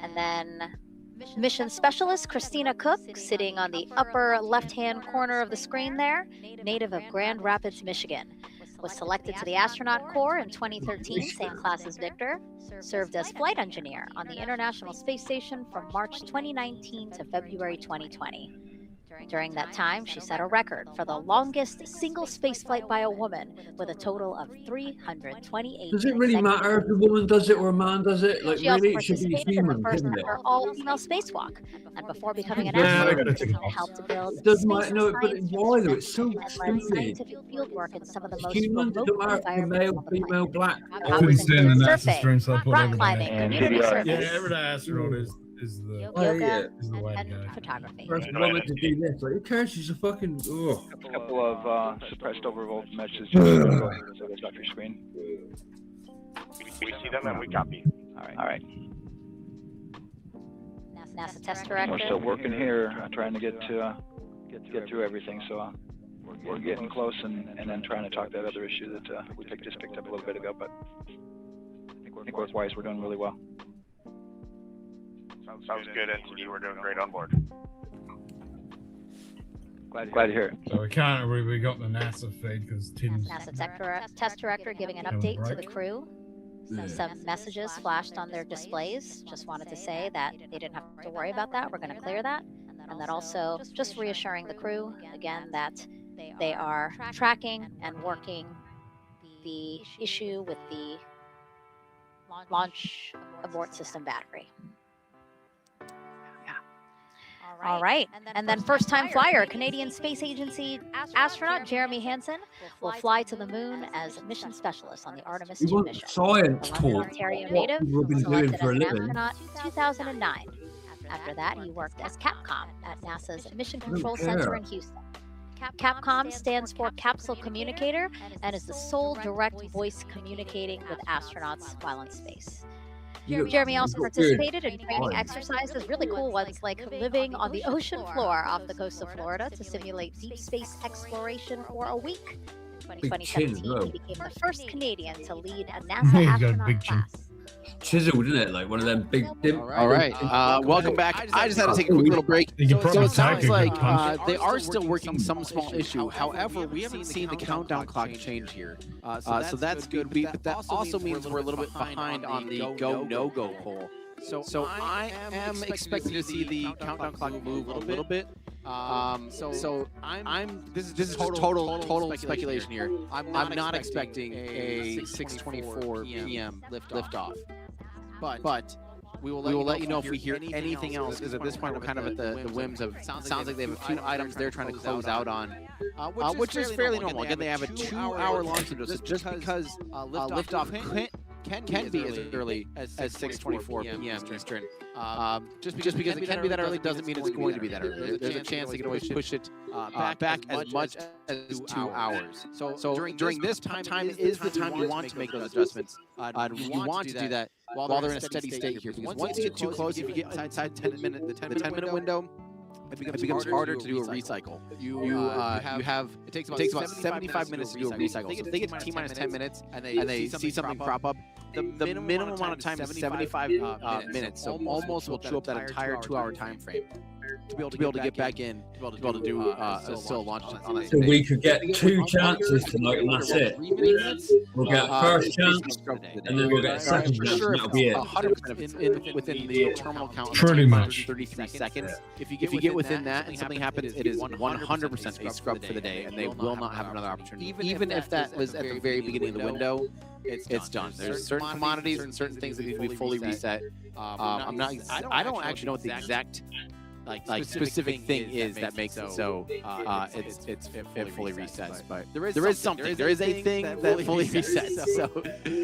And then mission specialist Christina Cook, sitting on the upper left-hand corner of the screen there, native of Grand Rapids, Michigan. Was selected to the astronaut corps in 2013, same class as Victor. Served as flight engineer on the International Space Station from March 2019 to February 2020. During that time, she set a record for the longest single spaceflight by a woman with a total of 328. Does it really matter if a woman does it or a man does it? Like, She also really, it should be participated in human, the first shouldn't it? ever all-female spacewalk, and before becoming an Yeah, I astronaut, gotta take it she helped to build It doesn't space matter, no, but science why though? It's so and led stupid. scientific field work in some of the most Human, it remote doesn't matter if you're environments male, female, black. I couldn't stand the NASA surfing, stream, so I put rock everyday. climbing, community service, Yeah, everyday astronaut is the yoga, is the way to go. and photography. First woman to do this, like, who cares? She's a fucking. Ugh. A couple of suppressed overvolt messages. Go ahead, so that's off your screen. We see them and we copy. All right. NASA test director. We're still working here, trying to get through everything. So we're getting close, and then trying to talk that other issue that we just picked up a little bit ago. But I think work-wise, we're doing really well. Sounds good, NTD. We're doing great on board. Glad to hear it. So we got the NASA feed because Tim's NASA test director giving an update to the crew. Some messages flashed on their displays. Just wanted to say that they didn't have to worry about that. We're going to clear that. And then also just reassuring the crew again that they are tracking and working the issue with the launch abort system battery. All right. And then first-time flyer, Canadian Space Agency astronaut Jeremy Hansen will fly to the moon as mission specialist on the Artemis 2 mission. Science The talk. London, Ontario native We've been selected doing as for a an living. astronaut in 2009. After that, he worked as Capcom at NASA's Mission Control care. Center in Houston. Capcom stands for Capsule Communicator and is the sole direct voice communicating with astronauts while in space. Jeremy also participated in training exercises, really cool ones like living on the ocean floor off the coast of Florida to simulate deep space exploration for a week. In 2017, he became the first Canadian to lead a NASA astronaut class. Chiseled, isn't it? Like one of them big. All right. Welcome back. I just had to take a quick little break. So it sounds like they are still working some small issue. However, we haven't seen the countdown clock change here. So that's good. But that also means we're a little bit behind on the go/no-go poll. So I am expecting to see the countdown clock move a little bit. So this is total speculation here. I'm not expecting a 6:24 p.m. liftoff. But we will let you know if we hear anything else, because at this point we're kind of at the whims of. It sounds like they have a few items they're trying to close out on, which is fairly normal. Again, they have a 2-hour launch window, so just because liftoff can be as early as 6:24 p.m. Eastern. Just because it can be that early doesn't mean it's going to be that early. There's a chance they can always push it back as much as 2 hours. So during this time is the time you want to make those adjustments. You want to do that while they're in a steady state here, because once you get too close, if you get inside the 10-minute window, it becomes harder to do a recycle. It takes about 75 minutes to do a recycle. So if they get to T-minus 10 minutes and they see something crop up, the minimum amount of time is 75 minutes. So almost will chew up that entire 2-hour time frame to be able to get back in, to be able to do still a launch on that. So we could get 2 chances tonight, and that's it. We'll get first chance, and then we'll get second chance, and that'll be it. 100% within the terminal count. Pretty much. 33 seconds. If you get within that and something happens, it is 100% a scrub for the day, and they will not have another opportunity. Even if that was at the very beginning of the window, it's done. There's certain commodities and certain things that need to be fully reset. I don't actually know what the exact like specific thing is that makes it so it fully resets, but there is something. There is a thing that fully resets. So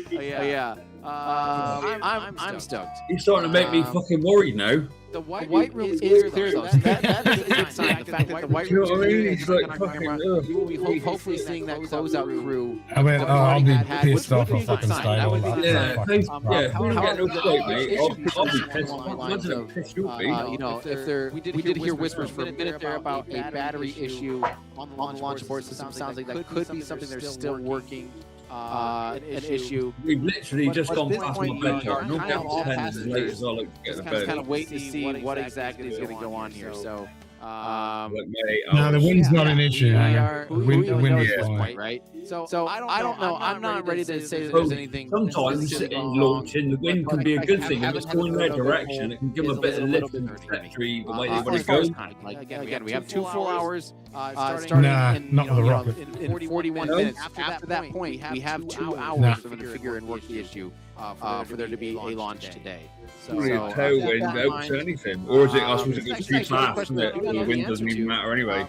yeah, I'm stoked. You're starting to make me fucking worried now. The white room is clear though. So that is a good sign. The fact that the white room is clear, It's like on camera, you will be hopefully seeing that closeout crew. I mean, I'll be pissed off if I can stay all that. Yeah, we don't get no sleep, mate. I'll be pissed. Imagine how pissed you'll be. You know, if there, we did hear whispers for a minute there about a battery issue on the launch support system. Sounds like that could be something they're still working. An issue. We've literally just gone past my bedtime. No kind doubt of all 10 is as late as I like to get to bed. kind of wait to see what exactly is going to go on here. So, Look, mate, No, the wind's not an issue. the Wind is this fine. point, right? So I don't know. I'm not ready to say that there's anything. Sometimes in launching, the wind can be a good thing. If it's going their direction, it can give them a bit of lift and trajectory the way they want to go. Again, we have 2 full hours starting in, not with a rocket. in 41 minutes. After that point, we have 2 hours for them to figure and work the issue for there to be a launch today. So, tailwind helps anything, or is it? I suppose it goes too fast, isn't it? The wind doesn't even matter anyway.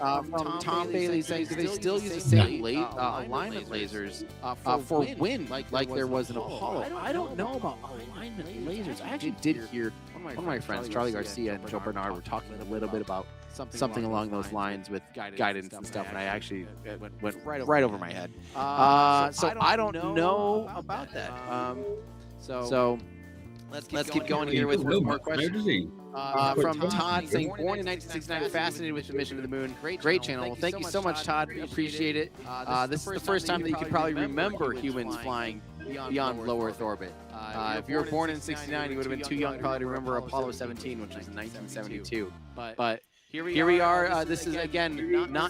Tom Bailey saying, do they still use the same alignment lasers for wind like there was in Apollo? I don't know about alignment lasers. I actually did hear one of my friends, Charlie Garcia and Joe Bernard, were talking a little bit about something along those lines with guidance and stuff, and I actually went right over my head. So I don't know about that. So let's keep going here with more questions. From Todd saying, born in 1969, fascinated with the mission to the moon. Great channel. Well, thank you so much, Todd. Appreciate it. This is the first time that you could probably remember humans flying beyond low Earth orbit. If you were born in 69, you would have been too young probably to remember Apollo 17, which was in 1972. But here we are. This is again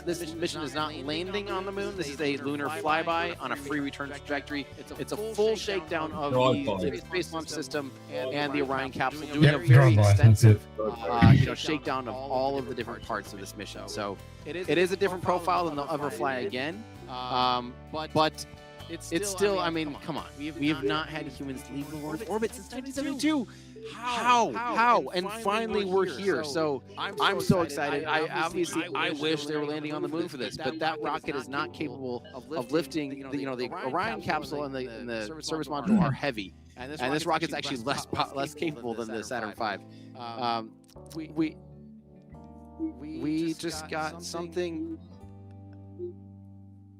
this mission is not landing on the moon. This is a lunar flyby on a free return trajectory. It's a full shakedown of the Space Launch System and the Orion capsule, doing a very extensive shakedown of all of the different parts of this mission. So it is a different profile than they'll ever fly again. But it's still, I mean, come on. We have not had humans leave low Earth orbit since 1972. How? And finally we're here. So I'm so excited. I wish they were landing on the moon for this, but that rocket is not capable of lifting. The Orion capsule and the service module are heavy, and this rocket's actually less capable than the Saturn V. We just got something.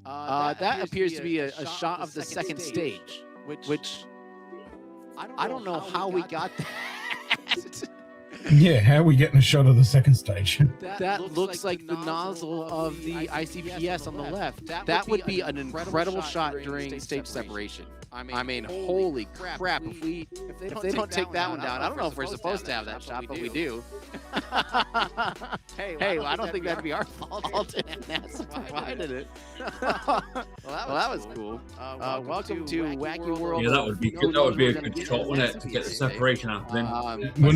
That appears to be a shot of the second stage, which I don't know how we got that. Yeah, how are we getting a shot of the second stage? That looks like the nozzle of the ICPS on the left. That would be an incredible shot during stage separation. I mean, holy crap! If they don't take that one down, I don't know if we're supposed to have that shot, but we do. Hey, well, I don't think that'd be our fault. NASA provided it. Well, that was cool. Welcome to Wacky World. Yeah, that would be good. That would be a good shot, wouldn't it, to get the separation happening?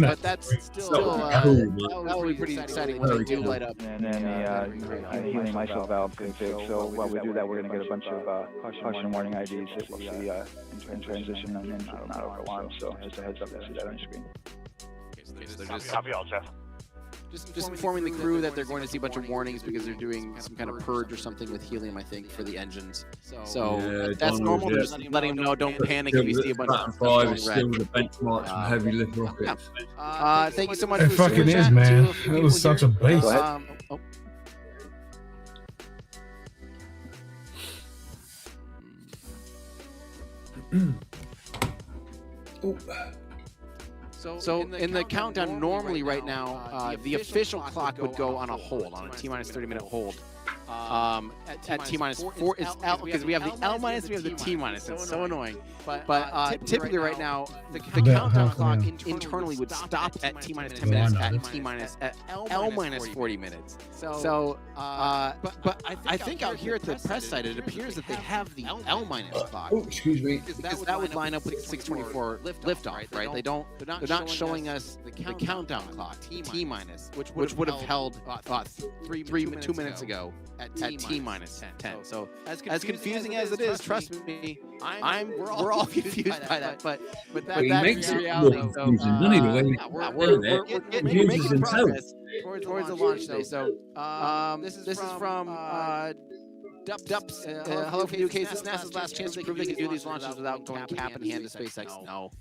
But that's still that would be pretty exciting when they do light up. And then the healing myself valve config. So while we do that, we're going to get a bunch of caution warning IDs that we'll see in transition and not over alarm. So just a heads up, you'll see that on your screen. Copy all, Jeff. Just informing the crew that they're going to see a bunch of warnings because they're doing some kind of purge or something with helium, I think, for the engines. So Yeah, that's normal. Just letting them know, don't panic if you see a bunch of stuff going red. Still the benchmarks for heavy lift rockets. Thank you so much. It for the fucking super is, chat man. to a few It was people such a here. beast. So in the countdown, normally right now, the official clock would go on a hold, on a T-minus 30-minute hold. At T-minus 4 is L, because we have the L minus, we have the T-minus. It's so annoying. But typically right now, the countdown clock internally would stop at T-minus 10 minutes at T-minus at L minus 40 minutes. So, but I think out here at the press site, it appears that they have the L minus clock. Oh, excuse me. Because that would line up with 624 liftoff, right? They're not showing us the countdown clock, T minus, which would have held 2 minutes ago at T-minus 10. So as confusing as it is, trust me, we're all confused by that. But that's the reality. So we're making progress towards the launch day. So this is from Dups. Hello from the UK. Is this NASA's last chance to prove they can do these launches without going cap in hand to SpaceX? No.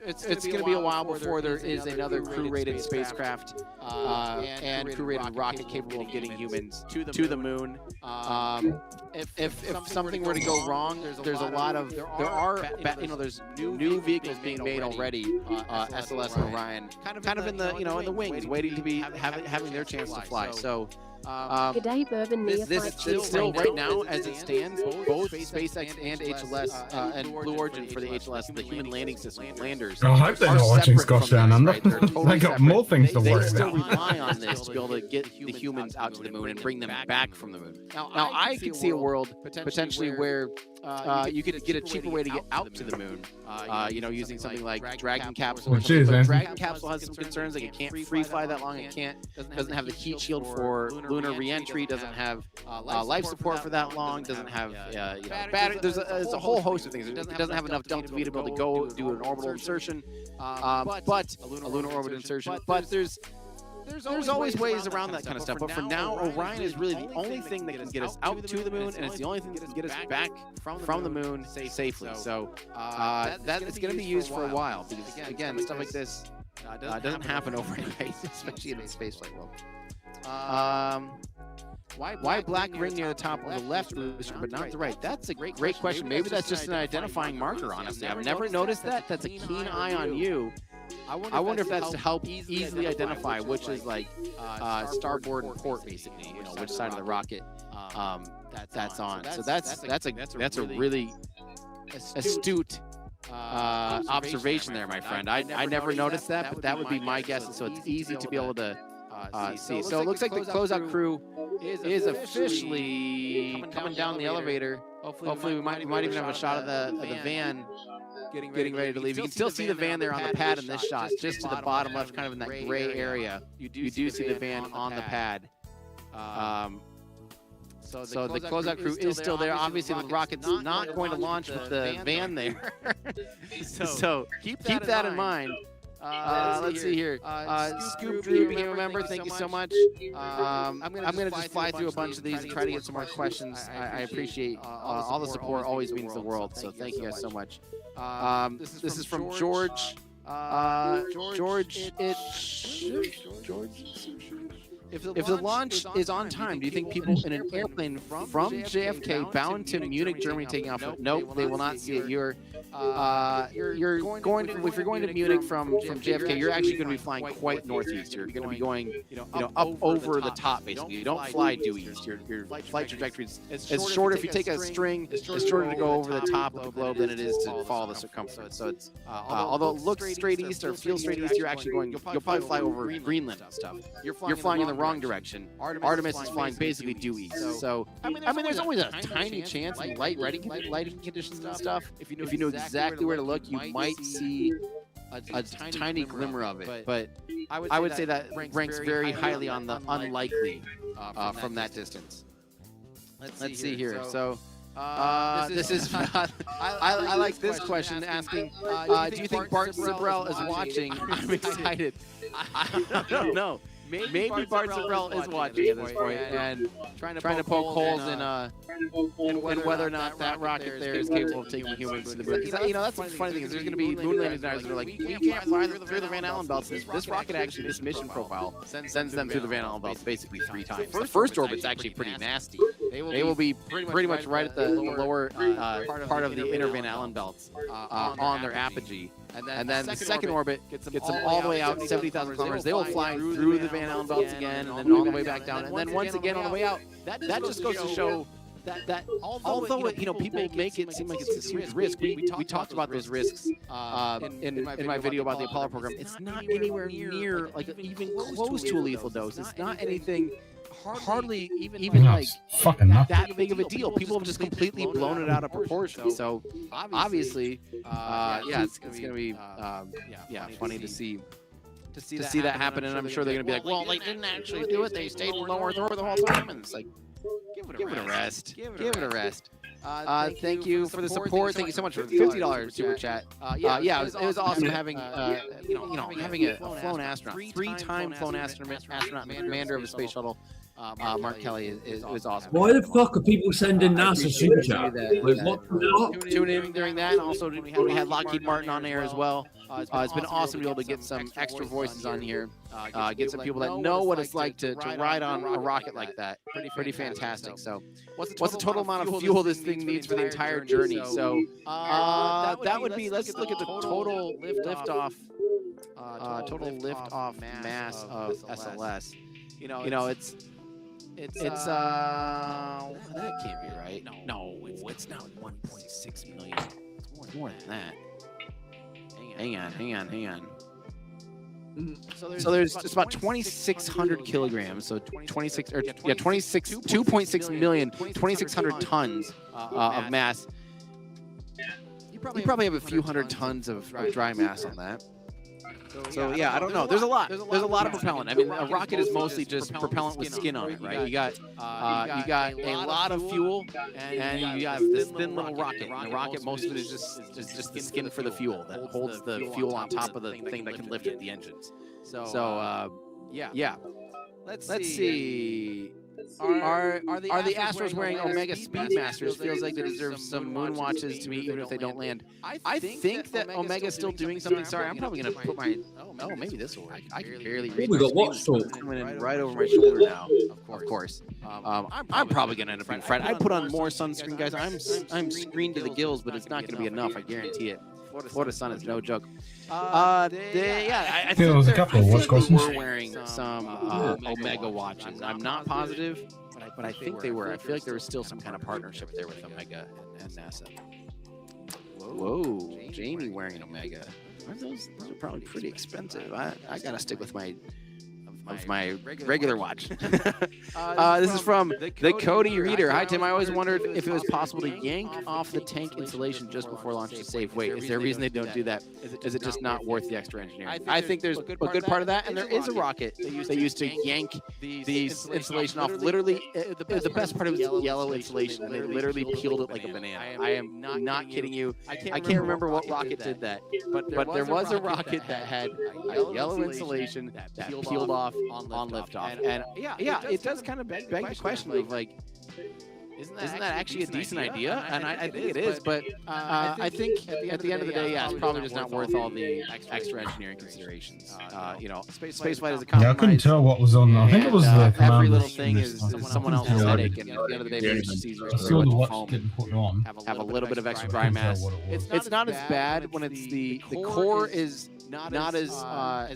It's going to be a while before there is another crew-rated spacecraft and crew-rated rocket capable of getting humans to the moon. If something were to go wrong, there's new vehicles being made already. SLS and Orion, kind of in the wings, waiting to be having their chance to fly. So. Good day, Bourbon. This still right now, as it stands, both SpaceX and HLS and Blue Origin for the HLS, the Human Landing System landers. I hope they're not watching Scotch Down Under. They got more things to worry They still about. rely on this to be able to get the humans out to the moon and bring them back from the moon. Now I could see a world potentially where you could get a cheaper way to get out to the moon. Using something like Dragon Capsule. Which is, but Dragon Capsule has some concerns, like it can't free fly that long. It doesn't have the heat shield for lunar re-entry. Doesn't have life support for that long. Doesn't have battery. There's a whole host of things. It doesn't have enough delta V to be able to go do an orbital insertion. But a lunar orbit insertion. But there's always ways around that kind of stuff. But for now, Orion is really the only thing that can get us out to the moon, and it's the only thing that can get us back from the moon safely. So that it's going to be used for a while, because again, stuff like this doesn't happen overnight, especially in the spaceflight world. Why black ring near the top of the left booster but not the right? That's a great question. Maybe that's just an identifying marker, honestly. I've never noticed that. That's a keen eye on you. I wonder if that's to help easily identify which is like starboard and port, basically. Which side of the rocket that's on. So that's a really astute observation there, my friend. I never noticed that, but that would be my guess. And so it's easy to be able to see. So it looks like the closeout crew is officially coming down the elevator. Hopefully we might even have a shot of the van getting ready to leave. You can still see the van there on the pad in this shot, just to the bottom left, kind of in that gray area. You do see the van on the pad. So the closeout crew is still there. Obviously, the rocket's not going to launch with the van there. So keep that in mind. Let's see here. Scoop Drew became a member. Thank you so much. I'm gonna just fly through a bunch of these and try to get some more questions. I appreciate all the support. Always means the world. So thank you guys so much. This is from George. George. If the launch is on time, do you think people in an airplane from JFK bound to Munich, Germany, taking off? Nope, they will not see it. You're going to, if you're going to Munich from JFK, you're actually going to be flying quite northeast. You're going to be going up over the top, basically. You don't fly due east. Your flight trajectory is shorter. If you take a string, it's shorter to go over the top of the globe than it is to follow the circumference. So it's although it looks straight east or feels straight east, you're actually going. You'll probably fly over Greenland and stuff. You're flying in the wrong direction. Artemis is flying basically due east. So I mean, there's always a tiny chance in light lighting conditions and stuff. If you know exactly where to look, you might see a tiny glimmer of it. But I would say that ranks very highly on the unlikely from that distance. Let's see here. So This is I like this question asking, do you think Bart Zibrell is watching? I'm excited. I don't know. Maybe Bart Zibrell is watching at this point and trying to poke holes in whether or not that rocket there is capable of taking humans to the moon. Because, that's the funny thing is there's going to be moon landing deniers that are like, we can't fly through the Van Allen belts. This rocket actually, this mission profile sends them through the Van Allen belts basically 3 times. The first orbit's actually pretty nasty. They will be pretty much right at the lower part of the inner Van Allen belts on their apogee. And then the second orbit gets them all the way out 70,000 kilometers. They will fly through the Van Allen belts again, and then all the way back down. And then once again on the way out, that just goes to show that although people make it seem like it's a huge risk, we talked about those risks in my video about the Apollo program. It's not anywhere near like even close to a lethal dose. It's not anything. Hardly even like that big of a deal. People have just completely blown it out of proportion. So obviously, it's gonna be funny to see that happen. And I'm sure they're gonna be like, well, they didn't actually do it. They stayed in low Earth orbit the whole time. And it's like, give it a rest. Give it a rest. Thank you for the support. Thank you so much for the $50 super chat. It was awesome having having a flown astronaut, 3-time flown astronaut, commander of a space shuttle. Mark Kelly was awesome. Why the fuck are people sending NASA super chat? Tune in during that. And also, we had Lockheed Martin on air as well. It's been awesome to be able to get some extra voices on here. Get some people that know what it's like to ride on a rocket like that. Pretty fantastic. So, what's the total amount of fuel this thing needs for the entire journey? So, that would be. Let's look at the total liftoff. Total liftoff mass of SLS. It's that can't be right. No, it's not 1.6 million. It's more than that. Hang on. So there's just about 2,600 kilograms. So 2.6 million, 2,600 tons of mass. You probably have a few hundred tons of dry mass on that. So I don't know. There's a lot. There's a lot of propellant. I mean, a rocket is mostly just propellant with skin on it, right? You got a lot of fuel, and you have this thin little rocket. And the rocket, most of it is just the skin for the fuel that holds the fuel on top of the thing that can lift it, the engines. So Let's see. Are the Astros wearing Omega Speedmasters? Feels like they deserve some moon watches to me, even if they don't land. I think that Omega is still doing something. Sorry, I'm probably gonna put my. Oh, maybe this will work. I can barely read. We got watch talk coming in right over my shoulder now. Of course. I'm probably gonna end up being fried. I put on more sunscreen, guys. I'm screened to the gills, but it's not gonna be enough. I guarantee it. Florida sun is no joke. I think there was a couple of watch questions. Were wearing some Omega watches. I'm not positive, but I think they were. I feel like there was still some kind of partnership there with Omega and NASA. Whoa, Jamie wearing an Omega. Those are probably pretty expensive. I gotta stick with my regular watch. This is from the Cody Reader. Hi, Tim. I always wondered if it was possible to yank off the tank insulation just before launch to save weight. Is there a reason they don't do that? Is it just not worth the extra engineering? I think there's a good part of that, and there is a rocket they used to yank these insulation off. Literally, the best part of it was the yellow insulation. They literally peeled it like a banana. I am not kidding you. I can't remember what rocket did that, but there was a rocket that had a yellow insulation that peeled off on liftoff, and it does kind of beg the question of like, isn't that actually a decent idea? And I think it is, but I think at the end of the day, it's probably just not worth all the extra engineering considerations. Spaceflight is a compromise. Yeah, I couldn't tell what was on. I think it was the every little thing is someone else's headache, and at the end of the day, it's just easier to have a little bit of extra dry mass. It's not as bad when it's the core is not as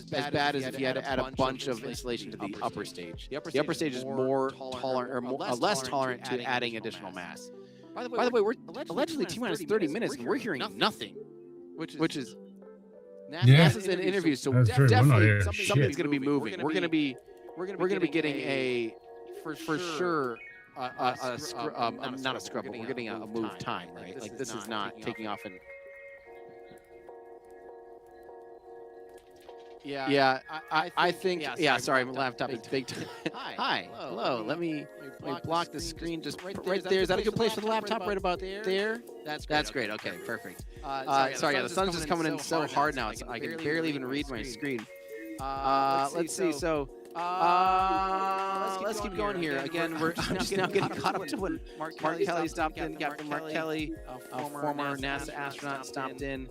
bad as if you had to add a bunch of insulation to the upper stage. The upper stage is more tolerant or less tolerant to adding additional mass. By the way, we're allegedly T-minus 30 minutes and we're hearing nothing, which is NASA's in interviews, so definitely something's going to be moving. We're going to be getting a for sure. Not a scrub, but we're getting a move time, right? Like this is not taking off and. Yeah, I think. Yeah, sorry, my laptop is big time. Hi, hello. Let me block the screen just right there. Is that a good place for the laptop? Right about there. That's great. Okay, perfect. Sorry, yeah, the sun's just coming in so hard now. I can barely even read my screen. Let's see. So. Let's keep going here. Again, we're just now getting caught up to when Mark Kelly stopped in. Captain Mark Kelly, former NASA astronaut, stopped in.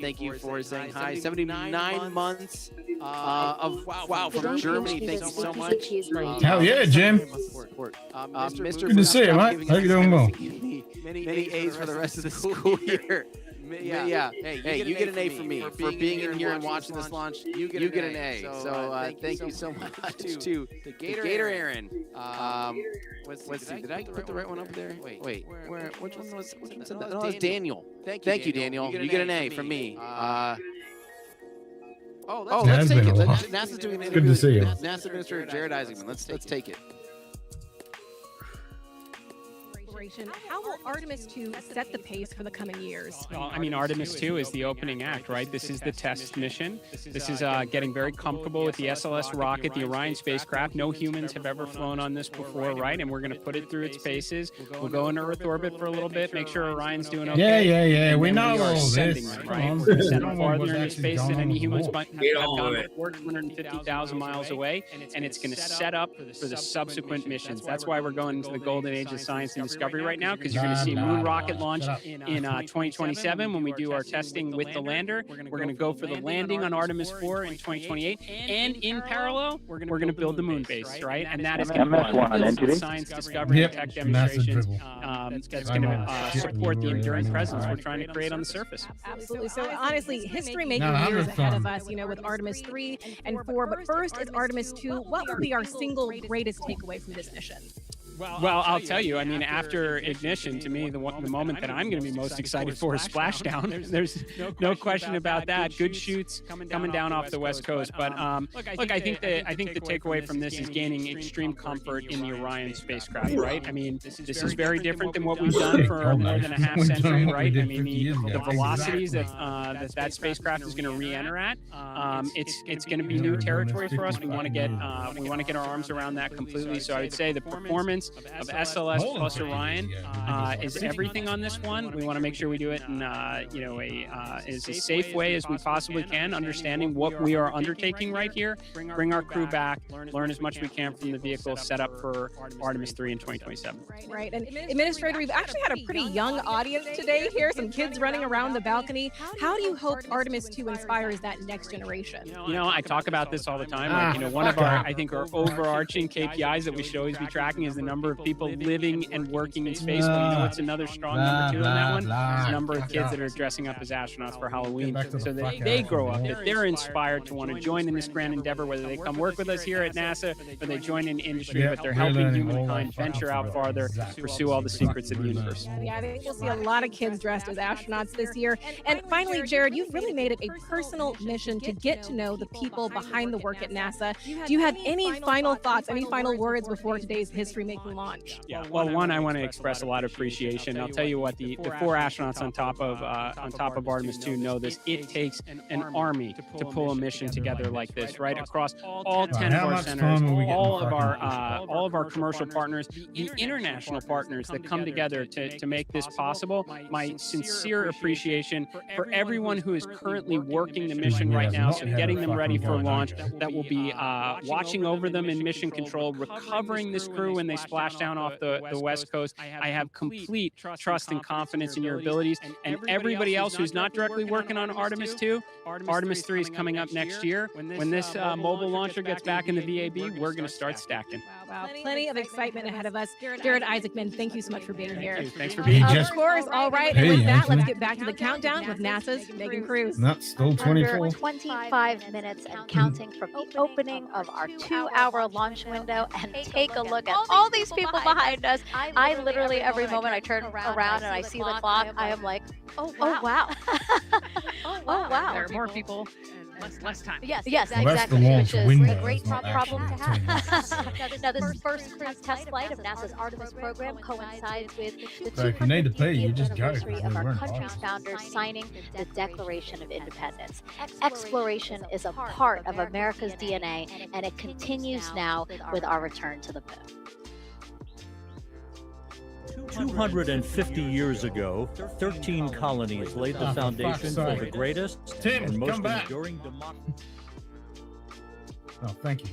Thank you for saying hi. 79 months wow from Germany. Thank you so much. Hell yeah, Jim. Mr. Good to see you, mate. Hope you're doing well. Many A's for the rest of the school year. Yeah. Hey, you get an A from me for being in here and watching this launch. You get an A. So thank you so much to the Gator Aaron. Let's see. Did I put the right one up there? Wait. Which one was? No, it was Daniel. Thank you, Daniel. You get an A from me. Let's take it. NASA's doing an interview. Good to see you. NASA Administrator Jared Isaacman. Let's take it. How will Artemis 2 set the pace for the coming years? Well, I mean, Artemis 2 is the opening act, right? This is the test mission. This is getting very comfortable with the SLS rocket, the Orion spacecraft. No humans have ever flown on this before, right? And we're going to put it through its paces. We'll go into Earth orbit for a little bit, make sure Orion's doing okay. Yeah. We know all this. Right? We're going to send them farther into space than any humans might have gone before, 250,000 miles away, and it's going to set up for the subsequent missions. That's why we're going into the golden age of science and discovery right now, because you're going to see a moon rocket launch in 2027 when we do our testing with the lander. We're going to go for the landing on Artemis 4 in 2028, and in parallel, we're going to build the moon base, right? And that is going to build science discovery and tech demonstrations that's going to support the enduring presence we're trying to create on the surface. Absolutely. So honestly, history-making years ahead of us, with Artemis 3 and 4. But first is Artemis 2. What will be our single greatest takeaway from this mission? Well, I'll tell you, I mean, after ignition, to me, the moment that I'm going to be most excited for is splashdown. There's no question about that. Good shoots coming down off the West Coast. But look, I think the takeaway from this is gaining extreme comfort in the Orion spacecraft, right? I mean, this is very different than what we've done for more than a half century, right? I mean, the velocities that spacecraft is going to re-enter at, it's going to be new territory for us. We want to get our arms around that completely. So I would say the performance of SLS plus Orion is everything on this one. We want to make sure we do it in as a safe way as we possibly can, understanding what we are undertaking right here. Bring our crew back, learn as much as we can from the vehicle, set up for Artemis 3 in 2027. Right, and Administrator, we've actually had a pretty young audience today here, some kids running around the balcony. How do you hope Artemis 2 inspires that next generation? I talk about this all the time. One of our overarching KPIs that we should always be tracking is the number of people living and working in space. But what's another strong number 2 on that one? The number of kids that are dressing up as astronauts for Halloween, so that they grow up, that they're inspired to want to join in this grand endeavor, whether they come work with us here at NASA or they join in industry, but they're helping humankind venture out farther, pursue all the secrets of the universe. Yeah, I think we'll see a lot of kids dressed as astronauts this year. And finally, Jared, you've really made it a personal mission to get to know the people behind the work at NASA. Do you have any final thoughts, any final words before today's history-making launch? Yeah, well, one, I want to express a lot of appreciation. I'll tell you what, the 4 astronauts on top of Artemis 2 know this. It takes an army to pull a mission together like this, right? Across all 10 of our centers, all of our commercial partners, the international partners that come together to make this possible. My sincere appreciation for everyone who is currently working the mission right now, so getting them ready for launch, that will be watching over them in mission control, recovering this crew when they splash down off the West Coast. I have complete trust and confidence in your abilities, and everybody else who's not directly working on Artemis 2. Artemis 3 is coming up next year. When this mobile launcher gets back in the VAB, we're going to start stacking. Wow, plenty of excitement ahead of us. Jared Isaacman, thank you so much for being here. Thanks for being here. Of course, all right. And with that, let's get back to the countdown with NASA's Megan Cruz. That's still 24. Under 25 minutes and counting from the opening of our 2-hour launch window. And take a look at all these people behind us. I literally, every moment I turn around and I see the clock, I am like, oh wow. Oh wow. There are more people. less time. Yes, Well, that's the exactly. launch Which is window, a great it's not problem to actually have. Now, this first cruise test flight of NASA's Artemis program coincides with the So if you need to pee, you 250th just go, anniversary 'cause of we our weren't country's invited. founders signing the Declaration of Independence. Exploration is a part of America's DNA, and it continues now with our return to the moon. 250 years ago, 13 colonies laid the foundation for the greatest and most enduring democracy. Oh, thank you.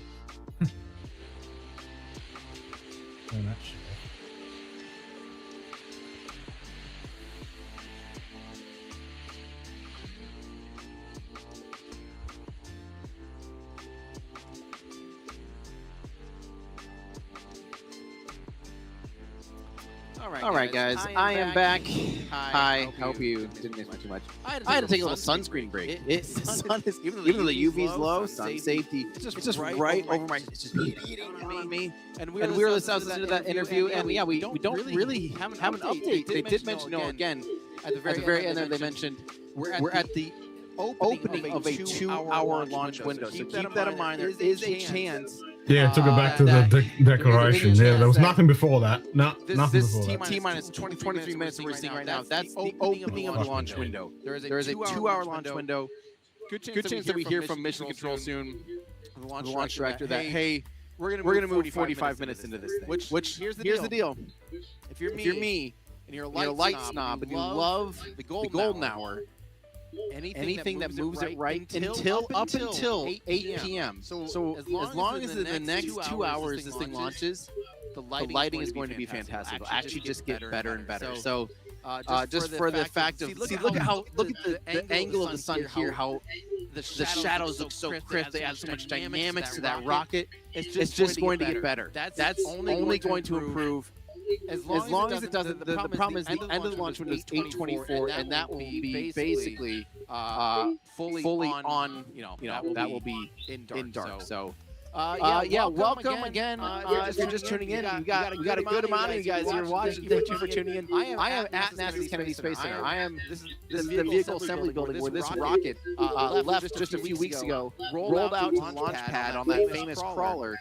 Very much. All right, guys. I am back. Hi. Hope you didn't miss me too much. I had to take a little sunscreen break. The sun is, even though the UV's low, sun safety, it's just right over my, it's just hitting me. And we were listening to that interview, and yeah, we don't really have an update. They did mention, again, at the very end there, they mentioned we're at the opening of a 2-hour launch window. So keep that in mind. There is a chance. Yeah, it took it back to the declaration. Yeah, there was nothing before that. No, nothing before that. T-minus 23 minutes that we're seeing right now. That's the opening of the launch window. There is a 2-hour launch window. Good chance that we hear from Mission Control soon, the launch director, that, hey, we're gonna move 45 minutes into this thing. Which here's the deal. If you're me and you're a light snob and you love the golden hour, anything that moves it right up until 8 p.m. So as long as in the next 2 hours this thing launches, the lighting is going to be fantastic. It'll actually just get better and better. So just for the fact of, look at the angle of the sun here, how the shadows look so crisp. They add so much dynamics to that rocket. It's just going to get better. That's only going to improve. As long as it doesn't, the problem is the end of the launch window is 8:24, and that will be basically fully on. That will be in dark. So. Welcome again. If you're just tuning in, we got a good amount of you guys here watching. Thank you for tuning in. I am at NASA's Kennedy Space Center. This is the vehicle assembly building where this rocket left just a few weeks ago, rolled out to the launch pad on that famous crawler.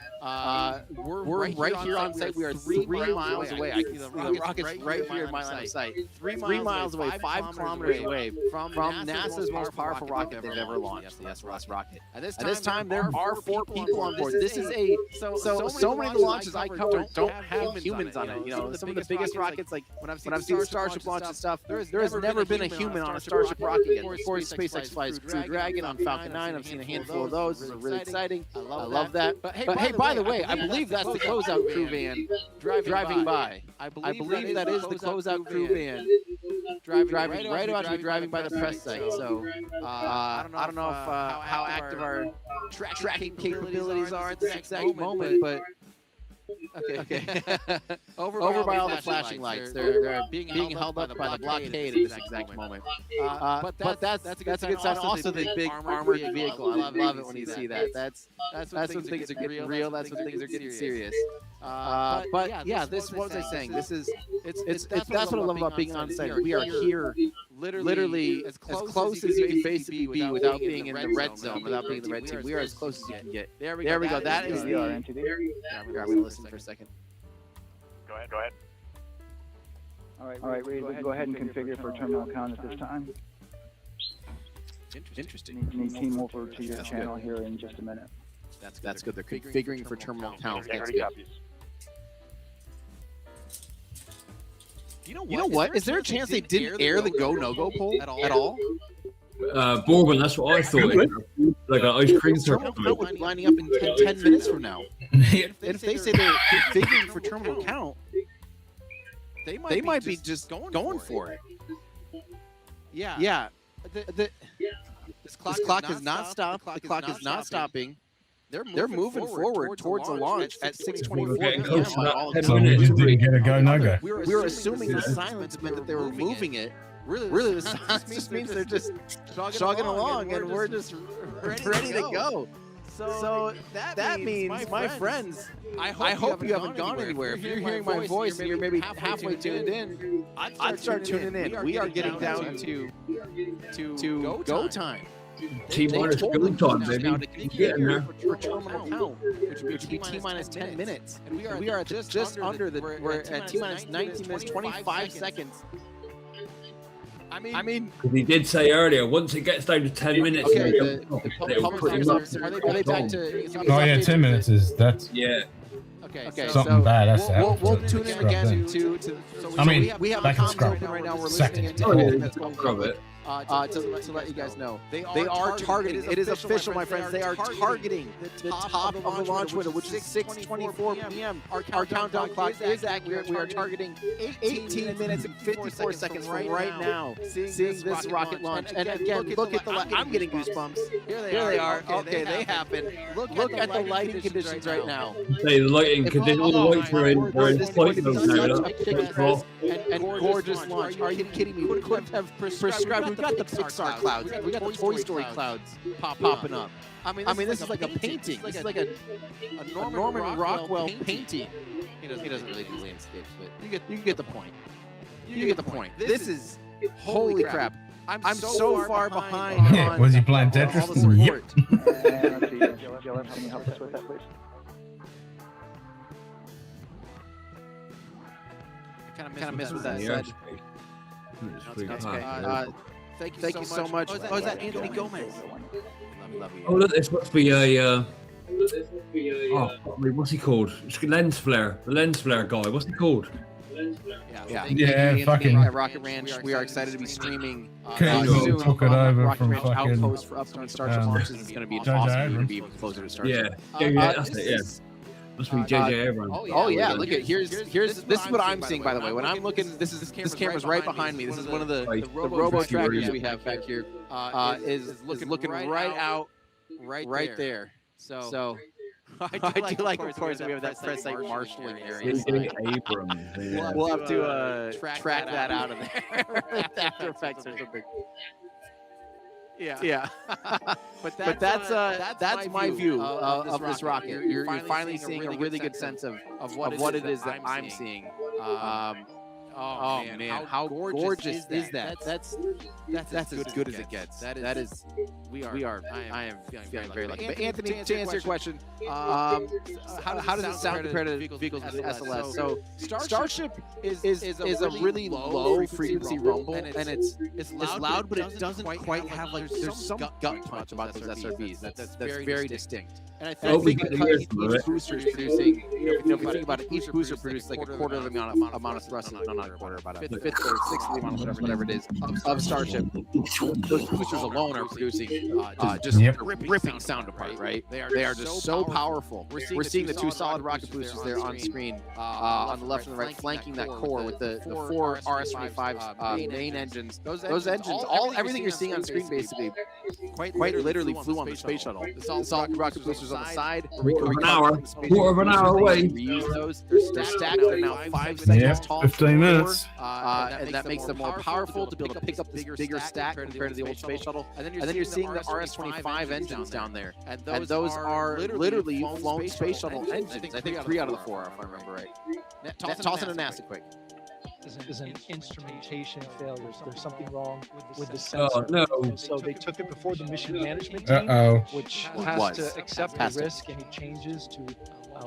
We're right here on site. We are 3 miles away. I can see the rocket's right here in my line of sight. 3 miles away, 5 kilometers away from NASA's most powerful rocket they've ever launched, the SLS rocket. At this time, there are 4 people on board. This is a so many of the launches I cover don't have humans on it. Some of the biggest rockets, like when I've seen Starship launch and stuff, there has never been a human on a Starship rocket yet. Before SpaceX flies Crew Dragon on Falcon 9, I've seen a handful of those. Those are really exciting. I love that. But hey, by the way, I believe that's the closeout crew van driving by. I believe that is the closeout crew van driving right about to be driving by the press site. So I don't know how active our tracking capabilities are at this exact moment, but okay. Over by all the flashing lights, they're being held up by the blockade at this exact moment. But that's a good sign. Also, the big armored vehicle. I love it when you see that. That's when things are getting real. That's when things are getting serious. But yeah, what was I saying? That's what I love about being on site. We are here literally as close as you can basically be without being in the red zone, without being in the red team. We are as close as you can get. There we go. That is the RNTD. I'm going to listen for a second. Go ahead. All right, we go ahead and configure for terminal count at this time. Interesting. Need team over to your channel here in just a minute. That's good. They're configuring for terminal count. That's good. You know what? Is there a chance they didn't air the go no-go poll at all? Bourbon, that's what I thought. Like an ice cream circle. Lining up in 10 minutes from now. And if they say they're configuring for terminal count, they might be just going for it. Yeah. This clock is not stopped. The clock is not stopping. They're moving forward towards the launch at 6:24 p.m. So they just didn't get a go no go. We were assuming the silence meant that they were moving it. Really, the silence just means they're just jogging along, and we're just ready to go. So that means, my friends, I hope you haven't gone anywhere. If you're hearing my voice and you're maybe halfway tuned in, I'd start tuning in. We are getting down to go time. T-minus build time, baby. Get in there. For terminal count, which would be T-minus 10 minutes. And we are at just under we're at T-minus 19 minutes, 25 seconds. I mean, he did say earlier, once it gets down to 10 minutes, okay, it'll pretty much. are they back to? Oh yeah, 10 minutes is that's. Yeah. Okay, something so bad. That's we'll tune in again to I mean, we have a comms open right now. We're listening into that's going on. To let you guys know, they are targeting. It is official, my friends. They are targeting the top of the launch window, which is 6:24 p.m. Our countdown clock is accurate. We are targeting 18 minutes and 54 seconds from right now, seeing this rocket launch. And again, look at the light. I'm getting goosebumps. Here they are. Okay, they happen. Look at the lighting conditions right now. Say the lighting conditions. All the lights are in flight mode now. And gorgeous launch. Are you kidding me? We couldn't have prescribed. We got the Pixar clouds. We got the Toy Story clouds popping up. I mean, this is like a painting. This is like a Norman Rockwell painting. He doesn't really do landscapes, but you get the point. You get the point. This is holy crap. I'm so far behind. Was he playing Tetris? Yep. Can you help us with that, please? I kind of missed what that said. Thank you so much. Oh, is that Anthony Gomez? Love you. Oh, look, this must be a. What's he called? Lens flare. The lens flare guy. What's he called? Yeah, fucking Rocket Ranch. We are excited to be streaming. Soon took it over from Ranch fucking Outpost for upcoming Starship launches. It's going to be awesome. You're going to be even closer to Starship. Yeah, that's it. Yeah. Must be JJ Abrams. Oh yeah, look at here's this is what I'm seeing, by the way. When I'm looking, this camera's right behind me. This is one of the robo trackers we have back here. Is looking right out right there. So I do like, of course, we have that press site marshalling area. JJ Abrams. We'll have to track that out of there with After Effects or something. Yeah. but that's my view of this rocket. You're finally seeing a really good sense of what it is that I'm seeing. Oh man, how gorgeous is that? That's as good as it gets. That is. I am feeling very lucky. But Anthony, to answer your question, how does it sound compared to vehicles with SLS? So Starship is a really low frequency rumble, and it's loud, but it doesn't quite have like there's some gut punch about those SRBs. That's very distinct. And I think because each booster is producing, if you think about it, each booster produces like a quarter of the amount of thrust, not a quarter, about a fifth or sixth of the amount of whatever it is of Starship. Those boosters alone are producing just ripping sound apart, right? They are just so powerful. We're seeing the two solid rocket boosters there on screen, on the left and the right, flanking that core with the four RS-25 main engines. Those engines, everything you're seeing on screen basically, quite literally flew on the space shuttle. The solid rocket boosters on the side. Quarter of an hour away. They're stacked. They're now 5 seconds tall. 15 minutes. And that makes them more powerful to be able to pick up this bigger stack compared to the old space shuttle. And then you're seeing the RS-25 engines down there. And those are literally flown space shuttle engines. I think 3 out of the 4, if I remember right. Toss it to NASA quick. Is an instrumentation failure. There's something wrong with the sensor. Oh, no. So they took it before the mission management team, which has to accept the risk, any changes to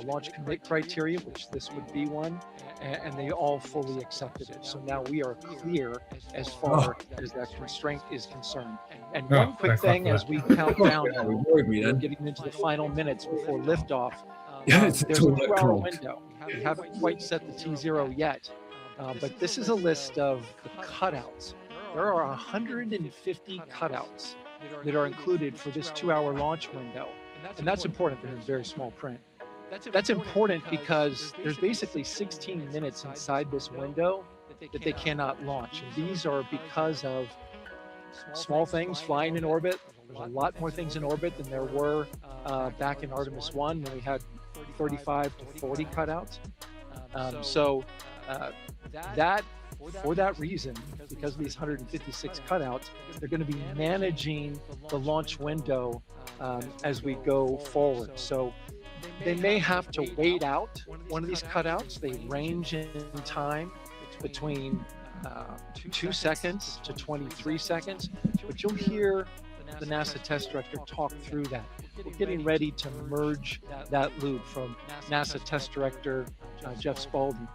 launch commit criteria, which this would be one, and they all fully accepted it. So now we are clear as far as that constraint is concerned. And one quick thing as we count down, we're getting into the final minutes before liftoff. There's a 2-hour window. We haven't quite set the T0 yet. But this is a list of the cutouts. There are 150 cutouts that are included for this 2-hour launch window. And that's important. There's very small print. That's important because there's basically 16 minutes inside this window that they cannot launch. And these are because of small things flying in orbit. There's a lot more things in orbit than there were back in Artemis 1 when we had 35 to 40 cutouts. For that reason, because of these 156 cutouts, they're going to be managing the launch window as we go forward. So they may have to wait out one of these cutouts. They range in time between 2 seconds to 23 seconds, but you'll hear the NASA test director talk through that. We're getting ready to merge that loop from NASA test director Jeff Spaulding.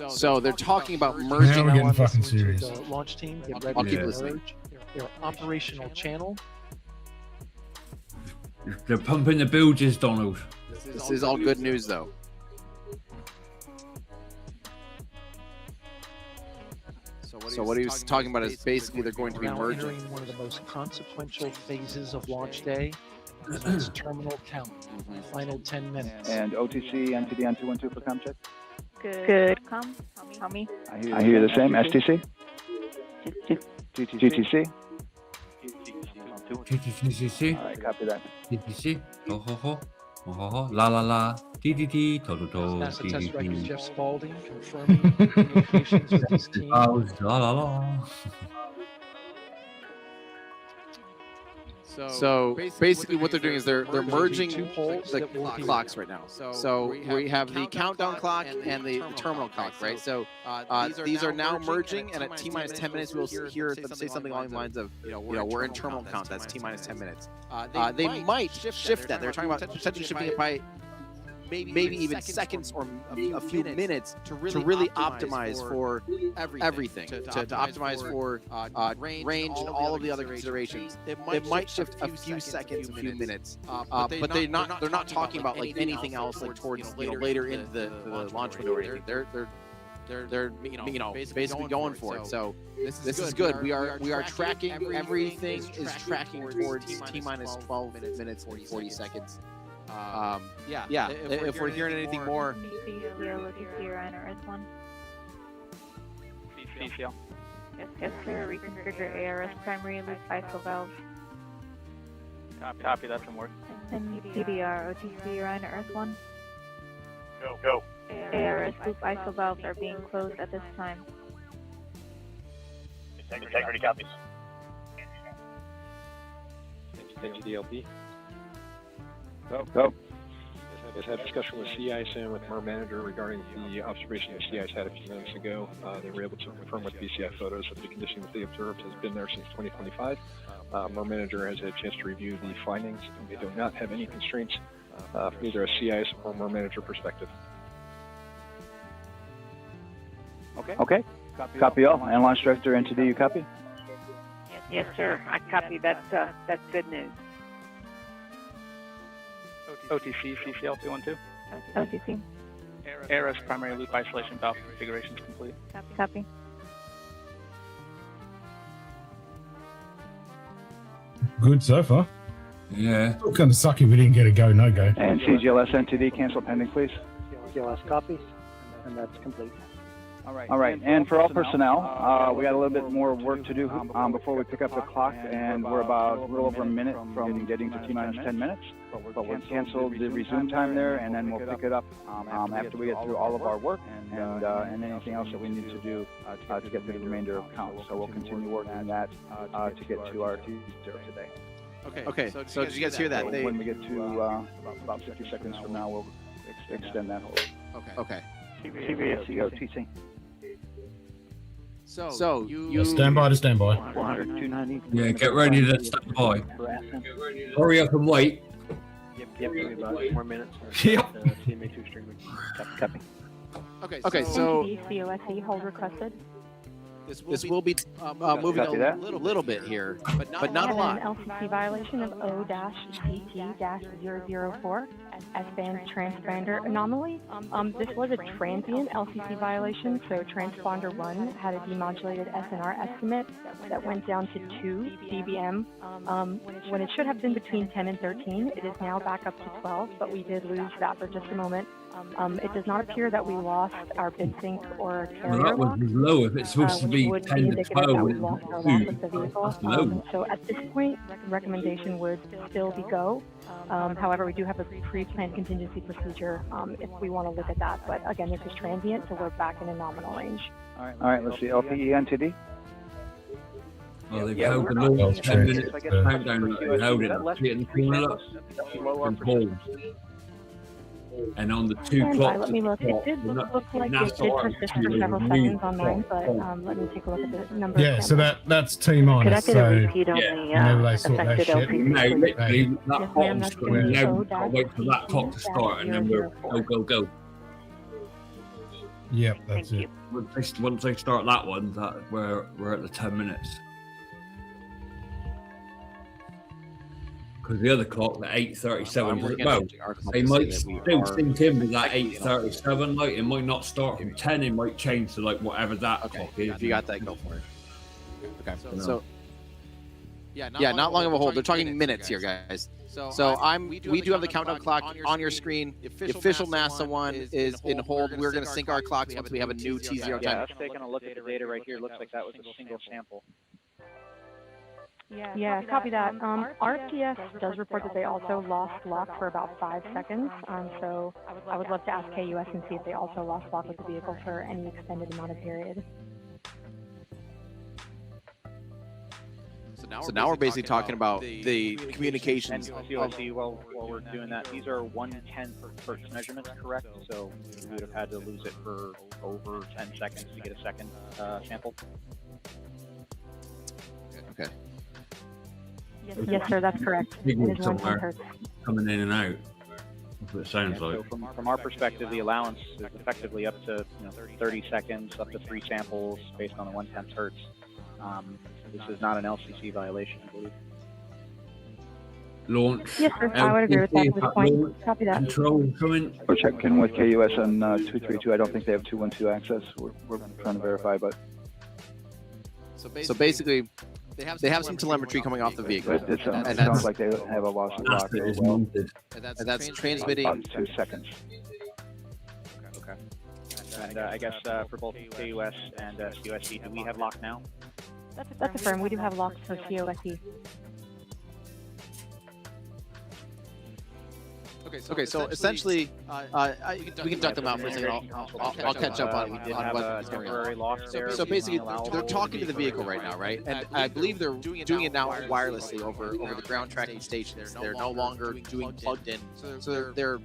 So they're talking about merging. Now we're getting fucking serious. The launch team, get ready I'll to keep merge listening. their operational channel. They're pumping the bilges, Donald. This is all good news, though. So what he was talking about is basically they're going to be Now merging. entering one of the most consequential phases of launch day. This terminal count, final 10 minutes. And OTC, NTD on 212 for com check. Good. Tell me. I hear the same. STC? GTC? TTC. All right, copy that. TTC. Ho ho ho. Ho ho ho. La la la. TTT. To to to. NASA test director Jeff Spaulding confirming communications with his team. La la la. So basically what they're doing is they're merging two poles the that will be- clocks right now. So we have the countdown clock and the terminal clock, right? So these are now merging, and at T-minus 10 minutes, we'll hear them say something along the lines of, we're in terminal count, that's T-minus 10 minutes. They might shift that. They're talking about potentially shifting it by maybe even seconds or a few minutes to really optimize for everything, to optimize for range and all of the other considerations. It might shift a few seconds, a few minutes, but they're not talking about like anything else like towards later into the launch window or anything. They're basically going for it. So this is good. We are tracking. Everything is tracking towards T-minus 12 minutes and 40 seconds. If we're hearing anything more. CCL. Yes, sir. Reconfigure ARS primary loop ISO valve. Copy, that's in work. And CBR, OTC, Orion, Earth 1. Go. ARS loop ISO valves are being closed at this time. Integrity copies. DLP. Go. I've had a discussion with sea ice and with MER manager regarding the observation that sea ice had a few minutes ago. They were able to confirm with BCI photos that the condition that they observed has been there since 2025. MER manager has had a chance to review the findings, and they do not have any constraints from either a sea ice or MER manager perspective. Okay. Copy all. And launch director, NTD, you copy? Yes, sir. I copy. That's good news. OTC, CCL 212. OTC. ARS primary loop isolation valve configuration is complete. Copy. Good so far. Yeah. Still kind of sucky we didn't get a go, no go. And CGLS, NTD, cancel pending, please. CGLS copies, and that's complete. All right, and for all personnel, we got a little bit more work to do before we pick up the clock, and we're about a little over a minute from getting to T-minus 10 minutes. But we'll cancel the resume time there, and then we'll pick it up after we get through all of our work and anything else that we need to do to get to the remainder of count. So we'll continue working that to get to our T0 today. Okay. So did you guys hear that? When we get to about 50 seconds from now, we'll extend that hold. Okay. OTC. So you Stand by to stand by. 400, 290. Yeah, get ready to stand by. Hurry up and wait. Yep, about 4 minutes. Yep. TMA 2 string. Copy. Okay, so COSE hold requested. this will be moving a little bit here, but not a lot. An LCC violation of O-CT-004 S-band transponder anomaly. This was a transient LCC violation, so transponder 1 had a demodulated SNR estimate that went down to 2 dBm. When it should have been between 10 and 13, it is now back up to 12, but we did lose that for just a moment. It does not appear that we lost our bit sync or carrier Well, that was low. If it's supposed to be 10 to 12, that we lost our loss of the vehicle. that's low. So at this point, recommendation would still be go. However, we do have a pre-planned contingency procedure if we want to look at that. But again, this is transient, so we're back in a nominal range. All right, let's see. LPE, NTD. Well, they've held the law 10 minutes countdown. They've held it. Getting the corner up. And hold. And on the two Stand by, clocks, let me look. It did look like it did persist for several seconds on mine, but let me take a look at the number. Yeah, so that's T minus. Could I get a So repeat on the whenever they sort that shit, no, literally, that Yes, ma'am, bottom that's screen, gonna be now we've got to wait for that clock to start, and then we're go. Yep, that's it. Once they start that one, we're at the 10 minutes. Because the other clock, the 8:37, well, they might still sink in with that 8:37. Like it might not start from 10. It might change to like whatever that clock is. If you got that, go for it. Okay. So yeah, not long of a hold. They're talking minutes here, guys. So we do have the countdown clock on your screen. The official NASA one is in hold. We're going to sync our clocks once we have a new T0 time. Yeah, us taking a look at the data right here. Looks like that was a single sample. Yeah, copy that. RTS does report that they also lost lock for about 5 seconds. So I would love to ask KUS and see if they also lost lock with the vehicle for any extended amount of period. So now we're basically talking about the communications. COSC, while we're doing that, these are 1/10 Hertz measurements, correct? So we would have had to lose it for over 10 seconds to get a second sample. Okay. Yes, sir, that's correct. It is 1/10 Hertz. Coming in and out. That's what it sounds like. So from our perspective, the allowance is effectively up to 30 seconds, up to 3 samples based on the 1/10 Hertz. This is not an LCC violation, I believe. Launch. Yes, sir. I would agree with that at this point. Copy that. Control coming. We're checking with KUS on 232. I don't think they have 212 access. We're trying to verify, but. So basically, they have some telemetry coming off the vehicle. It sounds like they have a loss of lock there as well. And that's transmitting. About 2 seconds. Okay. And I guess for both KUS and COSC, do we have lock now? That's affirmed. We do have locks for COSC. Okay, so essentially, we can duck them out for a second. I'll catch up on what's going on. So basically, they're talking to the vehicle right now, right? And I believe they're doing it now wirelessly over the ground tracking stations. They're no longer doing plugged in. So they're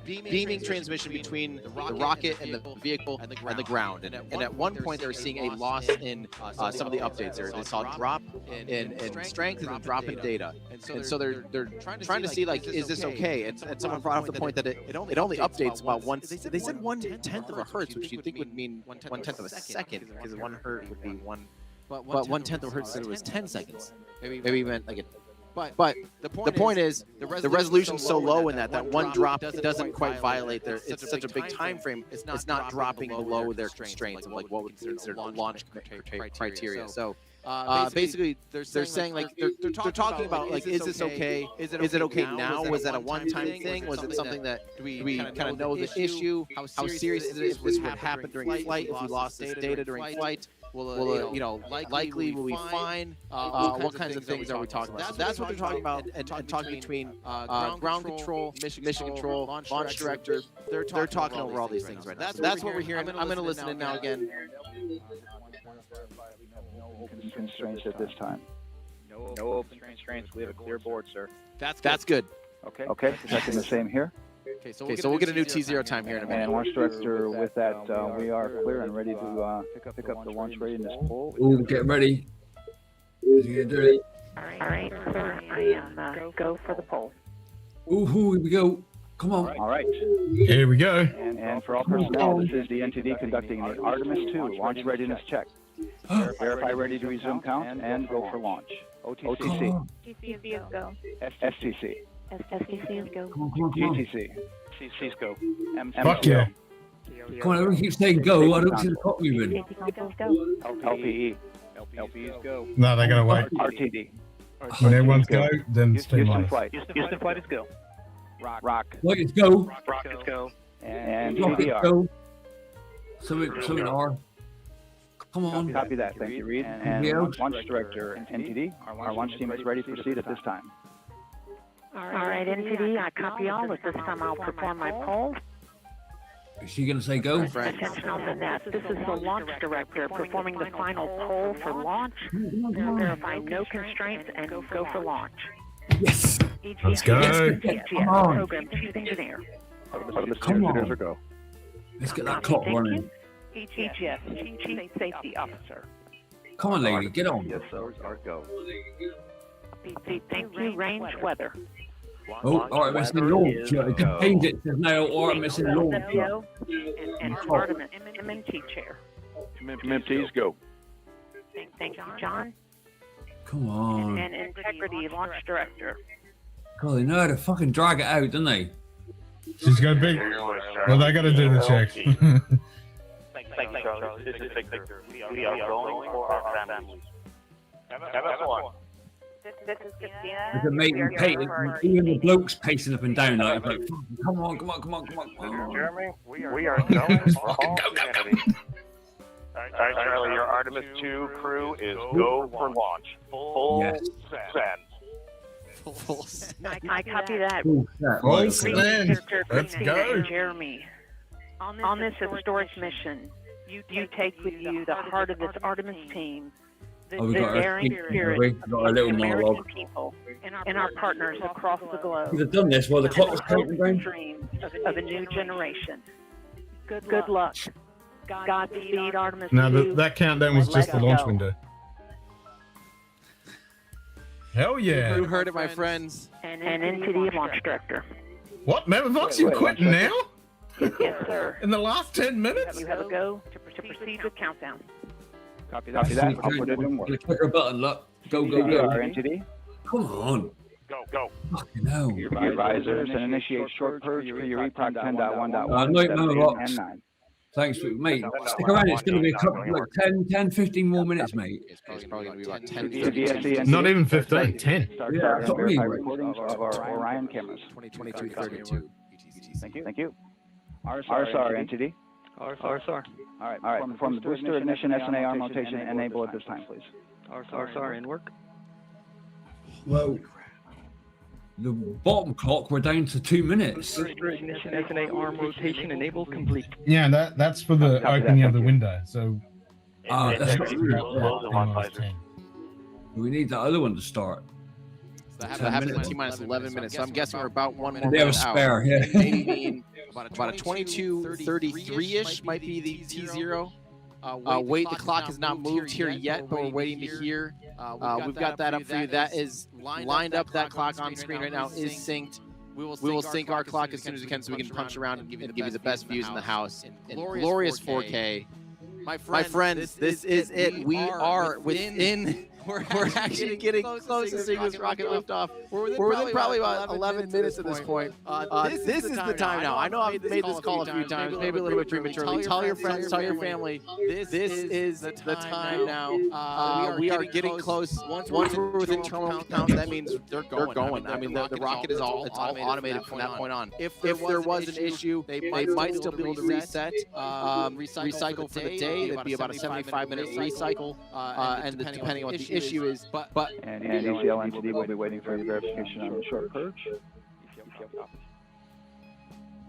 beaming transmission between the rocket and the vehicle and the ground. And at one point, they were seeing a loss in some of the updates there. They saw a drop in strength and a drop in data. And so they're trying to see, like, is this okay? And someone brought up the point that it only updates about one. They said 1/10 of a hertz, which you think would mean 1/10 of a second, because 1 hertz would be one. But 1/10 of a hertz said it was 10 seconds. Maybe he meant like it. But the point is the resolution's so low in that one drop, it doesn't quite violate their. It's such a big time frame. It's not dropping below their constraints of like what would be considered launch criteria. So. Basically, they're saying like they're talking about like, is this okay? Is it okay now? Was that a one-time thing? Was it something that we kind of know the issue? How serious is it if this would happen during flight? If we lost this data during flight, will it, likely will we fine? What kinds of things are we talking about? So that's what they're talking about, and talking between ground control, mission control, launch director. They're talking over all these things right now. So that's what we're hearing. I'm going to listen in now again. Open constraints at this time. No open constraints. We have a clear board, sir. That's good. Okay. Checking the same here. Okay, so we'll get a new T0 time here in a minute. And launch director, with that, we are clear and ready to pick up the launch readiness poll. Ooh, get ready. Is he gonna do it? All right, sir. I am go for the poll. Ooh, here we go. Come on. All right. Here we go. And for all personnel, this is the NTD conducting the Artemis 2 launch readiness check. Verify ready to resume count and go for launch. OTCC. TCC is go. STC. STC is go. GTC. CC's go. Fuck yeah. Come on, everyone keeps saying go. I don't see the clock moving. LPE. LPE is go. No, they're gonna wait. RTD. When everyone's go, then it's Houston flight. Houston flight is go. Rock. Rockets go. Rockets go. And Rockets CDR. go. Something R. Come on. Copy that. Thank you, Reed. And launch director, NTD. Our launch team is ready to proceed at this time. All right, NTD, I copy all. At this time, I'll perform my poll. Is she going to say go? Attention on the net. This is the launch director performing the final poll for launch. Verify no constraints and go for launch. Yes. Let's go. Program chief engineer. Come on. Go. Let's get that clock running. EGS, Chief Safety Officer. Come on, lady, get on. Yes, sir. Go. Thank you, range weather. Oh, Artemis in launch. It contains it says now Artemis in launch. And Artemis, MMT chair. MMTs, go. Thank you, John. Come on. And Integrity Launch Director. God, they know how to fucking drag it out, don't they? She's got big. Well, they got to do the checks. Thanks, Charlie. This is Victor. We are going for our families. MS1. This is Christina. Look at mate and Peyton, even the blokes pacing up and down like come on. Jeremy, we are going for all humanity. All right, Charlie, your Artemis 2 crew is go for launch. Full send. Full send. I copy that. Full send. Let's go. Jeremy, on this historic mission, you take with you the heart of this Artemis team, the daring spirit of the American people and our partners across the globe. You've done this while the clock was counting down. Dreams of a new generation. Good luck. Godspeed, Artemis. Now that countdown was just the launch window. Hell yeah! You heard it, my friends. And NTD Launch Director. What? Mavavox, you quitting now? Yes, sir. In the last 10 minutes? You have a go to proceed with countdown. Copy that. I'll put it in work. Click her button, look. Go. NTD. Come on. Go. Fucking hell. Your advisors and initiate short purge for your EPOC 10.1.1. No, Mavavox. Thanks, mate. Stick around. It's going to be a couple, like 10, 15 more minutes, mate. It's probably going to be about 10. Not even 15. 10. Yeah, that's what I mean. Recordings of our Orion cameras. 2022-32. Thank you. RSR NTD. RSR. All right. Perform the booster ignition SNA arm rotation. Enable at this time, please. RSR in work. Well, the bottom clock, we're down to 2 minutes. Booster ignition SNA arm rotation enabled complete. Yeah, that's for the opening of the window. So. That's not true. We need that other one to start. So that happens in T-minus 11 minutes. So I'm guessing we're about 1 more They have a minute spare, out. yeah. Maybe about a 22:33-ish might be the T0. Wait, the clock has not moved here yet, but we're waiting to hear. We've got that up for you. That is lined up. That clock on screen right now is synced. We will sync our clock as soon as we can so we can punch around and give you the best views in the house in glorious 4K. My friends, this is it. We are within. We're actually getting close to seeing this rocket liftoff. We're within probably about 11 minutes at this point. This is the time now. I know I've made this call a few times, maybe a little bit prematurely. Tell your friends, tell your family. This is the time now. We are getting close. Once we're within terminal count, that means they're going. I mean, the rocket is all automated from that point on. If there was an issue, they might still be able to reset, recycle for the day. It'd be about a 75-minute recycle, and depending on what the issue is, but and ECL NTD will be waiting for your verification on the short purge.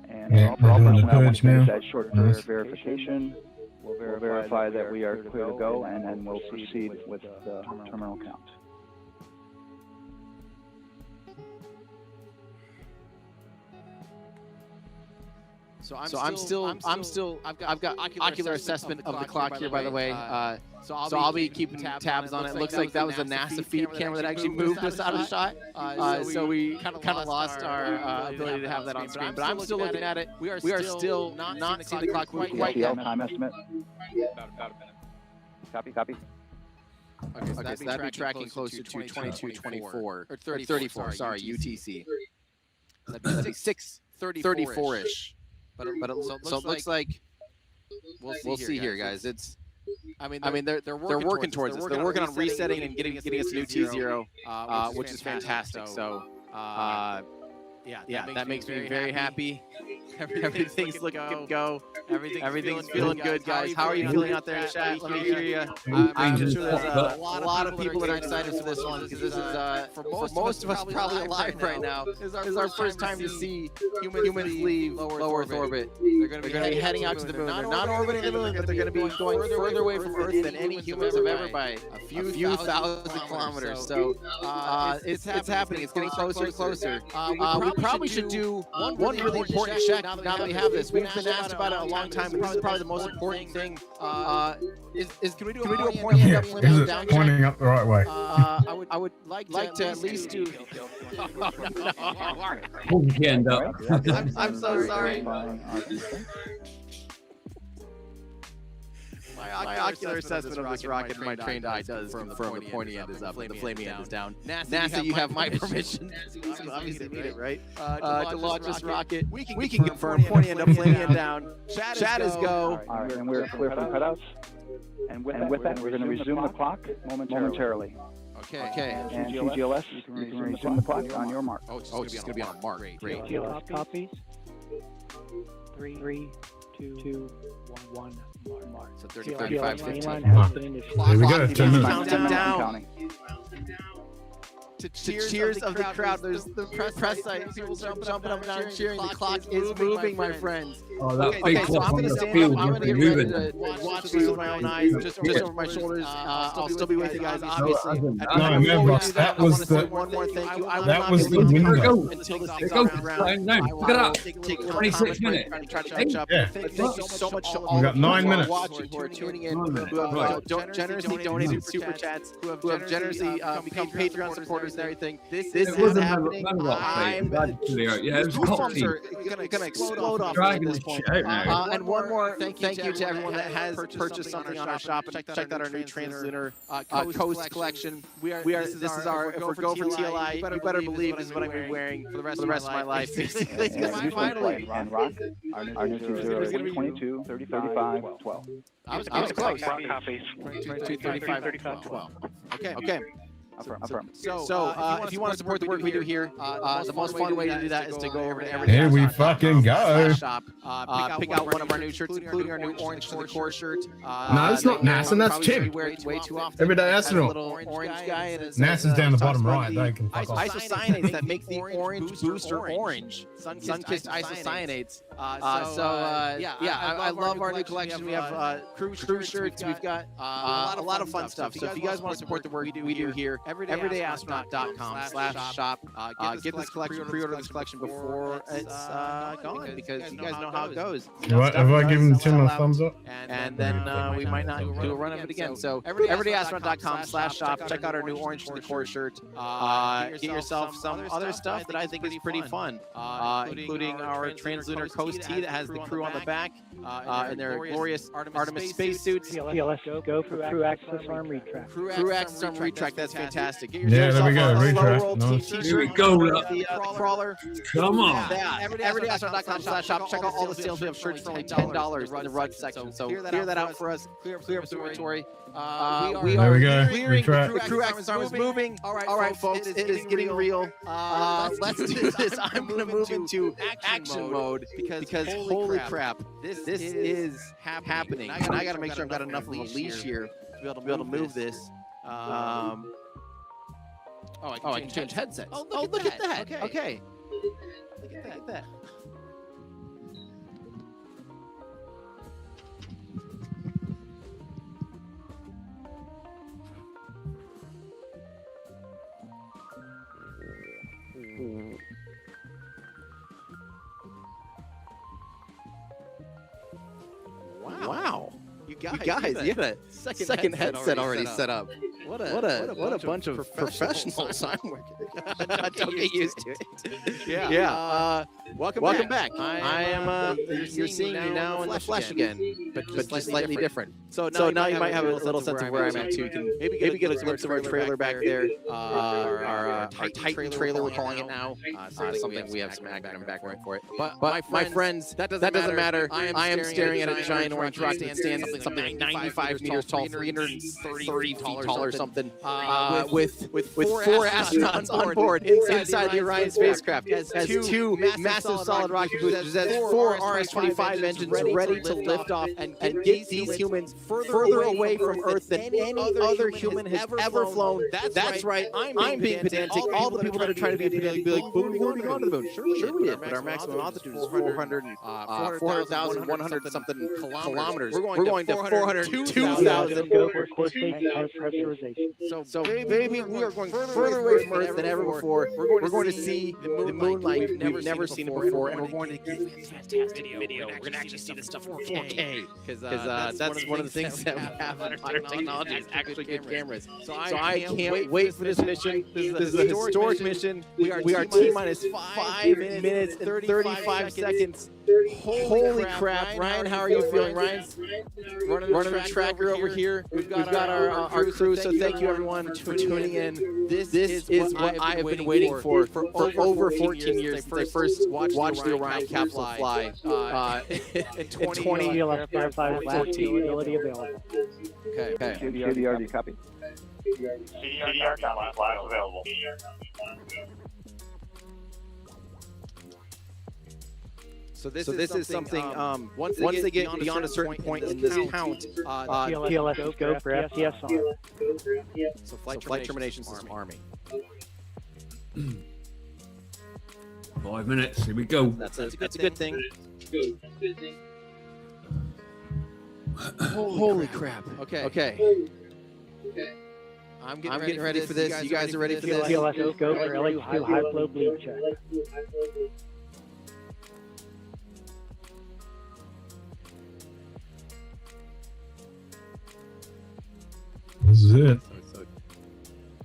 And for all personnel, once we finish that short purge verification, we'll verify that we are clear to go, and then we'll proceed with the terminal count. So I'm still. I've got ocular assessment of the clock here, by the way. So I'll be keeping tabs on it. Looks like that was a NASA feed camera that actually moved us out of shot. So we kind of lost our ability to have that on screen. But I'm still looking at it. We are still not seeing the clock move quite yet. Time estimate. About a minute. Copy. Okay, so that'd be tracking closer to 22:24 or 34. Sorry, UTC. That'd be 6:34-ish. But it looks like we'll see here, guys. I mean, they're working towards this. They're working on resetting and getting us a new T0, which is fantastic. So, yeah, that makes me very happy. Everything's looking go. Everything's feeling good, guys. How are you feeling out there in the chat? Let me hear you. I'm sure there's a lot of people that are excited for this one because this is, for most of us, probably alive right now. This is our first time to see humans leave low Earth orbit. They're going to be heading out to the moon. They're not orbiting the moon, but they're going to be going further away from Earth than any humans have ever by a few thousand kilometers. So it's happening. It's getting closer and closer. We probably should do one really important check now that we have this. We've been asked about it a long time, and this is probably the most important thing. Can we do a pointing Yeah, up, is it pointing up the right way? I would like to at least do. Hold your hand up. I'm so sorry. My ocular assessment of this rocket and my trained eye does confirm the pointy end is up and the flaming end is down. NASA, you have my permission. You obviously need it, right? To launch this rocket. We can confirm pointy end up, flaming end down. Chat is go. All right, and we're clear from cutouts. And with that, we're going to resume the clock momentarily. Okay. And CGLS, you can resume the clock on your mark. Oh, it's just going to be on a mark. Great. CGLS copies. 3, 2, 1, mark. So 30, 35, 15. Here we go. 10 minutes. Counting down. To cheers of the crowd. There's the press site. People jumping up and down and cheering. The clock is moving, my friends. Oh, that Okay, big so I'm clock on going to the stand field up. I'm must going to be get ready moving. to watch this with my own eyes, just over my shoulders. I'll still be with you guys, obviously. No, Madbox, that was the. One more thank you. That was the window. Until this thing's Go. around. No, look at that. Take a little 26 comment minutes. break, try to catch up. Yeah. Thank you so much to all We got 9 minutes. watching, who are tuning in, who have generously donated super chats, who have generously become Patreon supporters and everything. This is happening. Yeah, it was Goosebumps are gonna explode off at this point. And one more thank you to everyone that has purchased something on our shop. Check out our new Translunar Coast collection. This is our, if we go for TLI, you better believe this is what I'm going to be wearing for the rest of my life. Basically, finally. Our new 22, 35, 12. I was close. Copies. 22, 35, 12. Okay. Affirm. So, if you want to support the work we do here, the most fun way to do that is to go over to Here we fucking go. Shop, pick out one of our new shirts, including our new orange to the core shirt. No, it's not NASA, that's Chip. Way too often. Everyday astronaut. Little orange guy and NASA's down the bottom right. They can fuck off. Isocyanates that make the orange booster orange. Sun-kissed isocyanates. I love our new collection. We have crew shirts. We've got a lot of fun stuff. So if you guys want to support the work we do here, everydayastronaut.com/shop. Get this collection, pre-order this collection before it's gone, because you guys know how it goes. Have I given Tim a thumbs up? And then we might not do a run of it again. So everydayastronaut.com/shop. Check out our new orange to the core shirt. Get yourself some other stuff that I think is pretty fun, including our Translunar Coast tee that has the crew on the back in their glorious Artemis spacesuits. CLS, go for crew access arm retract. Crew access arm retract. That's fantastic. Get Yeah, there we go. yourself Retract. Nice. Here we go. Crawler. Come on. Everydayastronaut.com/shop. Check out all the sales. We have shirts for only $10 in the rug section. So clear that out for us. Clear up the inventory. We There are we go. clearing. Retract. The crew access arm is moving. All right, folks. It is getting real. Let's do this. I'm going to move into action mode because holy crap, this is happening. And I got to make sure I've got enough of a leash here to be able to move this. I can change headsets. Oh, look at that. Okay. Look at that. Wow. You guys, you had a second headset already set up. What a bunch of professionals I'm working with. Don't get used to it. Yeah. Welcome back. I am. You're seeing me now in the flesh again, but just slightly different. So now you might have a little sense of where I'm at too. You can maybe get a glimpse of our trailer back there. Our Titan trailer, we're calling it now. Something we have some acronym background for it. But my friends, that doesn't matter. I am staring at a giant orange rocket that stands something like 95 meters tall, 330 feet tall or something, with four astronauts on board inside the Orion spacecraft. Has two massive solid rocket boosters, has four RS-25 engines ready to lift off and get these humans further away from Earth than any other human has ever flown. That's right. I'm being pedantic. All the people that are trying to be pedantic be like, "Boom, we've already gone to the moon." Sure we did, but our maximum altitude is 400,000, 100 something kilometers. We're going to 402,000. Go for course state pressurization. So maybe we are going further away from Earth than ever before. We're going to see the moon like we've never seen it before, and we're going to get fantastic video. We're going to actually see this stuff in 4K, because that's one of the things that we have on our technology is actually good cameras. So I can't wait for this mission. This is a historic mission. We are T-minus 5 minutes and 35 seconds. Holy crap. Ryan, how are you feeling? Ryan's running the tracker over here. We've got our crew, so thank you everyone for tuning in. This is what I have been waiting for over 14 years since I first watched the Orion capsule fly in 2014. Available. Okay. KDR, copy. CDR capsule flight available. So this is something, once they get beyond a certain point in this count, TLS go for FTSR. So flight termination system Army. 5 minutes, here we go. That's a good thing. Holy crap. Okay. I'm getting ready for this. You guys are ready for this? TLS go for LH2 high flow bleed check. This is it.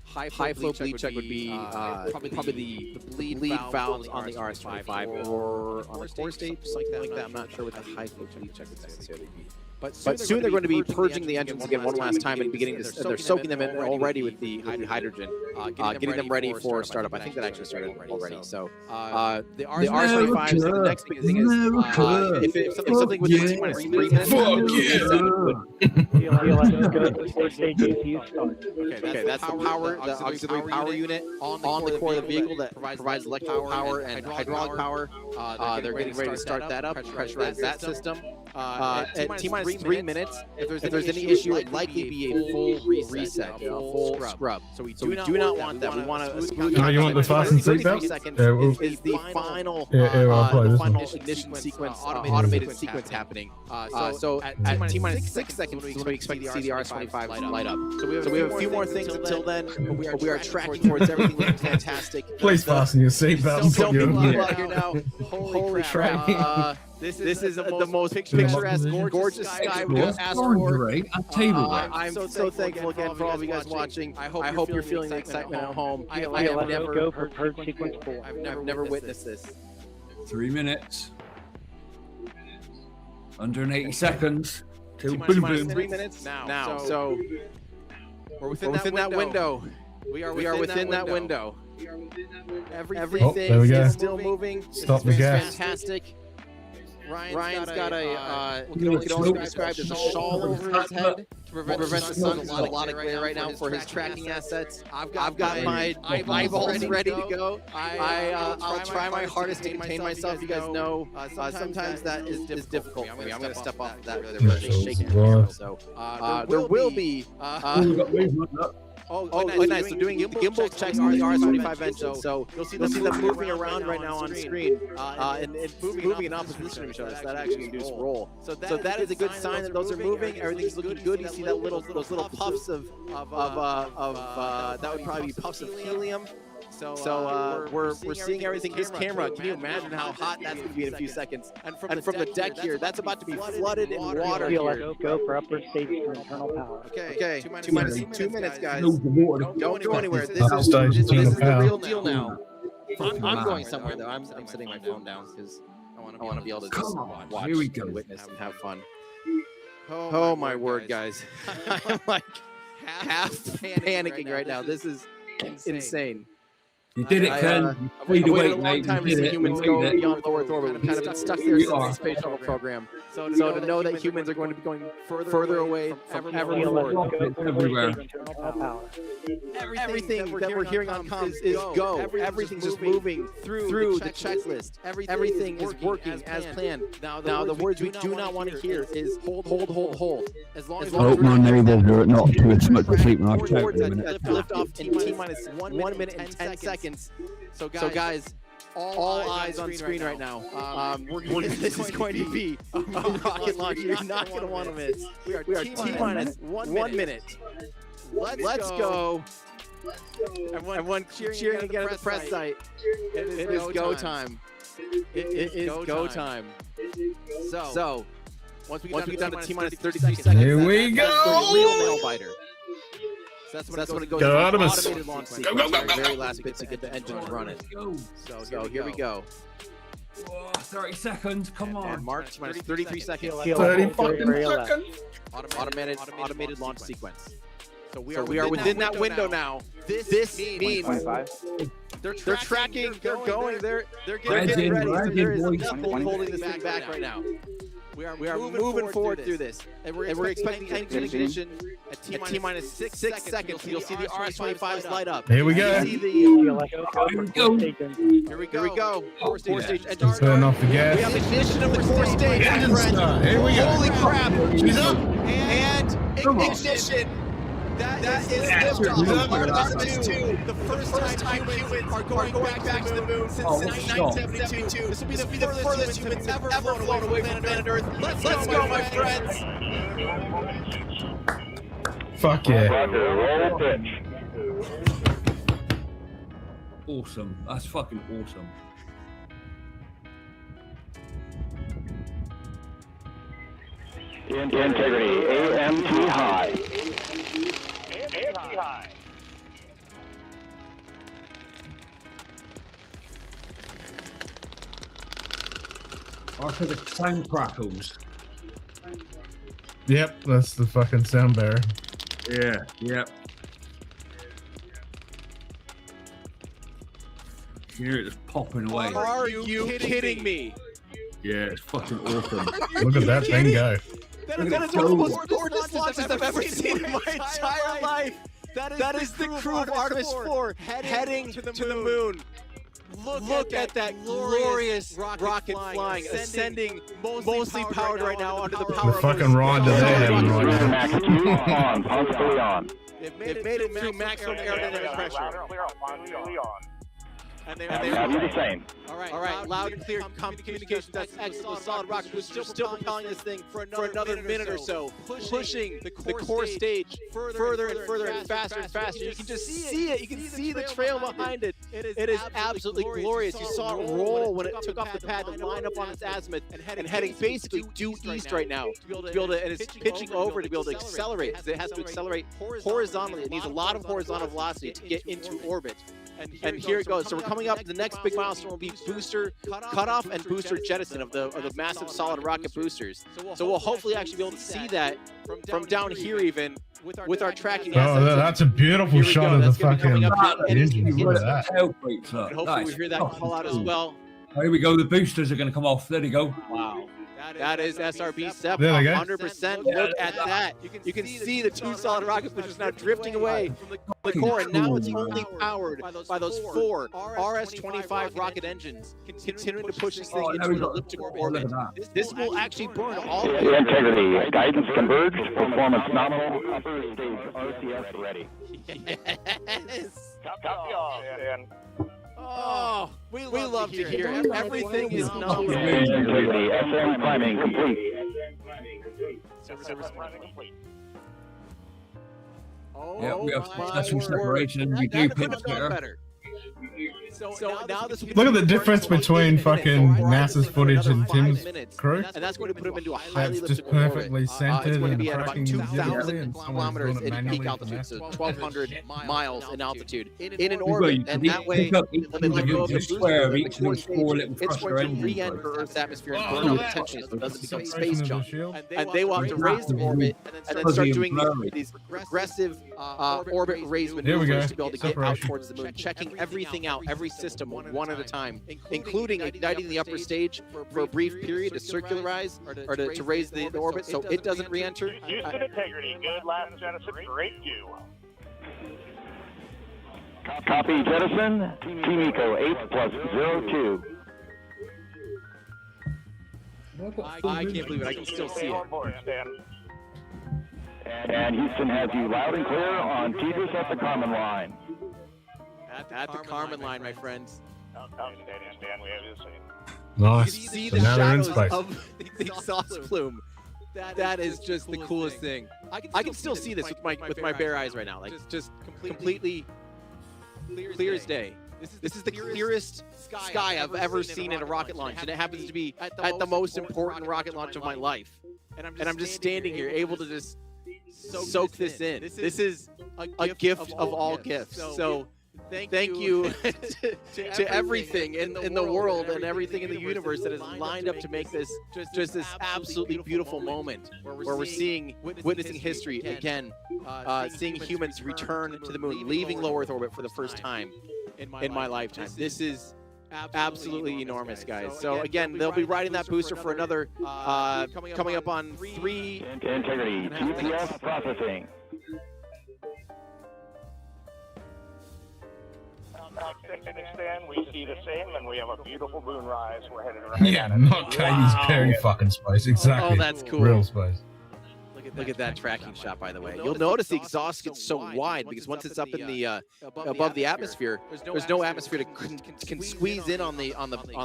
High flow bleed check would be probably the bleed valves on the RS-25 or on the core state, something like that. I'm not sure what the high flow bleed check would necessarily be. But soon they're going to be purging the engines again one last time and beginning to, they're soaking them in already with the hydrogen, getting them ready for startup. I think that actually started already. So the RS-25 is the next big thing. If something within T-minus 3 minutes. Okay, that's the power, the auxiliary power unit on the core of the vehicle that provides electrical power and hydraulic power. They're getting ready to start that up, pressurize that system. At T-minus 3 minutes, if there's any issue, it would likely be a full reset, a full scrub. So we do not want that. We want a smooth. You want the fasten seatbelt? Is the final ignition sequence, automated sequence happening. So at T-minus 6 seconds, we expect to see the RS-25 light up. So we have a few more things until then, but we are tracking towards everything looking fantastic. Please fasten your seatbelt. Still people out here now. Holy crap. This is the most picturesque, gorgeous sky we have asked for. I'm so thankful again for all of you guys watching. I hope you're feeling the excitement at home. I've never witnessed this. 3 minutes. 180 seconds. Till boom T-minus boom. 3 minutes now. So we're within that window. We are within that window. Everything is still moving. Stop the gas. Fantastic. Ryan's got a, could only be described as a shawl over his head to prevent the sun. There's a lot of glare right now for his tracking assets. I've got my eyeballs ready to go. I'll try my hardest to contain myself. You guys know sometimes that is difficult for me. I'm going to step off that. They're really shaking. So there will be. Oh, nice. They're doing gimbal checks on the RS-25 engine. So you'll see them moving around right now on screen and moving in opposition to each other. So that actually induces roll. So that is a good sign that those are moving. Everything's looking good. You see that those little puffs of that would probably be puffs of helium. So we're seeing everything. This camera, can you imagine how hot that's going to be in a few seconds? And from the deck here, that's about to be flooded in water here. Go for upper stage for internal power. Okay. 2 minutes, guys. Don't go anywhere. This is the real deal now. I'm going somewhere though. I'm setting my phone down because I want to be able to just watch, here we go. Witness, and have fun. Oh my word, guys! I'm like half panicking right now. This is insane. You did it, Ken. I've waited a long time to see humans go beyond low Earth orbit. We've kind of been stuck there since the space shuttle program. So to know that humans are going to be going further away from evermore. Everywhere. Everything that we're hearing on comms is go. Everything's just moving through the checklist. Everything is working as planned. Now the words we do not want to hear is hold. As long as I hope my neighbours are not too much asleep when I check in a minute. Lift off in T-minus 1 minute and 10 seconds. So guys, All eyes on screen right now. This is going to be a rocket launch you're not going to want to miss. We are T-minus 1 minute. Let's go. Everyone cheering again at the press site. It is go time. It is go time. So, once we get down to T-minus 33 seconds, here we go. Real nail biter. So that's when it goes Go, to Artemis. automated launch sequence. Go. Very last bit to get the engines running. So here we go. Whoa, 30 seconds, come on. And Mark, T-minus 33 seconds. 30 fucking seconds. Automated launch sequence. So we are within that window now. This means they're tracking, they're going, they're getting ready. So there is nothing holding this thing back right now. We are moving forward through this. And we're expecting engine ignition at T-minus 6 seconds. You'll see the RS-25s light up. Here we go. Here we go. Core stage engine start. Turn off the gas. We have ignition of the core stage, my friend. Here we go. Holy crap. She's up. And ignition. That is liftoff of Artemis 2. The first time humans are going back to the moon since 1972. This will be the furthest humans ever flown away from planet Earth. Let's go, my friends. Fuck yeah. Awesome. That's fucking awesome. Integrity, AMT high. AMT high. After the sound crackles. Yep, that's the fucking sound bearer. Yeah, yep. You hear it just popping away. Are you kidding me? Yeah, it's fucking awesome. Look at that thing go. That is one of the most gorgeous launches I've ever seen in my entire life. That is the crew of Artemis 4 heading to the moon. Look at that glorious rocket flying, ascending, mostly powered right now under the power The fucking rod that they have right Max 2 on, possibly on. It made it through maximum aerodynamic pressure. And they do the same. All right, loud and clear communication. That's excellent. The solid rocket booster still propelling this thing for another minute or so, pushing the core stage further and further and faster and faster. You can just see it. You can see the trail behind it. It is absolutely glorious. You saw it roll when it took off the pad to line up on its azimuth and heading basically due east right now to be able to, and it's pitching over to be able to accelerate. It has to accelerate horizontally. It needs a lot of horizontal velocity to get into orbit. And here it goes. So we're coming up. The next big milestone will be booster cutoff and booster jettison of the massive solid rocket boosters. So we'll hopefully actually be able to see that from down here even with our tracking assets. Oh, that's a beautiful shot of the fucking engine. Look at that. And hopefully we hear that call out as well. Here we go. The boosters are going to come off. There you go. Wow. That is SRB 7. There they go. 100%. Look at that. You can see the two solid rocket boosters now drifting away from the core, and now it's only powered by those 4 RS-25 rocket engines, continuing to push this thing into an elliptical orbit. This will actually burn all of it. Integrity, guidance converged, performance nominal, upper stage RCS ready. Yes. Copy all, Dan. Oh, we love to hear it. Everything is nominal. Integrity, SM priming complete. Service priming complete. Yeah, we have successful separation. We do pitch better. So now this will be Look at the difference between fucking NASA's footage and Tim's crew. And that's going to put him into a highly That's just elliptical perfectly orbit. centered It's going to and be at about tracking 2,000 someone's kilometers doing it in manually peak altitude, from so NASA. 1,200 miles in altitude in an Well, orbit, you and can that way, pick up each when they let go of the square of booster, each the core of those 4 little stage, it's thruster going to engines. re-enter Earth's atmosphere and burn Oh, out that- potentially, so it doesn't become Separation space of the junk. shield. And they will have to raise the orbit and then start doing these progressive orbit raise Here we go. maneuvers to be able to get out Separation. towards the moon, checking everything out, every system one at a time, including igniting the upper stage for a brief period to circularize or to raise the orbit so it doesn't re-enter. Houston integrity, good last jettison, great view. Copy jettison, Team Eco 8+02. I can't believe it. I can still see it. And Houston has you loud and clear on Tigris at the Carmen line. At the Carmen line, my friends. Outstanding, Stan. We have the same. Nice. You can see So the now they're in shadows space. of the exhaust plume. That is just the coolest thing. I can still see this with my bare eyes right now. Like just completely clear as day. This is the clearest sky I've ever seen at a rocket launch, and it happens to be at the most important rocket launch of my life. And I'm just standing here, able to just soak this in. This is a gift of all gifts. So thank you to everything in the world and everything in the universe that has lined up to make this just this absolutely beautiful moment where we're witnessing history again, seeing humans return to the moon, leaving low Earth orbit for the first time in my lifetime. This is absolutely enormous, guys. So again, they'll be riding that booster for another coming up on 3 Integrity, GPS processing. Outstanding, Stan. We see the same, and we have a beautiful moonrise. We're headed right Yeah, not Katie's Perry fucking space. Exactly. Oh, that's cool. Real space. Look at that tracking shot, by the way. You'll notice the exhaust gets so wide because once it's up in the above the atmosphere, there's no atmosphere to can squeeze in on the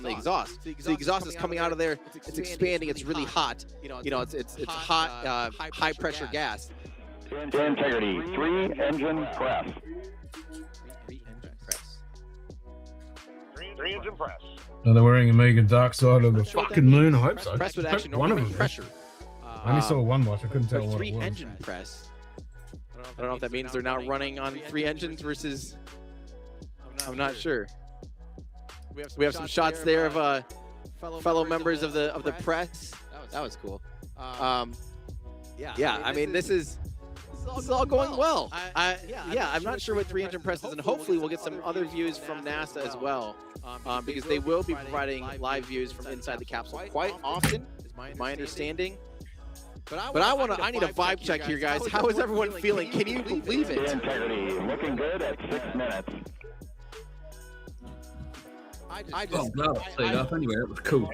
exhaust. So the exhaust is coming out of there. It's expanding. It's really hot. It's hot, high pressure gas. Integrity, 3 engine press. 3 engine press. Are they wearing a mega dark side of the fucking moon? I hope so. Press would actually One of normally them. be pressure. I only saw one watch. I couldn't tell what it was. 3 engine press. I don't know if that means they're now running on 3 engines versus. I'm not sure. We have some shots there of fellow members of the press. That was cool. Yeah, I mean this is all going well. I'm not sure what 3 engine press is, and hopefully we'll get some other views from NASA as well, because they will be providing live views from inside the capsule quite often, is my understanding. But I need a vibe check here, guys. How is everyone feeling? Can you believe it? Integrity, looking good at 6 minutes. I'm glad I played up anyway. That was cool.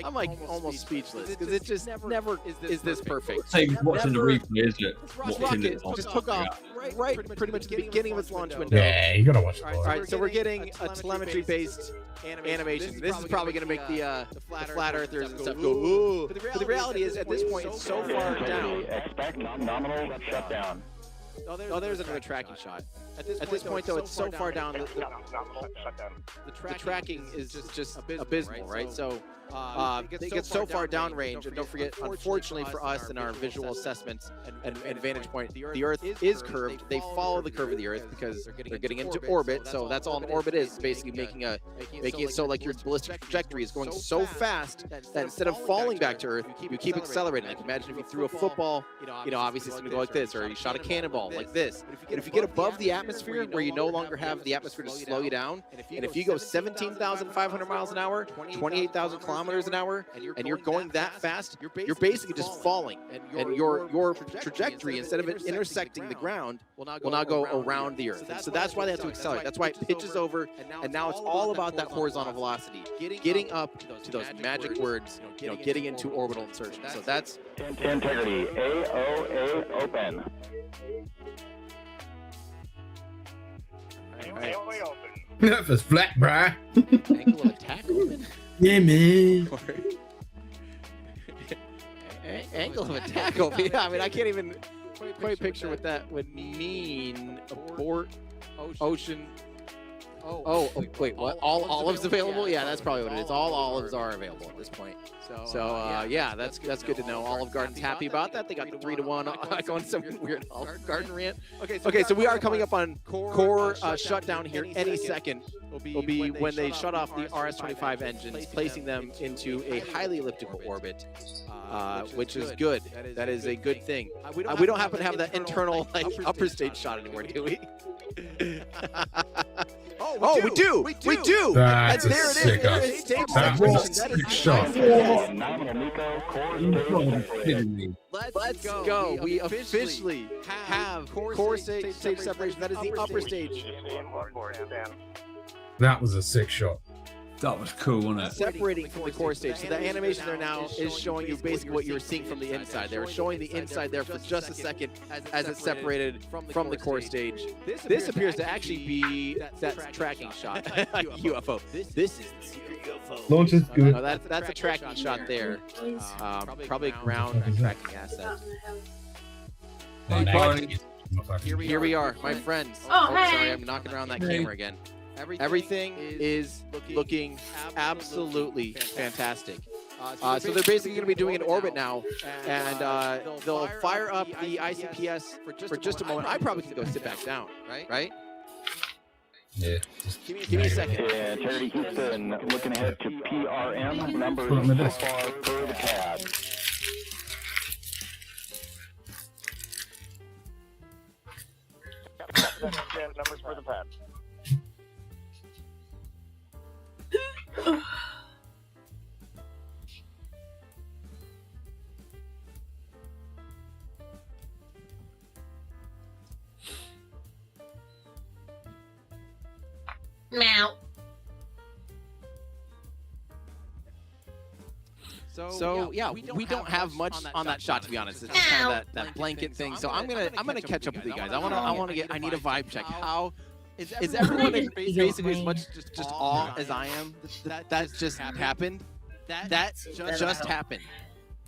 I'm like almost speechless because it just never is this perfect. Same watching the replay, is it? Rocket just took off right pretty much at the beginning of its launch window. Yeah, you gotta watch it. All right, so we're getting a telemetry-based animation. This is probably going to make the flat earthers and stuff go, ooh. But the reality is, at this point, it's so far down. Expect nominal shutdown. Oh, there's another tracking shot. At this point, though, it's so far down. The tracking is just abysmal, right? So they get so far downrange, and don't forget, unfortunately for us in our visual assessments and vantage point, the Earth is curved. They follow the curve of the Earth because they're getting into orbit. So that's all an orbit is, basically making it so like your ballistic trajectory is going so fast that instead of falling back to Earth, you keep accelerating. Like imagine if you threw a football, obviously it's going to go like this, or you shot a cannonball like this. And if you get above the atmosphere, where you no longer have the atmosphere to slow you down, and if you go 17,500 miles an hour, 28,000 kilometers an hour, and you're going that fast, you're basically just falling, and your trajectory, instead of it intersecting the ground, will now go around the Earth. And so that's why they have to accelerate. That's why it pitches over, and now it's all about that horizontal velocity, getting up to those magic words, getting into orbital insertion. So that's Integrity, AOA open. That was flat, bruh. Angle of attack open? Yeah, man. Angle of attack open. Yeah, I mean, I can't even quite picture what that would mean. Abort ocean. Oh, wait, what? All olives available? Yeah, that's probably what it is. All olives are available at this point. So yeah, that's good to know. Olive Garden's happy about that. They got the 3-to-1 going some weird Olive Garden rant. Okay, so we are coming up on core shutdown here any second. Will be when they shut off the RS-25 engines, placing them into a highly elliptical orbit, which is good. That is a good thing. We don't happen to have that internal upper stage shot anymore, do we? Oh, we do. We do. That's there it is. There is stage separation. That is shot. Let's go. We officially have core stage separation. That is the upper stage. That was a sick shot. That was cool, wasn't it? Separating from the core stage. So the animation there now is showing you basically what you were seeing from the inside. They were showing the inside there for just a second as it's separated from the core stage. This appears to actually be that tracking shot. UFO. This is the secret UFO. Launch is good. No, that's a tracking shot there. Probably a ground tracking asset. Here we are, my friends. Oh, hey. Sorry, I'm knocking around that camera again. Everything is looking absolutely fantastic. So they're basically going to be doing an orbit now, and they'll fire up the ICPS for just a moment. I probably can go sit back down, right? Yeah. Give me a second. Yeah, Integrity Houston, looking ahead to PRM numbers so far per the CAD. Numbers for the pad. Meow. So yeah, we don't have much on that shot, to be honest. It's just kind of that blanket thing. So I'm gonna catch up with you guys. I need a vibe check. How is everyone basically as much just awe as I am? That just happened. That just happened.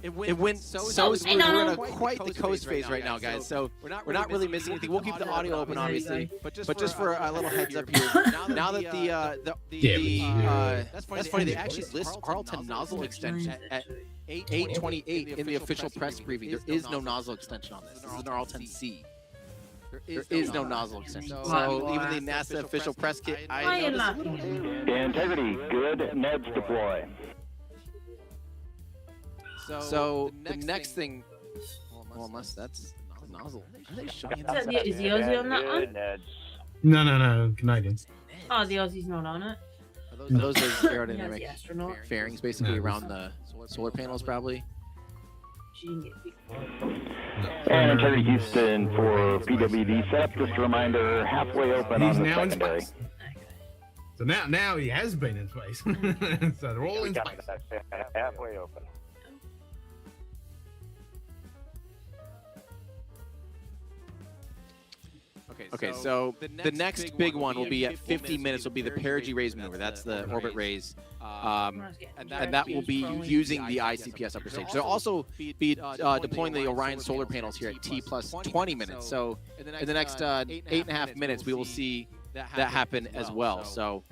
It went so smooth. We're in quite the coast phase right now, guys. So we're not really missing anything. We'll keep the audio open, obviously, but just for a little heads up here. Now that that's funny. They actually list Arlton nozzle extension at 828 in the official press briefing. There is no nozzle extension on this. This is an Arlton C. There is no nozzle extension. So even the NASA official press kit, I noticed a little bit. Integrity, good. Neds deploy. So the next thing, well, unless that's the nozzle. Are they showing Is the Aussie on that one? No, Canadian. Oh, the Aussie's not on it. Are those the aerodynamic the astronaut. fairings basically around the solar panels, probably? And Integrity Houston for PWD setup. Just a reminder, halfway open He's on the now in secondary. space. So now he has been in space. So they're all in space. Halfway open. Okay, so the next big one will be at 50 minutes. Will be the perigee raise maneuver. That's the orbit raise, and that will be using the ICPS upper stage. They'll also be deploying the Orion solar panels here at T plus 20 minutes. So in the next 8.5 minutes, we will see that happen as well. So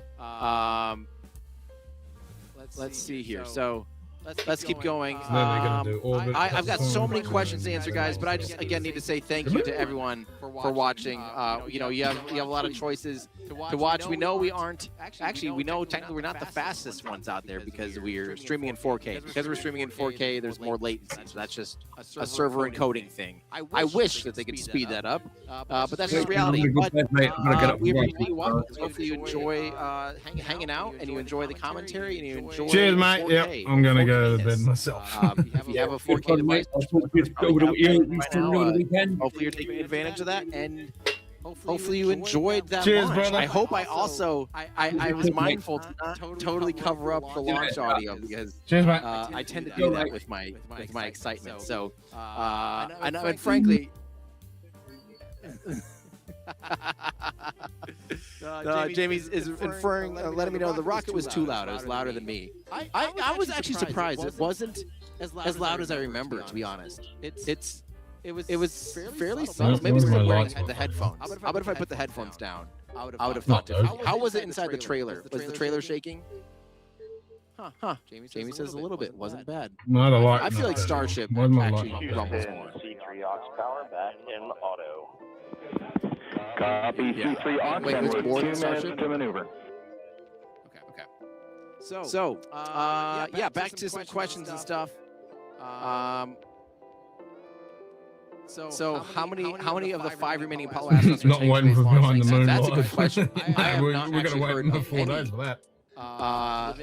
let's see here. So let's keep going. I've got so many questions to answer, guys, but I just again need to say thank you to everyone for watching. You have a lot of choices to watch. We know we aren't we know technically we're not the fastest ones out there because we're streaming in 4K. Because we're streaming in 4K, there's more latency, so that's just a server encoding thing. I wish that they could speed that up, but that's just reality. But we appreciate you watching. Hopefully you enjoy hanging out and you enjoy the commentary and you enjoy. Cheers, mate. 4K. Yep, I'm gonna go to bed myself. If you have a 4K device, hopefully you're taking advantage of that, and hopefully you enjoyed that launch. Brother. I hope I also I was mindful to not totally cover up the launch audio because I tend to do that with my excitement. So and frankly. Jamie's is inferring, letting me know the rocket was too loud. It was louder than me. I was actually surprised. It wasn't as loud as I remember, to be honest. It was fairly subtle. Maybe it's wearing the headphones. How about if I put the headphones down? I would have thought different. How was it inside the trailer? Was the trailer shaking? Huh. Jamie says a little bit. Wasn't bad. I feel like Starship actually rumbles more. C3 aux power back in auto. Copy C3 aux. Wait, there's more than 2 minutes Starship? to maneuver. Okay. So, back to some questions and stuff. So how many of the 5 remaining Apollo astronauts are Not taking waiting space for launch? behind the moon. That's a good question. I have we're not gonna actually wait heard another of 4 any days for that.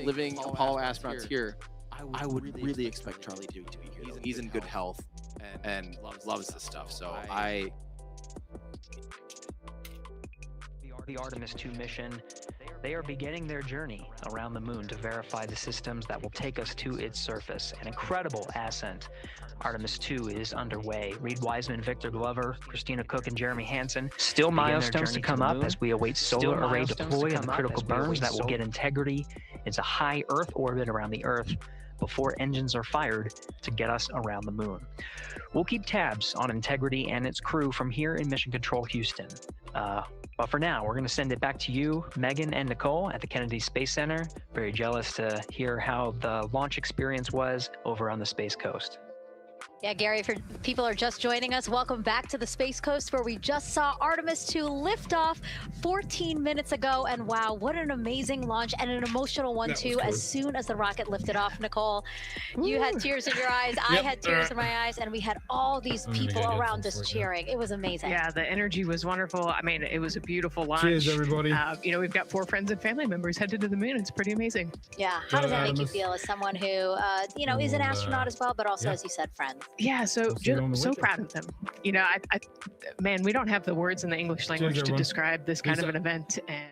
living Apollo astronauts here. I would really expect Charlie Duke to be here. He's in good health and loves this stuff. So The Artemis 2 mission, They are beginning their journey around the moon to verify the systems that will take us to its surface. An incredible ascent. Artemis 2 is underway. Reed Wiseman, Victor Glover, Christina Cook, and Jeremy Hansen. Still milestones to come up as we await solar array deploy and critical burns that will get integrity into high Earth orbit around the Earth before engines are fired to get us around the moon. We'll keep tabs on Integrity and its crew from here in Mission Control Houston. But for now, we're going to send it back to you, Megan and Nicole at the Kennedy Space Center. Very jealous to hear how the launch experience was over on the Space Coast. Yeah, Gary, if people are just joining us, welcome back to the Space Coast, where we just saw Artemis 2 lift off 14 minutes ago. And wow, what an amazing launch, and an emotional one too. As soon as the rocket lifted off, Nicole, you had tears in your eyes, I had tears in my eyes, and we had all these people around us cheering. It was amazing. Yeah, the energy was wonderful. I mean, it was a beautiful launch. Cheers, everybody. You know, we've got 4 friends and family members headed to the moon. It's pretty amazing. Yeah, how does that make you feel as someone who, you know, is an astronaut as well, but also, as you said, friends? Yeah, so proud of them. You know, man, we don't have the words in the English language to describe this kind of an event, and